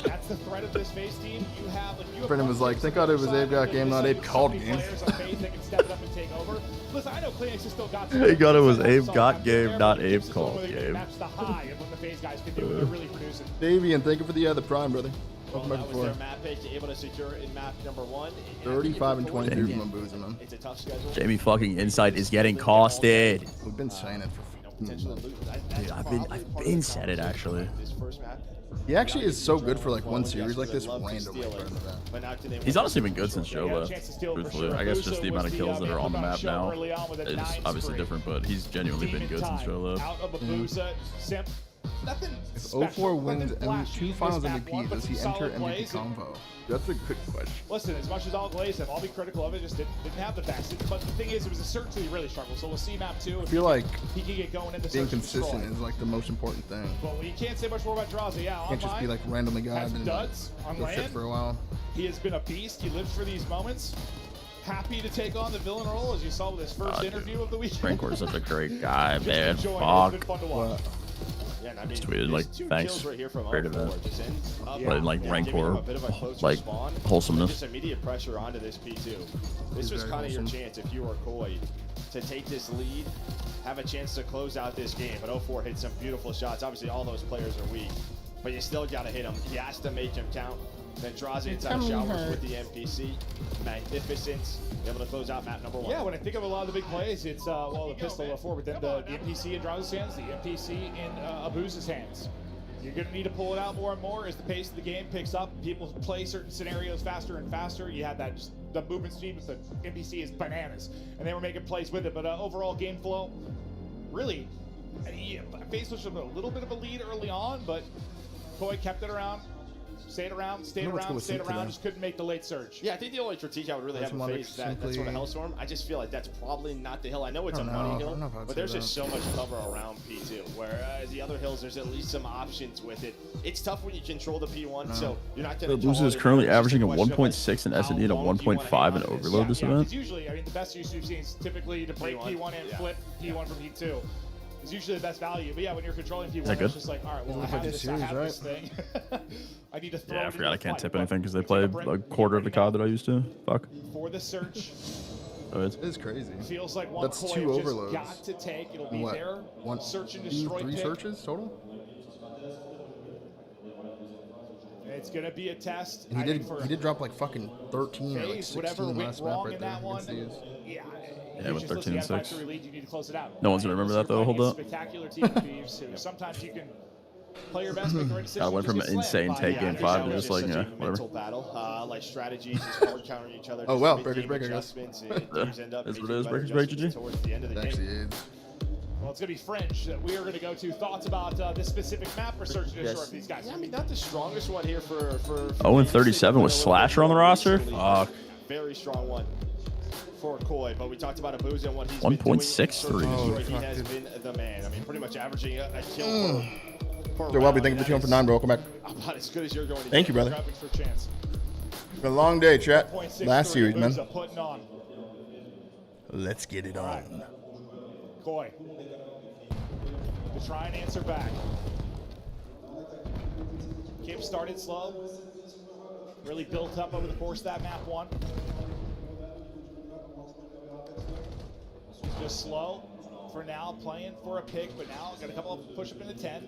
That's the threat of this FaZe team. You have Brendan was like, thank God it was Abe got game, not Abe called game. Listen, I know Kleenex has still got. Thank God it was Abe got game, not Abe called game. That's the high of what the FaZe guys can do when they're really producing. Davian, thank you for the prime, brother. Welcome back That was before. their map pick, able to secure in map number 1. 35 and 23 from Boozer, man. It's a tough schedule. Jamie fucking Insight is getting costed. We've been saying it for Potential to lose. Dude, I've been said it actually. This first map. He actually is so good for like one series like this randomly. He's honestly been good since Joe left. Truthfully, I guess just the amount of kills that are on the map now is obviously different, but he's genuinely been good since Joe left. Out of a Booza, Simp. Nothing If special, 04 wins nothing flashy 2 in finals this map one, MVP, but does he some enter solid plays. MVP convo? That's a good question. Listen, as much as all Glaze have, I'll be critical of it, just didn't have the best. But the thing is, it was a search that he really struggled. So we'll see map 2. I feel like he can get going into being search and consistent destroy. is like the most important thing. Well, you can't say much more about Draza. Yeah, Can't just be like randomly God has and duds on go shit land. for a while. He has been a beast. He lives for these moments. Happy to take on the villain role, as you saw with his first interview of the week. Francor's such a great guy, man. Enjoying it. Fuck. It's been fun to watch. Yeah, and I mean, Tweeted like, just 2 thanks, kills right here from great 04, event. just ends up But in like giving him Rancor, a bit of a closer like spawn. wholesomeness. Just immediate pressure onto this P2. This was kind of your chance if you were Koi to take this lead, have a chance to close out this game. But 04 hit some beautiful shots. Obviously, all those players are weak. but you still got to hit him. He has to make him count. Then draws it inside showers with the NPC. Magnificent. Able to close out map number 1. Yeah, when I think of a lot of the big plays, it's well, the pistol before, but then the NPC in Draza's hands, the NPC in Abuza's hands. You're going to need to pull it out more and more as the pace of the game picks up. People play certain scenarios faster and faster. You have that, the movement speed with the NPC is bananas, and they were making plays with it. But overall game flow, really, FaZe was a little bit of a lead early on, but Koi kept it around. Stayed around, just couldn't make the late surge. Yeah, I think the only critique I would really have in FaZe is that sort of Hellstorm. I just feel like that's probably not the hill. I know it's a money hill, but there's just so much cover around P2. Whereas the other hills, there's at least some options with it. It's tough when you control the P1, so you're not going to. Abuza is currently averaging a 1.6 in S&D and a 1.5 in Overload this event. Usually, I mean, the best use we've seen is typically to break P1 and flip P1 from P2. Is usually the best value, but yeah, when you're controlling P1, it's just like, all right, well, I have this thing. I need to throw. Yeah, I forgot I can't tip anything because they play a quarter of the COD that I used to. Fuck. For the search. It is crazy. Feels like one That's Koi 2 overloads. Got to take. It'll be there. One, search and destroy 3 pick. searches total. It's gonna be a test. And he did drop like fucking 13 or like 16 last map right there. Yeah, with 13 and 6. Lead, you need to close it out. No one's gonna remember that though. Hold up. Spectacular team of thieves who sometimes you can play your best, make the right decision. I went from an insane take game 5 to just like, yeah, whatever. Battle, like strategies, just hard countering each other. Oh well, Breaker's Break, I guess. That's what it is, Breaker's Break, GG. Towards the end of the game. Well, it's going to be French that we are going to go to. Thoughts about this specific map for search and destroy for these guys? Yeah, I mean, not the strongest one here for 0-37 with Slasher on the roster. Fuck. Very strong one for Koi, but we talked about Abuza and what he's 1.63. He has been the man. I mean, pretty much averaging a kill per Yo, Welby, thank you for tuning for 9, bro. Welcome back. about as good as you're going to Thank you, brother. It's been a long day, chat. Last series, man. Let's get it on. Koi to try and answer back. Kip started slow, really built up over the course of that map 1. Just slow for now, playing for a pick, but now got a couple of push up into 10.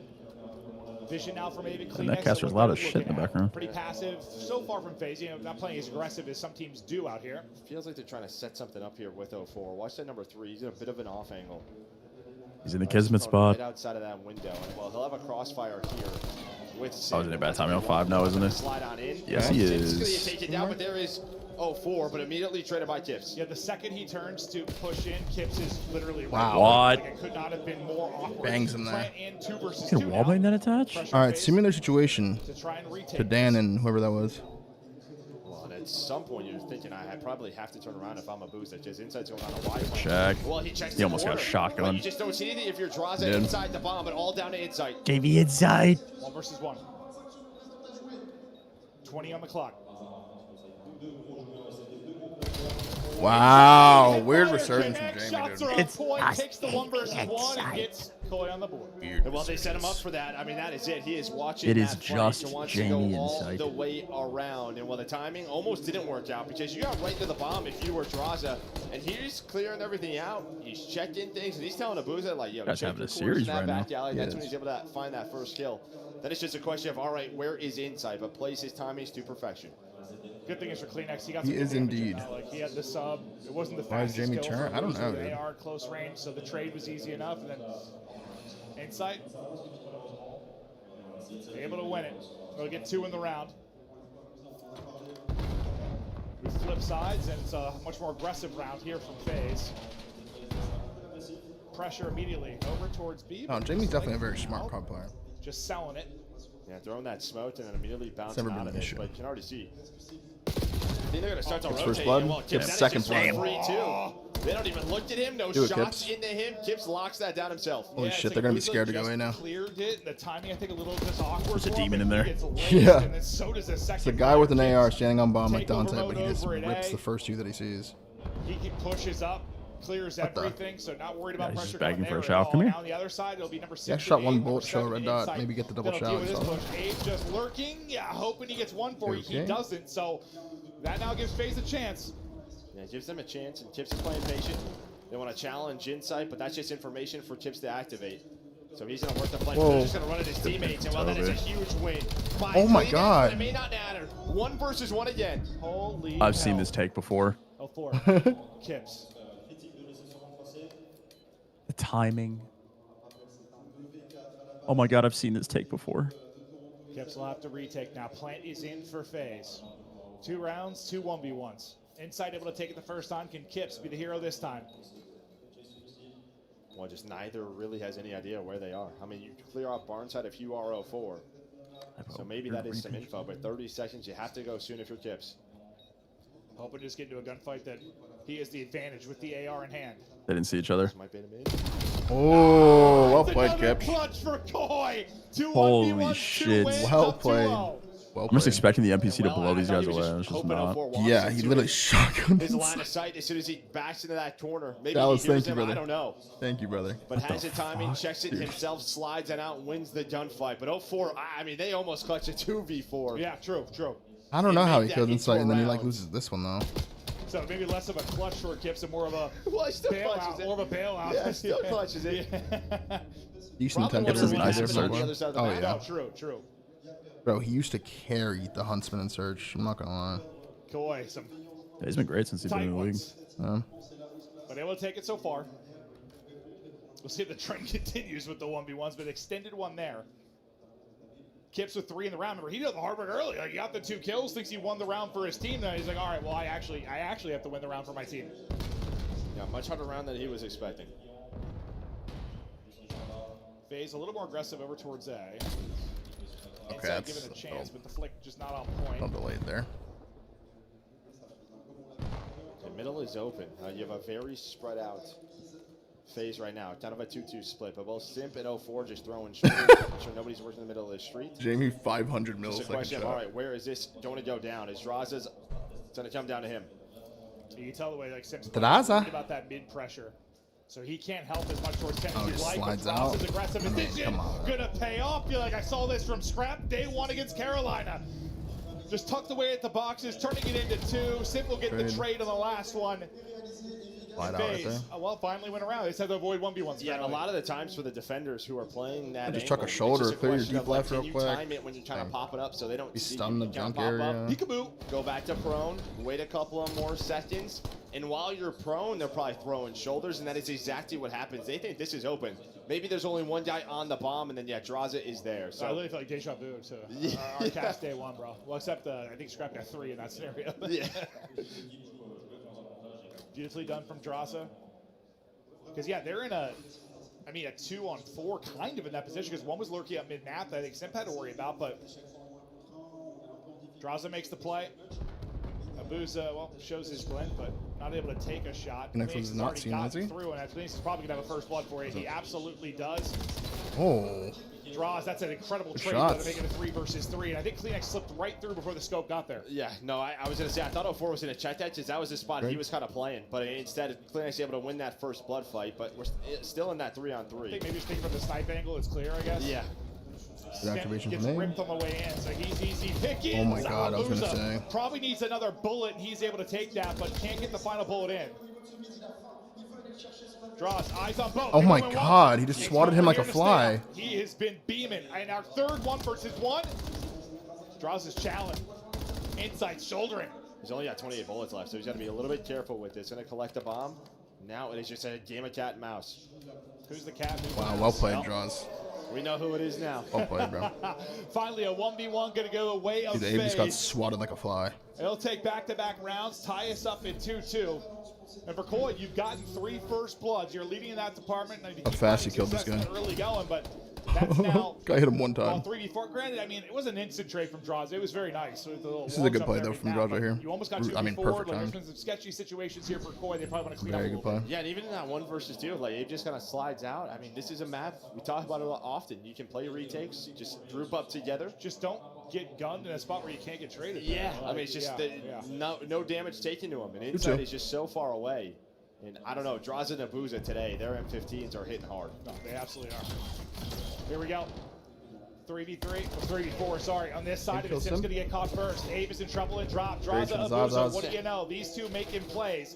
Vision now from Aven. And that caster's loud as shit in the background. Pretty passive so far from FaZe. You know, not playing as aggressive as some teams do out here. Feels like they're trying to set something up here with 04. Watch that number 3. He's in a bit of an off angle. He's in the Kismet spot. Right outside of that window. And, well, he'll have a crossfire here with Oh, he's in a bad timing on 5 now, isn't he? Slide on in. Yes, he is. He's take it down, but there is 04, but immediately traded by Kips. Yeah, the second he turns to push in, Kips is literally wow. What? Like it could not have been more awkward. Bangs him there. He's gonna wallbang that attach? All right, similar situation to Dan and whoever that was. Well, and at some point you're thinking I probably have to turn around if I'm a boost. That just inside's going on a wide. Check. Well, he checks. He almost got a shotgun. Like, you just don't see anything if you're Draza inside the bomb, but all down to inside. Gave me inside. 1 versus 1. 20 on the clock. Wow, weird resurgence from Jamie, dude. It's takes the 1 versus 1 and gets Koi on the board. And well, they set him up for that. I mean, that is it. He is watching. It that is fight. just He wants Jamie to go all inside. the way around. And well, the timing almost didn't work out because you got right to the bomb if you were Draza, and he's clearing everything out. He's checking things, and he's telling Abuza like, "Yo, Guys check having your a series corners in that right now. back alley." He That's is. when he's able to find that first kill. Then it's just a question of, all right, where is inside? But plays his timings to perfection. Good thing is for Kleenex, he got He some is good damage. indeed. Like he had the sub. It wasn't the Why is fastest Jamie kill turn? for I don't Abuza, know, the dude. AR close range, so the trade was easy enough. And then insight, able to win it. They'll get 2 in the round. We flip sides, and it's a much more aggressive round here from FaZe. Pressure immediately over towards B. Oh, Jamie's definitely a very smart COD player. Just selling it. Yeah, throwing that smoke and then immediately bouncing never out been of an it. issue. But you can already see. I think they're going to start to Kips rotate. first blood. And, well, Kips that is second just blood. free too. They don't even look at him. No Do it, shots Kips. into him. Kips locks that down himself. Holy Yeah, shit, it's they're gonna be Abuza scared to go just in now. Cleared it. The timing, I think, a little just awkward. There's a for him, demon in but there. he gets laced, Yeah. And then so does the second It's a guy with an player. AR standing on bomb like Take over Dante, but he mode just over at rips A. the first 2 that he sees. He pushes up, clears What the? everything, so not worried about Yeah, he's pressure. just begging coming for a there shot. at all. Come here. Now on the other side, it'll be number 6. Yeah, shot 1 bullet show red dot, maybe get the double That'll shot. deal with this So. push. Abe just lurking. Yeah, hoping he gets 1 for you. He Okay. doesn't, so that now gives FaZe a chance. Yeah, it gives them a chance, and Kips is playing patient. They want to challenge insight, but that's just information for Kips to activate. So he's going to work the flank. Whoa. They're just going to run at his teammates. And well, that is a huge win. Oh my God. It may not matter. 1 versus 1 again. Holy I've seen this take before. Oh, 4. Kips. The timing. Oh my God, I've seen this take before. Kips will have to retake now. Plant is in for FaZe. 2 rounds, 2 1v1s. Inside able to take it the first time. Can Kips be the hero this time? Well, just neither really has any idea where they are. I mean, you clear off Barnside if you are 0-4. So maybe that is some info, but 30 seconds, you have to go soon if you're Kips. Hoping to just get into a gunfight that he has the advantage with the AR in hand. They didn't see each other. Might be in a minute. Oh, well played, Another Kips. clutch for Koi. 2 Holy 1v1s, 2 shit. wins, Well up played. 2-0. Well I'm just played. expecting the NPC to blow these guys away. It's just not. Yeah, he literally shotgunned His us. line of sight as soon as he backs into that corner. Maybe That he was, hears thank you, him, brother. I don't know. Thank you, brother. But has the timing, checks it himself, slides it out, wins the gunfight. But 0-4, I mean, they almost clutched a 2v4. Yeah, true. I don't know how he that killed into Insight, a and then he round. like loses this one though. So maybe less of a clutch for Kips and more of a Well, he still bailout. clutches it. More of a bailout. Yeah, still clutches it. Decent Probably temper. Gives us would've nicer happened on search. the other side of the Oh map. yeah, No, true. bro. He used to carry the Huntsman and Search. I'm not gonna lie. Koi, some Yeah, he's been great since he's been tight in the league. ones. But able to take it so far. We'll see if the trend continues with the 1v1s, but extended one there. Kips with 3 in the round. Remember, he did the hard work early. Like, he got the 2 kills, thinks he won the round for his team. Then he's like, all right, well, I actually have to win the round for my team. Yeah, much harder round than he was expecting. FaZe a little more aggressive over towards A. Okay, Inside that's given a chance, but the flick just not on point. a delayed there. The middle is open. You have a very spread out FaZe right now. Kind of a 2-2 split, but both Simp and 0-4 just throwing shoulders, making sure nobody's working in the middle of the street. Jamie 500 It's a millisecond question of, shot. all right, where is this going to go down? Is Raza's going to come down to him? You can tell the way like Simp's Draza. about that mid pressure. So he can't help as much towards 10 Oh, as he he'd like. slides But out. Frost is aggressive. I mean, Vision come on. gonna pay off. Feel like I saw this from Scrap day 1 against Carolina. Just tucked away at the boxes, turning it into 2. Simp will get the Trade. trade on the last one. Slide out right FaZe, there. well, finally went around. They said to avoid 1v1s. Yeah, and a apparently. lot of the times for the defenders who are playing that Just chuck a angle, shoulder, it's just clear your question deep of, like, left can real you quick. time it when you're trying to pop it up so they don't Be see stunned you. the You kinda junk pop up, area. Peekaboo. go back to prone, wait a couple of more seconds, and while you're prone, they're probably throwing shoulders, and that is exactly what happens. They think this is open. Maybe there's only one guy on the bomb, and then, yeah, Draza is there. So I So really feel like deja vu to our cast day 1, bro. Well, except I think Scrap got 3 in that scenario. yeah. Beautifully done from Draza. Because, yeah, they're in a 2-on-4 kind of in that position because one was lurking up mid-map that I think Simp had to worry about, but Draza makes the play. Abuza, well, shows his glint, but not able to take a shot. Next Phoenix one's has not already seen, gotten has he? through, and Phoenix is probably going to have a first blood for it. He absolutely does. Oh, Draws, that's an incredible Good trade, shots. but making it a 3 versus 3, and I think Kleenex slipped right through before the scope got there. Yeah, no, I was going to say, I thought 04 was going to check that because that was the spot he was kind of playing. But instead, Kleenex able to win that first blood fight, but we're still in that 3-on-3. I think maybe just thinking from the snipe angle, it's clear, I guess. Yeah. Good activation gets from me. ripped on the way in, so he's easy picking. Oh my God, I was gonna say. Probably needs another bullet, and he's able to take that, but can't get the final bullet in. Draws, eyes on both. Oh They my go in God, one. he just Takes swatted one him for like a here to stay fly. up. He has been beaming, and our third 1 versus 1. Draws his challenge. Inside shouldering. He's only got 28 bullets left, so he's got to be a little bit careful with this. Going to collect a bomb. Now it is just a game of cat and mouse. Who's the cat? Who's Wow, the well mouse? played, Draws. We know who it is now. Well played, bro. Finally, a 1v1 going to go the way of Dude, Abe just got FaZe. swatted like a fly. It'll take back-to-back rounds, tie us up in 2-2. And for Koi, you've gotten 3 first bloods. You're leading in that department. And How fast he killed this guy. Early going, but that's now. Guy hit him one time. 3v4. Granted, I mean, it was an instant trade from Draws. It was very nice. With the little This is a good walks up play, there though, and from that, Draws right but here. You almost got 2v4. I mean, perfect Like, time. there's been some sketchy situations here for Koi. They probably want to clean Very up a good little play. Yeah, and even in that 1 versus 2, like Abe just kind of slides out. I mean, this is a map we talk about it often. You can play retakes, just group up together. Just don't get gunned in a spot where you can't get traded. Yeah, I mean, it's just no damage taken to him, and inside is just so far away. And I don't know, Draza and Abuza today, their M15s are hitting hard. No, they absolutely are. Here we go. 3v3, or 3v4, sorry. On this side of it, Sim's going to get caught first. Abe is in trouble and drop. Draza, from Abuza, Zazas. what do you know? These two making plays.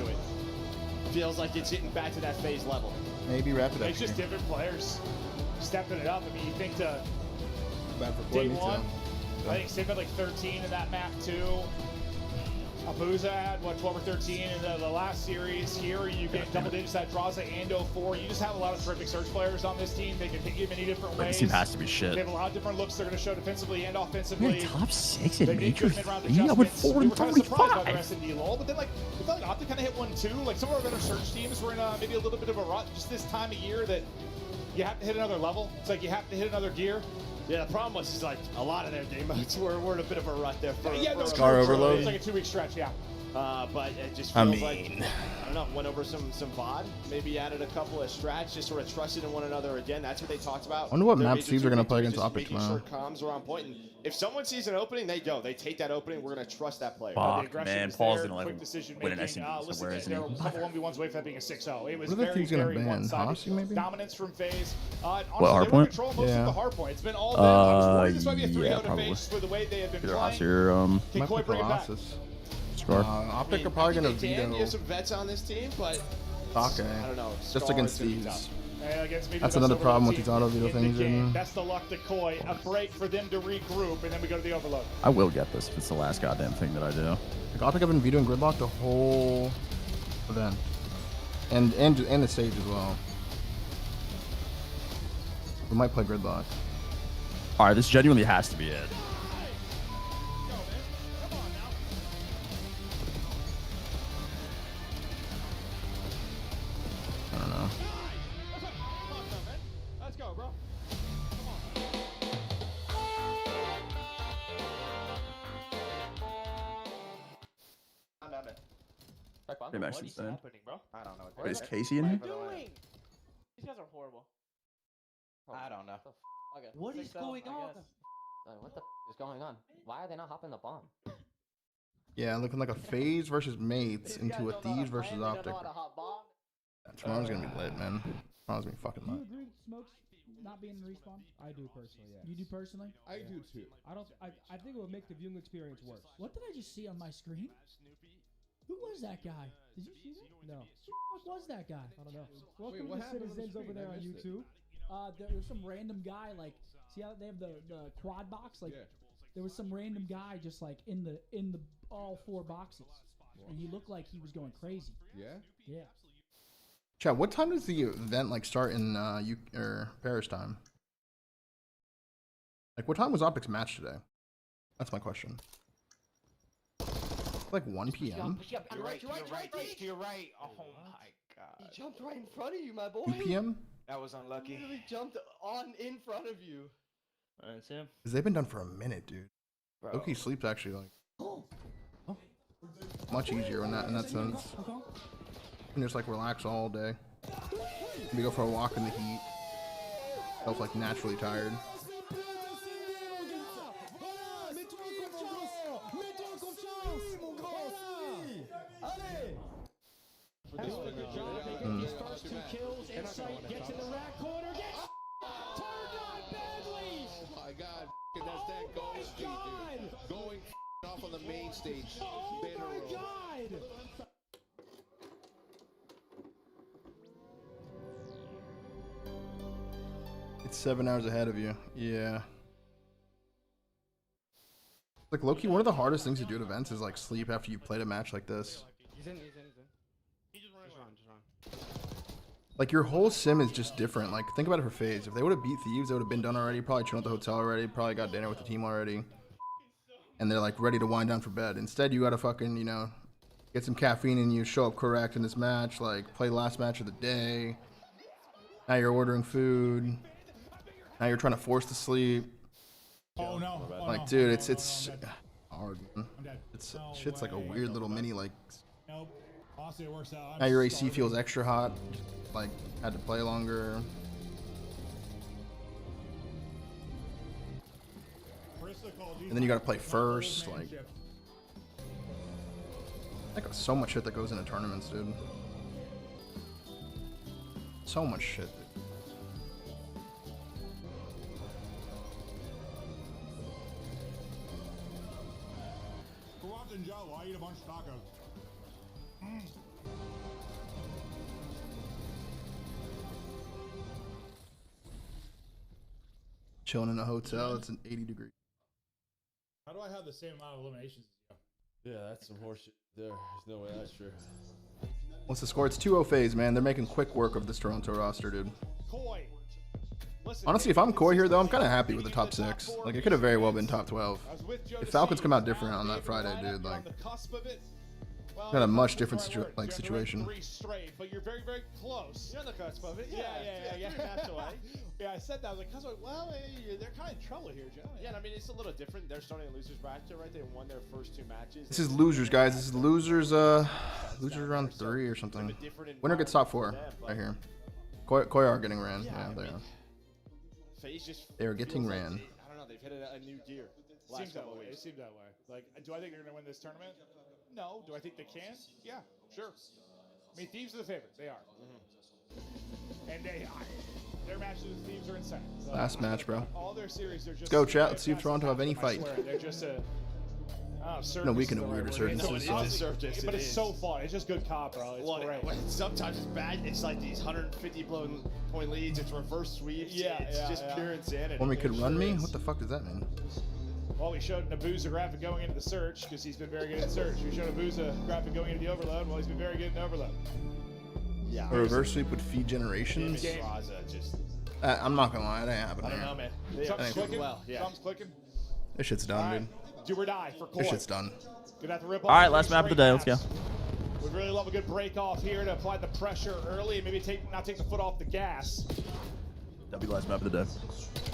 to it. Feels like it's getting back to that FaZe level. Maybe wrap it up. It's just here. different players stepping it up. I mean, you think to Bad for day me one, too. I think Sid had like 13 in that map too. Abuza had, what, 12 or 13 in the last series. Here you get double digits that Draza and 04. You just have a lot of terrific Surge players on this team. They can hit you many different ways. This team has to be shit. They have a lot of different looks they're going to show defensively and offensively. We're top 6 in They Major made good mid-round 3. I went adjustments. 4 We and were kind of surprised by the 35. rest of D-Lol, but then like we felt like Optic kind of hit one too. Like some of our better Surge teams were in maybe a little bit of a rut just this time of year that you have to hit another level. It's like you have to hit another gear. Yeah, the problem was is like a lot of their game modes were in a bit of a rut there. Scar overload. It's like a 2-week stretch, yeah. But it just feels like, I don't know, went over some VOD, maybe added a couple of strats, just sort of trusted in one another again. That's what they talked about. I wonder what Their map major Steves are going to play 2v2, against just Optic making tomorrow. sure comms are on point. And if someone sees an opening, they go. They take that opening. We're going to trust that player. Fuck, man. Paul's going to let Quick him decision win an making. SMB Listen, somewhere, isn't there were a couple he? 1v1s away from that being a 6-0. It was What do they very, think he's gonna very ban? one-sided. Hossie, maybe? Dominance from FaZe. Honestly, What, they were hardpoint? in control most of the hardpoint. It's been all them. I was worried this might be a 3-0 to probably. FaZe for the way they have been Either playing. Hossie or Can Might Koi play bring it back? Colossus. Scar. Optic are probably going to They can. You veto have some vets on this team, but Sake. I don't know. Just Scar against is gonna be these. tough. That's another problem with these auto veto things. And Best of luck to Koi. A break for them to regroup, and then we go to the overload. I will get this if it's the last goddamn thing that I do. like, Optic have been vetoing Gridlock the whole event. And the stage as well. We might play Gridlock. All right, this genuinely has to be it. I don't know. Let's go, bro. Pretty much insane. I don't know. Wait, is Casey in here? These guys are horrible. I don't know. What is going on? What the is going on? Why are they not hopping the bomb? Yeah, looking like a FaZe versus Mates into a Thieves versus Optic. Tomorrow's gonna be lit, man. Tomorrow's gonna be fucking Do you lit. agree with Smokes not being in respawn? I do personally, yeah. You do personally? I do too. I think it would make the viewing experience worse. What did I just see on my screen? Who was that guy? Did you see that? No. Who the fuck was that guy? I don't know. Welcome what to the happened on the citizens over screen? there I on missed it. YouTube. There was some random guy, like, see how they have the quad box? Like, there was some random guy just like in the all 4 boxes, and he looked like he was going crazy. Yeah. Yeah. Chat, what time does the event like start in Paris time? Like, what time was Optic's match today? That's my question. Like 1 p.m. You're right. To your right. Oh my god. He jumped right in front of you, my boy. 2 p.m. That was unlucky. He literally jumped in front of you. That's him. Because they've been done for a minute, dude. Loki sleep's actually like much easier in that sense. You can just like relax all day. Maybe go for a walk in the heat. Felt like naturally tired. Good job. They get these first 2 kills in sight. Gets in the rack corner. Gets turned on badly. Oh my god, that's that goal street, dude. Going off on the main stage. Oh my god. It's 7 hours ahead of you. Yeah. Like, low-key, one of the hardest things to do at events is like sleep after you've played a match like this. He's in. Just run. Like, your whole sim is just different. Like, think about it for FaZe. If they would have beat Thieves, they would have been done already. Probably chilled at the hotel already. Probably got dinner with the team already. And they're, like, ready to wind down for bed. Instead, you gotta fucking, you know, get some caffeine in you, show up correct in this match, like, play the last match of the day. Now you're ordering food. Now you're trying to force to sleep. Oh no. Like, dude, it's hard, man. It's shit's like a weird little mini, like, Nope. Honestly, it works out. now your AC feels extra hot. Like, had to play longer. And then you gotta play first. Like so much shit that goes into tournaments, dude. So much shit, dude. Go out and Jell, I eat a bunch of tacos. Chilling in a hotel, it's an 80 degree. How do I have the same amount of eliminations as you? Yeah, that's some horseshit there. There's no way that's true. What's the score? It's 2-0 FaZe, man. They're making quick work of this Toronto roster, dude. Honestly, if I'm Koi here, though, I'm kind of happy with the top 6. Like, it could have very well been top 12. If Falcons come out different on that Friday, dude, like, got a much different situation. But you're very, very close. You're on the cusp of it. Yeah. Yeah, I said that. I was like, well, they're kind of in trouble here, Joe. Yeah, and I mean, it's a little different. They're starting a losers bracket, right? They won their first 2 matches. This is losers, guys. This is losers, losers round 3 or something. Winner gets top 4 right here. Koi are getting ran. Yeah, they are. They are getting ran. I don't know. They've hit a new gear. It seems that way. It seems that way. Like, do I think they're going to win this tournament? No. Do I think they can? Yeah, sure. I mean, Thieves are the favorite. They are. And their matches with Thieves are insane. So Last match, bro. All their series are just. Let's go, chat. Let's see if Toronto have any fight. They're just a. No weekend of weird resurgences. But it's so fun. It's just good cop, bro. It's great. Sometimes it's bad. It's like these 150 point leads. It's reverse sweeps. It's just pure insanity. When we could run me? What the fuck does that mean? Well, we showed Nabuza graphic going into the search because he's been very good in search. We showed Nabuza graphic going into the overload. Well, he's been very good in overload. Yeah. A reverse sweep would feed generations. I'm not gonna lie, that ain't happening. I don't know, man. Something's clicking. Well, yeah. Something's clicking. This shit's done, dude. Do or die for Koi. This shit's done. All right, last map of the day. Let's go. We'd really love a good break off here to apply the pressure early and maybe not take the foot off the gas. That'll be the last map of the day.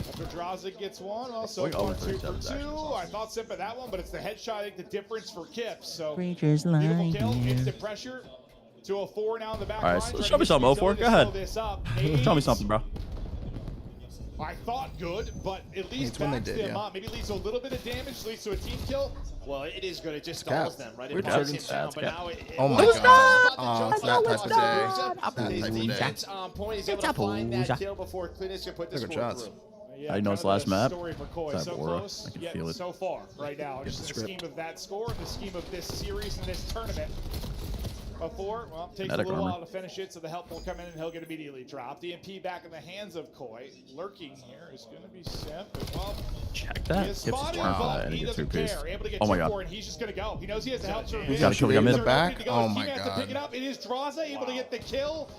After Draza gets one, also 2 for 2. I thought Simp at that one, but it's the headshot. I think the difference for Kips. So Creatures beautiful kill, instant pressure. 204 now in the back. All right, so show me something, 04. Go ahead. Tell me something, bro. I thought good, but at least backs them up. Maybe leads a little bit of damage, leads to a team kill. Well, it is good. It just stalls them, right? We're It him down, but now oh my god. It's that type of day. That type of defense on point. He's able to find that kill before Cleanest can put the score through. Yeah, I know it's the last map. Story for Koi. It's So that aura. close, I can yet feel it. so far right now. Just in the scheme of that score, in the scheme of this series and this tournament. Before, well, it takes a little while to finish it, so the help will come in and he'll get immediately dropped. The MP back in the hands of Koi. Lurking here is going to be Simp. Well, check that. he is Gibbs is spotted, trying for but that, and he he gets doesn't 2-piece. care. Able to get Oh my 2 god. for it, and he's just going to go. He knows he has the help. He's got to kill him in the back? Oh He my has to pick it god. up. It is Draza able to get the kill.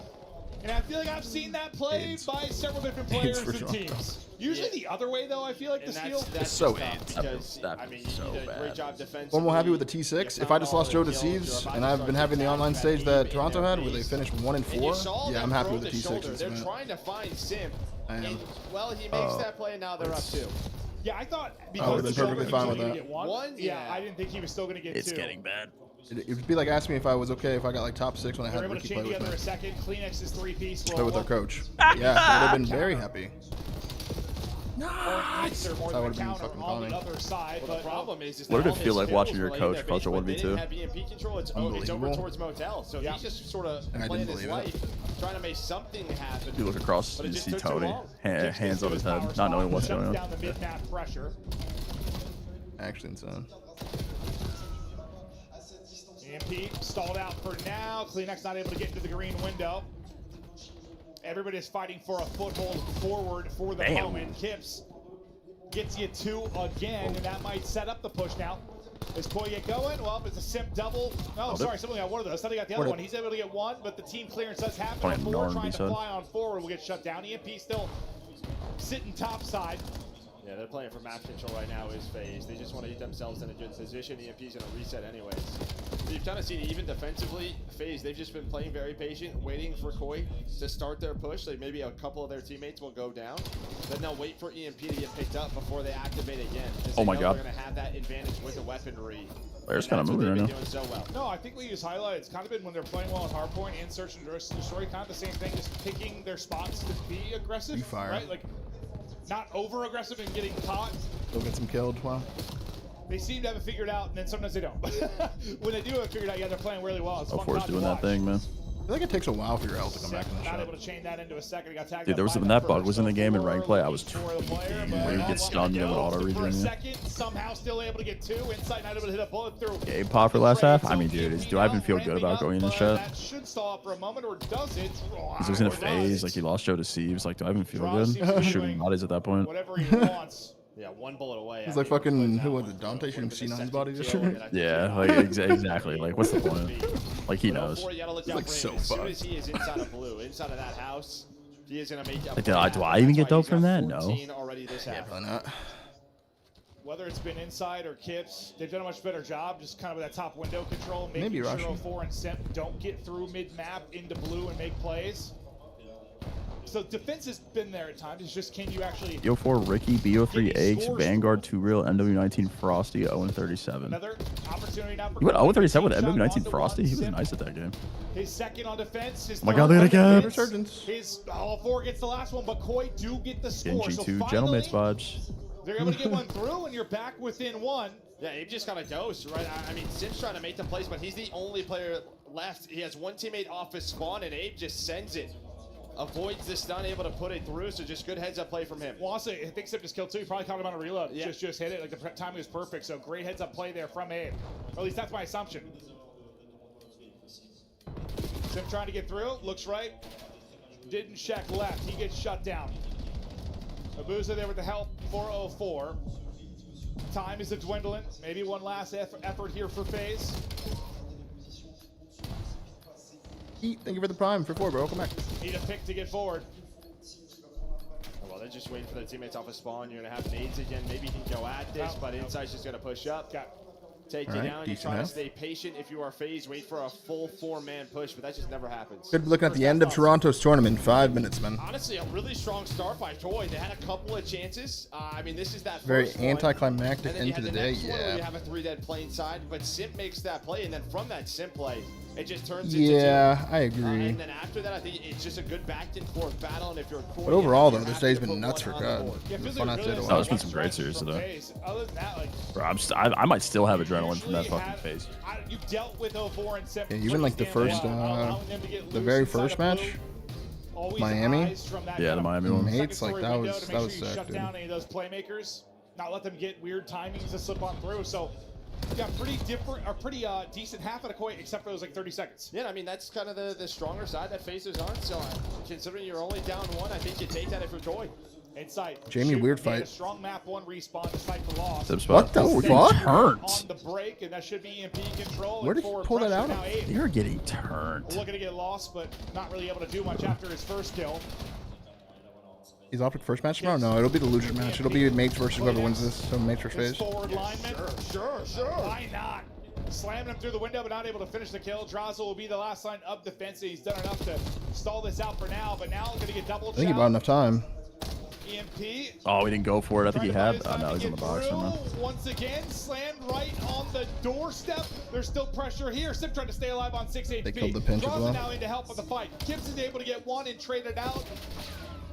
And I feel like I've seen that played by several different players and teams. Usually the other way, though, I feel like the steal. It's so ant. I mean, so great job defensively. One more happy with the T6. If I just lost Joe to Sieves and I've been having the online stage that Toronto had where they finished 1 and 4, yeah, I'm happy with the T6s. They're trying to find Simp. I am. Well, he makes that play, and now they're up 2. Yeah, I thought I would have been perfectly fine with that. One? Yeah, I didn't think he was still going to get 2. It's getting bad. It would be like asking me if I was okay if I got like top 6 when I had They're able to Ricky chain play with together me. a second. Kleenex's 3-piece. Play with our coach. Yeah, I would have been very happy. Nice. That would have been fucking funny. Well, the problem is what did it feel like watching your coach coach a 1v2? They didn't have EMP control. It's over towards Motel. So he's just sort of playing his life, trying to make something happen. You look across, you see Tony, hands on his head, not knowing what's going on. Down the mid-map pressure. Actually insane. EMP stalled out for now. Kleenex not able to get into the green window. Everybody is fighting for a foothold forward for the moment. Kips gets you 2 again, and that might set up the push now. Is Koi get going? Well, it's a Simp double. No, sorry, Simp only got one of those. Somebody got the other one. He's able to get 1, but the team clearance does happen. 4 trying to fly on forward will get shut down. EMP still sitting topside. Yeah, they're playing for map control right now is FaZe. They just want to get themselves in a good position. EMP's going to reset anyways. So you've kind of seen even defensively, FaZe, they've just been playing very patient, waiting for Koi to start their push. Like maybe a couple of their teammates will go down. Then they'll wait for EMP to get picked up before they activate again. Oh my god. They're going to have that advantage with the weaponry. Players kind of moving right now. Doing so well. No, I think we just highlight it's kind of been when they're playing well on hardpoint and search and destroy, kind of the same thing, just picking their spots to be aggressive. Right? Like, not over aggressive and getting caught. Go get some killed. Wow. They seem to have it figured out, and then sometimes they don't. When they do have it figured out, yeah, they're playing really well. It's fun Force doing that thing, man. I feel like it takes a while for your health to come back in the Not shot. able to chain that into a second. Got tagged Dude, there was something that bug was in the game in ranked play. I was where you get stunned and it would auto regen you. Second, somehow still able to get 2. Inside, not able to hit a bullet through. Game pop for last half. I mean, dude, do I even feel good about going in this shot? That should stall up for a moment, or does it? Because it was in a phase, like he lost Joe to Sieves. Like, do I even feel good? He's shooting bodies at that point. Whatever he wants. Yeah, one bullet away. He's like fucking, who was it, Dante shooting C9's body yesterday? Yeah, like exactly. Like, what's the point? Like, he knows. He's like so As soon fucked. as he is inside of blue, inside of that house, he is going to make that. Like, do I even get dope from that? No. Yeah, probably not. Whether it's been inside or Kips, they've done a much better job just kind of with that top window control, making Maybe sure Russian. 04 and Simp don't get through mid-map into blue and make plays. So defense has been there at times. It's just, can you actually... BO4 Ricky, BO3 Eggs, Vanguard 2 Real, NW19 Frosty, 0-37. Another opportunity now for... You went 0-37 with NW19 Frosty? He was nice at that game. His second on defense. His Oh my god, they got a cap. His 04 gets the last one, but Koi do get the Getting score. So G2 finally, Gentlemates Bodge. they're able to get one through, and you're back within one. Yeah, Abe just kind of goes, right? I mean, Sim's trying to make the plays, but he's the only player left. He has one teammate off his spawn, and Abe just sends it. Avoids the stun, able to put it through, so just good heads-up play from him. Well, also, I think Simp just killed two. He probably caught him on a reload. Yeah. Just hit it. Like, the timing was perfect, so great heads-up play there from Abe. Or at least that's my assumption. Simp trying to get through. Looks right. Didn't check left. He gets shut down. Abuza there with the help for 04. Time is dwindling. Maybe one last effort here for FaZe. Thank you for the prime for 4, bro. Welcome back. Need a pick to get forward. Well, they're just waiting for their teammates off his spawn. You're going to have nades again. Maybe he can go at this, but Inside's just going to push up. Take you down. You try to stay patient if you are FaZe. Wait for a full 4-man push, but that just never happens. Good looking at the end of Toronto's tournament. 5 minutes, man. Honestly, a really strong start by Toy. They had a couple of chances. I mean, this is that Very first one. anticlimactic And then you end to have the day. next one where Yeah. you have a 3 dead plane side, but Simp makes that play, and then from that Simp play, it just turns into Yeah, two. I agree. And then after that, I think it's just a good back and forth battle. And if you're But overall, though, this day's been nuts for God. Fun out Oh, there's been some great series today. Other than that, like, Bro, I might still have adrenaline from that fucking FaZe. you dealt with 04 and Simp. Yeah, even like the first, the very first match, Miami. Yeah, the Miami one. Mates, like that was sick, Shut dude. down any of those playmakers, not let them get weird timings to slip on through. So, yeah, pretty decent half out of Koi, except for those like 30 seconds. Yeah, I mean, that's kind of the stronger side that FaZe is on. So, considering you're only down 1, I think you take that if you're Toy. Inside. Jamie, weird A fight. strong map 1 respawn despite the loss. What the fuck? On the break, and that should be EMP control. Where did he pull that out of? You're getting turned. Looking to get lost, but not really able to do much after his first kill. He's off to the first match tomorrow? No, it'll be the loser match. It'll be Mates versus whoever wins this. So Mates versus FaZe. Forward lineman. Sure. Why not? Slamming him through the window, but not able to finish the kill. Drazel will be the last line of defense. He's done enough to stall this out for now, but now going to get double. I think he bought enough time. EMP. Oh, he didn't go for it. I think he had. Oh, no, he's on the box. Never mind. Once again, slammed right on the doorstep. There's still pressure here. Simp trying to stay alive on 6 HP. They killed the pinch as Drazen well. now in to help with the fight. Gibbs is able to get one and trade it out.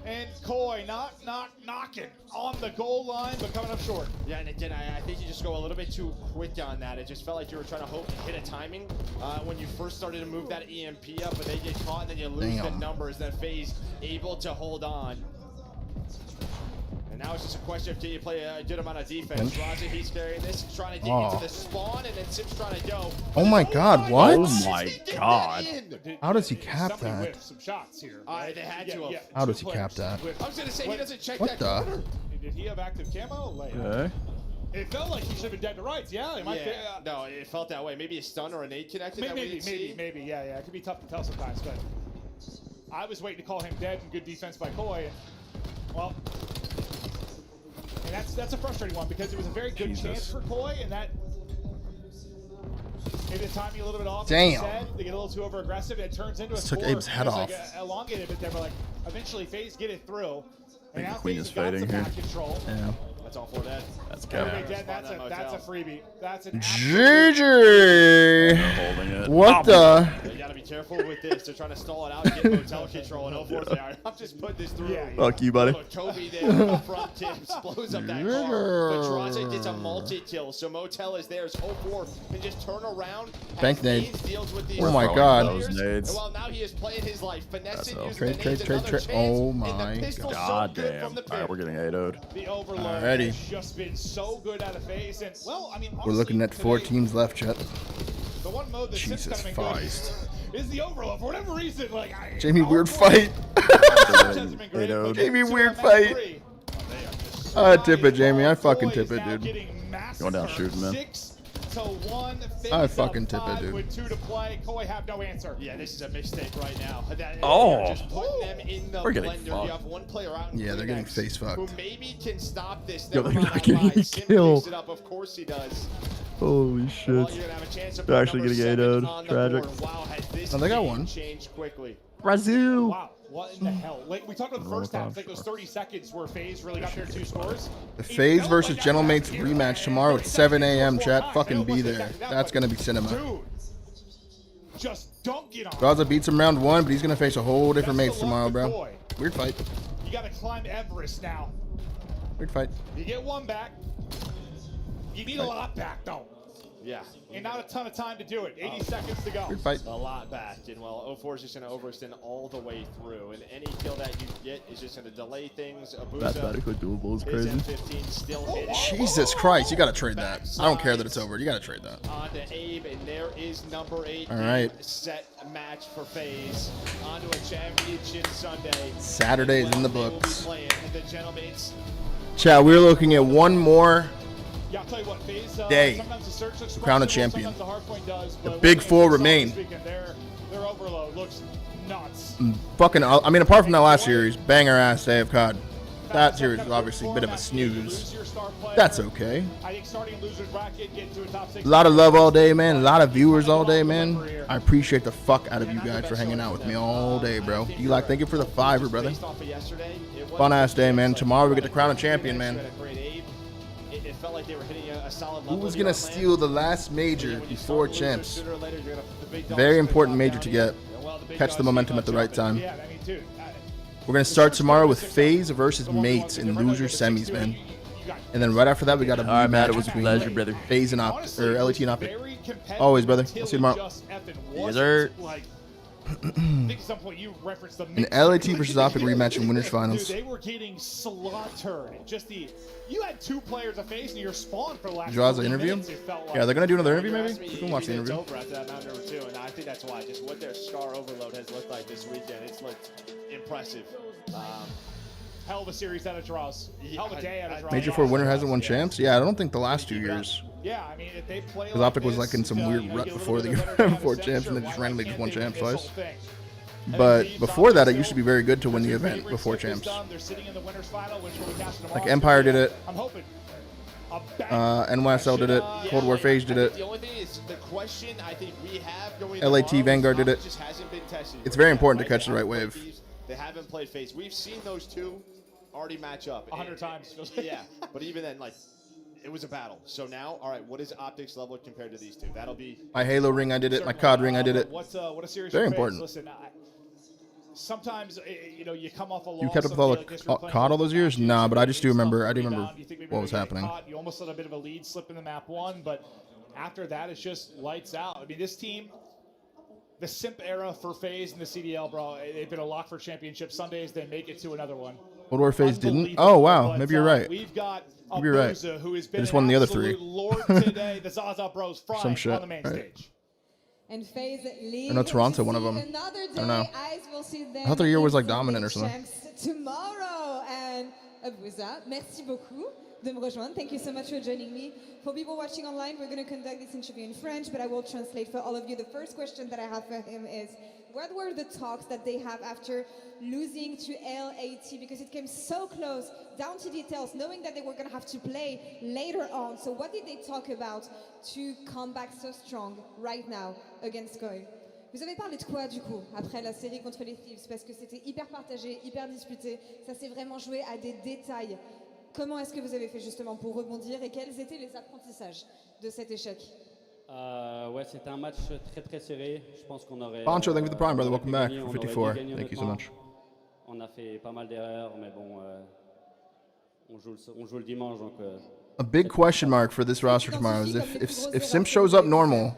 And Koi knocking on the goal line, but coming up short. Yeah, and again, I think you just go a little bit too quick on that. It just felt like you were trying to hope to hit a timing when you first started to move that EMP up, but they get caught and then you lose the numbers. That FaZe able to hold on. And now it's just a question of can you play a good amount of defense. Raja, he's carrying this, he's trying to dig into the spawn, and then Sim's trying to go. Oh my God, what? Oh my God. How does he cap Somebody that? whiffed some shots here. They had to have. How does he cap that? I was going to say, he doesn't check What that the? corner. Did he have active camo? Okay. It felt like he should have been dead to rights. Yeah, it might be. No, it felt that way. Maybe a stun or a nade connected. Maybe. Yeah. It could be tough to tell sometimes, but I was waiting to call him dead and good defense by Koi. And, well, and that's a frustrating one because it was a very good chance for Koi, and that maybe the timing a little bit off. Damn. They get a little too over aggressive, and it turns into a Just took score. Abe's head It's like off. Elongated, but they were like eventually FaZe get it through. I think And now the Queen FaZe is has got fading some here. back control. Yeah. That's all for that. That's Everybody good. dead. That's a freebie. That's an GG. They're holding it. What the? You gotta be careful with this. They're trying to stall it out and get motel control. And 04's like, all right, I'm just putting this through. Fuck you, buddy. Toby there in the front tips blows up that car. But Draze gets a multi-kill. So Motel is there. So 04 can just turn around. Bank Has nade. nades, deals with these Oh my players. God. Those nades. And well, now he is playing his life. Finessing, using Trade, the trade, nades, trade, another trade. chance, Oh and the my pistol so God good damn. from the All right, we're getting 8-0'd. The overload Alrighty. has just been so good out of FaZe, and well, I mean, We're honestly, looking at 4 today, teams left, Chet. The one mode that Jesus Sim's kind of been Christ. good is the overload. For whatever reason, like Jamie, weird fight. Getting 8-0'd. Jamie, weird fight. They are just I tip it, Jamie. I fucking tip it, dude. Going down shooting, man. 6-1. I fucking tip it, dude. With 2 to play. Koi have no answer. Yeah, this is a mistake right now. Just putting them in the We're getting blender. fucked. You have one player out in Yeah, they're getting Kleenex face fucked. who maybe can stop this. Yo, Never they're mind, not I getting lied. a Sim kill. picks it up. Of course he does. Holy shit. Well, you're gonna have a chance to They're put actually number getting 7 A-doed. on the Tragic. board. Wow, has this Oh, they got game one. changed quickly. Brazil. Wow, what in the hell? Like, we talked about the first half, it's like those 30 seconds where FaZe really got their 2 scores. The FaZe versus Gentlemates rematch tomorrow at 7 a.m. Chat, fucking be there. That's gonna be cinema. Dude, just dunk it on. Gaza beats him round 1, but he's gonna face a whole different mates tomorrow, bro. Weird fight. You gotta climb Everest now. Weird fight. You get 1 back. You need a lot back, though. Yeah. And not a ton of time to do it. 80 seconds to go. Weird fight. A lot back. And well, 04 is just going to overextend all the way through. And any kill that you get is just going to delay things. Mathematically doable is crazy. M15 still hitting. Jesus Christ, you gotta trade that. I don't care that it's over. You gotta trade that. On to Abe, and there is number 8. All right. Set match for FaZe. On to a championship Sunday. Saturday is in the They will be books. playing the Gentlemates. Chat, we're looking at one more Yeah, I'll tell you what, FaZe, day sometimes the search looks to crown a questionable, champion. sometimes the hard point does, The but big what four we saw remain. this weekend, their overload looks nuts. Fucking, I mean, apart from that last series, banger ass day of COD. That series was obviously a bit of a snooze. That's okay. I think starting losers bracket, getting to a top 6. A lot of love all day, man. A lot of viewers all day, man. I appreciate the fuck out of you guys for hanging out with me all day, bro. D-Lock, thank you for the $5, brother. Fun ass day, man. Tomorrow we get to crown a champion, man. It felt like they were hitting a solid Who level. was gonna steal the last major before champs? Very important major to get. Catch the momentum at the right time. We're gonna start tomorrow with FaZe versus Mates in loser semis, man. And then right after that, we got a All right, Matt, rematch it was a between pleasure, brother. FaZe and LAT and Optic. Always, brother. I'll see you tomorrow. Yes, sir. I think at some point you referenced the An LAT versus Optic rematch in winners finals. Dude, they were getting slaughtered. You had 2 players of FaZe in your spawn for the last Draws 40 the interview? minutes, it felt like. Yeah, they're gonna do another interview, maybe. We can watch the It's interview. over after that round number 2, and I think that's why. Just what their star overload has looked like this weekend. It's looked impressive. Hell of a series out of draws. Hell of a day out of draws. Major 4 winner hasn't won champs. Yeah, I don't think the last 2 years. Yeah, I mean, if they play Because Optic was like in some weird rut before the before champs, and they just randomly just won champs twice. But before that, it used to be very good to win the event before champs. Like Empire did it. NYSL did it. Cold War FaZe did it. The only thing is, the question I think we have going LAT tomorrow Vanguard did it. just hasn't been tested. It's very important to catch the right wave. They haven't played FaZe. We've seen those 2 already match up 100 times. Yeah, but even then, like, it was a battle. So now, all right, what is Optics level compared to these 2? That'll be My Halo ring, I did it. My COD ring, I did it. What a series Very for FaZe. important. Listen, sometimes you come off a loss. You kept up with all the COD all those years? Nah, but I just do remember. I do remember what was happening. You almost let a bit of a lead slip in the map 1, but after that, it's just lights out. I mean, this team, the simp era for FaZe and the CDL, bro, they've been a lock for championship Sundays. They make it to another one. Cold War FaZe didn't? Oh, wow. Maybe you're right. We've got Maybe you're right. Abuza, who has They been just won the other 3. Lord today. The Zaza Bros frying Some shit. on the main Right. stage. And FaZe I lead know Toronto, to one of see them. another I don't know. day. Eyes will see them I thought their year was like in dominant or the something. champs tomorrow. And Abuza, merci beaucoup de me rejoindre. Thank you so much for joining me. For people watching online, we're going to conduct this interview in French, but I will translate for all of you. The first question that I have for him is, what were the talks that they have after losing to LAT? Because it came so close, down to details, knowing that they were going to have to play later on. So what did they talk about to come back so strong right now against Koi? Vous avez parlé de quoi du coup après la série contre les Thieves? Parce que c'était hyper partagé, hyper disputé. Ça s'est vraiment joué à des détails. Comment est-ce que vous avez fait justement pour rebondir et quels étaient les apprentissages de cet échec? Ouais, c'était un match très très serré. Je pense qu'on aurait. Pancho, thank you for the prime, brother. on aurait Welcome pu back gagner, for on aurait dû 54. gagner Thank you so honnêtement. much. On a fait pas mal d'erreurs, mais bon, on joue le dimanche donc. A big question mark for this roster tomorrow is if Simp shows up normal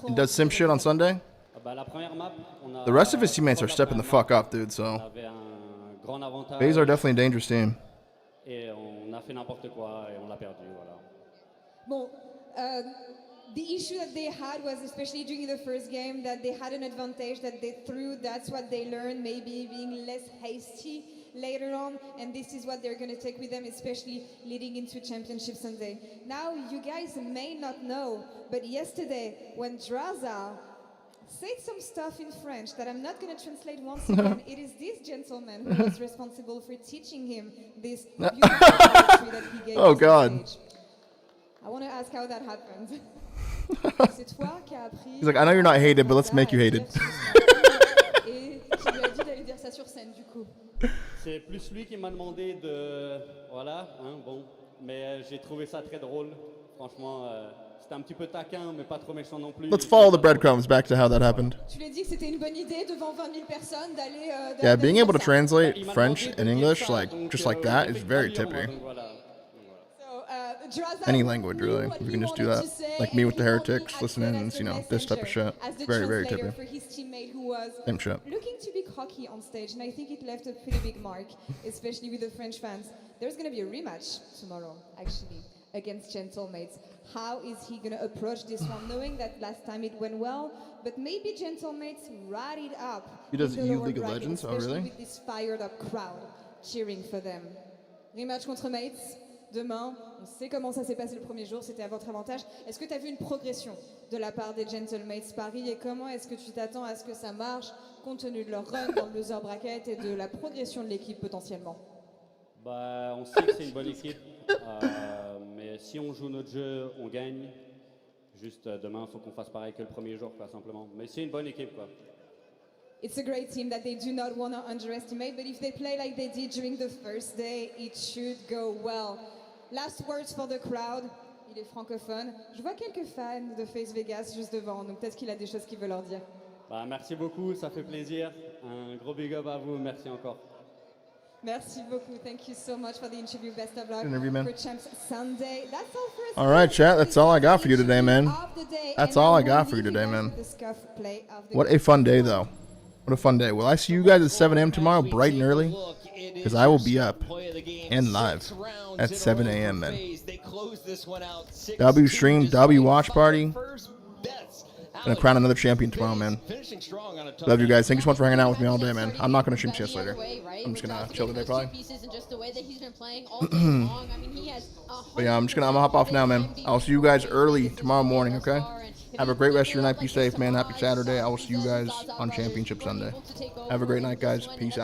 and does Simp shit on Sunday, Bah, la première map, on a. the rest of his teammates are stepping the fuck up, dude. On So avait un grand avantage. FaZe are definitely a dangerous team. Et on a fait n'importe quoi et on l'a perdu, voilà. Bon, the issue that they had was, especially during the first game, that they had an advantage that they threw. That's what they learned, maybe being less hasty later on, and this is what they're going to take with them, especially leading into Championship Sunday. Now, you guys may not know, but yesterday, when Draza said some stuff in French that I'm not going to translate once again, it is this gentleman who was responsible for teaching him this beautiful poetry that he gave Oh, us on God. stage. I want to ask how that happened. C'est toi qui as appris. He's like, I know you're not hated, but let's make you hated. Et tu lui as dit d'aller dire ça sur scène, du coup. C'est plus lui qui m'a demandé de... Voilà, hein, bon. Mais j'ai trouvé ça très drôle. Franchement, c'était un petit peu taquin, mais pas trop méchant non plus. Let's follow the breadcrumbs back to how that happened. Tu lui as dit que c'était une bonne idée devant 20 000 personnes d'aller... Yeah, being able to translate French and English just like that is very tippy. Any language, really. You can just do that. Like me with the heretics, listening and, this type of shit. Very, very tippy. For his teammate who was Same shit. looking to be cocky on stage, and I think it left a pretty big mark, especially with the French fans. There's going to be a rematch tomorrow, actually, against Gentlemates. How is he going to approach this one, knowing that last time it went well, but maybe Gentlemates ride it up. He does in the EU lower League of bracket, Legends? Oh, especially really? with this fired up crowd cheering for them. Rematch contre Mates. Demain, on sait comment ça s'est passé le premier jour, c'était à votre avantage. Est-ce que tu as vu une progression de la part des Gentlemates Paris et comment est-ce que tu t'attends à ce que ça marche compte tenu de leur run dans le loser bracket et de la progression de l'équipe potentiellement? Bah, on sait que c'est une bonne équipe, mais si on joue notre jeu, on gagne. Juste demain, il faut qu'on fasse pareil que le premier jour, quoi, simplement. Mais c'est une bonne équipe, quoi. It's a great team that they do not want to underestimate, but if they play like they did during the first day, it should go well. Last words for the crowd. Il est francophone. Je vois quelques fans de FaZe Vegas juste devant, donc peut-être qu'il a des choses qu'il veut leur dire. Bah, merci beaucoup, ça fait plaisir. Un gros big up à vous, merci encore. Merci beaucoup. Thank you so much for the interview. Best of luck Interview, man. for Champs Sunday. That's all for us. All right, chat. That's all I got for you today, man. That's all I got for you today, man. What a fun day, though. What a fun day. Will I see you guys at 7 a.m. tomorrow, bright and early? Because I will be up and live at 7 a.m., man. W stream, W watch party. Gonna crown another champion tomorrow, man. Love you guys. Thank you so much for hanging out with me all day, man. I'm not gonna stream CS later. I'm just gonna chill today, probably. But yeah, I'm gonna hop off now, man. I'll see you guys early tomorrow morning, okay? Have a great rest of your night. Be safe, man. Happy Saturday. I will see you guys on Championship Sunday. Have a great night, guys. Peace out.